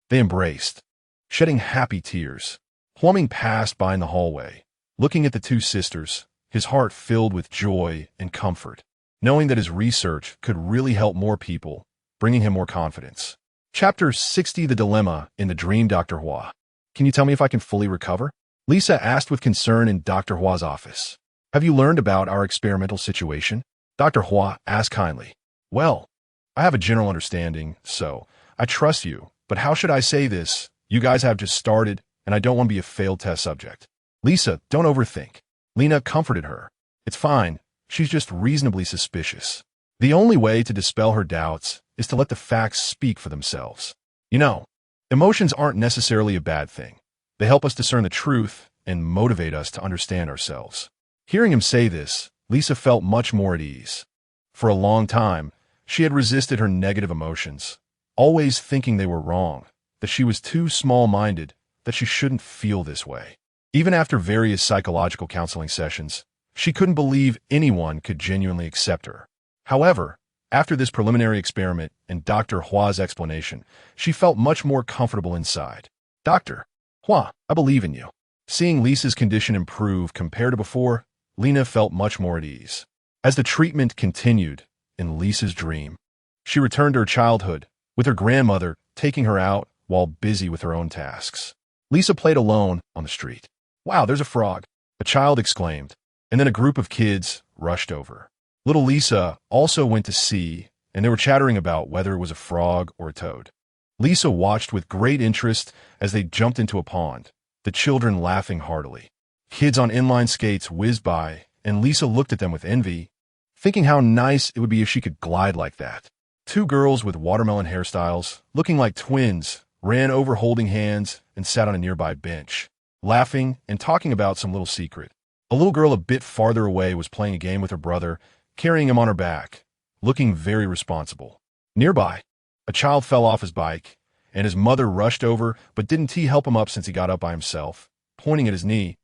Speaker 1: They embraced, shedding happy tears. Huoming passed by in the hallway, looking at the two sisters, his heart filled with joy and comfort, knowing that his research could really help more people, bringing him more confidence. Chapter 60, The Dilemma in the Dream. Dr. Hua. Can you tell me if I can fully recover? Lisa asked with concern in Dr. Hua's office. Have you learned about our experimental situation? Dr. Hua asked kindly. Well, I have a general understanding, so I trust you, but how should I say this? You guys have just started, and I don't want to be a failed test subject. Lisa, don't overthink. Lena comforted her. It's fine. She's just reasonably suspicious. The only way to dispel her doubts is to let the facts speak for themselves. You know, emotions aren't necessarily a bad thing. They help us discern the truth and motivate us to understand ourselves. Hearing him say this, Lisa felt much more at ease. For a long time, she had resisted her negative emotions, always thinking they were wrong, that she was too small-minded, that she shouldn't feel this way. Even after various psychological counseling sessions, she couldn't believe anyone could genuinely accept her. However, after this preliminary experiment and Dr. Hua's explanation, she felt much more comfortable inside. Dr. Hua, I believe in you. Seeing Lisa's condition improve compared to before, Lena felt much more at ease. As the treatment continued in Lisa's dream, she returned to her childhood, with her grandmother taking her out while busy with her own tasks. Lisa played alone on the street. Wow, there's a frog, a child exclaimed, and then a group of kids rushed over. Little Lisa also went to see, and they were chattering about whether it was a frog or a toad. Lisa watched with great interest as they jumped into a pond, the children laughing heartily. Kids on inline skates whizzed by, and Lisa looked at them with envy, thinking how nice it would be if she could glide like that. Two girls with watermelon hairstyles, looking like twins, ran over holding hands and sat on a nearby bench, laughing and talking about some little secret. A little girl a bit farther away was playing a game with her brother, carrying him on her back, looking very responsible. Nearby, a child fell off his bike, and his mother rushed over, but didn't help him up since he got up by himself, pointing at his knee.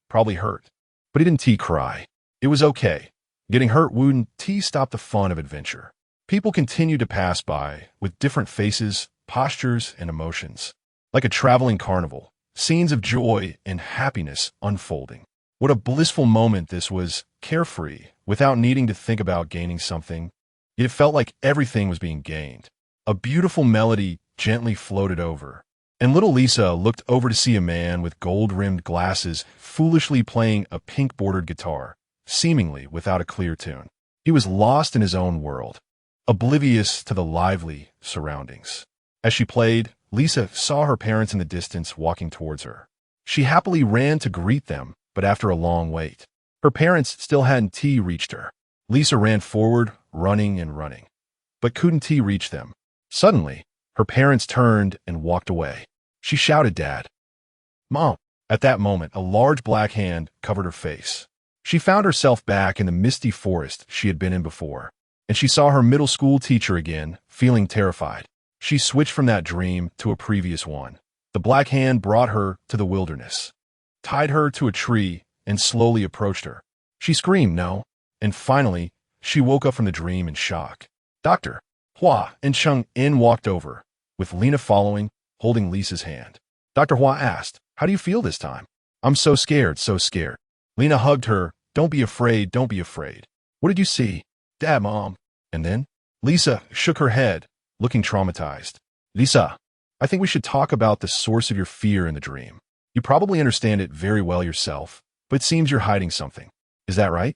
Speaker 1: Probably hurt. But he didn't cry. It was okay. Getting hurt wouldn't stop the fun of adventure. People continued to pass by, with different faces, postures, and emotions. Like a traveling carnival, scenes of joy and happiness unfolding. What a blissful moment this was, carefree, without needing to think about gaining something. Yet it felt like everything was being gained. A beautiful melody gently floated over, and little Lisa looked over to see a man with gold-rimmed glasses foolishly playing a pink-bordered guitar, seemingly without a clear tune. He was lost in his own world, oblivious to the lively surroundings. As she played, Lisa saw her parents in the distance walking towards her. She happily ran to greet them, but after a long wait, her parents still hadn't reached her. Lisa ran forward, running and running. but couldn't reach them. Suddenly, her parents turned and walked away. She shouted, "Dad! Mom!" At that moment, a large black hand covered her face. She found herself back in the misty forest she had been in before, and she saw her middle school teacher again, feeling terrified. She switched from that dream to a previous one. The black hand brought her to the wilderness, tied her to a tree, and slowly approached her. She screamed, "No!" And finally, she woke up from the dream in shock. Dr. Hua and Chung In walked over, with Lena following, holding Lisa's hand. Dr. Hua asked, "How do you feel this time?" "I'm so scared, so scared." Lena hugged her. "Don't be afraid, don't be afraid." "What did you see?" "Dad, Mom." And then? Lisa shook her head, looking traumatized. "Lisa, I think we should talk about the source of your fear in the dream. You probably understand it very well yourself, but it seems you're hiding something. Is that right?"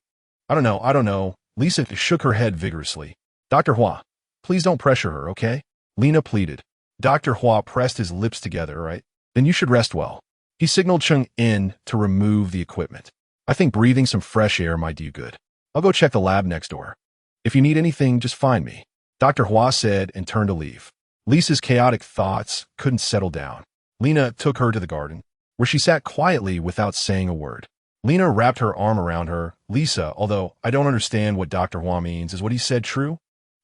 Speaker 1: I don't know. Lisa shook her head vigorously. "Dr. Hua, please don't pressure her, okay?" Lena pleaded. Dr. Hua pressed his lips together. "Right? Then you should rest well." He signaled Chung In to remove the equipment. "I think breathing some fresh air might do you good. I'll go check the lab next door. If you need anything, just find me," Dr. Hua said and turned to leave. Lisa's chaotic thoughts couldn't settle down. Lena took her to the garden, where she sat quietly without saying a word. Lena wrapped her arm around her. "Lisa, although I don't understand what Dr. Hua means, is what he said true?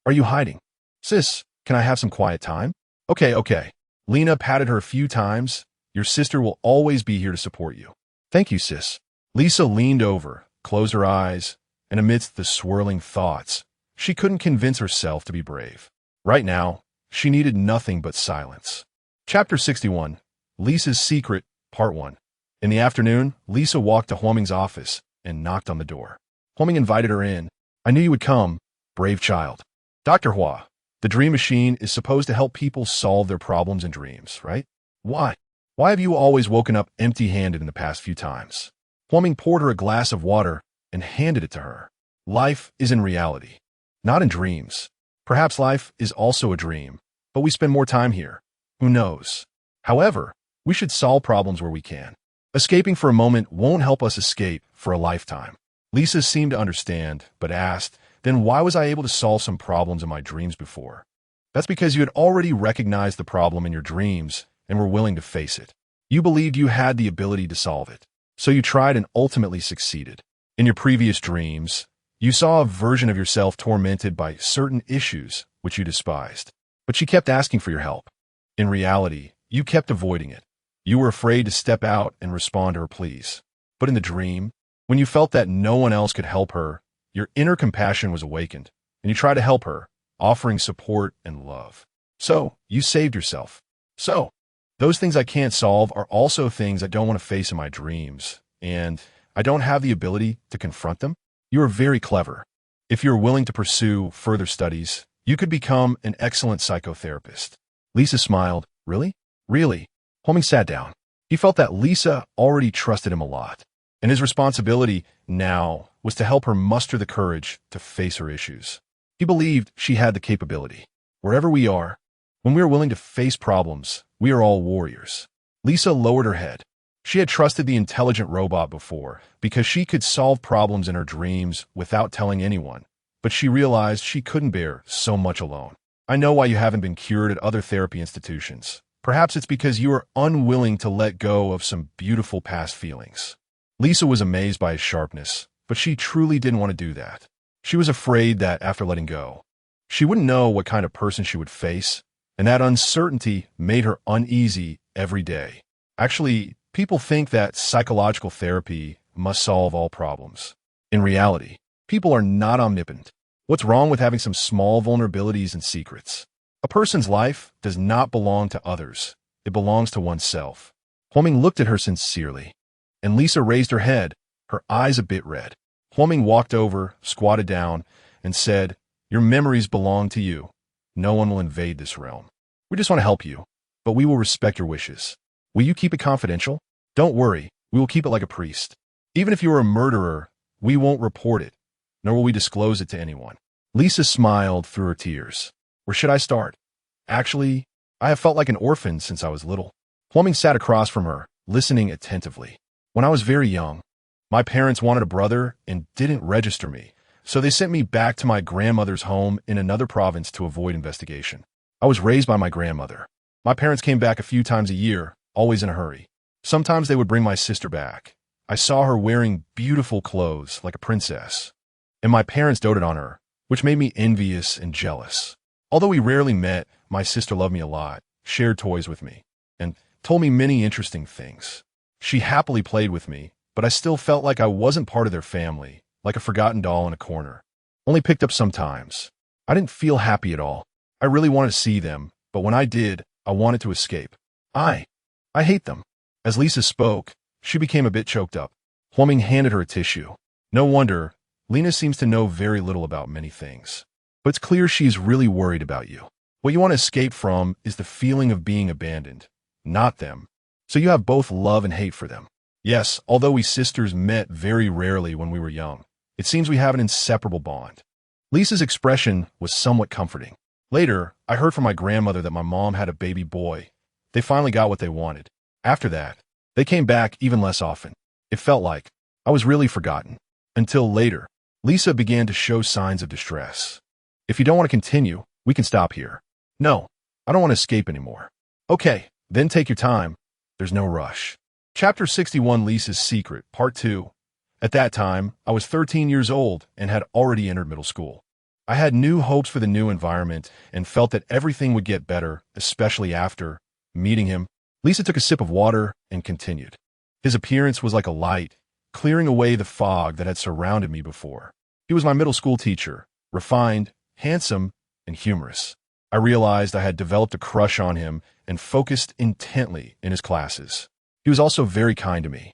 Speaker 1: Are you hiding? Sis, can I have some quiet time?" Okay. Lena patted her a few times. "Your sister will always be here to support you." "Thank you, sis." Lisa leaned over, closed her eyes, and amidst the swirling thoughts, she couldn't convince herself to be brave. Right now, she needed nothing but silence. Chapter 61, Lisa's Secret, Part 1. In the afternoon, Lisa walked to Huoming's office and knocked on the door. Huoming invited her in. "I knew you would come, brave child." "Dr. Hua, the dream machine is supposed to help people solve their problems in dreams, right? Why? Why have you always woken up empty-handed in the past few times?" Huoming poured her a glass of water and handed it to her. "Life is in reality, not in dreams. Perhaps life is also a dream, but we spend more time here. Who knows? However, we should solve problems where we can. Escaping for a moment won't help us escape for a lifetime." Lisa seemed to understand, but asked, "Then why was I able to solve some problems in my dreams before?" "That's because you had already recognized the problem in your dreams and were willing to face it. You believed you had the ability to solve it, so you tried and ultimately succeeded. In your previous dreams, you saw a version of yourself tormented by certain issues which you despised, but she kept asking for your help. In reality, you kept avoiding it. You were afraid to step out and respond to her pleas. But in the dream, when you felt that no one else could help her, your inner compassion was awakened, and you tried to help her, offering support and love. So, you saved yourself. So, those things I can't solve are also things I don't want to face in my dreams, and I don't have the ability to confront them. You are very clever. If you're willing to pursue further studies, you could become an excellent psychotherapist." Lisa smiled. "Really?" "Really." Huoming sat down. He felt that Lisa already trusted him a lot, and his responsibility now was to help her muster the courage to face her issues. He believed she had the capability. Wherever we are, when we are willing to face problems, we are all warriors. Lisa lowered her head. She had trusted the intelligent robot before because she could solve problems in her dreams without telling anyone, but she realized she couldn't bear so much alone. "I know why you haven't been cured at other therapy institutions. Perhaps it's because you are unwilling to let go of some beautiful past feelings." Lisa was amazed by his sharpness, but she truly didn't want to do that. She was afraid that after letting go, she wouldn't know what kind of person she would face, and that uncertainty made her uneasy every day. Actually, people think that psychological therapy must solve all problems. In reality, people are not omnipotent. What's wrong with having some small vulnerabilities and secrets? A person's life does not belong to others. It belongs to oneself. Huoming looked at her sincerely, and Lisa raised her head, her eyes a bit red. Huoming walked over, squatted down, and said, "Your memories belong to you. No one will invade this realm. We just want to help you, but we will respect your wishes. Will you keep it confidential? Don't worry, we will keep it like a priest. Even if you are a murderer, we won't report it, nor will we disclose it to anyone." Lisa smiled through her tears. "Where should I start? Actually, I have felt like an orphan since I was little." Huoming sat across from her, listening attentively. "When I was very young, my parents wanted a brother and didn't register me, So they sent me back to my grandmother's home in another province to avoid investigation. I was raised by my grandmother. My parents came back a few times a year, always in a hurry. Sometimes they would bring my sister back. I saw her wearing beautiful clothes like a princess, and my parents doted on her, which made me envious and jealous. Although we rarely met, my sister loved me a lot, shared toys with me, and told me many interesting things. She happily played with me, but I still felt like I wasn't part of their family, like a forgotten doll in a corner. Only picked up sometimes. I didn't feel happy at all. I really wanted to see them, but when I did, I wanted to escape. I hate them. As Lisa spoke, she became a bit choked up. Plumbing handed her a tissue. No wonder, Lena seems to know very little about many things. But it's clear she's really worried about you. What you want to escape from is the feeling of being abandoned, not them. So you have both love and hate for them. Yes, although we sisters met very rarely when we were young, it seems we have an inseparable bond. Lisa's expression was somewhat comforting. Later, I heard from my grandmother that my mom had a baby boy. They finally got what they wanted. After that, they came back even less often. It felt like I was really forgotten. Until later, Lisa began to show signs of distress. If you don't want to continue, we can stop here. No, I don't want to escape anymore. Okay, then take your time. There's no rush. Chapter 61, Lisa's Secret, Part 2. At that time, I was 13 years old and had already entered middle school. I had new hopes for the new environment and felt that everything would get better, especially after meeting him. Lisa took a sip of water and continued. His appearance was like a light, clearing away the fog that had surrounded me before. He was my middle school teacher, refined, handsome, and humorous. I realized I had developed a crush on him and focused intently in his classes. He was also very kind to me.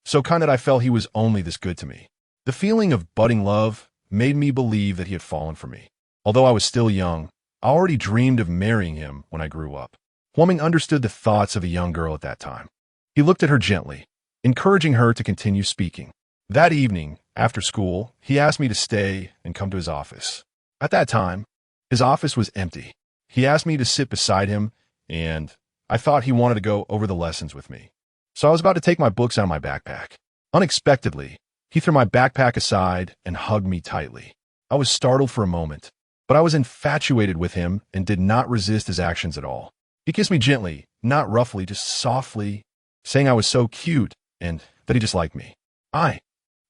Speaker 1: So kind that I felt he was only this good to me. The feeling of budding love made me believe that he had fallen for me. Although I was still young, I already dreamed of marrying him when I grew up. Huaming understood the thoughts of a young girl at that time. He looked at her gently, encouraging her to continue speaking. That evening, after school, he asked me to stay and come to his office. At that time, his office was empty. He asked me to sit beside him, and I thought he wanted to go over the lessons with me. So I was about to take my books out of my backpack. Unexpectedly, he threw my backpack aside and hugged me tightly. I was startled for a moment, but I was infatuated with him and did not resist his actions at all. He kissed me gently, not roughly, just softly, saying I was so cute and that he just liked me. I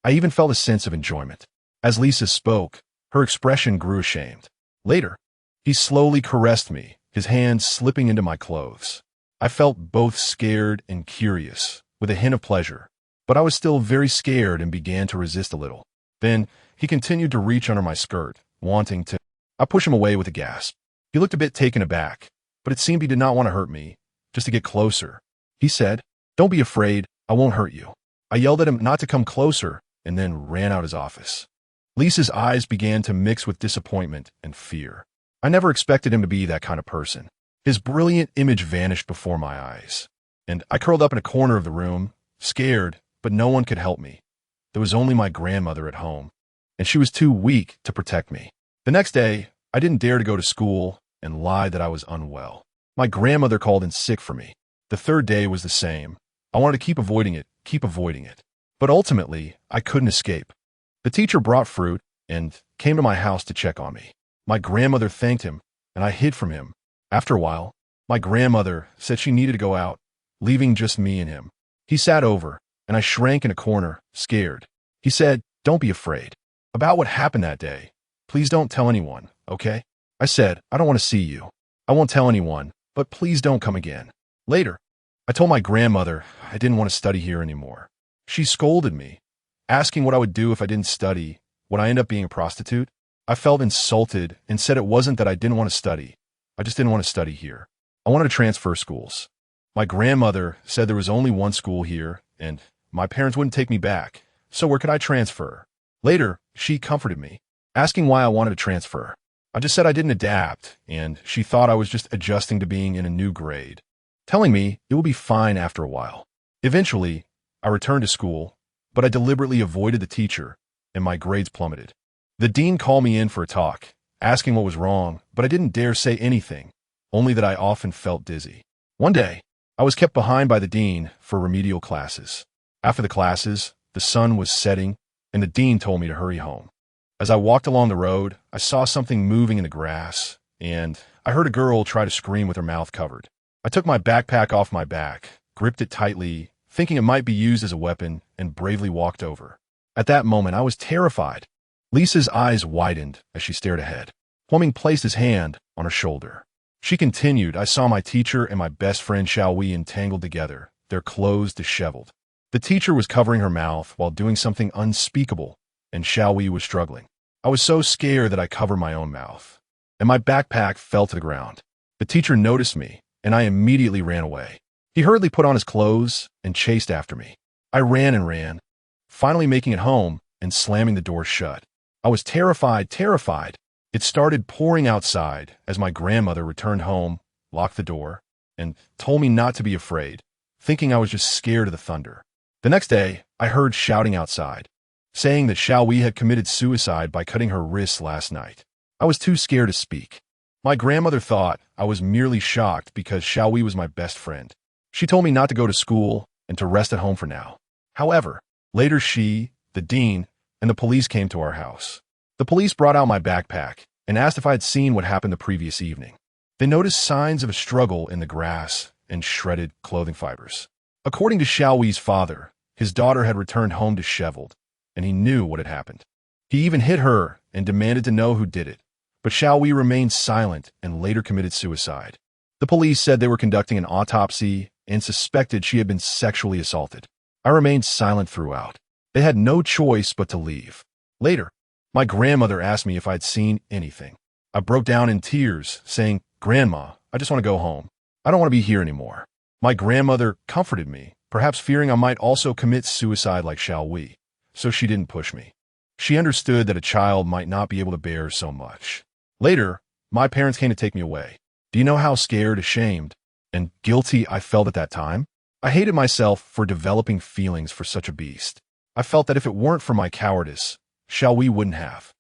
Speaker 1: even felt a sense of enjoyment. As Lisa spoke, her expression grew ashamed. Later, he slowly caressed me, his hand slipping into my clothes. I felt both scared and curious, with a hint of pleasure, but I was still very scared and began to resist a little. Then, he continued to reach under my skirt, wanting to. I pushed him away with a gasp. He looked a bit taken aback, but it seemed he did not want to hurt me, just to get closer. He said, "Don't be afraid, I won't hurt you." I yelled at him not to come closer and then ran out his office. Lisa's eyes began to mix with disappointment and fear. I never expected him to be that kind of person. His brilliant image vanished before my eyes, and I curled up in a corner of the room, scared, but no one could help me. There was only my grandmother at home, and she was too weak to protect me. The next day, I didn't dare to go to school and lied that I was unwell. My grandmother called in sick for me. The third day was the same. I wanted to keep avoiding it. But ultimately, I couldn't escape. The teacher brought fruit and came to my house to check on me. My grandmother thanked him, and I hid from him. After a while, my grandmother said she needed to go out, leaving just me and him. He sat over, and I shrank in a corner, scared. He said, "Don't be afraid. About what happened that day, please don't tell anyone, okay?" I said, "I don't want to see you. I won't tell anyone, but please don't come again." Later, I told my grandmother I didn't want to study here anymore. She scolded me, asking what I would do if I didn't study. Would I end up being a prostitute? I felt insulted and said it wasn't that I didn't want to study. I just didn't want to study here. I wanted to transfer schools. My grandmother said there was only one school here, and my parents wouldn't take me back, so where could I transfer? Later, she comforted me, asking why I wanted to transfer. I just said I didn't adapt, and she thought I was just adjusting to being in a new grade, telling me it would be fine after a while. Eventually, I returned to school, but I deliberately avoided the teacher, and my grades plummeted. The dean called me in for a talk, asking what was wrong, but I didn't dare say anything, only that I often felt dizzy. One day, I was kept behind by the dean for remedial classes. After the classes, the sun was setting, and the dean told me to hurry home. As I walked along the road, I saw something moving in the grass, and I heard a girl try to scream with her mouth covered. I took my backpack off my back, gripped it tightly, thinking it might be used as a weapon, and bravely walked over. At that moment, I was terrified. Lisa's eyes widened as she stared ahead. Huaming placed his hand on her shoulder. She continued, I saw my teacher and my best friend Xiaowei entangled together, their clothes disheveled. The teacher was covering her mouth while doing something unspeakable, and Xiaowei was struggling. I was so scared that I covered my own mouth, and my backpack fell to the ground. The teacher noticed me, and I immediately ran away. He hurriedly put on his clothes and chased after me. I ran and ran, finally making it home and slamming the door shut. I was terrified. It started pouring outside as my grandmother returned home, locked the door, and told me not to be afraid, thinking I was just scared of the thunder. The next day, I heard shouting outside, saying that Xiaowei had committed suicide by cutting her wrists last night. I was too scared to speak. My grandmother thought I was merely shocked because Xiaowei was my best friend. She told me not to go to school and to rest at home for now. However, later she, the dean, and the police came to our house. The police brought out my backpack and asked if I had seen what happened the previous evening. They noticed signs of a struggle in the grass and shredded clothing fibers. According to Xiaowei's father, his daughter had returned home disheveled, and he knew what had happened. He even hit her and demanded to know who did it, but Xiaowei remained silent and later committed suicide. The police said they were conducting an autopsy and suspected she had been sexually assaulted. I remained silent throughout. They had no choice but to leave. Later, my grandmother asked me if I'd seen anything. I broke down in tears, saying, "Grandma, I just want to go home. I don't want to be here anymore." My grandmother comforted me, perhaps fearing I might also commit suicide like Xiaowei, so she didn't push me. She understood that a child might not be able to bear so much. Later, my parents came to take me away. Do you know how scared, ashamed, and guilty I felt at that time? I hated myself for developing feelings for such a beast. I felt that if it weren't for my cowardice, Xiaowei wouldn't have.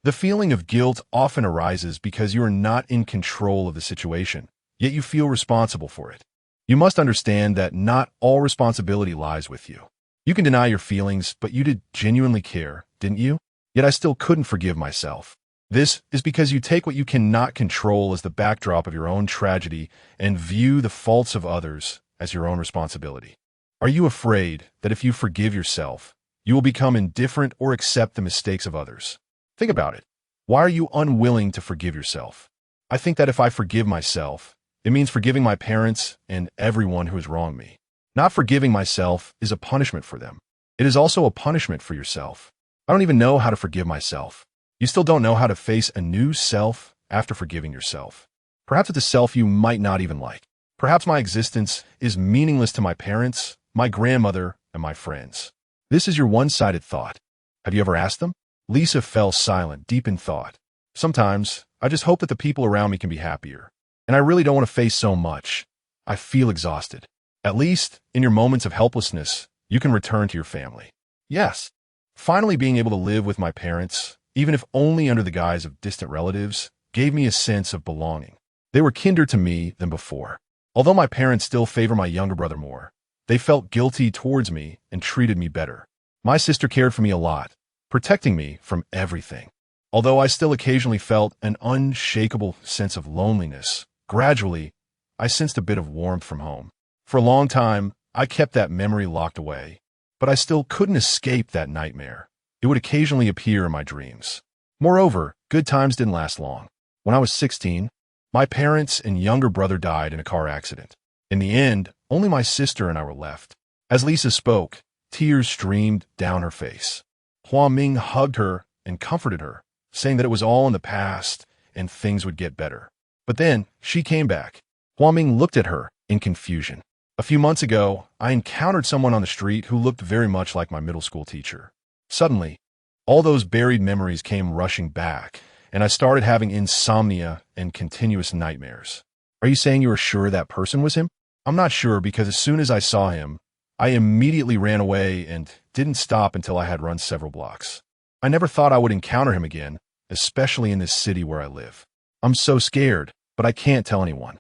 Speaker 1: The feeling of guilt often arises because you are not in control of the situation, yet you feel responsible for it. You must understand that not all responsibility lies with you. You can deny your feelings, but you did genuinely care, didn't you? Yet I still couldn't forgive myself. This is because you take what you cannot control as the backdrop of your own tragedy and view the faults of others as your own responsibility. Are you afraid that if you forgive yourself, you will become indifferent or accept the mistakes of others? Think about it. Why are you unwilling to forgive yourself? I think that if I forgive myself, it means forgiving my parents and everyone who has wronged me. Not forgiving myself is a punishment for them. It is also a punishment for yourself. I don't even know how to forgive myself. You still don't know how to face a new self after forgiving yourself. Perhaps it's a self you might not even like. Perhaps my existence is meaningless to my parents, my grandmother, and my friends. This is your one-sided thought. Have you ever asked them? Lisa fell silent, deep in thought. Sometimes, I just hope that the people around me can be happier. And I really don't want to face so much. I feel exhausted. At least, in your moments of helplessness, you can return to your family. Yes, finally being able to live with my parents, even if only under the guise of distant relatives, gave me a sense of belonging. They were kinder to me than before. Although my parents still favor my younger brother more, they felt guilty towards me and treated me better. My sister cared for me a lot, protecting me from everything. Although I still occasionally felt an unshakable sense of loneliness, gradually, I sensed a bit of warmth from home. For a long time, I kept that memory locked away, but I still couldn't escape that nightmare. It would occasionally appear in my dreams. Moreover, good times didn't last long. When I was 16, my parents and younger brother died in a car accident. In the end, only my sister and I were left. As Lisa spoke, tears streamed down her face. Huaming hugged her and comforted her, saying that it was all in the past and things would get better. But then, she came back. Huaming looked at her in confusion. A few months ago, I encountered someone on the street who looked very much like my middle school teacher. Suddenly, all those buried memories came rushing back, and I started having insomnia and continuous nightmares. Are you saying you are sure that person was him? I'm not sure because as soon as I saw him, I immediately ran away and didn't stop until I had run several blocks. I never thought I would encounter him again, especially in this city where I live. I'm so scared, but I can't tell anyone.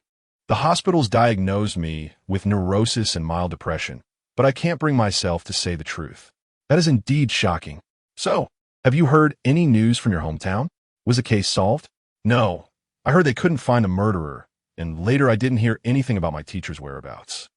Speaker 1: The hospitals diagnosed me with neurosis and mild depression, but I can't bring myself to say the truth. That is indeed shocking. So, Have you heard any news from your hometown? Was the case solved? No. I heard they couldn't find the murderer, and later I didn't hear anything about my teacher's whereabouts.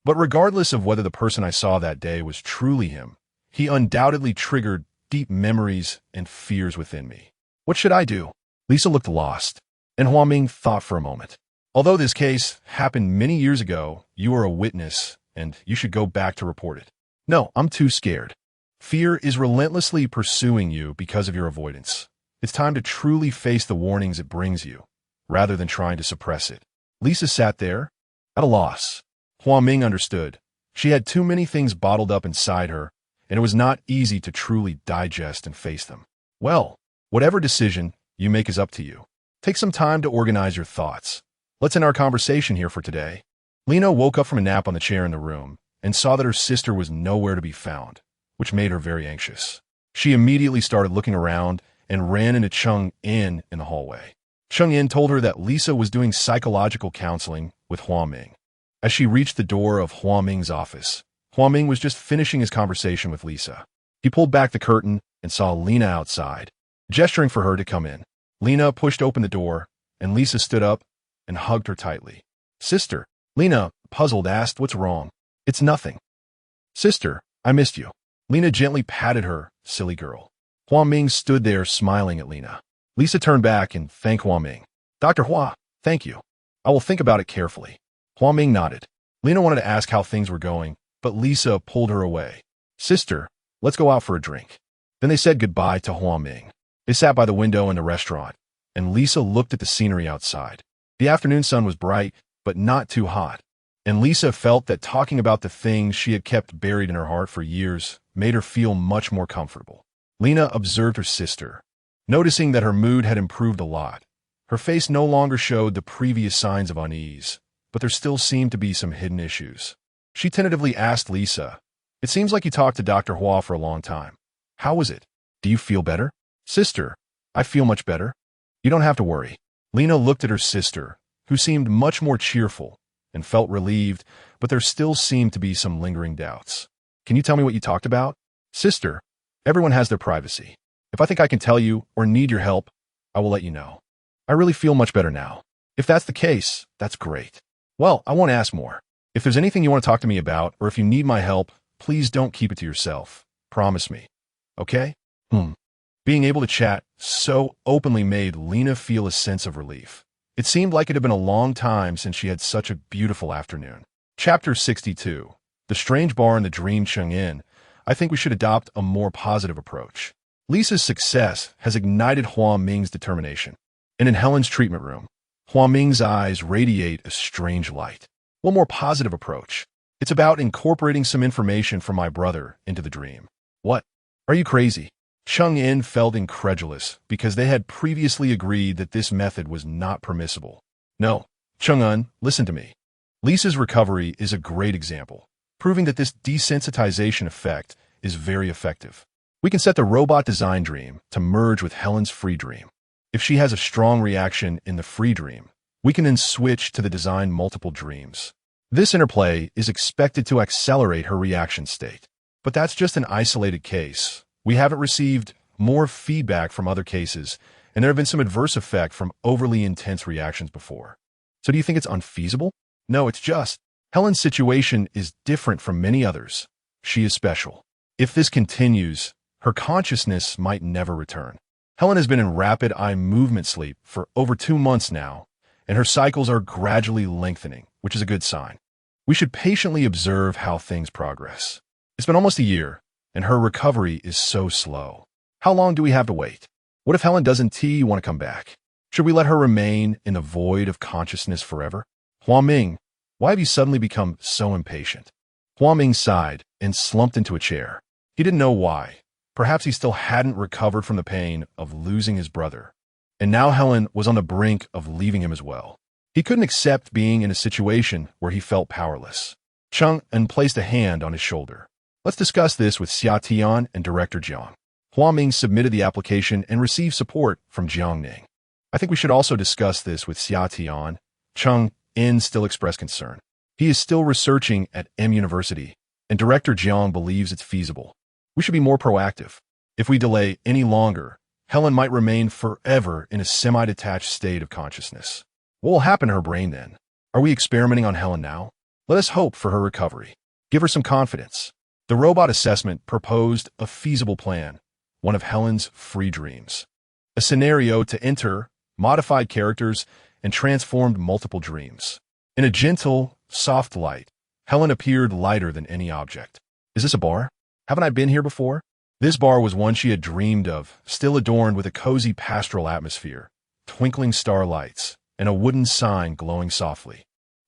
Speaker 1: But regardless of whether the person I saw that day was truly him, he undoubtedly triggered deep memories and fears within me. What should I do? Lisa looked lost, and Huaming thought for a moment. Although this case happened many years ago, you are a witness, and you should go back to report it. No, I'm too scared. Fear is relentlessly pursuing you because of your avoidance. It's time to truly face the warnings it brings you, rather than trying to suppress it. Lisa sat there, at a loss. Huaming understood. She had too many things bottled up inside her, and it was not easy to truly digest and face them. Well, whatever decision you make is up to you. Take some time to organize your thoughts. Let's end our conversation here for today. Lena woke up from a nap on the chair in the room and saw that her sister was nowhere to be found, which made her very anxious. She immediately started looking around and ran into Chung In the hallway. Chung In told her that Lisa was doing psychological counseling with Huaming. As she reached the door of Huaming's office, Huaming was just finishing his conversation with Lisa. He pulled back the curtain and saw Lena outside, gesturing for her to come in. Lena pushed open the door, and Lisa stood up and hugged her tightly. Sister, Lena, puzzled, asked, "What's wrong?" "It's nothing." "Sister, I missed you." Lena gently patted her, "Silly girl." Huaming stood there smiling at Lena. Lisa turned back and thanked Huaming. "Dr. Hua, thank you. I will think about it carefully." Huaming nodded. Lena wanted to ask how things were going, but Lisa pulled her away. "Sister, let's go out for a drink." Then they said goodbye to Huaming. They sat by the window in the restaurant, and Lisa looked at the scenery outside. The afternoon sun was bright, but not too hot, and Lisa felt that talking about the things she had kept buried in her heart for years made her feel much more comfortable. Lena observed her sister, noticing that her mood had improved a lot. Her face no longer showed the previous signs of unease, but there still seemed to be some hidden issues. She tentatively asked Lisa, "It seems like you talked to Dr. Hua for a long time. How was it? Do you feel better?" "Sister, I feel much better. You don't have to worry." Lena looked at her sister, who seemed much more cheerful, and felt relieved, but there still seemed to be some lingering doubts. "Can you tell me what you talked about?" "Sister, everyone has their privacy. If I think I can tell you or need your help, I will let you know. I really feel much better now." "If that's the case, that's great. Well, I won't ask more. If there's anything you want to talk to me about, or if you need my help, please don't keep it to yourself. Promise me. Okay?" Being able to chat so openly made Lena feel a sense of relief. It seemed like it had been a long time since she had such a beautiful afternoon. Chapter 62. The Strange Bar in the Dream Chung In. I think we should adopt a more positive approach. Lisa's success has ignited Huaming's determination. And in Helen's treatment room, Huaming's eyes radiate a strange light. One more positive approach. It's about incorporating some information from my brother into the dream. What? Are you crazy? Chung In felt incredulous because they had previously agreed that this method was not permissible. No, Chung Un, listen to me. Lisa's recovery is a great example, proving that this desensitization effect is very effective. We can set the robot design dream to merge with Helen's free dream. If she has a strong reaction in the free dream, we can then switch to the design multiple dreams. This interplay is expected to accelerate her reaction state. But that's just an isolated case. We haven't received more feedback from other cases, and there have been some adverse effect from overly intense reactions before. So do you think it's unfeasible? No, it's just Helen's situation is different from many others. She is special. If this continues, her consciousness might never return. Helen has been in rapid eye movement sleep for over 2 months now, and her cycles are gradually lengthening, which is a good sign. We should patiently observe how things progress. It's been almost a year, and her recovery is so slow. How long do we have to wait? What if Helen doesn't want to come back? Should we let her remain in the void of consciousness forever? Huaming, why have you suddenly become so impatient? Huaming sighed and slumped into a chair. He didn't know why. Perhaps he still hadn't recovered from the pain of losing his brother. And now Helen was on the brink of leaving him as well. He couldn't accept being in a situation where he felt powerless. Chung Un placed a hand on his shoulder. Let's discuss this with Xia Tian and Director Jiang. Huaming submitted the application and received support from Jiang Ning. I think we should also discuss this with Xia Tian. Chung In still expressed concern. He is still researching at M University, and Director Jiang believes it's feasible. We should be more proactive. If we delay any longer, Helen might remain forever in a semi-detached state of consciousness. What will happen to her brain then? Are we experimenting on Helen now? Let us hope for her recovery. Give her some confidence. The robot assessment proposed a feasible plan, one of Helen's free dreams. A scenario to enter, modified characters, and transformed multiple dreams. In a gentle, soft light, Helen appeared lighter than any object. Is this a bar? Haven't I been here before? This bar was one she had dreamed of, still adorned with a cozy pastoral atmosphere, twinkling starlights, and a wooden sign glowing softly.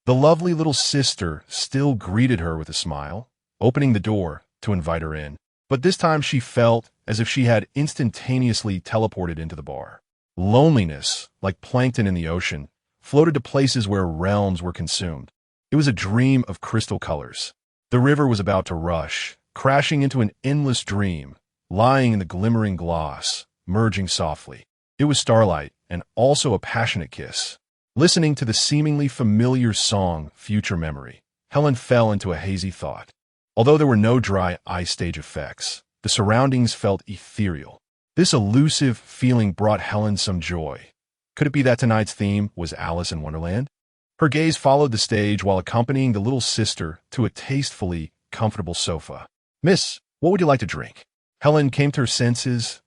Speaker 1: The lovely little sister still greeted her with a smile, opening the door to invite her in. But this time she felt as if she had instantaneously teleported into the bar. Loneliness, like plankton in the ocean, floated to places where realms were consumed. It was a dream of crystal colors. The river was about to rush, crashing into an endless dream, lying in the glimmering gloss, merging softly. It was starlight, and also a passionate kiss. Listening to the seemingly familiar song, Future Memory, Helen fell into a hazy thought. Although there were no dry eye stage effects, the surroundings felt ethereal. This elusive feeling brought Helen some joy. Could it be that tonight's theme was Alice in Wonderland? Her gaze followed the stage while accompanying the little sister to a tastefully comfortable sofa. "Miss, what would you like to drink?" Helen came to her senses.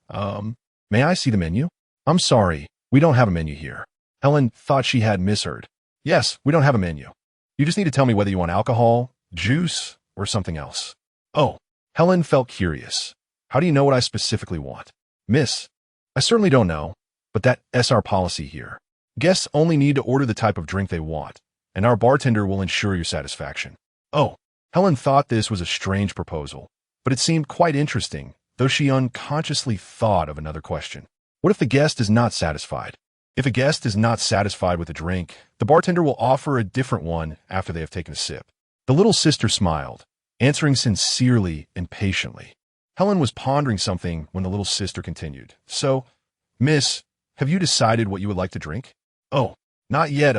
Speaker 1: May I see the menu? I'm sorry, we don't have a menu here. Helen thought she had misheard. Yes, we don't have a menu. You just need to tell me whether you want alcohol, juice, or something else. Oh, Helen felt curious. How do you know what I specifically want? Miss, I certainly don't know, but that's our policy here. Guests only need to order the type of drink they want, and our bartender will ensure your satisfaction. Oh, Helen thought this was a strange proposal, but it seemed quite interesting, though she unconsciously thought of another question. What if the guest is not satisfied? If a guest is not satisfied with a drink, the bartender will offer a different one after they have taken a sip. The little sister smiled, answering sincerely and patiently. Helen was pondering something when the little sister continued. So, Miss, have you decided what you would like to drink? Oh, not yet,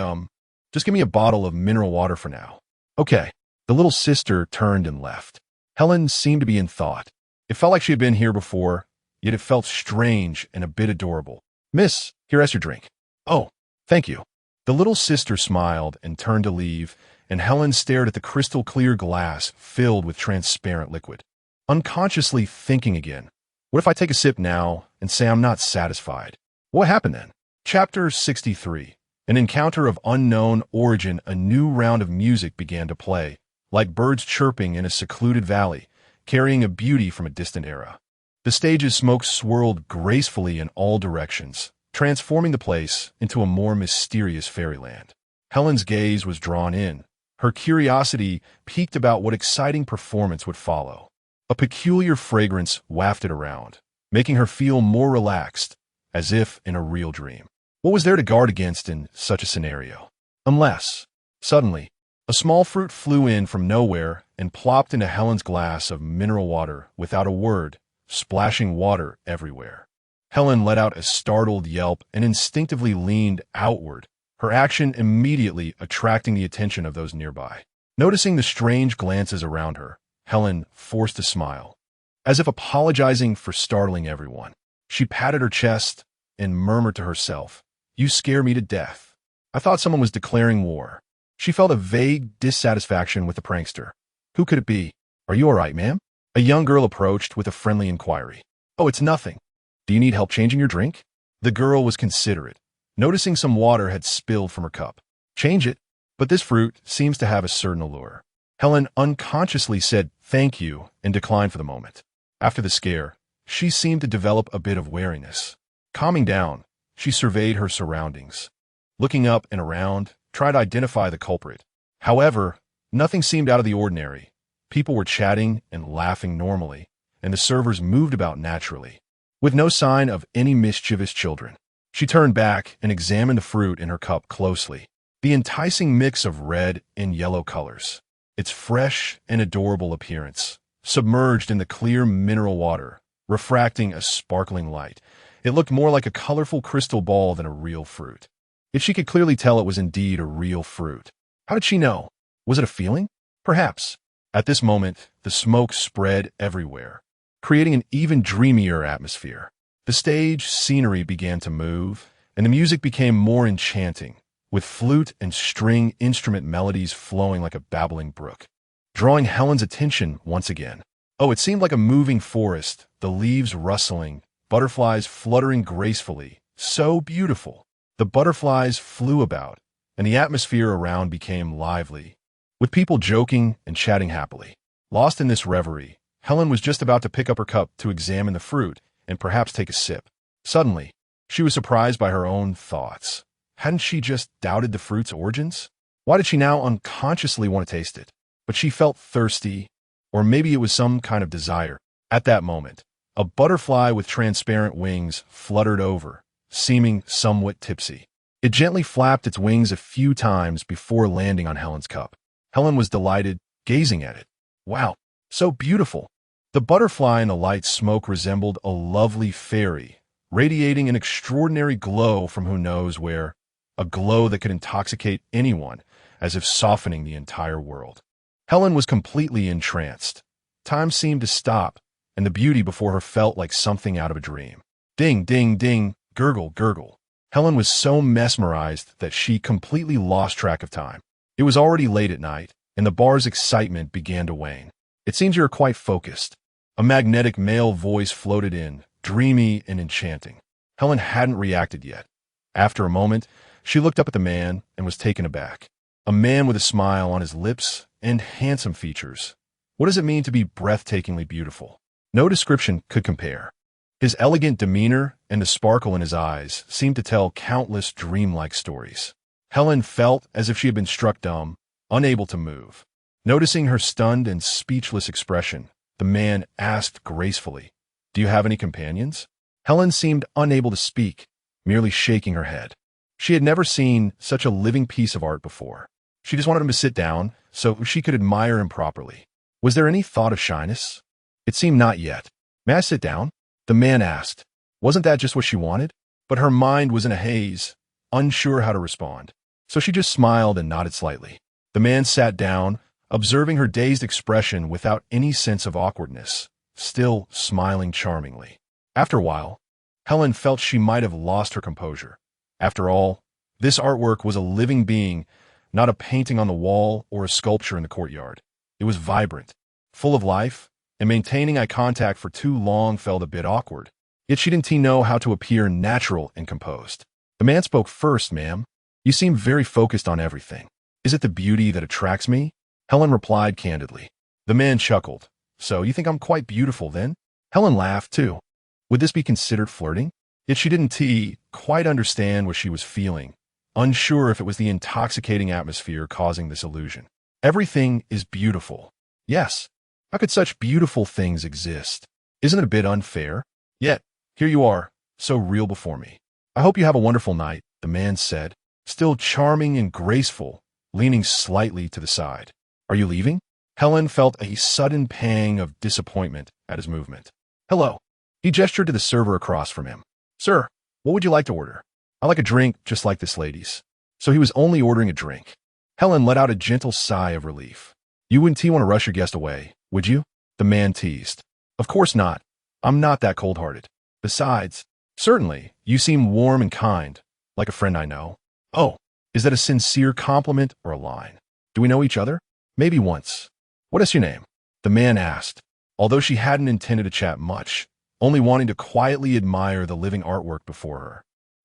Speaker 1: just give me a bottle of mineral water for now. Okay. The little sister turned and left. Helen seemed to be in thought. It felt like she had been here before, yet it felt strange and a bit adorable. Miss, here's your drink. Oh, thank you. The little sister smiled and turned to leave, and Helen stared at the crystal-clear glass filled with transparent liquid. Unconsciously thinking again, what if I take a sip now and say I'm not satisfied? What happened then? Chapter 63. An encounter of unknown origin, a new round of music began to play, like birds chirping in a secluded valley, carrying a beauty from a distant era. The stage's smoke swirled gracefully in all directions, transforming the place into a more mysterious fairyland. Helen's gaze was drawn in. Her curiosity piqued about what exciting performance would follow. A peculiar fragrance wafted around, making her feel more relaxed, as if in a real dream. What was there to guard against in such a scenario? Unless, suddenly, a small fruit flew in from nowhere and plopped into Helen's glass of mineral water without a word, splashing water everywhere. Helen let out a startled yelp and instinctively leaned outward, her action immediately attracting the attention of those nearby. Noticing the strange glances around her, Helen forced a smile. As if apologizing for startling everyone, she patted her chest and murmured to herself, "You scare me to death. I thought someone was declaring war." She felt a vague dissatisfaction with the prankster. Who could it be? "Are you all right, ma'am?" A young girl approached with a friendly inquiry. "Oh, it's nothing. Do you need help changing your drink?" The girl was considerate, noticing some water had spilled from her cup. "Change it, but this fruit seems to have a certain allure." Helen unconsciously said thank you and declined for the moment. After the scare, she seemed to develop a bit of wariness. Calming down, she surveyed her surroundings. Looking up and around, tried to identify the culprit. However, nothing seemed out of the ordinary. People were chatting and laughing normally, and the servers moved about naturally, with no sign of any mischievous children. She turned back and examined the fruit in her cup closely. The enticing mix of red and yellow colors. Its fresh and adorable appearance, submerged in the clear mineral water, refracting a sparkling light. It looked more like a colorful crystal ball than a real fruit. Yet she could clearly tell it was indeed a real fruit. How did she know? Was it a feeling? Perhaps. At this moment, the smoke spread everywhere, creating an even dreamier atmosphere. The stage scenery began to move, and the music became more enchanting, with flute and string instrument melodies flowing like a babbling brook, drawing Helen's attention once again. Oh, it seemed like a moving forest, the leaves rustling, butterflies fluttering gracefully. So beautiful. The butterflies flew about, and the atmosphere around became lively, with people joking and chatting happily. Lost in this reverie, Helen was just about to pick up her cup to examine the fruit and perhaps take a sip. Suddenly, she was surprised by her own thoughts. Hadn't she just doubted the fruit's origins? Why did she now unconsciously want to taste it? But she felt thirsty, or maybe it was some kind of desire. At that moment, a butterfly with transparent wings fluttered over, seeming somewhat tipsy. It gently flapped its wings a few times before landing on Helen's cup. Helen was delighted, gazing at it. Wow, so beautiful. The butterfly in the light smoke resembled a lovely fairy, radiating an extraordinary glow from who knows where, a glow that could intoxicate anyone, as if softening the entire world. Helen was completely entranced. Time seemed to stop, and the beauty before her felt like something out of a dream. Ding, ding, ding, gurgle, gurgle. Helen was so mesmerized that she completely lost track of time. It was already late at night, and the bar's excitement began to wane. It seems you're quite focused. A magnetic male voice floated in, dreamy and enchanting. Helen hadn't reacted yet. After a moment, she looked up at the man and was taken aback. A man with a smile on his lips and handsome features. What does it mean to be breathtakingly beautiful? No description could compare. His elegant demeanor and the sparkle in his eyes seemed to tell countless dreamlike stories. Helen felt as if she had been struck dumb, unable to move. Noticing her stunned and speechless expression, the man asked gracefully, "Do you have any companions?" Helen seemed unable to speak, merely shaking her head. She had never seen such a living piece of art before. She just wanted him to sit down so she could admire him properly. Was there any thought of shyness? It seemed not yet. "May I sit down?" the man asked. Wasn't that just what she wanted? But her mind was in a haze, unsure how to respond. So she just smiled and nodded slightly. The man sat down, observing her dazed expression without any sense of awkwardness, still smiling charmingly. After a while, Helen felt she might have lost her composure. After all, this artwork was a living being, not a painting on the wall or a sculpture in the courtyard. It was vibrant, full of life, and maintaining eye contact for too long felt a bit awkward. Yet she didn't know how to appear natural and composed. The man spoke first, "Ma'am. You seem very focused on everything. Is it the beauty that attracts me?" Helen replied candidly. The man chuckled. "So you think I'm quite beautiful, then?" Helen laughed, too. Would this be considered flirting? Yet she didn't quite understand what she was feeling, unsure if it was the intoxicating atmosphere causing this illusion. Everything is beautiful. Yes. How could such beautiful things exist? Isn't it a bit unfair? Yet, here you are, so real before me. "I hope you have a wonderful night," the man said, still charming and graceful, leaning slightly to the side. "Are you leaving?" Helen felt a sudden pang of disappointment at his movement. "Hello." He gestured to the server across from him. "Sir, what would you like to order?" "I like a drink just like this lady's." So he was only ordering a drink. Helen let out a gentle sigh of relief. "You wouldn't want to rush your guest away, would you?" the man teased. "Of course not. I'm not that cold-hearted. Besides, certainly, you seem warm and kind, like a friend I know." "Oh, is that a sincere compliment or a line? Do we know each other?" "Maybe once." "What is your name?" the man asked, although she hadn't intended to chat much, only wanting to quietly admire the living artwork before her.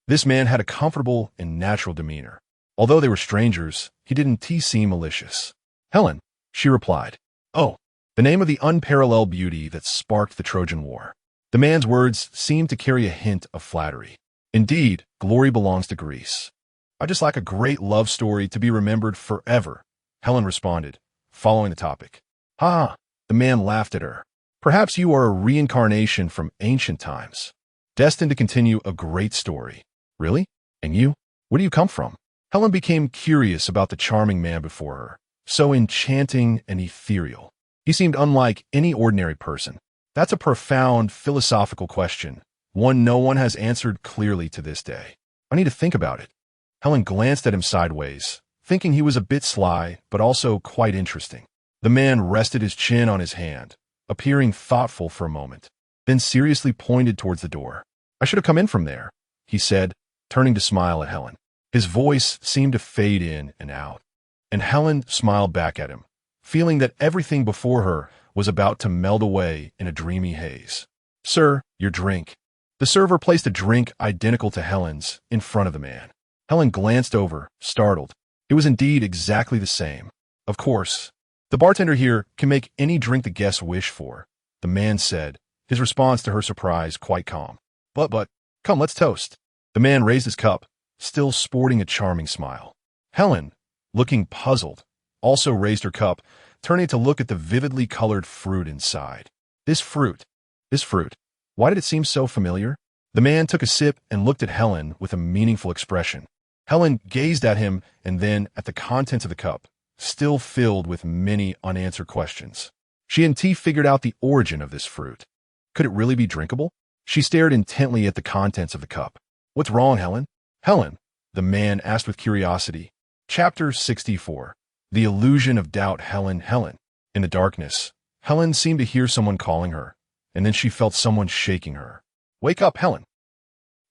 Speaker 1: This man had a comfortable and natural demeanor. Although they were strangers, he didn't seem malicious. "Helen," she replied. "Oh, the name of the unparalleled beauty that sparked the Trojan War." The man's words seemed to carry a hint of flattery. "Indeed, glory belongs to Greece. I just like a great love story to be remembered forever," Helen responded, following the topic. "Ha!" the man laughed at her. "Perhaps you are a reincarnation from ancient times, destined to continue a great story." "Really? And you? Where do you come from?" Helen became curious about the charming man before her, so enchanting and ethereal. He seemed unlike any ordinary person. That's a profound philosophical question, one no one has answered clearly to this day. "I need to think about it." Helen glanced at him sideways, thinking he was a bit sly, but also quite interesting. The man rested his chin on his hand, appearing thoughtful for a moment, then seriously pointed towards the door. "I should have come in from there," he said, turning to smile at Helen. His voice seemed to fade in and out, and Helen smiled back at him, feeling that everything before her was about to melt away in a dreamy haze. "Sir, your drink." The server placed a drink identical to Helen's in front of the man. Helen glanced over, startled. It was indeed exactly the same. "Of course. The bartender here can make any drink the guests wish for," the man said, his response to her surprise quite calm. But, come, let's toast." The man raised his cup, still sporting a charming smile. Helen, looking puzzled, also raised her cup, turning to look at the vividly colored fruit inside. This fruit. Why did it seem so familiar? The man took a sip and looked at Helen with a meaningful expression. Helen gazed at him and then at the contents of the cup, still filled with many unanswered questions. She and T figured out the origin of this fruit. Could it really be drinkable? She stared intently at the contents of the cup. "What's wrong, Helen?" "Helen," the man asked with curiosity. Chapter 64. The Illusion of Doubt. Helen. In the darkness, Helen seemed to hear someone calling her, and then she felt someone shaking her. "Wake up, Helen."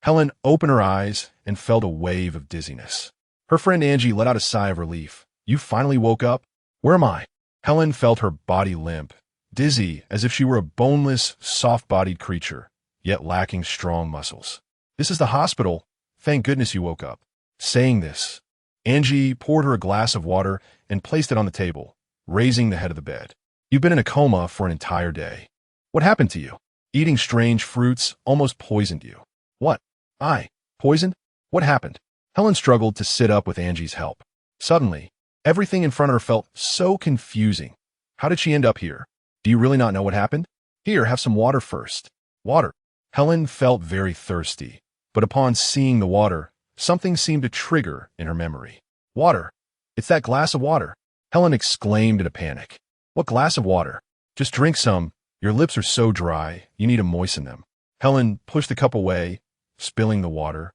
Speaker 1: Helen opened her eyes and felt a wave of dizziness. Her friend Angie let out a sigh of relief. "You finally woke up? Where am I?" Helen felt her body limp, dizzy as if she were a boneless, soft-bodied creature, yet lacking strong muscles. "This is the hospital. Thank goodness you woke up." Saying this, Angie poured her a glass of water and placed it on the table, raising the head of the bed. "You've been in a coma for an entire day. What happened to you? Eating strange fruits almost poisoned you." "What? I? Poisoned? What happened?" Helen struggled to sit up with Angie's help. Suddenly, everything in front of her felt so confusing. How did she end up here? "Do you really not know what happened? Here, have some water first." "Water?" Helen felt very thirsty, but upon seeing the water, something seemed to trigger in her memory. "Water! It's that glass of water!" Helen exclaimed in a panic. "What glass of water? Just drink some. Your lips are so dry, you need to moisten them." Helen pushed the cup away, spilling the water,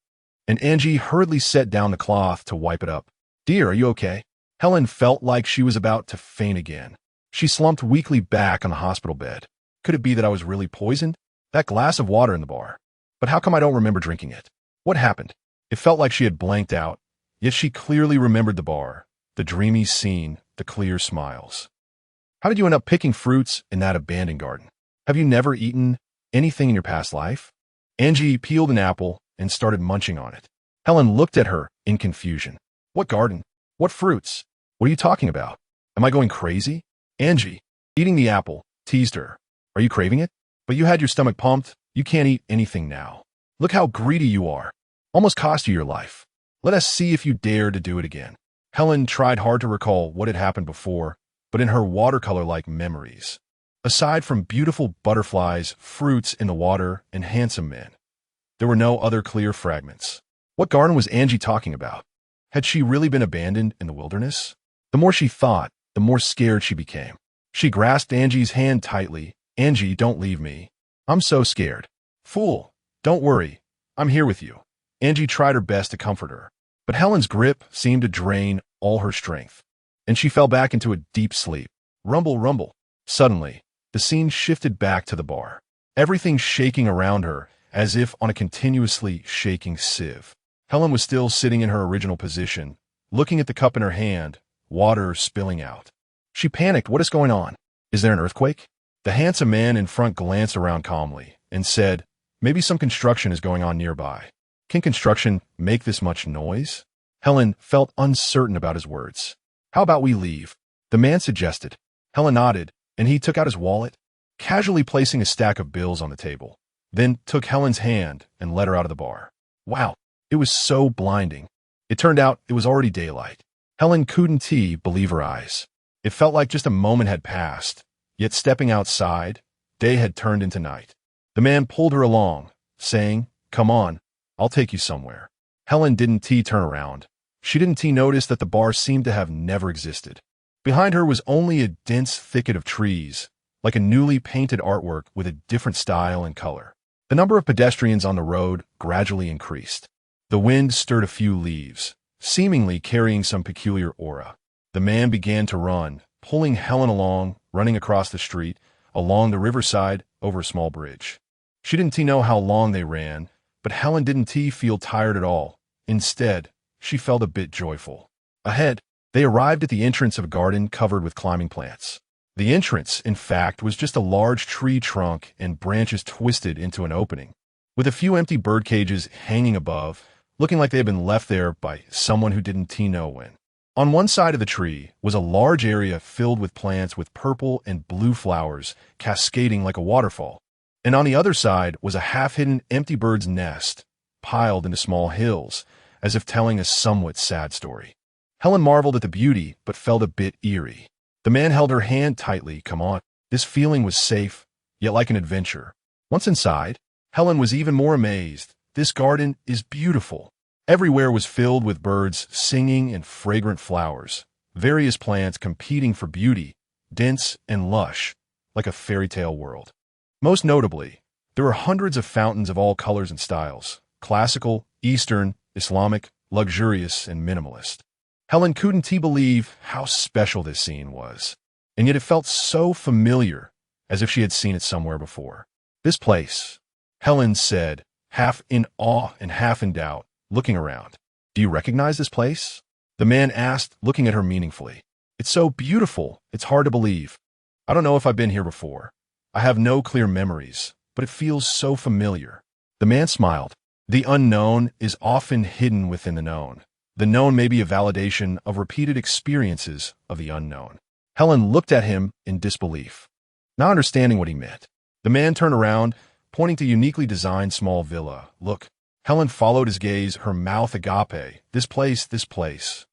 Speaker 1: and Angie hurriedly set down the cloth to wipe it up. "Dear, are you okay?" Helen felt like she was about to faint again. She slumped weakly back on the hospital bed. "Could it be that I was really poisoned? That glass of water in the bar. But how come I don't remember drinking it? What happened?" It felt like she had blanked out, yet she clearly remembered the bar, the dreamy scene, the clear smiles. "How did you end up picking fruits in that abandoned garden? Have you never eaten anything in your past life?" Angie peeled an apple and started munching on it. Helen looked at her in confusion. "What garden? What fruits? What are you talking about? Am I going crazy?" Angie, eating the apple, teased her. "Are you craving it? But you had your stomach pumped. You can't eat anything now. Look how greedy you are. Almost cost you your life. Let us see if you dare to do it again." Helen tried hard to recall what had happened before, but in her watercolor-like memories, aside from beautiful butterflies, fruits in the water, and handsome men, there were no other clear fragments. What garden was Angie talking about? Had she really been abandoned in the wilderness? The more she thought, the more scared she became. She grasped Angie's hand tightly. "Angie, don't leave me. I'm so scared." "Fool, don't worry. I'm here with you." Angie tried her best to comfort her, but Helen's grip seemed to drain all her strength, and she fell back into a deep sleep. Rumble, rumble. Suddenly, the scene shifted back to the bar, everything shaking around her as if on a continuously shaking sieve. Helen was still sitting in her original position, looking at the cup in her hand, water spilling out. She panicked. "What is going on? Is there an earthquake?" The handsome man in front glanced around calmly and said, "Maybe some construction is going on nearby." "Can construction make this much noise?" Helen felt uncertain about his words. "How about we leave?" the man suggested. Helen nodded, and he took out his wallet, casually placing a stack of bills on the table, then took Helen's hand and led her out of the bar. Wow, it was so blinding. It turned out it was already daylight. Helen couldn't believe her eyes. It felt like just a moment had passed, yet stepping outside, day had turned into night. The man pulled her along, saying, "Come on, I'll take you somewhere." Helen didn't turn around. She didn't notice that the bar seemed to have never existed. Behind her was only a dense thicket of trees, like a newly painted artwork with a different style and color. The number of pedestrians on the road gradually increased. The wind stirred a few leaves, seemingly carrying some peculiar aura. The man began to run, pulling Helen along, running across the street, along the riverside, over a small bridge. She didn't know how long they ran, but Helen didn't feel tired at all. Instead, she felt a bit joyful. Ahead, they arrived at the entrance of a garden covered with climbing plants. The entrance, in fact, was just a large tree trunk and branches twisted into an opening, with a few empty bird cages hanging above, looking like they had been left there by someone who didn't know when. On one side of the tree was a large area filled with plants with purple and blue flowers cascading like a waterfall, and on the other side was a half-hidden empty bird's nest, piled into small hills, as if telling a somewhat sad story. Helen marveled at the beauty, but felt a bit eerie. The man held her hand tightly. Come on. This feeling was safe, yet like an adventure. Once inside, Helen was even more amazed. This garden is beautiful. Everywhere was filled with birds singing and fragrant flowers, various plants competing for beauty, dense and lush, like a fairy tale world. Most notably, there were hundreds of fountains of all colors and styles, classical, Eastern, Islamic, luxurious, and minimalist. Helen couldn't believe how special this scene was, and yet it felt so familiar, as if she had seen it somewhere before. This place, Helen said, half in awe and half in doubt, looking around. Do you recognize this place? The man asked, looking at her meaningfully. It's so beautiful, it's hard to believe. I don't know if I've been here before. I have no clear memories, but it feels so familiar. The man smiled. The unknown is often hidden within the known. The known may be a validation of repeated experiences of the unknown. Helen looked at him in disbelief, not understanding what he meant. The man turned around, pointing to a uniquely designed small villa. Look. Helen followed his gaze, her mouth agape. This place, this place.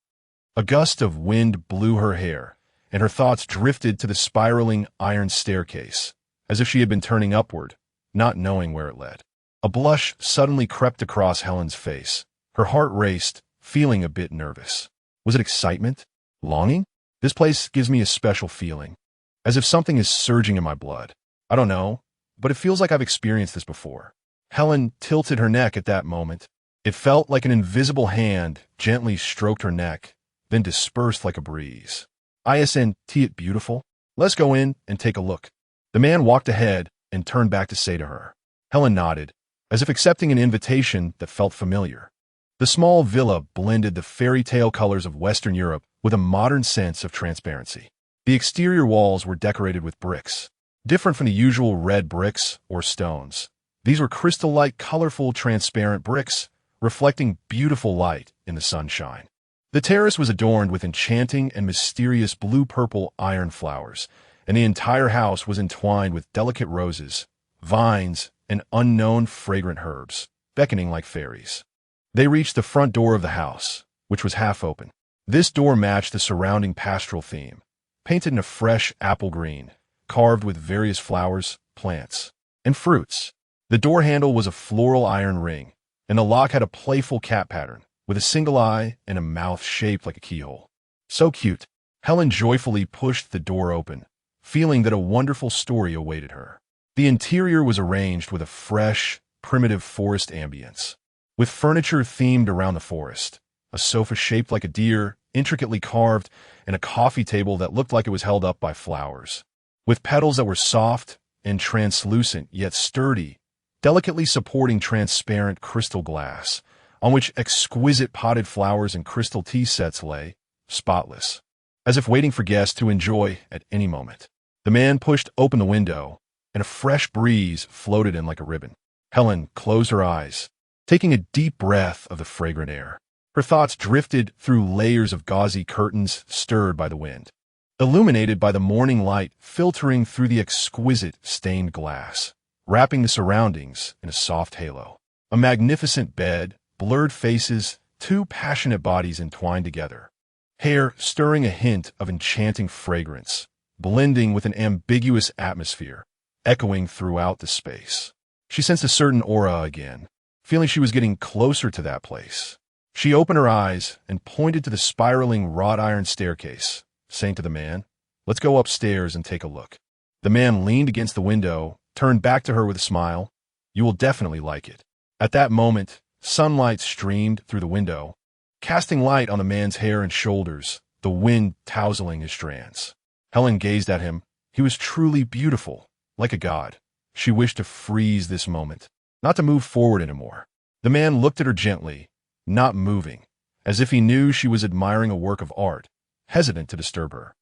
Speaker 1: A gust of wind blew her hair, and her thoughts drifted to the spiraling iron staircase, as if she had been turning upward, not knowing where it led. A blush suddenly crept across Helen's face. Her heart raced, feeling a bit nervous. Was it excitement? Longing? This place gives me a special feeling, as if something is surging in my blood. I don't know, but it feels like I've experienced this before. Helen tilted her neck at that moment. It felt like an invisible hand gently stroked her neck, then dispersed like a breeze. Isn't it beautiful? Let's go in and take a look. The man walked ahead and turned back to say to her. Helen nodded, as if accepting an invitation that felt familiar. The small villa blended the fairy tale colors of Western Europe with a modern sense of transparency. The exterior walls were decorated with bricks, different from the usual red bricks or stones. These were crystal-like, colorful, transparent bricks, reflecting beautiful light in the sunshine. The terrace was adorned with enchanting and mysterious blue-purple iron flowers, and the entire house was entwined with delicate roses, vines, and unknown fragrant herbs, beckoning like fairies. They reached the front door of the house, which was half open. This door matched the surrounding pastoral theme, painted in a fresh apple green, carved with various flowers, plants, and fruits. The door handle was a floral iron ring, and the lock had a playful cat pattern, with a single eye and a mouth shaped like a keyhole. So cute. Helen joyfully pushed the door open, feeling that a wonderful story awaited her. The interior was arranged with a fresh, primitive forest ambience, with furniture themed around the forest, a sofa shaped like a deer, intricately carved, and a coffee table that looked like it was held up by flowers, with petals that were soft and translucent yet sturdy, delicately supporting transparent crystal glass, on which exquisite potted flowers and crystal tea sets lay, spotless, as if waiting for guests to enjoy at any moment. The man pushed open the window, and a fresh breeze floated in like a ribbon. Helen closed her eyes, taking a deep breath of the fragrant air. Her thoughts drifted through layers of gauzy curtains stirred by the wind, illuminated by the morning light filtering through the exquisite stained glass, wrapping the surroundings in a soft halo. A magnificent bed, blurred faces, two passionate bodies entwined together, hair stirring a hint of enchanting fragrance, blending with an ambiguous atmosphere, echoing throughout the space. She sensed a certain aura again, feeling she was getting closer to that place. She opened her eyes and pointed to the spiraling wrought iron staircase, saying to the man, "Let's go upstairs and take a look." The man leaned against the window, turned back to her with a smile. "You will definitely like it." At that moment, sunlight streamed through the window, casting light on the man's hair and shoulders, the wind tousling his strands. Helen gazed at him. He was truly beautiful, like a god. She wished to freeze this moment, not to move forward anymore. The man looked at her gently, not moving, as if he knew she was admiring a work of art, hesitant to disturb her.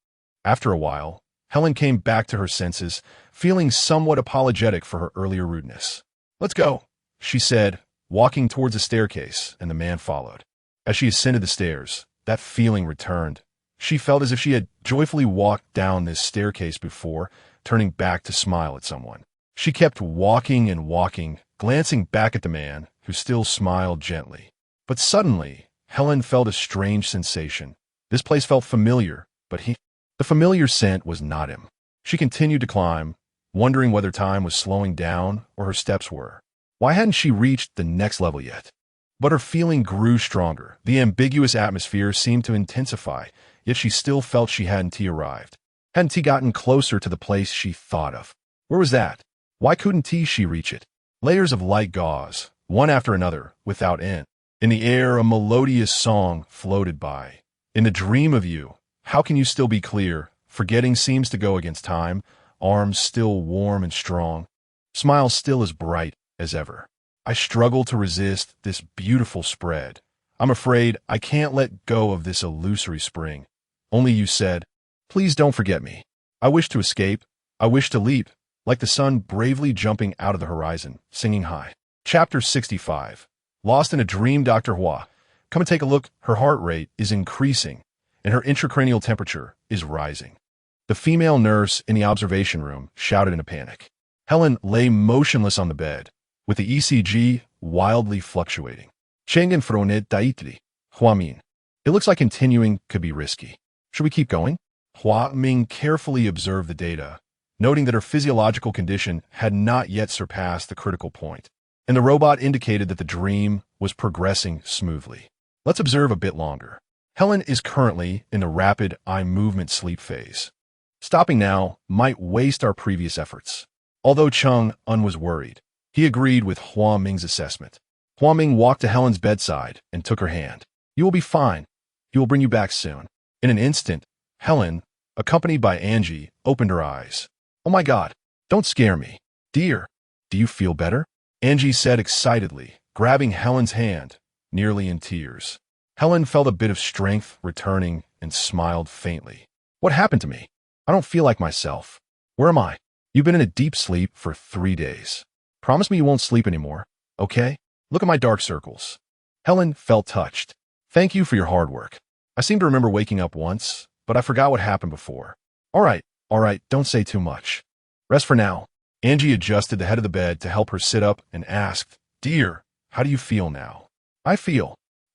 Speaker 1: After a while, Helen came back to her senses, feeling somewhat apologetic for her earlier rudeness. "Let's go," she said, walking towards the staircase, and the man followed. As she ascended the stairs, that feeling returned. She felt as if she had joyfully walked down this staircase before, turning back to smile at someone. She kept walking and walking, glancing back at the man, who still smiled gently. But suddenly, Helen felt a strange sensation. This place felt familiar, but the familiar scent was not him. She continued to climb, wondering whether time was slowing down or her steps were. Why hadn't she reached the next level yet? But her feeling grew stronger. The ambiguous atmosphere seemed to intensify, yet she still felt she hadn't arrived. Hadn't gotten closer to the place she thought of? Where was that? Why couldn't she reach it? Layers of light gauze, one after another, without end. In the air, a melodious song floated by. In the dream of you, how can you still be clear? Forgetting seems to go against time, arms still warm and strong, smile still as bright as ever. I struggle to resist this beautiful spread. I'm afraid I can't let go of this illusory spring. Only you said, "Please don't forget me." I wish to escape. I wish to leap, like the sun bravely jumping out of the horizon, singing high. Chapter 65. Lost in a dream. Dr. Hua. Come and take a look. Her heart rate is increasing, and her intracranial temperature is rising. The female nurse in the observation room shouted in a panic. Helen lay motionless on the bed, with the ECG wildly fluctuating. Chengen fronet daitli. Hua Ming. It looks like continuing could be risky. Should we keep going? Hua Ming carefully observed the data, noting that her physiological condition had not yet surpassed the critical point, and the robot indicated that the dream was progressing smoothly. Let's observe a bit longer. Helen is currently in the rapid eye movement sleep phase. Stopping now might waste our previous efforts. Although Chung Un was worried, he agreed with Hua Ming's assessment. Hua Ming walked to Helen's bedside and took her hand. "You will be fine. He will bring you back soon." In an instant, Helen, accompanied by Angie, opened her eyes. "Oh my God, don't scare me. Dear, do you feel better?" Angie said excitedly, grabbing Helen's hand, nearly in tears. Helen felt a bit of strength returning and smiled faintly. "What happened to me? I don't feel like myself. Where am I?" "You've been in a deep sleep for 3 days. Promise me you won't sleep anymore, okay? Look at my dark circles." Helen felt touched. "Thank you for your hard work. I seem to remember waking up once, but I forgot what happened before." All right, don't say too much. Rest for now." Angie adjusted the head of the bed to help her sit up and asked, "Dear, how do you feel now?" I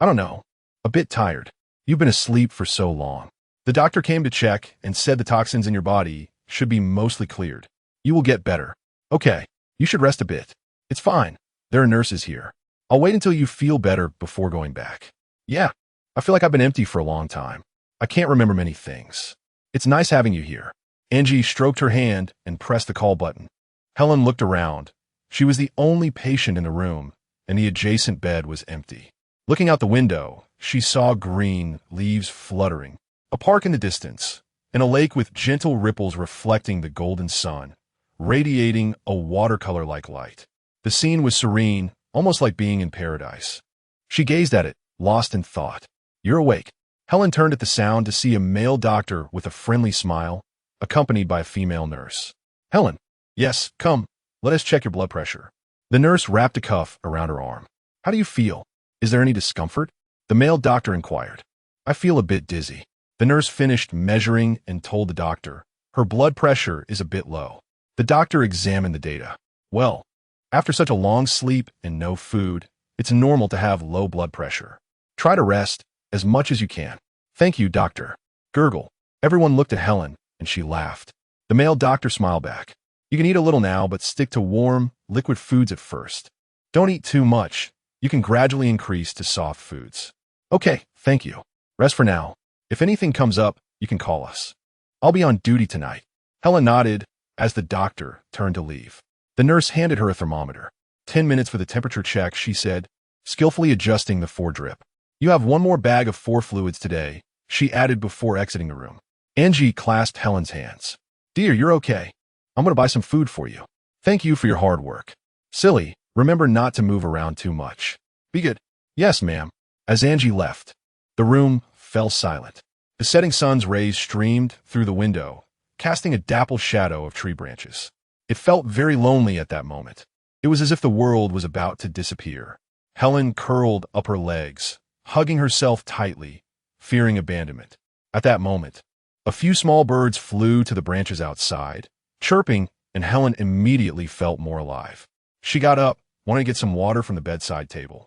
Speaker 1: don't know, a bit tired. You've been asleep for so long. The doctor came to check and said the toxins in your body should be mostly cleared. You will get better. Okay, you should rest a bit. It's fine. There are nurses here. I'll wait until you feel better before going back. Yeah, I feel like I've been empty for a long time. I can't remember many things. It's nice having you here." Angie stroked her hand and pressed the call button. Helen looked around. She was the only patient in the room, and the adjacent bed was empty. Looking out the window, she saw green leaves fluttering, a park in the distance, and a lake with gentle ripples reflecting the golden sun, radiating a watercolor-like light. The scene was serene, almost like being in paradise. She gazed at it, lost in thought. "You're awake." Helen turned at the sound to see a male doctor with a friendly smile, accompanied by a female nurse. "Helen." "Yes, come. Let us check your blood pressure." The nurse wrapped a cuff around her arm. "How do you feel? Is there any discomfort?" The male doctor inquired. "I feel a bit dizzy." The nurse finished measuring and told the doctor, "Her blood pressure is a bit low." The doctor examined the data. "Well, after such a long sleep and no food, it's normal to have low blood pressure. Try to rest as much as you can." "Thank you, doctor." Gurgle. Everyone looked at Helen, and she laughed. The male doctor smiled back. "You can eat a little now, but stick to warm, liquid foods at first. Don't eat too much. You can gradually increase to soft foods." "Okay, thank you. Rest for now. If anything comes up, you can call us." "I'll be on duty tonight." Helen nodded as the doctor turned to leave. The nurse handed her a thermometer. 10 minutes for the temperature check, she said, skillfully adjusting the 4-drip. "You have 1 more bag of 4 fluids today," she added before exiting the room. Angie clasped Helen's hands. "Dear, you're okay. I'm going to buy some food for you. Thank you for your hard work. Silly, remember not to move around too much. Be good. Yes, ma'am. As Angie left, the room fell silent. The setting sun's rays streamed through the window, casting a dapple shadow of tree branches. It felt very lonely at that moment. It was as if the world was about to disappear. Helen curled up her legs, hugging herself tightly, fearing abandonment. At that moment, a few small birds flew to the branches outside, chirping, and Helen immediately felt more alive. She got up, wanted to get some water from the bedside table,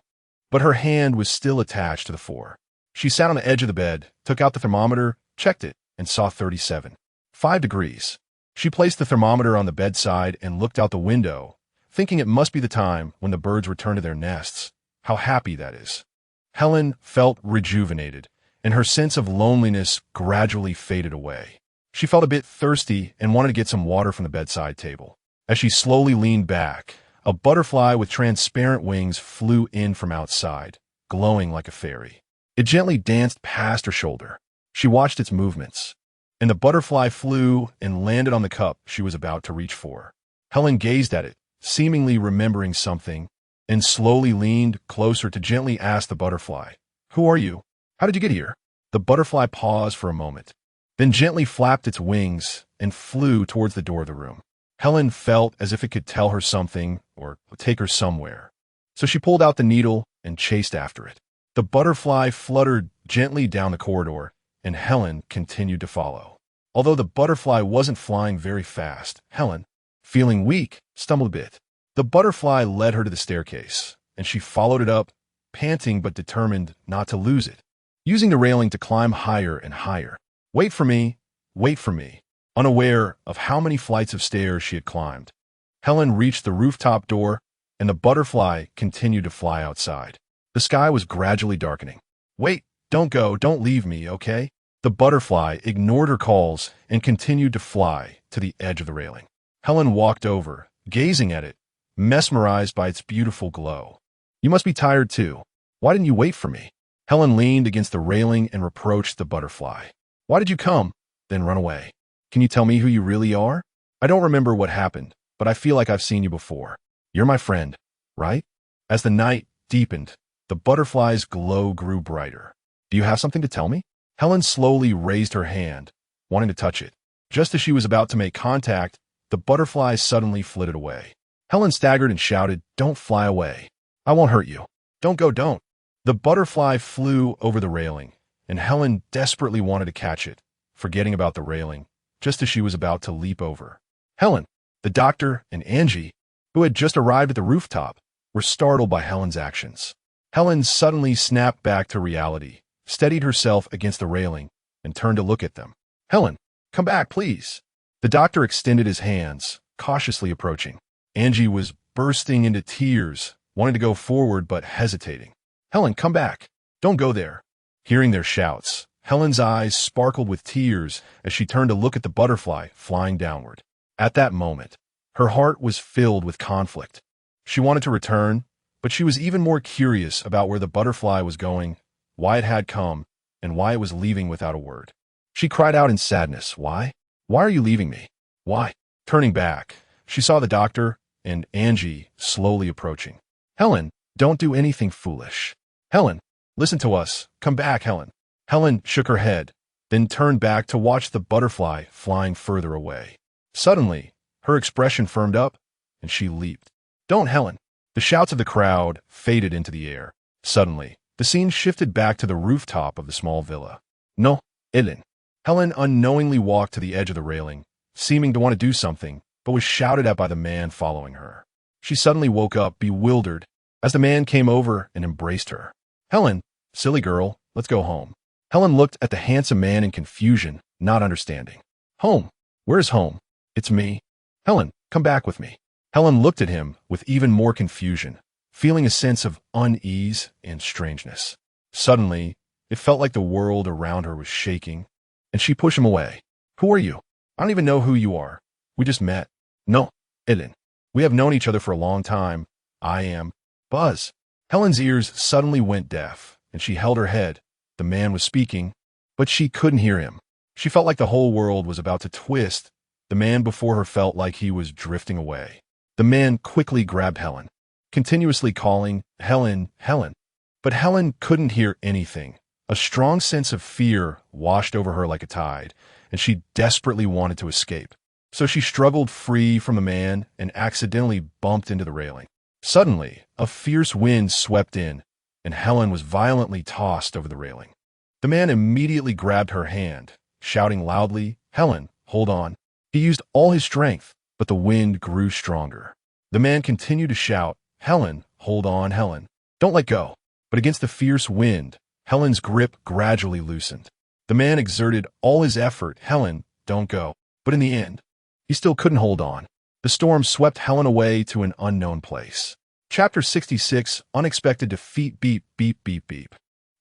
Speaker 1: but her hand was still attached to the floor. She sat on the edge of the bed, took out the thermometer, checked it, and saw 37.5 degrees. She placed the thermometer on the bedside and looked out the window, thinking it must be the time when the birds return to their nests. How happy that is. Helen felt rejuvenated, and her sense of loneliness gradually faded away. She felt a bit thirsty and wanted to get some water from the bedside table. As she slowly leaned back, a butterfly with transparent wings flew in from outside, glowing like a fairy. It gently danced past her shoulder. She watched its movements, and the butterfly flew and landed on the cup she was about to reach for. Helen gazed at it, seemingly remembering something, and slowly leaned closer to gently ask the butterfly, "Who are you? How did you get here?" The butterfly paused for a moment, then gently flapped its wings and flew towards the door of the room. Helen felt as if it could tell her something or take her somewhere, so she pulled out the needle and chased after it. The butterfly fluttered gently down the corridor, and Helen continued to follow. Although the butterfly wasn't flying very fast, Helen, feeling weak, stumbled a bit. The butterfly led her to the staircase, and she followed it up, panting but determined not to lose it, using the railing to climb higher and higher. Wait for me, unaware of how many flights of stairs she had climbed. Helen reached the rooftop door, and the butterfly continued to fly outside. The sky was gradually darkening. Wait, don't go, don't leave me, okay? The butterfly ignored her calls and continued to fly to the edge of the railing. Helen walked over, gazing at it, mesmerized by its beautiful glow. You must be tired too. Why didn't you wait for me? Helen leaned against the railing and reproached the butterfly. Why did you come, then run away? Can you tell me who you really are? I don't remember what happened, but I feel like I've seen you before. You're my friend, right? As the night deepened, the butterfly's glow grew brighter. Do you have something to tell me? Helen slowly raised her hand, wanting to touch it. Just as she was about to make contact, the butterfly suddenly flitted away. Helen staggered and shouted, "Don't fly away. I won't hurt you. Don't go, don't." The butterfly flew over the railing, and Helen desperately wanted to catch it, forgetting about the railing, just as she was about to leap over. Helen, the doctor, and Angie, who had just arrived at the rooftop, were startled by Helen's actions. Helen suddenly snapped back to reality, steadied herself against the railing, and turned to look at them. Helen, come back, please. The doctor extended his hands, cautiously approaching. Angie was bursting into tears, wanting to go forward but hesitating. Helen, come back. Don't go there. Hearing their shouts, Helen's eyes sparkled with tears as she turned to look at the butterfly flying downward. At that moment, her heart was filled with conflict. She wanted to return, but she was even more curious about where the butterfly was going, why it had come, and why it was leaving without a word. She cried out in sadness, "Why? Why are you leaving me? Why?" Turning back, she saw the doctor and Angie slowly approaching. Helen, don't do anything foolish. Helen, listen to us. Come back, Helen. Helen shook her head, then turned back to watch the butterfly flying further away. Suddenly, her expression firmed up, and she leaped. Don't, Helen. The shouts of the crowd faded into the air. Suddenly, the scene shifted back to the rooftop of the small villa. No, Ellen. Helen unknowingly walked to the edge of the railing, seeming to want to do something, but was shouted at by the man following her. She suddenly woke up, bewildered, as the man came over and embraced her. Helen, silly girl, let's go home. Helen looked at the handsome man in confusion, not understanding. Home? Where's home? It's me. Helen, come back with me. Helen looked at him with even more confusion, feeling a sense of unease and strangeness. Suddenly, it felt like the world around her was shaking, and she pushed him away. Who are you? I don't even know who you are. We just met. No, Ellen. We have known each other for a long time. I am Buzz. Helen's ears suddenly went deaf, and she held her head. The man was speaking, but she couldn't hear him. She felt like the whole world was about to twist The man before her felt like he was drifting away. The man quickly grabbed Helen, continuously calling, "Helen, Helen." But Helen couldn't hear anything. A strong sense of fear washed over her like a tide, and she desperately wanted to escape. So she struggled free from the man and accidentally bumped into the railing. Suddenly, a fierce wind swept in, and Helen was violently tossed over the railing. The man immediately grabbed her hand, shouting loudly, "Helen, hold on." He used all his strength, but the wind grew stronger. The man continued to shout, "Helen, hold on, Helen. Don't let go." But against the fierce wind, Helen's grip gradually loosened. The man exerted all his effort, "Helen, don't go." But in the end, he still couldn't hold on. The storm swept Helen away to an unknown place. Chapter 66, Unexpected Defeat. Beep, beep, beep, beep.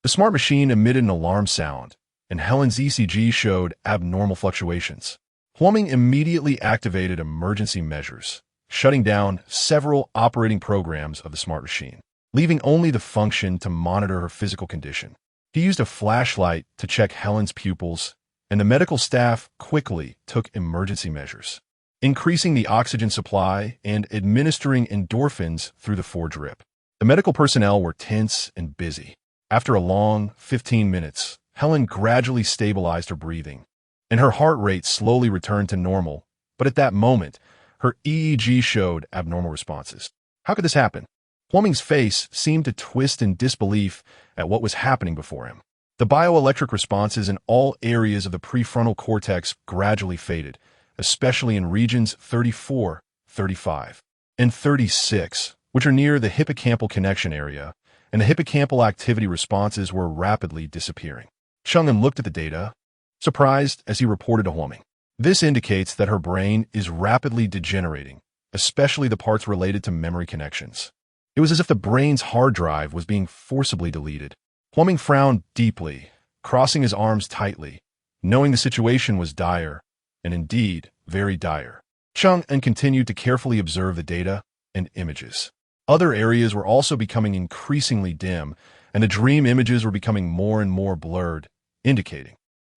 Speaker 1: The smart machine emitted an alarm sound, and Helen's ECG showed abnormal fluctuations. Huoming immediately activated emergency measures, shutting down several operating programs of the smart machine, leaving only the function to monitor her physical condition. He used a flashlight to check Helen's pupils, and the medical staff quickly took emergency measures, increasing the oxygen supply and administering endorphins through the foredrip. The medical personnel were tense and busy. After a long 15 minutes, Helen gradually stabilized her breathing, and her heart rate slowly returned to normal. But at that moment, her EEG showed abnormal responses. How could this happen? Huoming's face seemed to twist in disbelief at what was happening before him. The bioelectric responses in all areas of the prefrontal cortex gradually faded, especially in regions 34, 35, and 36, which are near the hippocampal connection area, and the hippocampal activity responses were rapidly disappearing. Chang'an looked at the data, surprised as he reported to Huoming. This indicates that her brain is rapidly degenerating, especially the parts related to memory connections. It was as if the brain's hard drive was being forcibly deleted. Huoming frowned deeply, crossing his arms tightly, knowing the situation was dire, and indeed very dire. Chang'an continued to carefully observe the data and images. Other areas were also becoming increasingly dim, and the dream images were becoming more and more blurred, indicating.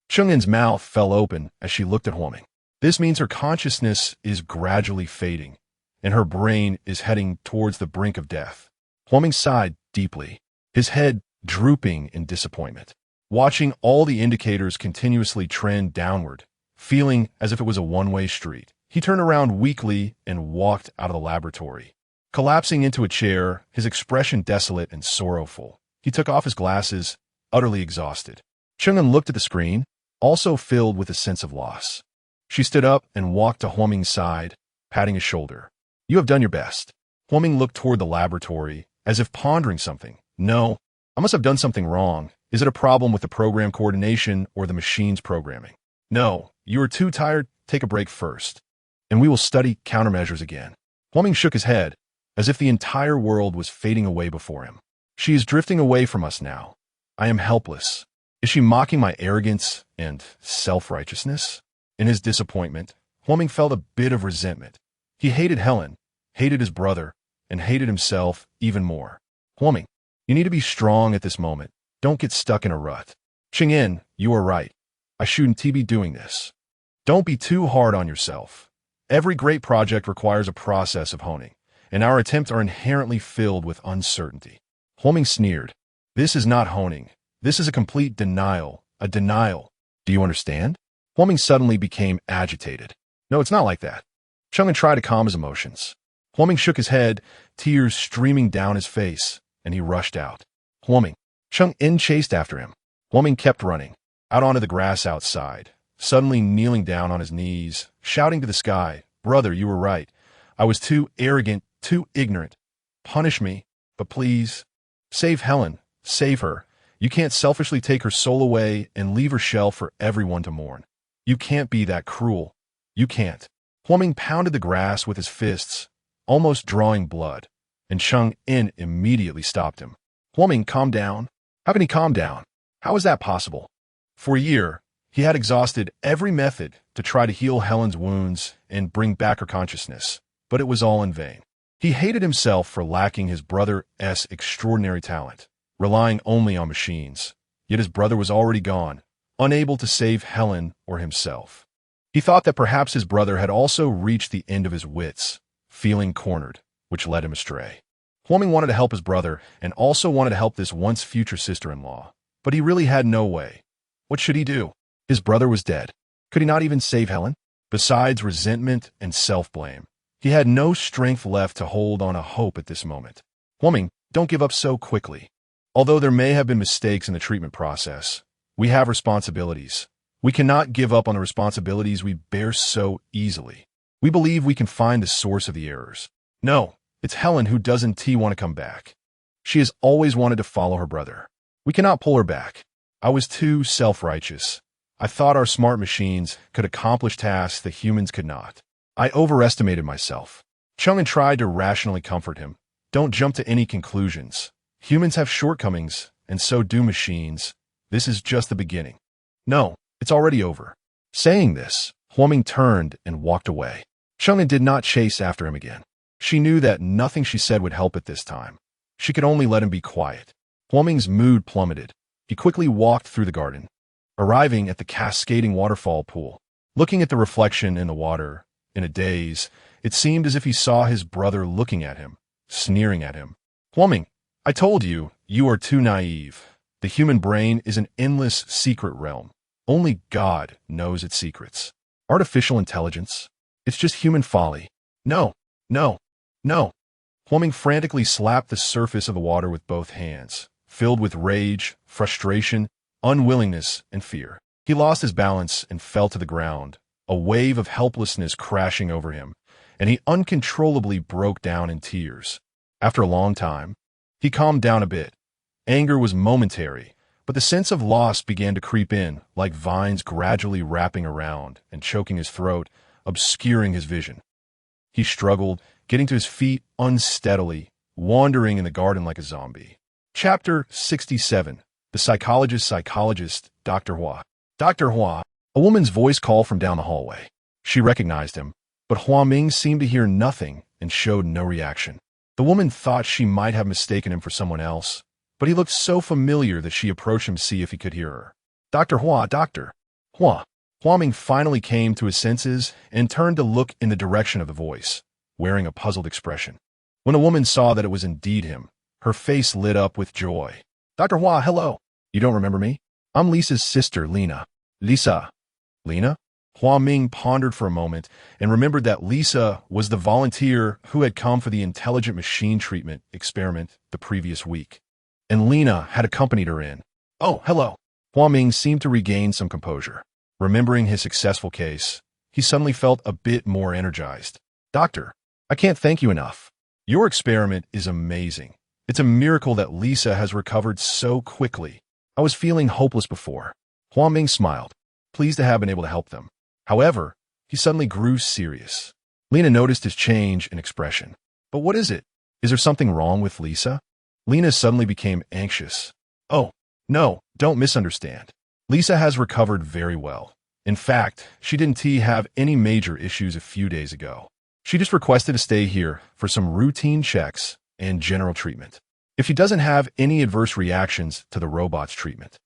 Speaker 1: Chang'an's mouth fell open as she looked at Huoming. This means her consciousness is gradually fading, and her brain is heading towards the brink of death. Huoming sighed deeply, his head drooping in disappointment, watching all the indicators continuously trend downward, feeling as if it was a one-way street. He turned around weakly and walked out of the laboratory. Collapsing into a chair, his expression desolate and sorrowful, he took off his glasses, utterly exhausted. Chang'an looked at the screen, also filled with a sense of loss. She stood up and walked to Huoming's side, patting his shoulder. "You have done your best." Huoming looked toward the laboratory, as if pondering something. "No, I must have done something wrong. Is it a problem with the program coordination or the machine's programming?" "No, you are too tired. Take a break first, and we will study countermeasures again." Huoming shook his head, as if the entire world was fading away before him. "She is drifting away from us now. I am helpless. Is she mocking my arrogance and self-righteousness?" In his disappointment, Huoming felt a bit of resentment. He hated Helen, hated his brother, and hated himself even more. "Huoming, you need to be strong at this moment. Don't get stuck in a rut." "Chang'an, you are right. I shouldn't be doing this." "Don't be too hard on yourself. Every great project requires a process of honing, and our attempts are inherently filled with uncertainty." Huoming sneered. "This is not honing. This is a complete denial, a denial. Do you understand?" Huoming suddenly became agitated. "No, it's not like that." Chang'an tried to calm his emotions. Huoming shook his head, tears streaming down his face, and he rushed out. "Huoming." Chang'an chased after him. Huoming kept running, out onto the grass outside, suddenly kneeling down on his knees, shouting to the sky, "Brother, you were right. I was too arrogant, too ignorant. Punish me, but please, save Helen, save her. You can't selfishly take her soul away and leave her shell for everyone to mourn. You can't be that cruel. You can't." Huoming pounded the grass with his fists, almost drawing blood, and Chang'an immediately stopped him. "Huoming, calm down." How can he calm down? How is that possible? For a year, he had exhausted every method to try to heal Helen's wounds and bring back her consciousness, but it was all in vain. He hated himself for lacking his brother's extraordinary talent, relying only on machines. Yet his brother was already gone, unable to save Helen or himself. He thought that perhaps his brother had also reached the end of his wits, feeling cornered, which led him astray. Huaming wanted to help his brother and also wanted to help this once future sister-in-law, but he really had no way. What should he do? His brother was dead. Could he not even save Helen? Besides resentment and self-blame, he had no strength left to hold on a hope at this moment. Huaming, don't give up so quickly. Although there may have been mistakes in the treatment process, we have responsibilities. We cannot give up on the responsibilities we bear so easily. We believe we can find the source of the errors. No, it's Helen who doesn't want to come back. She has always wanted to follow her brother. We cannot pull her back. I was too self-righteous. I thought our smart machines could accomplish tasks that humans could not. I overestimated myself. Chung'an tried to rationally comfort him. Don't jump to any conclusions. Humans have shortcomings, and so do machines. This is just the beginning. No, it's already over. Saying this, Huaming turned and walked away. Chung'an did not chase after him again. She knew that nothing she said would help at this time. She could only let him be quiet. Huaming's mood plummeted. He quickly walked through the garden, arriving at the cascading waterfall pool. Looking at the reflection in the water, in a daze, it seemed as if he saw his brother looking at him, sneering at him. Huaming, I told you, you are too naive. The human brain is an endless secret realm. Only God knows its secrets. Artificial intelligence? It's just human folly. No, no, no. Huaming frantically slapped the surface of the water with both hands, filled with rage, frustration, unwillingness, and fear. He lost his balance and fell to the ground, a wave of helplessness crashing over him, and he uncontrollably broke down in tears. After a long time, he calmed down a bit. Anger was momentary, but the sense of loss began to creep in, like vines gradually wrapping around and choking his throat, obscuring his vision. He struggled, getting to his feet unsteadily, wandering in the garden like a zombie. Chapter 67. The Psychologist, Dr. Hua. Dr. Hua. A woman's voice called from down the hallway. She recognized him, but Huaming seemed to hear nothing and showed no reaction. The woman thought she might have mistaken him for someone else, but he looked so familiar that she approached him to see if he could hear her. Dr. Hua, Dr. Hua. Huaming finally came to his senses and turned to look in the direction of the voice, wearing a puzzled expression. When the woman saw that it was indeed him, her face lit up with joy. Dr. Hua, hello. You don't remember me? I'm Lisa's sister, Lena. Lisa. Lena? Huaming pondered for a moment and remembered that Lisa was the volunteer who had come for the intelligent machine treatment experiment the previous week. And Lena had accompanied her in. Oh, hello. Huaming seemed to regain some composure. Remembering his successful case, he suddenly felt a bit more energized. Doctor, I can't thank you enough. Your experiment is amazing. It's a miracle that Lisa has recovered so quickly. I was feeling hopeless before. Huaming smiled, pleased to have been able to help them. However, he suddenly grew serious. Lena noticed his change in expression. But what is it? Is there something wrong with Lisa? Lena suddenly became anxious. Oh, no, don't misunderstand. Lisa has recovered very well. In fact, she didn't have any major issues a few days ago. She just requested to stay here for some routine checks and general treatment. If she doesn't have any adverse reactions to the robot's treatment,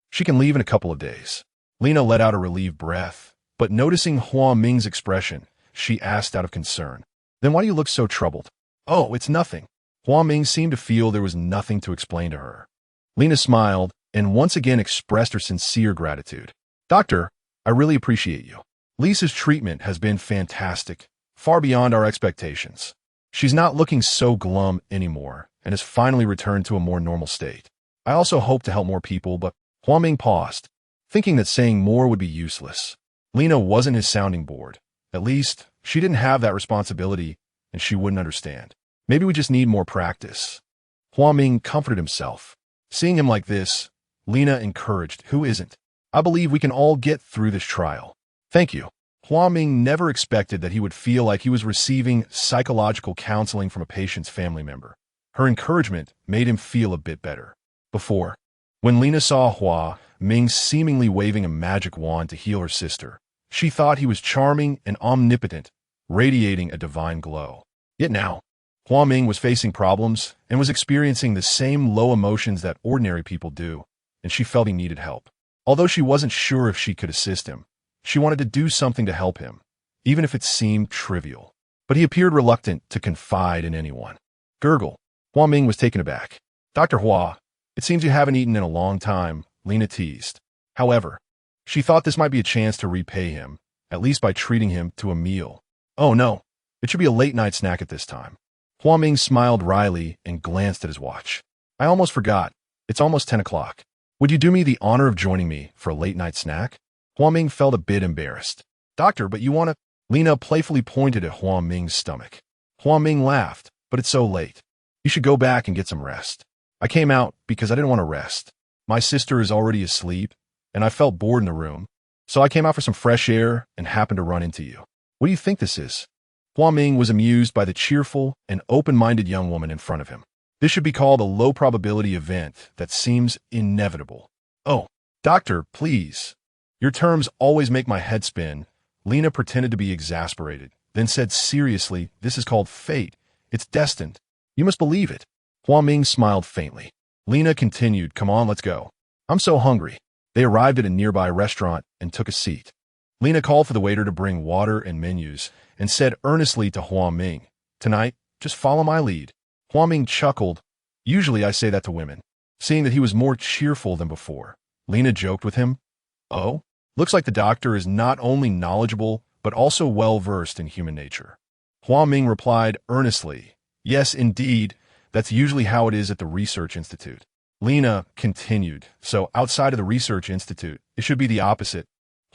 Speaker 1: she can leave in a couple of days. Lena let out a relieved breath, but noticing Huaming's expression, she asked out of concern, Then why do you look so troubled? Oh, it's nothing. Huaming seemed to feel there was nothing to explain to her. Lena smiled and once again expressed her sincere gratitude. Doctor, I really appreciate you. Lisa's treatment has been fantastic, far beyond our expectations. She's not looking so glum anymore and has finally returned to a more normal state. I also hope to help more people, but Huaming paused, thinking that saying more would be useless. Lena wasn't his sounding board. At least, she didn't have that responsibility, and she wouldn't understand. Maybe we just need more practice. Huaming comforted himself. Seeing him like this, Lena encouraged, Who isn't? I believe we can all get through this trial. Thank you. Huaming never expected that he would feel like he was receiving psychological counseling from a patient's family member. Her encouragement made him feel a bit better. Before, when Lena saw Huaming seemingly waving a magic wand to heal her sister, she thought he was charming and omnipotent, radiating a divine glow. Yet now, Huaming was facing problems and was experiencing the same low emotions that ordinary people do, and she felt he needed help. Although she wasn't sure if she could assist him, She wanted to do something to help him, even if it seemed trivial. But he appeared reluctant to confide in anyone. Gurgle. Hua Ming was taken aback. Dr. Hua, it seems you haven't eaten in a long time, Lena teased. However, she thought this might be a chance to repay him, at least by treating him to a meal. Oh no, it should be a late-night snack at this time. Hua Ming smiled wryly and glanced at his watch. I almost forgot. It's almost 10 o'clock. Would you do me the honor of joining me for a late-night snack? Hua Ming felt a bit embarrassed. Doctor, but you want to... Lena playfully pointed at Hua Ming's stomach. Hua Ming laughed, but it's so late. You should go back and get some rest. I came out because I didn't want to rest. My sister is already asleep, and I felt bored in the room, so I came out for some fresh air and happened to run into you. What do you think this is? Hua Ming was amused by the cheerful and open-minded young woman in front of him. This should be called a low-probability event that seems inevitable. Oh, doctor, please. Your terms always make my head spin. Lena pretended to be exasperated, then said seriously, this is called fate. It's destined. You must believe it. Hua Ming smiled faintly. Lena continued, come on, let's go. I'm so hungry. They arrived at a nearby restaurant and took a seat. Lena called for the waiter to bring water and menus and said earnestly to Hua Ming, tonight, just follow my lead. Hua Ming chuckled. Usually I say that to women. Seeing that he was more cheerful than before, Lena joked with him. Oh, looks like the doctor is not only knowledgeable, but also well-versed in human nature. Hua Ming replied earnestly, yes, indeed, that's usually how it is at the Research Institute. Lena continued, so outside of the Research Institute, it should be the opposite.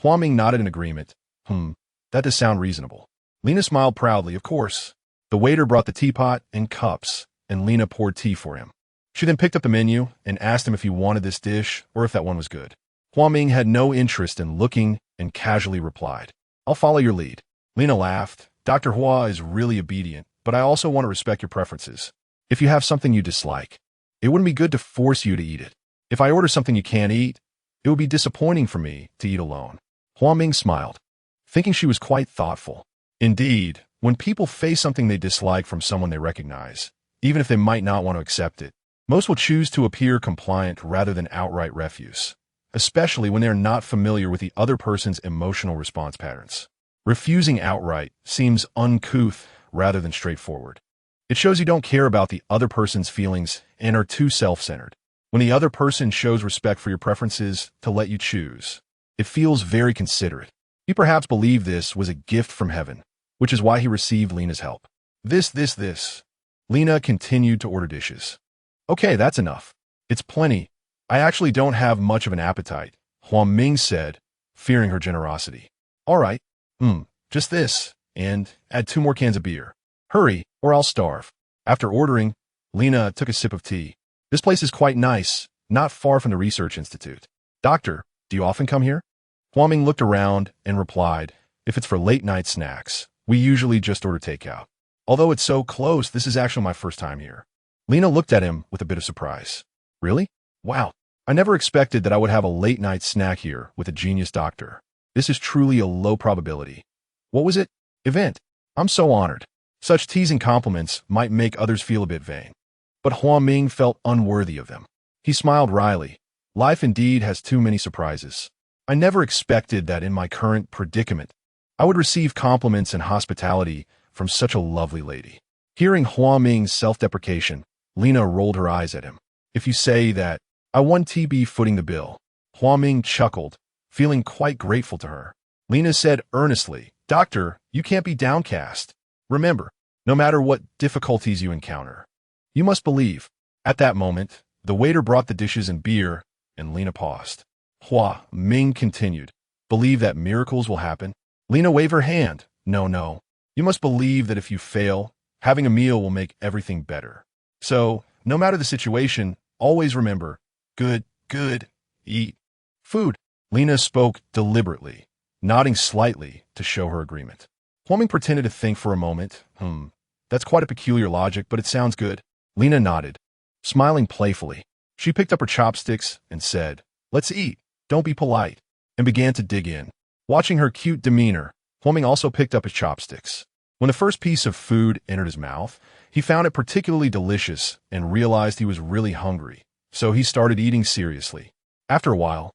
Speaker 1: Hua Ming nodded in agreement. That does sound reasonable. Lena smiled proudly, of course. The waiter brought the teapot and cups, and Lena poured tea for him. She then picked up the menu and asked him if he wanted this dish or if that one was good. Hua Ming had no interest in looking and casually replied, I'll follow your lead. Lena laughed. Dr. Hua is really obedient, but I also want to respect your preferences. If you have something you dislike, it wouldn't be good to force you to eat it. If I order something you can't eat, it would be disappointing for me to eat alone. Hua Ming smiled, thinking she was quite thoughtful. Indeed, when people face something they dislike from someone they recognize, even if they might not want to accept it, most will choose to appear compliant rather than outright refuse, especially when they are not familiar with the other person's emotional response patterns. Refusing outright seems uncouth rather than straightforward. It shows you don't care about the other person's feelings and are too self-centered. When the other person shows respect for your preferences to let you choose, it feels very considerate. He perhaps believed this was a gift from heaven, which is why he received Lena's help. This. Lena continued to order dishes. Okay, that's enough. It's plenty. I actually don't have much of an appetite, Hua Ming said, fearing her generosity. All right. Just this, and add 2 more cans of beer. Hurry, or I'll starve. After ordering, Lena took a sip of tea. This place is quite nice, not far from the Research Institute. Doctor, do you often come here? Hua Ming looked around and replied, if it's for late-night snacks, we usually just order takeout. Although it's so close, this is actually my first time here. Lena looked at him with a bit of surprise. Really? Wow. I never expected that I would have a late-night snack here with a genius doctor. This is truly a low probability. What was it? Event. I'm so honored. Such teasing compliments might make others feel a bit vain. But Hua Ming felt unworthy of them. He smiled wryly. Life indeed has too many surprises. I never expected that in my current predicament, I would receive compliments and hospitality from such a lovely lady. Hearing Hua Ming's self-deprecation, Lena rolled her eyes at him. If you say that, I won TB footing the bill. Hua Ming chuckled, feeling quite grateful to her. Lena said earnestly, Doctor, you can't be downcast. Remember, no matter what difficulties you encounter, you must believe. At that moment, the waiter brought the dishes and beer, and Lena paused. Hua Ming continued, believe that miracles will happen? Lena waved her hand. No. You must believe that if you fail, having a meal will make everything better. So, no matter the situation, always remember, good, eat food. Lena spoke deliberately, nodding slightly to show her agreement. Hua Ming pretended to think for a moment. That's quite a peculiar logic, but it sounds good. Lena nodded, smiling playfully. She picked up her chopsticks and said, let's eat, don't be polite, and began to dig in. Watching her cute demeanor, Hua Ming also picked up his chopsticks. When the first piece of food entered his mouth, he found it particularly delicious and realized he was really hungry, so he started eating seriously. After a while,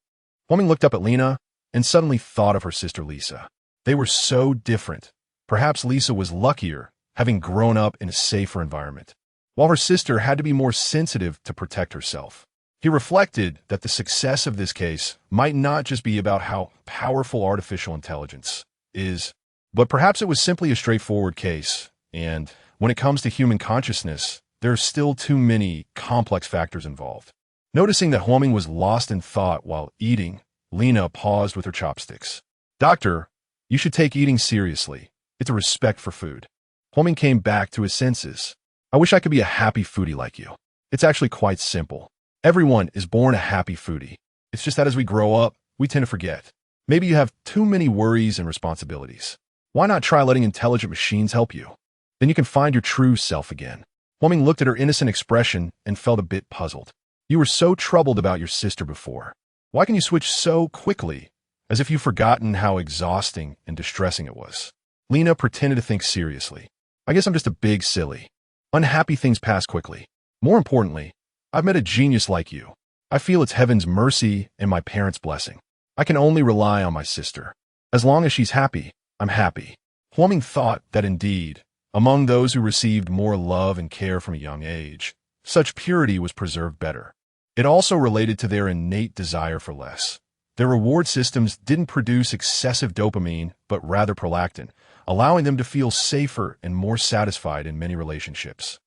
Speaker 1: Hua Ming looked up at Lena and suddenly thought of her sister Lisa. They were so different. Perhaps Lisa was luckier, having grown up in a safer environment, while her sister had to be more sensitive to protect herself. He reflected that the success of this case might not just be about how powerful artificial intelligence is, but perhaps it was simply a straightforward case, and when it comes to human consciousness, there are still too many complex factors involved. Noticing that Huoming was lost in thought while eating, Lena paused with her chopsticks. "Doctor, you should take eating seriously. It's a respect for food." Huoming came back to his senses. "I wish I could be a happy foodie like you. It's actually quite simple. Everyone is born a happy foodie. It's just that as we grow up, we tend to forget. Maybe you have too many worries and responsibilities. Why not try letting intelligent machines help you? Then you can find your true self again." Huoming looked at her innocent expression and felt a bit puzzled. "You were so troubled about your sister before. Why can you switch so quickly, as if you've forgotten how exhausting and distressing it was?" Lena pretended to think seriously. "I guess I'm just a big silly. Unhappy things pass quickly. More importantly, I've met a genius like you. I feel it's heaven's mercy and my parents' blessing. I can only rely on my sister. As long as she's happy, I'm happy." Huoming thought that indeed, among those who received more love and care from a young age, such purity was preserved better. It also related to their innate desire for less. Their reward systems didn't produce excessive dopamine, but rather prolactin, allowing them to feel safer and more satisfied in many relationships.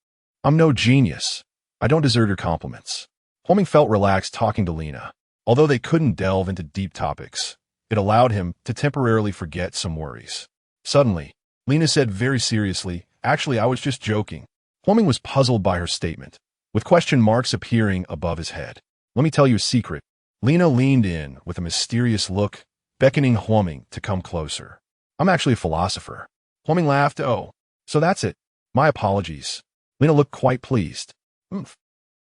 Speaker 1: "I'm no genius. I don't deserve your compliments." Huoming felt relaxed talking to Lena. Although they couldn't delve into deep topics, it allowed him to temporarily forget some worries. Suddenly, Lena said very seriously, "Actually, I was just joking." Huoming was puzzled by her statement, with question marks appearing above his head. "Let me tell you a secret." Lena leaned in with a mysterious look, beckoning Huoming to come closer. "I'm actually a philosopher." Huoming laughed. "Oh, so that's it. My apologies." Lena looked quite pleased. "Oomph."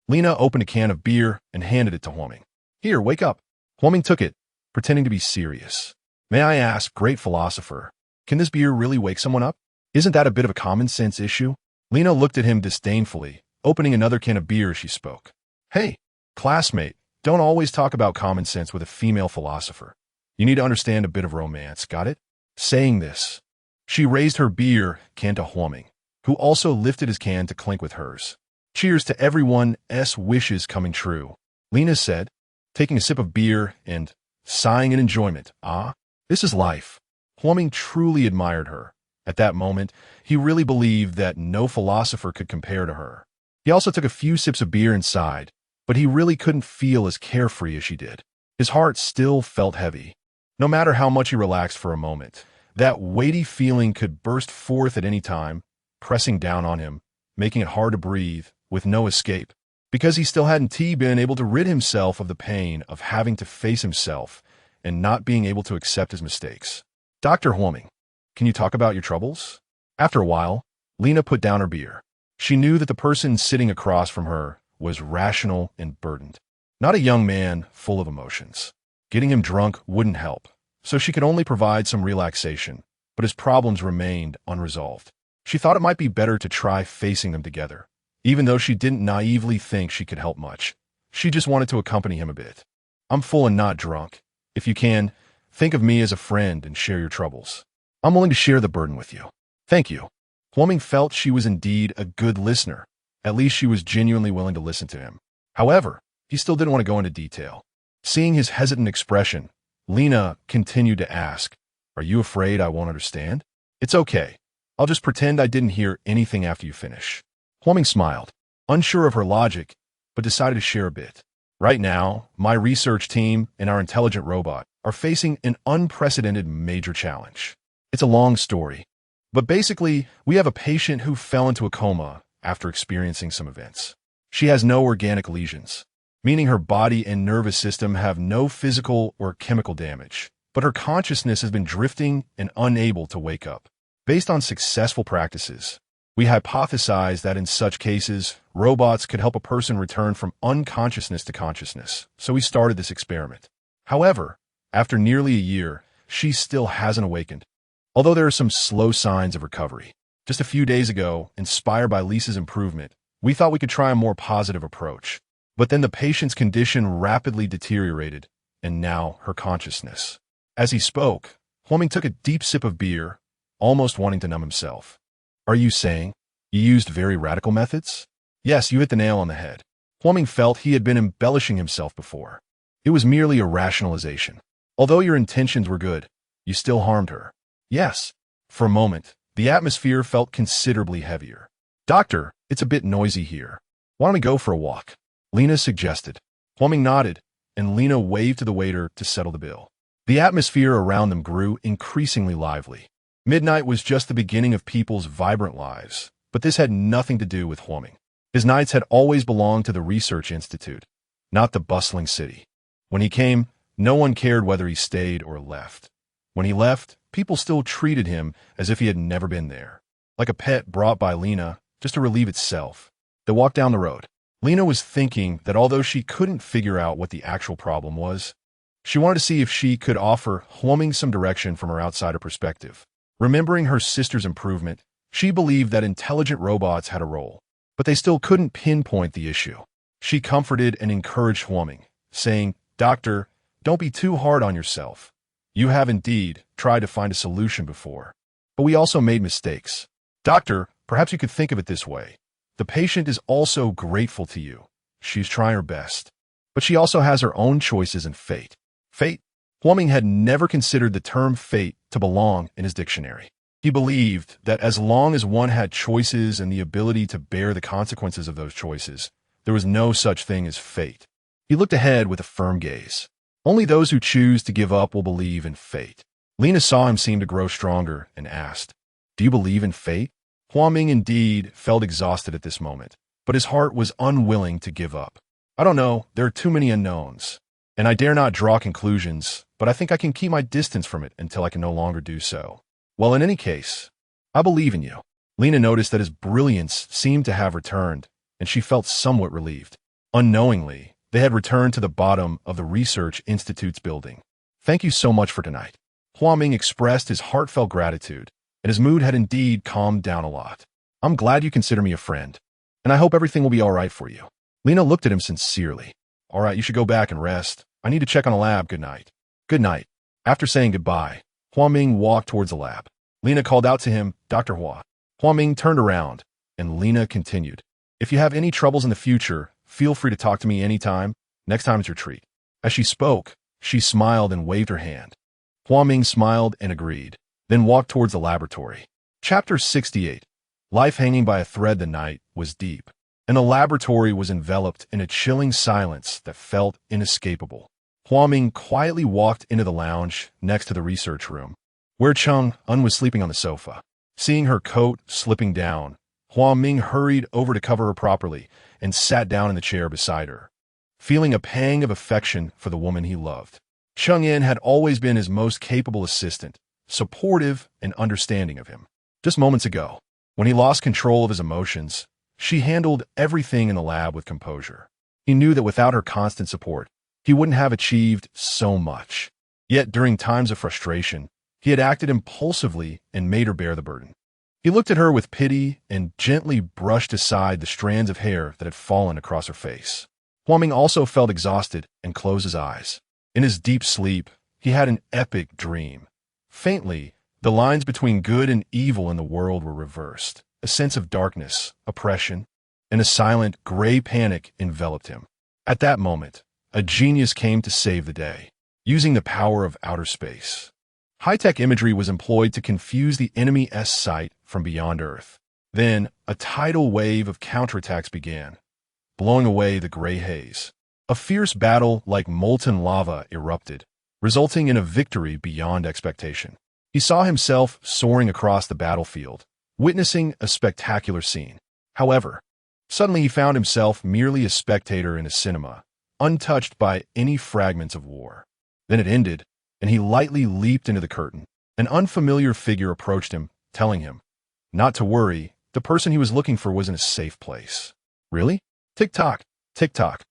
Speaker 1: Lena opened a can of beer and handed it to Huoming. "Here, wake up." Huoming took it, pretending to be serious. "May I ask, great philosopher, can this beer really wake someone up? Isn't that a bit of a common sense issue?" Lena looked at him disdainfully, opening another can of beer as she spoke. "Hey, classmate, don't always talk about common sense with a female philosopher. You need to understand a bit of romance, got it?" Saying this, she raised her beer can to Huoming, who also lifted his can to clink with hers. "Cheers to everyone's wishes coming true," Lena said, taking a sip of beer and sighing in enjoyment. "Ah, this is life." Huoming truly admired her. At that moment, he really believed that no philosopher could compare to her. He also took a few sips of beer and sighed, but he really couldn't feel as carefree as she did. His heart still felt heavy. No matter how much he relaxed for a moment, that weighty feeling could burst forth at any time, pressing down on him, making it hard to breathe, with no escape. Because he still hadn't been able to rid himself of the pain of having to face himself and not being able to accept his mistakes. "Dr. Huoming, can you talk about your troubles?" After a while, Lena put down her beer. She knew that the person sitting across from her was rational and burdened, not a young man full of emotions. Getting him drunk wouldn't help, so she could only provide some relaxation, but his problems remained unresolved. She thought it might be better to try facing them together. Even though she didn't naively think she could help much, she just wanted to accompany him a bit. "I'm full and not drunk. If you can, think of me as a friend and share your troubles. I'm willing to share the burden with you." "Thank you." Huoming felt she was indeed a good listener. At least she was genuinely willing to listen to him. However, he still didn't want to go into detail. Seeing his hesitant expression, Lena continued to ask, "Are you afraid I won't understand?" "It's okay. I'll just pretend I didn't hear anything after you finish." Huoming smiled, unsure of her logic, but decided to share a bit. "Right now, my research team and our intelligent robot are facing an unprecedented major challenge. It's a long story, but basically, we have a patient who fell into a coma after experiencing some events. She has no organic lesions, meaning her body and nervous system have no physical or chemical damage, but her consciousness has been drifting and unable to wake up. Based on successful practices, we hypothesized that in such cases, robots could help a person return from unconsciousness to consciousness, so we started this experiment. However, after nearly a year, she still hasn't awakened, although there are some slow signs of recovery. Just a few days ago, inspired by Lisa's improvement, we thought we could try a more positive approach. But then the patient's condition rapidly deteriorated, and now her consciousness. As he spoke, Huoming took a deep sip of beer, almost wanting to numb himself. Are you saying you used very radical methods? Yes, you hit the nail on the head. Huoming felt he had been embellishing himself before. It was merely a rationalization. Although your intentions were good, you still harmed her. Yes. For a moment, the atmosphere felt considerably heavier. Doctor, it's a bit noisy here. Why don't we go for a walk? Lena suggested. Huoming nodded, and Lena waved to the waiter to settle the bill. The atmosphere around them grew increasingly lively. Midnight was just the beginning of people's vibrant lives, but this had nothing to do with Huoming. His nights had always belonged to the research institute, not the bustling city. When he came, no one cared whether he stayed or left. When he left, people still treated him as if he had never been there, like a pet brought by Lena just to relieve itself. They walked down the road. Lena was thinking that although she couldn't figure out what the actual problem was, she wanted to see if she could offer Huoming some direction from her outsider perspective. Remembering her sister's improvement, she believed that intelligent robots had a role, but they still couldn't pinpoint the issue. She comforted and encouraged Huoming, saying, Doctor, don't be too hard on yourself. You have indeed tried to find a solution before, but we also made mistakes. Doctor, perhaps you could think of it this way. The patient is also grateful to you. She's trying her best, but she also has her own choices and fate. Fate? Huoming had never considered the term fate to belong in his dictionary. He believed that as long as one had choices and the ability to bear the consequences of those choices, there was no such thing as fate. He looked ahead with a firm gaze. Only those who choose to give up will believe in fate. Lena saw him seem to grow stronger and asked, Do you believe in fate? Huoming indeed felt exhausted at this moment, but his heart was unwilling to give up. I don't know, there are too many unknowns, and I dare not draw conclusions, but I think I can keep my distance from it until I can no longer do so. Well, in any case, I believe in you. Lena noticed that his brilliance seemed to have returned, and she felt somewhat relieved. Unknowingly, they had returned to the bottom of the Research Institute's building. Thank you so much for tonight. Huoming expressed his heartfelt gratitude, and his mood had indeed calmed down a lot. I'm glad you consider me a friend, and I hope everything will be all right for you. Lena looked at him sincerely. All right, you should go back and rest. I need to check on a lab. Good night. Good night. After saying goodbye, Huoming walked towards the lab. Lena called out to him, Dr. Hua. Huoming turned around, and Lena continued. If you have any troubles in the future, feel free to talk to me anytime. Next time it's your treat. As she spoke, she smiled and waved her hand. Huoming smiled and agreed, then walked towards the laboratory. Chapter 68. Life hanging by a thread the night was deep, and the laboratory was enveloped in a chilling silence that felt inescapable. Huoming quietly walked into the lounge next to the research room, where Cheng-un was sleeping on the sofa. Seeing her coat slipping down, Huoming hurried over to cover her properly and sat down in the chair beside her, feeling a pang of affection for the woman he loved. Cheng-un had always been his most capable assistant, supportive and understanding of him. Just moments ago, when he lost control of his emotions, she handled everything in the lab with composure. He knew that without her constant support, he wouldn't have achieved so much. Yet during times of frustration, he had acted impulsively and made her bear the burden. He looked at her with pity and gently brushed aside the strands of hair that had fallen across her face. Huoming also felt exhausted and closed his eyes. In his deep sleep, he had an epic dream. Faintly, the lines between good and evil in the world were reversed. A sense of darkness, oppression, and a silent, gray panic enveloped him. At that moment, a genius came to save the day, using the power of outer space. High-tech imagery was employed to confuse the enemy's sight from beyond Earth. Then, a tidal wave of counterattacks began, blowing away the gray haze. A fierce battle like molten lava erupted, resulting in a victory beyond expectation. He saw himself soaring across the battlefield, witnessing a spectacular scene. However, suddenly he found himself merely a spectator in a cinema, untouched by any fragments of war. Then it ended, and he lightly leaped into the curtain. An unfamiliar figure approached him, telling him not to worry, the person he was looking for was in a safe place. Really? Tick-tock, tick-tock.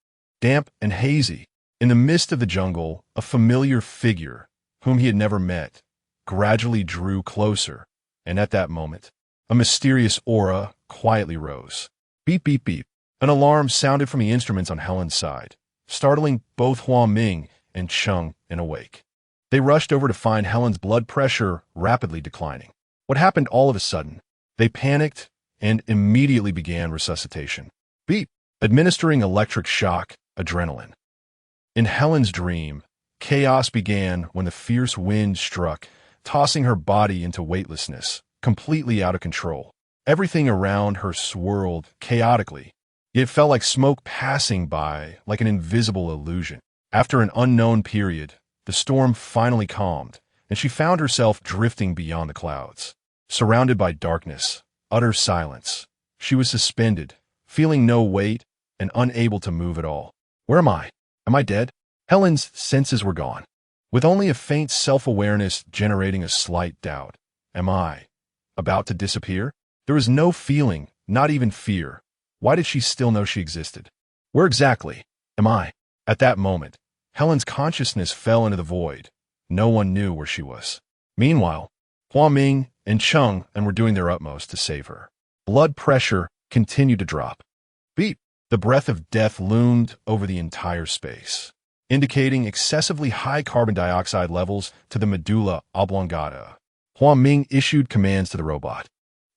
Speaker 1: Damp and hazy, in the midst of the jungle, a familiar figure, whom he had never met, gradually drew closer, and at that moment, a mysterious aura quietly rose. Beep, beep, beep. An alarm sounded from the instruments on Helen's side, startling both Huoming and Cheng-un awake. They rushed over to find Helen's blood pressure rapidly declining. What happened all of a sudden? They panicked and immediately began resuscitation. Beat, administering electric shock, adrenaline. In Helen's dream, chaos began when the fierce wind struck, tossing her body into weightlessness, completely out of control. Everything around her swirled chaotically. It felt like smoke passing by, like an invisible illusion. After an unknown period, the storm finally calmed, and she found herself drifting beyond the clouds. Surrounded by darkness, utter silence, she was suspended, feeling no weight and unable to move at all. Where am I? Am I dead? Helen's senses were gone, with only a faint self-awareness generating a slight doubt. Am I about to disappear? There was no feeling, not even fear. Why did she still know she existed? Where exactly am I? At that moment, Helen's consciousness fell into the void. No one knew where she was. Meanwhile, Hua Ming and Cheng were doing their utmost to save her. Blood pressure continued to drop. Beat. The breath of death loomed over the entire space, indicating excessively high carbon dioxide levels to the medulla oblongata. Hua Ming issued commands to the robot.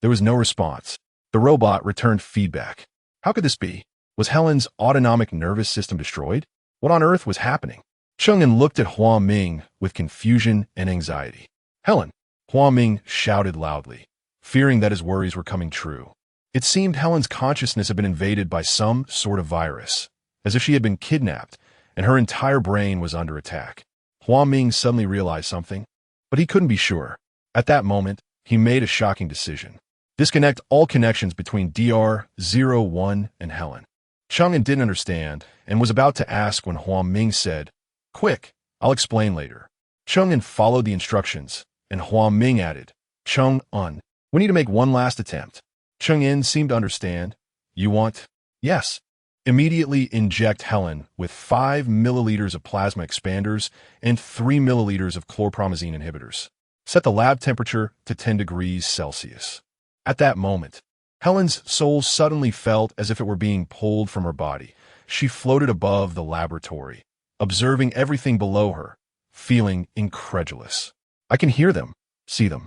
Speaker 1: There was no response. The robot returned feedback. How could this be? Was Helen's autonomic nervous system destroyed? What on earth was happening? Cheng looked at Hua Ming with confusion and anxiety. Helen, Hua Ming shouted loudly, fearing that his worries were coming true. It seemed Helen's consciousness had been invaded by some sort of virus, as if she had been kidnapped, and her entire brain was under attack. Hua Ming suddenly realized something, but he couldn't be sure. At that moment, he made a shocking decision. Disconnect all connections between DR01 and Helen. Cheng didn't understand and was about to ask when Hua Ming said, "Quick, I'll explain later." Cheng followed the instructions, and Hua Ming added, "Cheng-un, we need to make one last attempt." Cheng seemed to understand. "You want?" "Yes." Immediately inject Helen with 5 milliliters of plasma expanders and 3 milliliters of chlorpromazine inhibitors. Set the lab temperature to 10 degrees Celsius. At that moment, Helen's soul suddenly felt as if it were being pulled from her body. She floated above the laboratory, observing everything below her, feeling incredulous. "I can hear them, see them."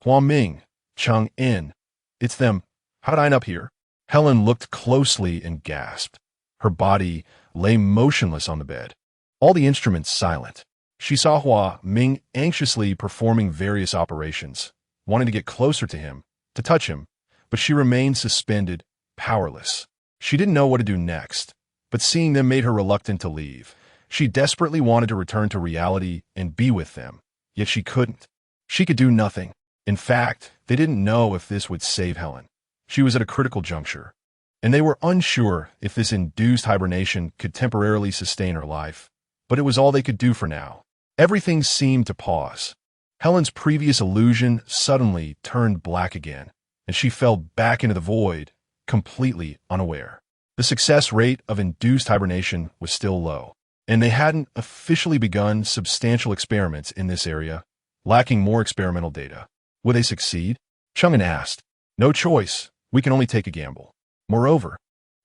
Speaker 1: "Hua Ming, Cheng-in, it's them. How did I end up here?" Helen looked closely and gasped. Her body lay motionless on the bed, all the instruments silent. She saw Hua Ming anxiously performing various operations, wanting to get closer to him, to touch him, but she remained suspended, powerless. She didn't know what to do next, but seeing them made her reluctant to leave. She desperately wanted to return to reality and be with them, yet she couldn't. She could do nothing. In fact, they didn't know if this would save Helen. She was at a critical juncture, and they were unsure if this induced hibernation could temporarily sustain her life, but it was all they could do for now. Everything seemed to pause. Helen's previous illusion suddenly turned black again, and she fell back into the void, completely unaware. The success rate of induced hibernation was still low, and they hadn't officially begun substantial experiments in this area, lacking more experimental data. Would they succeed? Cheng asked. "No choice. We can only take a gamble. Moreover,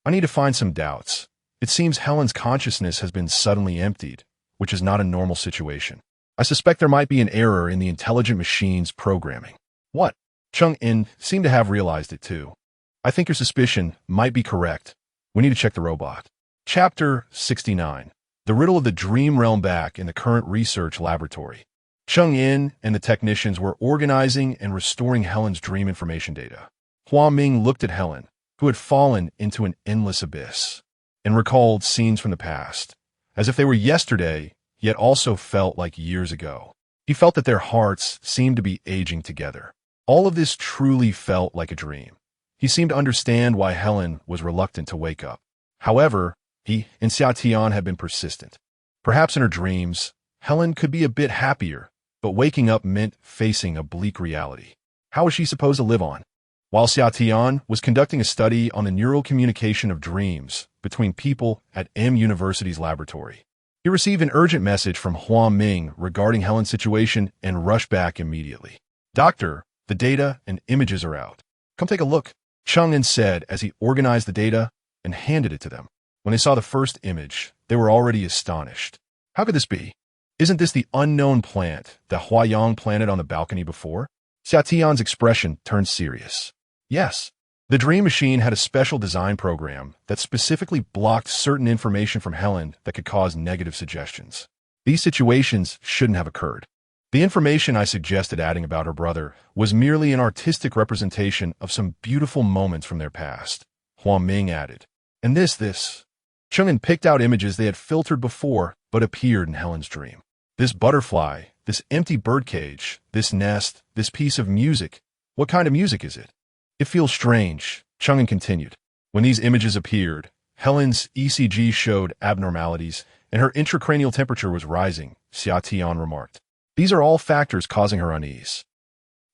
Speaker 1: I need to find some doubts. It seems Helen's consciousness has been suddenly emptied, which is not a normal situation. I suspect there might be an error in the intelligent machine's programming." "What?" Cheng seemed to have realized it too. "I think your suspicion might be correct. We need to check the robot." Chapter 69. The riddle of the dream realm back in the current research laboratory. Cheng and the technicians were organizing and restoring Helen's dream information data. Hua Ming looked at Helen, who had fallen into an endless abyss, and recalled scenes from the past, as if they were yesterday, yet also felt like years ago. He felt that their hearts seemed to be aging together. All of this truly felt like a dream. He seemed to understand why Helen was reluctant to wake up. However, he and Xiaotian had been persistent. Perhaps in her dreams, Helen could be a bit happier, but waking up meant facing a bleak reality. How was she supposed to live on? While Xiaotian was conducting a study on the neural communication of dreams between people at M University's laboratory, he received an urgent message from Hua Ming regarding Helen's situation and rushed back immediately. "Doctor, the data and images are out. Come take a look," Cheng said as he organized the data and handed it to them. When they saw the first image, they were already astonished. How could this be? Isn't this the unknown plant that Huayang planted on the balcony before? Xiatian's expression turned serious. Yes. The dream machine had a special design program that specifically blocked certain information from Helen that could cause negative suggestions. These situations shouldn't have occurred. The information I suggested adding about her brother was merely an artistic representation of some beautiful moments from their past, Huang Ming added. And this. Chang'an picked out images they had filtered before but appeared in Helen's dream. This butterfly, this empty birdcage, this nest, this piece of music. What kind of music is it? It feels strange, Chang'an continued. When these images appeared, Helen's ECG showed abnormalities and her intracranial temperature was rising, Xia Tian remarked. These are all factors causing her unease.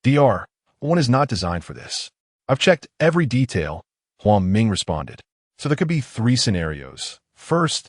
Speaker 1: One is not designed for this. I've checked every detail, Huang Ming responded. So there could be 3 scenarios. First,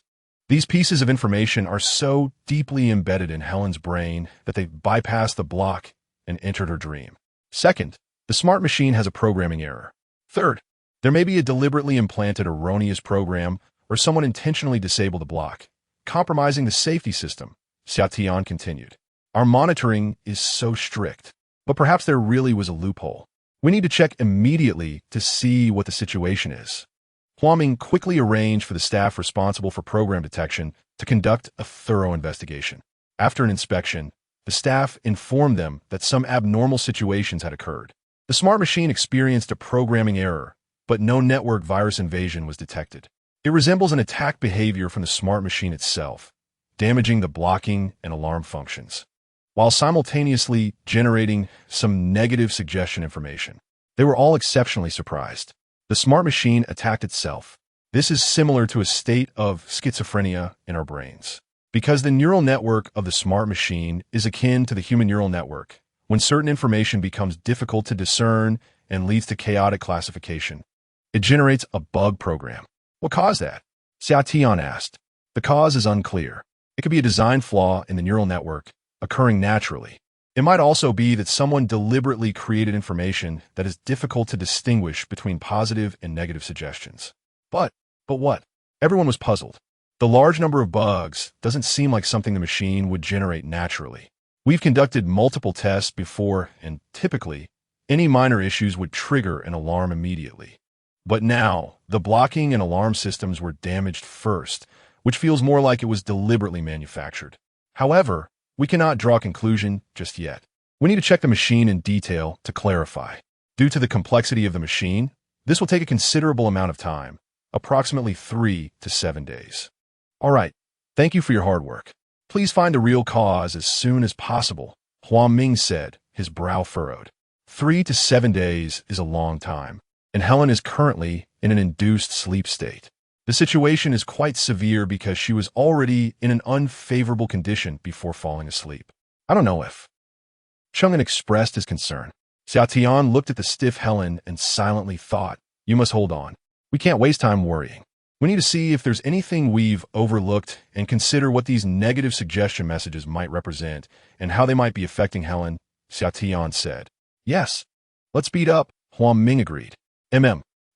Speaker 1: these pieces of information are so deeply embedded in Helen's brain that they've bypassed the block and entered her dream. Second, the smart machine has a programming error. Third, there may be a deliberately implanted erroneous program or someone intentionally disabled the block, compromising the safety system, Xia Tian continued. Our monitoring is so strict, but perhaps there really was a loophole. We need to check immediately to see what the situation is. Huang Ming quickly arranged for the staff responsible for program detection to conduct a thorough investigation. After an inspection, the staff informed them that some abnormal situations had occurred. The smart machine experienced a programming error, but no network virus invasion was detected. It resembles an attack behavior from the smart machine itself, damaging the blocking and alarm functions, while simultaneously generating some negative suggestion information. They were all exceptionally surprised. The smart machine attacked itself. This is similar to a state of schizophrenia in our brains. Because the neural network of the smart machine is akin to the human neural network, when certain information becomes difficult to discern and leads to chaotic classification, it generates a bug program. What caused that? Xia Tian asked. The cause is unclear. It could be a design flaw in the neural network, occurring naturally. It might also be that someone deliberately created information that is difficult to distinguish between positive and negative suggestions. But what? Everyone was puzzled. The large number of bugs doesn't seem like something the machine would generate naturally. We've conducted multiple tests before, and typically, any minor issues would trigger an alarm immediately. But now, the blocking and alarm systems were damaged first, which feels more like it was deliberately manufactured. However, we cannot draw a conclusion just yet. We need to check the machine in detail to clarify. Due to the complexity of the machine, this will take a considerable amount of time, approximately 3 to 7 days. All right, thank you for your hard work. Please find the real cause as soon as possible, Huang Ming said, his brow furrowed. 3 to 7 days is a long time, and Helen is currently in an induced sleep state. The situation is quite severe because she was already in an unfavorable condition before falling asleep. I don't know if. Chang'an expressed his concern. Xia Tian looked at the stiff Helen and silently thought, you must hold on. We can't waste time worrying. We need to see if there's anything we've overlooked and consider what these negative suggestion messages might represent and how they might be affecting Helen, Xia Tian said. Yes. Let's speed up, Huang Ming agreed.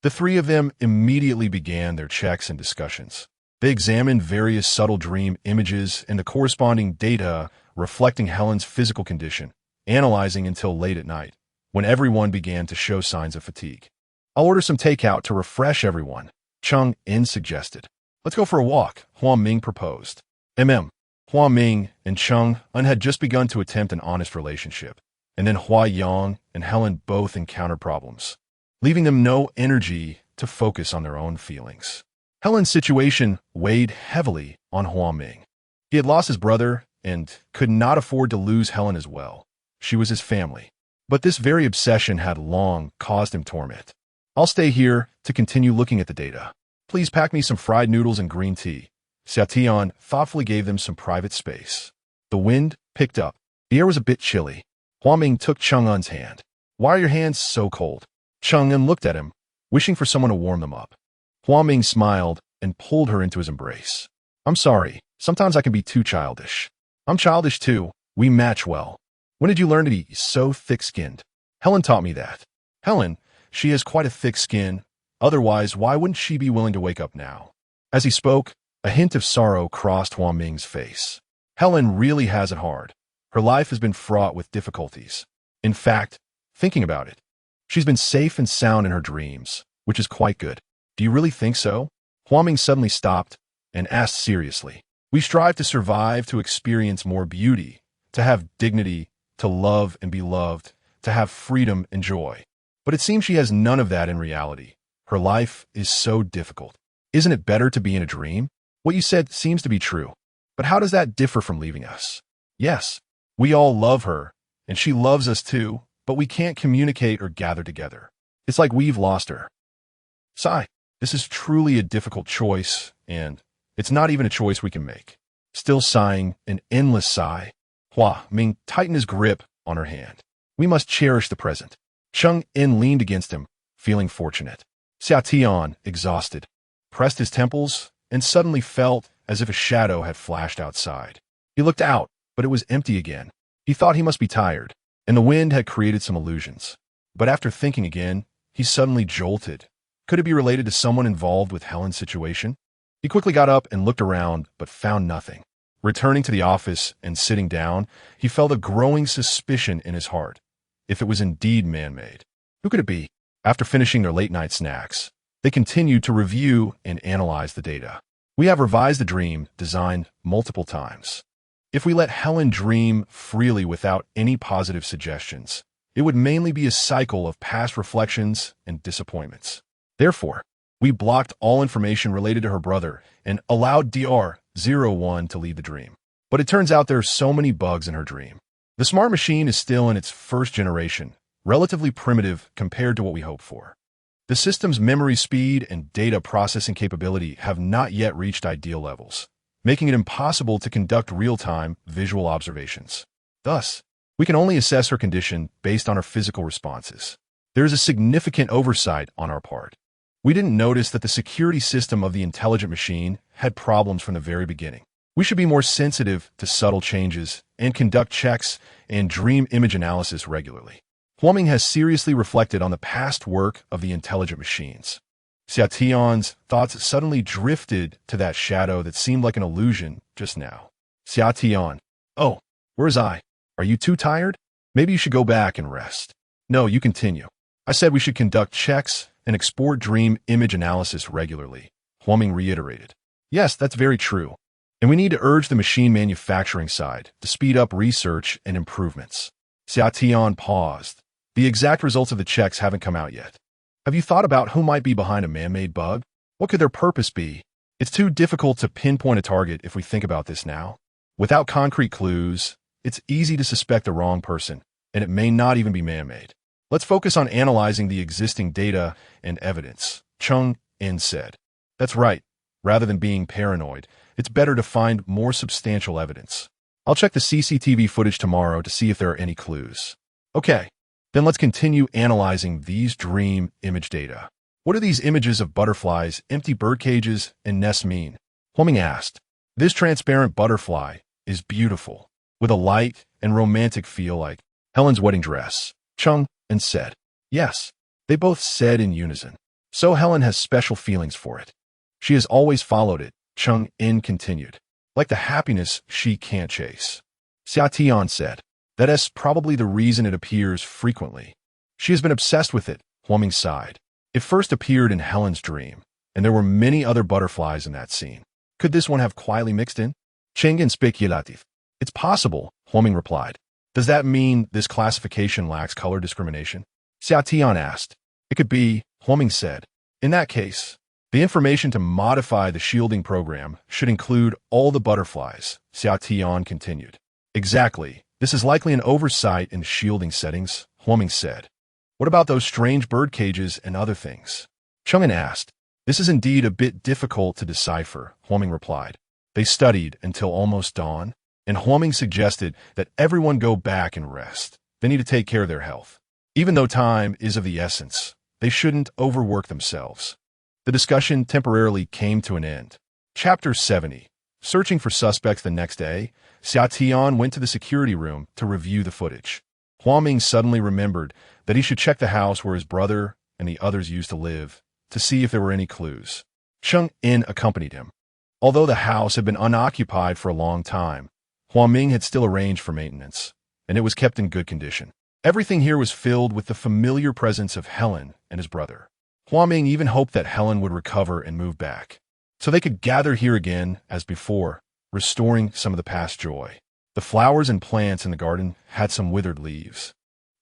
Speaker 1: The 3 of them immediately began their checks and discussions. They examined various subtle dream images and the corresponding data reflecting Helen's physical condition, analyzing until late at night, when everyone began to show signs of fatigue. I'll order some takeout to refresh everyone, Chang'an suggested. Let's go for a walk, Huang Ming proposed. Huang Ming and Chang'an had just begun to attempt an honest relationship, and then Huayang and Helen both encountered problems, leaving them no energy to focus on their own feelings. Helen's situation weighed heavily on Huang Ming. He had lost his brother and could not afford to lose Helen as well. She was his family. But this very obsession had long caused him torment. I'll stay here to continue looking at the data. Please pack me some fried noodles and green tea. Xia Tian thoughtfully gave them some private space. The wind picked up. The air was a bit chilly. Huang Ming took Chang'an's hand. Why are your hands so cold? Chang'an looked at him, wishing for someone to warm them up. Huang Ming smiled and pulled her into his embrace. I'm sorry, sometimes I can be too childish. I'm childish too. We match well. When did you learn to be so thick-skinned? Helen taught me that. Helen, she has quite a thick skin. Otherwise, why wouldn't she be willing to wake up now? As he spoke, a hint of sorrow crossed Huang Ming's face. Helen really has it hard. Her life has been fraught with difficulties. In fact, thinking about it, she's been safe and sound in her dreams, which is quite good. Do you really think so? Huaming suddenly stopped and asked seriously. We strive to survive, to experience more beauty, to have dignity, to love and be loved, to have freedom and joy. But it seems she has none of that in reality. Her life is so difficult. Isn't it better to be in a dream? What you said seems to be true. But how does that differ from leaving us? Yes, we all love her, and she loves us too, but we can't communicate or gather together. It's like we've lost her. Sigh. This is truly a difficult choice, and it's not even a choice we can make. Still sighing, an endless sigh, Hua Ming tightened his grip on her hand. We must cherish the present. Cheng In leaned against him, feeling fortunate. Xia Tian, exhausted, pressed his temples and suddenly felt as if a shadow had flashed outside. He looked out, but it was empty again. He thought he must be tired, and the wind had created some illusions. But after thinking again, he suddenly jolted. Could it be related to someone involved with Helen's situation? He quickly got up and looked around, but found nothing. Returning to the office and sitting down, he felt a growing suspicion in his heart. If it was indeed man-made, who could it be? After finishing their late-night snacks, they continued to review and analyze the data. We have revised the dream design multiple times. If we let Helen dream freely without any positive suggestions, it would mainly be a cycle of past reflections and disappointments. Therefore, we blocked all information related to her brother and allowed DR01 to lead the dream. But it turns out there are so many bugs in her dream. The smart machine is still in its first generation, relatively primitive compared to what we hoped for. The system's memory speed and data processing capability have not yet reached ideal levels, making it impossible to conduct real-time visual observations. Thus, we can only assess her condition based on her physical responses. There is a significant oversight on our part. We didn't notice that the security system of the intelligent machine had problems from the very beginning. We should be more sensitive to subtle changes and conduct checks and dream image analysis regularly. Huaming has seriously reflected on the past work of the intelligent machines. Xia Tian's thoughts suddenly drifted to that shadow that seemed like an illusion just now. Xia Tian, oh, where's I? Are you too tired? Maybe you should go back and rest. No, you continue. I said we should conduct checks and export dream image analysis regularly, Huaming reiterated. Yes, that's very true. And we need to urge the machine manufacturing side to speed up research and improvements. Xia Tian paused. The exact results of the checks haven't come out yet. Have you thought about who might be behind a man-made bug? What could their purpose be? It's too difficult to pinpoint a target if we think about this now. Without concrete clues, it's easy to suspect the wrong person, and it may not even be man-made. Let's focus on analyzing the existing data and evidence, Cheng In said. That's right. Rather than being paranoid, it's better to find more substantial evidence. I'll check the CCTV footage tomorrow to see if there are any clues. Okay, then let's continue analyzing these dream image data. What do these images of butterflies, empty bird cages, and nests mean? Huaming asked. This transparent butterfly is beautiful, with a light and romantic feel like Helen's wedding dress, Cheng In said. Yes, they both said in unison. So Helen has special feelings for it. She has always followed it, Cheng In continued, like the happiness she can't chase. Xia Tian said. That is probably the reason it appears frequently. She has been obsessed with it, Huaming sighed. It first appeared in Helen's dream, and there were many other butterflies in that scene. Could this one have quietly mixed in? Cheng In speculative. It's possible, Huaming replied. Does that mean this classification lacks color discrimination? Xia Tian asked. It could be, Huaming said. In that case, the information to modify the shielding program should include all the butterflies, Xia Tian continued. Exactly. This is likely an oversight in the shielding settings, Huaming said. What about those strange bird cages and other things? Cheng In asked. This is indeed a bit difficult to decipher, Huaming replied. They studied until almost dawn, and Huaming suggested that everyone go back and rest. They need to take care of their health. Even though time is of the essence, they shouldn't overwork themselves. The discussion temporarily came to an end. Chapter 70. Searching for suspects the next day, Xia Tian went to the security room to review the footage. Huaming suddenly remembered that he should check the house where his brother and the others used to live to see if there were any clues. Cheng In accompanied him. Although the house had been unoccupied for a long time, Hua Ming had still arranged for maintenance, and it was kept in good condition. Everything here was filled with the familiar presence of Helen and his brother. Hua Ming even hoped that Helen would recover and move back, so they could gather here again as before, restoring some of the past joy. The flowers and plants in the garden had some withered leaves,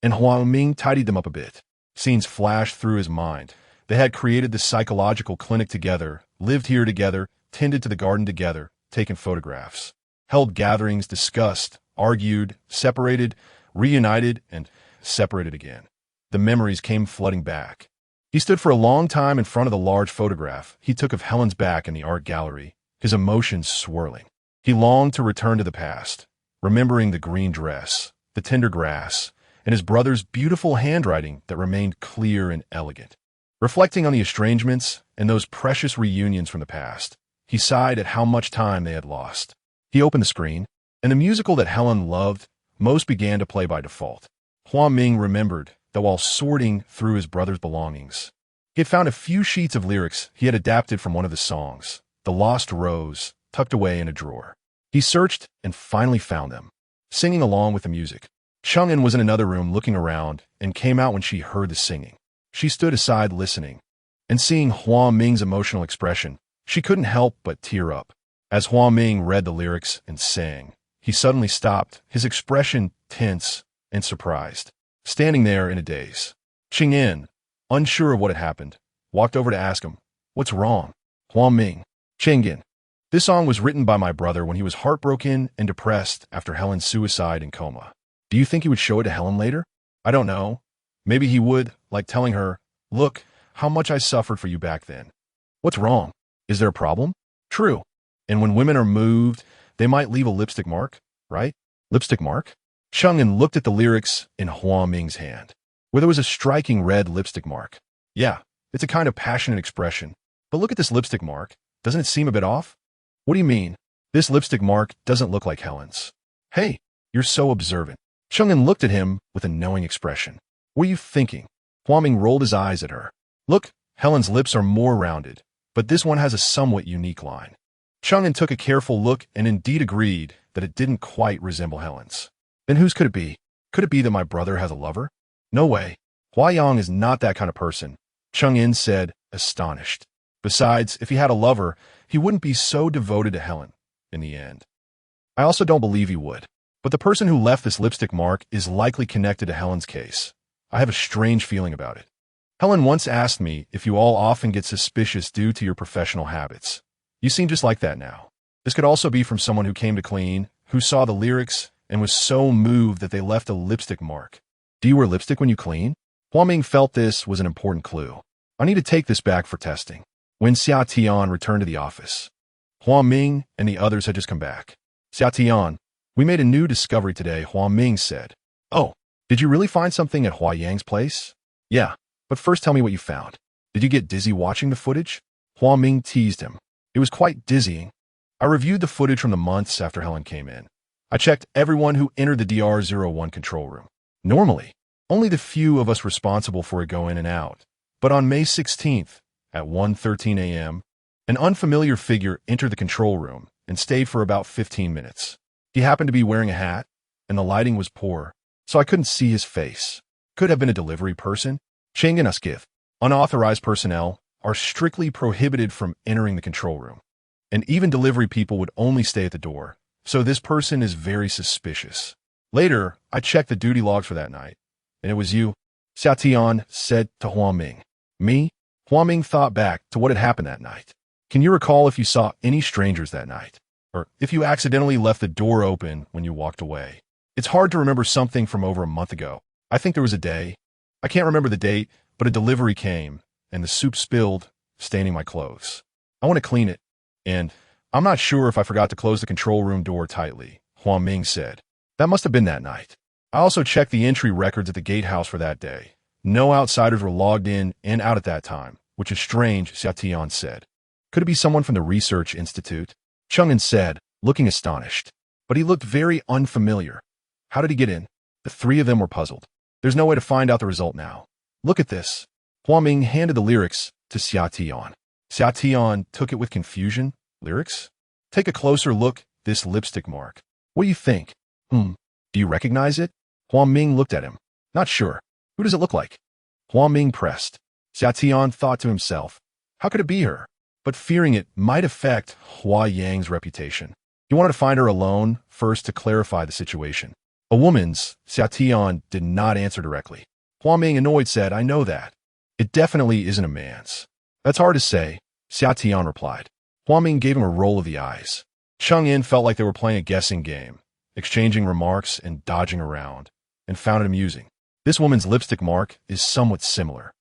Speaker 1: and Hua Ming tidied them up a bit. Scenes flashed through his mind. They had created the psychological clinic together, lived here together, tended to the garden together, taken photographs, held gatherings, discussed, argued, separated, reunited, and separated again. The memories came flooding back. He stood for a long time in front of the large photograph he took of Helen's back in the art gallery, his emotions swirling. He longed to return to the past, remembering the green dress, the tender grass, and his brother's beautiful handwriting that remained clear and elegant. Reflecting on the estrangements and those precious reunions from the past, he sighed at how much time they had lost. He opened the screen, and the musical that Helen loved most began to play by default. Hua Ming remembered that while sorting through his brother's belongings, he had found a few sheets of lyrics he had adapted from one of the songs, The Lost Rose, tucked away in a drawer. He searched and finally found them, singing along with the music. Chang'an was in another room looking around and came out when she heard the singing. She stood aside listening, and seeing Hua Ming's emotional expression, she couldn't help but tear up. As Hua Ming read the lyrics and sang, he suddenly stopped, his expression tense and surprised, standing there in a daze. Chang'an, unsure of what had happened, walked over to ask him, "What's wrong?" Hua Ming, "Chang'an, this song was written by my brother when he was heartbroken and depressed after Helen's suicide and coma. Do you think he would show it to Helen later? I don't know. Maybe he would, like telling her, 'Look, how much I suffered for you back then.' What's wrong? Is there a problem?" "True. And when women are moved, they might leave a lipstick mark, right?" "Lipstick mark?" Chang'an looked at the lyrics in Hua Ming's hand, where there was a striking red lipstick mark. "Yeah, it's a kind of passionate expression. But look at this lipstick mark. Doesn't it seem a bit off?" "What do you mean? This lipstick mark doesn't look like Helen's." "Hey, you're so observant." Chang'an looked at him with a knowing expression. "What are you thinking?" Hua Ming rolled his eyes at her. "Look, Helen's lips are more rounded, but this one has a somewhat unique line." Chang'an took a careful look and indeed agreed that it didn't quite resemble Helen's. "Then whose could it be? Could it be that my brother has a lover?" "No way. Hua Yang is not that kind of person," Chang'an said, astonished. "Besides, if he had a lover, he wouldn't be so devoted to Helen in the end. I also don't believe he would. But the person who left this lipstick mark is likely connected to Helen's case. I have a strange feeling about it. Helen once asked me if you all often get suspicious due to your professional habits. You seem just like that now. This could also be from someone who came to clean, who saw the lyrics, and was so moved that they left a lipstick mark. Do you wear lipstick when you clean?" Hua Ming felt this was an important clue. "I need to take this back for testing." When Xia Tian returned to the office, Hua Ming and the others had just come back. "Xia Tian, we made a new discovery today," Hua Ming said. "Oh, did you really find something at Hua Yang's place?" "Yeah, but first tell me what you found. Did you get dizzy watching the footage?" Hua Ming teased him. "It was quite dizzying. I reviewed the footage from the months after Helen came in. I checked everyone who entered the DR01 control room. Normally, only the few of us responsible for it go in and out. But on May 16th, at 1:13 a.m., an unfamiliar figure entered the control room and stayed for about 15 minutes. He happened to be wearing a hat, and the lighting was poor, so I couldn't see his face. Could have been a delivery person. Chang'an Uskith. Unauthorized personnel are strictly prohibited from entering the control room, and even delivery people would only stay at the door, so this person is very suspicious. Later, I checked the duty logs for that night, and it was you," Xia Tian said to Hua Ming. "Me?" Hua Ming thought back to what had happened that night. "Can you recall if you saw any strangers that night? Or if you accidentally left the door open when you walked away? It's hard to remember something from over a month ago. I think there was a day. I can't remember the date, but a delivery came, and the soup spilled, staining my clothes. I want to clean it, and I'm not sure if I forgot to close the control room door tightly," Hua Ming said. "That must have been that night. I also checked the entry records at the gatehouse for that day. No outsiders were logged in and out at that time, which is strange," Xia Tian said. "Could it be someone from the Research Institute?" Chang'an said, looking astonished. "But he looked very unfamiliar. How did he get in?" The three of them were puzzled. "There's no way to find out the result now. Look at this." Hua Ming handed the lyrics to Xia Tian. Xia Tian took it with confusion. "Lyrics? Take a closer look, this lipstick mark. What do you think? Do you recognize it? Huang Ming looked at him. Not sure. Who does it look like? Huang Ming pressed. Xia Tian thought to himself, how could it be her? But fearing it might affect Hua Yang's reputation. He wanted to find her alone first to clarify the situation. A woman's, Xia Tian did not answer directly. Huang Ming, annoyed, said, I know that. It definitely isn't a man's. That's hard to say, Xia Tian replied. Huang Ming gave him a roll of the eyes. Cheng Yin felt like they were playing a guessing game, exchanging remarks and dodging around, and found it amusing. This woman's lipstick mark is somewhat similar,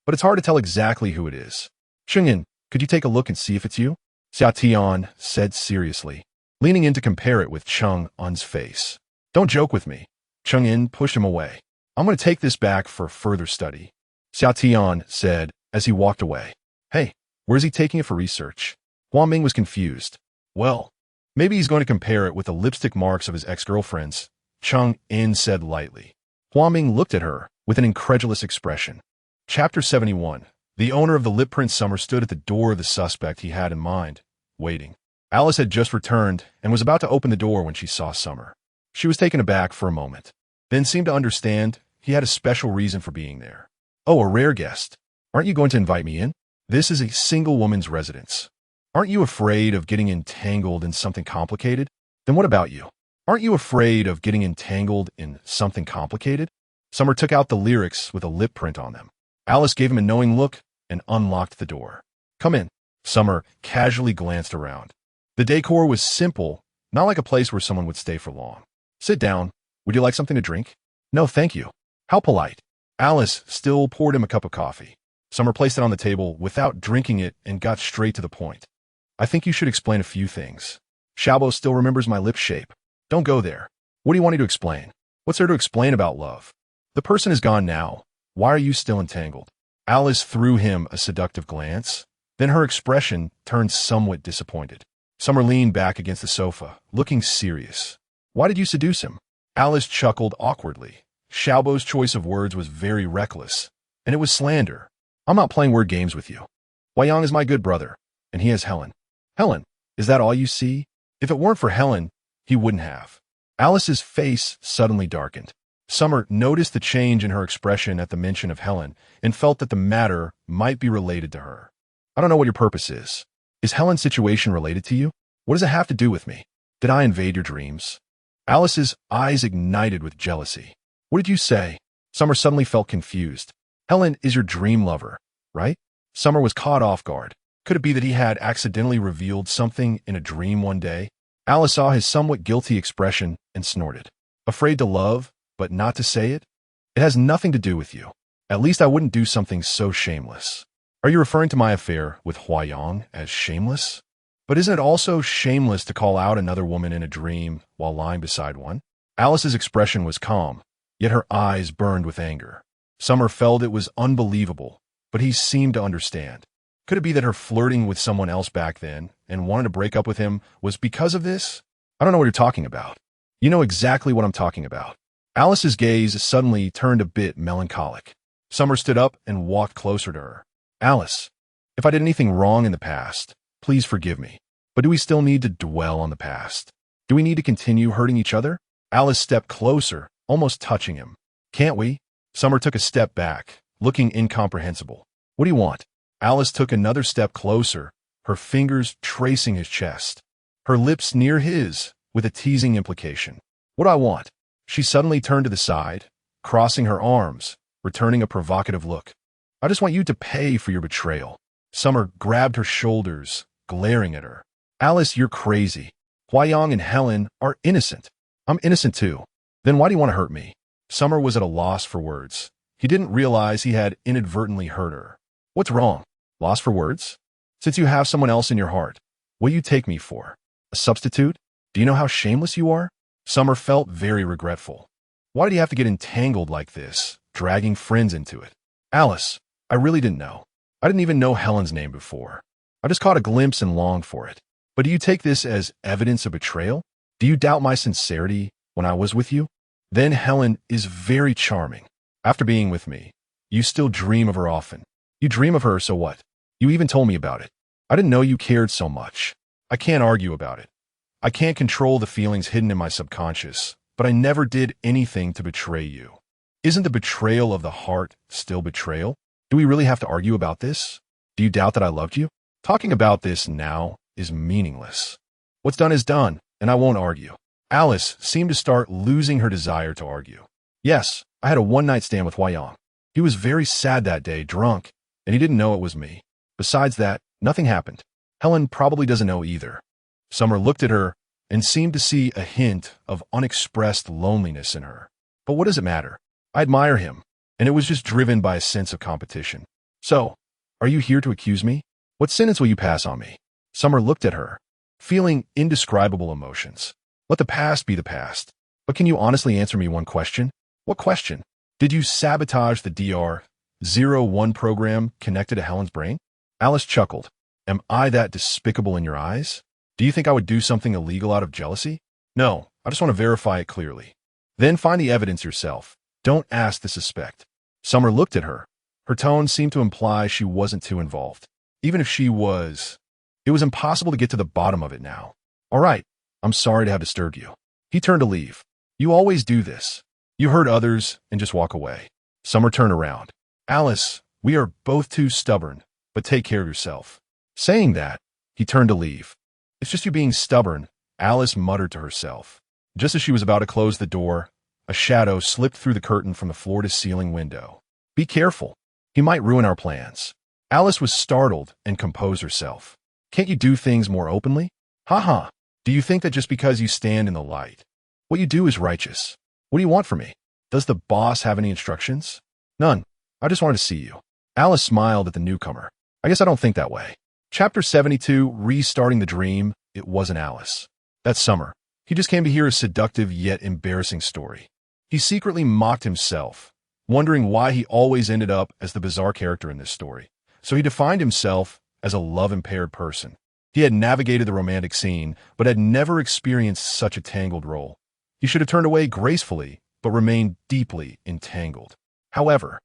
Speaker 1: but it's hard to tell exactly who it is. Cheng Yin, could you take a look and see if it's you? Xia Tian said seriously, leaning in to compare it with Cheng Yin's face. Don't joke with me. Cheng Yin pushed him away. I'm going to take this back for further study, Xia Tian said as he walked away. Hey, where's he taking it for research? Huang Ming was confused. Well, maybe he's going to compare it with the lipstick marks of his ex-girlfriends, Cheng Yin said lightly. Huang Ming looked at her with an incredulous expression. Chapter 71. The owner of the lip print Summer stood at the door of the suspect he had in mind, waiting. Alice had just returned and was about to open the door when she saw Summer. She was taken aback for a moment, then seemed to understand he had a special reason for being there. Oh, a rare guest. Aren't you going to invite me in? This is a single woman's residence. Aren't you afraid of getting entangled in something complicated? Then what about you? Aren't you afraid of getting entangled in something complicated? Summer took out the lyrics with a lip print on them. Alice gave him a knowing look and unlocked the door. Come in. Summer casually glanced around. The decor was simple, not like a place where someone would stay for long. Sit down. Would you like something to drink? No, thank you. How polite. Alice still poured him a cup of coffee. Summer placed it on the table without drinking it and got straight to the point. I think you should explain a few things. Xiaobo still remembers my lip shape. Don't go there. What do you want me to explain? What's there to explain about love? The person is gone now. Why are you still entangled? Alice threw him a seductive glance. Then her expression turned somewhat disappointed. Summer leaned back against the sofa, looking serious. Why did you seduce him? Alice chuckled awkwardly. Xiaobo's choice of words was very reckless, and it was slander. I'm not playing word games with you. Huayang is my good brother, and he has Helen. Helen, is that all you see? If it weren't for Helen, he wouldn't have. Alice's face suddenly darkened. Summer noticed the change in her expression at the mention of Helen and felt that the matter might be related to her. I don't know what your purpose is. Is Helen's situation related to you? What does it have to do with me? Did I invade your dreams? Alice's eyes ignited with jealousy. What did you say? Summer suddenly felt confused. Helen is your dream lover, right? Summer was caught off guard. Could it be that he had accidentally revealed something in a dream one day? Alice saw his somewhat guilty expression and snorted. Afraid to love, but not to say it? It has nothing to do with you. At least I wouldn't do something so shameless. Are you referring to my affair with Huayang as shameless? But isn't it also shameless to call out another woman in a dream while lying beside one? Alice's expression was calm, yet her eyes burned with anger. Summer felt it was unbelievable, but he seemed to understand. Could it be that her flirting with someone else back then and wanting to break up with him was because of this? I don't know what you're talking about. You know exactly what I'm talking about. Alice's gaze suddenly turned a bit melancholic. Summer stood up and walked closer to her. Alice, if I did anything wrong in the past, please forgive me. But do we still need to dwell on the past? Do we need to continue hurting each other? Alice stepped closer, almost touching him. Can't we? Summer took a step back, looking incomprehensible. What do you want? Alice took another step closer, her fingers tracing his chest, her lips near his, with a teasing implication. What do I want? She suddenly turned to the side, crossing her arms, returning a provocative look. I just want you to pay for your betrayal. Summer grabbed her shoulders, glaring at her. Alice, you're crazy. Huayang and Helen are innocent. I'm innocent too. Then why do you want to hurt me? Summer was at a loss for words. He didn't realize he had inadvertently hurt her. What's wrong? Lost for words? Since you have someone else in your heart, what do you take me for? A substitute? Do you know how shameless you are? Summer felt very regretful. Why did he have to get entangled like this, dragging friends into it? Alice, I really didn't know. I didn't even know Helen's name before. I just caught a glimpse and longed for it. But do you take this as evidence of betrayal? Do you doubt my sincerity when I was with you? Then Helen is very charming. After being with me, you still dream of her often. You dream of her, so what? You even told me about it. I didn't know you cared so much. I can't argue about it. I can't control the feelings hidden in my subconscious, but I never did anything to betray you. Isn't the betrayal of the heart still betrayal? Do we really have to argue about this? Do you doubt that I loved you? Talking about this now is meaningless. What's done is done, and I won't argue. Alice seemed to start losing her desire to argue. Yes, I had a one-night stand with Huayang. He was very sad that day, drunk, and he didn't know it was me. Besides that, nothing happened. Helen probably doesn't know either. Summer looked at her and seemed to see a hint of unexpressed loneliness in her. But what does it matter? I admire him, and it was just driven by a sense of competition. So, are you here to accuse me? What sentence will you pass on me? Summer looked at her, feeling indescribable emotions. Let the past be the past. But can you honestly answer me one question? What question? Did you sabotage the DR-01 program connected to Helen's brain? Alice chuckled. Am I that despicable in your eyes? Do you think I would do something illegal out of jealousy? No, I just want to verify it clearly. Then find the evidence yourself. Don't ask to suspect. Summer looked at her. Her tone seemed to imply she wasn't too involved. Even if she was, it was impossible to get to the bottom of it now. All right, I'm sorry to have disturbed you. He turned to leave. You always do this. You hurt others and just walk away. Summer turned around. Alice, we are both too stubborn, but take care of yourself. Saying that, he turned to leave. It's just you being stubborn, Alice muttered to herself. Just as she was about to close the door, a shadow slipped through the curtain from the floor-to-ceiling window. Be careful. He might ruin our plans. Alice was startled and composed herself. Can't you do things more openly? Ha. Do you think that just because you stand in the light, what you do is righteous? What do you want from me? Does the boss have any instructions? None. I just wanted to see you. Alice smiled at the newcomer. I guess I don't think that way. Chapter 72, Restarting the Dream. It wasn't Alice. That's Summer. He just came to hear a seductive yet embarrassing story. He secretly mocked himself, wondering why he always ended up as the bizarre character in this story. So he defined himself as a love-impaired person. He had navigated the romantic scene, but had never experienced such a tangled role. He should have turned away gracefully, but remained deeply entangled. However,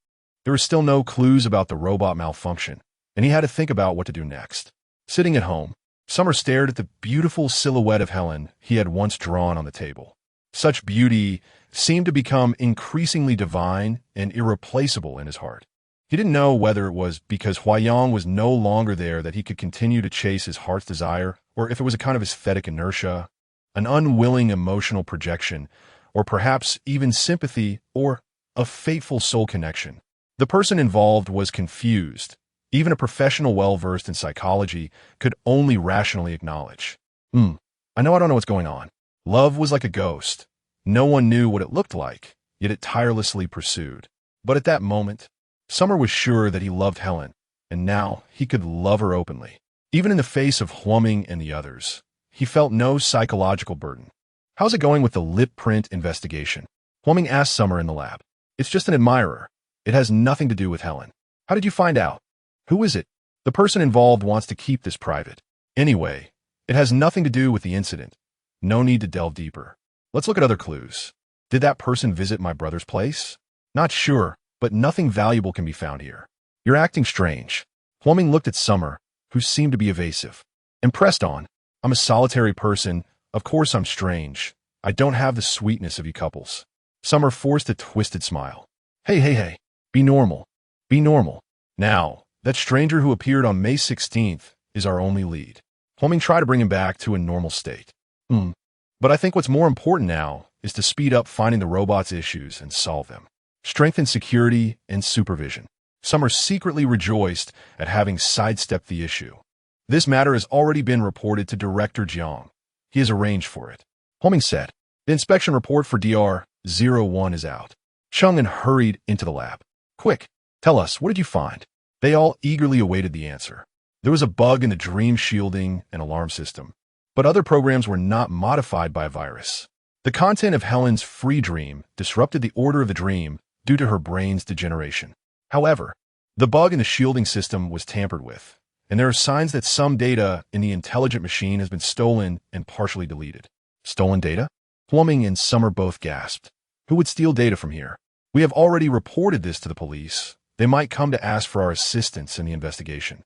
Speaker 1: there were still no clues about the robot malfunction, and he had to think about what to do next. Sitting at home, Summer stared at the beautiful silhouette of Helen he had once drawn on the table. Such beauty seemed to become increasingly divine and irreplaceable in his heart. He didn't know whether it was because Huayang was no longer there that he could continue to chase his heart's desire, or if it was a kind of aesthetic inertia, an unwilling emotional projection, or perhaps even sympathy or a fateful soul connection. The person involved was confused. Even a professional well-versed in psychology could only rationally acknowledge. I don't know what's going on. Love was like a ghost. No one knew what it looked like, yet it tirelessly pursued. But at that moment, Summer was sure that he loved Helen, and now he could love her openly. Even in the face of Huaming and the others, he felt no psychological burden. How's it going with the lip print investigation? Huaming asked Summer in the lab. It's just an admirer. It has nothing to do with Helen. How did you find out? Who is it? The person involved wants to keep this private. Anyway, it has nothing to do with the incident. No need to delve deeper. Let's look at other clues. Did that person visit my brother's place? Not sure, but nothing valuable can be found here. You're acting strange. Huaming looked at Summer, who seemed to be evasive, and pressed on. I'm a solitary person. Of course I'm strange. I don't have the sweetness of you couples. Summer forced a twisted smile. Hey. Be normal. Be normal. Now, that stranger who appeared on May 16th is our only lead. Huaming tried to bring him back to a normal state. But I think what's more important now is to speed up finding the robot's issues and solve them. Strengthen security and supervision. Summer secretly rejoiced at having sidestepped the issue. This matter has already been reported to Director Jiang. He has arranged for it. Huaming said, the inspection report for DR-01 is out. Chang'an hurried into the lab. Quick, tell us, what did you find? They all eagerly awaited the answer. There was a bug in the dream shielding and alarm system, but other programs were not modified by a virus. The content of Helen's free dream disrupted the order of the dream due to her brain's degeneration. However, the bug in the shielding system was tampered with, and there are signs that some data in the intelligent machine has been stolen and partially deleted. Stolen data? Huaming and Summer both gasped. Who would steal data from here? We have already reported this to the police. They might come to ask for our assistance in the investigation.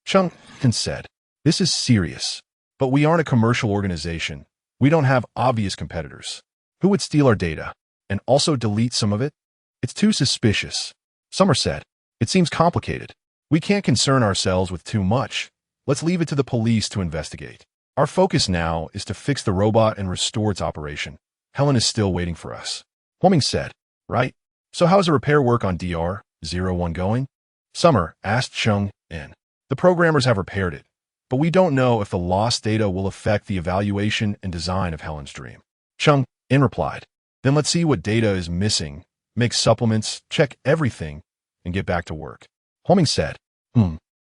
Speaker 1: Chang'an said, this is serious, but we aren't a commercial organization. We don't have obvious competitors. Who would steal our data and also delete some of it? It's too suspicious. Summer said, it seems complicated. We can't concern ourselves with too much. Let's leave it to the police to investigate. Our focus now is to fix the robot and restore its operation. Helen is still waiting for us. Huoming said, right? So how's the repair work on DR-01 going? Summer asked Chung-in. The programmers have repaired it, but we don't know if the lost data will affect the evaluation and design of Helen's dream. Chung-in replied, then let's see what data is missing, make supplements, check everything, and get back to work. Huoming said,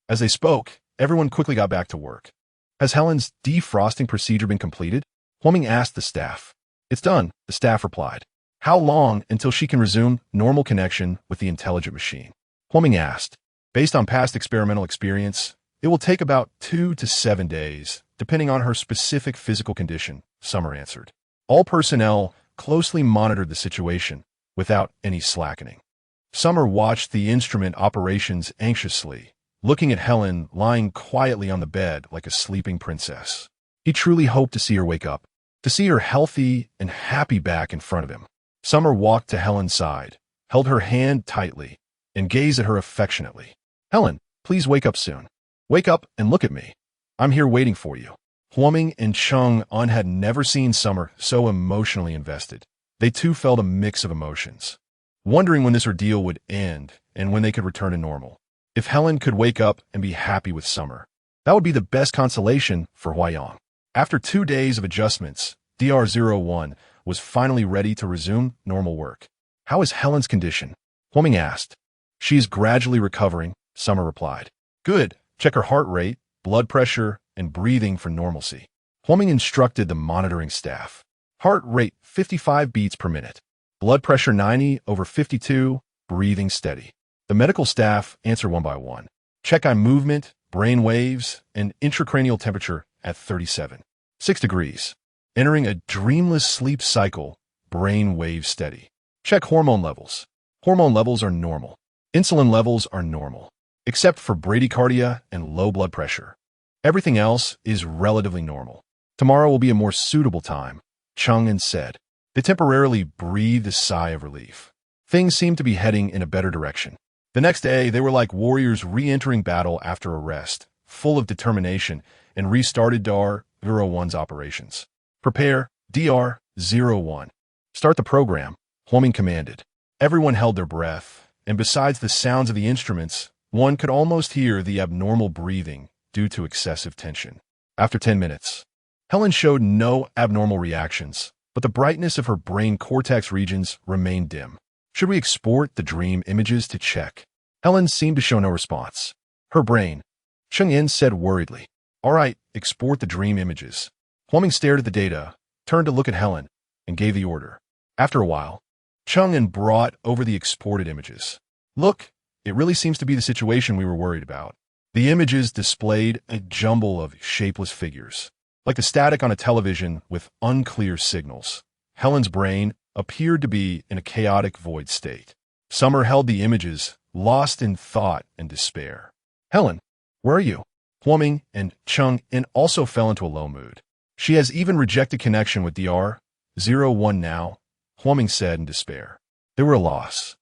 Speaker 1: As they spoke, everyone quickly got back to work. Has Helen's defrosting procedure been completed? Huoming asked the staff. It's done, the staff replied. How long until she can resume normal connection with the intelligent machine? Huoming asked. Based on past experimental experience, it will take about 2 to 7 days, depending on her specific physical condition, Summer answered. All personnel closely monitored the situation without any slackening. Summer watched the instrument operations anxiously, looking at Helen lying quietly on the bed like a sleeping princess. He truly hoped to see her wake up, to see her healthy and happy back in front of him. Summer walked to Helen's side, held her hand tightly, and gazed at her affectionately. Helen, please wake up soon. Wake up and look at me. I'm here waiting for you. Huoming and Chung-in had never seen Summer so emotionally invested. They too felt a mix of emotions, wondering when this ordeal would end and when they could return to normal. If Helen could wake up and be happy with Summer, that would be the best consolation for Huayong. After 2 days of adjustments, DR-01 was finally ready to resume normal work. How is Helen's condition? Huoming asked. She is gradually recovering, Summer replied. Good. Check her heart rate, blood pressure, and breathing for normalcy. Huoming instructed the monitoring staff. Heart rate 55 beats per minute. Blood pressure 90/52, breathing steady. The medical staff answer one by one. Check eye movement, brain waves, and intracranial temperature at 37.6 degrees. Entering a dreamless sleep cycle, brain waves steady. Check hormone levels. Hormone levels are normal. Insulin levels are normal, except for bradycardia and low blood pressure. Everything else is relatively normal. Tomorrow will be a more suitable time, Chung-in said. They temporarily breathed a sigh of relief. Things seemed to be heading in a better direction. The next day, they were like warriors re-entering battle after a rest, full of determination, and restarted DR-01's operations. Prepare DR-01. Start the program, Huoming commanded. Everyone held their breath, and besides the sounds of the instruments, one could almost hear the abnormal breathing due to excessive tension. After 10 minutes, Helen showed no abnormal reactions, but the brightness of her brain cortex regions remained dim. Should we export the dream images to check? Helen seemed to show no response. Her brain, Chung-in said worriedly. All right, export the dream images. Huoming stared at the data, turned to look at Helen, and gave the order. After a while, Chung-in brought over the exported images. Look, it really seems to be the situation we were worried about. The images displayed a jumble of shapeless figures, like the static on a television with unclear signals. Helen's brain appeared to be in a chaotic void state. Summer held the images, lost in thought and despair. Helen, where are you? Huoming and Chung-in also fell into a low mood. She has even rejected connection with DR-01 now, Huoming said in despair. They were a loss.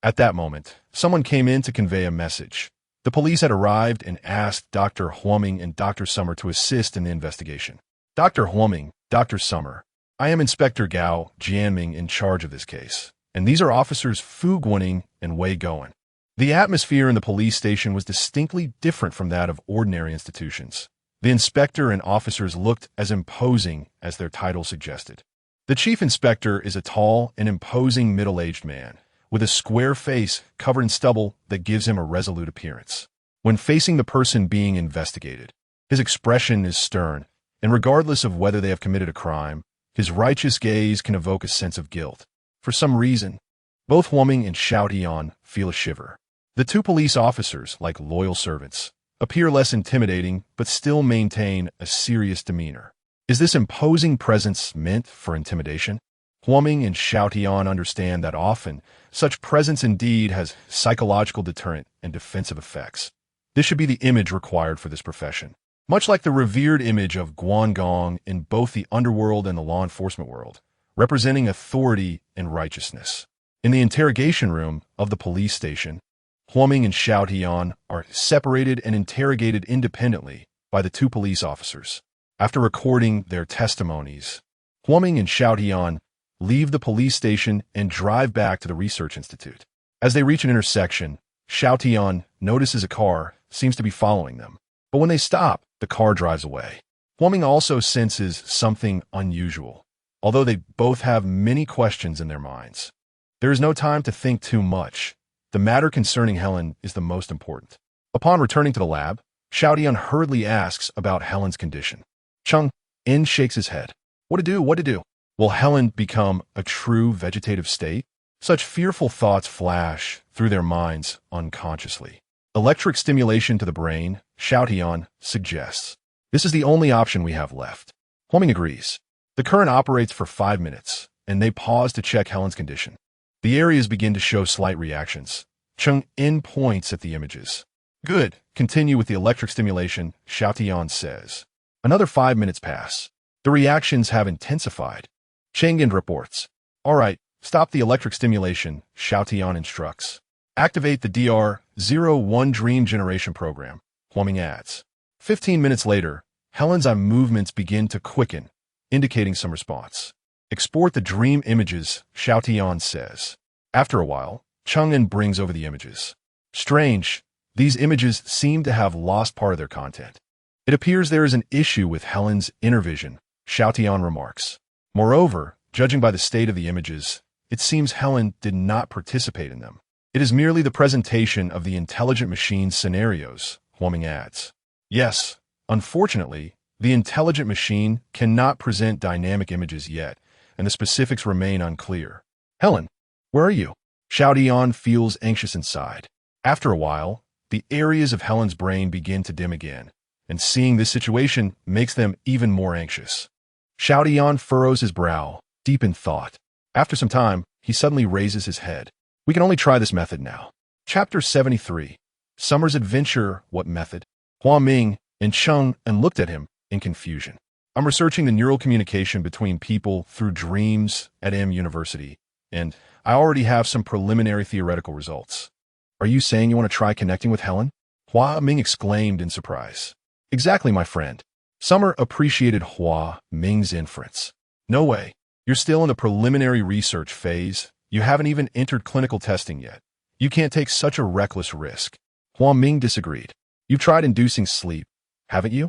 Speaker 1: At that moment, someone came in to convey a message. The police had arrived and asked Dr. Huoming and Dr. Summer to assist in the investigation. Dr. Huoming, Dr. Summer, I am Inspector Gao Jianming in charge of this case, and these are Officers Fu Guaning and Wei Goen. The atmosphere in the police station was distinctly different from that of ordinary institutions. The inspector and officers looked as imposing as their title suggested. The chief inspector is a tall and imposing middle-aged man, with a square face covered in stubble that gives him a resolute appearance. When facing the person being investigated, his expression is stern, and regardless of whether they have committed a crime, his righteous gaze can evoke a sense of guilt. For some reason, both Huoming and Xiao Tian feel a shiver. The two police officers, like loyal servants, appear less intimidating but still maintain a serious demeanor. Is this imposing presence meant for intimidation? Huoming and Xiao Tian understand that often, such presence indeed has psychological deterrent and defensive effects. This should be the image required for this profession. Much like the revered image of Guangong in both the underworld and the law enforcement world, representing authority and righteousness. In the interrogation room of the police station, Huaming and Xiao Tian are separated and interrogated independently by the two police officers. After recording their testimonies, Huaming and Xiao Tian leave the police station and drive back to the research institute. As they reach an intersection, Xiao Tian notices a car seems to be following them. But when they stop, the car drives away. Huaming also senses something unusual, although they both have many questions in their minds. There is no time to think too much. The matter concerning Helen is the most important. Upon returning to the lab, Xiao Tian hurriedly asks about Helen's condition. Cheng In shakes his head. What to do? What to do? Will Helen become a true vegetative state? Such fearful thoughts flash through their minds unconsciously. Electric stimulation to the brain, Xiao Tian suggests. This is the only option we have left. Huaming agrees. The current operates for 5 minutes, and they pause to check Helen's condition. The areas begin to show slight reactions. Cheng In points at the images. Good. Continue with the electric stimulation, Xiao Tian says. Another 5 minutes pass. The reactions have intensified. Cheng In reports. All right, stop the electric stimulation, Xiao Tian instructs. Activate the DR-01 Dream Generation program, Huaming adds. 15 minutes later, Helen's eye movements begin to quicken, indicating some response. Export the dream images, Xiao Tian says. After a while, Cheng In brings over the images. Strange, these images seem to have lost part of their content. It appears there is an issue with Helen's inner vision, Xiao Tian remarks. Moreover, judging by the state of the images, it seems Helen did not participate in them. It is merely the presentation of the intelligent machine's scenarios, Huaming adds. Yes, unfortunately, the intelligent machine cannot present dynamic images yet, and the specifics remain unclear. Helen, where are you? Xiao Tian feels anxious inside. After a while, the areas of Helen's brain begin to dim again, and seeing this situation makes them even more anxious. Xiao Tian furrows his brow, deep in thought. After some time, he suddenly raises his head. We can only try this method now. Chapter 73. Summer's Adventure, What Method? Huaming and Cheng In looked at him in confusion. I'm researching the neural communication between people through dreams at University, and I already have some preliminary theoretical results. Are you saying you want to try connecting with Helen? Huaming exclaimed in surprise. Exactly, my friend. Summer appreciated Huaming's inference. No way. You're still in the preliminary research phase. You haven't even entered clinical testing yet. You can't take such a reckless risk. Huaming disagreed. You've tried inducing sleep, haven't you?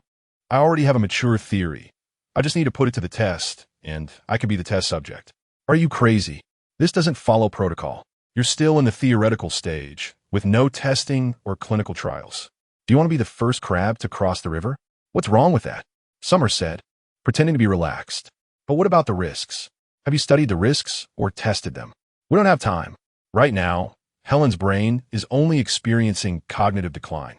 Speaker 1: I already have a mature theory. I just need to put it to the test, and I could be the test subject. Are you crazy? This doesn't follow protocol. You're still in the theoretical stage, with no testing or clinical trials. Do you want to be the first crab to cross the river? What's wrong with that? Summer said, pretending to be relaxed. But what about the risks? Have you studied the risks or tested them? We don't have time. Right now, Helen's brain is only experiencing cognitive decline.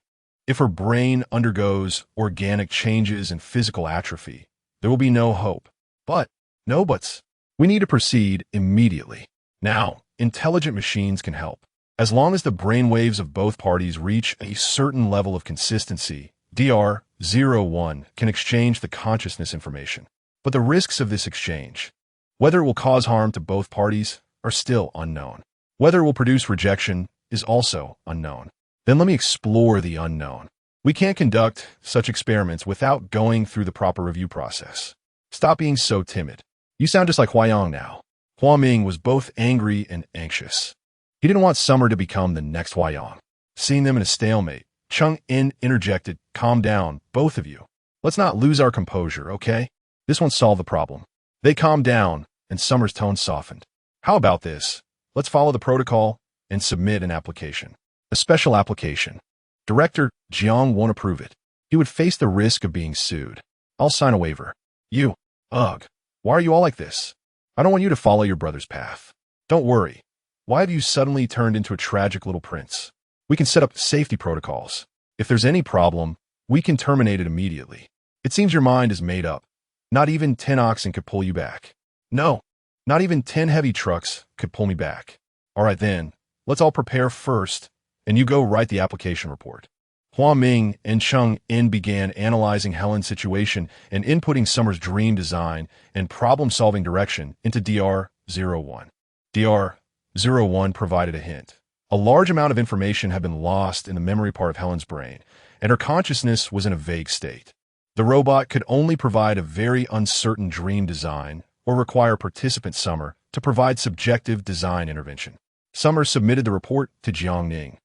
Speaker 1: If her brain undergoes organic changes and physical atrophy, there will be no hope. But, no buts. We need to proceed immediately. Now, intelligent machines can help. As long as the brainwaves of both parties reach a certain level of consistency, DR-01 can exchange the consciousness information. But the risks of this exchange, whether it will cause harm to both parties, are still unknown. Whether it will produce rejection is also unknown. Then let me explore the unknown. We can't conduct such experiments without going through the proper review process. Stop being so timid. You sound just like Huayang now. Huaming was both angry and anxious. He didn't want Summer to become the next Huayang. Seeing them in a stalemate, Cheng In interjected, calm down, both of you. Let's not lose our composure, okay? This won't solve the problem. They calmed down, and Summer's tone softened. How about this? Let's follow the protocol and submit an application. A special application. Director Jiang won't approve it. He would face the risk of being sued. I'll sign a waiver. You. Ugh. Why are you all like this? I don't want you to follow your brother's path. Don't worry. Why have you suddenly turned into a tragic little prince? We can set up safety protocols. If there's any problem, we can terminate it immediately. It seems your mind is made up. Not even 10 oxen could pull you back. No. Not even 10 heavy trucks could pull me back. All right then, let's all prepare first, and you go write the application report. Hua Ming and Chung In began analyzing Helen's situation and inputting Summer's dream design and problem-solving direction into DR-01. DR-01 provided a hint. A large amount of information had been lost in the memory part of Helen's brain, and her consciousness was in a vague state. The robot could only provide a very uncertain dream design or require participant Summer to provide subjective design intervention. Summer submitted the report to Jiang Ning.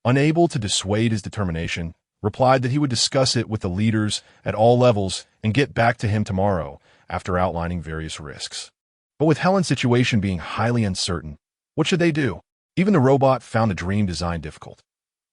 Speaker 1: Unable to dissuade his determination, replied that he would discuss it with the leaders at all levels and get back to him tomorrow after outlining various risks. But with Helen's situation being highly uncertain, what should they do? Even the robot found the dream design difficult.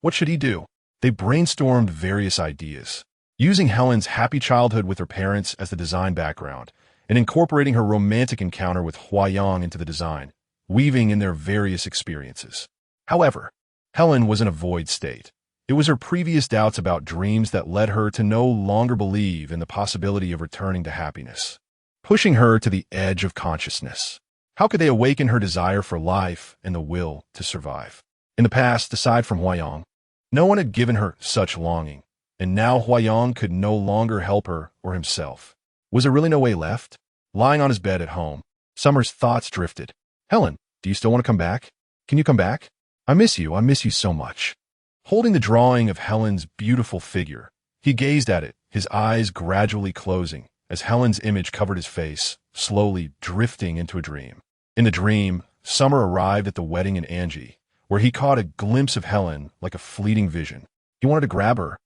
Speaker 1: What should he do? They brainstormed various ideas, using Helen's happy childhood with her parents as the design background and incorporating her romantic encounter with Huayang into the design, weaving in their various experiences. However, Helen was in a void state. It was her previous doubts about dreams that led her to no longer believe in the possibility of returning to happiness, pushing her to the edge of consciousness. How could they awaken her desire for life and the will to survive? In the past, aside from Huayang, no one had given her such longing, and now Huayang could no longer help her or himself. Was there really no way left? Lying on his bed at home, Summer's thoughts drifted. Helen, do you still want to come back? Can you come back? I miss you so much. Holding the drawing of Helen's beautiful figure, he gazed at it, his eyes gradually closing as Helen's image covered his face, slowly drifting into a dream. In the dream, Summer arrived at the wedding in Angie, where he caught a glimpse of Helen like a fleeting vision. He wanted to grab her,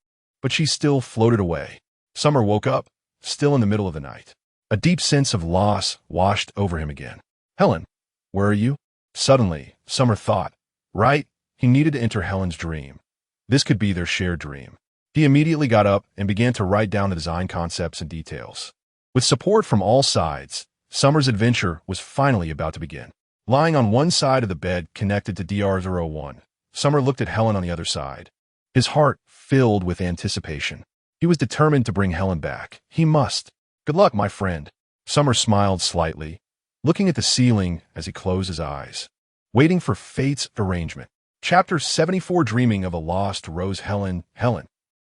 Speaker 1: but she still floated away. Summer woke up, still in the middle of the night. A deep sense of loss washed over him again. Helen, where are you? Suddenly, Summer thought, right, he needed to enter Helen's dream. This could be their shared dream. He immediately got up and began to write down the design concepts and details. With support from all sides, Summer's adventure was finally about to begin. Lying on one side of the bed connected to DR-01, Summer looked at Helen on the other side. His heart filled with anticipation. He was determined to bring Helen back. He must. Good luck, my friend. Summer smiled slightly, looking at the ceiling as he closed his eyes, waiting for fate's arrangement. Chapter 74, Dreaming of a Lost Rose. Helen.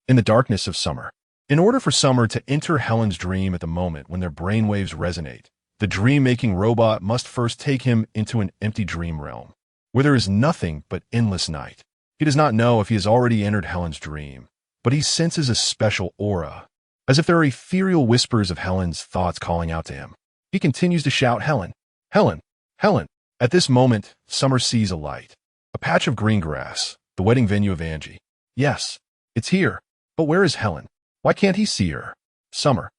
Speaker 1: In the darkness of summer. In order for Summer to enter Helen's dream at the moment when their brainwaves resonate, the dream-making robot must first take him into an empty dream realm, where there is nothing but endless night. He does not know if he has already entered Helen's dream, but he senses a special aura, as if there are ethereal whispers of Helen's thoughts calling out to him. He continues to shout, Helen, Helen, Helen. At this moment, Summer sees a light. A patch of green grass, the wedding venue of Angie. Yes, it's here. But where is Helen? Why can't he see her? Summer,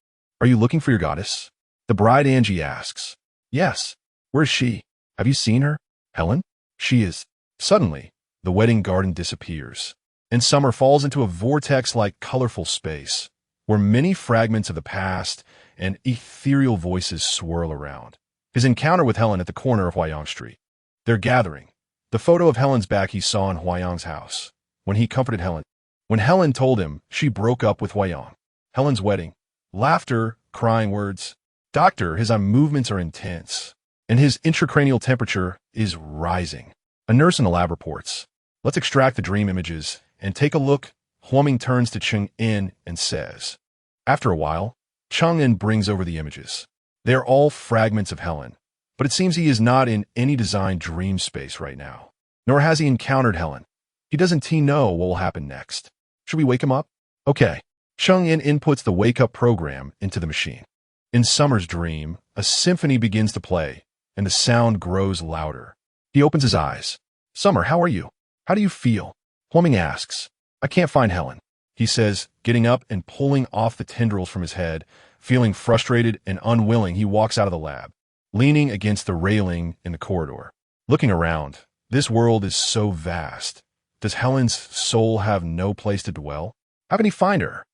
Speaker 1: are you looking for your goddess? The bride Angie asks. Yes. Where is she? Have you seen her? Helen? She is. Suddenly, the wedding garden disappears, and Summer falls into a vortex-like colorful space, where many fragments of the past and ethereal voices swirl around. His encounter with Helen at the corner of Huayang Street. Their gathering. The photo of Helen's back he saw in Huayang's house, when he comforted Helen. When Helen told him she broke up with Huayang. Helen's wedding. Laughter, crying words. Doctor, his movements are intense, and his intracranial temperature is rising. A nurse in the lab reports. Let's extract the dream images and take a look. Huaming turns to Chung In and says. After a while, Chung In brings over the images. They are all fragments of Helen, but it seems he is not in any designed dream space right now, nor has he encountered Helen. He doesn't know what will happen next. Should we wake him up? Okay. Chung In inputs the wake-up program into the machine. In Summer's dream, a symphony begins to play, and the sound grows louder. He opens his eyes. Summer, how are you? How do you feel? Huaming asks. I can't find Helen, he says, getting up and pulling off the tendrils from his head. Feeling frustrated and unwilling, he walks out of the lab, leaning against the railing in the corridor. Looking around, this world is so vast. Does Helen's soul have no place to dwell? How can he find her?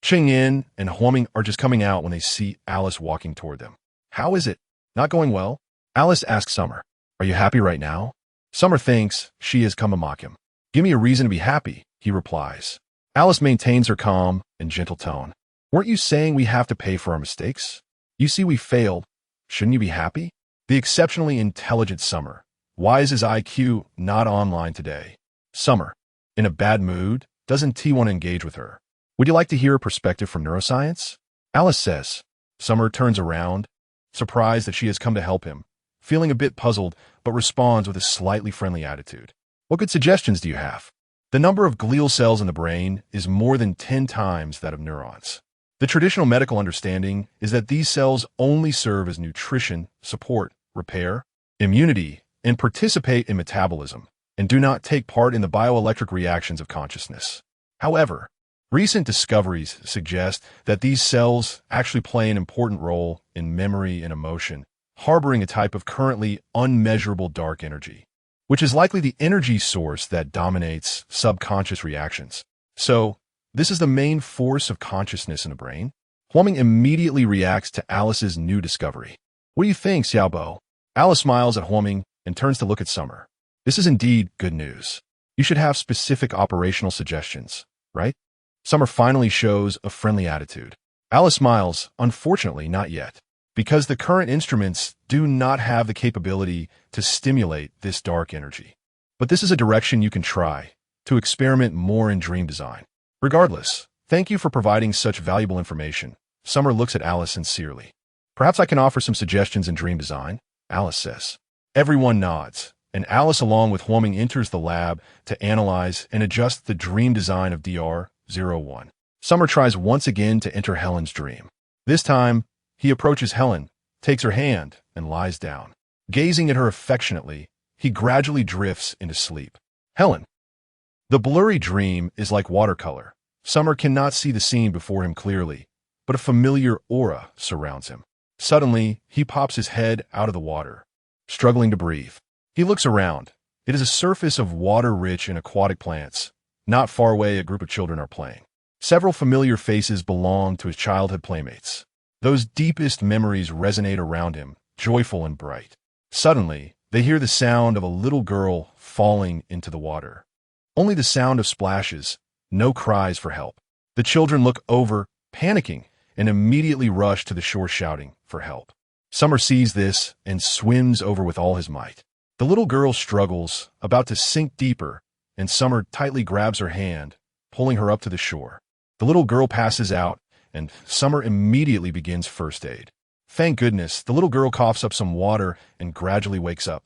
Speaker 1: Ching In and Huaming are just coming out when they see Alice walking toward them. How is it? Not going well? Alice asks Summer, are you happy right now? Summer thinks she has come to mock him. Give me a reason to be happy, he replies. Alice maintains her calm and gentle tone. Weren't you saying we have to pay for our mistakes? You see we failed. Shouldn't you be happy? The exceptionally intelligent Summer. Why is his IQ not online today? Summer. In a bad mood? Doesn't T want to engage with her? Would you like to hear a perspective from neuroscience? Alice says. Summer turns around, surprised that she has come to help him, feeling a bit puzzled, but responds with a slightly friendly attitude. What good suggestions do you have? The number of glial cells in the brain is more than 10 times that of neurons. The traditional medical understanding is that these cells only serve as nutrition, support, repair, immunity, and participate in metabolism, and do not take part in the bioelectric reactions of consciousness. However, recent discoveries suggest that these cells actually play an important role in memory and emotion, harboring a type of currently unmeasurable dark energy, which is likely the energy source that dominates subconscious reactions. So, this is the main force of consciousness in the brain? Huaming immediately reacts to Alice's new discovery. What do you think, Xiaobo? Alice smiles at Huaming and turns to look at Summer. This is indeed good news. You should have specific operational suggestions, right? Summer finally shows a friendly attitude. Alice smiles, unfortunately not yet, because the current instruments do not have the capability to stimulate this dark energy. But this is a direction you can try, to experiment more in dream design. Regardless, thank you for providing such valuable information. Summer looks at Alice sincerely. Perhaps I can offer some suggestions in dream design, Alice says. Everyone nods, and Alice along with Huaming enters the lab to analyze and adjust the dream design of DR01. Summer tries once again to enter Helen's dream. This time, he approaches Helen, takes her hand, and lies down. Gazing at her affectionately, he gradually drifts into sleep. Helen. The blurry dream is like watercolor. Summer cannot see the scene before him clearly, but a familiar aura surrounds him. Suddenly, he pops his head out of the water, struggling to breathe. He looks around. It is a surface of water rich in aquatic plants. Not far away, a group of children are playing. Several familiar faces belong to his childhood playmates. Those deepest memories resonate around him, joyful and bright. Suddenly, they hear the sound of a little girl falling into the water. Only the sound of splashes, no cries for help. The children look over, panicking, and immediately rush to the shore shouting for help. Summer sees this and swims over with all his might. The little girl struggles, about to sink deeper, and Summer tightly grabs her hand, pulling her up to the shore. The little girl passes out, and Summer immediately begins first aid. Thank goodness, the little girl coughs up some water and gradually wakes up.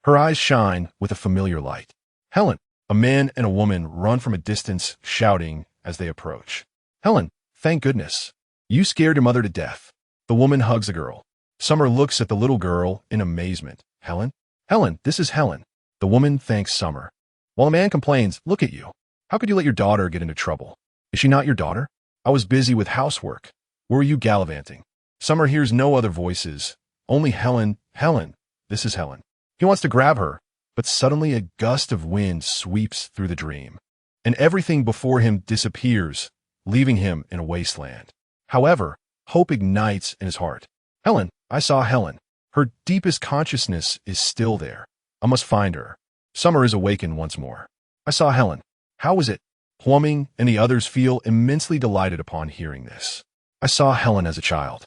Speaker 1: Her eyes shine with a familiar light. Helen. A man and a woman run from a distance, shouting as they approach. Helen, thank goodness. You scared your mother to death. The woman hugs the girl. Summer looks at the little girl in amazement. Helen? Helen, this is Helen. The woman thanks Summer. While a man complains, look at you. How could you let your daughter get into trouble? Is she not your daughter? I was busy with housework. Where were you gallivanting? Summer hears no other voices. Only Helen. Helen, this is Helen. He wants to grab her. But suddenly a gust of wind sweeps through the dream, and everything before him disappears, leaving him in a wasteland. However, hope ignites in his heart. Helen, I saw Helen. Her deepest consciousness is still there. I must find her. Summer is awakened once more. I saw Helen. How was it? Huaming and the others feel immensely delighted upon hearing this. I saw Helen as a child.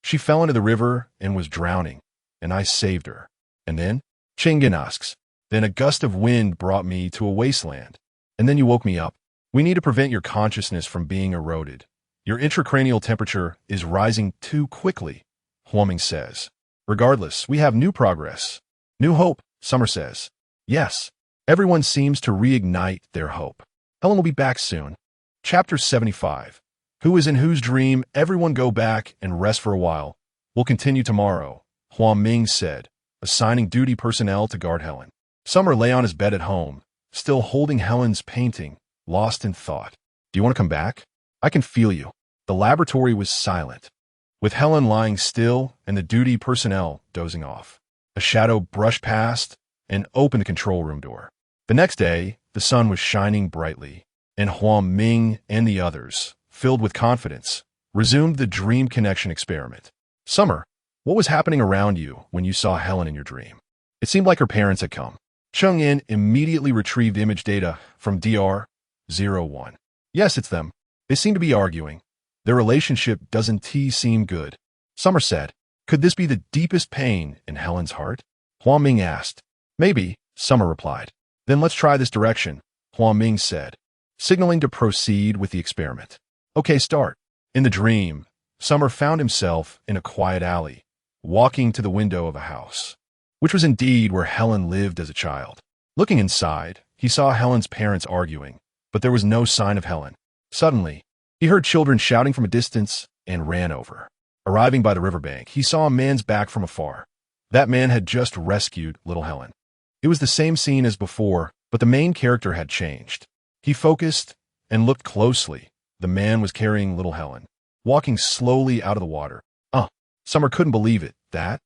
Speaker 1: She fell into the river and was drowning, and I saved her. And then? Chinggin asks. Then a gust of wind brought me to a wasteland. And then you woke me up. We need to prevent your consciousness from being eroded. Your intracranial temperature is rising too quickly, Huaming says. Regardless, we have new progress. New hope, Summer says. Yes, everyone seems to reignite their hope. Helen will be back soon. Chapter 75. Who is in whose dream? Everyone go back and rest for a while. We'll continue tomorrow, Huaming said, assigning duty personnel to guard Helen. Summer lay on his bed at home, still holding Helen's painting, lost in thought. Do you want to come back? I can feel you. The laboratory was silent, with Helen lying still and the duty personnel dozing off. A shadow brushed past and opened the control room door. The next day, the sun was shining brightly, and Huaming and the others, filled with confidence, resumed the dream connection experiment. Summer, what was happening around you when you saw Helen in your dream? It seemed like her parents had come. Chung-In immediately retrieved image data from DR01. Yes, it's them. They seem to be arguing. Their relationship doesn't seem good. Summer said, could this be the deepest pain in Helen's heart? Huaming asked. Maybe, Summer replied. Then let's try this direction, Huaming said. signaling to proceed with the experiment. Okay, start. In the dream, Summer found himself in a quiet alley, walking to the window of a house, which was indeed where Helen lived as a child. Looking inside, he saw Helen's parents arguing, but there was no sign of Helen. Suddenly, he heard children shouting from a distance and ran over. Arriving by the riverbank, he saw a man's back from afar. That man had just rescued little Helen. It was the same scene as before, but the main character had changed. He focused and looked closely. The man was carrying little Helen, walking slowly out of the water. Summer couldn't believe it. That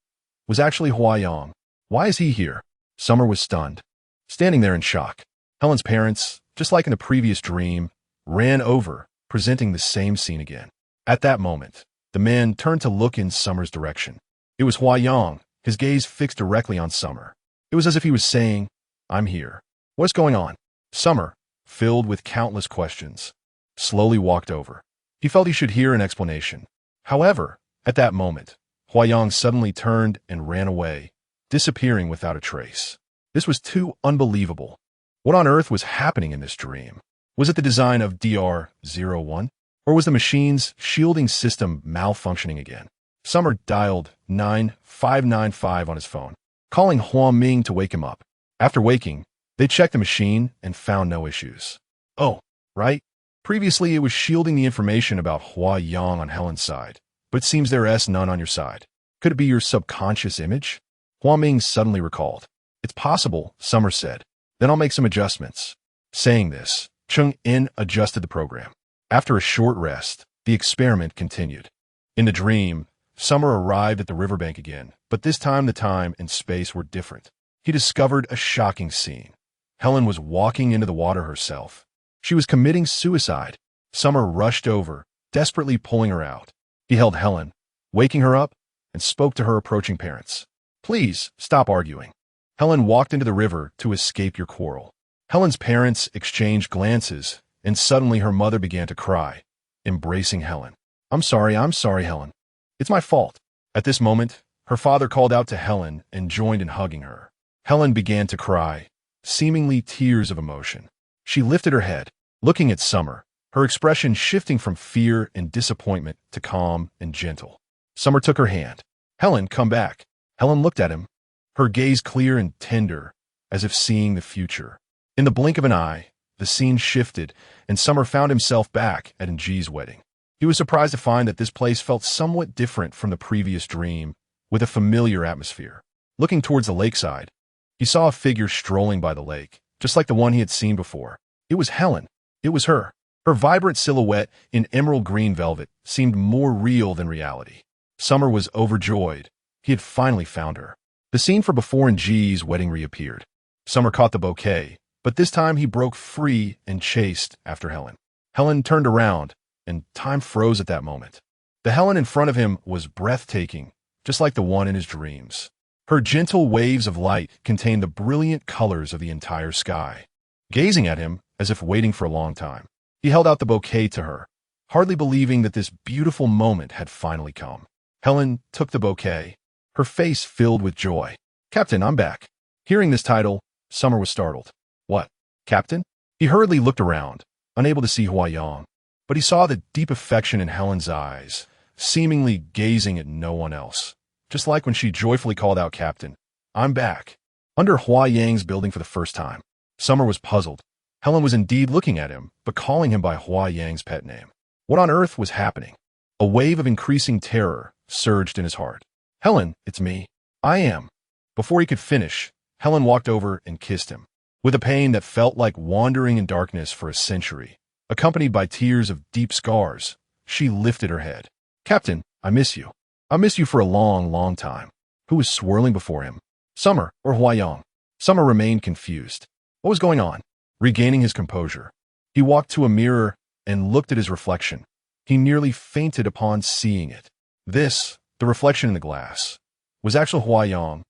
Speaker 1: was actually Huayang. Why is he here? Summer was stunned, standing there in shock. Helen's parents, just like in the previous dream, ran over, presenting the same scene again. At that moment, the man turned to look in Summer's direction. It was Huayang, his gaze fixed directly on Summer. It was as if he was saying, "I'm here." What's going on? Summer, filled with countless questions, slowly walked over. He felt he should hear an explanation. However, at that moment, Huayang suddenly turned and ran away, disappearing without a trace. This was too unbelievable. What on earth was happening in this dream? Was it the design of DR-01? Or was the machine's shielding system malfunctioning again? Summer dialed 9595 on his phone, calling Huang Ming to wake him up. After waking, they checked the machine and found no issues. Oh, right. Previously, it was shielding the information about Huayang on Helen's side, but it seems there's none on your side. Could it be your subconscious image? Huang Ming suddenly recalled. It's possible, Summer said. Then I'll make some adjustments. Saying this, Chung In adjusted the program. After a short rest, the experiment continued. In the dream, Summer arrived at the riverbank again, but this time the time and space were different. He discovered a shocking scene. Helen was walking into the water herself. She was committing suicide. Summer rushed over, desperately pulling her out. He held Helen, waking her up, and spoke to her approaching parents. Please, stop arguing. Helen walked into the river to escape your quarrel. Helen's parents exchanged glances, and suddenly her mother began to cry, embracing Helen. I'm sorry, Helen. It's my fault. At this moment, her father called out to Helen and joined in hugging her. Helen began to cry, seemingly tears of emotion. She lifted her head, looking at Summer, her expression shifting from fear and disappointment to calm and gentle. Summer took her hand. Helen, come back. Helen looked at him, her gaze clear and tender, as if seeing the future. In the blink of an eye, the scene shifted, and Summer found himself back at Nji's wedding. He was surprised to find that this place felt somewhat different from the previous dream, with a familiar atmosphere. Looking towards the lakeside, he saw a figure strolling by the lake, just like the one he had seen before. It was Helen. It was her. Her vibrant silhouette in emerald green velvet seemed more real than reality. Summer was overjoyed. He had finally found her. The scene for before Nji's wedding reappeared. Summer caught the bouquet, but this time he broke free and chased after Helen. Helen turned around, and time froze at that moment. The Helen in front of him was breathtaking, just like the one in his dreams. Her gentle waves of light contained the brilliant colors of the entire sky. Gazing at him, as if waiting for a long time, he held out the bouquet to her, hardly believing that this beautiful moment had finally come. Helen took the bouquet, her face filled with joy. Captain, I'm back. Hearing this title, Summer was startled. What? Captain? He hurriedly looked around, unable to see Huayang, but he saw the deep affection in Helen's eyes, seemingly gazing at no one else. Just like when she joyfully called out, Captain, I'm back. Under Huayang's building for the first time, Summer was puzzled. Helen was indeed looking at him, but calling him by Huayang's pet name. What on earth was happening? A wave of increasing terror surged in his heart. Helen, it's me. I am. Before he could finish, Helen walked over and kissed him. With a pain that felt like wandering in darkness for a century, accompanied by tears of deep scars, she lifted her head. Captain, I miss you. I miss you for a long, long time. Who was swirling before him? Summer or Huayang? Summer remained confused. What was going on? Regaining his composure, he walked to a mirror and looked at his reflection. He nearly fainted upon seeing it. This, the reflection in the glass, was actual Huayang.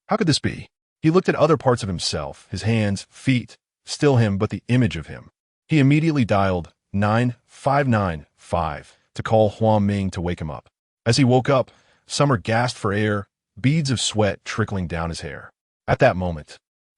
Speaker 1: How could this be? He looked at other parts of himself, his hands, feet, still him, but the image of him. He immediately dialed 9595 to call Huang Ming to wake him up. As he woke up, Summer gasped for air, beads of sweat trickling down his hair. At that moment,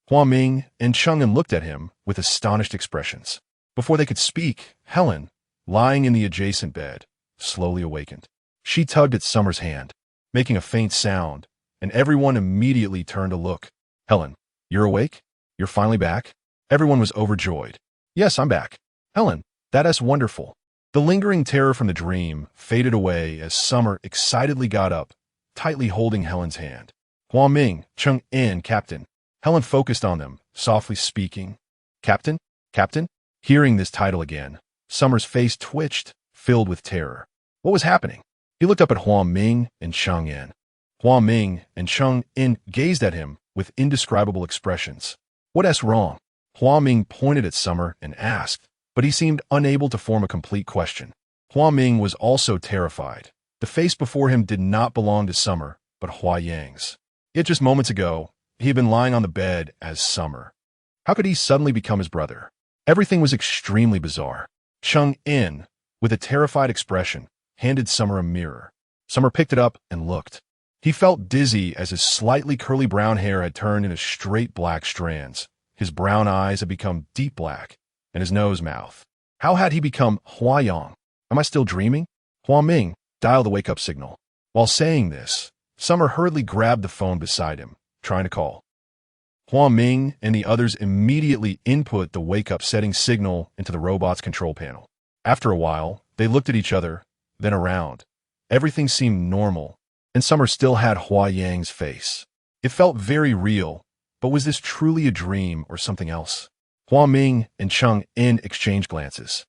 Speaker 1: Huang Ming and Chang'an looked at him with astonished expressions. Before they could speak, Helen, lying in the adjacent bed, slowly awakened. She tugged at Summer's hand, making a faint sound, and everyone immediately turned to look. Helen, you're awake? You're finally back? Everyone was overjoyed. Yes, I'm back. Helen, that's wonderful. The lingering terror from the dream faded away as Summer excitedly got up, tightly holding Helen's hand. Hua Ming, Chung In, Captain. Helen focused on them, softly speaking. Captain? Captain? Hearing this title again, Summer's face twitched, filled with terror. What was happening? He looked up at Hua Ming and Chung In. Hua Ming and Chung In gazed at him with indescribable expressions. What's wrong? Hua Ming pointed at Summer and asked, but he seemed unable to form a complete question. Hua Ming was also terrified. The face before him did not belong to Summer, but Hua Yang's. Yet just moments ago, he had been lying on the bed as Summer. How could he suddenly become his brother? Everything was extremely bizarre. Chung In, with a terrified expression, handed Summer a mirror. Summer picked it up and looked. He felt dizzy as his slightly curly brown hair had turned into straight black strands. His brown eyes had become deep black, and his mouth. How had he become Hua Yang? Am I still dreaming? Hua Ming, dial the wake-up signal. While saying this, Summer hurriedly grabbed the phone beside him, trying to call. Hua Ming and the others immediately input the wake-up setting signal into the robot's control panel. After a while, they looked at each other, then around. Everything seemed normal, and Summer still had Hua Yang's face. It felt very real, but was this truly a dream or something else? Hua Ming and Chung In exchanged glances.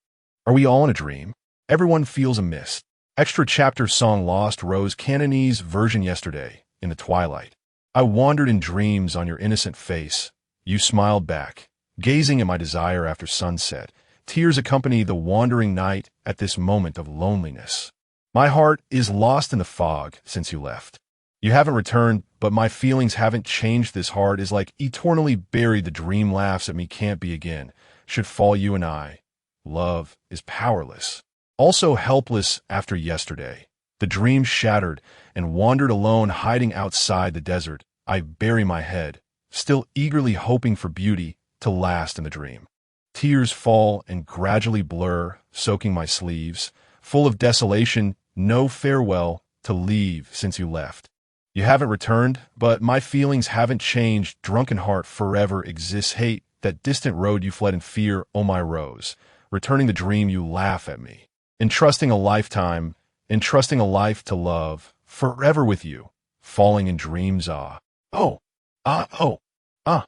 Speaker 1: Are we all in a dream? Everyone feels a mist. Extra chapter song Lost Rose Cantonese version yesterday, in the twilight. I wandered in dreams on your innocent face. You smiled back, gazing at my desire after sunset. Tears accompany the wandering night at this moment of loneliness. My heart is lost in the fog since you left. You haven't returned, but my feelings haven't changed. This heart is like eternally buried. The dream laughs at me, can't be again. Should fall you and I. Love is powerless. Also helpless after yesterday. The dream shattered and wandered alone, hiding outside the desert. I bury my head, still eagerly hoping for beauty to last in the dream. Tears fall and gradually blur, soaking my sleeves, full of desolation, no farewell to leave since you left. You haven't returned, but my feelings haven't changed. Drunken heart forever exists. Hate that distant road you fled in fear, oh my rose. Returning the dream you laugh at me. Entrusting a lifetime, entrusting a life to love, forever with you, falling in dreams, ah. Oh, ah, oh, ah,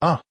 Speaker 1: ah,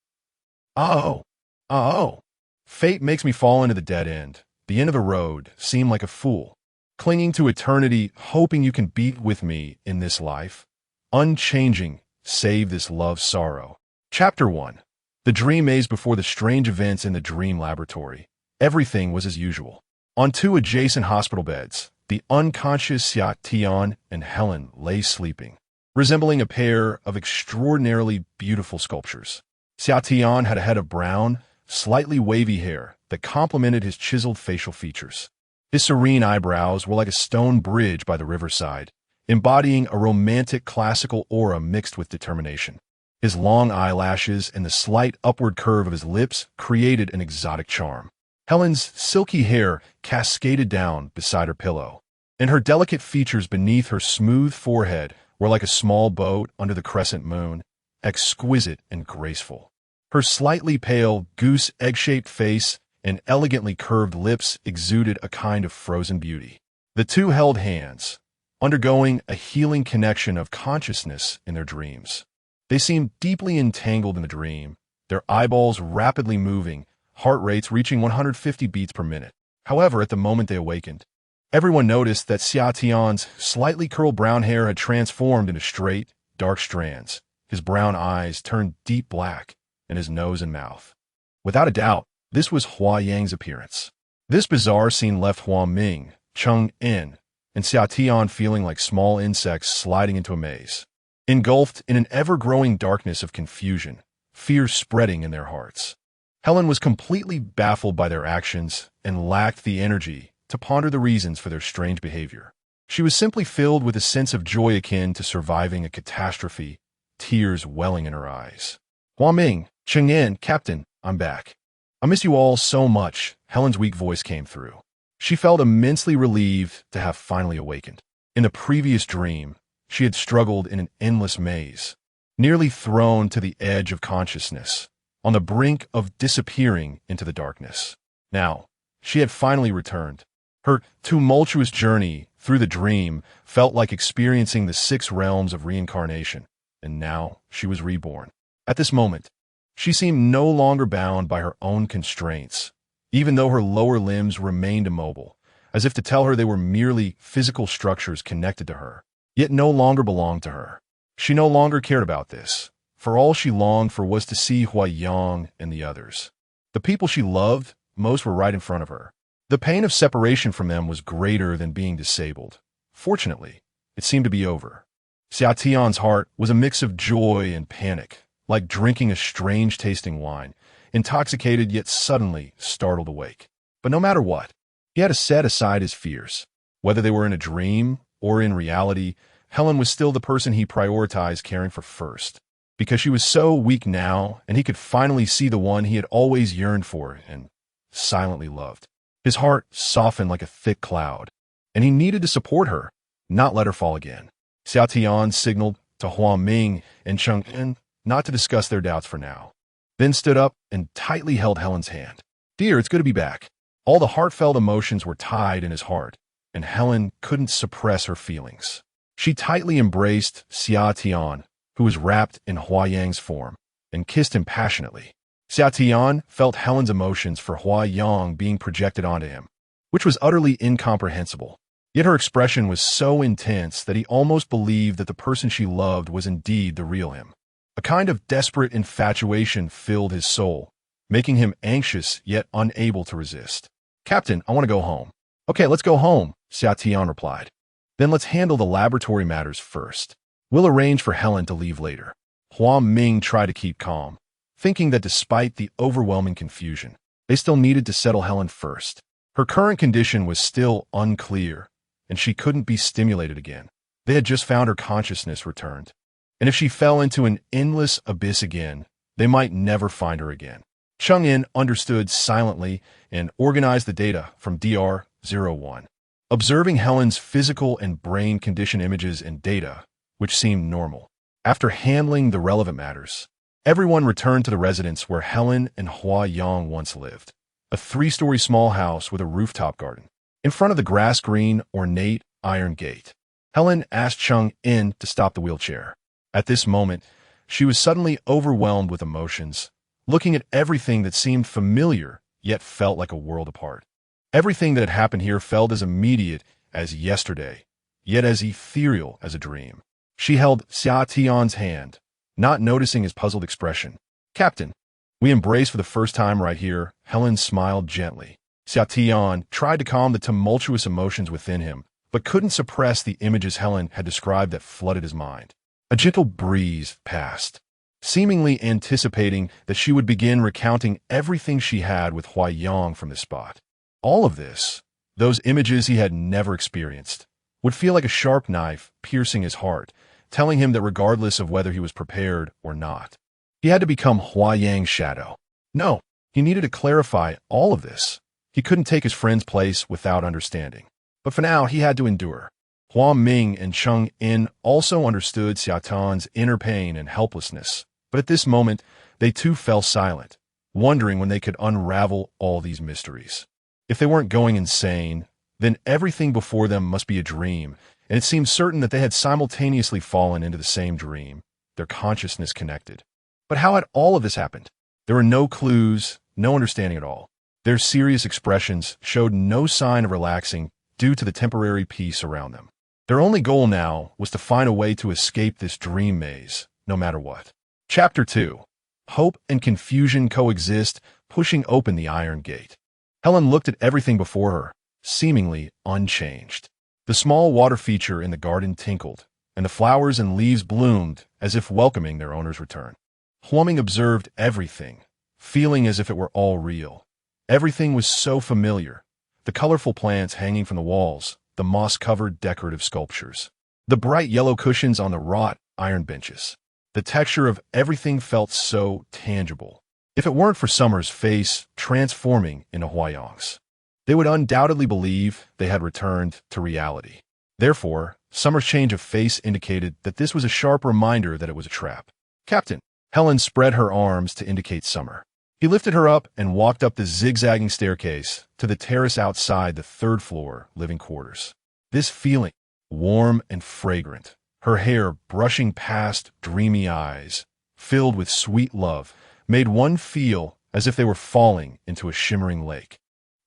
Speaker 1: ah, oh, ah, oh. Fate makes me fall into the dead end, the end of the road, seem like a fool, clinging to eternity, hoping you can be with me in this life, unchanging, save this love sorrow. Chapter 1. The dream maze. Before the strange events in the dream laboratory, everything was as usual. On two adjacent hospital beds, the unconscious Xia Tian and Helen lay sleeping, resembling a pair of extraordinarily beautiful sculptures. Xia Tian had a head of brown, slightly wavy hair that complemented his chiseled facial features. His serene eyebrows were like a stone bridge by the riverside, embodying a romantic classical aura mixed with determination. His long eyelashes and the slight upward curve of his lips created an exotic charm. Helen's silky hair cascaded down beside her pillow, and her delicate features beneath her smooth forehead were like a small boat under the crescent moon, exquisite and graceful. Her slightly pale, goose egg-shaped face and elegantly curved lips exuded a kind of frozen beauty. The two held hands, undergoing a healing connection of consciousness in their dreams. They seemed deeply entangled in the dream, their eyeballs rapidly moving, heart rates reaching 150 beats per minute. However, at the moment they awakened, everyone noticed that Xia Tian's slightly curled brown hair had transformed into straight, dark strands. His brown eyes turned deep black, and his nose and mouth. Without a doubt, this was Hua Yang's appearance. This bizarre scene left Hua Ming, Chung In, and Xia Tian feeling like small insects sliding into a maze, engulfed in an ever-growing darkness of confusion, fear spreading in their hearts. Helen was completely baffled by their actions and lacked the energy to ponder the reasons for their strange behavior. She was simply filled with a sense of joy akin to surviving a catastrophe, tears welling in her eyes. Hua Ming, Cheng In, Captain, I'm back. I miss you all so much, Helen's weak voice came through. She felt immensely relieved to have finally awakened. In the previous dream, she had struggled in an endless maze, nearly thrown to the edge of consciousness, on the brink of disappearing into the darkness. Now, she had finally returned. Her tumultuous journey through the dream felt like experiencing the 6 realms of reincarnation, and now she was reborn. At this moment, she seemed no longer bound by her own constraints, even though her lower limbs remained immobile, as if to tell her they were merely physical structures connected to her, yet no longer belonged to her. She no longer cared about this, for all she longed for was to see Huai and the others. The people she loved most were right in front of her. The pain of separation from them was greater than being disabled. Fortunately, it seemed to be over. Xiaotian's heart was a mix of joy and panic, like drinking a strange-tasting wine, intoxicated yet suddenly startled awake. But no matter what, he had to set aside his fears. Whether they were in a dream or in reality, Helen was still the person he prioritized caring for first, because she was so weak now, and he could finally see the one he had always yearned for and silently loved. His heart softened like a thick cloud, and he needed to support her, not let her fall again. Xiaotian signaled to Huaming and Cheng'en not to discuss their doubts for now, then stood up and tightly held Helen's hand. "Dear, it's good to be back." All the heartfelt emotions were tied in his heart, and Helen couldn't suppress her feelings. She tightly embraced Xiaotian, who was wrapped in Huayang's form, and kissed him passionately. Xiaotian felt Helen's emotions for Huayang being projected onto him, which was utterly incomprehensible. Yet her expression was so intense that he almost believed that the person she loved was indeed the real him. A kind of desperate infatuation filled his soul, making him anxious yet unable to resist. "Captain, I want to go home." "Okay, let's go home," Xiaotian replied. "Then let's handle the laboratory matters first. We'll arrange for Helen to leave later." Huaming tried to keep calm, thinking that despite the overwhelming confusion, they still needed to settle Helen first. Her current condition was still unclear, and she couldn't be stimulated again. They had just found her consciousness returned. And if she fell into an endless abyss again, they might never find her again. Cheng'en understood silently and organized the data from DR01. Observing Helen's physical and brain condition images and data, which seemed normal. After handling the relevant matters, everyone returned to the residence where Helen and Huayang once lived, a 3-story small house with a rooftop garden. In front of the grass-green, ornate iron gate, Helen asked Cheng'en to stop the wheelchair. At this moment, she was suddenly overwhelmed with emotions, looking at everything that seemed familiar yet felt like a world apart. Everything that had happened here felt as immediate as yesterday, yet as ethereal as a dream. She held Xiaotian's hand, not noticing his puzzled expression. "Captain, we embrace for the first time right here." Helen smiled gently. Xiaotian tried to calm the tumultuous emotions within him, but couldn't suppress the images Helen had described that flooded his mind. A gentle breeze passed, seemingly anticipating that she would begin recounting everything she had with Huayang from this spot. All of this, those images he had never experienced, would feel like a sharp knife piercing his heart, telling him that regardless of whether he was prepared or not, he had to become Huayang's shadow. No, he needed to clarify all of this. He couldn't take his friend's place without understanding. But for now, he had to endure. Huaming and Cheng'en also understood Xiaotian's inner pain and helplessness, but at this moment, they too fell silent, wondering when they could unravel all these mysteries. If they weren't going insane, then everything before them must be a dream, and it seemed certain that they had simultaneously fallen into the same dream, their consciousness connected. But how had all of this happened? There were no clues, no understanding at all. Their serious expressions showed no sign of relaxing due to the temporary peace around them. Their only goal now was to find a way to escape this dream maze, no matter what. Chapter 2. Hope and confusion coexist, pushing open the iron gate. Helen looked at everything before her, seemingly unchanged. The small water feature in the garden tinkled, and the flowers and leaves bloomed as if welcoming their owner's return. Huaming observed everything, feeling as if it were all real. Everything was so familiar. The colorful plants hanging from the walls, the moss-covered decorative sculptures, the bright yellow cushions on the wrought iron benches. The texture of everything felt so tangible, If it weren't for Summer's face transforming into Huayang's, they would undoubtedly believe they had returned to reality. Therefore, Summer's change of face indicated that this was a sharp reminder that it was a trap. Captain, Helen spread her arms to indicate Summer. He lifted her up and walked up the zigzagging staircase to the terrace outside the third-floor living quarters. This feeling, warm and fragrant, her hair brushing past dreamy eyes, filled with sweet love, made one feel as if they were falling into a shimmering lake.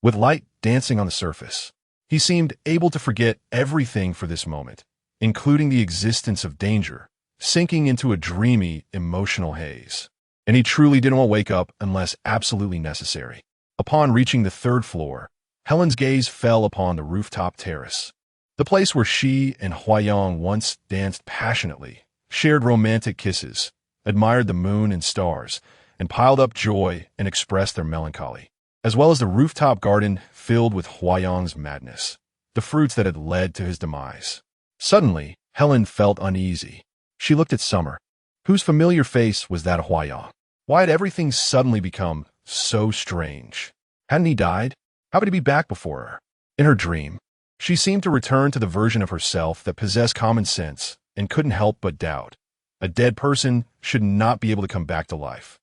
Speaker 1: With light dancing on the surface, he seemed able to forget everything for this moment, including the existence of danger, sinking into a dreamy, emotional haze. And he truly didn't want to wake up unless absolutely necessary. Upon reaching the third floor, Helen's gaze fell upon the rooftop terrace. The place where she and Huayang once danced passionately, shared romantic kisses, admired the moon and stars, and piled up joy and expressed their melancholy, as well as the rooftop garden filled with Huayang's madness, the fruits that had led to his demise. Suddenly, Helen felt uneasy. She looked at Summer, whose familiar face was that of Huayang. Why had everything suddenly become so strange? Hadn't he died? How could he be back before her? In her dream, she seemed to return to the version of herself that possessed common sense and couldn't help but doubt. A dead person should not be able to come back to life.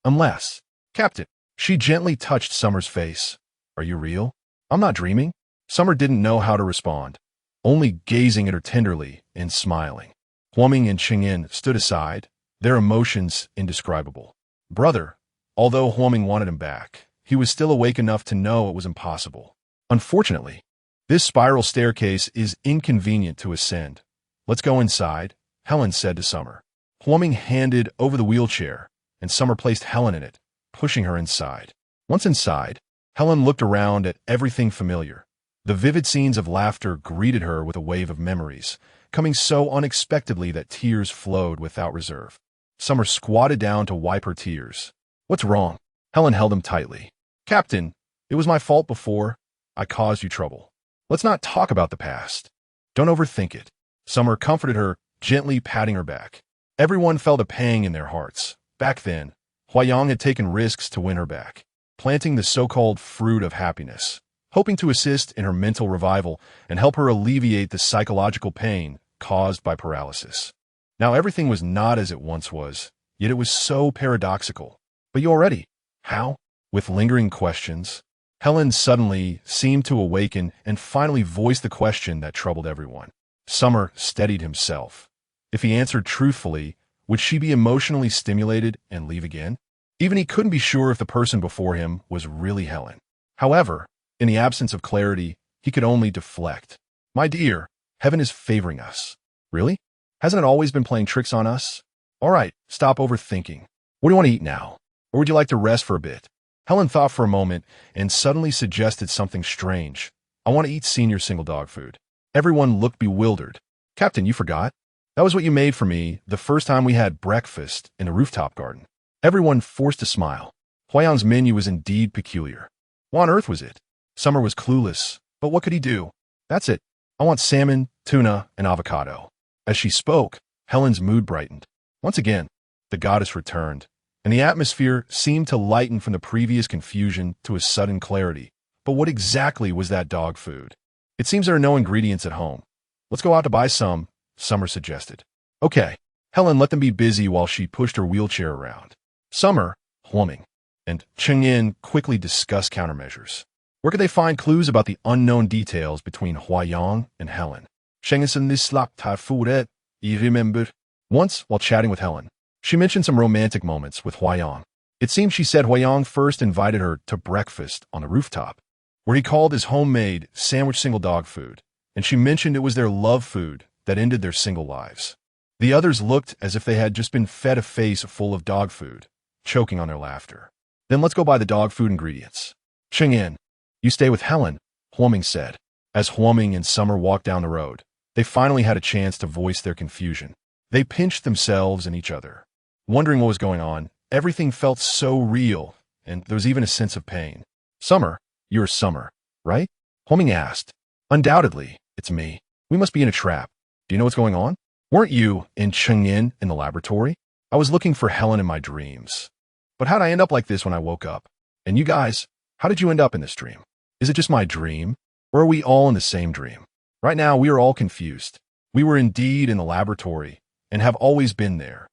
Speaker 1: Unless, Captain, she gently touched Summer's face. Are you real? I'm not dreaming. Summer didn't know how to respond, only gazing at her tenderly and smiling. Huaming and Chengyin stood aside, their emotions indescribable. Brother, although Huaming wanted him back, he was still awake enough to know it was impossible. Unfortunately, this spiral staircase is inconvenient to ascend. Let's go inside, Helen said to Summer. Huaming handed over the wheelchair, and Summer placed Helen in it, pushing her inside. Once inside, Helen looked around at everything familiar. The vivid scenes of laughter greeted her with a wave of memories, coming so unexpectedly that tears flowed without reserve. Summer squatted down to wipe her tears. What's wrong? Helen held him tightly. Captain, it was my fault before. I caused you trouble. Let's not talk about the past. Don't overthink it. Summer comforted her, gently patting her back. Everyone felt a pang in their hearts. Back then, Huayang had taken risks to win her back, planting the so-called fruit of happiness, hoping to assist in her mental revival and help her alleviate the psychological pain caused by paralysis. Now everything was not as it once was, yet it was so paradoxical. But you already? How? With lingering questions, Helen suddenly seemed to awaken and finally voiced the question that troubled everyone. Summer steadied himself. If he answered truthfully, would she be emotionally stimulated and leave again? Even he couldn't be sure if the person before him was really Helen. However, in the absence of clarity, he could only deflect. My dear, heaven is favoring us. Really? Hasn't it always been playing tricks on us? All right, stop overthinking. What do you want to eat now? Or would you like to rest for a bit? Helen thought for a moment and suddenly suggested something strange. I want to eat senior single dog food. Everyone looked bewildered. Captain, you forgot? That was what you made for me the first time we had breakfast in the rooftop garden. Everyone forced a smile. Huayang's menu was indeed peculiar. What on earth was it? Summer was clueless, but what could he do? That's it. I want salmon, tuna, and avocado. As she spoke, Helen's mood brightened. Once again, the goddess returned, and the atmosphere seemed to lighten from the previous confusion to a sudden clarity. But what exactly was that dog food? It seems there are no ingredients at home. Let's go out to buy some, Summer suggested. Okay. Helen let them be busy while she pushed her wheelchair around. Summer, Huaming, and Chengyin quickly discussed countermeasures. Where could they find clues about the unknown details between Huayang and Helen? Once, while chatting with Helen, she mentioned some romantic moments with Huayang. It seemed she said Huayang first invited her to breakfast on the rooftop, where he called his homemade sandwich single dog food, and she mentioned it was their love food that ended their single lives. The others looked as if they had just been fed a face full of dog food, choking on their laughter. Then let's go buy the dog food ingredients. Chengyin, you stay with Helen, Huaming said. As Huaming and Summer walked down the road, they finally had a chance to voice their confusion. They pinched themselves and each other. Wondering what was going on, everything felt so real, and there was even a sense of pain. Summer, you're Summer, right? Huaming asked. Undoubtedly, it's me. We must be in a trap. Do you know what's going on? Weren't you and Chengyin in the laboratory? I was looking for Helen in my dreams. But how'd I end up like this when I woke up? And you guys, how did you end up in this dream? Is it just my dream? Or are we all in the same dream? Right now, we are all confused. We were indeed in the laboratory and have always been there.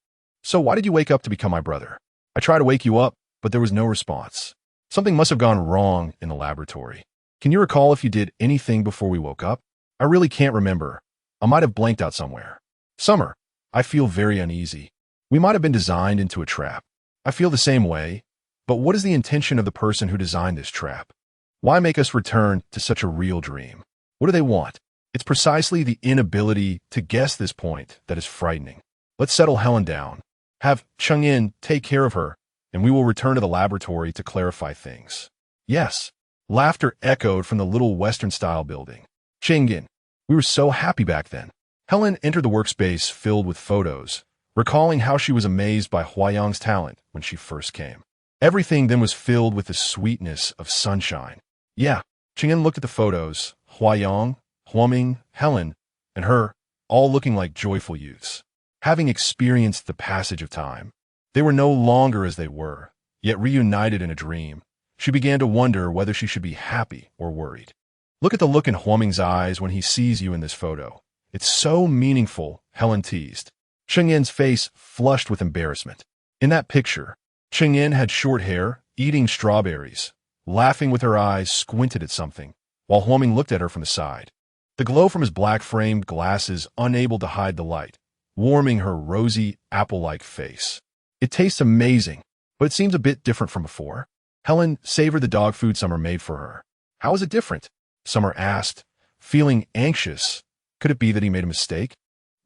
Speaker 1: So why did you wake up to become my brother? I tried to wake you up, but there was no response. Something must have gone wrong in the laboratory. Can you recall if you did anything before we woke up? I really can't remember. I might have blanked out somewhere. Summer, I feel very uneasy. We might have been designed into a trap. I feel the same way, but what is the intention of the person who designed this trap? Why make us return to such a real dream? What do they want? It's precisely the inability to guess this point that is frightening. Let's settle Helen down. Have Cheng-In take care of her, and we will return to the laboratory to clarify things. Yes. Laughter echoed from the little Western-style building. Cheng-In, we were so happy back then. Helen entered the workspace filled with photos, recalling how she was amazed by Huayang's talent when she first came. Everything then was filled with the sweetness of sunshine. Yeah, Cheng-In looked at the photos, Huayang, Huaming, Helen, and her, all looking like joyful youths. Having experienced the passage of time, they were no longer as they were, yet reunited in a dream. She began to wonder whether she should be happy or worried. Look at the look in Huaming's eyes when he sees you in this photo. It's so meaningful, Helen teased. Cheng-Yin's face flushed with embarrassment. In that picture, Cheng-Yin had short hair, eating strawberries, laughing with her eyes squinted at something, while Huaming looked at her from the side. The glow from his black-framed glasses unable to hide the light, warming her rosy, apple-like face. It tastes amazing, but it seems a bit different from before. Helen savored the dog food Summer made for her. How is it different? Summer asked, feeling anxious. Could it be that he made a mistake?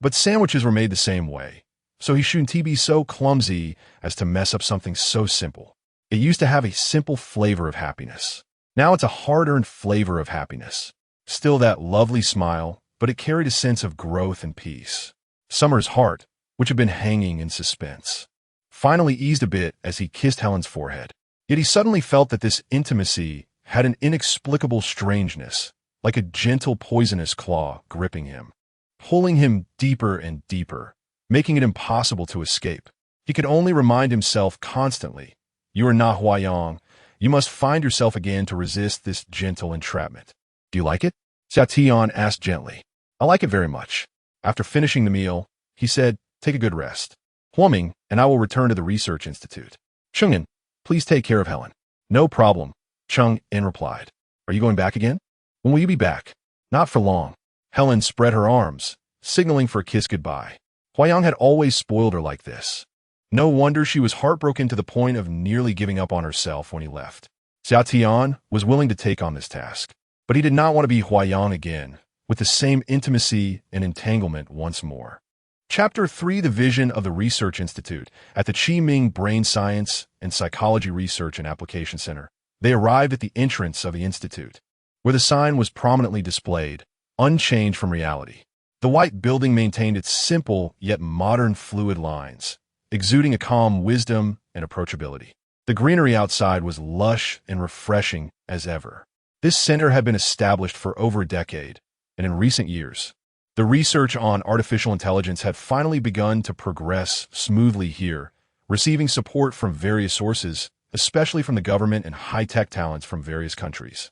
Speaker 1: But sandwiches were made the same way, so he shouldn't be so clumsy as to mess up something so simple. It used to have a simple flavor of happiness. Now it's a hard-earned flavor of happiness. Still that lovely smile, but it carried a sense of growth and peace. Summer's heart, which had been hanging in suspense, finally eased a bit as he kissed Helen's forehead. Yet he suddenly felt that this intimacy had an inexplicable strangeness, like a gentle poisonous claw gripping him, pulling him deeper and deeper, making it impossible to escape. He could only remind himself constantly, "You are not Huayang. You must find yourself again to resist this gentle entrapment." "Do you like it?" Xia Tian asked gently. "I like it very much." After finishing the meal, he said, "Take a good rest. Huaming and I will return to the research institute. Cheng-In, please take care of Helen." "No problem," Cheng-In replied. "Are you going back again? When will you be back?" "Not for long." Helen spread her arms, signaling for a kiss goodbye. Huayang had always spoiled her like this. No wonder she was heartbroken to the point of nearly giving up on herself when he left. Xia Tian was willing to take on this task, but he did not want to be Huayang again, with the same intimacy and entanglement once more. Chapter 3: The Vision of the Research Institute. At the Qiming Brain Science and Psychology Research and Application Center, they arrived at the entrance of the institute, where the sign was prominently displayed, unchanged from reality. The white building maintained its simple yet modern fluid lines, exuding a calm wisdom and approachability. The greenery outside was lush and refreshing as ever. This center had been established for over a decade, and in recent years, the research on artificial intelligence had finally begun to progress smoothly here, receiving support from various sources, especially from the government and high-tech talents from various countries,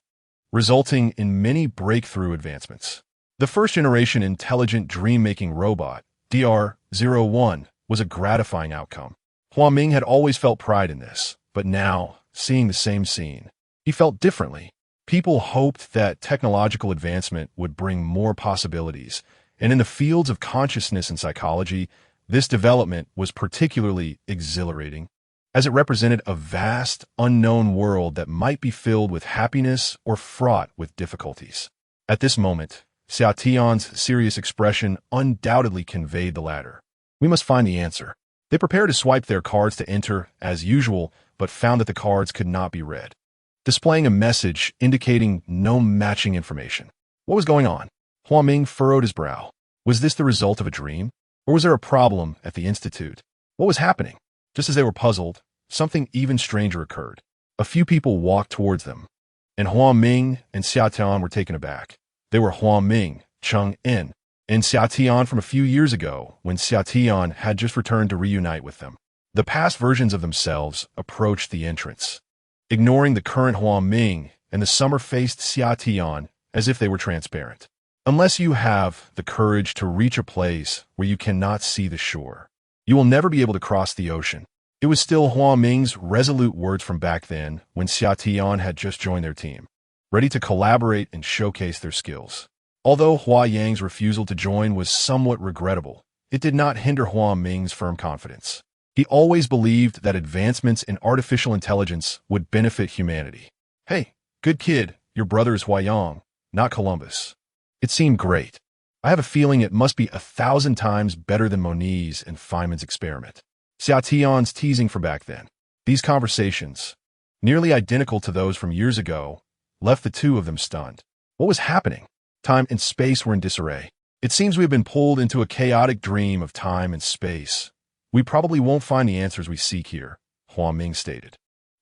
Speaker 1: resulting in many breakthrough advancements. The first-generation intelligent dream-making robot, DR-01, was a gratifying outcome. Huaming had always felt pride in this, but now, seeing the same scene, he felt differently. People hoped that technological advancement would bring more possibilities, and in the fields of consciousness and psychology, this development was particularly exhilarating, as it represented a vast, unknown world that might be filled with happiness or fraught with difficulties. At this moment, Xia Tian's serious expression undoubtedly conveyed the latter. "We must find the answer." They prepared to swipe their cards to enter, as usual, but found that the cards could not be read, displaying a message indicating no matching information. What was going on? Huaming furrowed his brow. Was this the result of a dream? Or was there a problem at the institute? What was happening? Just as they were puzzled, something even stranger occurred. A few people walked towards them, and Huaming and Xia Tian were taken aback. They were Huaming, Cheng-In, and Xia Tian from a few years ago, when Xia Tian had just returned to reunite with them. The past versions of themselves approached the entrance, ignoring the current Huang Ming and the summer-faced Xia Tian as if they were transparent. Unless you have the courage to reach a place where you cannot see the shore, you will never be able to cross the ocean. It was still Huang Ming's resolute words from back then when Xia Tian had just joined their team, ready to collaborate and showcase their skills. Although Hua Yang's refusal to join was somewhat regrettable, it did not hinder Huang Ming's firm confidence. He always believed that advancements in artificial intelligence would benefit humanity. Hey, good kid, your brother is Huayang, not Columbus. It seemed great. I have a feeling it must be 1,000 times better than Moniz and Feynman's experiment. Xia Tian's teasing from back then. These conversations, nearly identical to those from years ago, left the two of them stunned. What was happening? Time and space were in disarray. It seems we have been pulled into a chaotic dream of time and space. We probably won't find the answers we seek here, Huang Ming stated.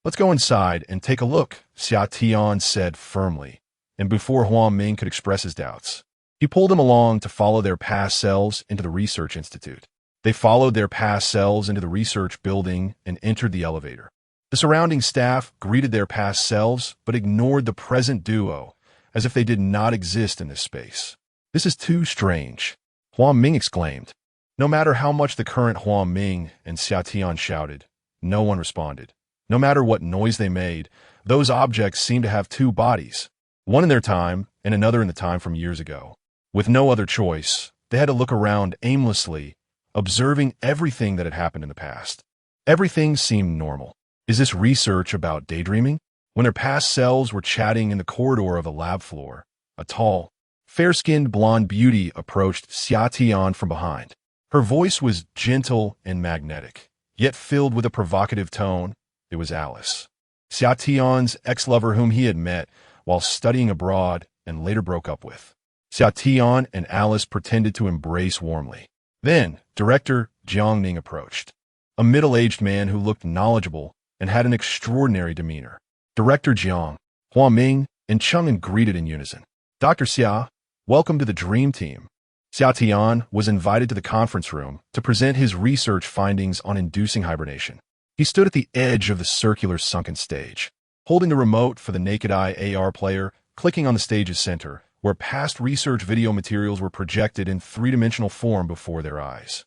Speaker 1: Let's go inside and take a look, Xia Tian said firmly, and before Huang Ming could express his doubts, he pulled him along to follow their past selves into the research institute. They followed their past selves into the research building and entered the elevator. The surrounding staff greeted their past selves but ignored the present duo as if they did not exist in this space. This is too strange, Huang Ming exclaimed. No matter how much the current Huang Ming and Xia Tian shouted, no one responded. No matter what noise they made, those objects seemed to have two bodies, one in their time and another in the time from years ago. With no other choice, they had to look around aimlessly, observing everything that had happened in the past. Everything seemed normal. Is this research about daydreaming? When their past selves were chatting in the corridor of the lab floor, a tall, fair-skinned blonde beauty approached Xia Tian from behind. Her voice was gentle and magnetic, yet filled with a provocative tone. It was Alice, Xia Tian's ex-lover whom he had met while studying abroad and later broke up with. Xia Tian and Alice pretended to embrace warmly. Then, Director Jiang Ning approached, a middle-aged man who looked knowledgeable and had an extraordinary demeanor. Director Jiang, Huang Ming, and Cheng'en greeted in unison. Dr. Xia, welcome to the Dream Team. Xia Tian was invited to the conference room to present his research findings on inducing hibernation. He stood at the edge of the circular sunken stage, holding the remote for the naked eye AR player, clicking on the stage's center, where past research video materials were projected in three-dimensional form before their eyes.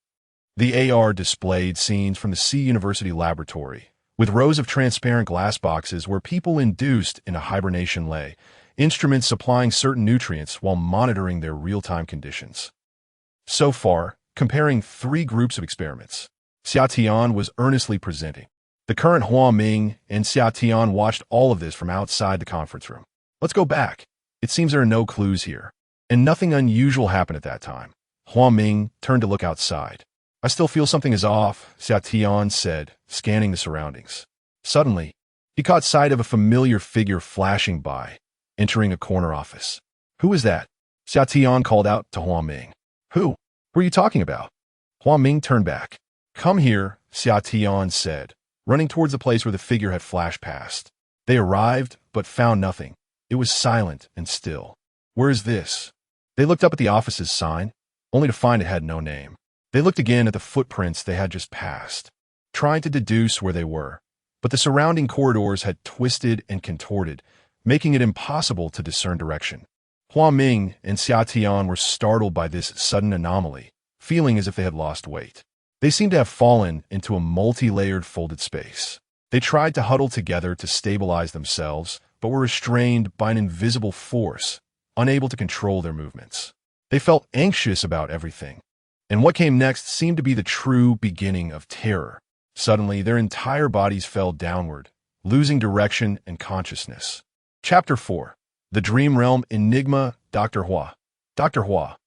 Speaker 1: The AR displayed scenes from the Sea University laboratory, with rows of transparent glass boxes where people induced in a hibernation lay, instruments supplying certain nutrients while monitoring their real-time conditions. So far, comparing three groups of experiments, Xia Tian was earnestly presenting. The current Huang Ming and Xia Tian watched all of this from outside the conference room. Let's go back. It seems there are no clues here. And nothing unusual happened at that time. Huang Ming turned to look outside. I still feel something is off, Xia Tian said, scanning the surroundings. Suddenly, he caught sight of a familiar figure flashing by, entering a corner office. Who is that? Xia Tian called out to Huang Ming. Who? Who are you talking about? Huang Ming turned back. Come here, Xia Tian said, running towards the place where the figure had flashed past. They arrived, but found nothing. It was silent and still. Where is this? They looked up at the office's sign, only to find it had no name. They looked again at the footprints they had just passed, trying to deduce where they were, but the surrounding corridors had twisted and contorted, making it impossible to discern direction. Huang Ming and Xia Tian were startled by this sudden anomaly, feeling as if they had lost weight. They seemed to have fallen into a multi-layered folded space. They tried to huddle together to stabilize themselves, but were restrained by an invisible force, unable to control their movements. They felt anxious about everything, and what came next seemed to be the true beginning of terror. Suddenly, their entire bodies fell downward, losing direction and consciousness. Chapter 4. The Dream Realm Enigma. Dr. Hua. Dr. Hua,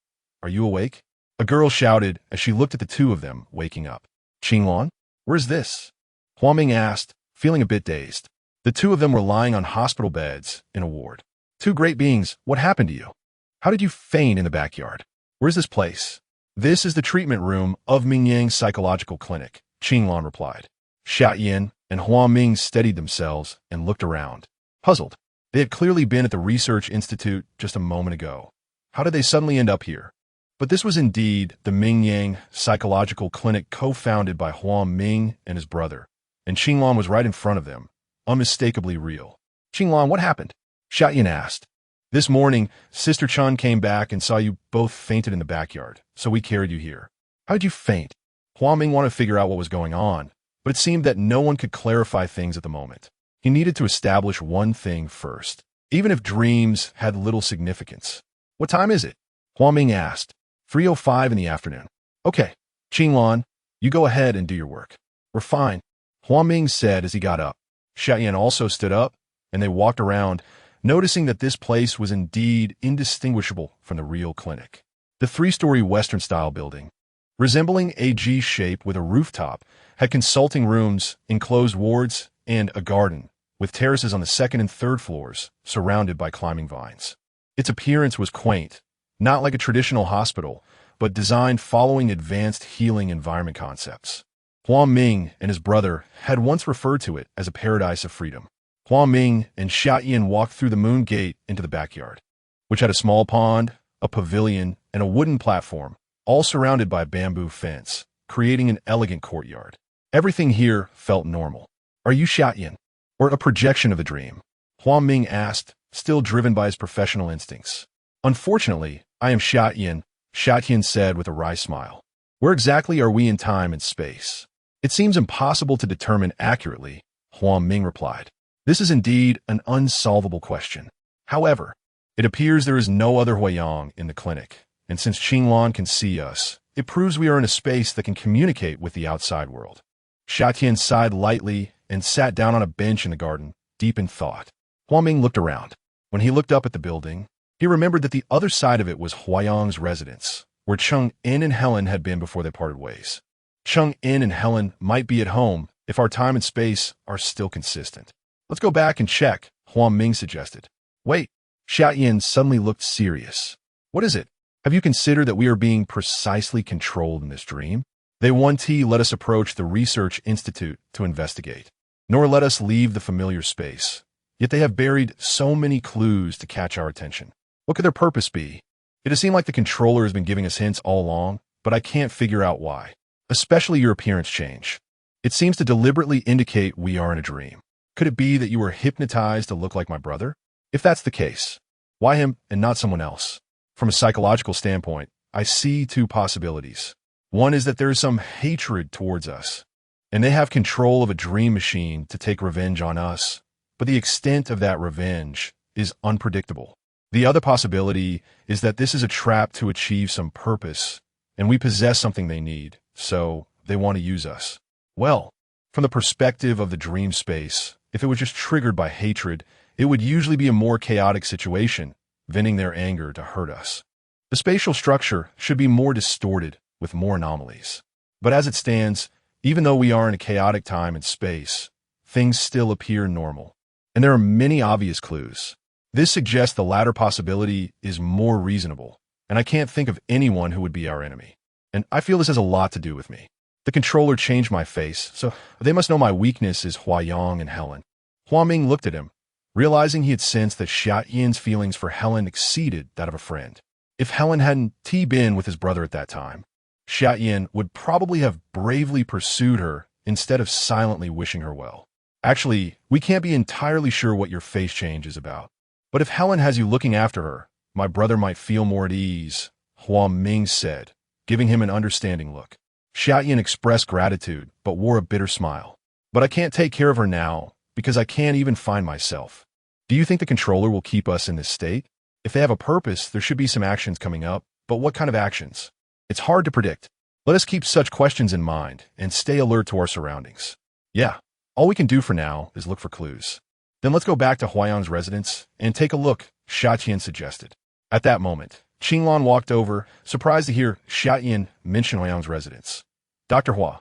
Speaker 1: are you awake? A girl shouted as she looked at the two of them waking up. Qingluan, where's this? Huang Ming asked, feeling a bit dazed. The two of them were lying on hospital beds in a ward. Two great beings, what happened to you? How did you faint in the backyard? Where's this place? This is the treatment room of Mingyang's psychological clinic, Qingluan replied. Xia Yin and Huang Ming steadied themselves and looked around, puzzled. They had clearly been at the research institute just a moment ago. How did they suddenly end up here? But this was indeed the Ming-Yang psychological clinic co-founded by Huang Ming and his brother, and Qinglan was right in front of them, unmistakably real. "Qinglan, what happened?" Xiaoyan asked. "This morning, Sister Chun came back and saw you both fainted in the backyard, so we carried you here." "How'd you faint?" Huang Ming wanted to figure out what was going on, but it seemed that no one could clarify things at the moment. He needed to establish one thing first, even if dreams had little significance. "What time is it?" Huang Ming asked. 3:05 in the afternoon. "Okay, Qinglan, you go ahead and do your work." "We're fine," Huang Ming said as he got up. Xiaoyan also stood up, and they walked around, noticing that this place was indeed indistinguishable from the real clinic. The three-story Western-style building, resembling a G shape with a rooftop, had consulting rooms, enclosed wards, and a garden, with terraces on the second and third floors, surrounded by climbing vines. Its appearance was quaint, not like a traditional hospital, but designed following advanced healing environment concepts. Huang Ming and his brother had once referred to it as a paradise of freedom. Huang Ming and Xiaoyan walked through the moon gate into the backyard, which had a small pond, a pavilion, and a wooden platform, all surrounded by a bamboo fence, creating an elegant courtyard. Everything here felt normal. "Are you Xiaoyan, or a projection of a dream?" Huang Ming asked, still driven by his professional instincts. "Unfortunately, I am Xiaoyan," Xiaoyan said with a wry smile. "Where exactly are we in time and space?" "It seems impossible to determine accurately," Huang Ming replied. "This is indeed an unsolvable question. However, it appears there is no other Huayang in the clinic, and since Qinglan can see us, it proves we are in a space that can communicate with the outside world." Xiaoyan sighed lightly and sat down on a bench in the garden, deep in thought. Huang Ming looked around. When he looked up at the building, he remembered that the other side of it was Huayang's residence, where Cheng In and Helen had been before they parted ways. Cheng In and Helen might be at home if our time and space are still consistent. "Let's go back and check," Huang Ming suggested. "Wait." Xiaoyan suddenly looked serious. "What is it? Have you considered that we are being precisely controlled in this dream? They 1T let us approach the Research Institute to investigate, nor let us leave the familiar space. Yet they have buried so many clues to catch our attention. What could their purpose be? It has seemed like the controller has been giving us hints all along, but I can't figure out why. Especially your appearance change. It seems to deliberately indicate we are in a dream. Could it be that you were hypnotized to look like my brother? If that's the case, why him and not someone else? From a psychological standpoint, I see two possibilities. One is that there is some hatred towards us, and they have control of a dream machine to take revenge on us, but the extent of that revenge is unpredictable. The other possibility is that this is a trap to achieve some purpose, and we possess something they need, so they want to use us. Well, from the perspective of the dream space, if it was just triggered by hatred, it would usually be a more chaotic situation, venting their anger to hurt us. The spatial structure should be more distorted, with more anomalies. But as it stands, even though we are in a chaotic time and space, things still appear normal. And there are many obvious clues. This suggests the latter possibility is more reasonable, and I can't think of anyone who would be our enemy. And I feel this has a lot to do with me. The controller changed my face, so they must know my weakness is Huayang and Helen. Huang Ming looked at him, realizing he had sensed that Xiaoyan's feelings for Helen exceeded that of a friend. If Helen hadn't been with his brother at that time, Xiaoyan would probably have bravely pursued her instead of silently wishing her well. Actually, we can't be entirely sure what your face change is about. But if Helen has you looking after her, my brother might feel more at ease, Huang Ming said, giving him an understanding look. Xiaoyan expressed gratitude, but wore a bitter smile. But I can't take care of her now, because I can't even find myself. Do you think the controller will keep us in this state? If they have a purpose, there should be some actions coming up, but what kind of actions? It's hard to predict. Let us keep such questions in mind and stay alert to our surroundings. Yeah, all we can do for now is look for clues. Then let's go back to Huayang's residence and take a look, Xiaoyan suggested. At that moment, Qinglan walked over, surprised to hear Xiaoyan mention Huayang's residence. "Dr. Hua,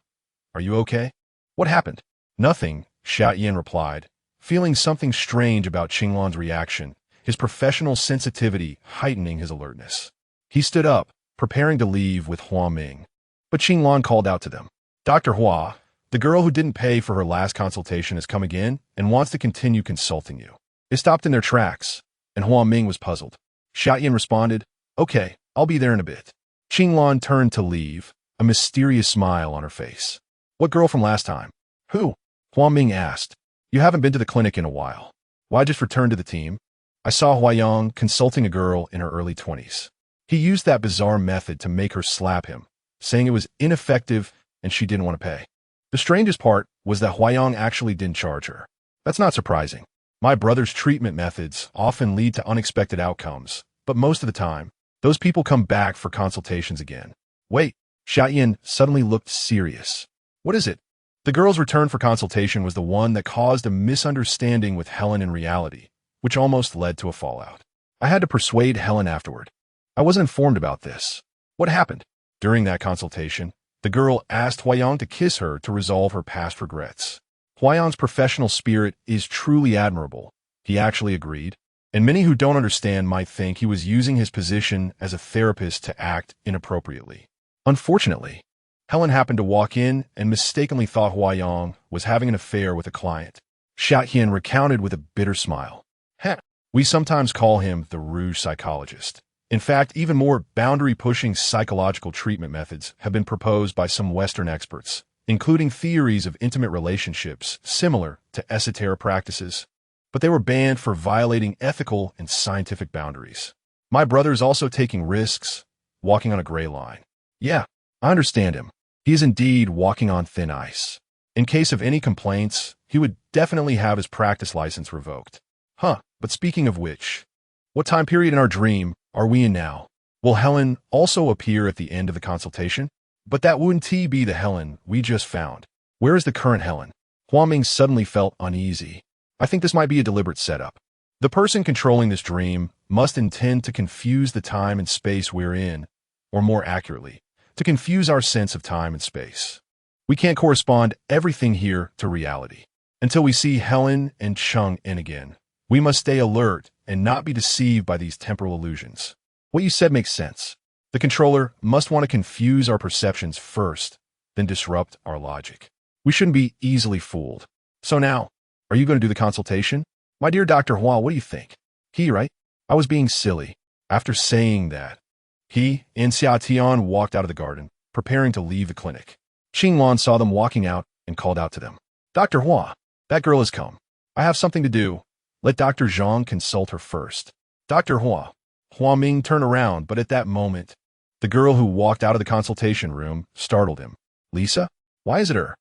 Speaker 1: are you okay?" "What happened?" "Nothing," Xiaoyan replied, feeling something strange about Qinglan's reaction, his professional sensitivity heightening his alertness. He stood up, preparing to leave with Huang Ming. But Qinglan called out to them. "Dr. Hua, the girl who didn't pay for her last consultation has come again and wants to continue consulting you." They stopped in their tracks, and Huang Ming was puzzled. Xiaoyan responded, "Okay, I'll be there in a bit." Qinglan turned to leave, a mysterious smile on her face. What girl from last time? Who? Huaming asked. You haven't been to the clinic in a while. Why just return to the team? I saw Huayang consulting a girl in her early 20s. He used that bizarre method to make her slap him, saying it was ineffective and she didn't want to pay. The strangest part was that Huayang actually didn't charge her. That's not surprising. My brother's treatment methods often lead to unexpected outcomes, but most of the time, those people come back for consultations again. Wait, Xiaoyan suddenly looked serious. What is it? The girl's return for consultation was the one that caused a misunderstanding with Helen in reality, which almost led to a fallout. I had to persuade Helen afterward. I wasn't informed about this. What happened? During that consultation, the girl asked Huayang to kiss her to resolve her past regrets. Huayang's professional spirit is truly admirable. He actually agreed, and many who don't understand might think he was using his position as a therapist to act inappropriately. Unfortunately, Helen happened to walk in and mistakenly thought Huayang was having an affair with a client. Xiaoyan recounted with a bitter smile. Heh, we sometimes call him the rouge psychologist. In fact, even more boundary-pushing psychological treatment methods have been proposed by some Western experts, including theories of intimate relationships similar to esoteric practices, but they were banned for violating ethical and scientific boundaries. My brother is also taking risks, walking on a gray line. Yeah, I understand him. He is indeed walking on thin ice. In case of any complaints, he would definitely have his practice license revoked. But speaking of which, what time period in our dream are we in now? Will Helen also appear at the end of the consultation? But that wouldn't be the Helen we just found. Where is the current Helen? Huaming suddenly felt uneasy. I think this might be a deliberate setup. The person controlling this dream must intend to confuse the time and space we're in, or more accurately, to confuse our sense of time and space. We can't correspond everything here to reality. Until we see Helen and Chung in again, we must stay alert and not be deceived by these temporal illusions. What you said makes sense. The controller must want to confuse our perceptions first, then disrupt our logic. We shouldn't be easily fooled. So now, are you going to do the consultation? My dear Dr. Hua, what do you think? Right? I was being silly. After saying that, he and Xiaotian walked out of the garden, preparing to leave the clinic. Qinglan saw them walking out and called out to them. Dr. Hua, that girl has come. I have something to do. Let Dr. Zhang consult her first. Dr. Hua. Huaming turned around, but at that moment, the girl who walked out of the consultation room startled him. Lisa? Why is it her?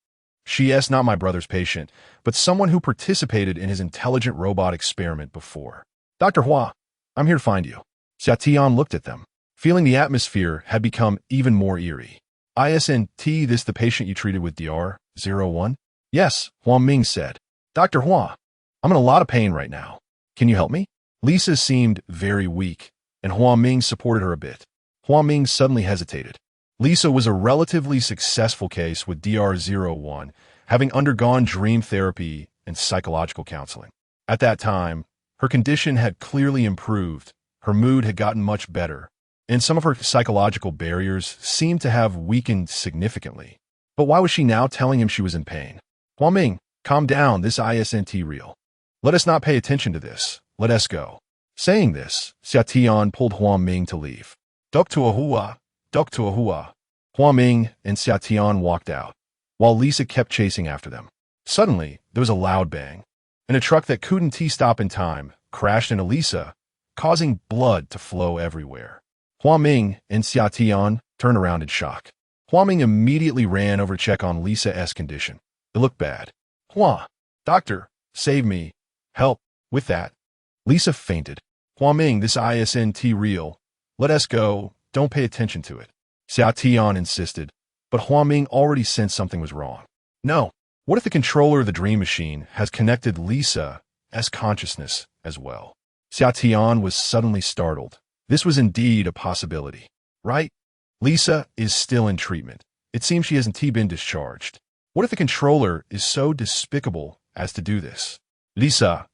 Speaker 1: She is not my brother's patient, but someone who participated in his intelligent robot experiment before. Dr. Hua, I'm here to find you. Xiaotian looked at them, feeling the atmosphere had become even more eerie. Isn't this the patient you treated with DR01? Yes, Huaming said. Dr. Hua, I'm in a lot of pain right now. Can you help me? Lisa seemed very weak, and Huaming supported her a bit. Huaming suddenly hesitated. Lisa was a relatively successful case with DR01, having undergone dream therapy and psychological counseling. At that time, her condition had clearly improved, her mood had gotten much better, and some of her psychological barriers seemed to have weakened significantly. But why was she now telling him she was in pain? Huaming, calm down, this isn't real. Let us not pay attention to this. Let us go. Saying this, Xiaotian pulled Huaming to leave. Doctor Hua. Huaming and Xiaotian walked out, while Lisa kept chasing after them. Suddenly, there was a loud bang, and a truck that couldn't stop in time crashed into Lisa, causing blood to flow everywhere. Huaming and Xiaotian turned around in shock. Huaming immediately ran over to check on Lisa's condition. It looked bad. Hua, doctor, save me. Help. With that, Lisa fainted. Huaming, this isn't real. Let us go. Don't pay attention to it. Xiaotian insisted, but Huaming already sensed something was wrong. No. What if the controller of the dream machine has connected Lisa's consciousness as well? Xiaotian was suddenly startled. This was indeed a possibility. Right? Lisa is still in treatment. It seems she hasn't been discharged. What if the controller is so despicable as to do this? Lisa,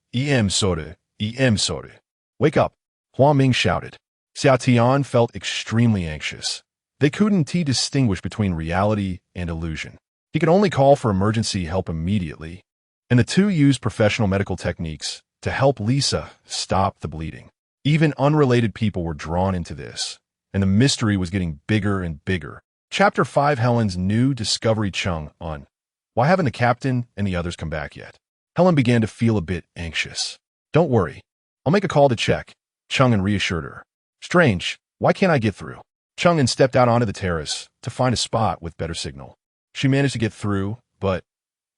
Speaker 1: sorry. Wake up, Huaming shouted. Xiaotian felt extremely anxious. They couldn't distinguish between reality and illusion. He could only call for emergency help immediately, and the two used professional medical techniques to help Lisa stop the bleeding. Even unrelated people were drawn into this, and the mystery was getting bigger and bigger. Chapter 5, Helen's new discovery. Chung on. Why haven't the captain and the others come back yet? Helen began to feel a bit anxious. Don't worry. I'll make a call to check, Chung-in reassured her. Strange, why can't I get through? Chung-in stepped out onto the terrace to find a spot with better signal. She managed to get through, but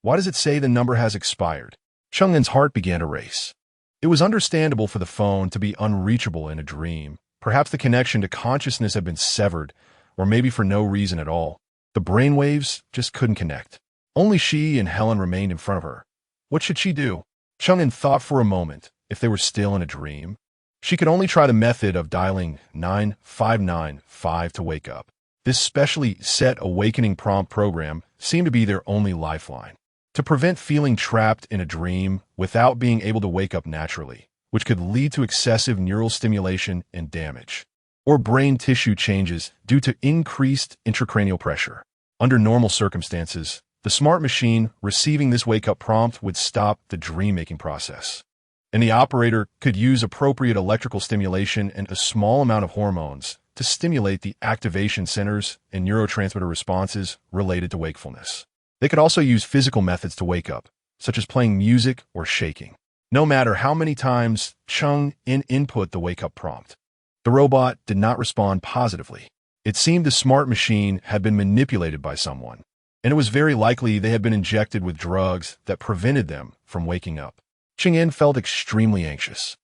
Speaker 1: why does it say the number has expired? Chung-in's heart began to race. It was understandable for the phone to be unreachable in a dream. Perhaps the connection to consciousness had been severed, or maybe for no reason at all. The brainwaves just couldn't connect. Only she and Helen remained in front of her. What should she do? Chung-in thought for a moment if they were still in a dream. She could only try the method of dialing 9595 to wake up. This specially set awakening prompt program seemed to be their only lifeline. To prevent feeling trapped in a dream without being able to wake up naturally, which could lead to excessive neural stimulation and damage, or brain tissue changes due to increased intracranial pressure. Under normal circumstances, the smart machine receiving this wake-up prompt would stop the dream-making process, and the operator could use appropriate electrical stimulation and a small amount of hormones to stimulate the activation centers and neurotransmitter responses related to wakefulness. They could also use physical methods to wake up, such as playing music or shaking. No matter how many times Chung-in input the wake-up prompt, the robot did not respond positively. It seemed the smart machine had been manipulated by someone, and it was very likely they had been injected with drugs that prevented them from waking up. Chung-in felt extremely anxious.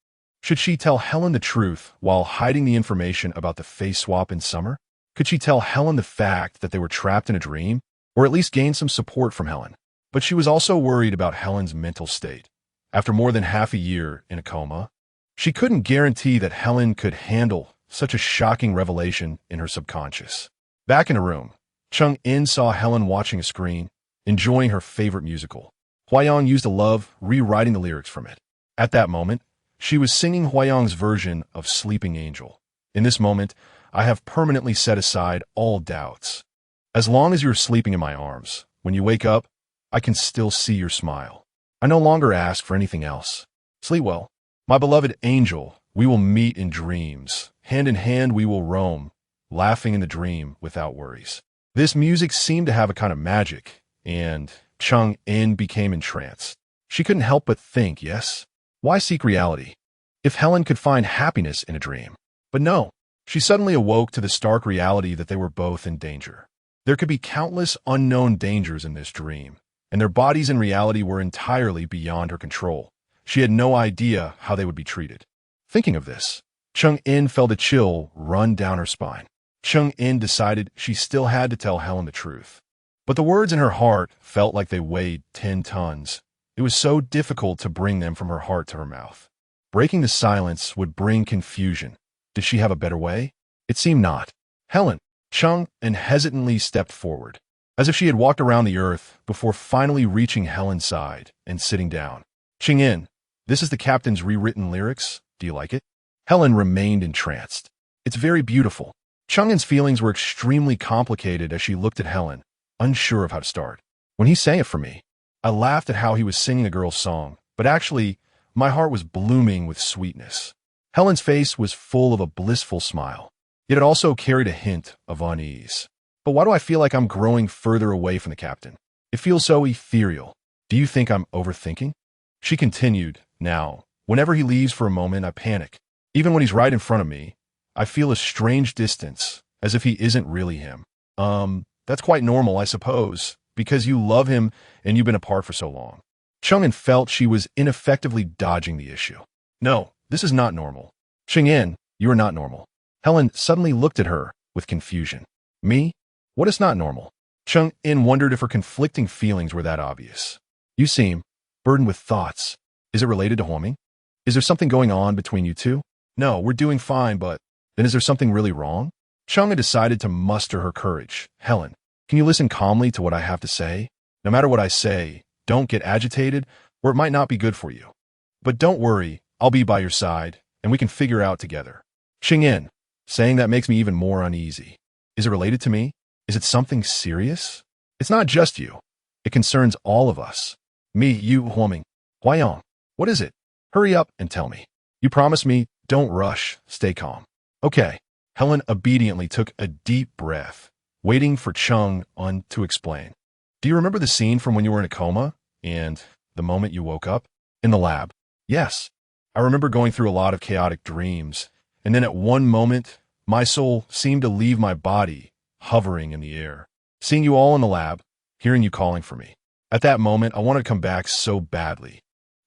Speaker 1: Should she tell Helen the truth while hiding the information about the face swap in summer? Could she tell Helen the fact that they were trapped in a dream, or at least gain some support from Helen? But she was also worried about Helen's mental state. After more than half a year in a coma, she couldn't guarantee that Helen could handle such a shocking revelation in her subconscious. Back in her room, Chung-in saw Helen watching a screen, enjoying her favorite musical. Huayong used to love rewriting the lyrics from it. At that moment, she was singing Huayong's version of Sleeping Angel. In this moment, I have permanently set aside all doubts. As long as you're sleeping in my arms, when you wake up, I can still see your smile. I no longer ask for anything else. Sleep well. My beloved angel, we will meet in dreams. Hand in hand we will roam, laughing in the dream without worries. This music seemed to have a kind of magic, and Chung-in became entranced. She couldn't help but think, yes, why seek reality if Helen could find happiness in a dream? But no, she suddenly awoke to the stark reality that they were both in danger. There could be countless unknown dangers in this dream, and their bodies in reality were entirely beyond her control. She had no idea how they would be treated. Thinking of this, Chung-in felt a chill run down her spine. Chung-in decided she still had to tell Helen the truth. But the words in her heart felt like they weighed 10 tons. It was so difficult to bring them from her heart to her mouth. Breaking the silence would bring confusion. Did she have a better way? It seemed not. Helen, Chung-in hesitantly stepped forward, as if she had walked around the earth before finally reaching Helen's side and sitting down. Chung-in, this is the captain's rewritten lyrics. Do you like it? Helen remained entranced. It's very beautiful. Chung-in's feelings were extremely complicated as she looked at Helen, unsure of how to start. When he sang it for me, I laughed at how he was singing a girl's song, but actually, my heart was blooming with sweetness. Helen's face was full of a blissful smile, yet it also carried a hint of unease. But why do I feel like I'm growing further away from the captain? It feels so ethereal. Do you think I'm overthinking? She continued, now, whenever he leaves for a moment, I panic. Even when he's right in front of me, I feel a strange distance, as if he isn't really him. That's quite normal, I suppose, because you love him and you've been apart for so long. Chung-in felt she was ineffectively dodging the issue. No, this is not normal. Chung-in, you are not normal. Helen suddenly looked at her with confusion. Me? What is not normal? Chung-in wondered if her conflicting feelings were that obvious. You seem burdened with thoughts. Is it related to Huoming? Is there something going on between you two? No, we're doing fine, but then is there something really wrong? Chung-in decided to muster her courage. Helen, can you listen calmly to what I have to say? No matter what I say, don't get agitated, or it might not be good for you. But don't worry, I'll be by your side, and we can figure out together. Chung-in, saying that makes me even more uneasy. Is it related to me? Is it something serious? It's not just you. It concerns all of us. Me, you, Huoming. Huayong. What is it? Hurry up and tell me. You promise me, don't rush, stay calm. Okay. Helen obediently took a deep breath, waiting for Chung-un to explain. Do you remember the scene from when you were in a coma and the moment you woke up? In the lab. Yes. I remember going through a lot of chaotic dreams, and then at one moment, my soul seemed to leave my body, hovering in the air. Seeing you all in the lab, hearing you calling for me. At that moment, I wanted to come back so badly.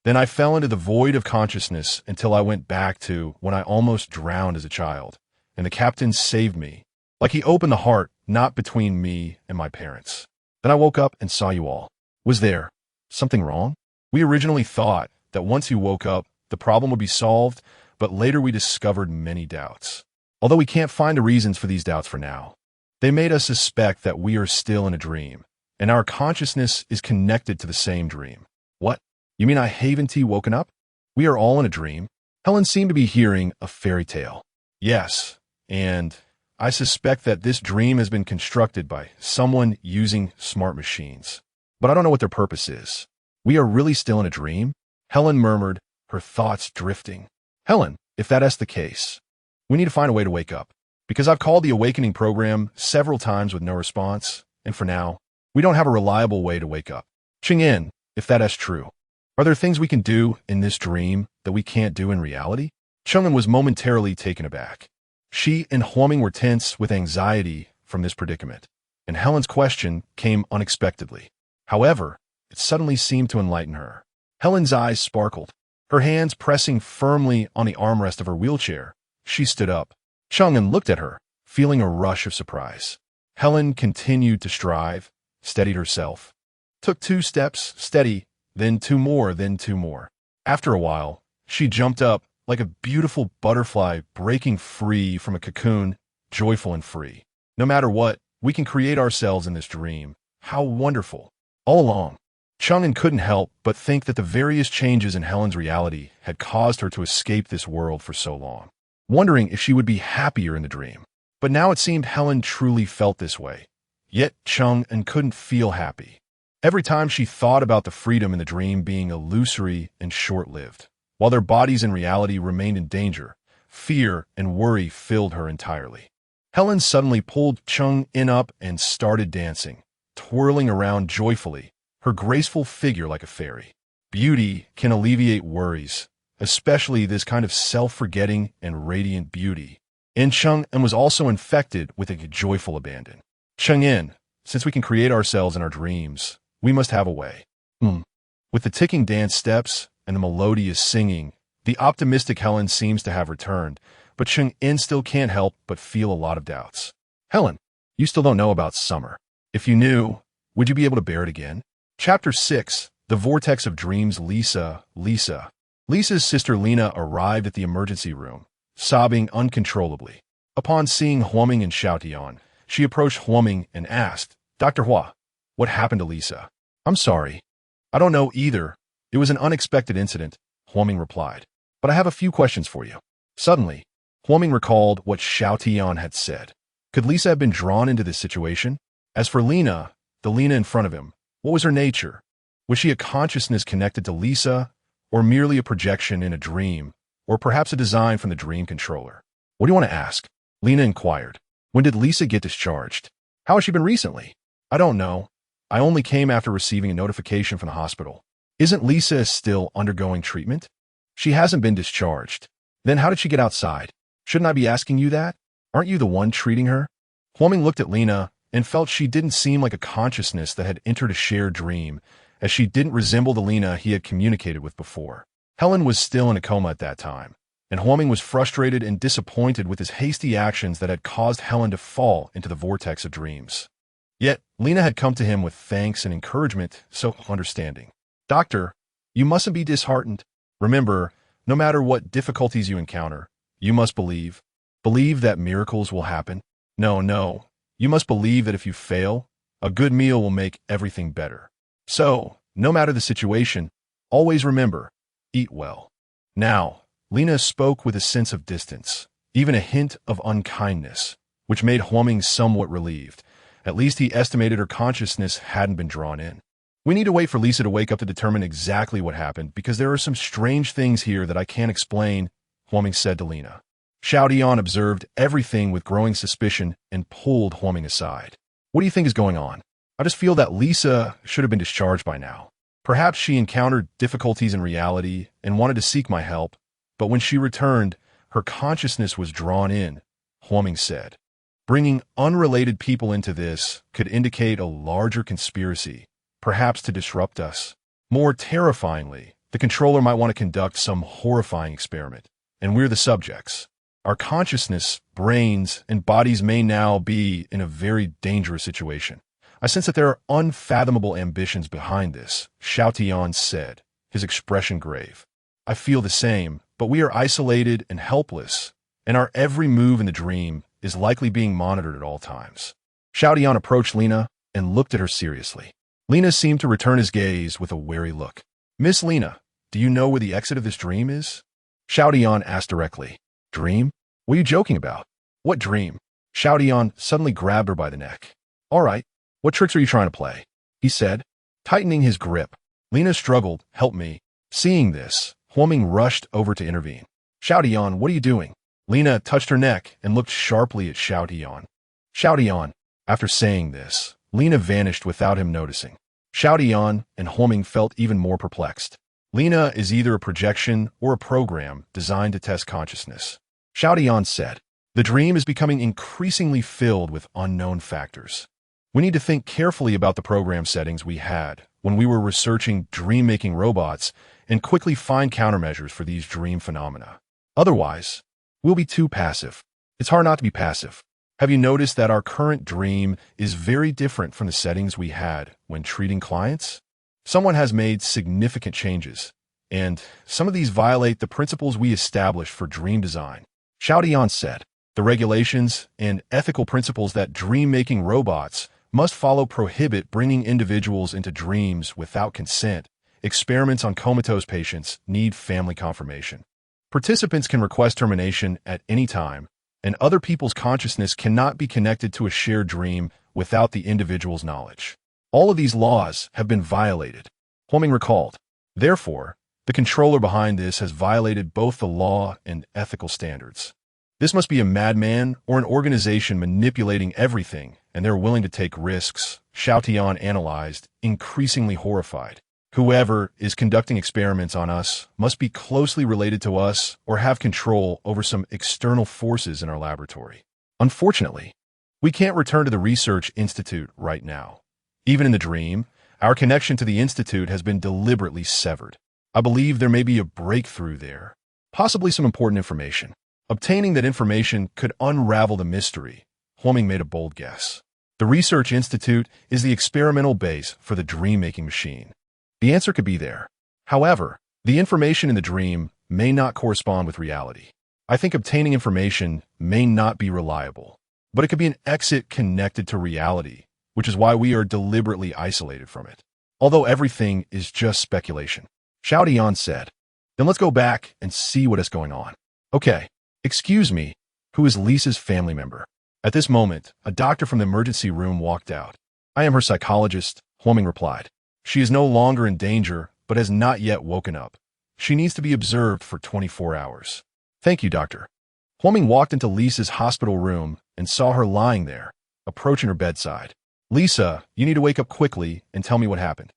Speaker 1: Then I fell into the void of consciousness until I went back to when I almost drowned as a child, and the captain saved me, like he opened the heart not between me and my parents. Then I woke up and saw you all. Was there something wrong? We originally thought that once you woke up, the problem would be solved, but later we discovered many doubts. Although we can't find the reasons for these doubts for now, they made us suspect that we are still in a dream, and our consciousness is connected to the same dream. What? You mean I haven't woken up? We are all in a dream? Helen seemed to be hearing a fairy tale. Yes, and I suspect that this dream has been constructed by someone using smart machines. But I don't know what their purpose is. We are really still in a dream? Helen murmured, her thoughts drifting. Helen, if that is the case, we need to find a way to wake up. Because I've called the awakening program several times with no response, and for now, we don't have a reliable way to wake up. Ching-in, if that is true, are there things we can do in this dream that we can't do in reality? Chung-in was momentarily taken aback. She and Huoming were tense with anxiety from this predicament, and Helen's question came unexpectedly. However, it suddenly seemed to enlighten her. Helen's eyes sparkled. Her hands pressing firmly on the armrest of her wheelchair, she stood up. Chung-in looked at her, feeling a rush of surprise. Helen continued to strive, steadied herself. Took 2 steps, steady, then 2 more, then 2 more. After a while, she jumped up like a beautiful butterfly breaking free from a cocoon, joyful and free. No matter what, we can create ourselves in this dream. How wonderful. All along, Chung-in couldn't help but think that the various changes in Helen's reality had caused her to escape this world for so long, wondering if she would be happier in the dream. But now it seemed Helen truly felt this way. Yet Chung-in couldn't feel happy. Every time she thought about the freedom in the dream being illusory and short-lived, while their bodies in reality remained in danger, fear and worry filled her entirely. Helen suddenly pulled Chung-in up and started dancing, twirling around joyfully, her graceful figure like a fairy. Beauty can alleviate worries, especially this kind of self-forgetting and radiant beauty. And Chung-in was also infected with a joyful abandon. Chung-in, since we can create ourselves in our dreams, we must have a way. With the ticking dance steps and the melodious singing, the optimistic Helen seems to have returned, but Chung-in still can't help but feel a lot of doubts. Helen, you still don't know about summer. If you knew, would you be able to bear it again? Chapter 6, The Vortex of Dreams. Lisa's sister Lena arrived at the emergency room, sobbing uncontrollably. Upon seeing Huoming and Xiaotian, she approached Huoming and asked, Dr. Hua, what happened to Lisa? I'm sorry. I don't know either. It was an unexpected incident, Huoming replied. But I have a few questions for you. Suddenly, Huoming recalled what Xiaotian had said. Could Lisa have been drawn into this situation? As for Lena, the Lena in front of him, what was her nature? Was she a consciousness connected to Lisa, or merely a projection in a dream, or perhaps a design from the dream controller? What do you want to ask? Lena inquired. When did Lisa get discharged? How has she been recently? I don't know. I only came after receiving a notification from the hospital. Isn't Lisa still undergoing treatment? She hasn't been discharged. Then how did she get outside? Shouldn't I be asking you that? Aren't you the one treating her? Huoming looked at Lena and felt she didn't seem like a consciousness that had entered a shared dream, as she didn't resemble the Lena he had communicated with before. Helen was still in a coma at that time, and Huoming was frustrated and disappointed with his hasty actions that had caused Helen to fall into the vortex of dreams. Yet, Lena had come to him with thanks and encouragement, so understanding. Doctor, you mustn't be disheartened. Remember, no matter what difficulties you encounter, you must believe. Believe that miracles will happen. No, you must believe that if you fail, a good meal will make everything better. So, no matter the situation, always remember, eat well. Now, Lena spoke with a sense of distance, even a hint of unkindness, which made Huoming somewhat relieved. At least he estimated her consciousness hadn't been drawn in. We need to wait for Lisa to wake up to determine exactly what happened, because there are some strange things here that I can't explain, Huoming said to Lena. Xiao Dian observed everything with growing suspicion and pulled Huoming aside. What do you think is going on? I just feel that Lisa should have been discharged by now. Perhaps she encountered difficulties in reality and wanted to seek my help, but when she returned, her consciousness was drawn in, Huoming said. Bringing unrelated people into this could indicate a larger conspiracy, perhaps to disrupt us. More terrifyingly, the controller might want to conduct some horrifying experiment, and we're the subjects. Our consciousness, brains, and bodies may now be in a very dangerous situation. I sense that there are unfathomable ambitions behind this, Xiao Tian said, his expression grave. I feel the same, but we are isolated and helpless, and our every move in the dream is likely being monitored at all times. Xiao Tian approached Lena and looked at her seriously. Lena seemed to return his gaze with a wary look. Miss Lena, do you know where the exit of this dream is? Xiao Tian asked directly. Dream? What are you joking about? What dream? Xiao Tian suddenly grabbed her by the neck. All right, what tricks are you trying to play? He said, tightening his grip. Lena struggled. Help me. Seeing this, Huoming rushed over to intervene. Xiao Tian, what are you doing? Lena touched her neck and looked sharply at Xiao Tian. Xiao Tian. After saying this, Lena vanished without him noticing. Xiao Tian and Huoming felt even more perplexed. Lena is either a projection or a program designed to test consciousness. Xiao Tian said, the dream is becoming increasingly filled with unknown factors. We need to think carefully about the program settings we had when we were researching dream-making robots and quickly find countermeasures for these dream phenomena. Otherwise, we'll be too passive. It's hard not to be passive. Have you noticed that our current dream is very different from the settings we had when treating clients? Someone has made significant changes, and some of these violate the principles we established for dream design. Xiao Tian said, the regulations and ethical principles that dream-making robots must follow prohibit bringing individuals into dreams without consent. Experiments on comatose patients need family confirmation. Participants can request termination at any time, and other people's consciousness cannot be connected to a shared dream without the individual's knowledge. All of these laws have been violated, Huoming recalled. Therefore, the controller behind this has violated both the law and ethical standards. This must be a madman or an organization manipulating everything, and they're willing to take risks, Xiao Tian analyzed, increasingly horrified. Whoever is conducting experiments on us must be closely related to us or have control over some external forces in our laboratory. Unfortunately, we can't return to the research institute right now. Even in the dream, our connection to the institute has been deliberately severed. I believe there may be a breakthrough there, possibly some important information. Obtaining that information could unravel the mystery. Huoming made a bold guess. The Research Institute is the experimental base for the dream-making machine. The answer could be there. However, the information in the dream may not correspond with reality. I think obtaining information may not be reliable, but it could be an exit connected to reality, which is why we are deliberately isolated from it. Although everything is just speculation. Xiao Tian said, then let's go back and see what is going on. Okay. Excuse me, who is Lisa's family member? At this moment, a doctor from the emergency room walked out. I am her psychologist, Huoming replied. She is no longer in danger, but has not yet woken up. She needs to be observed for 24 hours. Thank you, doctor. Huoming walked into Lisa's hospital room and saw her lying there, approaching her bedside. Lisa, you need to wake up quickly and tell me what happened.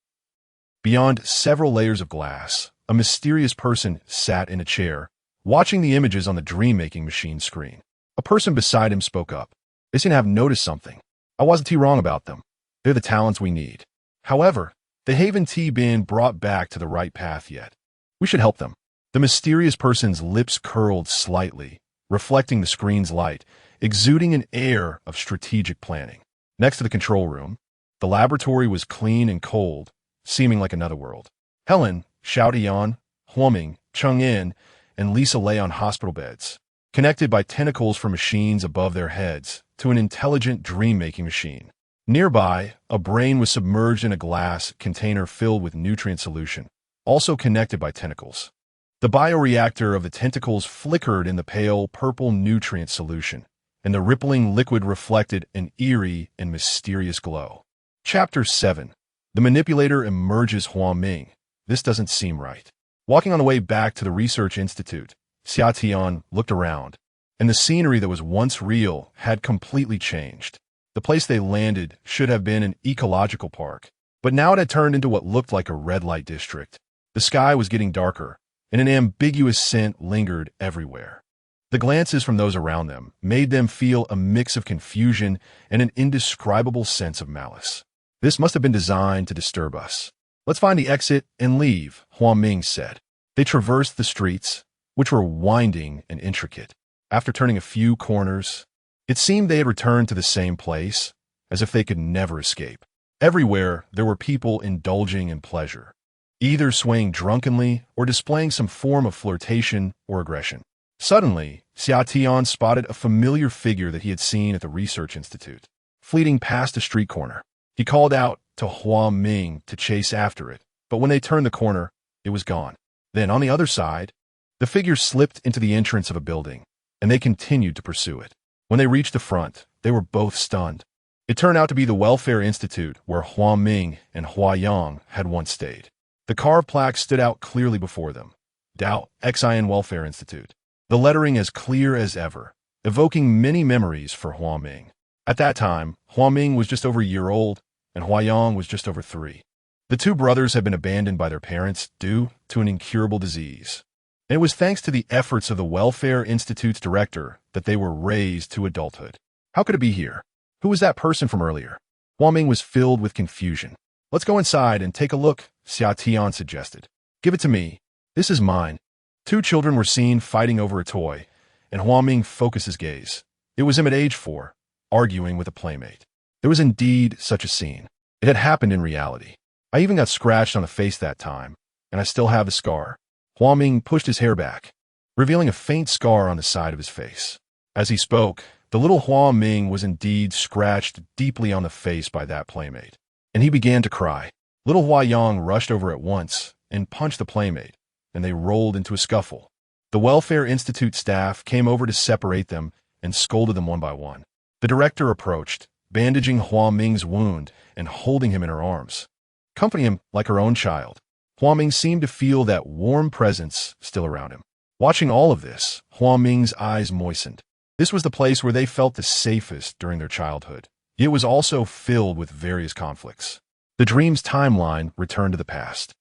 Speaker 1: Beyond several layers of glass, a mysterious person sat in a chair, watching the images on the dream-making machine screen. A person beside him spoke up. They seem to have noticed something. I wasn't too wrong about them. They're the talents we need. However, they haven't been brought back to the right path yet. We should help them. The mysterious person's lips curled slightly, reflecting the screen's light, exuding an air of strategic planning. Next to the control room, the laboratory was clean and cold, seeming like another world. Helen, Xiao Tian, Huoming, Cheng-In, and Lisa lay on hospital beds, connected by tentacles from machines above their heads to an intelligent dream-making machine. Nearby, a brain was submerged in a glass container filled with nutrient solution, also connected by tentacles. The bioreactor of the tentacles flickered in the pale purple nutrient solution, and the rippling liquid reflected an eerie and mysterious glow. Chapter 7. The manipulator emerges. Huoming. This doesn't seem right. Walking on the way back to the Research Institute, Xiao Tian looked around. and the scenery that was once real had completely changed. The place they landed should have been an ecological park, but now it had turned into what looked like a red light district. The sky was getting darker, and an ambiguous scent lingered everywhere. The glances from those around them made them feel a mix of confusion and an indescribable sense of malice. This must have been designed to disturb us. Let's find the exit and leave, Huang Ming said. They traversed the streets, which were winding and intricate. After turning a few corners, it seemed they had returned to the same place, as if they could never escape. Everywhere, there were people indulging in pleasure, either swaying drunkenly or displaying some form of flirtation or aggression. Suddenly, Xia Tian spotted a familiar figure that he had seen at the research institute, fleeting past a street corner. He called out to Huang Ming to chase after it, but when they turned the corner, it was gone. Then, on the other side, the figure slipped into the entrance of a building, and they continued to pursue it. When they reached the front, they were both stunned. It turned out to be the Welfare Institute where Huang Ming and Hua Yang had once stayed. The carved plaque stood out clearly before them. doubt.Xin Welfare Institute. The lettering as clear as ever, evoking many memories for Huang Ming. At that time, Huang Ming was just over a year old, and Hua Yang was just over 3. The two brothers had been abandoned by their parents due to an incurable disease. And it was thanks to the efforts of the Welfare Institute's director that they were raised to adulthood. How could it be here? Who was that person from earlier? Huang Ming was filled with confusion. Let's go inside and take a look, Xia Tian suggested. Give it to me. This is mine. 2 children were seen fighting over a toy, and Huang Ming focused his gaze. It was him at age 4, arguing with a playmate. There was indeed such a scene. It had happened in reality. I even got scratched on the face that time, and I still have the scar. Huang Ming pushed his hair back, revealing a faint scar on the side of his face. As he spoke, the little Huang Ming was indeed scratched deeply on the face by that playmate, and he began to cry. Little Hua Yang rushed over at once and punched the playmate, and they rolled into a scuffle. The Welfare Institute staff came over to separate them and scolded them one by one. The director approached, bandaging Huang Ming's wound and holding him in her arms, comforting him like her own child. Huang Ming seemed to feel that warm presence still around him. Watching all of this, Huang Ming's eyes moistened. This was the place where they felt the safest during their childhood. It was also filled with various conflicts. The dream's timeline returned to the past,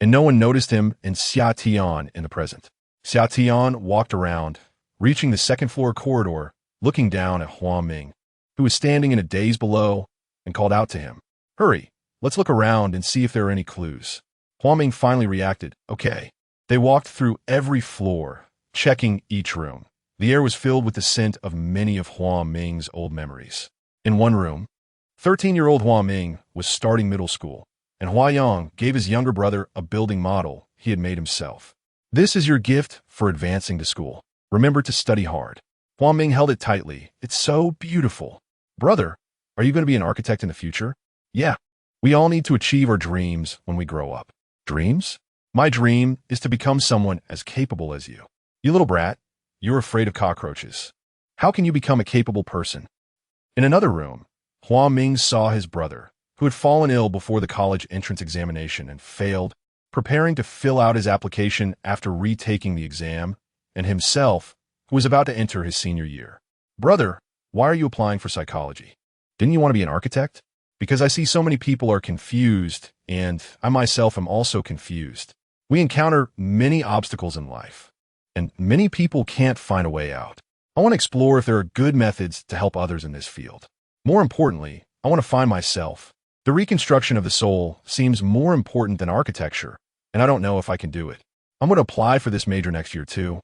Speaker 1: and no one noticed him and Xia Tian in the present. Xia Tian walked around, reaching the second-floor corridor, looking down at Huang Ming, who was standing in a daze below, and called out to him. Hurry, let's look around and see if there are any clues. Huang Ming finally reacted, okay. They walked through every floor, checking each room. The air was filled with the scent of many of Huang Ming's old memories. In one room, 13-year-old Huang Ming was starting middle school, and Hua Yang gave his younger brother a building model he had made himself. This is your gift for advancing to school. Remember to study hard. Huang Ming held it tightly. It's so beautiful. Brother, are you going to be an architect in the future? Yeah. We all need to achieve our dreams when we grow up. Dreams? My dream is to become someone as capable as you. You little brat, you're afraid of cockroaches. How can you become a capable person? In another room, Huang Ming saw his brother, who had fallen ill before the college entrance examination and failed, preparing to fill out his application after retaking the exam, and himself, who was about to enter his senior year. Brother, why are you applying for psychology? Didn't you want to be an architect? Because I see so many people are confused, and I myself am also confused. We encounter many obstacles in life, and many people can't find a way out. I want to explore if there are good methods to help others in this field. More importantly, I want to find myself. The reconstruction of the soul seems more important than architecture, and I don't know if I can do it. I'm going to apply for this major next year, too.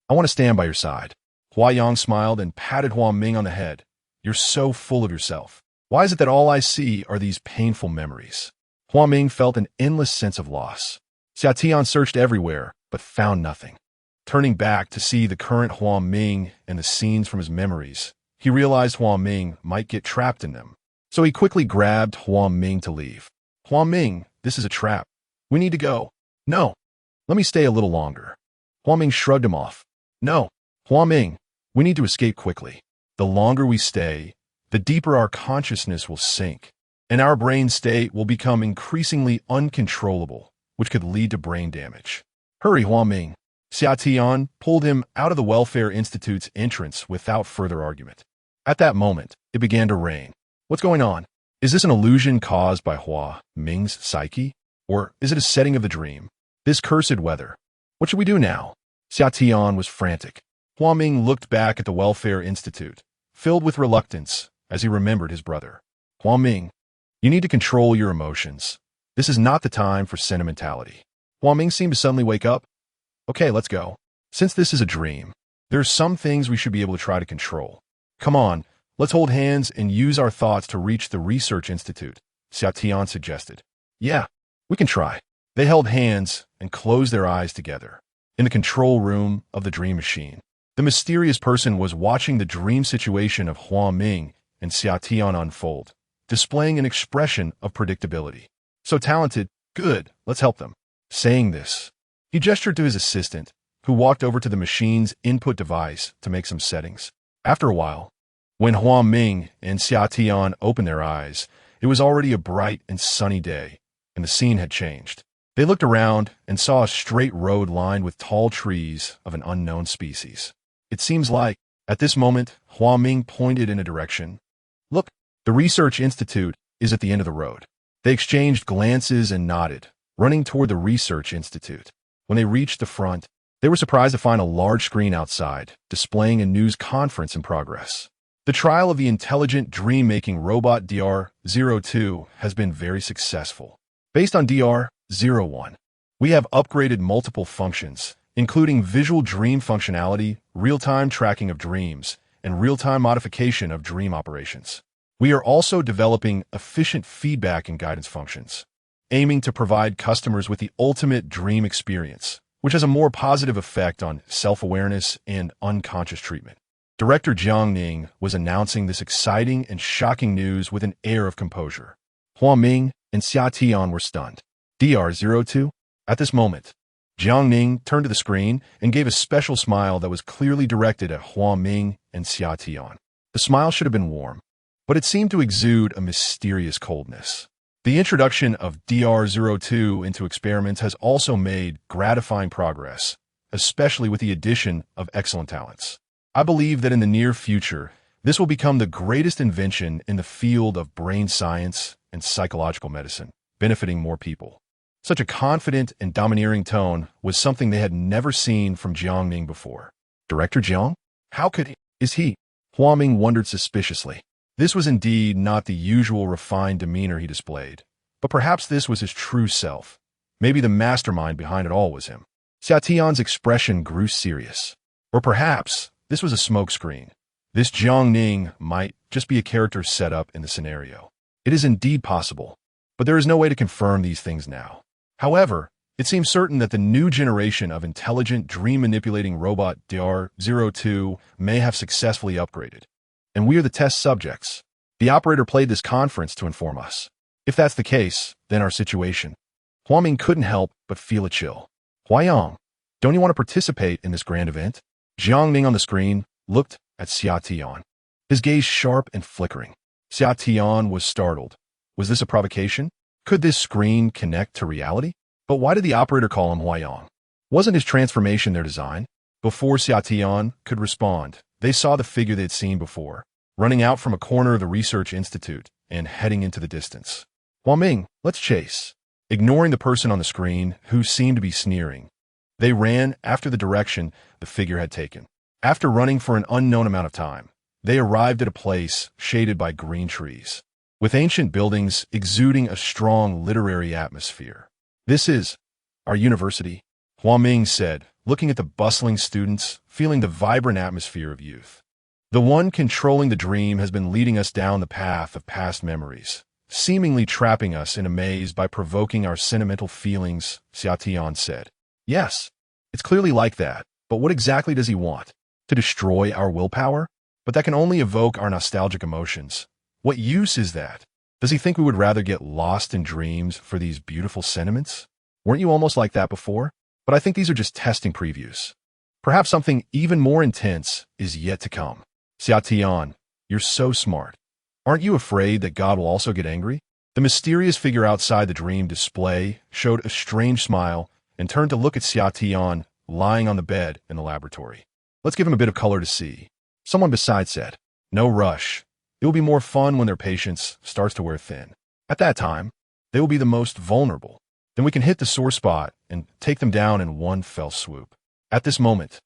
Speaker 1: I want to stand by your side. Hua Yang smiled and patted Huang Ming on the head. You're so full of yourself. Why is it that all I see are these painful memories? Huang Ming felt an endless sense of loss. Xia Tian searched everywhere, but found nothing. Turning back to see the current Huang Ming and the scenes from his memories, he realized Huang Ming might get trapped in them. So he quickly grabbed Huang Ming to leave. Huang Ming, this is a trap. We need to go. No. Let me stay a little longer. Huang Ming shrugged him off. No. Huang Ming, we need to escape quickly. The longer we stay, the deeper our consciousness will sink, and our brain state will become increasingly uncontrollable, which could lead to brain damage. Hurry, Huang Ming. Xia Tian pulled him out of the Welfare Institute's entrance without further argument. At that moment, it began to rain. What's going on? Is this an illusion caused by Hua Ming's psyche? Or is it a setting of the dream? This cursed weather. What should we do now? Xia Tian was frantic. Hua Ming looked back at the Welfare Institute, filled with reluctance as he remembered his brother. Hua Ming, you need to control your emotions. This is not the time for sentimentality. Hua Ming seemed to suddenly wake up. Okay, let's go. Since this is a dream, there are some things we should be able to try to control. Come on, let's hold hands and use our thoughts to reach the Research Institute, Xia Tian suggested. Yeah, we can try. They held hands and closed their eyes together. In the control room of the dream machine, the mysterious person was watching the dream situation of Hua Ming and Xia Tian unfold, displaying an expression of predictability. So talented, good, let's help them. Saying this, he gestured to his assistant, who walked over to the machine's input device to make some settings. After a while, when Hua Ming and Xia Tian opened their eyes, it was already a bright and sunny day, and the scene had changed. They looked around and saw a straight road lined with tall trees of an unknown species. It seems like, at this moment, Hua Ming pointed in a direction. Look, the Research Institute is at the end of the road. They exchanged glances and nodded, running toward the Research Institute. When they reached the front, they were surprised to find a large screen outside, displaying a news conference in progress. The trial of the intelligent dream-making robot DR-02 has been very successful. Based on DR-01, we have upgraded multiple functions, including visual dream functionality, real-time tracking of dreams, and real-time modification of dream operations. We are also developing efficient feedback and guidance functions, aiming to provide customers with the ultimate dream experience, which has a more positive effect on self-awareness and unconscious treatment. Director Jiang Ning was announcing this exciting and shocking news with an air of composure. Hua Ming and Xia Tian were stunned. DR-02? At this moment, Jiang Ning turned to the screen and gave a special smile that was clearly directed at Hua Ming and Xia Tian. The smile should have been warm, but it seemed to exude a mysterious coldness. The introduction of DR-02 into experiments has also made gratifying progress, especially with the addition of excellent talents. I believe that in the near future, this will become the greatest invention in the field of brain science and psychological medicine, benefiting more people. Such a confident and domineering tone was something they had never seen from Jiang Ning before. Director Jiang? How could he? Is he? Hua Ming wondered suspiciously. This was indeed not the usual refined demeanor he displayed, but perhaps this was his true self. Maybe the mastermind behind it all was him. Xia Tian's expression grew serious. Or perhaps this was a smokescreen. This Jiang Ning might just be a character set up in the scenario. It is indeed possible, but there is no way to confirm these things now. However, it seems certain that the new generation of intelligent dream-manipulating robot DR-02 may have successfully upgraded, and we are the test subjects. The operator played this conference to inform us. If that's the case, then our situation. Hua Ming couldn't help but feel a chill. Huayang, don't you want to participate in this grand event? Jiang Ning on the screen looked at Xia Tian, his gaze sharp and flickering. Xia Tian was startled. Was this a provocation? Could this screen connect to reality? But why did the operator call him Huayang? Wasn't his transformation their design? Before Xia Tian could respond, they saw the figure they'd seen before, running out from a corner of the Research Institute and heading into the distance. Hua Ming, let's chase. Ignoring the person on the screen, who seemed to be sneering, they ran after the direction the figure had taken. After running for an unknown amount of time, they arrived at a place shaded by green trees, with ancient buildings exuding a strong literary atmosphere. This is our university, Hua Ming said, looking at the bustling students, feeling the vibrant atmosphere of youth. The one controlling the dream has been leading us down the path of past memories, seemingly trapping us in a maze by provoking our sentimental feelings, Xia Tian said. Yes, it's clearly like that, but what exactly does he want? To destroy our willpower? But that can only evoke our nostalgic emotions. What use is that? Does he think we would rather get lost in dreams for these beautiful sentiments? Weren't you almost like that before? But I think these are just testing previews. Perhaps something even more intense is yet to come. Xia Tian, you're so smart. Aren't you afraid that God will also get angry? The mysterious figure outside the dream display showed a strange smile and turned to look at Xia Tian lying on the bed in the laboratory. Let's give him a bit of color to see. Someone beside said, no rush. It will be more fun when their patience starts to wear thin. At that time, they will be the most vulnerable. Then we can hit the sore spot and take them down in one fell swoop. At this moment,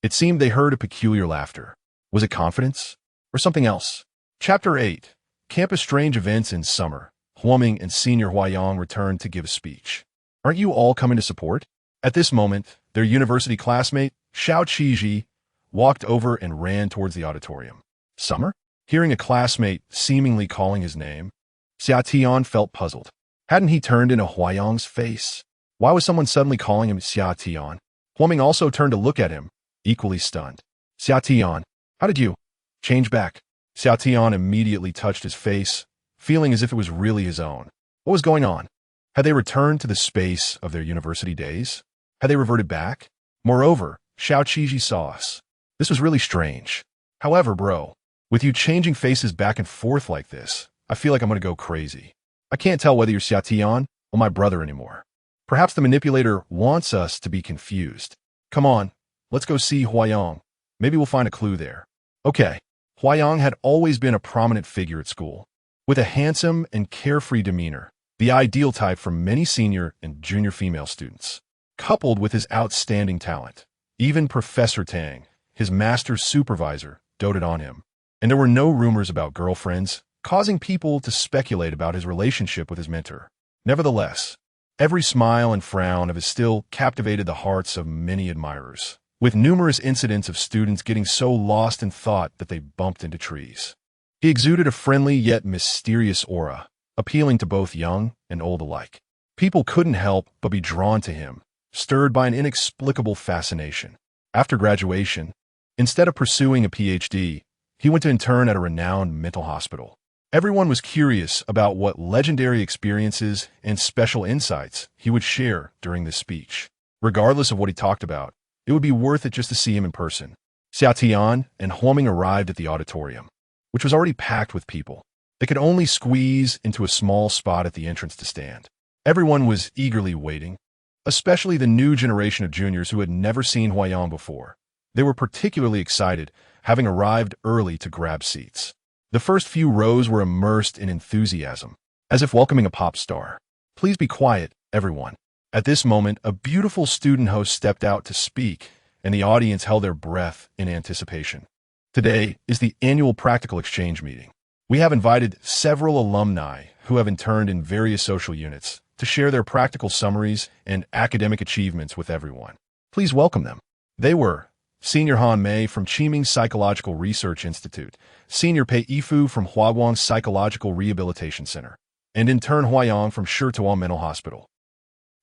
Speaker 1: it seemed they heard a peculiar laughter. Was it confidence or something else? Chapter 8. Campus Strange Events in Summer. Huoming and Senior Huayang returned to give a speech. Aren't you all coming to support? At this moment, their university classmate, Xiao Qiji, walked over and ran towards the auditorium. Summer? Hearing a classmate seemingly calling his name, Xia Tian felt puzzled. Hadn't he turned into Huayang's face? Why was someone suddenly calling him Xia Tian? Huoming also turned to look at him, equally stunned. Xia Tian, how did you change back? Xia Tian immediately touched his face, feeling as if it was really his own. What was going on? Had they returned to the space of their university days? Had they reverted back? Moreover, Xiao Qiji saw us. This was really strange. However, bro, with you changing faces back and forth like this, I feel like I'm going to go crazy. I can't tell whether you're Xia Tian or my brother anymore. Perhaps the manipulator wants us to be confused. Come on, let's go see Huayang. Maybe we'll find a clue there. Okay, Huayang had always been a prominent figure at school. With a handsome and carefree demeanor, the ideal type for many senior and junior female students. Coupled with his outstanding talent, even Professor Tang, his master's supervisor, doted on him. And there were no rumors about girlfriends, causing people to speculate about his relationship with his mentor. Nevertheless, every smile and frown of his still captivated the hearts of many admirers, with numerous incidents of students getting so lost in thought that they bumped into trees. He exuded a friendly yet mysterious aura, appealing to both young and old alike. People couldn't help but be drawn to him, stirred by an inexplicable fascination. After graduation, instead of pursuing a PhD, he went to intern at a renowned mental hospital. Everyone was curious about what legendary experiences and special insights he would share during this speech. Regardless of what he talked about, it would be worth it just to see him in person. Xia Tian and Huoming arrived at the auditorium, which was already packed with people. They could only squeeze into a small spot at the entrance to stand. Everyone was eagerly waiting, especially the new generation of juniors who had never seen Huayang before. They were particularly excited, having arrived early to grab seats. The first few rows were immersed in enthusiasm, as if welcoming a pop star. Please be quiet, everyone. At this moment, a beautiful student host stepped out to speak, and the audience held their breath in anticipation. Today is the annual practical exchange meeting. We have invited several alumni who have interned in various social units to share their practical summaries and academic achievements with everyone. Please welcome them. They were Senior Han Mei from Qiming Psychological Research Institute, Senior Pei Yifu from Huaguang Psychological Rehabilitation Center, and intern Huayang from Shituan Mental Hospital.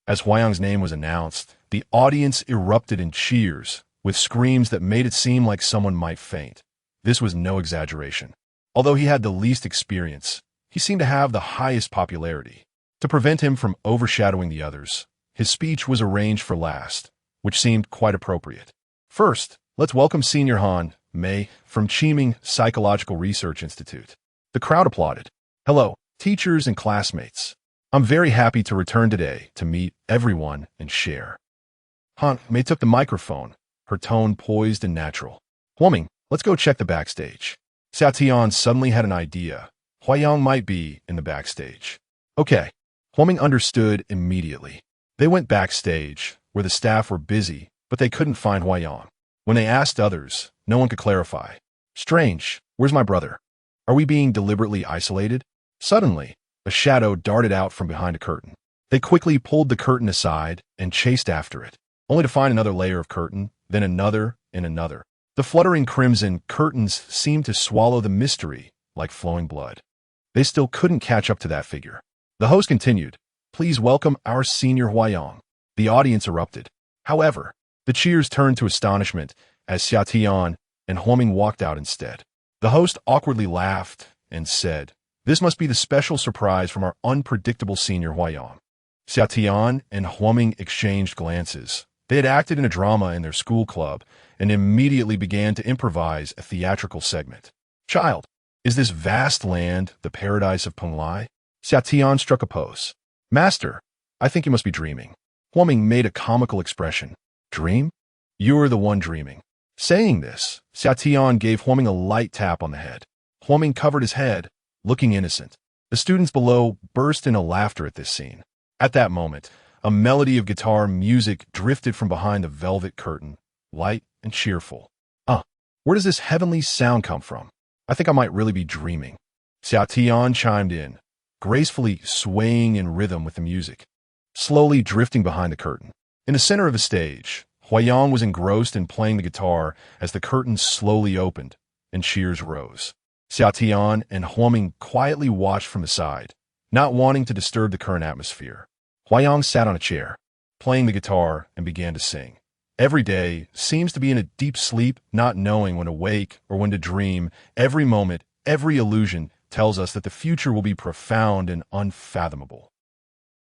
Speaker 1: As Huayang's name was announced, the audience erupted in cheers, with screams that made it seem like someone might faint. This was no exaggeration. Although he had the least experience, he seemed to have the highest popularity. To prevent him from overshadowing the others, his speech was arranged for last, which seemed quite appropriate. First, let's welcome Senior Han Mei from Qiming Psychological Research Institute. The crowd applauded. Hello, teachers and classmates. I'm very happy to return today to meet everyone and share. Han Mei took the microphone, her tone poised and natural. Huoming, let's go check the backstage. Xia Tian suddenly had an idea. Huayang might be in the backstage. Okay. Huoming understood immediately. They went backstage, where the staff were busy, but they couldn't find Huayang. When they asked others, no one could clarify. Strange, where's my brother? Are we being deliberately isolated? Suddenly, a shadow darted out from behind a curtain. They quickly pulled the curtain aside and chased after it, only to find another layer of curtain, then another and another. The fluttering crimson curtains seemed to swallow the mystery like flowing blood. They still couldn't catch up to that figure. The host continued, please welcome our senior Huayang. The audience erupted. However, the cheers turned to astonishment as Xia Tian and Huoming walked out instead. The host awkwardly laughed and said, this must be the special surprise from our unpredictable senior Huayang. Xia Tian and Huoming exchanged glances. They had acted in a drama in their school club and immediately began to improvise a theatrical segment. Child, is this vast land the paradise of Penglai? Xia Tian struck a pose. Master, I think you must be dreaming. Huoming made a comical expression. Dream? You're the one dreaming. Saying this, Xiao gave Huaming a light tap on the head. Huaming covered his head, looking innocent. The students below burst into laughter at this scene. At that moment, a melody of guitar music drifted from behind the velvet curtain, light and cheerful. Where does this heavenly sound come from? I think I might really be dreaming. Xiao chimed in, gracefully swaying in rhythm with the music, slowly drifting behind the curtain. In the center of the stage, Huayang was engrossed in playing the guitar as the curtain slowly opened and cheers rose. Xiao and Huaming quietly watched from the side, not wanting to disturb the current atmosphere. Huayang sat on a chair, playing the guitar, and began to sing. Every day seems to be in a deep sleep, not knowing when to wake or when to dream. Every moment, every illusion tells us that the future will be profound and unfathomable.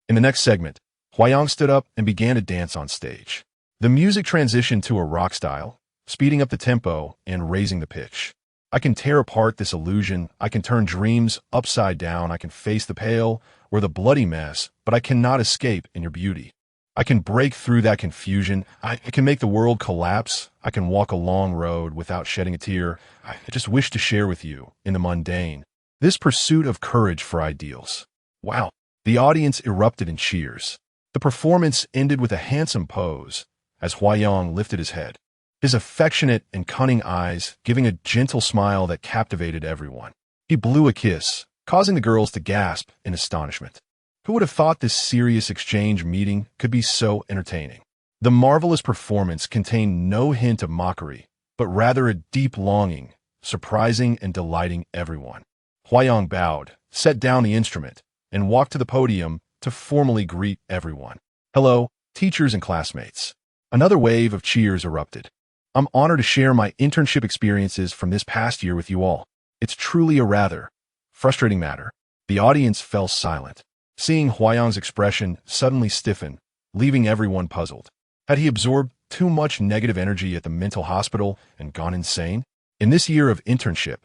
Speaker 1: In the next segment, Huayang stood up and began to dance on stage. The music transitioned to a rock style, speeding up the tempo and raising the pitch. I can tear apart this illusion. I can turn dreams upside down. I can face the pale or the bloody mess, but I cannot escape in your beauty. I can break through that confusion. I can make the world collapse. I can walk a long road without shedding a tear. I just wish to share with you, in the mundane, this pursuit of courage for ideals. Wow. The audience erupted in cheers. The performance ended with a handsome pose as Huayang lifted his head, his affectionate and cunning eyes giving a gentle smile that captivated everyone. He blew a kiss, causing the girls to gasp in astonishment. Who would have thought this serious exchange meeting could be so entertaining? The marvelous performance contained no hint of mockery, but rather a deep longing, surprising and delighting everyone. Huayang bowed, set down the instrument, and walked to the podium to formally greet everyone. Hello, teachers and classmates. Another wave of cheers erupted. I'm honored to share my internship experiences from this past year with you all. It's truly a rather frustrating matter. The audience fell silent, seeing Huayang's expression suddenly stiffen, leaving everyone puzzled. Had he absorbed too much negative energy at the mental hospital and gone insane? In this year of internship,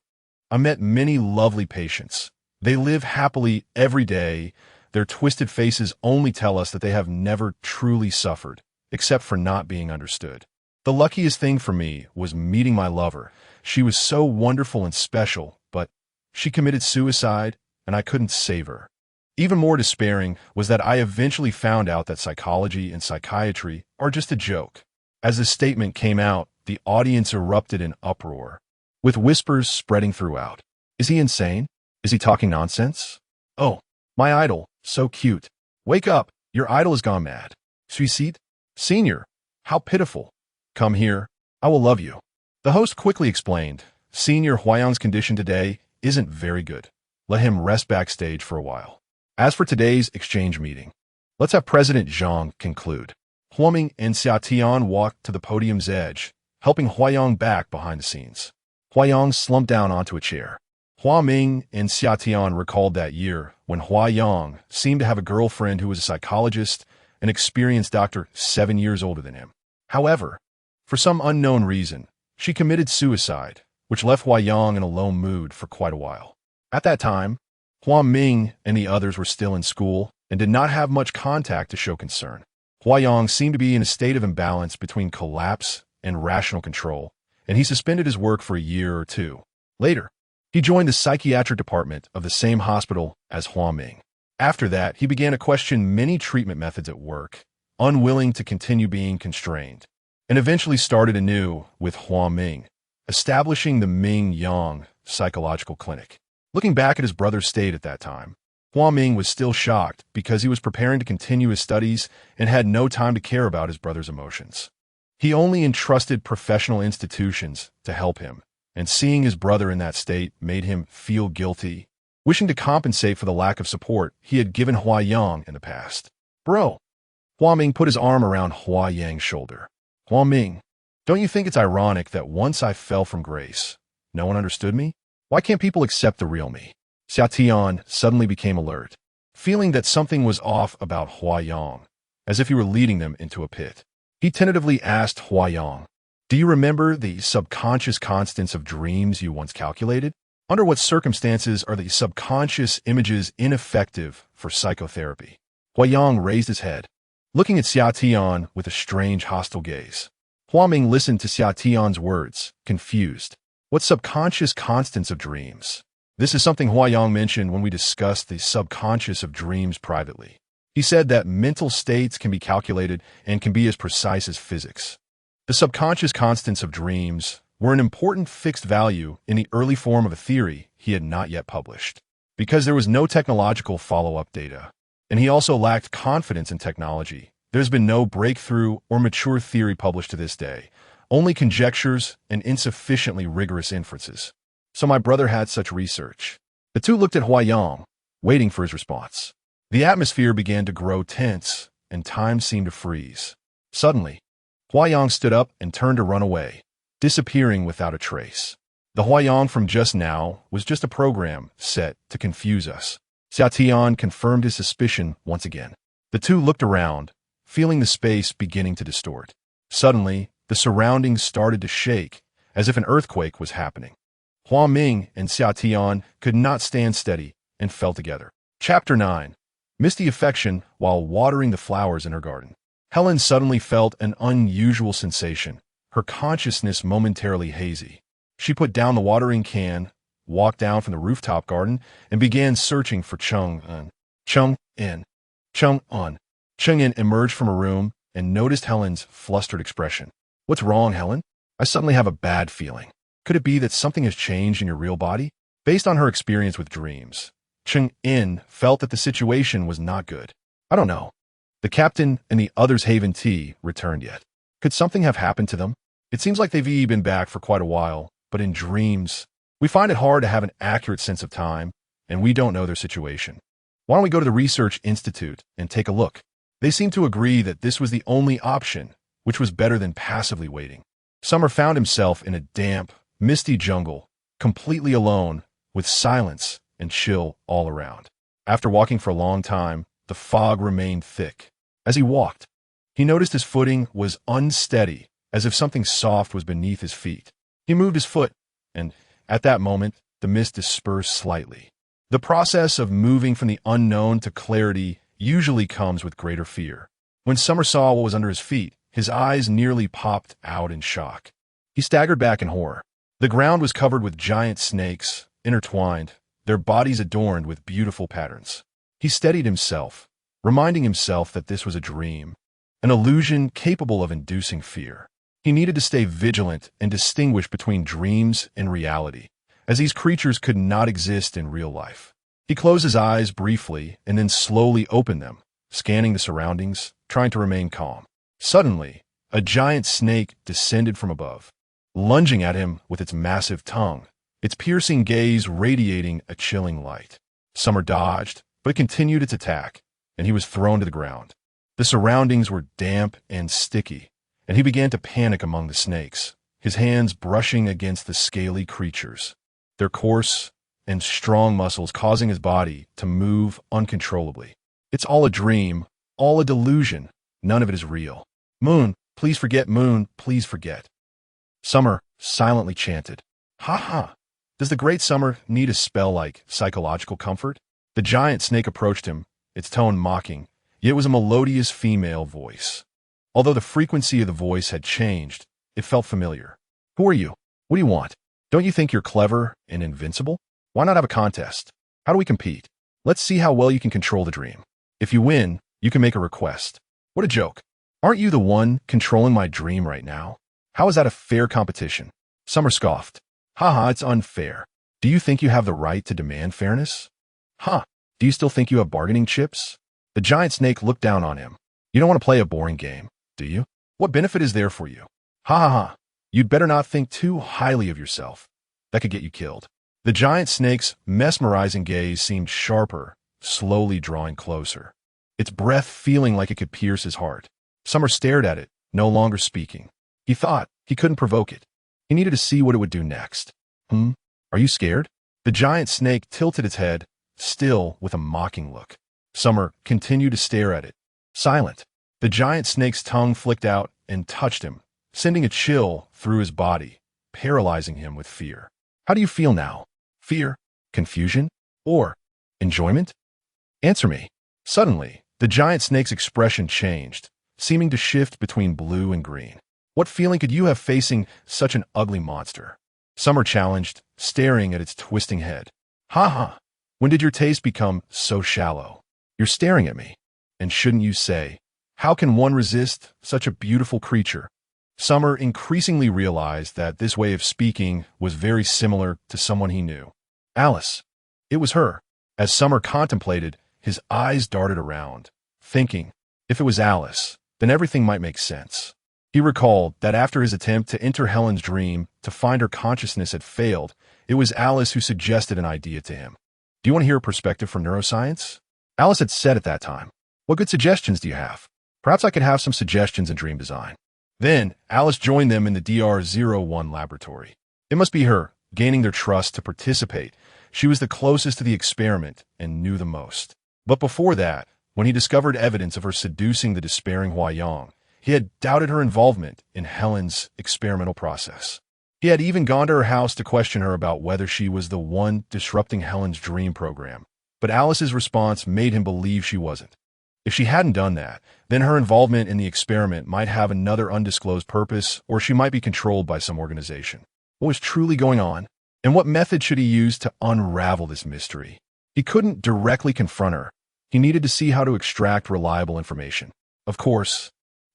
Speaker 1: I met many lovely patients. They live happily every day. Their twisted faces only tell us that they have never truly suffered, except for not being understood. The luckiest thing for me was meeting my lover. She was so wonderful and special, but she committed suicide, and I couldn't save her. Even more despairing was that I eventually found out that psychology and psychiatry are just a joke. As the statement came out, the audience erupted in uproar, with whispers spreading throughout. Is he insane? Is he talking nonsense? Oh, my idol, so cute. Wake up, your idol has gone mad. Suicide? Senior, how pitiful. Come here, I will love you. The host quickly explained, Senior Huayang's condition today isn't very good. Let him rest backstage for a while. As for today's exchange meeting, let's have President Zhang conclude. Huaming and Xiao walked to the podium's edge, helping Huayang back behind the scenes. Huayang slumped down onto a chair. Huaming and Xiao recalled that year when Huayang seemed to have a girlfriend who was a psychologist, an experienced doctor 7 years older than him. However, for some unknown reason, she committed suicide, which left Huayang in a low mood for quite a while. At that time, Huaming and the others were still in school and did not have much contact to show concern. Huayang seemed to be in a state of imbalance between collapse and rational control, and he suspended his work for a year or two. Later, he joined the psychiatric department of the same hospital as Huaming. After that, he began to question many treatment methods at work, unwilling to continue being constrained, and eventually started anew with Huaming, establishing the Ming-Yang Psychological Clinic. Looking back at his brother's state at that time, Huaming was still shocked because he was preparing to continue his studies and had no time to care about his brother's emotions. He only entrusted professional institutions to help him, and seeing his brother in that state made him feel guilty, wishing to compensate for the lack of support he had given Huayang in the past. Bro, Huaming put his arm around Huayang's shoulder. Huaming, don't you think it's ironic that once I fell from grace, no one understood me? Why can't people accept the real me? Xiao suddenly became alert, feeling that something was off about Huayang, as if he were leading them into a pit. He tentatively asked Huayang, do you remember the subconscious constants of dreams you once calculated? Under what circumstances are the subconscious images ineffective for psychotherapy? Huayang raised his head, looking at Xiao with a strange hostile gaze. Hua Ming listened to Xia Tian's words, confused. What subconscious constants of dreams? This is something Hua Yang mentioned when we discussed the subconscious of dreams privately. He said that mental states can be calculated and can be as precise as physics. The subconscious constants of dreams were an important fixed value in the early form of a theory he had not yet published, because there was no technological follow-up data, and he also lacked confidence in technology. There's been no breakthrough or mature theory published to this day, only conjectures and insufficiently rigorous inferences. So my brother had such research. The two looked at Hua Yang, waiting for his response. The atmosphere began to grow tense, and time seemed to freeze. Suddenly, Hua Yang stood up and turned to run away, disappearing without a trace. The Hua Yang from just now was just a program set to confuse us. Xia Tian confirmed his suspicion once again. The two looked around, feeling the space beginning to distort. Suddenly, the surroundings started to shake, as if an earthquake was happening. Hua Ming and Xia Tian could not stand steady and fell together. Chapter 9. Misty affection while watering the flowers in her garden. Helen suddenly felt an unusual sensation, her consciousness momentarily hazy. She put down the watering can, walked down from the rooftop garden, and began searching for Cheng-en. Cheng-en. Cheng-en. Cheng-en emerged from her room and noticed Helen's flustered expression. What's wrong, Helen? I suddenly have a bad feeling. Could it be that something has changed in your real body? Based on her experience with dreams, Cheng-en felt that the situation was not good. I don't know. The captain and the others haven't returned yet. Could something have happened to them? It seems like they've been back for quite a while, but in dreams, we find it hard to have an accurate sense of time, and we don't know their situation. Why don't we go to the Research Institute and take a look? They seem to agree that this was the only option, which was better than passively waiting. Summer found himself in a damp, misty jungle, completely alone, with silence and chill all around. After walking for a long time, the fog remained thick. As he walked, he noticed his footing was unsteady, as if something soft was beneath his feet. He moved his foot, and at that moment, the mist dispersed slightly. The process of moving from the unknown to clarity usually comes with greater fear. When Summer saw what was under his feet, his eyes nearly popped out in shock. He staggered back in horror. The ground was covered with giant snakes, intertwined, their bodies adorned with beautiful patterns. He steadied himself, reminding himself that this was a dream, an illusion capable of inducing fear. He needed to stay vigilant and distinguish between dreams and reality, as these creatures could not exist in real life. He closed his eyes briefly and then slowly opened them, scanning the surroundings, trying to remain calm. Suddenly, a giant snake descended from above, lunging at him with its massive tongue, its piercing gaze radiating a chilling light. Summer dodged, but it continued its attack, and he was thrown to the ground. The surroundings were damp and sticky, and he began to panic among the snakes, his hands brushing against the scaly creatures, their coarse and strong muscles causing his body to move uncontrollably. It's all a dream, all a delusion. None of it is real. Moon, please forget, Moon, please forget. Summer silently chanted. Ha ha! Does the great Summer need a spell like psychological comfort? The giant snake approached him, its tone mocking, yet it was a melodious female voice. Although the frequency of the voice had changed, it felt familiar. Who are you? What do you want? Don't you think you're clever and invincible? Why not have a contest? How do we compete? Let's see how well you can control the dream. If you win, you can make a request. What a joke. Aren't you the one controlling my dream right now? How is that a fair competition? Summer scoffed. Haha, it's unfair. Do you think you have the right to demand fairness? Huh, do you still think you have bargaining chips? The giant snake looked down on him. You don't want to play a boring game, do you? What benefit is there for you? Ha ha ha. You'd better not think too highly of yourself. That could get you killed. The giant snake's mesmerizing gaze seemed sharper, slowly drawing closer, its breath feeling like it could pierce his heart. Summer stared at it, no longer speaking. He thought he couldn't provoke it. He needed to see what it would do next. Are you scared? The giant snake tilted its head, still with a mocking look. Summer continued to stare at it, silent. The giant snake's tongue flicked out and touched him, sending a chill through his body, paralyzing him with fear. How do you feel now? Fear? Confusion? Or enjoyment? Answer me. Suddenly, the giant snake's expression changed, seeming to shift between blue and green. What feeling could you have facing such an ugly monster? Summer challenged, staring at its twisting head. Ha ha! When did your taste become so shallow? You're staring at me. And shouldn't you say, how can one resist such a beautiful creature? Summer increasingly realized that this way of speaking was very similar to someone he knew. Alice. It was her. As Summer contemplated, his eyes darted around, thinking, if it was Alice, then everything might make sense. He recalled that after his attempt to enter Helen's dream to find her consciousness had failed, it was Alice who suggested an idea to him. Do you want to hear a perspective from neuroscience? Alice had said at that time, what good suggestions do you have? Perhaps I could have some suggestions in dream design. Then, Alice joined them in the DR01 laboratory. It must be her, gaining their trust to participate. She was the closest to the experiment and knew the most. But before that, when he discovered evidence of her seducing the despairing Huayang, he had doubted her involvement in Helen's experimental process. He had even gone to her house to question her about whether she was the one disrupting Helen's dream program. But Alice's response made him believe she wasn't. If she hadn't done that, then her involvement in the experiment might have another undisclosed purpose, or she might be controlled by some organization. What was truly going on? And what method should he use to unravel this mystery? He couldn't directly confront her. He needed to see how to extract reliable information. Of course,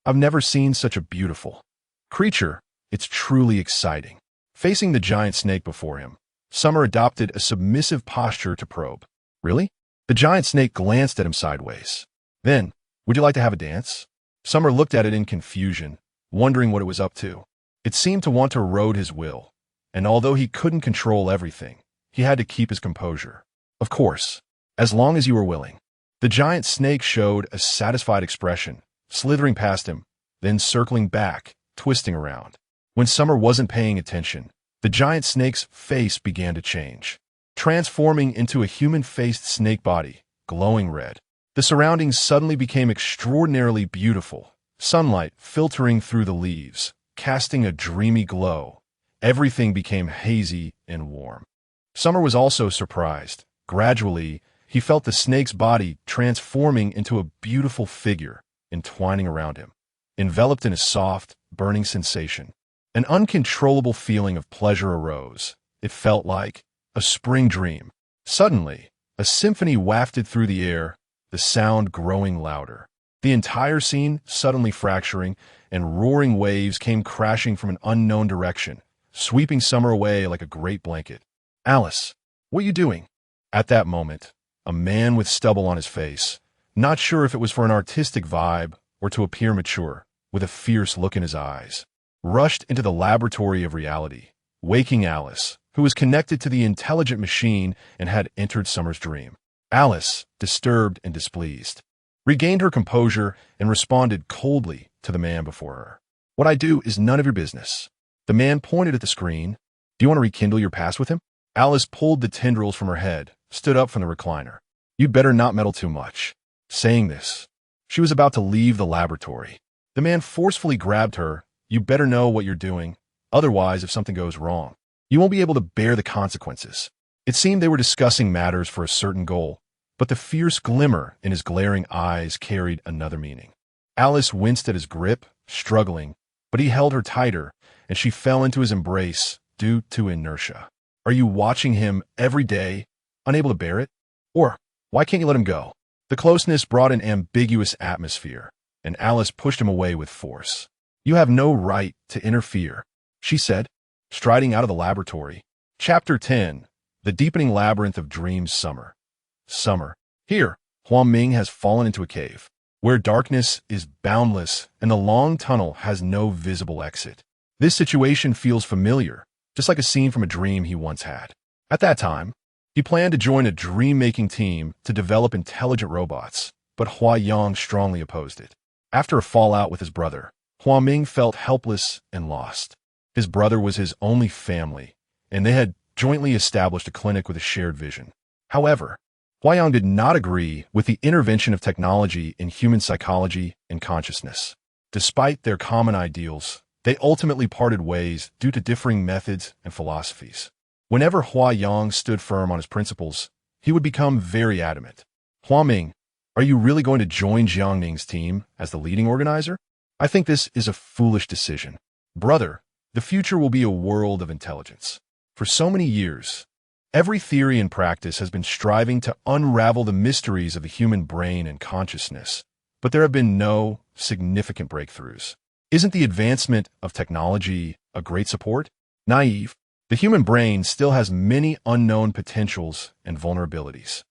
Speaker 1: I've never seen such a beautiful creature. It's truly exciting. Facing the giant snake before him, Summer adopted a submissive posture to probe. Really? The giant snake glanced at him sideways. Then, would you like to have a dance? Summer looked at it in confusion, wondering what it was up to. It seemed to want to erode his will, and although he couldn't control everything, he had to keep his composure. Of course, as long as you were willing. The giant snake showed a satisfied expression, slithering past him, then circling back, twisting around. When Summer wasn't paying attention, the giant snake's face began to change, transforming into a human-faced snake body, glowing red. The surroundings suddenly became extraordinarily beautiful, sunlight filtering through the leaves, casting a dreamy glow. Everything became hazy and warm. Summer was also surprised. Gradually, he felt the snake's body transforming into a beautiful figure, entwining around him, enveloped in a soft, burning sensation. An uncontrollable feeling of pleasure arose. It felt like a spring dream. Suddenly, a symphony wafted through the air, the sound growing louder. The entire scene suddenly fracturing, and roaring waves came crashing from an unknown direction, sweeping Summer away like a great blanket. Alice, what are you doing? At that moment, a man with stubble on his face, not sure if it was for an artistic vibe or to appear mature, with a fierce look in his eyes, rushed into the laboratory of reality, waking Alice, who was connected to the intelligent machine and had entered Summer's dream. Alice, disturbed and displeased, regained her composure and responded coldly to the man before her. What I do is none of your business. The man pointed at the screen. Do you want to rekindle your past with him? Alice pulled the tendrils from her head, stood up from the recliner. You'd better not meddle too much. Saying this, she was about to leave the laboratory. The man forcefully grabbed her. You better know what you're doing. Otherwise, if something goes wrong, you won't be able to bear the consequences. It seemed they were discussing matters for a certain goal, but the fierce glimmer in his glaring eyes carried another meaning. Alice winced at his grip, struggling, but he held her tighter, and she fell into his embrace due to inertia. Are you watching him every day, unable to bear it? Or why can't you let him go? The closeness brought an ambiguous atmosphere, and Alice pushed him away with force. You have no right to interfere, she said, striding out of the laboratory. Chapter 10. The Deepening Labyrinth of Dreams. Summer. Summer. Here, Huang Ming has fallen into a cave, where darkness is boundless and the long tunnel has no visible exit. This situation feels familiar, just like a scene from a dream he once had. At that time, he planned to join a dream-making team to develop intelligent robots, but Huayang strongly opposed it. After a fallout with his brother, Huang Ming felt helpless and lost. His brother was his only family, and they had jointly established a clinic with a shared vision. However, Huayang did not agree with the intervention of technology in human psychology and consciousness. Despite their common ideals, they ultimately parted ways due to differing methods and philosophies. Whenever Huayang stood firm on his principles, he would become very adamant. Huang Ming, are you really going to join Jiang Ning's team as the leading organizer? I think this is a foolish decision. Brother, the future will be a world of intelligence. For so many years, every theory and practice has been striving to unravel the mysteries of the human brain and consciousness, but there have been no significant breakthroughs. Isn't the advancement of technology a great support? Naive. The human brain still has many unknown potentials and vulnerabilities.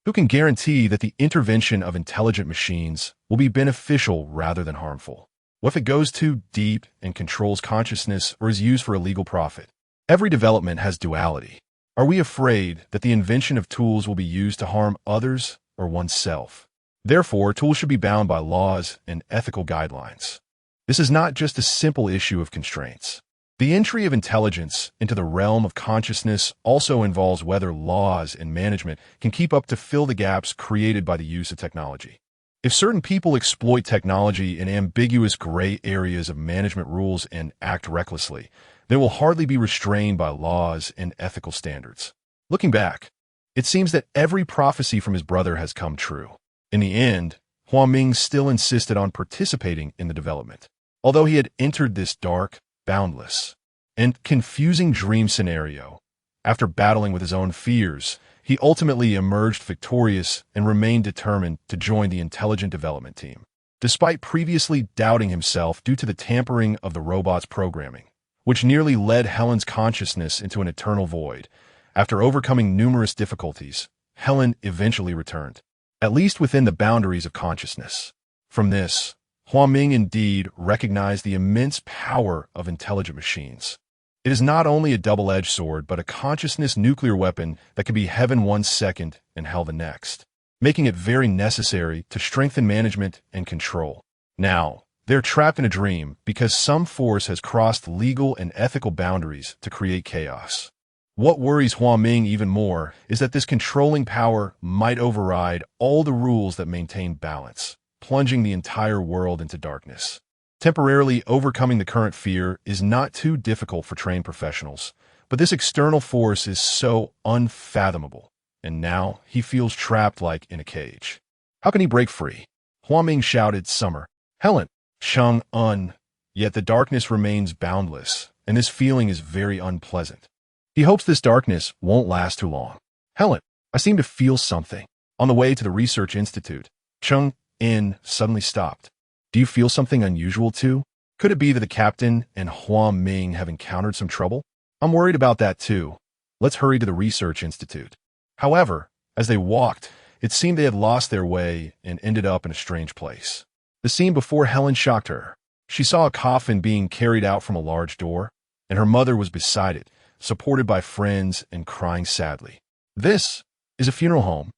Speaker 1: Who can guarantee that the intervention of intelligent machines will be beneficial rather than harmful? What if it goes too deep and controls consciousness or is used for illegal profit? Every development has duality. Are we afraid that the invention of tools will be used to harm others or oneself? Therefore, tools should be bound by laws and ethical guidelines. This is not just a simple issue of constraints. The entry of intelligence into the realm of consciousness also involves whether laws and management can keep up to fill the gaps created by the use of technology. If certain people exploit technology in ambiguous gray areas of management rules and act recklessly, they will hardly be restrained by laws and ethical standards. Looking back, it seems that every prophecy from his brother has come true. In the end, Huaming still insisted on participating in the development. Although he had entered this dark, boundless, and confusing dream scenario, after battling with his own fears, he ultimately emerged victorious and remained determined to join the intelligent development team. Despite previously doubting himself due to the tampering of the robot's programming, which nearly led Helen's consciousness into an eternal void, after overcoming numerous difficulties, Helen eventually returned, at least within the boundaries of consciousness. From this, Huaming indeed recognized the immense power of intelligent machines. It is not only a double-edged sword, but a consciousness nuclear weapon that can be heaven one second and hell the next, making it very necessary to strengthen management and control. Now, they're trapped in a dream because some force has crossed legal and ethical boundaries to create chaos. What worries Huaming even more is that this controlling power might override all the rules that maintain balance, plunging the entire world into darkness. Temporarily overcoming the current fear is not too difficult for trained professionals, but this external force is so unfathomable, and now he feels trapped like in a cage. How can he break free? Huaming shouted, "Summer, Helen, Chang-un," yet the darkness remains boundless, and this feeling is very unpleasant. He hopes this darkness won't last too long. "Helen, I seem to feel something." On the way to the research institute, Chang-in suddenly stopped. "Do you feel something unusual too? Could it be that the captain and Huaming have encountered some trouble? I'm worried about that too. Let's hurry to the research institute." However, as they walked, it seemed they had lost their way and ended up in a strange place. The scene before Helen shocked her. She saw a coffin being carried out from a large door, and her mother was beside it, supported by friends and crying sadly. "This is a funeral home."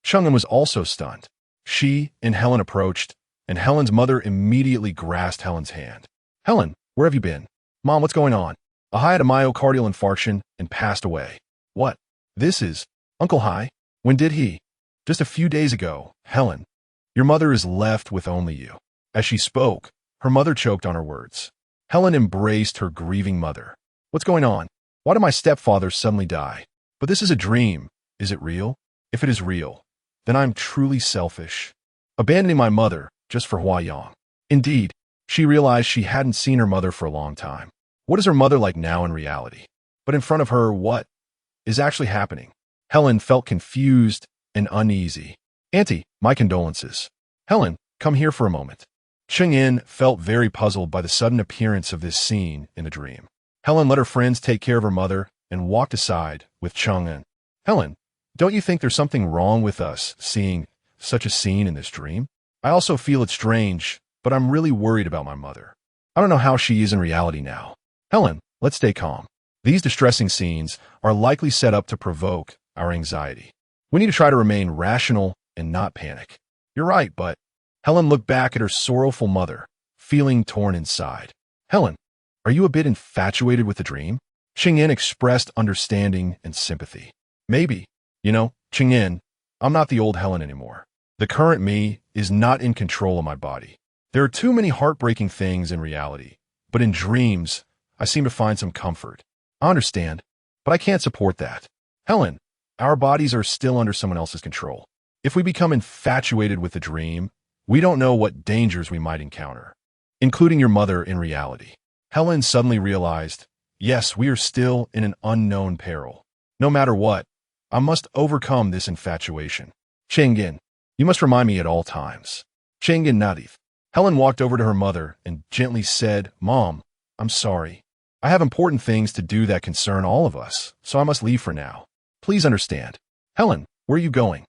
Speaker 1: Chang'an was also stunned. She and Helen approached, and Helen's mother immediately grasped Helen's hand. "Helen, where have you been?" "Mom, what's going on?" "Hai had a myocardial infarction and passed away." "What? This is Uncle Hai? When did he?" "Just a few days ago." "Helen, your mother is left with only you." As she spoke, her mother choked on her words. Helen embraced her grieving mother. "What's going on? Why did my stepfather suddenly die?" "But this is a dream. Is it real?" "If it is real, then I'm truly selfish, abandoning my mother just for Huayang." Indeed, she realized she hadn't seen her mother for a long time. What is her mother like now in reality? But in front of her, what is actually happening? Helen felt confused and uneasy. "Auntie, my condolences." "Helen, come here for a moment." Cheng-in felt very puzzled by the sudden appearance of this scene in the dream. Helen let her friends take care of her mother and walked aside with Cheng-in. "Helen, don't you think there's something wrong with us seeing such a scene in this dream? I also feel it's strange, but I'm really worried about my mother. I don't know how she is in reality now." "Helen, let's stay calm. These distressing scenes are likely set up to provoke our anxiety. We need to try to remain rational and not panic." "You're right, but..." Helen looked back at her sorrowful mother, feeling torn inside. "Helen, are you a bit infatuated with the dream?" Cheng-in expressed understanding and sympathy. "Maybe. Cheng-in, I'm not the old Helen anymore. The current me is not in control of my body. There are too many heartbreaking things in reality, but in dreams, I seem to find some comfort. I understand, but I can't support that. Helen, our bodies are still under someone else's control. If we become infatuated with the dream, we don't know what dangers we might encounter, including your mother in reality." Helen suddenly realized, yes, we are still in an unknown peril. No matter what, I must overcome this infatuation. Chengin, you must remind me at all times. Chengin Nadif. Helen walked over to her mother and gently said, Mom, I'm sorry. I have important things to do that concern all of us, so I must leave for now. Please understand. Helen, where are you going?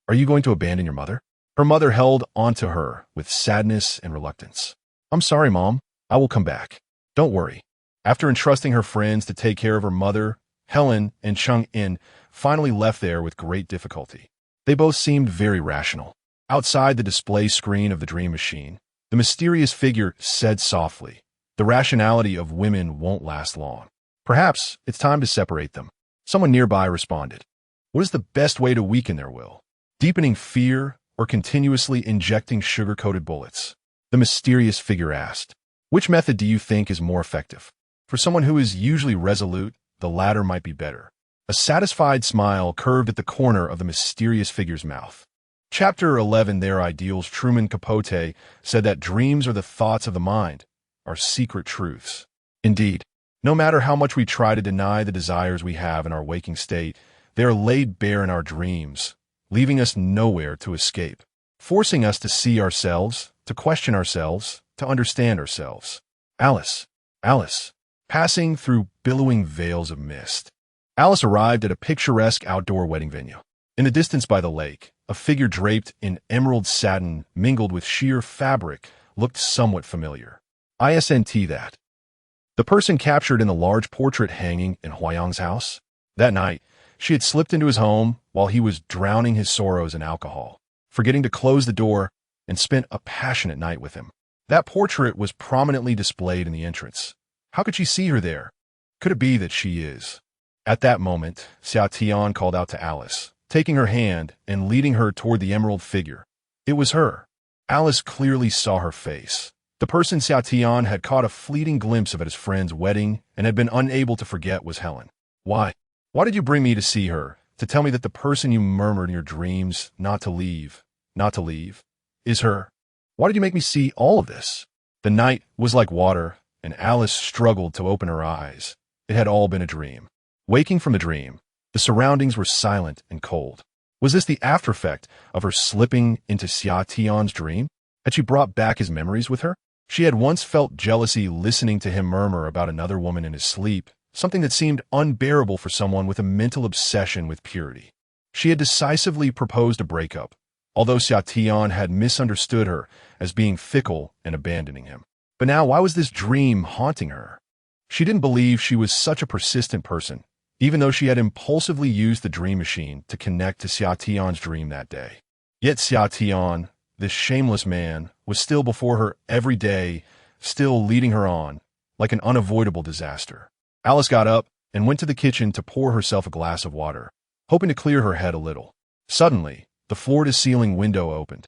Speaker 1: Are you going to abandon your mother? Her mother held onto her with sadness and reluctance. I'm sorry, Mom. I will come back. Don't worry. After entrusting her friends to take care of her mother, Helen and Cheng-in finally left there with great difficulty. They both seemed very rational. Outside the display screen of the dream machine, the mysterious figure said softly, the rationality of women won't last long. Perhaps it's time to separate them. Someone nearby responded. What is the best way to weaken their will? Deepening fear or continuously injecting sugar-coated bullets? The mysterious figure asked. Which method do you think is more effective? For someone who is usually resolute, the latter might be better. A satisfied smile curved at the corner of the mysterious figure's mouth. Chapter 11 Their Ideals. Truman Capote said that dreams are the thoughts of the mind, are secret truths. Indeed, no matter how much we try to deny the desires we have in our waking state, they are laid bare in our dreams, leaving us nowhere to escape, forcing us to see ourselves, to question ourselves, to understand ourselves. Alice. Passing through billowing veils of mist. Alice arrived at a picturesque outdoor wedding venue. In the distance by the lake, a figure draped in emerald satin mingled with sheer fabric looked somewhat familiar. That. The person captured in the large portrait hanging in Huayang's house. That night, she had slipped into his home while he was drowning his sorrows in alcohol, forgetting to close the door, and spent a passionate night with him. That portrait was prominently displayed in the entrance. How could she see her there? Could it be that she is? At that moment, Xia Tian called out to Alice, taking her hand and leading her toward the emerald figure. It was her. Alice clearly saw her face. The person Xia Tian had caught a fleeting glimpse of at his friend's wedding and had been unable to forget was Helen. Why? Why did you bring me to see her, to tell me that the person you murmured in your dreams not to leave, is her? Why did you make me see all of this? The night was like water, and Alice struggled to open her eyes. It had all been a dream. Waking from the dream, the surroundings were silent and cold. Was this the aftereffect of her slipping into Xia Tian's dream? Had she brought back his memories with her? She had once felt jealousy listening to him murmur about another woman in his sleep, something that seemed unbearable for someone with a mental obsession with purity. She had decisively proposed a breakup, although Xia Tian had misunderstood her as being fickle and abandoning him. But now, why was this dream haunting her? She didn't believe she was such a persistent person, even though she had impulsively used the dream machine to connect to Xia Tian's dream that day. Yet Xia Tian, this shameless man, was still before her every day, still leading her on, like an unavoidable disaster. Alice got up and went to the kitchen to pour herself a glass of water, hoping to clear her head a little. Suddenly, the floor-to-ceiling window opened,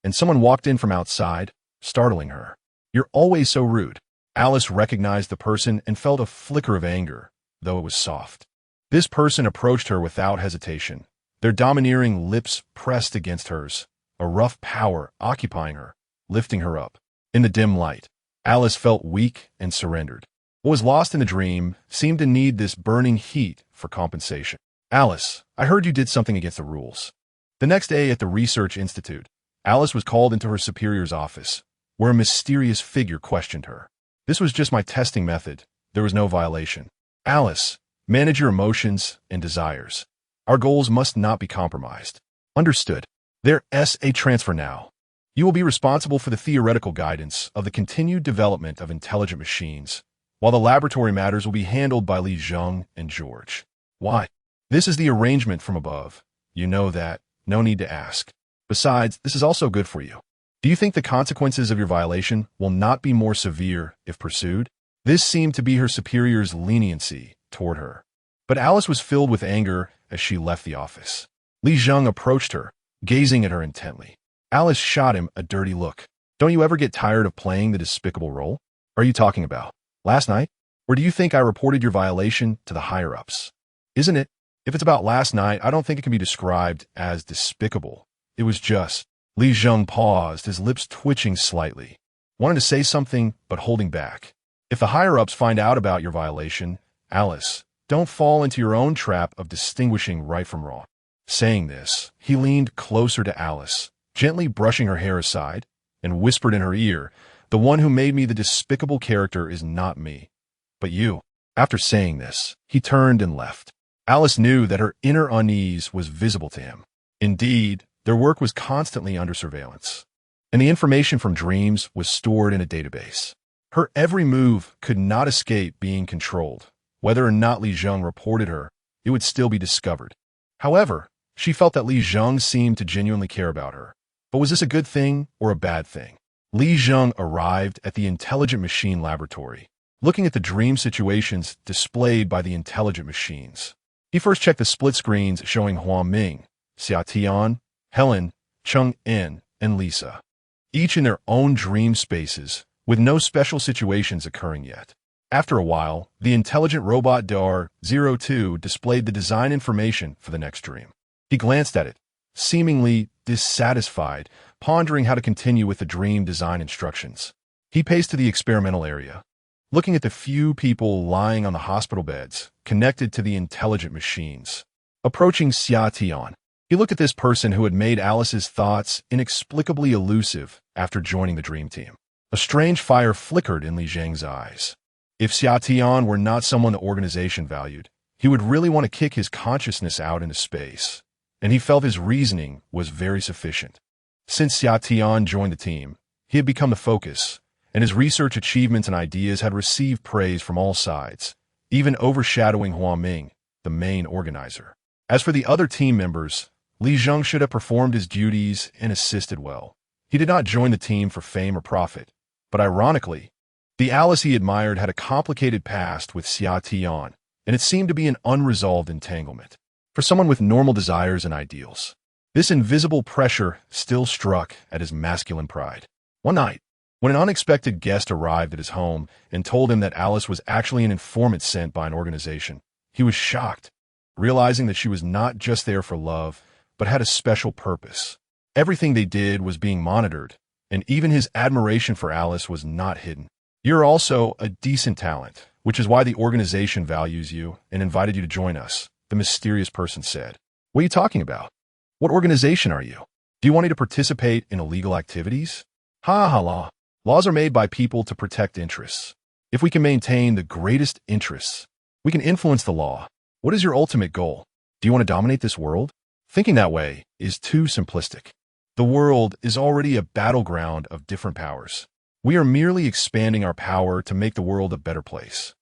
Speaker 1: and someone walked in from outside, startling her. You're always so rude. Alice recognized the person and felt a flicker of anger, though it was soft. This person approached her without hesitation, their domineering lips pressed against hers, a rough power occupying her, lifting her up. In the dim light, Alice felt weak and surrendered. What was lost in the dream seemed to need this burning heat for compensation. Alice, I heard you did something against the rules. The next day at the Research Institute, Alice was called into her superior's office, where a mysterious figure questioned her. This was just my testing method. There was no violation. Alice, manage your emotions and desires. Our goals must not be compromised. Understood. There's a transfer now. You will be responsible for the theoretical guidance of the continued development of intelligent machines, while the laboratory matters will be handled by Li Zheng and George. Why? This is the arrangement from above. You know that. No need to ask. Besides, this is also good for you. Do you think the consequences of your violation will not be more severe if pursued? This seemed to be her superior's leniency toward her. But Alice was filled with anger as she left the office. Li Zheng approached her, gazing at her intently. Alice shot him a dirty look. Don't you ever get tired of playing the despicable role? Are you talking about last night? Or do you think I reported your violation to the higher-ups? Isn't it? If it's about last night, I don't think it can be described as despicable. It was just... Li Zheng paused, his lips twitching slightly. Wanted to say something, but holding back. If the higher-ups find out about your violation, Alice, don't fall into your own trap of distinguishing right from wrong. Saying this, he leaned closer to Alice, gently brushing her hair aside, and whispered in her ear, "The one who made me the despicable character is not me, but you." After saying this, he turned and left. Alice knew that her inner unease was visible to him. Indeed, their work was constantly under surveillance, and the information from dreams was stored in a database. Her every move could not escape being controlled. Whether or not Li Zheng reported her, it would still be discovered. However, she felt that Li Zheng seemed to genuinely care about her. But was this a good thing or a bad thing? Li Zheng arrived at the intelligent machine laboratory, looking at the dream situations displayed by the intelligent machines. He first checked the split screens showing Huang Ming, Xia Tian, Helen, Cheng En, and Lisa, each in their own dream spaces, with no special situations occurring yet. After a while, the intelligent robot DAR-02 displayed the design information for the next dream. He glanced at it, seemingly dissatisfied, pondering how to continue with the dream design instructions. He paced to the experimental area, looking at the few people lying on the hospital beds, connected to the intelligent machines. Approaching Xia Tian, he looked at this person who had made Alice's thoughts inexplicably elusive after joining the dream team. A strange fire flickered in Li Zheng's eyes. If Xia Tian were not someone the organization valued, he would really want to kick his consciousness out into space, and he felt his reasoning was very sufficient. Since Xia Tian joined the team, he had become the focus, and his research achievements and ideas had received praise from all sides, even overshadowing Huang Ming, the main organizer. As for the other team members, Li Zheng should have performed his duties and assisted well. He did not join the team for fame or profit, but ironically, the Alice he admired had a complicated past with Xia Tian, and it seemed to be an unresolved entanglement. For someone with normal desires and ideals, this invisible pressure still struck at his masculine pride. One night, when an unexpected guest arrived at his home and told him that Alice was actually an informant sent by an organization, he was shocked, realizing that she was not just there for love, but had a special purpose. Everything they did was being monitored, and even his admiration for Alice was not hidden. "You're also a decent talent, which is why the organization values you and invited you to join us," the mysterious person said. "What are you talking about? What organization are you? Do you want me to participate in illegal activities?" "Ha ha la. Laws are made by people to protect interests. If we can maintain the greatest interests, we can influence the law. What is your ultimate goal? Do you want to dominate this world?" Thinking that way is too simplistic. The world is already a battleground of different powers. We are merely expanding our power to make the world a better place.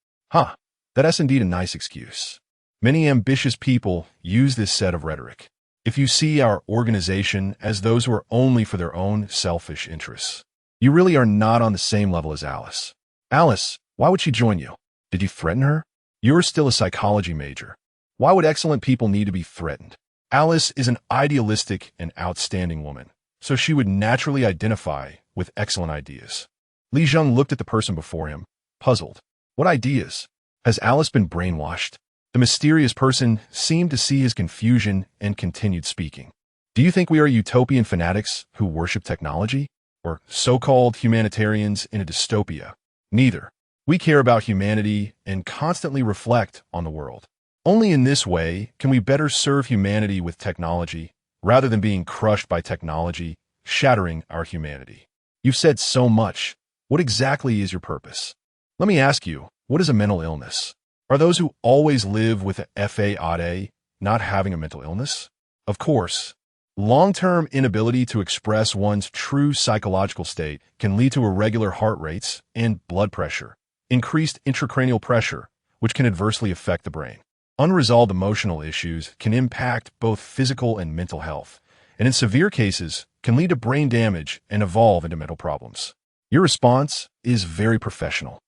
Speaker 1: That's indeed a nice excuse. Many ambitious people use this set of rhetoric. If you see our organization as those who are only for their own selfish interests, you really are not on the same level as Alice. Alice, why would she join you? Did you threaten her? You're still a psychology major. Why would excellent people need to be threatened? Alice is an idealistic and outstanding woman, so she would naturally identify with excellent ideas. Li Zheng looked at the person before him, puzzled. What ideas? Has Alice been brainwashed? The mysterious person seemed to see his confusion and continued speaking. Do you think we are utopian fanatics who worship technology? Or so-called humanitarians in a dystopia? Neither. We care about humanity and constantly reflect on the world. Only in this way can we better serve humanity with technology, rather than being crushed by technology, shattering our humanity. You've said so much. What exactly is your purpose? Let me ask you, what is a mental illness? Are those who always live with a FAAD not having a mental illness? Of course. Long-term inability to express one's true psychological state can lead to irregular heart rates and blood pressure, increased intracranial pressure, which can adversely affect the brain. Unresolved emotional issues can impact both physical and mental health, and in severe cases can lead to brain damage and evolve into mental problems. Your response is very professional.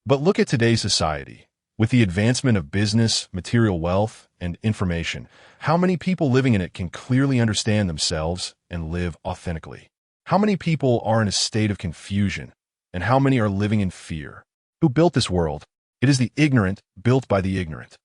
Speaker 1: But look at today's society. With the advancement of business, material wealth, and information, how many people living in it can clearly understand themselves and live authentically? How many people are in a state of confusion, and how many are living in fear? Who built this world? It is the ignorant built by the ignorant.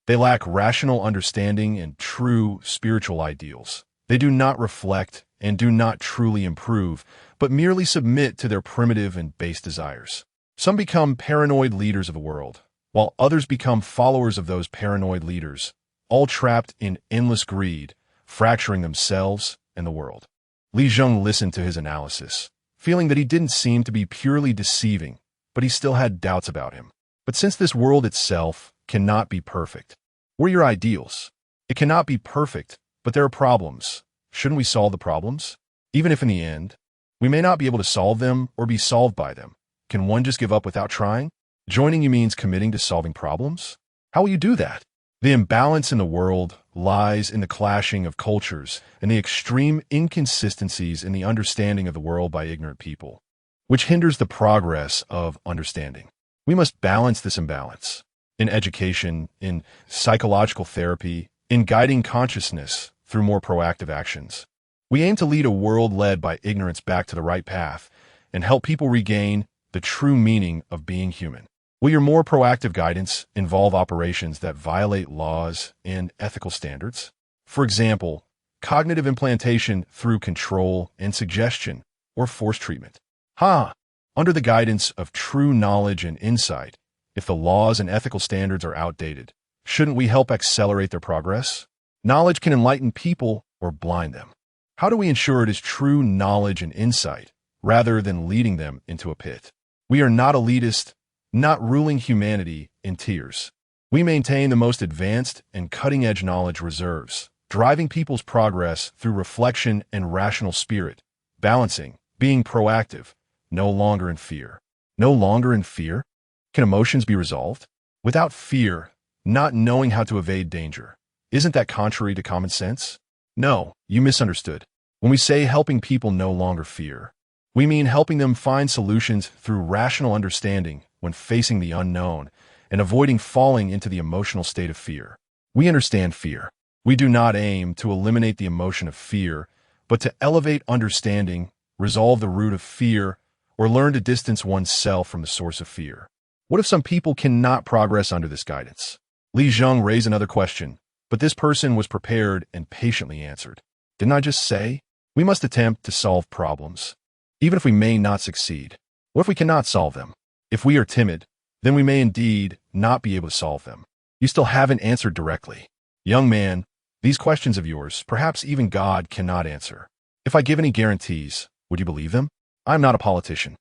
Speaker 1: They lack rational understanding and true spiritual ideals. They do not reflect and do not truly improve, but merely submit to their primitive and base desires. Some become paranoid leaders of the world, while others become followers of those paranoid leaders, all trapped in endless greed, fracturing themselves and the world. Li Zheng listened to his analysis, feeling that he didn't seem to be purely deceiving, but he still had doubts about him. But since this world itself cannot be perfect, what are your ideals? It cannot be perfect, but there are problems. Shouldn't we solve the problems? Even if in the end, we may not be able to solve them or be solved by them. Can one just give up without trying? Joining you means committing to solving problems? How will you do that? The imbalance in the world lies in the clashing of cultures and the extreme inconsistencies in the understanding of the world by ignorant people, which hinders the progress of understanding. We must balance this imbalance in education, in psychological therapy, in guiding consciousness through more proactive actions. We aim to lead a world led by ignorance back to the right path and help people regain the true meaning of being human. Will your more proactive guidance involve operations that violate laws and ethical standards? For example, cognitive implantation through control and suggestion or force treatment. Under the guidance of true knowledge and insight, if the laws and ethical standards are outdated, shouldn't we help accelerate their progress? Knowledge can enlighten people or blind them. How do we ensure it is true knowledge and insight rather than leading them into a pit? We are not elitist, not ruling humanity in tears. We maintain the most advanced and cutting-edge knowledge reserves, driving people's progress through reflection and rational spirit, balancing, being proactive, no longer in fear. No longer in fear? Can emotions be resolved? Without fear, not knowing how to evade danger. Isn't that contrary to common sense? No, you misunderstood. When we say helping people no longer fear, we mean helping them find solutions through rational understanding when facing the unknown and avoiding falling into the emotional state of fear. We understand fear. We do not aim to eliminate the emotion of fear, but to elevate understanding, resolve the root of fear, or learn to distance oneself from the source of fear. What if some people cannot progress under this guidance? Li Zheng raised another question, but this person was prepared and patiently answered. Didn't I just say? We must attempt to solve problems, even if we may not succeed. What if we cannot solve them? If we are timid, then we may indeed not be able to solve them. You still haven't answered directly. Young man, these questions of yours, perhaps even God cannot answer. If I give any guarantees, would you believe them? I'm not a politician.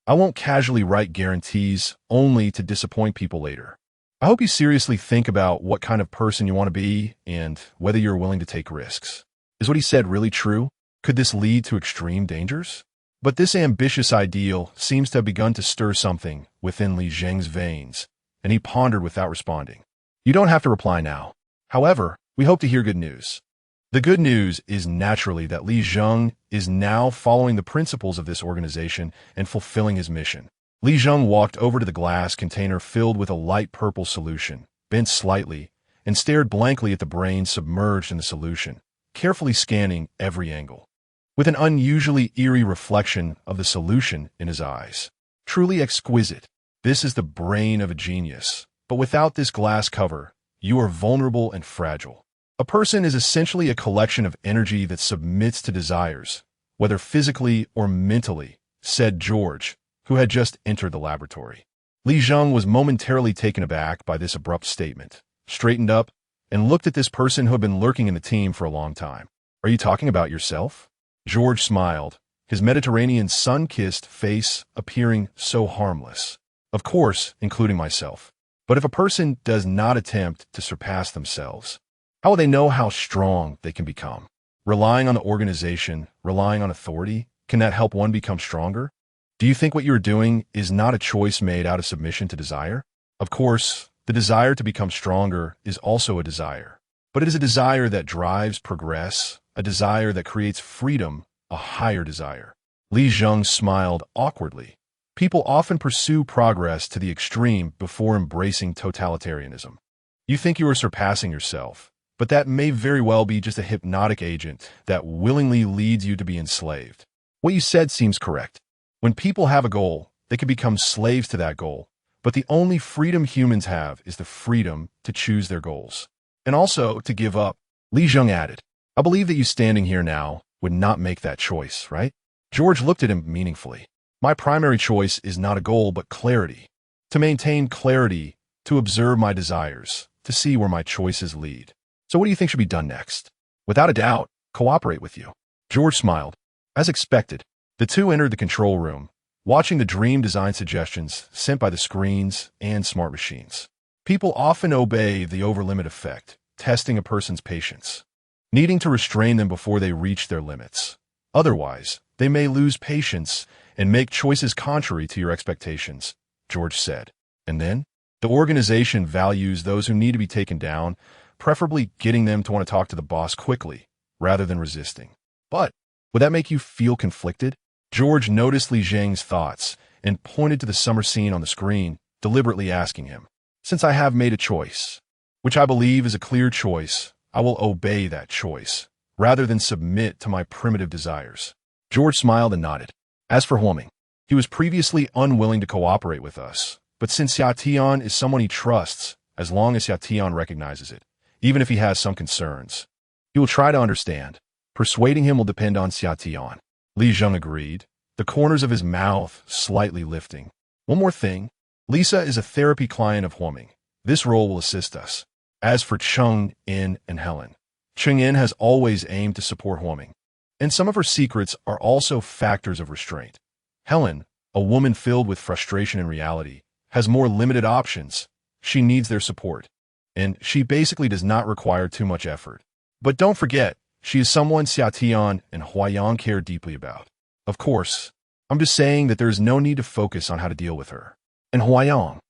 Speaker 1: I won't casually write guarantees only to disappoint people later. I hope you seriously think about what kind of person you want to be and whether you're willing to take risks. Is what he said really true? Could this lead to extreme dangers? But this ambitious ideal seems to have begun to stir something within Li Zheng's veins, and he pondered without responding. You don't have to reply now. However, we hope to hear good news. The good news is naturally that Li Zheng is now following the principles of this organization and fulfilling his mission. Li Zheng walked over to the glass container filled with a light purple solution, bent slightly, and stared blankly at the brain submerged in the solution, carefully scanning every angle, with an unusually eerie reflection of the solution in his eyes. Truly exquisite. This is the brain of a genius. But without this glass cover, you are vulnerable and fragile. A person is essentially a collection of energy that submits to desires, whether physically or mentally, said George, who had just entered the laboratory. Li Zheng was momentarily taken aback by this abrupt statement, straightened up, and looked at this person who had been lurking in the team for a long time. Are you talking about yourself? George smiled, his Mediterranean sun-kissed face appearing so harmless. Of course, including myself. But if a person does not attempt to surpass themselves, how will they know how strong they can become? Relying on the organization, relying on authority, can that help one become stronger? Do you think what you are doing is not a choice made out of submission to desire? Of course, the desire to become stronger is also a desire, but it is a desire that drives progress, a desire that creates freedom, a higher desire. Li Zheng smiled awkwardly. People often pursue progress to the extreme before embracing totalitarianism. You think you are surpassing yourself, but that may very well be just a hypnotic agent that willingly leads you to be enslaved. What you said seems correct. When people have a goal, they can become slaves to that goal, but the only freedom humans have is the freedom to choose their goals, and also to give up. Li Zheng added, I believe that you standing here now would not make that choice, right? George looked at him meaningfully. My primary choice is not a goal, but clarity. To maintain clarity, to observe my desires, to see where my choices lead. So what do you think should be done next? Without a doubt, cooperate with you. George smiled. As expected, the two entered the control room, watching the dream design suggestions sent by the screens and smart machines. People often obey the over-limit effect, testing a person's patience, needing to restrain them before they reach their limits. Otherwise, they may lose patience and make choices contrary to your expectations, George said. And then, the organization values those who need to be taken down, preferably getting them to want to talk to the boss quickly, rather than resisting. But, would that make you feel conflicted? George noticed Li Zheng's thoughts and pointed to the summer scene on the screen, deliberately asking him, "Since I have made a choice, which I believe is a clear choice, I will obey that choice, rather than submit to my primitive desires." George smiled and nodded. As for Huoming, he was previously unwilling to cooperate with us, but since Xiatian is someone he trusts, as long as Xiatian recognizes it, even if he has some concerns, he will try to understand. Persuading him will depend on Xiatian. Li Zheng agreed, the corners of his mouth slightly lifting. One more thing, Lisa is a therapy client of Huoming. This role will assist us. As for Cheng In and Helen, Cheng In has always aimed to support Huoming, and some of her secrets are also factors of restraint. Helen, a woman filled with frustration and reality, has more limited options. She needs their support, and she basically does not require too much effort. But don't forget, she is someone Xiatian and Huayang care deeply about. Of course, I'm just saying that there is no need to focus on how to deal with her. And Huayang,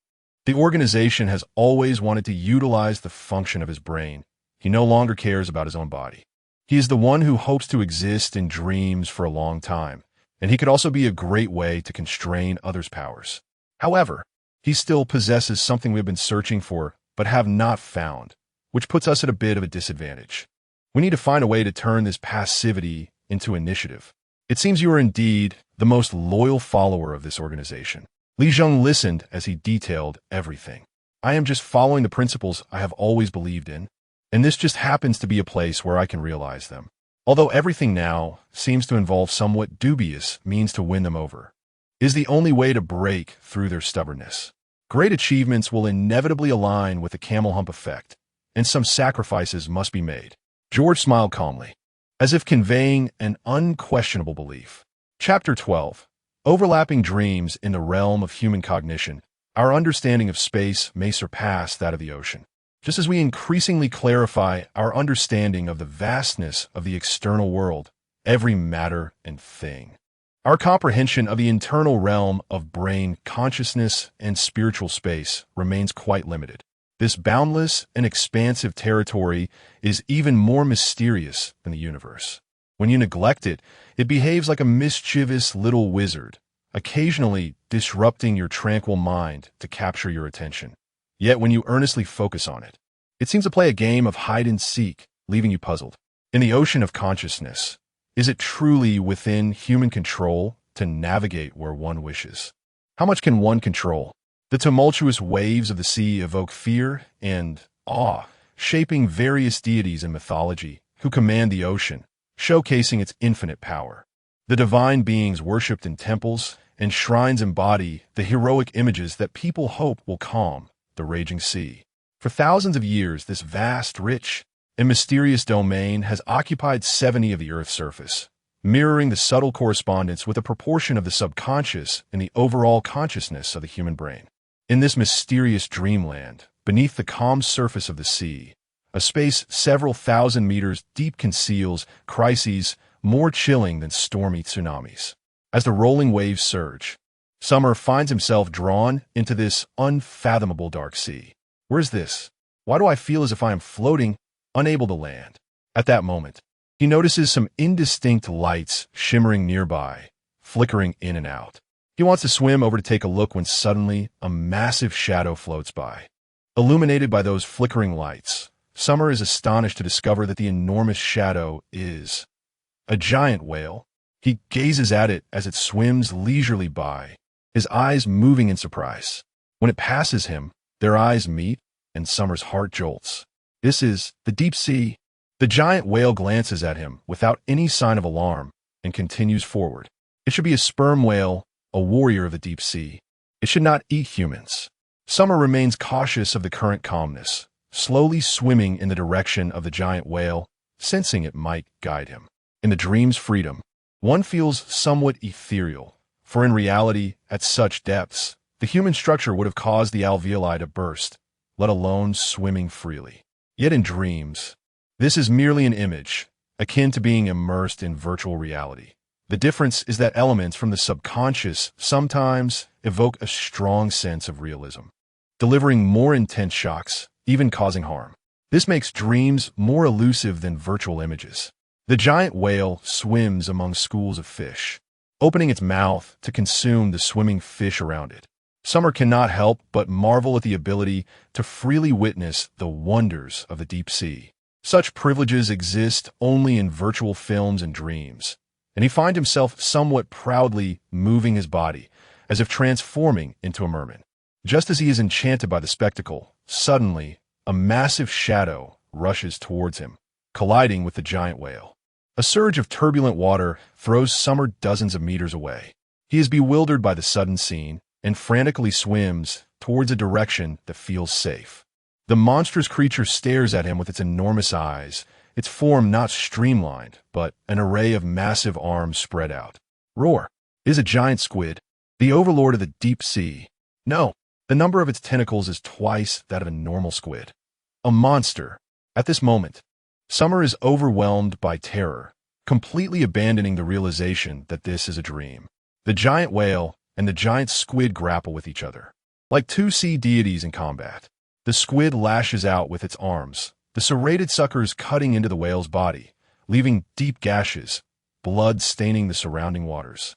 Speaker 1: the organization has always wanted to utilize the function of his brain. He no longer cares about his own body. He is the one who hopes to exist in dreams for a long time, and he could also be a great way to constrain others' powers. However, he still possesses something we've been searching for but have not found, which puts us at a bit of a disadvantage. We need to find a way to turn this passivity into initiative. It seems you are indeed the most loyal follower of this organization. Li Zheng listened as he detailed everything. I am just following the principles I have always believed in, and this just happens to be a place where I can realize them. Although everything now seems to involve somewhat dubious means to win them over, is the only way to break through their stubbornness. Great achievements will inevitably align with the camel hump effect, and some sacrifices must be made. George smiled calmly, as if conveying an unquestionable belief. Chapter 12. Overlapping dreams in the realm of human cognition. Our understanding of space may surpass that of the ocean. Just as we increasingly clarify our understanding of the vastness of the external world, every matter and thing, our comprehension of the internal realm of brain, consciousness, and spiritual space remains quite limited. This boundless and expansive territory is even more mysterious than the universe. When you neglect it, it behaves like a mischievous little wizard, occasionally disrupting your tranquil mind to capture your attention. Yet when you earnestly focus on it, it seems to play a game of hide-and-seek, leaving you puzzled. In the ocean of consciousness, is it truly within human control to navigate where one wishes? How much can one control? The tumultuous waves of the sea evoke fear and awe, shaping various deities in mythology who command the ocean, showcasing its infinite power. The divine beings worshipped in temples and shrines embody the heroic images that people hope will calm the raging sea. For thousands of years, this vast, rich, and mysterious domain has occupied 70% of the Earth's surface, mirroring the subtle correspondence with a proportion of the subconscious in the overall consciousness of the human brain. In this mysterious dreamland, beneath the calm surface of the sea, a space several thousand meters deep conceals crises more chilling than stormy tsunamis. As the rolling waves surge, Summer finds himself drawn into this unfathomable dark sea. Where is this? Why do I feel as if I am floating, unable to land? At that moment, he notices some indistinct lights shimmering nearby, flickering in and out. He wants to swim over to take a look when suddenly a massive shadow floats by. Illuminated by those flickering lights, Summer is astonished to discover that the enormous shadow is a giant whale. He gazes at it as it swims leisurely by, his eyes moving in surprise. When it passes him, their eyes meet, and Summer's heart jolts. This is the deep sea. The giant whale glances at him without any sign of alarm and continues forward. It should be a sperm whale, a warrior of the deep sea. It should not eat humans. Summer remains cautious of the current calmness, slowly swimming in the direction of the giant whale, sensing it might guide him. In the dream's freedom, one feels somewhat ethereal, for in reality, at such depths, the human structure would have caused the alveoli to burst, let alone swimming freely. Yet in dreams, this is merely an image, akin to being immersed in virtual reality. The difference is that elements from the subconscious sometimes evoke a strong sense of realism, delivering more intense shocks, even causing harm. This makes dreams more elusive than virtual images. The giant whale swims among schools of fish, opening its mouth to consume the swimming fish around it. Summer cannot help but marvel at the ability to freely witness the wonders of the deep sea. Such privileges exist only in virtual films and dreams, and he finds himself somewhat proudly moving his body, as if transforming into a merman. Just as he is enchanted by the spectacle, suddenly, a massive shadow rushes towards him, colliding with the giant whale. A surge of turbulent water throws Summer dozens of meters away. He is bewildered by the sudden scene and frantically swims towards a direction that feels safe. The monstrous creature stares at him with its enormous eyes, its form not streamlined, but an array of massive arms spread out. Roar! It is a giant squid, the overlord of the deep sea. No, the number of its tentacles is twice that of a normal squid. A monster. At this moment, Summer is overwhelmed by terror, completely abandoning the realization that this is a dream. The giant whale and the giant squid grapple with each other. Like two sea deities in combat, the squid lashes out with its arms, the serrated suckers cutting into the whale's body, leaving deep gashes, blood staining the surrounding waters,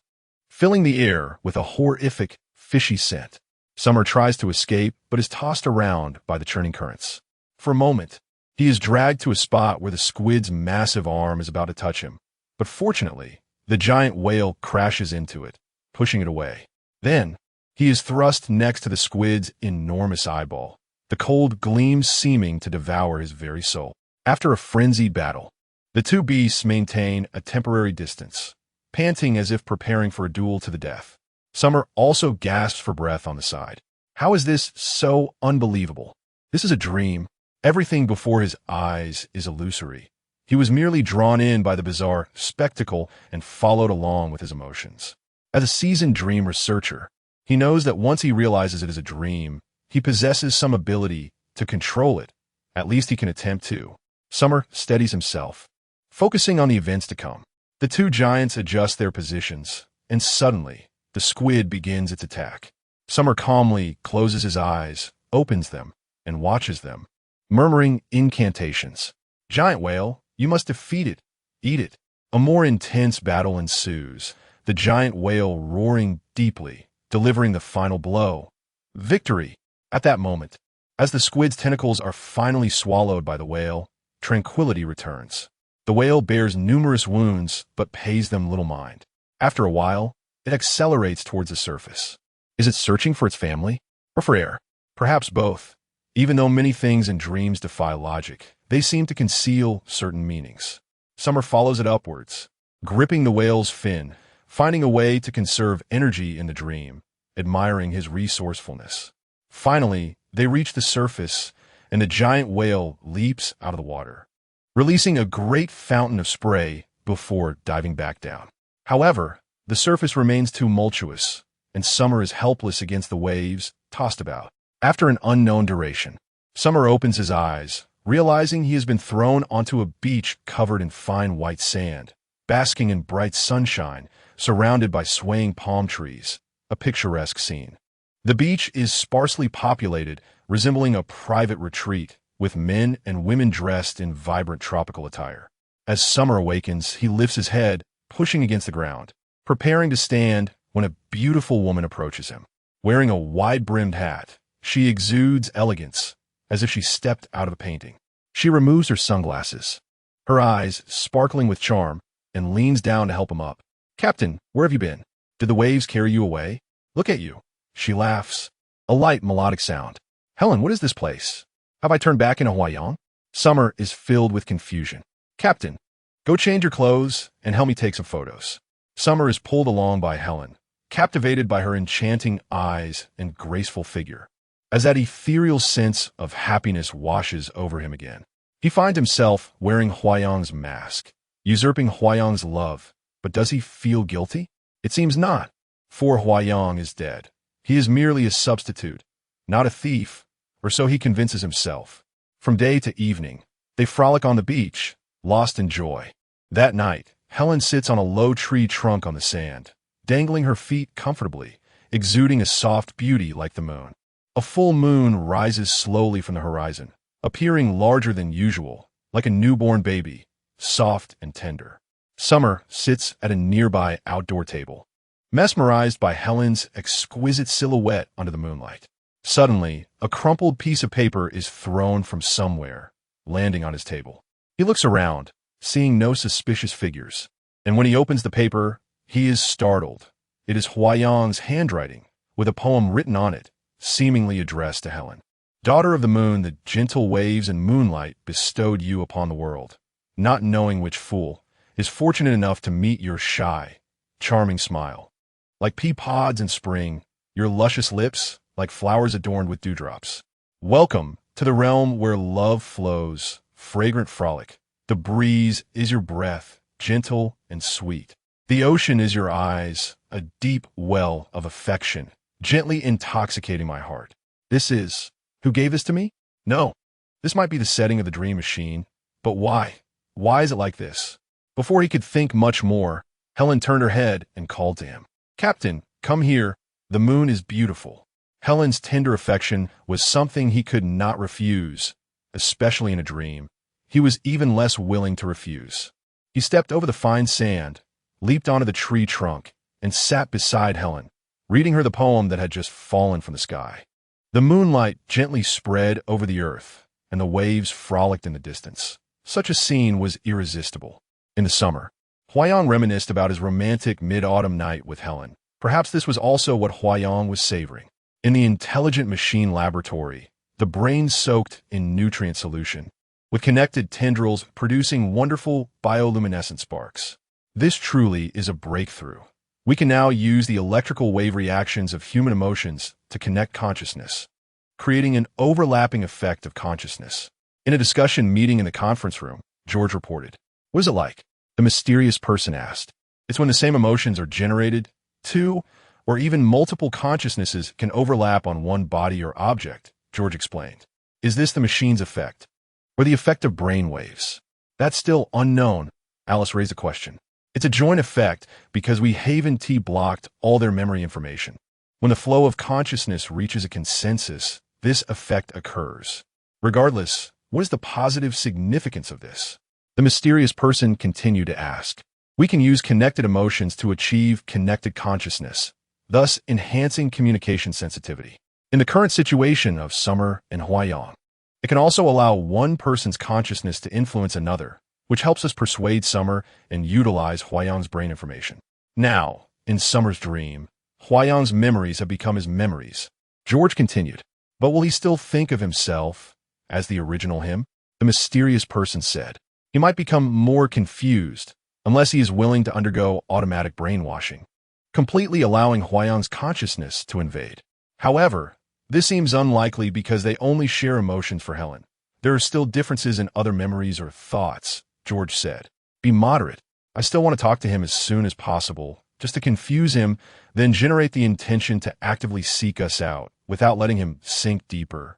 Speaker 1: filling the air with a horrific, fishy scent. Summer tries to escape, but is tossed around by the churning currents. For a moment, he is dragged to a spot where the squid's massive arm is about to touch him, but fortunately, the giant whale crashes into it, pushing it away. Then, he is thrust next to the squid's enormous eyeball, the cold gleam seeming to devour his very soul. After a frenzied battle, the two beasts maintain a temporary distance, panting as if preparing for a duel to the death. Summer also gasps for breath on the side. How is this so unbelievable? This is a dream. Everything before his eyes is illusory. He was merely drawn in by the bizarre spectacle and followed along with his emotions. As a seasoned dream researcher, he knows that once he realizes it is a dream, he possesses some ability to control it. At least he can attempt to. Summer steadies himself, focusing on the events to come. The two giants adjust their positions, and suddenly, the squid begins its attack. Summer calmly closes his eyes, opens them, and watches them, murmuring incantations. Giant whale, you must defeat it. Eat it. A more intense battle ensues, the giant whale roaring deeply, delivering the final blow. Victory! At that moment, as the squid's tentacles are finally swallowed by the whale, tranquility returns. The whale bears numerous wounds, but pays them little mind. After a while, it accelerates towards the surface. Is it searching for its family? Or for air? Perhaps both. Even though many things in dreams defy logic, they seem to conceal certain meanings. Summer follows it upwards, gripping the whale's fin, finding a way to conserve energy in the dream, admiring his resourcefulness. Finally, they reach the surface, and the giant whale leaps out of the water, releasing a great fountain of spray before diving back down. However, the surface remains tumultuous, and Summer is helpless against the waves, tossed about. After an unknown duration, Summer opens his eyes, realizing he has been thrown onto a beach covered in fine white sand, basking in bright sunshine, surrounded by swaying palm trees, a picturesque scene. The beach is sparsely populated, resembling a private retreat, with men and women dressed in vibrant tropical attire. As Summer awakens, he lifts his head, pushing against the ground, preparing to stand when a beautiful woman approaches him. Wearing a wide-brimmed hat, she exudes elegance, as if she stepped out of a painting. She removes her sunglasses, her eyes sparkling with charm, and leans down to help him up. "Captain, where have you been? Did the waves carry you away? Look at you." She laughs, a light melodic sound. "Helen, what is this place? Have I turned back into Hawaiian?" Summer is filled with confusion. "Captain, go change your clothes and help me take some photos." Summer is pulled along by Helen, captivated by her enchanting eyes and graceful figure. As that ethereal sense of happiness washes over him again, he finds himself wearing Huayang's mask, usurping Huayang's love. But does he feel guilty? It seems not, for Huayang is dead. He is merely a substitute, not a thief, or so he convinces himself. From day to evening, they frolic on the beach, lost in joy. That night, Helen sits on a low tree trunk on the sand, dangling her feet comfortably, exuding a soft beauty like the moon. A full moon rises slowly from the horizon, appearing larger than usual, like a newborn baby, soft and tender. Summer sits at a nearby outdoor table, mesmerized by Helen's exquisite silhouette under the moonlight. Suddenly, a crumpled piece of paper is thrown from somewhere, landing on his table. He looks around, seeing no suspicious figures, and when he opens the paper, he is startled. It is Huayang's handwriting, with a poem written on it, seemingly addressed to Helen. Daughter of the moon, the gentle waves and moonlight bestowed you upon the world, not knowing which fool is fortunate enough to meet your shy, charming smile. Like pea pods in spring, your luscious lips, like flowers adorned with dewdrops. Welcome to the realm where love flows, fragrant frolic. The breeze is your breath, gentle and sweet. The ocean is your eyes, a deep well of affection, gently intoxicating my heart. This is, who gave this to me? No, this might be the setting of the dream machine, but why? Why is it like this? Before he could think much more, Helen turned her head and called to him. Captain, come here. The moon is beautiful. Helen's tender affection was something he could not refuse, especially in a dream. He was even less willing to refuse. He stepped over the fine sand, leaped onto the tree trunk, and sat beside Helen, reading her the poem that had just fallen from the sky. The moonlight gently spread over the earth, and the waves frolicked in the distance. Such a scene was irresistible. In the summer, Huayang reminisced about his romantic mid-autumn night with Helen. Perhaps this was also what Huayang was savoring. In the intelligent machine laboratory, the brain soaked in nutrient solution, with connected tendrils producing wonderful bioluminescent sparks. This truly is a breakthrough. We can now use the electrical wave reactions of human emotions to connect consciousness, creating an overlapping effect of consciousness. In a discussion meeting in the conference room, George reported, "What is it like?" The mysterious person asked. "It's when the same emotions are generated, two or even multiple consciousnesses can overlap on one body or object," George explained. "Is this the machine's effect, or the effect of brain waves?" "That's still unknown," Alice raised a question. "It's a joint effect because we Haven-T blocked all their memory information. When the flow of consciousness reaches a consensus, this effect occurs. Regardless, what is the positive significance of this?" The mysterious person continued to ask. "We can use connected emotions to achieve connected consciousness, thus enhancing communication sensitivity. In the current situation of Summer and Huayang, it can also allow one person's consciousness to influence another, which helps us persuade Summer and utilize Huayang's brain information. Now, in Summer's dream, Huayang's memories have become his memories." George continued, "But will he still think of himself as the original him?" The mysterious person said. "He might become more confused unless he is willing to undergo automatic brainwashing, completely allowing Huayang's consciousness to invade. However, this seems unlikely because they only share emotions for Helen. There are still differences in other memories or thoughts," George said. "Be moderate. I still want to talk to him as soon as possible, just to confuse him, then generate the intention to actively seek us out without letting him sink deeper,"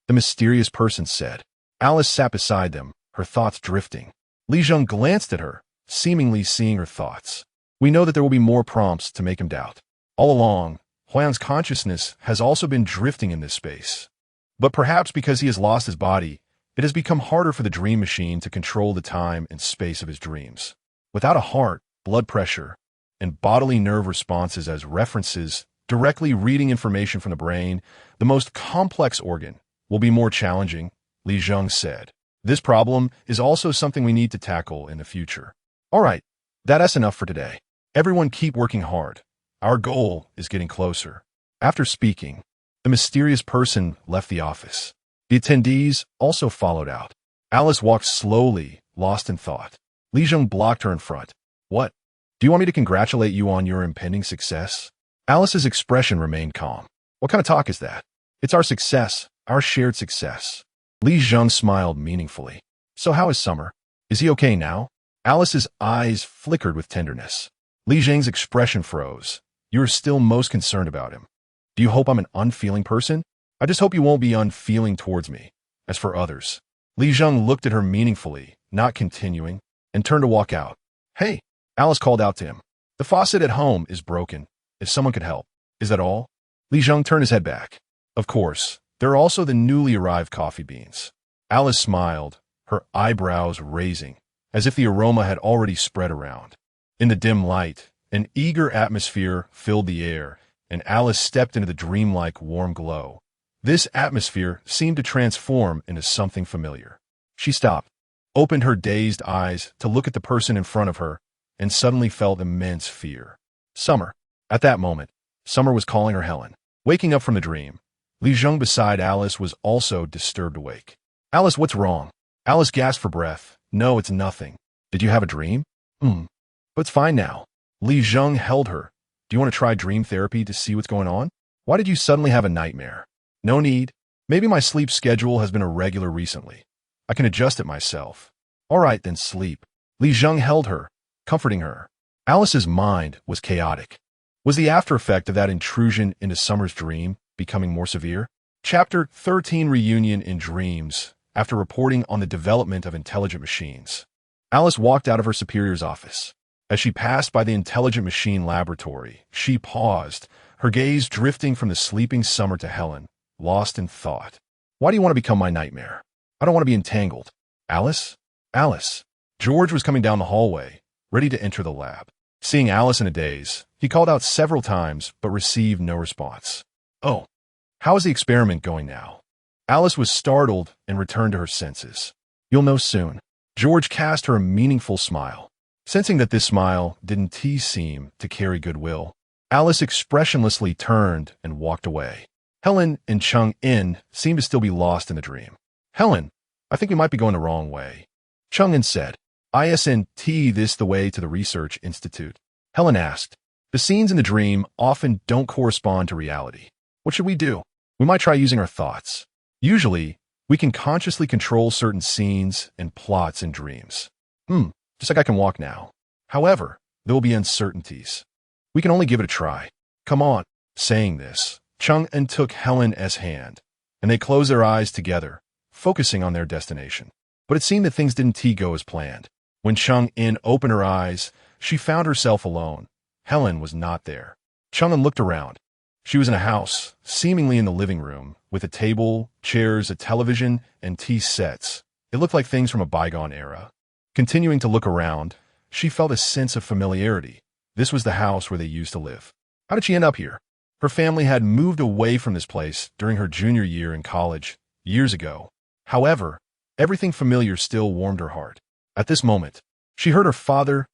Speaker 1: the mysterious person said. Alice sat beside them, her thoughts drifting. Li Zheng glanced at her, seemingly seeing her thoughts. "We know that there will be more prompts to make him doubt. All along, Huayang's consciousness has also been drifting in this space. But perhaps because he has lost his body, it has become harder for the dream machine to control the time and space of his dreams. Without a heart, blood pressure, and bodily nerve responses as references, directly reading information from the brain, the most complex organ, will be more challenging," Li Zheng said. "This problem is also something we need to tackle in the future. All right, that's enough for today. Everyone keep working hard. Our goal is getting closer." After speaking, the mysterious person left the office. The attendees also followed out. Alice walked slowly, lost in thought. Li Zheng blocked her in front. "What? Do you want me to congratulate you on your impending success?" Alice's expression remained calm. What kind of talk is that? It's our success, our shared success. Li Zheng smiled meaningfully. So how is Summer? Is he okay now? Alice's eyes flickered with tenderness. Li Zheng's expression froze. You are still most concerned about him. Do you hope I'm an unfeeling person? I just hope you won't be unfeeling towards me. As for others. Li Zheng looked at her meaningfully, not continuing, and turned to walk out. Hey, Alice called out to him. The faucet at home is broken. If someone could help. Is that all? Li Zheng turned his head back. Of course, there are also the newly arrived coffee beans. Alice smiled, her eyebrows raising, as if the aroma had already spread around. In the dim light, an eager atmosphere filled the air, and Alice stepped into the dreamlike warm glow. This atmosphere seemed to transform into something familiar. She stopped, opened her dazed eyes to look at the person in front of her, and suddenly felt immense fear. Summer. At that moment, Summer was calling her Helen. Waking up from the dream, Li Zheng beside Alice was also disturbed awake. Alice, what's wrong? Alice gasped for breath. No, it's nothing. Did you have a dream? But it's fine now. Li Zheng held her. Do you want to try dream therapy to see what's going on? Why did you suddenly have a nightmare? No need. Maybe my sleep schedule has been irregular recently. I can adjust it myself. All right, then sleep. Li Zheng held her, comforting her. Alice's mind was chaotic. Was the after effect of that intrusion into Summer's dream becoming more severe? Chapter 13 Reunion in Dreams. After reporting on the development of intelligent machines, Alice walked out of her superior's office. As she passed by the intelligent machine laboratory, she paused, her gaze drifting from the sleeping Summer to Helen, lost in thought. Why do you want to become my nightmare? I don't want to be entangled. Alice? Alice. George was coming down the hallway, ready to enter the lab. Seeing Alice in a daze, he called out several times but received no response. Oh, how is the experiment going now? Alice was startled and returned to her senses. You'll know soon. George cast her a meaningful smile. Sensing that this smile didn't seem to carry goodwill, Alice expressionlessly turned and walked away. Helen and Chung-in seemed to still be lost in the dream. Helen, I think we might be going the wrong way. Chung-in said, Isn't this the way to the research institute? Helen asked. The scenes in the dream often don't correspond to reality. What should we do? We might try using our thoughts. Usually, we can consciously control certain scenes and plots in dreams. Just like I can walk now. However, there will be uncertainties. We can only give it a try. Come on. Saying this, Chung-in took Helen's hand, and they closed their eyes together, focusing on their destination. But it seemed that things didn't go as planned. When Chung-in opened her eyes, she found herself alone. Helen was not there. Chung-in looked around. She was in a house, seemingly in the living room, with a table, chairs, a television, and tea sets. It looked like things from a bygone era. Continuing to look around, she felt a sense of familiarity. This was the house where they used to live. How did she end up here? Her family had moved away from this place during her junior year in college, years ago. However, everything familiar still warmed her heart. At this moment, she heard her father's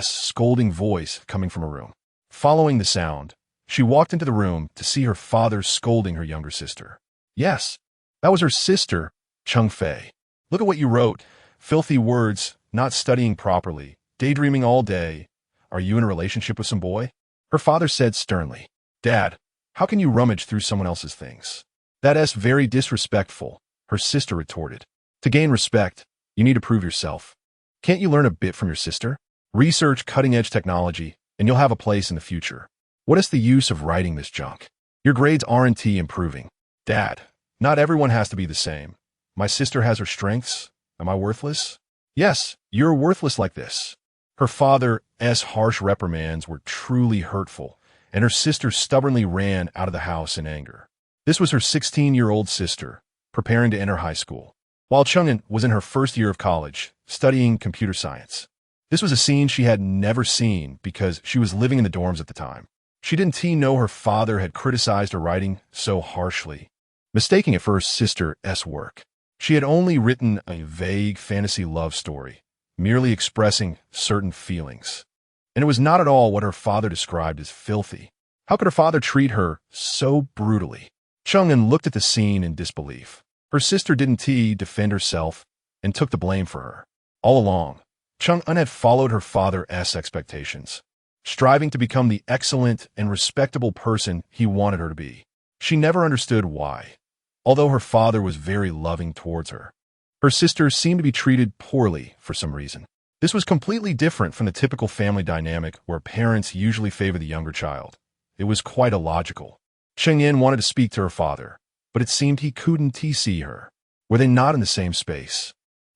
Speaker 1: scolding voice coming from a room. Following the sound, she walked into the room to see her father scolding her younger sister. Yes, that was her sister, Chung Fei. Look at what you wrote. Filthy words, not studying properly, daydreaming all day. Are you in a relationship with some boy? Her father said sternly. Dad, how can you rummage through someone else's things? That's very disrespectful, her sister retorted. To gain respect, you need to prove yourself. Can't you learn a bit from your sister? Research cutting-edge technology, and you'll have a place in the future. What is the use of writing this junk? Your grades aren't improving. Dad, not everyone has to be the same. My sister has her strengths. Am I worthless? Yes, you're worthless like this. Her father's harsh reprimands were truly hurtful, and her sister stubbornly ran out of the house in anger. This was her 16-year-old sister, preparing to enter high school, while Chung-in was in her first year of college, studying computer science. This was a scene she had never seen because she was living in the dorms at the time. She didn't know her father had criticized her writing so harshly, mistaking it for her sister's work. She had only written a vague fantasy love story, merely expressing certain feelings. And it was not at all what her father described as filthy. How could her father treat her so brutally? Chung-in looked at the scene in disbelief. Her sister didn't defend herself and took the blame for her. All along, Chung-in had followed her father's expectations. striving to become the excellent and respectable person he wanted her to be. She never understood why, although her father was very loving towards her. Her sister seemed to be treated poorly for some reason. This was completely different from the typical family dynamic where parents usually favor the younger child. It was quite illogical. Cheng-In wanted to speak to her father, but it seemed he couldn't see her. Were they not in the same space?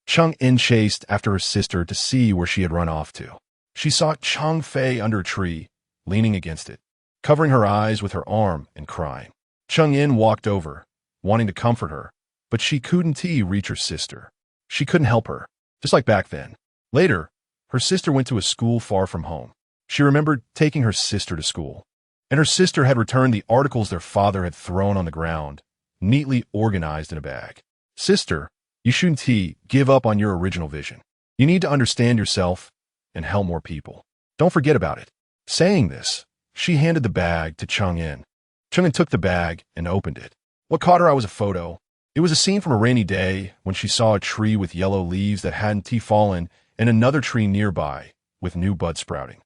Speaker 1: Cheng-In chased after her sister to see where she had run off to. She saw Chang Fei under a tree, leaning against it, covering her eyes with her arm and crying. Cheng-In walked over, wanting to comfort her, but she couldn't reach her sister. She couldn't help her, just like back then. Later, her sister went to a school far from home. She remembered taking her sister to school, and her sister had returned the articles their father had thrown on the ground, neatly organized in a bag. Sister, you shouldn't give up on your original vision. You need to understand yourself and help more people. Don't forget about it. Saying this, she handed the bag to Cheng-In. Cheng-In took the bag and opened it. What caught her eye was a photo. It was a scene from a rainy day when she saw a tree with yellow leaves that hadn't fallen and another tree nearby with new buds sprouting.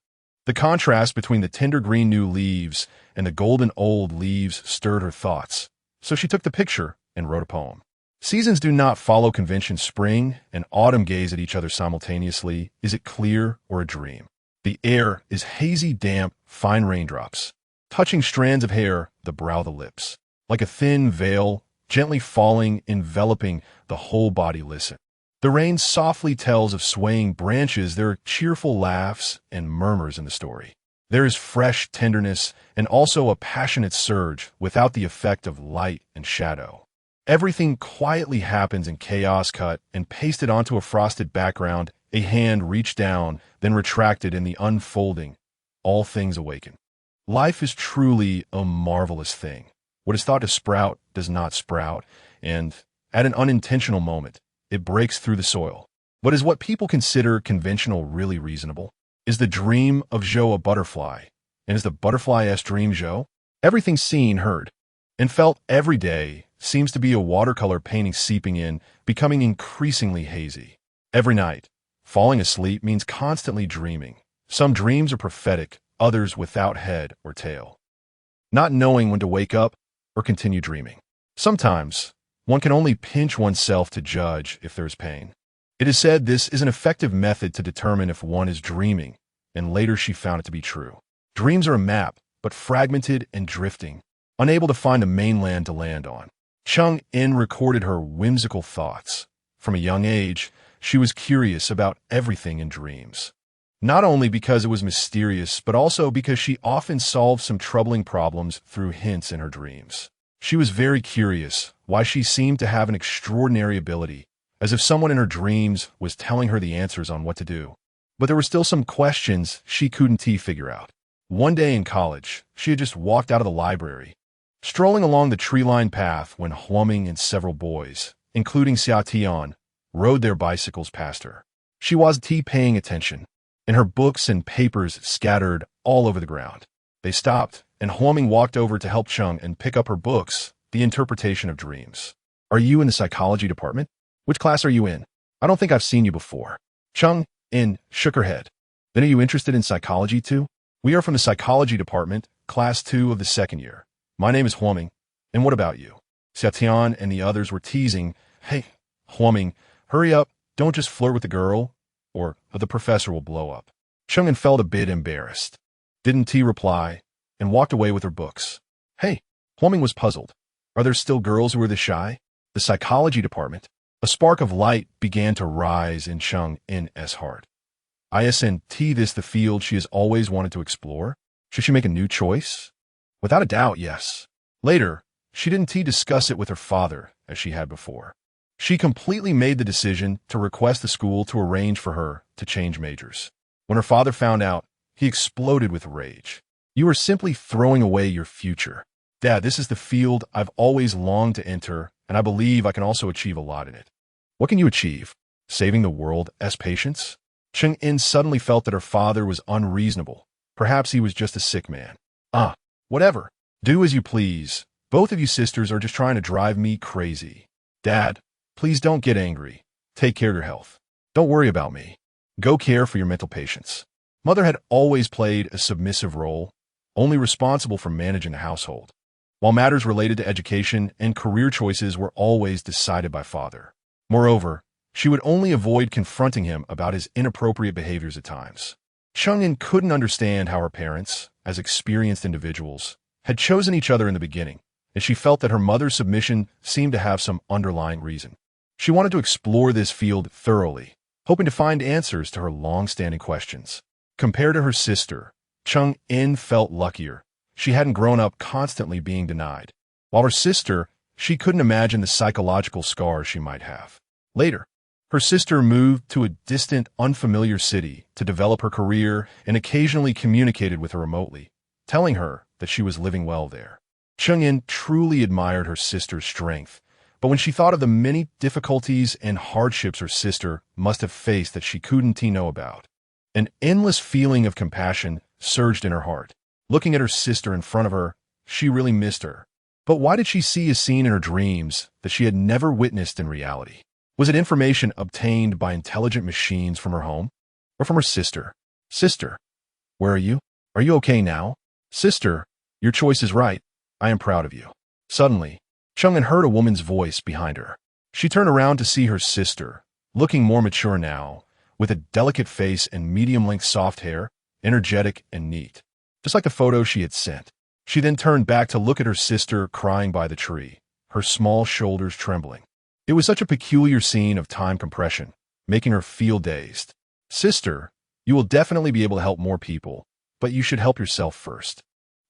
Speaker 1: The contrast between the tender green new leaves and the golden old leaves stirred her thoughts, so she took the picture and wrote a poem. Seasons do not follow convention. Spring and autumn gaze at each other simultaneously. Is it clear or a dream? The air is hazy, damp, fine raindrops, touching strands of hair, the brow, the lips, like a thin veil, gently falling, enveloping the whole body. Listen. The rain softly tells of swaying branches. There are cheerful laughs and murmurs in the story. There is fresh tenderness and also a passionate surge without the effect of light and shadow. Everything quietly happens in chaos, cut and pasted onto a frosted background. A hand reached down, then retracted in the unfolding. All things awaken. Life is truly a marvelous thing. What is thought to sprout does not sprout, and at an unintentional moment, it breaks through the soil. But is what people consider conventional really reasonable? Is the dream of Zhou a butterfly? And is the butterfly's dream Zhou? Everything seen, heard, and felt every day seems to be a watercolor painting seeping in, becoming increasingly hazy. Every night, falling asleep means constantly dreaming. Some dreams are prophetic, others without head or tail. Not knowing when to wake up or continue dreaming. Sometimes, one can only pinch oneself to judge if there is pain. It is said this is an effective method to determine if one is dreaming, and later she found it to be true. Dreams are a map, but fragmented and drifting, unable to find a mainland to land on. Cheng-In recorded her whimsical thoughts. From a young age, she was curious about everything in dreams. Not only because it was mysterious, but also because she often solved some troubling problems through hints in her dreams. She was very curious why she seemed to have an extraordinary ability, as if someone in her dreams was telling her the answers on what to do. But there were still some questions she couldn't figure out. One day in college, she had just walked out of the library, strolling along the tree-lined path when Huaming and several boys, including Xia Tian, rode their bicycles past her. She wasn't paying attention, and her books and papers scattered all over the ground. They stopped, and Huaming walked over to help Cheng and pick up her books, The Interpretation of Dreams. Are you in the psychology department? Which class are you in? I don't think I've seen you before. Cheng-In shook her head. Then are you interested in psychology too? We are from the psychology department, class 2 of the second year. My name is Huaming. And what about you? Xiatian and the others were teasing. Hey, Huaming, hurry up. Don't just flirt with the girl, or the professor will blow up. Cheng-In felt a bit embarrassed. Didn't reply, and walked away with her books. Hey, Huaming was puzzled. Are there still girls who are this shy? The psychology department. A spark of light began to rise in Cheng-In's heart. Isn't this the field she has always wanted to explore? Should she make a new choice? Without a doubt, yes. Later, she didn't discuss it with her father as she had before. She completely made the decision to request the school to arrange for her to change majors. When her father found out, he exploded with rage. You are simply throwing away your future. Dad, this is the field I've always longed to enter, and I believe I can also achieve a lot in it. What can you achieve? Saving the world as patients? Cheng-In suddenly felt that her father was unreasonable. Perhaps he was just a sick man. Whatever. Do as you please. Both of you sisters are just trying to drive me crazy. Dad, please don't get angry. Take care of your health. Don't worry about me. Go care for your mental patients. Mother had always played a submissive role, only responsible for managing the household, while matters related to education and career choices were always decided by father. Moreover, she would only avoid confronting him about his inappropriate behaviors at times. Chung-in couldn't understand how her parents, as experienced individuals, had chosen each other in the beginning, and she felt that her mother's submission seemed to have some underlying reason. She wanted to explore this field thoroughly, hoping to find answers to her long-standing questions. Compared to her sister, Chung-in felt luckier. She hadn't grown up constantly being denied. While her sister, she couldn't imagine the psychological scars she might have. Later, her sister moved to a distant, unfamiliar city to develop her career and occasionally communicated with her remotely, telling her that she was living well there. Chung-in truly admired her sister's strength, but when she thought of the many difficulties and hardships her sister must have faced that she couldn't know about, an endless feeling of compassion surged in her heart. Looking at her sister in front of her, she really missed her. But why did she see a scene in her dreams that she had never witnessed in reality? Was it information obtained by intelligent machines from her home? Or from her sister? Sister, where are you? Are you okay now? Sister, your choice is right. I am proud of you. Suddenly, Chung-in heard a woman's voice behind her. She turned around to see her sister, looking more mature now, with a delicate face and medium-length soft hair, energetic and neat, just like the photo she had sent. She then turned back to look at her sister crying by the tree, her small shoulders trembling. It was such a peculiar scene of time compression, making her feel dazed. Sister, you will definitely be able to help more people, but you should help yourself first.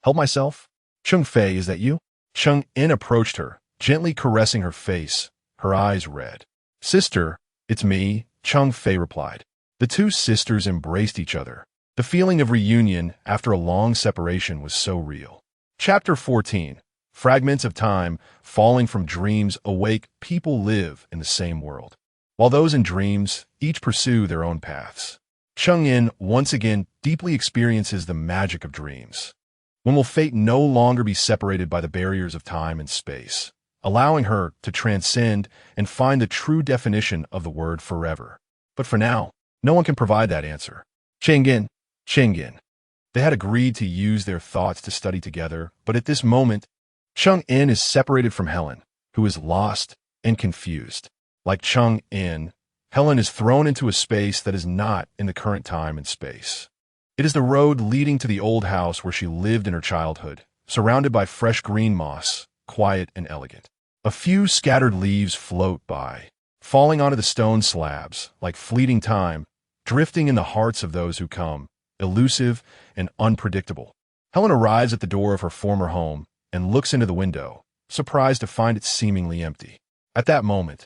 Speaker 1: Help myself? Chung-fei, is that you? Chung-in approached her, gently caressing her face, her eyes red. Sister, it's me, Chung-fei replied. The two sisters embraced each other. The feeling of reunion after a long separation was so real. Chapter 14. Fragments of time falling from dreams awake. People live in the same world, while those in dreams each pursue their own paths. Chung-in once again deeply experiences the magic of dreams. When will fate no longer be separated by the barriers of time and space, allowing her to transcend and find the true definition of the word forever? But for now, no one can provide that answer. Cheng-in. They had agreed to use their thoughts to study together, but at this moment, Chung-in is separated from Helen, who is lost and confused. Like Chung-in, Helen is thrown into a space that is not in the current time and space. It is the road leading to the old house where she lived in her childhood, surrounded by fresh green moss, quiet and elegant. A few scattered leaves float by, falling onto the stone slabs like fleeting time, drifting in the hearts of those who come, elusive and unpredictable. Helen arrives at the door of her former home and looks into the window, surprised to find it seemingly empty. At that moment,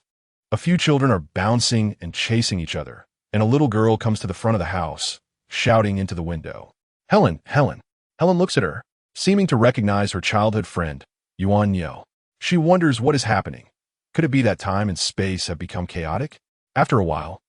Speaker 1: a few children are bouncing and chasing each other, and a little girl comes to the front of the house, shouting into the window. Helen! Helen looks at her, seeming to recognize her childhood friend, Yuan Yeo. She wonders what is happening. Could it be that time and space have become chaotic? After a while,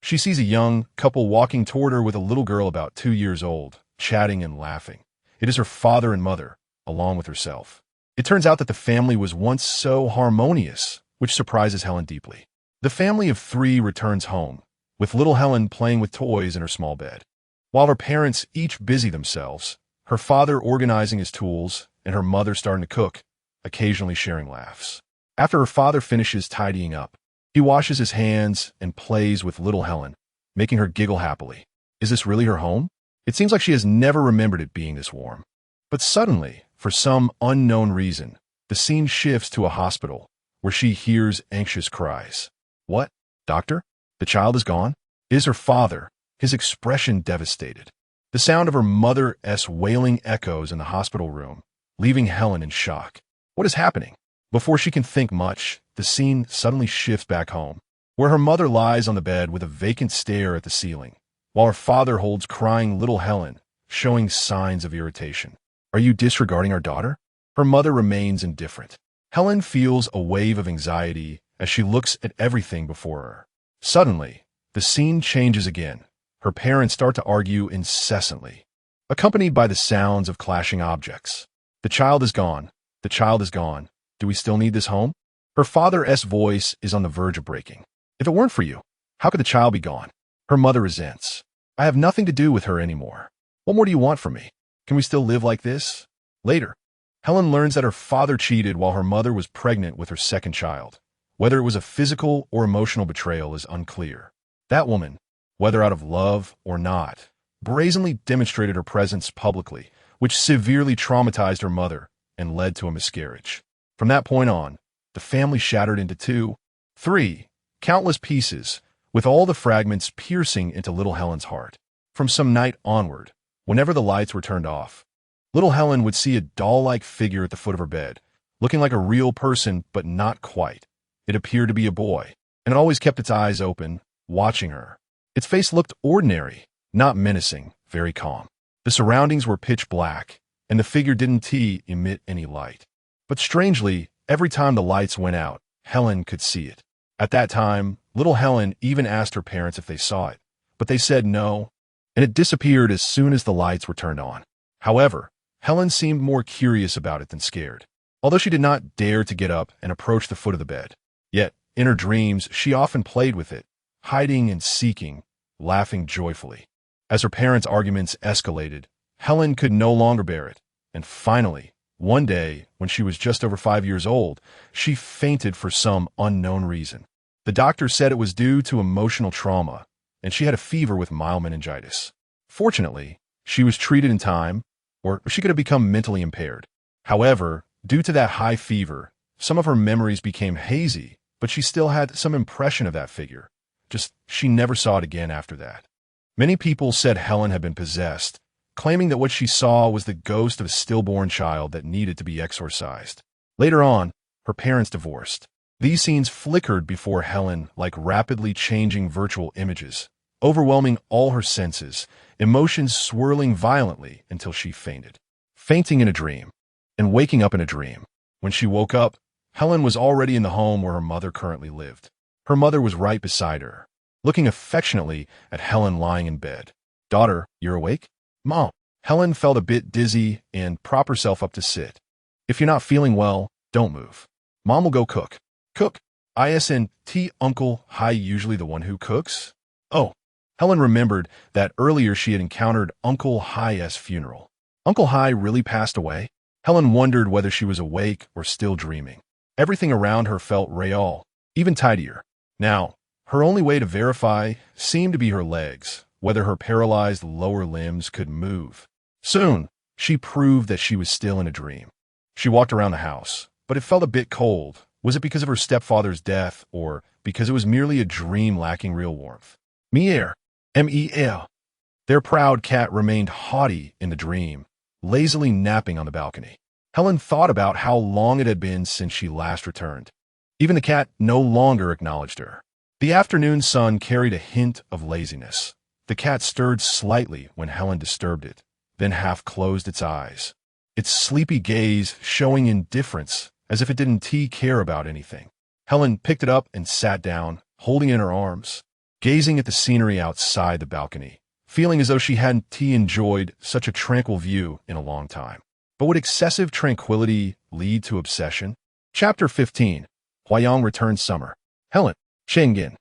Speaker 1: she sees a young couple walking toward her with a little girl about 2 years old, chatting and laughing. It is her father and mother, along with herself. It turns out that the family was once so harmonious, which surprises Helen deeply. The family of 3 returns home, with little Helen playing with toys in her small bed. While her parents each busy themselves, her father organizing his tools and her mother starting to cook, occasionally sharing laughs. After her father finishes tidying up, he washes his hands and plays with little Helen, making her giggle happily. Is this really her home? It seems like she has never remembered it being this warm. But suddenly, for some unknown reason, the scene shifts to a hospital, where she hears anxious cries. What? Doctor? The child is gone? It is her father, his expression devastated. The sound of her mother's wailing echoes in the hospital room, leaving Helen in shock. What is happening? Before she can think much, the scene suddenly shifts back home, where her mother lies on the bed with a vacant stare at the ceiling, while her father holds crying little Helen, showing signs of irritation. Are you disregarding our daughter? Her mother remains indifferent. Helen feels a wave of anxiety as she looks at everything before her. Suddenly, the scene changes again. Her parents start to argue incessantly, accompanied by the sounds of clashing objects. The child is gone. The child is gone. Do we still need this home? Her father's voice is on the verge of breaking. If it weren't for you, how could the child be gone? Her mother resents. I have nothing to do with her anymore. What more do you want from me? Can we still live like this? Later, Helen learns that her father cheated while her mother was pregnant with her second child. Whether it was a physical or emotional betrayal is unclear. That woman, whether out of love or not, brazenly demonstrated her presence publicly, which severely traumatized her mother and led to a miscarriage. From that point on, the family shattered into two, three, countless pieces, with all the fragments piercing into little Helen's heart. From some night onward, whenever the lights were turned off, little Helen would see a doll-like figure at the foot of her bed, looking like a real person but not quite. It appeared to be a boy, and it always kept its eyes open, watching her. Its face looked ordinary, not menacing, very calm. The surroundings were pitch black, and the figure didn't emit any light. But strangely, every time the lights went out, Helen could see it. At that time, little Helen even asked her parents if they saw it, but they said no, and it disappeared as soon as the lights were turned on. However, Helen seemed more curious about it than scared, although she did not dare to get up and approach the foot of the bed. Yet, in her dreams, she often played with it, hiding and seeking, laughing joyfully. As her parents' arguments escalated, Helen could no longer bear it, and finally, one day, when she was just over 5 years old, she fainted for some unknown reason. The doctor said it was due to emotional trauma, and she had a fever with mild meningitis. Fortunately, she was treated in time, or she could have become mentally impaired. However, due to that high fever, some of her memories became hazy, but she still had some impression of that figure. Just, she never saw it again after that. Many people said Helen had been possessed, claiming that what she saw was the ghost of a stillborn child that needed to be exorcised. Later on, her parents divorced. These scenes flickered before Helen like rapidly changing virtual images, overwhelming all her senses, emotions swirling violently until she fainted. Fainting in a dream, and waking up in a dream. When she woke up, Helen was already in the home where her mother currently lived. Her mother was right beside her, looking affectionately at Helen lying in bed. "Daughter, you're awake?" "Mom." Helen felt a bit dizzy and propped herself up to sit. "If you're not feeling well, don't move. Mom will go cook." "Cook? Isn't Uncle Hai usually the one who cooks?" "Oh." Helen remembered that earlier she had encountered Uncle Hai's funeral. Uncle Hai really passed away? Helen wondered whether she was awake or still dreaming. Everything around her felt real, even tidier. Now, her only way to verify seemed to be her legs, whether her paralyzed lower limbs could move. Soon, she proved that she was still in a dream. She walked around the house, but it felt a bit cold. Was it because of her stepfather's death, or because it was merely a dream lacking real warmth? Mier, M-E-L. Their proud cat remained haughty in the dream, lazily napping on the balcony. Helen thought about how long it had been since she last returned. Even the cat no longer acknowledged her. The afternoon sun carried a hint of laziness. The cat stirred slightly when Helen disturbed it, then half closed its eyes, its sleepy gaze showing indifference, as if it didn't care about anything. Helen picked it up and sat down, holding it in her arms, gazing at the scenery outside the balcony, feeling as though she hadn't enjoyed such a tranquil view in a long time. But would excessive tranquility lead to obsession? Chapter 15. Huayang returns summer. Helen, Shengin.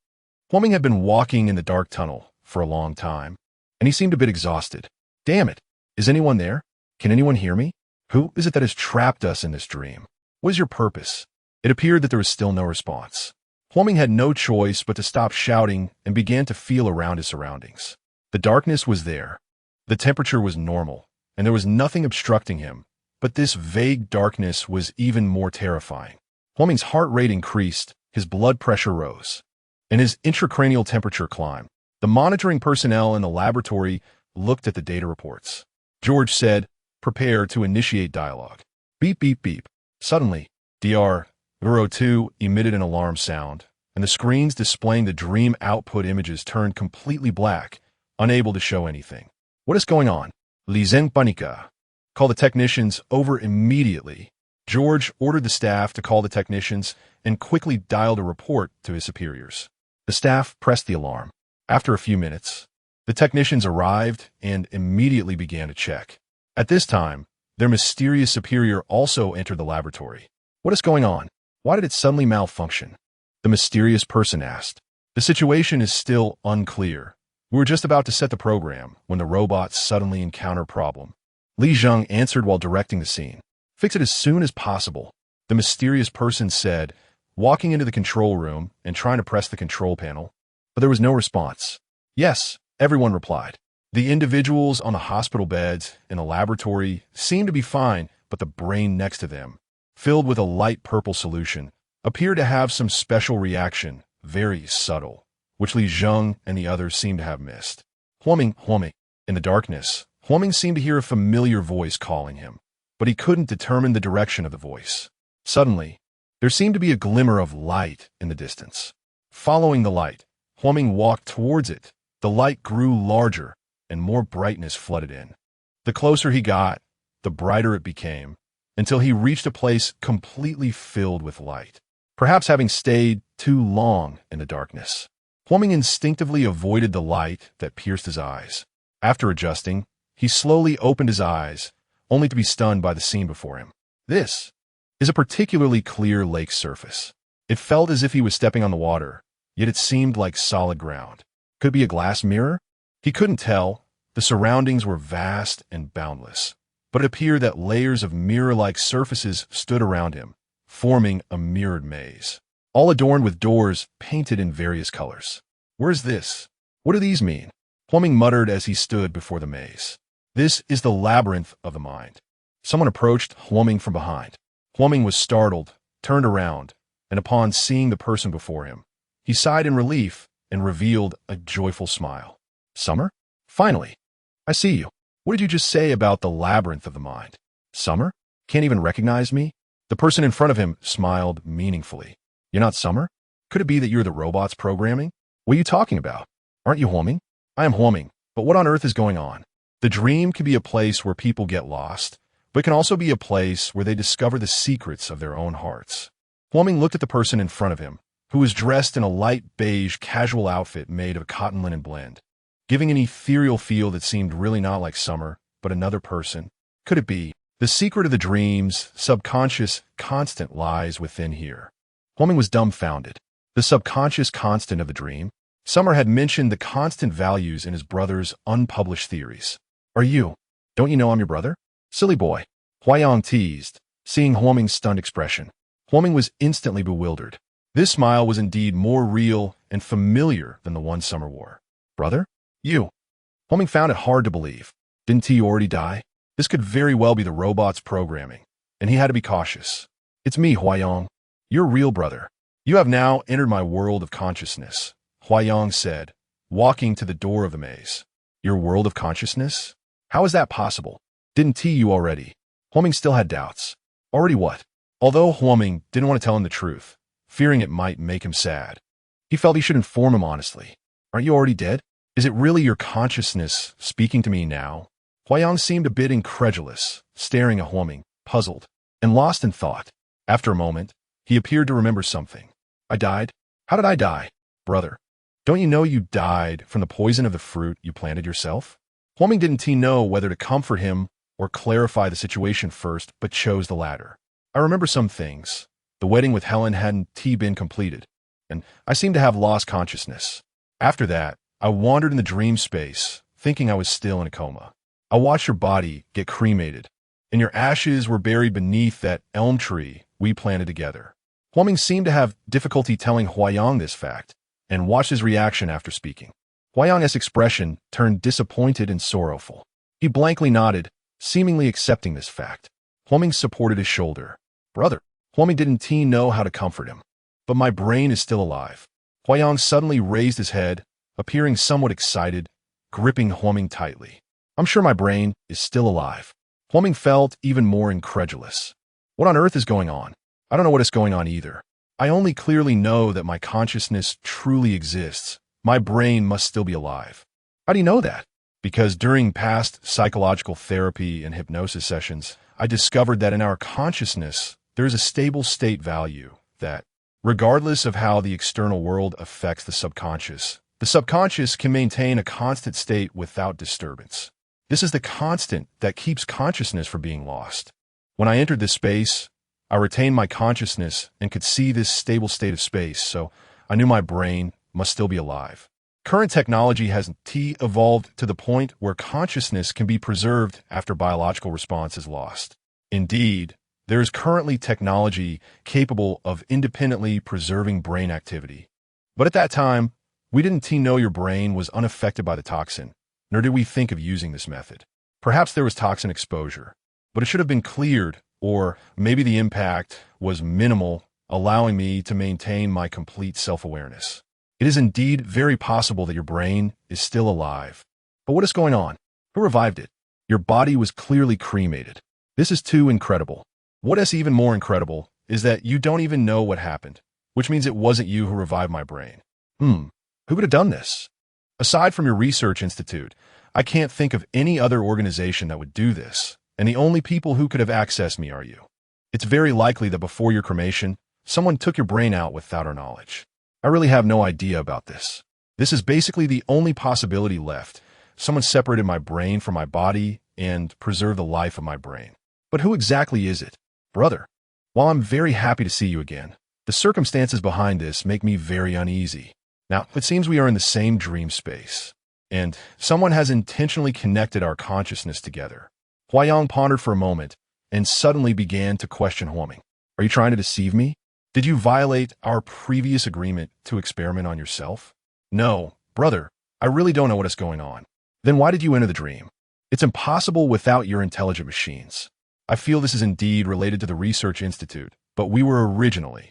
Speaker 1: Huaming had been walking in the dark tunnel for a long time, and he seemed a bit exhausted. "Damn it! Is anyone there? Can anyone hear me? Who is it that has trapped us in this dream? What is your purpose?" It appeared that there was still no response. Huaming had no choice but to stop shouting and began to feel around his surroundings. The darkness was there. The temperature was normal, and there was nothing obstructing him, but this vague darkness was even more terrifying. Huaming's heart rate increased, his blood pressure rose, and his intracranial temperature climbed. The monitoring personnel in the laboratory looked at the data reports. George said, "Prepare to initiate dialogue." Beep, beep, beep. Suddenly, DR-02 emitted an alarm sound, and the screens displaying the dream output images turned completely black, unable to show anything. "What is going on?" "Lizen panika. Call the technicians over immediately." George ordered the staff to call the technicians and quickly dialed a report to his superiors. The staff pressed the alarm. After a few minutes, the technicians arrived and immediately began to check. At this time, their mysterious superior also entered the laboratory. "What is going on? Why did it suddenly malfunction?" the mysterious person asked. "The situation is still unclear, We were just about to set the program when the robots suddenly encounter problem. Li Zheng answered while directing the scene. Fix it as soon as possible, the mysterious person said, walking into the control room and trying to press the control panel. But there was no response. Yes, everyone replied. The individuals on the hospital beds in the laboratory seemed to be fine, but the brain next to them, filled with a light purple solution, appeared to have some special reaction, very subtle, which Li Zheng and the others seemed to have missed. Huoming, Huoming. In the darkness, Huoming seemed to hear a familiar voice calling him, but he couldn't determine the direction of the voice. Suddenly, there seemed to be a glimmer of light in the distance. Following the light, Huoming walked towards it. The light grew larger, and more brightness flooded in. The closer he got, the brighter it became, until he reached a place completely filled with light. Perhaps having stayed too long in the darkness, Huoming instinctively avoided the light that pierced his eyes. After adjusting, he slowly opened his eyes, only to be stunned by the scene before him. This is a particularly clear lake surface. It felt as if he was stepping on the water, yet it seemed like solid ground. Could it be a glass mirror? He couldn't tell. The surroundings were vast and boundless, but it appeared that layers of mirror-like surfaces stood around him, forming a mirrored maze, all adorned with doors painted in various colors. Where is this? What do these mean? Huoming muttered as he stood before the maze. This is the labyrinth of the mind. Someone approached Huoming from behind. Huoming was startled, turned around, and upon seeing the person before him, he sighed in relief and revealed a joyful smile. Summer? Finally, I see you. What did you just say about the labyrinth of the mind? Summer? Can't even recognize me? The person in front of him smiled meaningfully. You're not Summer? Could it be that you're the robot's programming? What are you talking about? Aren't you Huoming? I am Huoming, but what on earth is going on? The dream can be a place where people get lost, but it can also be a place where they discover the secrets of their own hearts. Huoming looked at the person in front of him, who was dressed in a light beige casual outfit made of a cotton linen blend, giving an ethereal feel that seemed really not like Summer, but another person. Could it be? The secret of the dream's subconscious constant lies within here. Huoming was dumbfounded. The subconscious constant of the dream? Summer had mentioned the constant values in his brother's unpublished theories. Don't you know I'm your brother? Silly boy. Huayang teased, seeing Huoming's stunned expression. Huoming was instantly bewildered. This smile was indeed more real and familiar than the one Summer wore. Brother? You. Huoming found it hard to believe. Didn't he already die? This could very well be the robot's programming, and he had to be cautious. It's me, Huayang. Your real brother. You have now entered my world of consciousness, Huayang said, walking to the door of the maze. Your world of consciousness? How is that possible? Didn't you already? Huoming still had doubts. Already what? Although Huoming didn't want to tell him the truth, fearing it might make him sad, he felt he should inform him honestly. Aren't you already dead? Is it really your consciousness speaking to me now? Huayang seemed a bit incredulous, staring at Huoming, puzzled, and lost in thought. After a moment, he appeared to remember something. I died? How did I die? Brother, don't you know you died from the poison of the fruit you planted yourself? Huoming didn't know whether to comfort him or clarify the situation first, but chose the latter. I remember some things. The wedding with Helen hadn't been completed, and I seemed to have lost consciousness. After that, I wandered in the dream space, thinking I was still in a coma. I watched your body get cremated, and your ashes were buried beneath that elm tree we planted together. Huoming seemed to have difficulty telling Huayang this fact, and watched his reaction after speaking. Huayang's expression turned disappointed and sorrowful. He blankly nodded, seemingly accepting this fact. Huoming supported his shoulder. Brother, Huoming didn't know how to comfort him. But my brain is still alive. Huayang suddenly raised his head, appearing somewhat excited, gripping Huoming tightly. I'm sure my brain is still alive. Huoming felt even more incredulous. What on earth is going on? I don't know what is going on either. I only clearly know that my consciousness truly exists. My brain must still be alive. How do you know that? Because during past psychological therapy and hypnosis sessions, I discovered that in our consciousness, there is a stable state value that, regardless of how the external world affects the subconscious can maintain a constant state without disturbance. This is the constant that keeps consciousness from being lost. When I entered this space, I retained my consciousness and could see this stable state of space, so I knew my brain must still be alive. Current technology has evolved to the point where consciousness can be preserved after biological response is lost. Indeed, there is currently technology capable of independently preserving brain activity. But at that time, we didn't know your brain was unaffected by the toxin, nor did we think of using this method. Perhaps there was toxin exposure, but it should have been cleared, or maybe the impact was minimal, allowing me to maintain my complete self-awareness. It is indeed very possible that your brain is still alive. But what is going on? Who revived it? Your body was clearly cremated. This is too incredible. What is even more incredible is that you don't even know what happened, which means it wasn't you who revived my brain. Who could have done this? Aside from your research institute, I can't think of any other organization that would do this, and the only people who could have accessed me are you. It's very likely that before your cremation, someone took your brain out without our knowledge. I really have no idea about this. This is basically the only possibility left. Someone separated my brain from my body and preserved the life of my brain. But who exactly is it? Brother, while I'm very happy to see you again, the circumstances behind this make me very uneasy. Now, it seems we are in the same dream space, and someone has intentionally connected our consciousness together. Huayang pondered for a moment and suddenly began to question Huoming. Are you trying to deceive me? Did you violate our previous agreement to experiment on yourself? No, brother, I really don't know what is going on. Then why did you enter the dream? It's impossible without your intelligent machines. I feel this is indeed related to the Research Institute, but we were originally.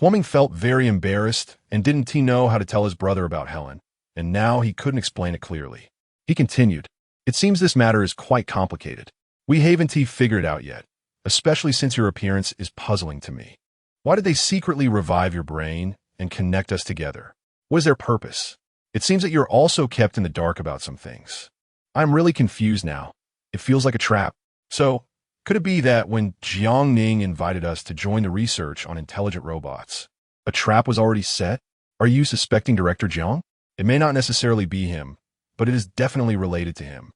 Speaker 1: Huoming felt very embarrassed and didn't know how to tell his brother about Helen, and now he couldn't explain it clearly. He continued, it seems this matter is quite complicated. We haven't figured it out yet, especially since your appearance is puzzling to me. Why did they secretly revive your brain and connect us together? What is their purpose? It seems that you're also kept in the dark about some things. I'm really confused now. It feels like a trap. So, could it be that when Jiang Ning invited us to join the research on intelligent robots, a trap was already set? Are you suspecting Director Jiang? It may not necessarily be him, but it is definitely related to him.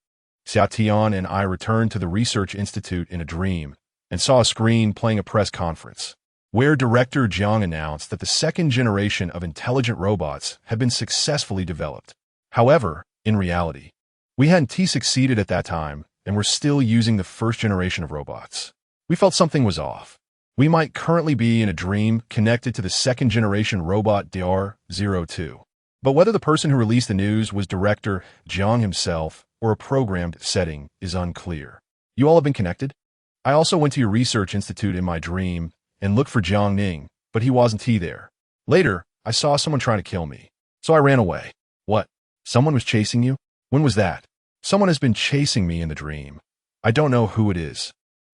Speaker 1: Xia Tian and I returned to the Research Institute in a dream and saw a screen playing a press conference, where Director Jiang announced that the second generation of intelligent robots had been successfully developed. However, in reality, we hadn't succeeded at that time and were still using the first generation of robots. We felt something was off. We might currently be in a dream connected to the second generation robot DR02. But whether the person who released the news was Director Jiang himself or a programmed setting is unclear. You all have been connected? I also went to your research institute in my dream and looked for Jiang Ning, but he wasn't there. Later, I saw someone trying to kill me, so I ran away. What? Someone was chasing you? When was that? Someone has been chasing me in the dream. I don't know who it is,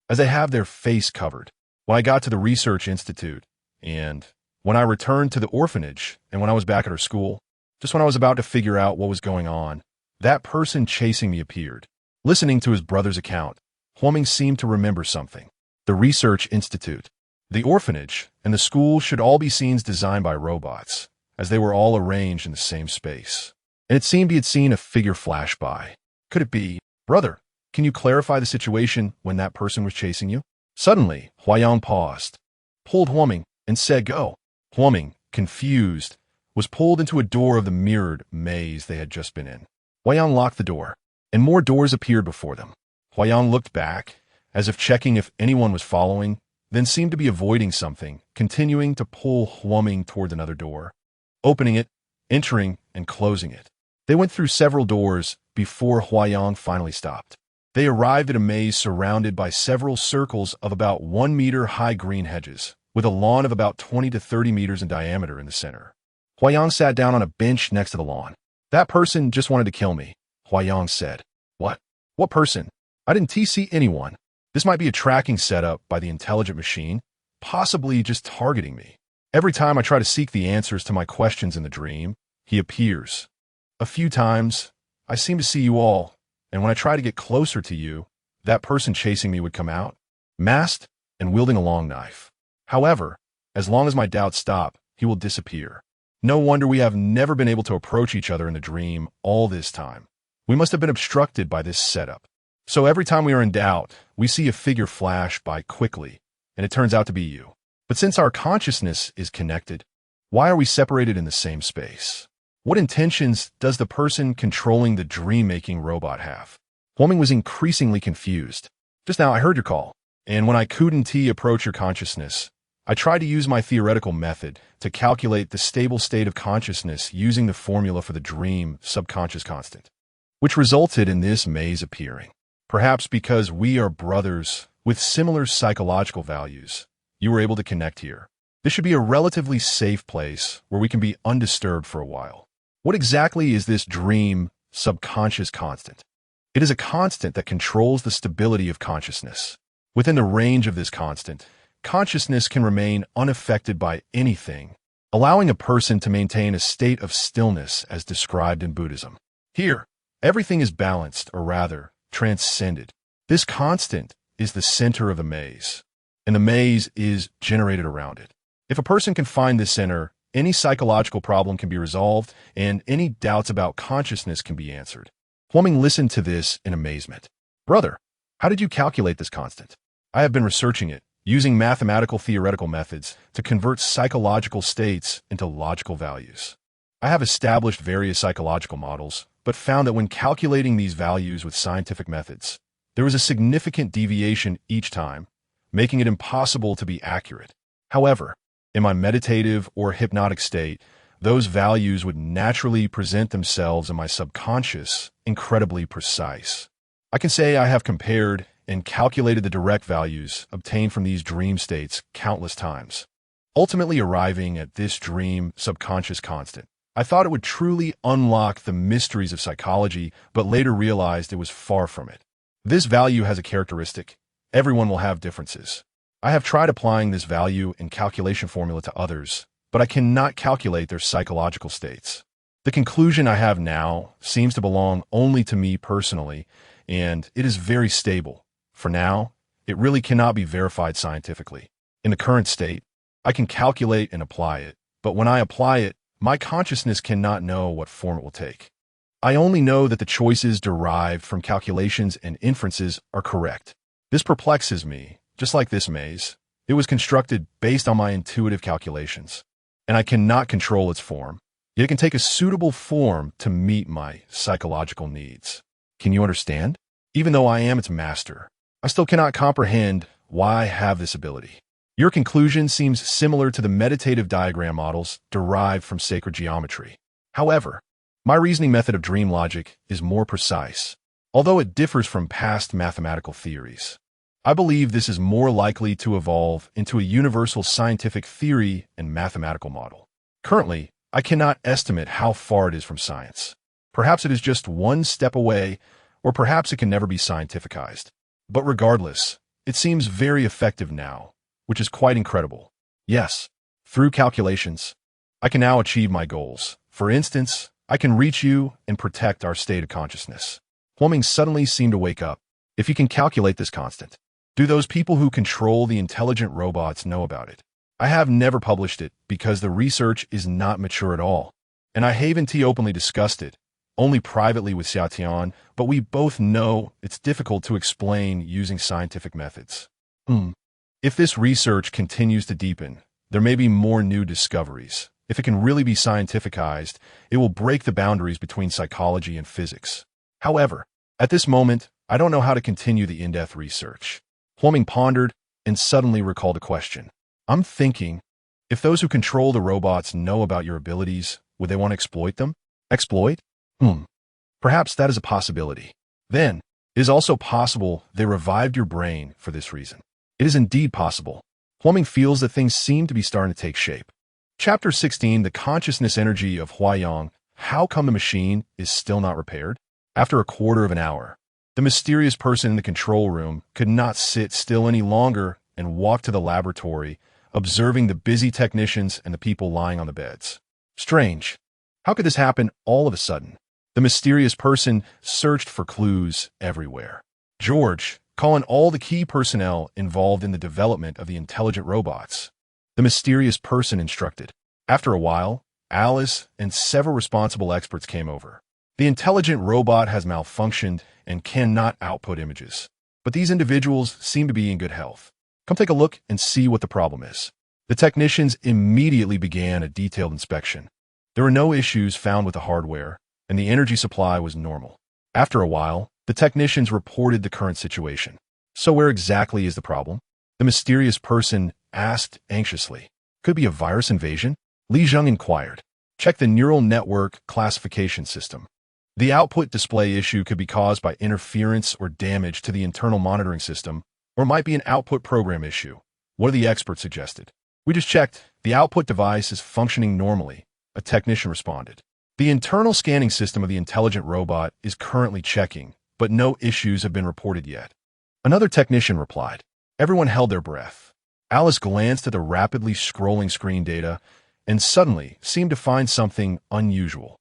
Speaker 1: as they have their face covered. When I got to the research institute, and when I returned to the orphanage, and when I was back at her school, just when I was about to figure out what was going on, that person chasing me appeared. Listening to his brother's account, Huoming seemed to remember something. The research institute, the orphanage, and the school should all be scenes designed by robots, as they were all arranged in the same space. And it seemed he had seen a figure flash by. Could it be, brother, can you clarify the situation when that person was chasing you? Suddenly, Huayang paused, pulled Huoming, and said, go. Huoming, confused, was pulled into a door of the mirrored maze they had just been in. Huayang locked the door, and more doors appeared before them. Huayang looked back, as if checking if anyone was following, then seemed to be avoiding something, continuing to pull Huoming toward another door, opening it, entering, and closing it. They went through several doors before Huayang finally stopped. They arrived at a maze surrounded by several circles of about 1 meter high green hedges, with a lawn of about 20 to 30 meters in diameter in the center. Huayang sat down on a bench next to the lawn. That person just wanted to kill me, Huayang said. What? What person? I didn't see anyone. This might be a tracking setup by the intelligent machine, possibly just targeting me. Every time I try to seek the answers to my questions in the dream, he appears. A few times, I seem to see you all, and when I try to get closer to you, that person chasing me would come out, masked and wielding a long knife. However, as long as my doubts stop, he will disappear. No wonder we have never been able to approach each other in the dream all this time. We must have been obstructed by this setup. So every time we are in doubt, we see a figure flash by quickly, and it turns out to be you. But since our consciousness is connected, why are we separated in the same space? What intentions does the person controlling the dream-making robot have? Huoming was increasingly confused. Just now I heard your call, and when I couldn't approach your consciousness, I tried to use my theoretical method to calculate the stable state of consciousness using the formula for the dream subconscious constant, which resulted in this maze appearing. Perhaps because we are brothers with similar psychological values, you were able to connect here. This should be a relatively safe place where we can be undisturbed for a while. What exactly is this dream subconscious constant? It is a constant that controls the stability of consciousness. Within the range of this constant, consciousness can remain unaffected by anything, allowing a person to maintain a state of stillness as described in Buddhism. Here, everything is balanced, or rather, transcended. This constant is the center of the maze, and the maze is generated around it. If a person can find this center, any psychological problem can be resolved, and any doubts about consciousness can be answered. Huoming listened to this in amazement. Brother, how did you calculate this constant? I have been researching it, using mathematical theoretical methods to convert psychological states into logical values. I have established various psychological models, but found that when calculating these values with scientific methods, there was a significant deviation each time, making it impossible to be accurate. However, in my meditative or hypnotic state, those values would naturally present themselves in my subconscious, incredibly precise. I can say I have compared and calculated the direct values obtained from these dream states countless times, ultimately arriving at this dream subconscious constant. I thought it would truly unlock the mysteries of psychology, but later realized it was far from it. This value has a characteristic. Everyone will have differences. I have tried applying this value and calculation formula to others, but I cannot calculate their psychological states. The conclusion I have now seems to belong only to me personally, and it is very stable. For now, it really cannot be verified scientifically. In the current state, I can calculate and apply it, but when I apply it, my consciousness cannot know what form it will take. I only know that the choices derived from calculations and inferences are correct. This perplexes me, just like this maze. It was constructed based on my intuitive calculations, and I cannot control its form. Yet it can take a suitable form to meet my psychological needs. Can you understand? Even though I am its master, I still cannot comprehend why I have this ability. Your conclusion seems similar to the meditative diagram models derived from sacred geometry. However, my reasoning method of dream logic is more precise, although it differs from past mathematical theories. I believe this is more likely to evolve into a universal scientific theory and mathematical model. Currently, I cannot estimate how far it is from science. Perhaps it is just one step away, or perhaps it can never be scientificized. But regardless, it seems very effective now, which is quite incredible. Yes, through calculations, I can now achieve my goals. For instance, I can reach you and protect our state of consciousness. Huoming suddenly seemed to wake up. If you can calculate this constant, do those people who control the intelligent robots know about it? I have never published it because the research is not mature at all, and I haven't openly discussed it, only privately with Xiaotian, but we both know it's difficult to explain using scientific methods. If this research continues to deepen, there may be more new discoveries. If it can really be scientificized, it will break the boundaries between psychology and physics. However, at this moment, I don't know how to continue the in-depth research. Huoming pondered and suddenly recalled a question. I'm thinking, if those who control the robots know about your abilities, would they want to exploit them? Exploit? Perhaps that is a possibility. Then, it is also possible they revived your brain for this reason. It is indeed possible. Huoming feels that things seem to be starting to take shape. Chapter 16, The Consciousness Energy of Huayang. How come the machine is still not repaired? After a quarter of an hour, the mysterious person in the control room could not sit still any longer and walked to the laboratory, observing the busy technicians and the people lying on the beds. Strange. How could this happen all of a sudden? The mysterious person searched for clues everywhere. George, call in all the key personnel involved in the development of the intelligent robots. The mysterious person instructed. After a while, Alice and several responsible experts came over. The intelligent robot has malfunctioned and cannot output images. But these individuals seem to be in good health. Come take a look and see what the problem is. The technicians immediately began a detailed inspection. There were no issues found with the hardware, and the energy supply was normal. After a while, the technicians reported the current situation. So where exactly is the problem? The mysterious person asked anxiously. Could it be a virus invasion? Li Zheng inquired. Check the neural network classification system. The output display issue could be caused by interference or damage to the internal monitoring system, or might be an output program issue. One of the experts suggested. We just checked. The output device is functioning normally, a technician responded. The internal scanning system of the intelligent robot is currently checking, but no issues have been reported yet. Another technician replied. Everyone held their breath. Alice glanced at the rapidly scrolling screen data and suddenly seemed to find something unusual.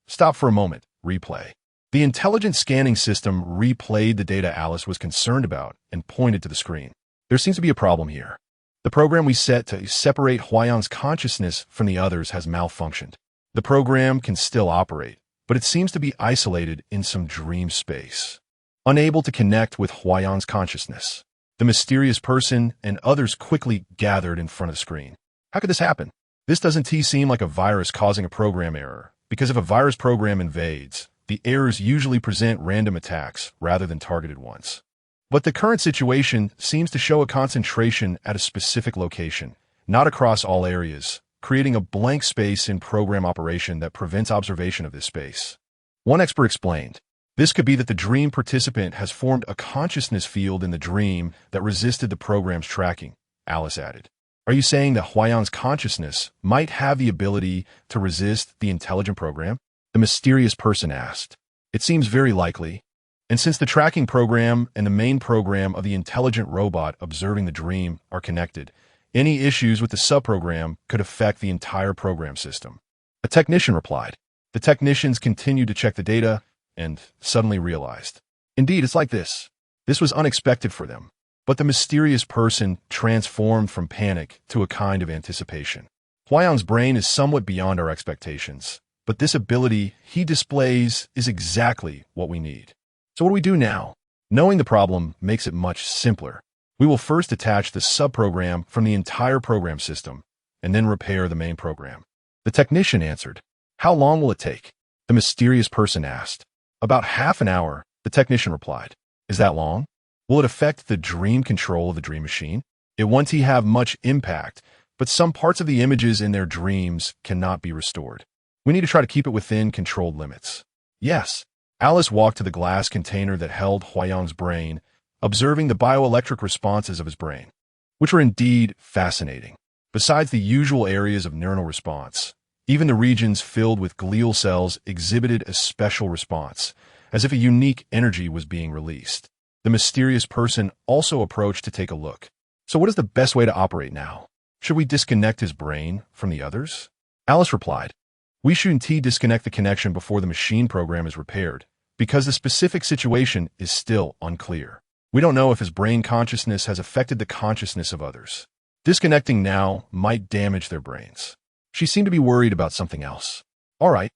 Speaker 1: Stop for a moment, replay. The intelligent scanning system replayed the data Alice was concerned about and pointed to the screen. There seems to be a problem here. The program we set to separate Huayang's consciousness from the others has malfunctioned. The program can still operate, but it seems to be isolated in some dream space. Unable to connect with Huayang's consciousness, the mysterious person and others quickly gathered in front of the screen. How could this happen? This doesn't seem like a virus causing a program error, because if a virus program invades, the errors usually present random attacks rather than targeted ones. But the current situation seems to show a concentration at a specific location, not across all areas, creating a blank space in program operation that prevents observation of this space. One expert explained, this could be that the dream participant has formed a consciousness field in the dream that resisted the program's tracking, Alice added. Are you saying that Huayang's consciousness might have the ability to resist the intelligent program? The mysterious person asked. It seems very likely. And since the tracking program and the main program of the intelligent robot observing the dream are connected, any issues with the subprogram could affect the entire program system. A technician replied. The technicians continued to check the data and suddenly realized. Indeed, it's like this. This was unexpected for them. But the mysterious person transformed from panic to a kind of anticipation. Huayang's brain is somewhat beyond our expectations, but this ability he displays is exactly what we need. So what do we do now? Knowing the problem makes it much simpler. We will first detach the subprogram from the entire program system, and then repair the main program. The technician answered. How long will it take? The mysterious person asked. About half an hour, the technician replied. Is that long? Will it affect the dream control of the dream machine? It won't have much impact, but some parts of the images in their dreams cannot be restored. We need to try to keep it within controlled limits. Yes. Alice walked to the glass container that held Huayang's brain, observing the bioelectric responses of his brain, which were indeed fascinating. Besides the usual areas of neuronal response, even the regions filled with glial cells exhibited a special response, as if a unique energy was being released. The mysterious person also approached to take a look. So what is the best way to operate now? Should we disconnect his brain from the others? Alice replied. We should disconnect the connection before the machine program is repaired, because the specific situation is still unclear. We don't know if his brain consciousness has affected the consciousness of others. Disconnecting now might damage their brains. She seemed to be worried about something else. All right,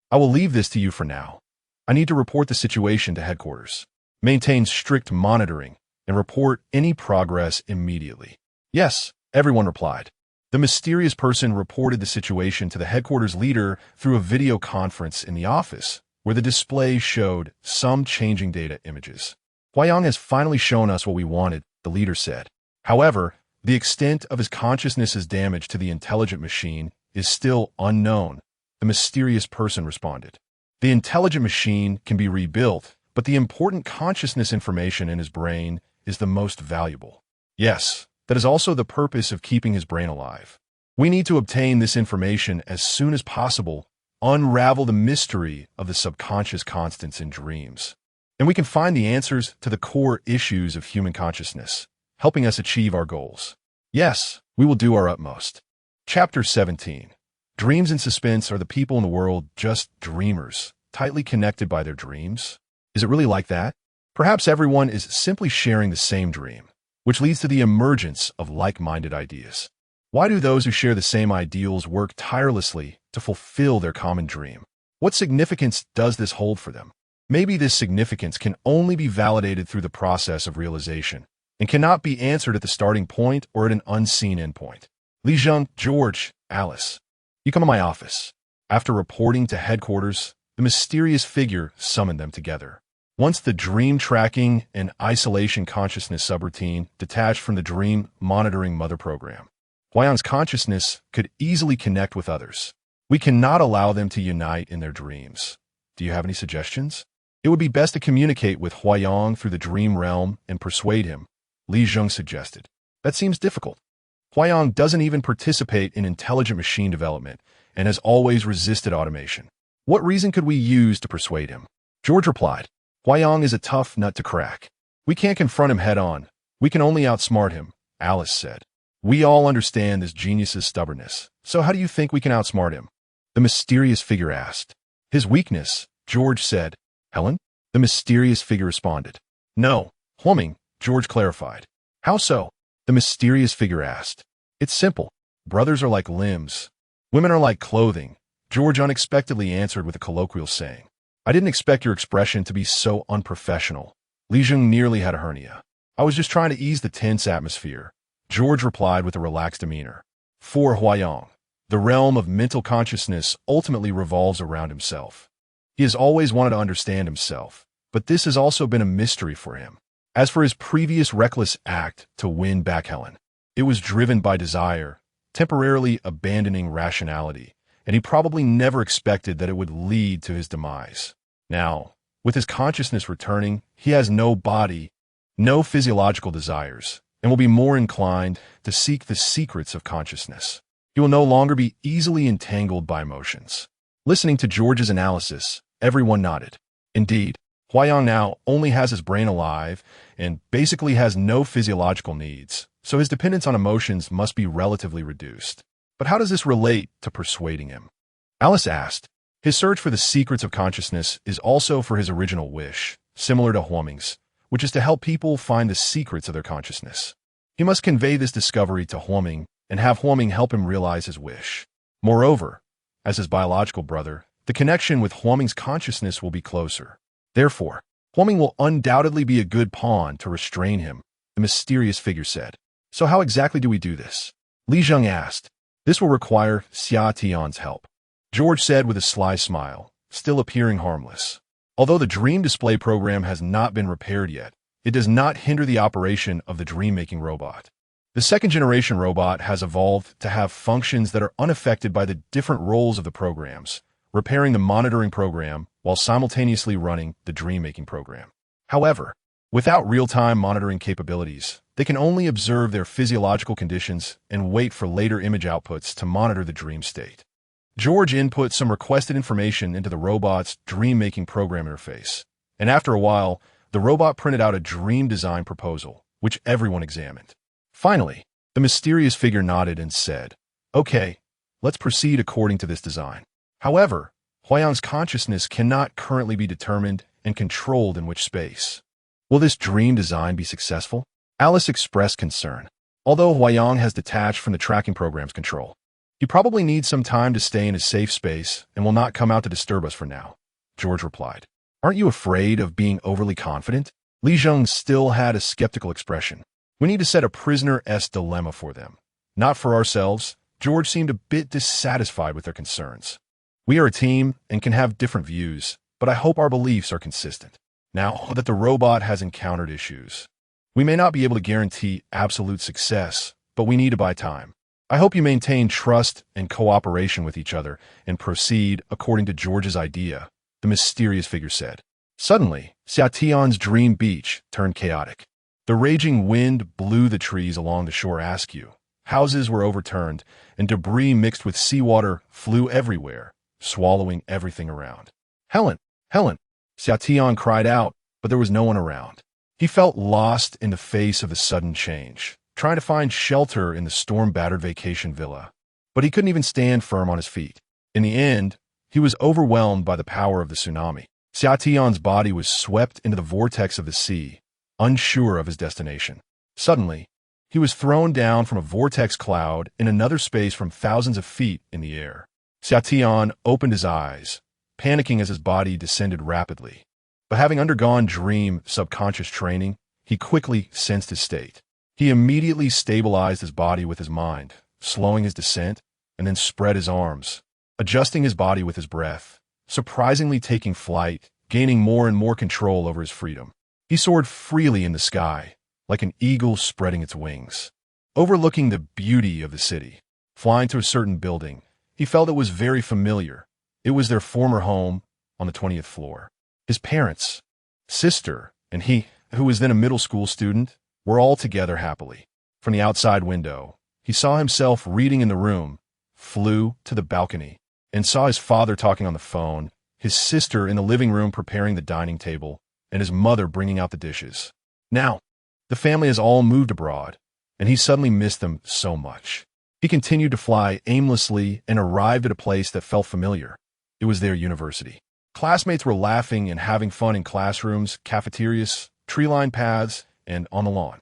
Speaker 1: I will leave this to you for now. I need to report the situation to headquarters. Maintain strict monitoring and report any progress immediately. Yes, everyone replied. The mysterious person reported the situation to the headquarters leader through a video conference in the office, where the display showed some changing data images. Huayang has finally shown us what we wanted, the leader said. However, the extent of his consciousness's damage to the intelligent machine is still unknown, the mysterious person responded. The intelligent machine can be rebuilt, but the important consciousness information in his brain is the most valuable. Yes, that is also the purpose of keeping his brain alive. We need to obtain this information as soon as possible, unravel the mystery of the subconscious constants in dreams. And we can find the answers to the core issues of human consciousness, helping us achieve our goals. Yes, we will do our utmost. Chapter 17. Dreams and suspense. Are the people in the world just dreamers, tightly connected by their dreams? Is it really like that? Perhaps everyone is simply sharing the same dream, which leads to the emergence of like-minded ideas. Why do those who share the same ideals work tirelessly to fulfill their common dream? What significance does this hold for them? Maybe this significance can only be validated through the process of realization and cannot be answered at the starting point or at an unseen endpoint. Li Zheng, George, Alice. You come to my office. After reporting to headquarters, the mysterious figure summoned them together. Once the dream tracking and isolation consciousness subroutine detached from the dream monitoring mother program, Huayang's consciousness could easily connect with others. We cannot allow them to unite in their dreams. Do you have any suggestions? It would be best to communicate with Huayang through the dream realm and persuade him, Li Zheng suggested. That seems difficult. Huayang doesn't even participate in intelligent machine development and has always resisted automation. What reason could we use to persuade him? George replied, Huayang is a tough nut to crack. We can't confront him head-on. We can only outsmart him, Alice said. We all understand this genius's stubbornness, so how do you think we can outsmart him? The mysterious figure asked. His weakness, George said. Helen? The mysterious figure responded. No, Huoming, George clarified. How so? The mysterious figure asked. It's simple. Brothers are like limbs. Women are like clothing, George unexpectedly answered with a colloquial saying. I didn't expect your expression to be so unprofessional. Li Zheng nearly had a hernia. I was just trying to ease the tense atmosphere, George replied with a relaxed demeanor. For Huayang, the realm of mental consciousness ultimately revolves around himself. He has always wanted to understand himself, but this has also been a mystery for him. As for his previous reckless act to win back Helen, it was driven by desire, temporarily abandoning rationality, and he probably never expected that it would lead to his demise. Now, with his consciousness returning, he has no body, no physiological desires, and will be more inclined to seek the secrets of consciousness. He will no longer be easily entangled by emotions. Listening to George's analysis, everyone nodded. Indeed, Huayang now only has his brain alive and basically has no physiological needs, so his dependence on emotions must be relatively reduced. But how does this relate to persuading him? Alice asked. His search for the secrets of consciousness is also for his original wish, similar to Huoming's, which is to help people find the secrets of their consciousness. He must convey this discovery to Huoming and have Huoming help him realize his wish. Moreover, as his biological brother, the connection with Huoming's consciousness will be closer. Therefore, Huoming will undoubtedly be a good pawn to restrain him, the mysterious figure said. So how exactly do we do this? Li Zheng asked. This will require Xia Tian's help, George said with a sly smile, still appearing harmless. Although the dream display program has not been repaired yet, it does not hinder the operation of the dream-making robot. The second-generation robot has evolved to have functions that are unaffected by the different roles of the programs, repairing the monitoring program while simultaneously running the dream-making program. However, without real-time monitoring capabilities, they can only observe their physiological conditions and wait for later image outputs to monitor the dream state. George input some requested information into the robot's dream-making program interface, and after a while, the robot printed out a dream design proposal, which everyone examined. Finally, the mysterious figure nodded and said, Okay, let's proceed according to this design. However, Huayang's consciousness cannot currently be determined and controlled in which space. Will this dream design be successful? Alice expressed concern. Although Huayang has detached from the tracking program's control, he probably needs some time to stay in a safe space and will not come out to disturb us for now, George replied. Aren't you afraid of being overly confident? Li Zheng still had a skeptical expression. We need to set a prisoner's dilemma for them. Not for ourselves. George seemed a bit dissatisfied with their concerns. We are a team and can have different views, but I hope our beliefs are consistent. Now that the robot has encountered issues, we may not be able to guarantee absolute success, but we need to buy time. I hope you maintain trust and cooperation with each other and proceed according to George's idea, the mysterious figure said. Suddenly, Xiatian's dream beach turned chaotic. The raging wind blew the trees along the shore askew. Houses were overturned, and debris mixed with seawater flew everywhere, swallowing everything around. Helen! Helen! Xiatian cried out, but there was no one around. He felt lost in the face of the sudden change, trying to find shelter in the storm-battered vacation villa. But he couldn't even stand firm on his feet. In the end, he was overwhelmed by the power of the tsunami. Xiatian's body was swept into the vortex of the sea, unsure of his destination. Suddenly, he was thrown down from a vortex cloud in another space from thousands of feet in the air. Xiatian opened his eyes, panicking as his body descended rapidly. But having undergone dream subconscious training, he quickly sensed his state. He immediately stabilized his body with his mind, slowing his descent, and then spread his arms. adjusting his body with his breath, surprisingly taking flight, gaining more and more control over his freedom. He soared freely in the sky, like an eagle spreading its wings, overlooking the beauty of the city. Flying to a certain building, he felt it was very familiar. It was their former home on the 20th floor. His parents, sister, and he, who was then a middle school student, were all together happily. From the outside window, he saw himself reading in the room, flew to the balcony, and saw his father talking on the phone, his sister in the living room preparing the dining table, and his mother bringing out the dishes. Now, the family has all moved abroad, and he suddenly missed them so much. He continued to fly aimlessly and arrived at a place that felt familiar. It was their university. Classmates were laughing and having fun in classrooms, cafeterias, tree-lined paths, and on the lawn.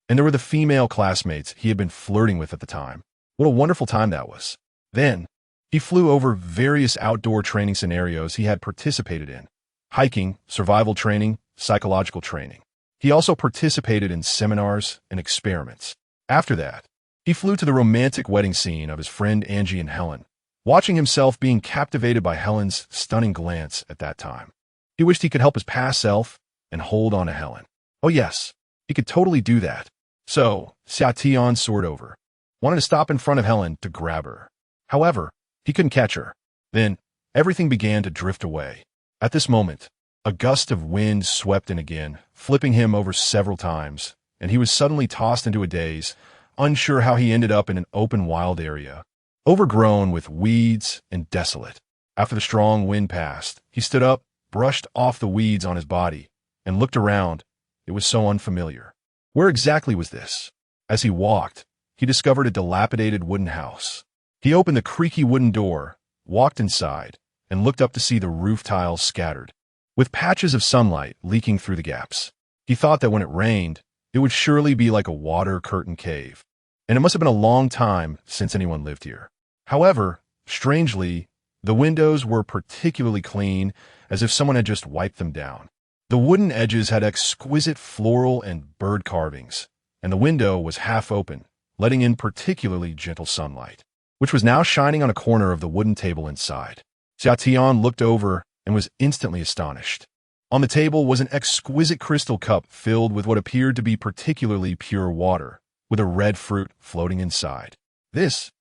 Speaker 1: And there were the female classmates he had been flirting with at the time. What a wonderful time that was. Then, he flew over various outdoor training scenarios he had participated in: hiking, survival training, psychological training. He also participated in seminars and experiments. After that, he flew to the romantic wedding scene of his friend Angie and Helen, watching himself being captivated by Helen's stunning glance at that time. He wished he could help his past self and hold on to Helen. Oh yes, he could totally do that. So, Xiatian soared over, wanted to stop in front of Helen to grab her. However, he couldn't catch her. Then, everything began to drift away. At this moment, a gust of wind swept in again, flipping him over several times, and he was suddenly tossed into a daze, unsure how he ended up in an open wild area, overgrown with weeds and desolate. After the strong wind passed, he stood up, brushed off the weeds on his body, and looked around. It was so unfamiliar. Where exactly was this? As he walked, he discovered a dilapidated wooden house. He opened the creaky wooden door, walked inside, and looked up to see the roof tiles scattered, with patches of sunlight leaking through the gaps. He thought that when it rained, it would surely be like a water curtain cave, and it must have been a long time since anyone lived here. However, strangely, the windows were particularly clean, as if someone had just wiped them down. The wooden edges had exquisite floral and bird carvings, and the window was half open, letting in particularly gentle sunlight, which was now shining on a corner of the wooden table inside. Xiatian looked over and was instantly astonished. On the table was an exquisite crystal cup filled with what appeared to be particularly pure water, with a red fruit floating inside. This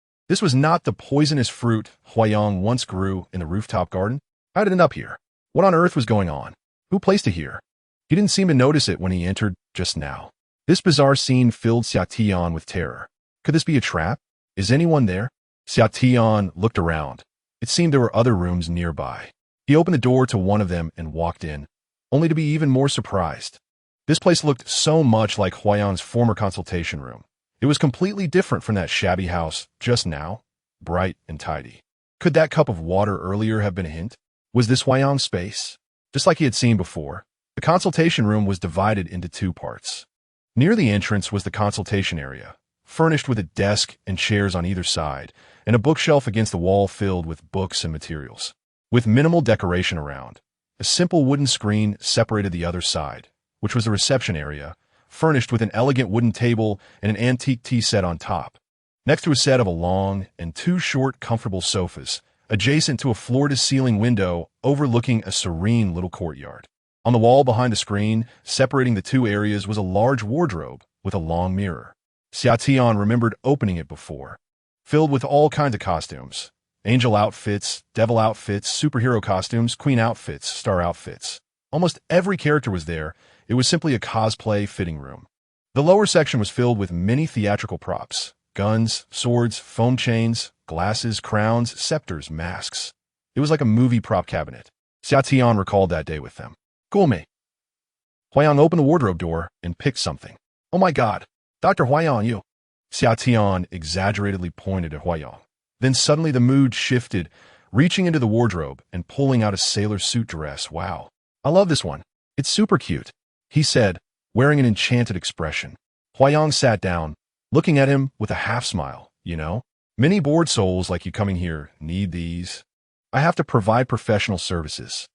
Speaker 1: was not the poisonous fruit Huayang once grew in the rooftop garden. How did it end up here? What on earth was going on? Who placed it here? He didn't seem to notice it when he entered just now. This bizarre scene filled Xiatian with terror. Could this be a trap? Is anyone there? Xiatian looked around. It seemed there were other rooms nearby. He opened the door to one of them and walked in, only to be even more surprised. This place looked so much like Huayang's former consultation room. It was completely different from that shabby house just now, bright and tidy. Could that cup of water earlier have been a hint? Was this Huayang's space? Just like he had seen before, the consultation room was divided into two parts. Near the entrance was the consultation area, furnished with a desk and chairs on either side, and a bookshelf against the wall filled with books and materials. With minimal decoration around, a simple wooden screen separated the other side, which was the reception area, furnished with an elegant wooden table and an antique tea set on top, next to a set of a long and two short, comfortable sofas, adjacent to a floor-to-ceiling window overlooking a serene little courtyard. On the wall behind the screen, separating the two areas, was a large wardrobe with a long mirror. Xiatian remembered opening it before, filled with all kinds of costumes: angel outfits, devil outfits, superhero costumes, queen outfits, star outfits. Almost every character was there. It was simply a cosplay fitting room. The lower section was filled with many theatrical props: guns, swords, foam chains, glasses, crowns, scepters, masks. It was like a movie prop cabinet. Xiatian recalled that day with them. Cool me. Huayang opened the wardrobe door and picked something. Oh my god, Dr. Huayang, you. Xiatian exaggeratedly pointed at Huayang. Then suddenly the mood shifted, reaching into the wardrobe and pulling out a sailor suit dress. Wow, I love this one. It's super cute, he said, wearing an enchanted expression. Huayang sat down, looking at him with a half-smile. You know, many bored souls like you coming here need these. I have to provide professional services.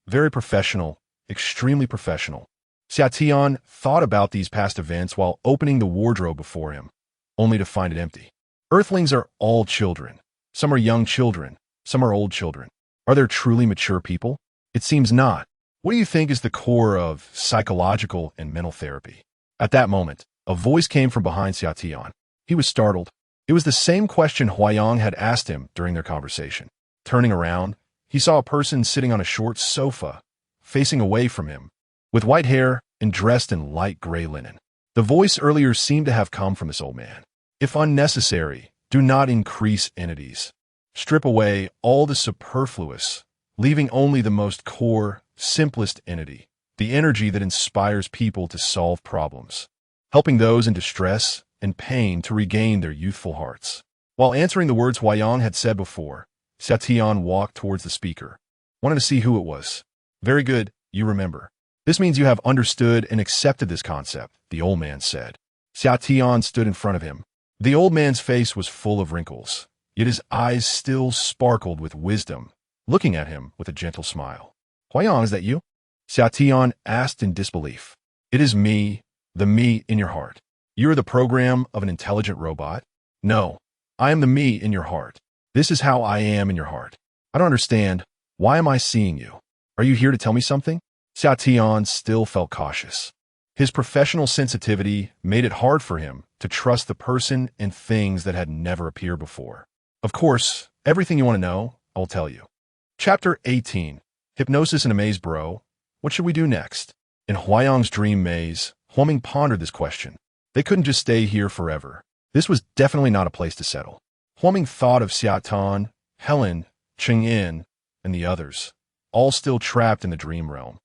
Speaker 1: Very professional, extremely professional. Xiatian thought about these past events while opening the wardrobe before him, only to find it empty. Earthlings are all children. Some are young children, Some are old children. Are there truly mature people? It seems not. What do you think is the core of psychological and mental therapy? At that moment, a voice came from behind Xiaotian. He was startled. It was the same question Huayang had asked him during their conversation. Turning around, he saw a person sitting on a short sofa, facing away from him, with white hair and dressed in light gray linen. The voice earlier seemed to have come from this old man. If unnecessary, do not increase entities. Strip away all the superfluous, leaving only the most core, simplest entity, the energy that inspires people to solve problems, helping those in distress and pain to regain their youthful hearts. While answering the words Huayang had said before, Xiaotian walked towards the speaker. Wanted to see who it was. Very good, you remember. This means you have understood and accepted this concept, the old man said. Xiaotian stood in front of him. The old man's face was full of wrinkles, yet his eyes still sparkled with wisdom, looking at him with a gentle smile. Huayang, is that you? Xiaotian asked in disbelief. It is me, the me in your heart. You are the program of an intelligent robot? No, I am the me in your heart. This is how I am in your heart. I don't understand. Why am I seeing you? Are you here to tell me something? Xiaotian still felt cautious. His professional sensitivity made it hard for him to trust the person and things that had never appeared before. Of course, everything you want to know, I will tell you. Chapter 18. Hypnosis in a Maze, Bro. What should we do next? In Huayang's dream maze, Huaming pondered this question. They couldn't just stay here forever. This was definitely not a place to settle. Huaming thought of Xiaotan, Helen, Chengyin, and the others, all still trapped in the dream realm.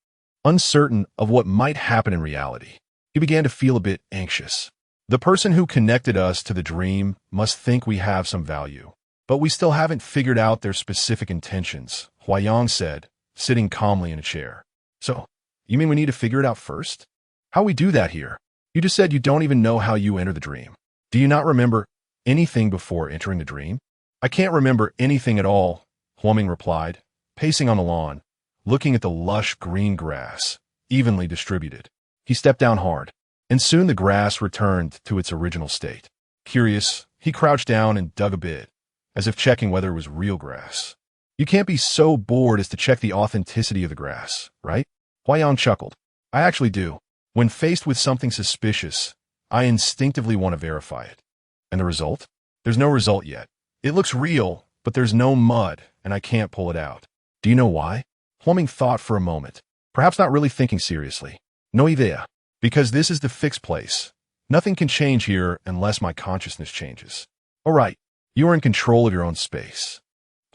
Speaker 1: Uncertain of what might happen in reality, he began to feel a bit anxious. The person who connected us to the dream must think we have some value, but we still haven't figured out their specific intentions, Huayang said, sitting calmly in a chair. So, you mean we need to figure it out first? How we do that here? You just said you don't even know how you enter the dream. Do you not remember anything before entering the dream? I can't remember anything at all, Huaming replied, pacing on the lawn, looking at the lush green grass, evenly distributed. He stepped down hard, and soon the grass returned to its original state. Curious, he crouched down and dug a bit, as if checking whether it was real grass. You can't be so bored as to check the authenticity of the grass, right? Huayang chuckled. I actually do. When faced with something suspicious, I instinctively want to verify it. And the result? There's no result yet. It looks real, but there's no mud, and I can't pull it out. Do you know why? Huaming thought for a moment, perhaps not really thinking seriously. No idea. Because this is the fixed place. Nothing can change here unless my consciousness changes. All right, you are in control of your own space.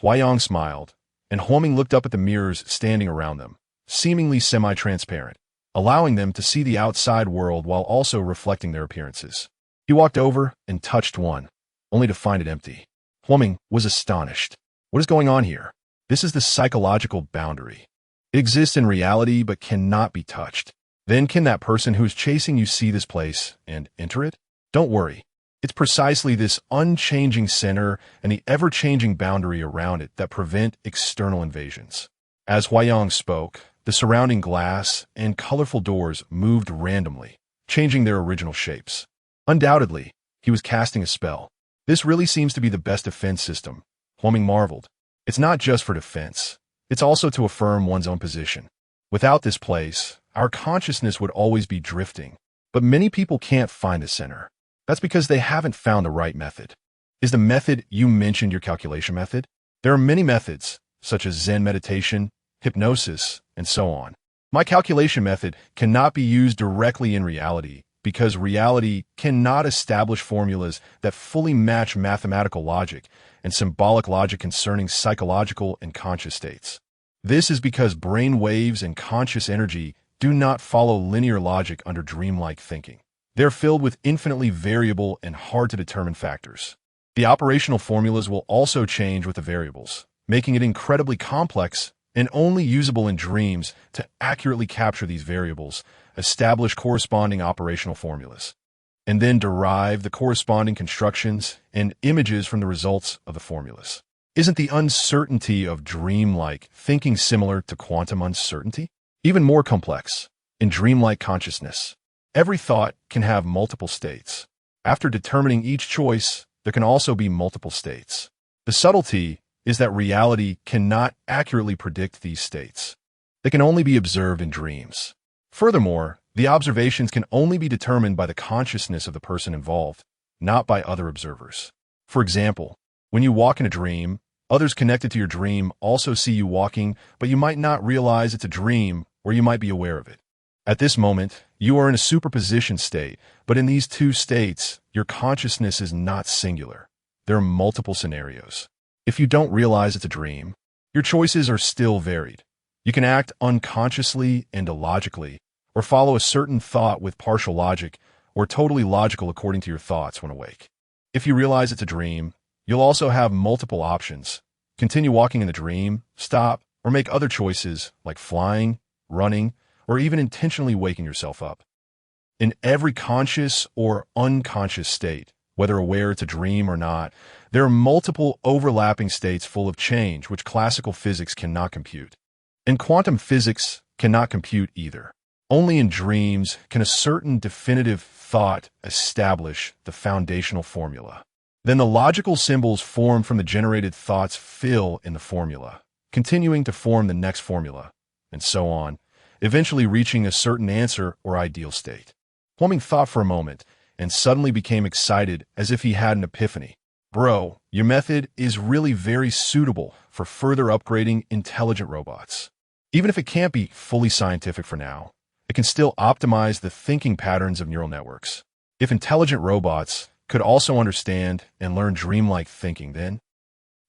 Speaker 1: Huayang smiled, and Huaming looked up at the mirrors standing around them, seemingly semi-transparent, allowing them to see the outside world while also reflecting their appearances. He walked over and touched one, only to find it empty. Huaming was astonished. What is going on here? This is the psychological boundary. It exists in reality but cannot be touched. Then can that person who is chasing you see this place and enter it? Don't worry. It's precisely this unchanging center and the ever-changing boundary around it that prevent external invasions. As Huayang spoke, the surrounding glass and colorful doors moved randomly, changing their original shapes. Undoubtedly, he was casting a spell. This really seems to be the best defense system, Huaming marveled. It's not just for defense. It's also to affirm one's own position. Without this place, our consciousness would always be drifting. But many people can't find the center. That's because they haven't found the right method. Is the method you mentioned your calculation method? There are many methods, such as Zen meditation, hypnosis, and so on. My calculation method cannot be used directly in reality because reality cannot establish formulas that fully match mathematical logic and symbolic logic concerning psychological and conscious states. This is because brain waves and conscious energy do not follow linear logic under dreamlike thinking. They're filled with infinitely variable and hard-to-determine factors. The operational formulas will also change with the variables, making it incredibly complex and only usable in dreams to accurately capture these variables, establish corresponding operational formulas, and then derive the corresponding constructions and images from the results of the formulas. Isn't the uncertainty of dreamlike thinking similar to quantum uncertainty? Even more complex, in dreamlike consciousness. Every thought can have multiple states. After determining each choice, there can also be multiple states. The subtlety is that reality cannot accurately predict these states. They can only be observed in dreams. Furthermore, the observations can only be determined by the consciousness of the person involved, not by other observers. For example, when you walk in a dream, others connected to your dream also see you walking, but you might not realize it's a dream, or you might be aware of it. At this moment, you are in a superposition state, but in these two states, your consciousness is not singular. There are multiple scenarios. If you don't realize it's a dream, your choices are still varied. You can act unconsciously and illogically, or follow a certain thought with partial logic, or totally logical according to your thoughts when awake. If you realize it's a dream, you'll also have multiple options. Continue walking in the dream, stop, or make other choices like flying, running, or even intentionally waking yourself up. In every conscious or unconscious state, whether aware it's a dream or not, there are multiple overlapping states full of change which classical physics cannot compute. And quantum physics cannot compute either. Only in dreams can a certain definitive thought establish the foundational formula. Then the logical symbols formed from the generated thoughts fill in the formula, continuing to form the next formula, and so on, eventually reaching a certain answer or ideal state. Huoming thought for a moment and suddenly became excited as if he had an epiphany. Bro, your method is really very suitable for further upgrading intelligent robots. Even if it can't be fully scientific for now, it can still optimize the thinking patterns of neural networks. If intelligent robots could also understand and learn dreamlike thinking, then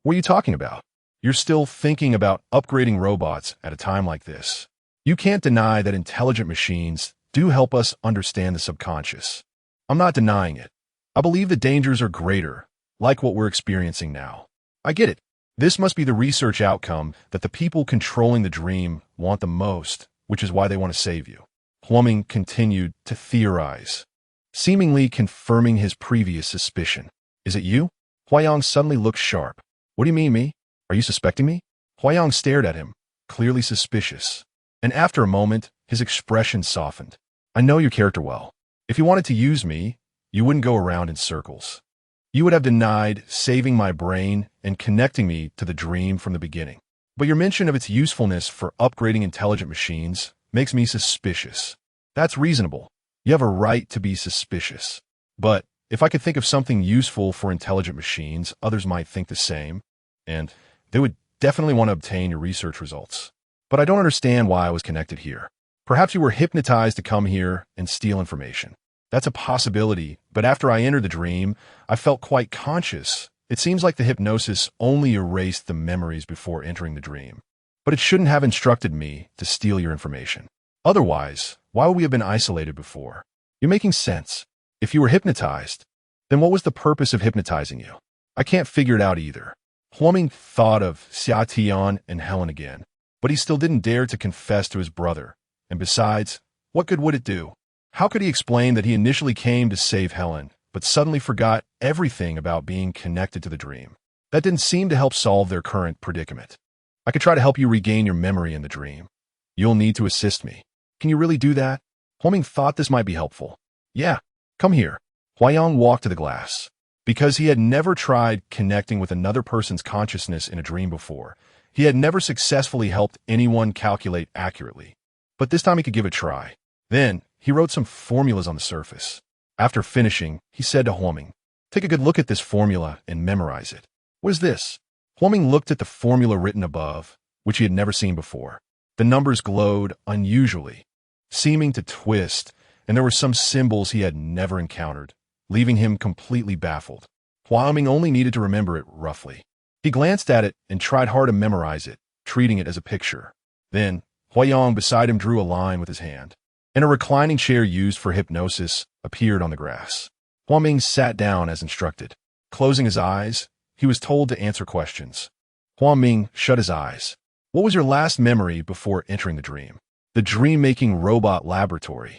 Speaker 1: what are you talking about? You're still thinking about upgrading robots at a time like this. You can't deny that intelligent machines do help us understand the subconscious. I'm not denying it. I believe the dangers are greater, like what we're experiencing now. I get it. This must be the research outcome that the people controlling the dream want the most, which is why they want to save you. Huoming continued to theorize, seemingly confirming his previous suspicion. Is it you? Huayang suddenly looked sharp. What do you mean, me? Are you suspecting me? Huayang stared at him, clearly suspicious. And after a moment, his expression softened. I know your character well. If you wanted to use me, you wouldn't go around in circles. You would have denied saving my brain and connecting me to the dream from the beginning. But your mention of its usefulness for upgrading intelligent machines makes me suspicious. That's reasonable. You have a right to be suspicious. But if I could think of something useful for intelligent machines, others might think the same, and they would definitely want to obtain your research results. But I don't understand why I was connected here. Perhaps you were hypnotized to come here and steal information. That's a possibility, but after I entered the dream, I felt quite conscious. It seems like the hypnosis only erased the memories before entering the dream. But it shouldn't have instructed me to steal your information. Otherwise, why would we have been isolated before? You're making sense. If you were hypnotized, then what was the purpose of hypnotizing you? I can't figure it out either. Huoming thought of Xia Tian and Helen again, but he still didn't dare to confess to his brother. And besides, what good would it do? How could he explain that he initially came to save Helen, but suddenly forgot everything about being connected to the dream? That didn't seem to help solve their current predicament. I could try to help you regain your memory in the dream. You'll need to assist me. Can you really do that? Huoming thought this might be helpful. Yeah, come here. Huayang walked to the glass. Because he had never tried connecting with another person's consciousness in a dream before, he had never successfully helped anyone calculate accurately. But this time he could give it a try. Then, he wrote some formulas on the surface. After finishing, he said to Huoming, "Take a good look at this formula and memorize it." "What is this?" Huoming looked at the formula written above, which he had never seen before. The numbers glowed unusually, seeming to twist, and there were some symbols he had never encountered, leaving him completely baffled. Huoming only needed to remember it roughly. He glanced at it and tried hard to memorize it, treating it as a picture. Then, Huayang beside him drew a line with his hand, and a reclining chair used for hypnosis appeared on the grass. Huoming sat down as instructed. Closing his eyes, he was told to answer questions. Huoming shut his eyes. What was your last memory before entering the dream? The dream-making robot laboratory.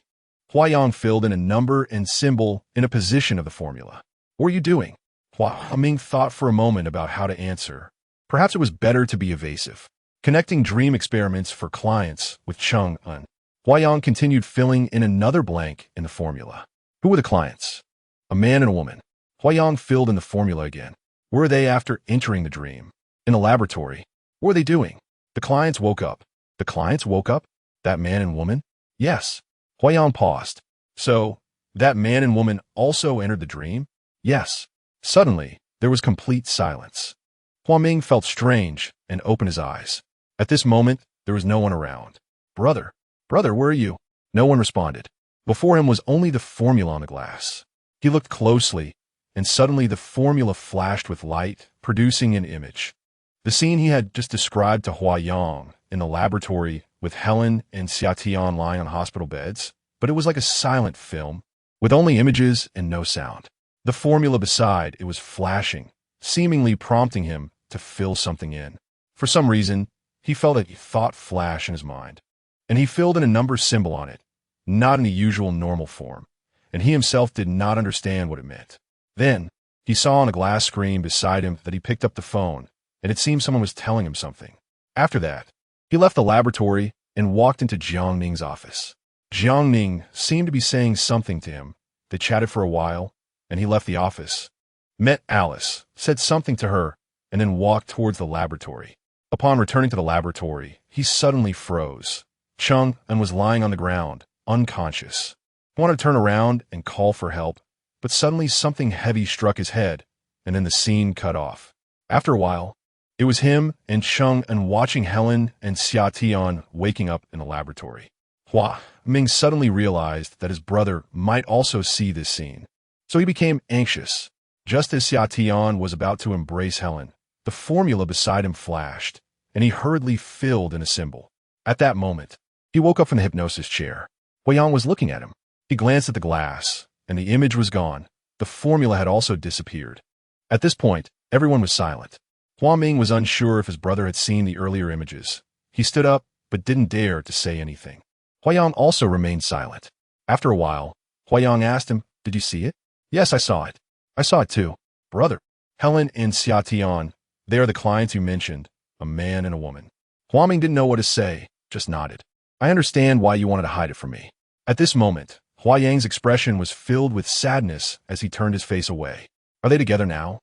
Speaker 1: Huayang filled in a number and symbol in a position of the formula. What were you doing? Huoming thought for a moment about how to answer. Perhaps it was better to be evasive. Connecting dream experiments for clients with Chung Un. Huayang continued filling in another blank in the formula. Who were the clients? A man and a woman. Huayang filled in the formula again. Where were they after entering the dream? In the laboratory. What were they doing? The clients woke up. The clients woke up? That man and woman? Yes. Huayang paused. So, that man and woman also entered the dream? Yes. Suddenly, there was complete silence. Hua Ming felt strange and opened his eyes. At this moment, there was no one around. Brother, where are you? No one responded. Before him was only the formula on the glass. He looked closely, and suddenly the formula flashed with light, producing an image. The scene he had just described to Huayang in the laboratory with Helen and Xiatian lying on hospital beds, but it was like a silent film, with only images and no sound. The formula beside it was flashing, seemingly prompting him to fill something in. For some reason, he felt a thought flash in his mind, and he filled in a number symbol on it, not in the usual normal form, and he himself did not understand what it meant. Then, he saw on a glass screen beside him that he picked up the phone, and it seemed someone was telling him something. After that, he left the laboratory and walked into Jiang Ning's office. Jiang Ning seemed to be saying something to him. They chatted for a while, and he left the office, met Alice, said something to her, and then walked towards the laboratory. Upon returning to the laboratory, he suddenly froze. Chung and was lying on the ground, unconscious. He wanted to turn around and call for help, but suddenly something heavy struck his head, and then the scene cut off. After a while, it was him and Chung and watching Helen and Xia Tian waking up in the laboratory. Hua Ming suddenly realized that his brother might also see this scene, so he became anxious. Just as Xia Tian was about to embrace Helen, the formula beside him flashed, and he hurriedly filled in a symbol. At that moment, he woke up from the hypnosis chair. Huayang was looking at him. He glanced at the glass, and the image was gone. The formula had also disappeared. At this point, everyone was silent. Hua Ming was unsure if his brother had seen the earlier images. He stood up, but didn't dare to say anything. Huayang also remained silent. After a while, Huayang asked him, "Did you see it?" "Yes, I saw it." "I saw it too." "Brother, Helen and Xia Tian, they are the clients you mentioned, a man and a woman." Hua Ming didn't know what to say, just nodded. "I understand why you wanted to hide it from me." At this moment, Huayang's expression was filled with sadness as he turned his face away. "Are they together now?"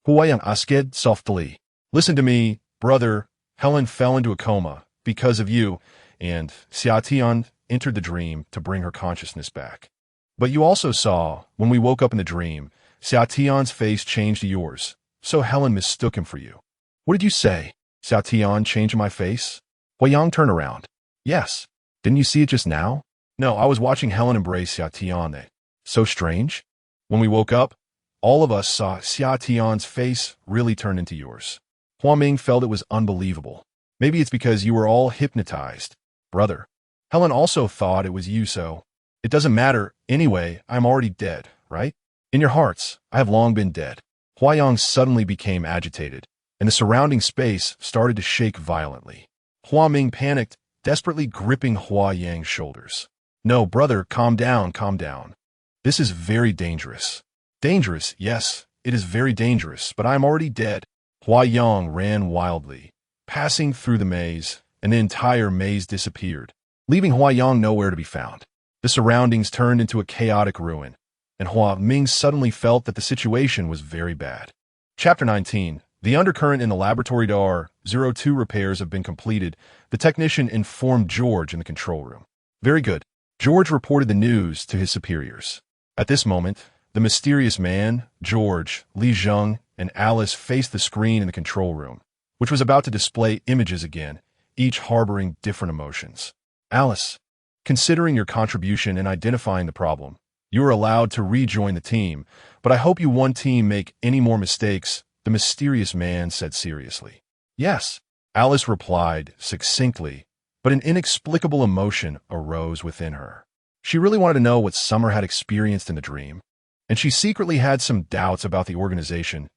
Speaker 1: Huayang asked softly. "Listen to me, brother. Helen fell into a coma because of you, and Xia Tian entered the dream to bring her consciousness back. But you also saw, when we woke up in the dream, Xia Tian's face changed to yours, so Helen mistook him for you." "What did you say? Xia Tian changed my face?" Huayang turned around. "Yes. Didn't you see it just now?" "No, I was watching Helen embrace Xia Tian. So strange. When we woke up, all of us saw Xia Tian's face really turn into yours." Hua Ming felt it was unbelievable. "Maybe it's because you were all hypnotized." "Brother, Helen also thought it was you, so it doesn't matter. Anyway, I'm already dead, right? In your hearts, I have long been dead." Huayang suddenly became agitated, and the surrounding space started to shake violently. Hua Ming panicked, desperately gripping Huayang's shoulders. "No, brother, calm down, calm down. This is very dangerous." "Dangerous, yes, it is very dangerous, but I am already dead." Huayang ran wildly, passing through the maze, and the entire maze disappeared, leaving Huayang nowhere to be found. The surroundings turned into a chaotic ruin, and Hua Ming suddenly felt that the situation was very bad. Chapter 19. The undercurrent in the laboratory door 02 repairs have been completed. The technician informed George in the control room. Very good. George reported the news to his superiors. At this moment, the mysterious man, George, Li Zheng, and Alice faced the screen in the control room, which was about to display images again, each harboring different emotions. "Alice, considering your contribution in identifying the problem, you are allowed to rejoin the team, but I hope you won't team make any more mistakes," the mysterious man said seriously. "Yes," Alice replied succinctly, but an inexplicable emotion arose within her. She really wanted to know what Summer had experienced in the dream, and she secretly had some doubts about the organization's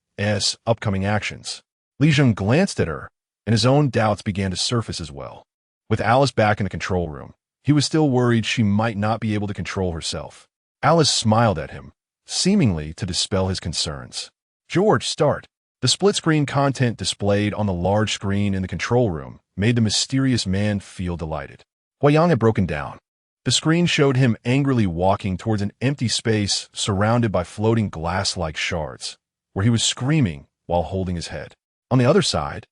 Speaker 1: upcoming actions. Li Zheng glanced at her, and his own doubts began to surface as well. With Alice back in the control room, he was still worried she might not be able to control herself. Alice smiled at him, seemingly to dispel his concerns. "George, start." The split-screen content displayed on the large screen in the control room made the mysterious man feel delighted. Huayang had broken down. The screen showed him angrily walking towards an empty space surrounded by floating glass-like shards, where he was screaming while holding his head. On the other side,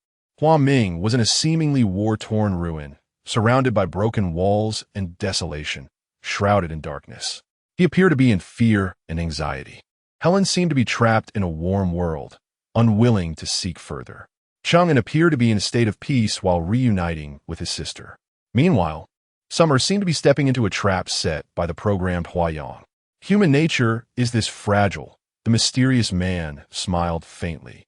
Speaker 1: Hua Ming was in a seemingly war-torn ruin, surrounded by broken walls and desolation, shrouded in darkness. He appeared to be in fear and anxiety. Helen seemed to be trapped in a warm world, unwilling to seek further. Chang'an appeared to be in a state of peace while reuniting with his sister. Meanwhile, Summer seemed to be stepping into a trap set by the programmed Huayang. Human nature is this fragile, the mysterious man smiled faintly.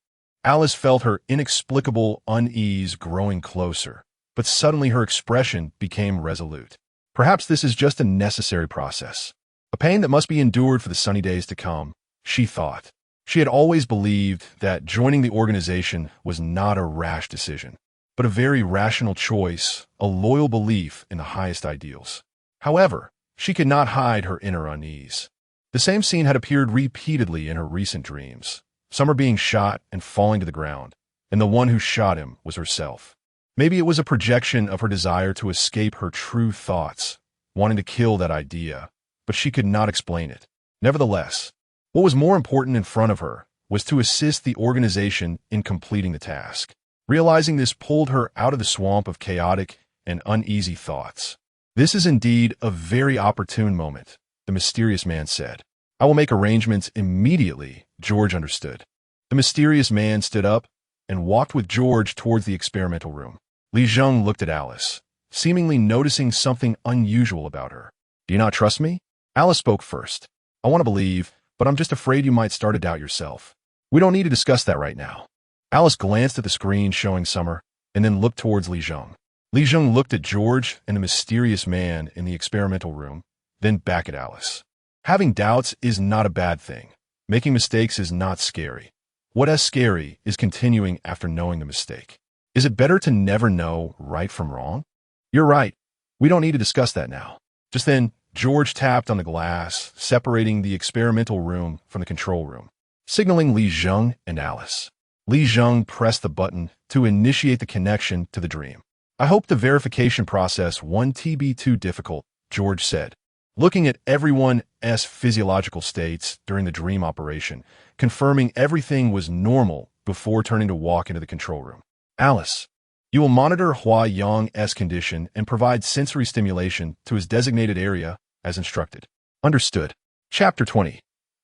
Speaker 1: Alice felt her inexplicable unease growing closer, but suddenly her expression became resolute. Perhaps this is just a necessary process, a pain that must be endured for the sunny days to come, she thought. She had always believed that joining the organization was not a rash decision, but a very rational choice, a loyal belief in the highest ideals. However, she could not hide her inner unease. The same scene had appeared repeatedly in her recent dreams, Summer being shot and falling to the ground, and the one who shot him was herself. Maybe it was a projection of her desire to escape her true thoughts, wanting to kill that idea, but she could not explain it. Nevertheless, what was more important in front of her was to assist the organization in completing the task. Realizing this pulled her out of the swamp of chaotic and uneasy thoughts. "This is indeed a very opportune moment," the mysterious man said. "I will make arrangements immediately." George understood. The mysterious man stood up and walked with George towards the experimental room. Li Zheng looked at Alice, seemingly noticing something unusual about her. "Do you not trust me?" Alice spoke first. "I want to believe, but I'm just afraid you might start to doubt yourself. We don't need to discuss that right now." Alice glanced at the screen showing Summer, and then looked towards Li Zheng. Li Zheng looked at George and the mysterious man in the experimental room, then back at Alice. Having doubts is not a bad thing. Making mistakes is not scary. What is scary is continuing after knowing the mistake. Is it better to never know right from wrong? "You're right. We don't need to discuss that now." Just then, George tapped on the glass, separating the experimental room from the control room, signaling Li Zheng and Alice. Li Zheng pressed the button to initiate the connection to the dream. "I hope the verification process won't be too difficult," George said, looking at everyone's physiological states during the dream operation, confirming everything was normal before turning to walk into the control room. "Alice, you will monitor Hua Yang's condition and provide sensory stimulation to his designated area as instructed." "Understood." Chapter 20.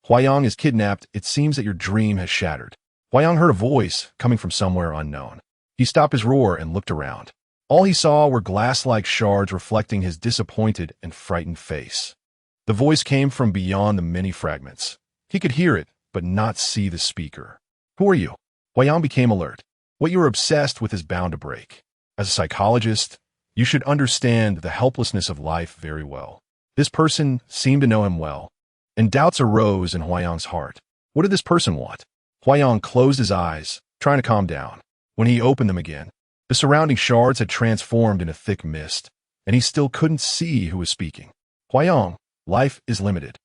Speaker 1: Huayang is kidnapped. It seems that your dream has shattered. Huayang heard a voice coming from somewhere unknown. He stopped his roar and looked around. All he saw were glass-like shards reflecting his disappointed and frightened face. The voice came from beyond the many fragments. He could hear it, but not see the speaker. "Who are you?" Huayang became alert. "What you are obsessed with is bound to break. As a psychologist, you should understand the helplessness of life very well." This person seemed to know him well, and doubts arose in Huayang's heart. What did this person want? Huayang closed his eyes, trying to calm down. When he opened them again, the surrounding shards had transformed into thick mist, and he still couldn't see who was speaking. "Huayang, life is limited.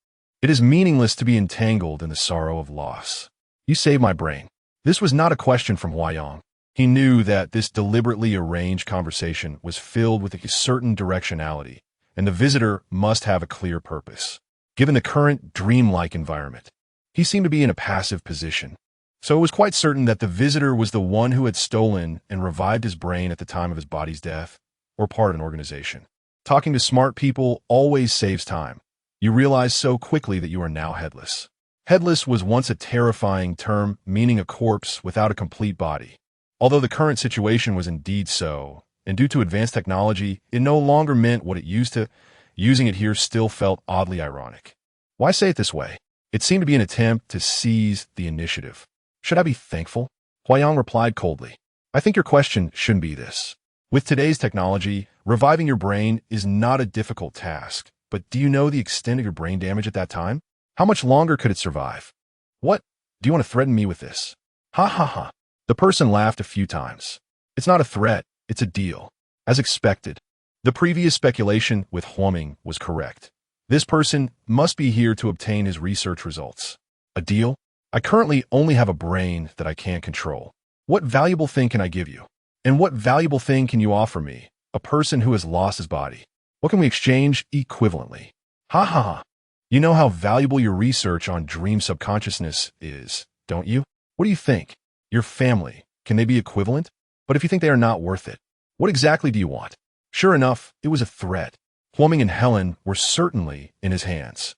Speaker 1: It is meaningless to be entangled in the sorrow of loss. You saved my brain." This was not a question from Huayang. He knew that this deliberately arranged conversation was filled with a certain directionality, and the visitor must have a clear purpose. Given the current dreamlike environment, he seemed to be in a passive position. So it was quite certain that the visitor was the one who had stolen and revived his brain at the time of his body's death, or part of an organization. Talking to smart people always saves time. You realize so quickly that you are now headless. Headless was once a terrifying term meaning a corpse without a complete body. Although the current situation was indeed so, and due to advanced technology, it no longer meant what it used to. Using it here still felt oddly ironic. Why say it this way? It seemed to be an attempt to seize the initiative. Should I be thankful? Huayang replied coldly. I think your question shouldn't be this. With today's technology, reviving your brain is not a difficult task, but do you know the extent of your brain damage at that time? How much longer could it survive? What? Do you want to threaten me with this? Ha ha ha. The person laughed a few times. It's not a threat, it's a deal. As expected. The previous speculation with Huaming was correct. This person must be here to obtain his research results. A deal? I currently only have a brain that I can't control. What valuable thing can I give you? And what valuable thing can you offer me, a person who has lost his body? What can we exchange equivalently? Ha ha ha. You know how valuable your research on dream subconsciousness is, don't you? What do you think? Your family, can they be equivalent? But if you think they are not worth it, what exactly do you want? Sure enough, it was a threat. Huaming and Helen were certainly in his hands.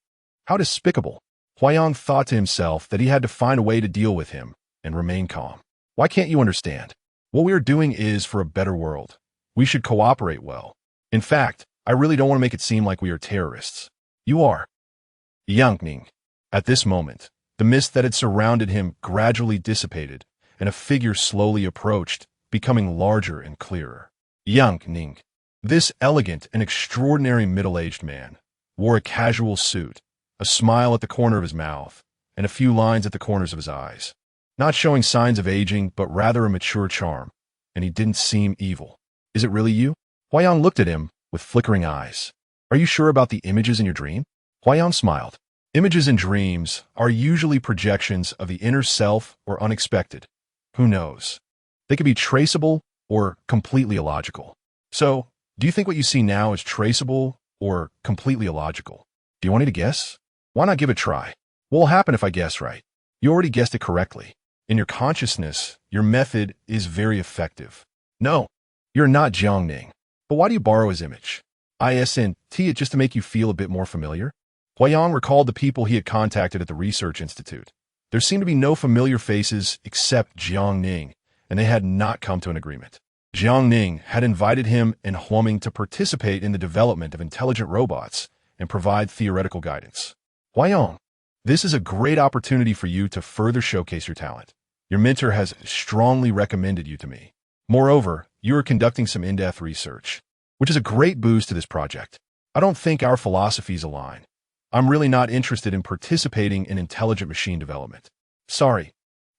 Speaker 1: How despicable. Huayang thought to himself that he had to find a way to deal with him and remain calm. Why can't you understand? What we are doing is for a better world. We should cooperate well. In fact, I really don't want to make it seem like we are terrorists. You are. Yangning. At this moment, the mist that had surrounded him gradually dissipated, and a figure slowly approached, becoming larger and clearer. Yangning. This elegant and extraordinary middle-aged man wore a casual suit, a smile at the corner of his mouth, and a few lines at the corners of his eyes, not showing signs of aging, but rather a mature charm, and he didn't seem evil. Is it really you? Huayang looked at him with flickering eyes. Are you sure about the images in your dream? Huayang smiled. Images in dreams are usually projections of the inner self or unexpected. Who knows? They could be traceable or completely illogical. So, do you think what you see now is traceable or completely illogical? Do you want me to guess? Why not give it a try? What will happen if I guess right? You already guessed it correctly. In your consciousness, your method is very effective. No, you're not Jiangning. But why do you borrow his image? Isn't it just to make you feel a bit more familiar? Huayang recalled the people he had contacted at the research institute. There seemed to be no familiar faces except Jiangning, and they had not come to an agreement. Jiangning had invited him and Huaming to participate in the development of intelligent robots and provide theoretical guidance. Huayang, this is a great opportunity for you to further showcase your talent. Your mentor has strongly recommended you to me. Moreover, you are conducting some in-depth research, which is a great boost to this project. I don't think our philosophies align. I'm really not interested in participating in intelligent machine development. Sorry,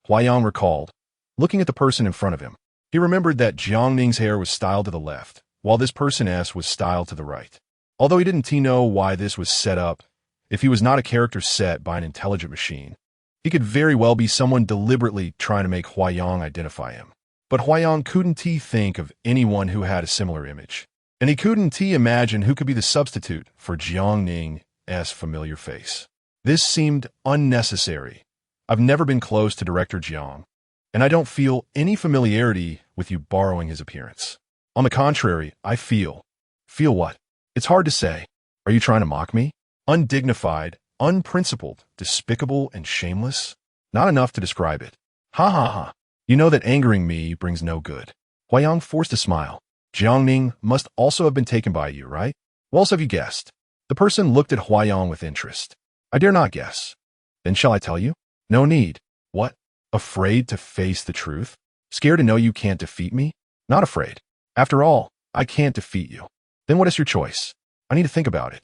Speaker 1: Huayang recalled, looking at the person in front of him. He remembered that Jiangning's hair was styled to the left, while this person's was styled to the right. Although he didn't know why this was set up, if he was not a character set by an intelligent machine, he could very well be someone deliberately trying to make Huayang identify him. But Huayang couldn't think of anyone who had a similar image, and he couldn't imagine who could be the substitute for Jiangning's familiar face. This seemed unnecessary. I've never been close to Director Jiang, and I don't feel any familiarity with you borrowing his appearance. On the contrary, I feel. Feel what? It's hard to say. Are you trying to mock me? Undignified, unprincipled, despicable, and shameless? Not enough to describe it. Ha ha ha. You know that angering me brings no good. Huayang forced a smile. Jiangning must also have been taken by you, right? What else have you guessed? The person looked at Huayang with interest. I dare not guess. Then shall I tell you? No need. What? Afraid to face the truth? Scared to know you can't defeat me? Not afraid. After all, I can't defeat you. Then what is your choice? I need to think about it.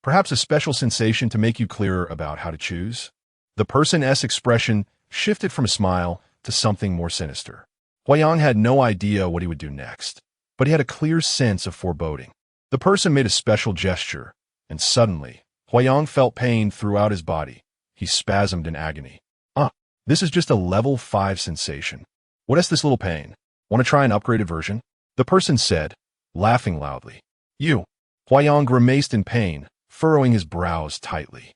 Speaker 1: Perhaps a special sensation to make you clearer about how to choose? The person's expression shifted from a smile to something more sinister. Huayang had no idea what he would do next, but he had a clear sense of foreboding. The person made a special gesture, and suddenly, Huayang felt pain throughout his body. He spasmed in agony. This is just a level 5 sensation. What is this little pain? Want to try an upgraded version? The person said, laughing loudly. You. Huayang grimaced in pain, furrowing his brows tightly.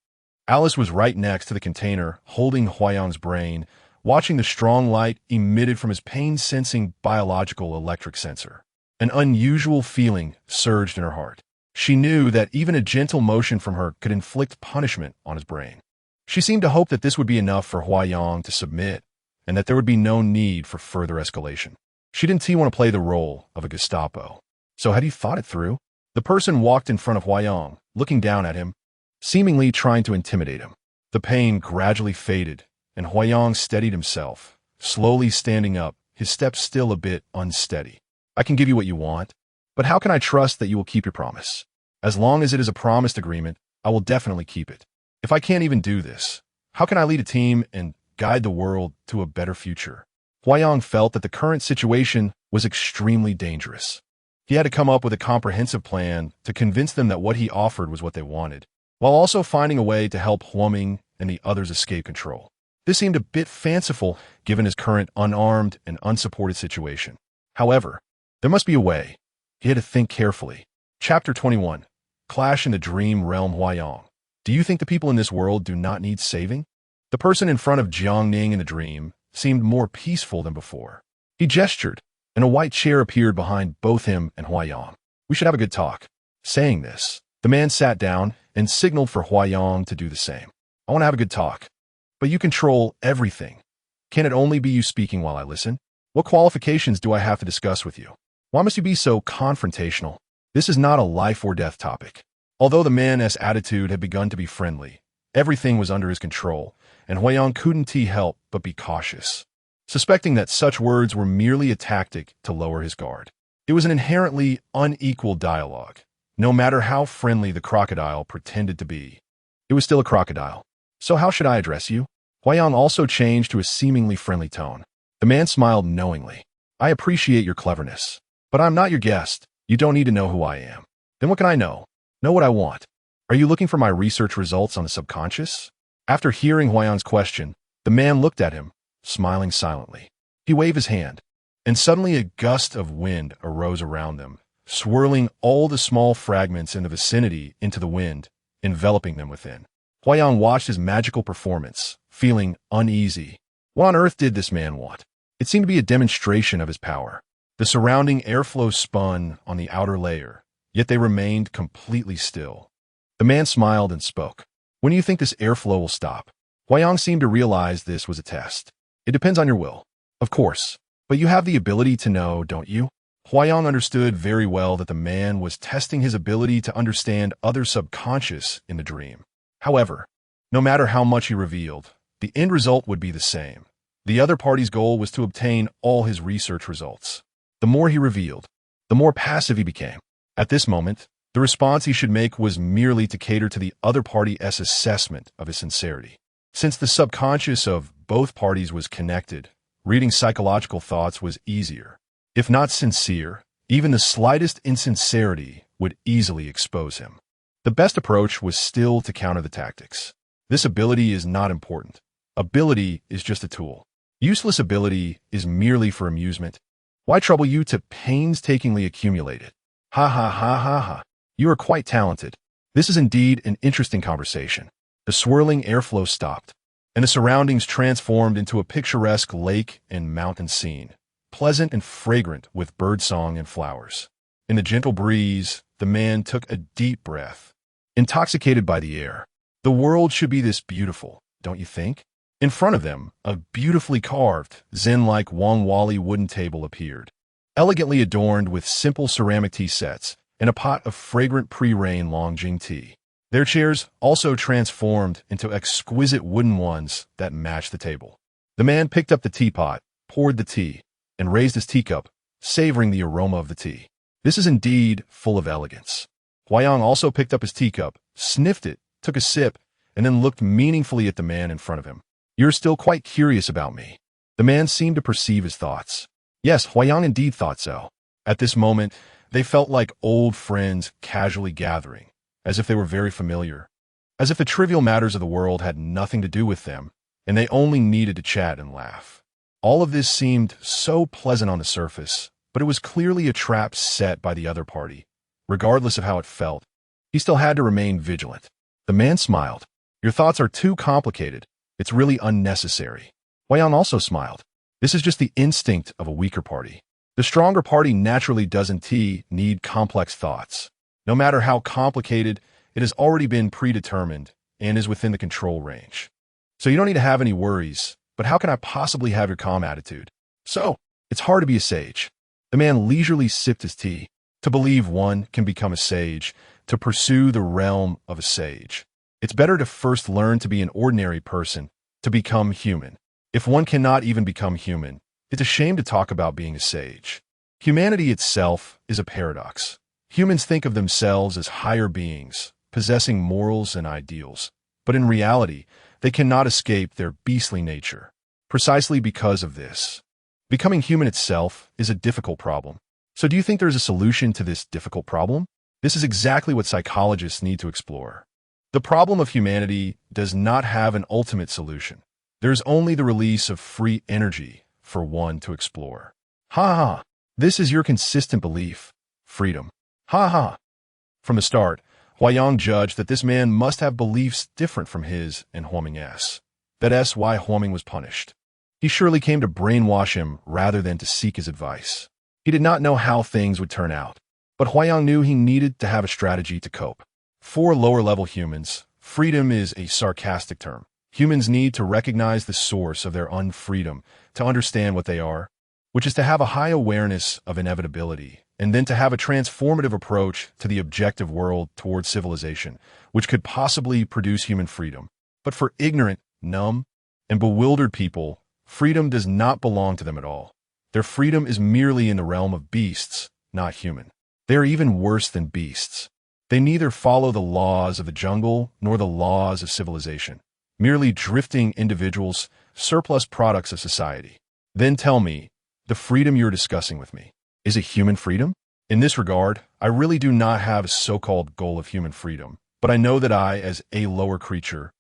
Speaker 1: Alice was right next to the container, holding Huayang's brain, watching the strong light emitted from his pain-sensing biological electric sensor. An unusual feeling surged in her heart. She knew that even a gentle motion from her could inflict punishment on his brain. She seemed to hope that this would be enough for Huayang to submit, and that there would be no need for further escalation. She didn't want to play the role of a Gestapo. So had he thought it through? The person walked in front of Huayang, looking down at him, seemingly trying to intimidate him. The pain gradually faded, and Huayang steadied himself, slowly standing up, his steps still a bit unsteady. I can give you what you want, but how can I trust that you will keep your promise? As long as it is a promised agreement, I will definitely keep it. If I can't even do this, how can I lead a team and guide the world to a better future? Huayang felt that the current situation was extremely dangerous. He had to come up with a comprehensive plan to convince them that what he offered was what they wanted, while also finding a way to help Huaming and the others escape control. This seemed a bit fanciful given his current unarmed and unsupported situation. However, there must be a way. He had to think carefully. Chapter 21. Clash in the Dream Realm. Huayang. Do you think the people in this world do not need saving? The person in front of Jiangning in the dream seemed more peaceful than before. He gestured, and a white chair appeared behind both him and Huayang. We should have a good talk. Saying this, the man sat down and signaled for Huayang to do the same. I want to have a good talk. But you control everything. Can it only be you speaking while I listen? What qualifications do I have to discuss with you? Why must you be so confrontational? This is not a life or death topic. Although the man's attitude had begun to be friendly, everything was under his control, and Huayang couldn't help but be cautious, suspecting that such words were merely a tactic to lower his guard. It was an inherently unequal dialogue. No matter how friendly the crocodile pretended to be, it was still a crocodile. So how should I address you? Huayang also changed to a seemingly friendly tone. The man smiled knowingly. I appreciate your cleverness, but I'm not your guest. You don't need to know who I am. Then what can I know? Know what I want. Are you looking for my research results on the subconscious? After hearing Huayang's question, the man looked at him, smiling silently. He waved his hand, and suddenly a gust of wind arose around them, swirling all the small fragments in the vicinity into the wind, enveloping them within. Huayang watched his magical performance, feeling uneasy. What on earth did this man want? It seemed to be a demonstration of his power. The surrounding airflow spun on the outer layer, yet they remained completely still. The man smiled and spoke. When do you think this airflow will stop? Huayang seemed to realize this was a test. It depends on your will. Of course. But you have the ability to know, don't you? Huayang understood very well that the man was testing his ability to understand other subconscious in the dream. However, no matter how much he revealed, the end result would be the same. The other party's goal was to obtain all his research results. The more he revealed, the more passive he became. At this moment, the response he should make was merely to cater to the other party's assessment of his sincerity. Since the subconscious of both parties was connected, reading psychological thoughts was easier. If not sincere, even the slightest insincerity would easily expose him. The best approach was still to counter the tactics. This ability is not important. Ability is just a tool. Useless ability is merely for amusement. Why trouble you to painstakingly accumulate it? Ha ha ha ha ha. You are quite talented. This is indeed an interesting conversation. The swirling airflow stopped, and the surroundings transformed into a picturesque lake and mountain scene, pleasant and fragrant with birdsong and flowers. In the gentle breeze, the man took a deep breath, intoxicated by the air. The world should be this beautiful, don't you think? In front of them, a beautifully carved, Zen-like Wangwali wooden table appeared, elegantly adorned with simple ceramic tea sets and a pot of fragrant pre-rain Longjing tea. Their chairs also transformed into exquisite wooden ones that matched the table. The man picked up the teapot, poured the tea, and raised his teacup, savoring the aroma of the tea. This is indeed full of elegance. Huayang also picked up his teacup, sniffed it, took a sip, and then looked meaningfully at the man in front of him. You're still quite curious about me. The man seemed to perceive his thoughts. Yes, Huayang indeed thought so. At this moment, they felt like old friends casually gathering, as if they were very familiar, as if the trivial matters of the world had nothing to do with them, and they only needed to chat and laugh. All of this seemed so pleasant on the surface, but it was clearly a trap set by the other party. Regardless of how it felt, he still had to remain vigilant. The man smiled. Your thoughts are too complicated. It's really unnecessary. Huayang also smiled. This is just the instinct of a weaker party. The stronger party naturally doesn't need complex thoughts. No matter how complicated, it has already been predetermined and is within the control range. So you don't need to have any worries, but how can I possibly have your calm attitude? So, it's hard to be a sage. The man leisurely sipped his tea. To believe one can become a sage, to pursue the realm of a sage. It's better to first learn to be an ordinary person, to become human. If one cannot even become human, it's a shame to talk about being a sage. Humanity itself is a paradox. Humans think of themselves as higher beings, possessing morals and ideals, but in reality, they cannot escape their beastly nature. Precisely because of this, becoming human itself is a difficult problem. So do you think there's a solution to this difficult problem? This is exactly what psychologists need to explore. The problem of humanity does not have an ultimate solution. There's only the release of free energy for one to explore. Ha ha! This is your consistent belief. Freedom. Ha ha! From the start, Huayang judged that this man must have beliefs different from his and Huoming's. That is why Huoming was punished. He surely came to brainwash him rather than to seek his advice. He did not know how things would turn out, but Huayang knew he needed to have a strategy to cope. For lower-level humans, freedom is a sarcastic term. Humans need to recognize the source of their unfreedom to understand what they are, which is to have a high awareness of inevitability, and then to have a transformative approach to the objective world towards civilization, which could possibly produce human freedom. But for ignorant, numb, and bewildered people, freedom does not belong to them at all. Their freedom is merely in the realm of beasts, not human. They are even worse than beasts. They neither follow the laws of the jungle nor the laws of civilization, merely drifting individuals, surplus products of society. Then tell me, the freedom you're discussing with me, is it human freedom? In this regard, I really do not have a so-called goal of human freedom, but I know that I, as a lower creature,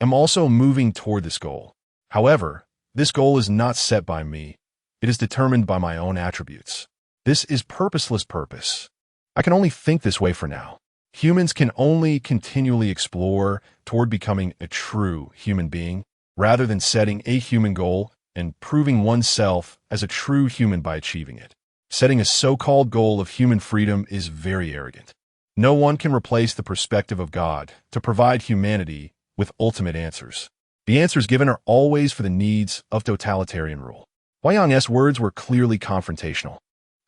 Speaker 1: am also moving toward this goal. However, this goal is not set by me. It is determined by my own attributes. This is purposeless purpose. I can only think this way for now. Humans can only continually explore toward becoming a true human being, rather than setting a human goal and proving oneself as a true human by achieving it. Setting a so-called goal of human freedom is very arrogant. No one can replace the perspective of God to provide humanity with ultimate answers. The answers given are always for the needs of totalitarian rule. Huayang's words were clearly confrontational.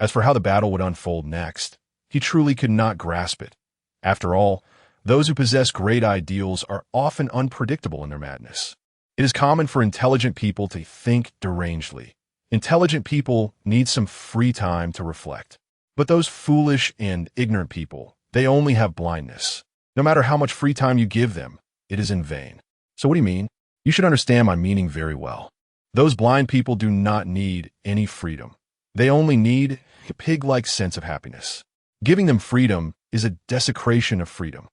Speaker 1: As for how the battle would unfold next, he truly could not grasp it. After all, those who possess great ideals are often unpredictable in their madness. It is common for intelligent people to think derangedly. Intelligent people need some free time to reflect. But those foolish and ignorant people, they only have blindness. No matter how much free time you give them, it is in vain. So what do you mean? You should understand my meaning very well. Those blind people do not need any freedom. They only need a pig-like sense of happiness. Giving them freedom is a desecration of freedom.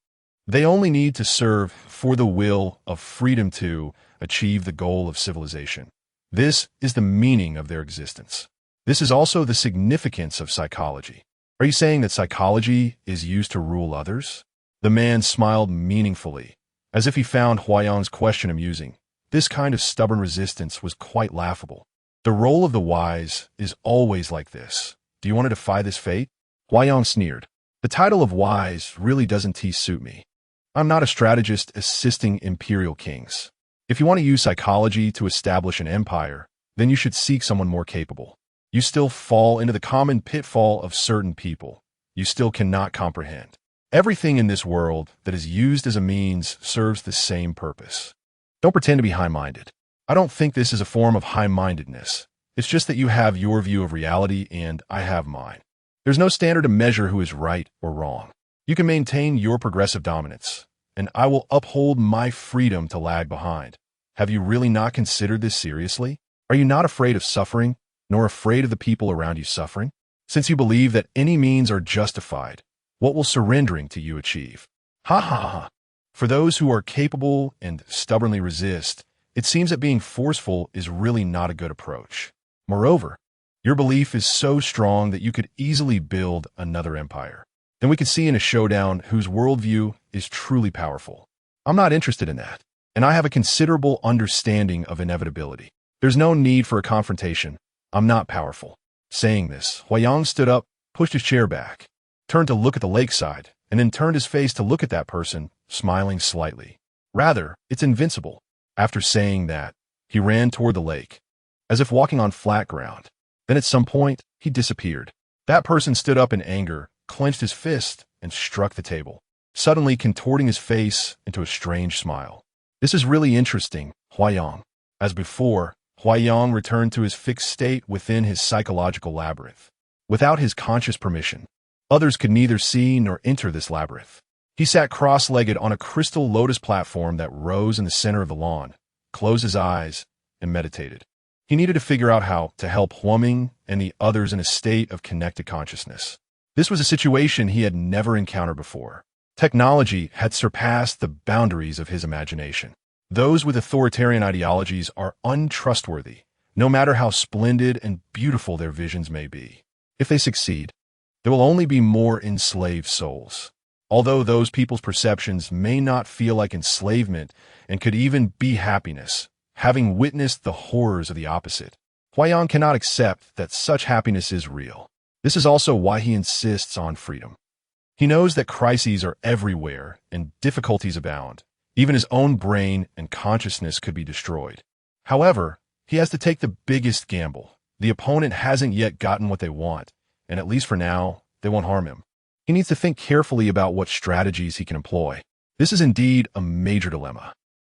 Speaker 1: They only need to serve for the will of freedom to achieve the goal of civilization. This is the meaning of their existence. This is also the significance of psychology. Are you saying that psychology is used to rule others? The man smiled meaningfully, as if he found Huayang's question amusing. This kind of stubborn resistance was quite laughable. The role of the wise is always like this. Do you want to defy this fate? Huayang sneered. The title of wise really doesn't suit me. I'm not a strategist assisting imperial kings. If you want to use psychology to establish an empire, then you should seek someone more capable. You still fall into the common pitfall of certain people. You still cannot comprehend. Everything in this world that is used as a means serves the same purpose. Don't pretend to be high-minded. I don't think this is a form of high-mindedness. It's just that you have your view of reality and I have mine. There's no standard to measure who is right or wrong. You can maintain your progressive dominance, and I will uphold my freedom to lag behind. Have you really not considered this seriously? Are you not afraid of suffering, nor afraid of the people around you suffering? Since you believe that any means are justified, what will surrendering to you achieve? Ha ha ha. For those who are capable and stubbornly resist, it seems that being forceful is really not a good approach. Moreover, your belief is so strong that you could easily build another empire. Then we could see in a showdown whose worldview is truly powerful. I'm not interested in that, and I have a considerable understanding of inevitability. There's no need for a confrontation. I'm not powerful. Saying this, Huayang stood up, pushed his chair back, turned to look at the lakeside, and then turned his face to look at that person, smiling slightly. Rather, it's invincible. After saying that, he ran toward the lake, as if walking on flat ground. Then at some point, he disappeared. That person stood up in anger, clenched his fist, and struck the table, suddenly contorting his face into a strange smile. This is really interesting, Huayang. As before, Huayang returned to his fixed state within his psychological labyrinth. Without his conscious permission, others could neither see nor enter this labyrinth. He sat cross-legged on a crystal lotus platform that rose in the center of the lawn, closed his eyes, and meditated. He needed to figure out how to help Huaming and the others in a state of connected consciousness. This was a situation he had never encountered before. Technology had surpassed the boundaries of his imagination. Those with authoritarian ideologies are untrustworthy, no matter how splendid and beautiful their visions may be. If they succeed, there will only be more enslaved souls. Although those people's perceptions may not feel like enslavement and could even be happiness, having witnessed the horrors of the opposite. Huayan cannot accept that such happiness is real. This is also why he insists on freedom. He knows that crises are everywhere and difficulties abound. Even his own brain and consciousness could be destroyed. However, he has to take the biggest gamble. The opponent hasn't yet gotten what they want, and at least for now, they won't harm him. He needs to think carefully about what strategies he can employ. This is indeed a major dilemma.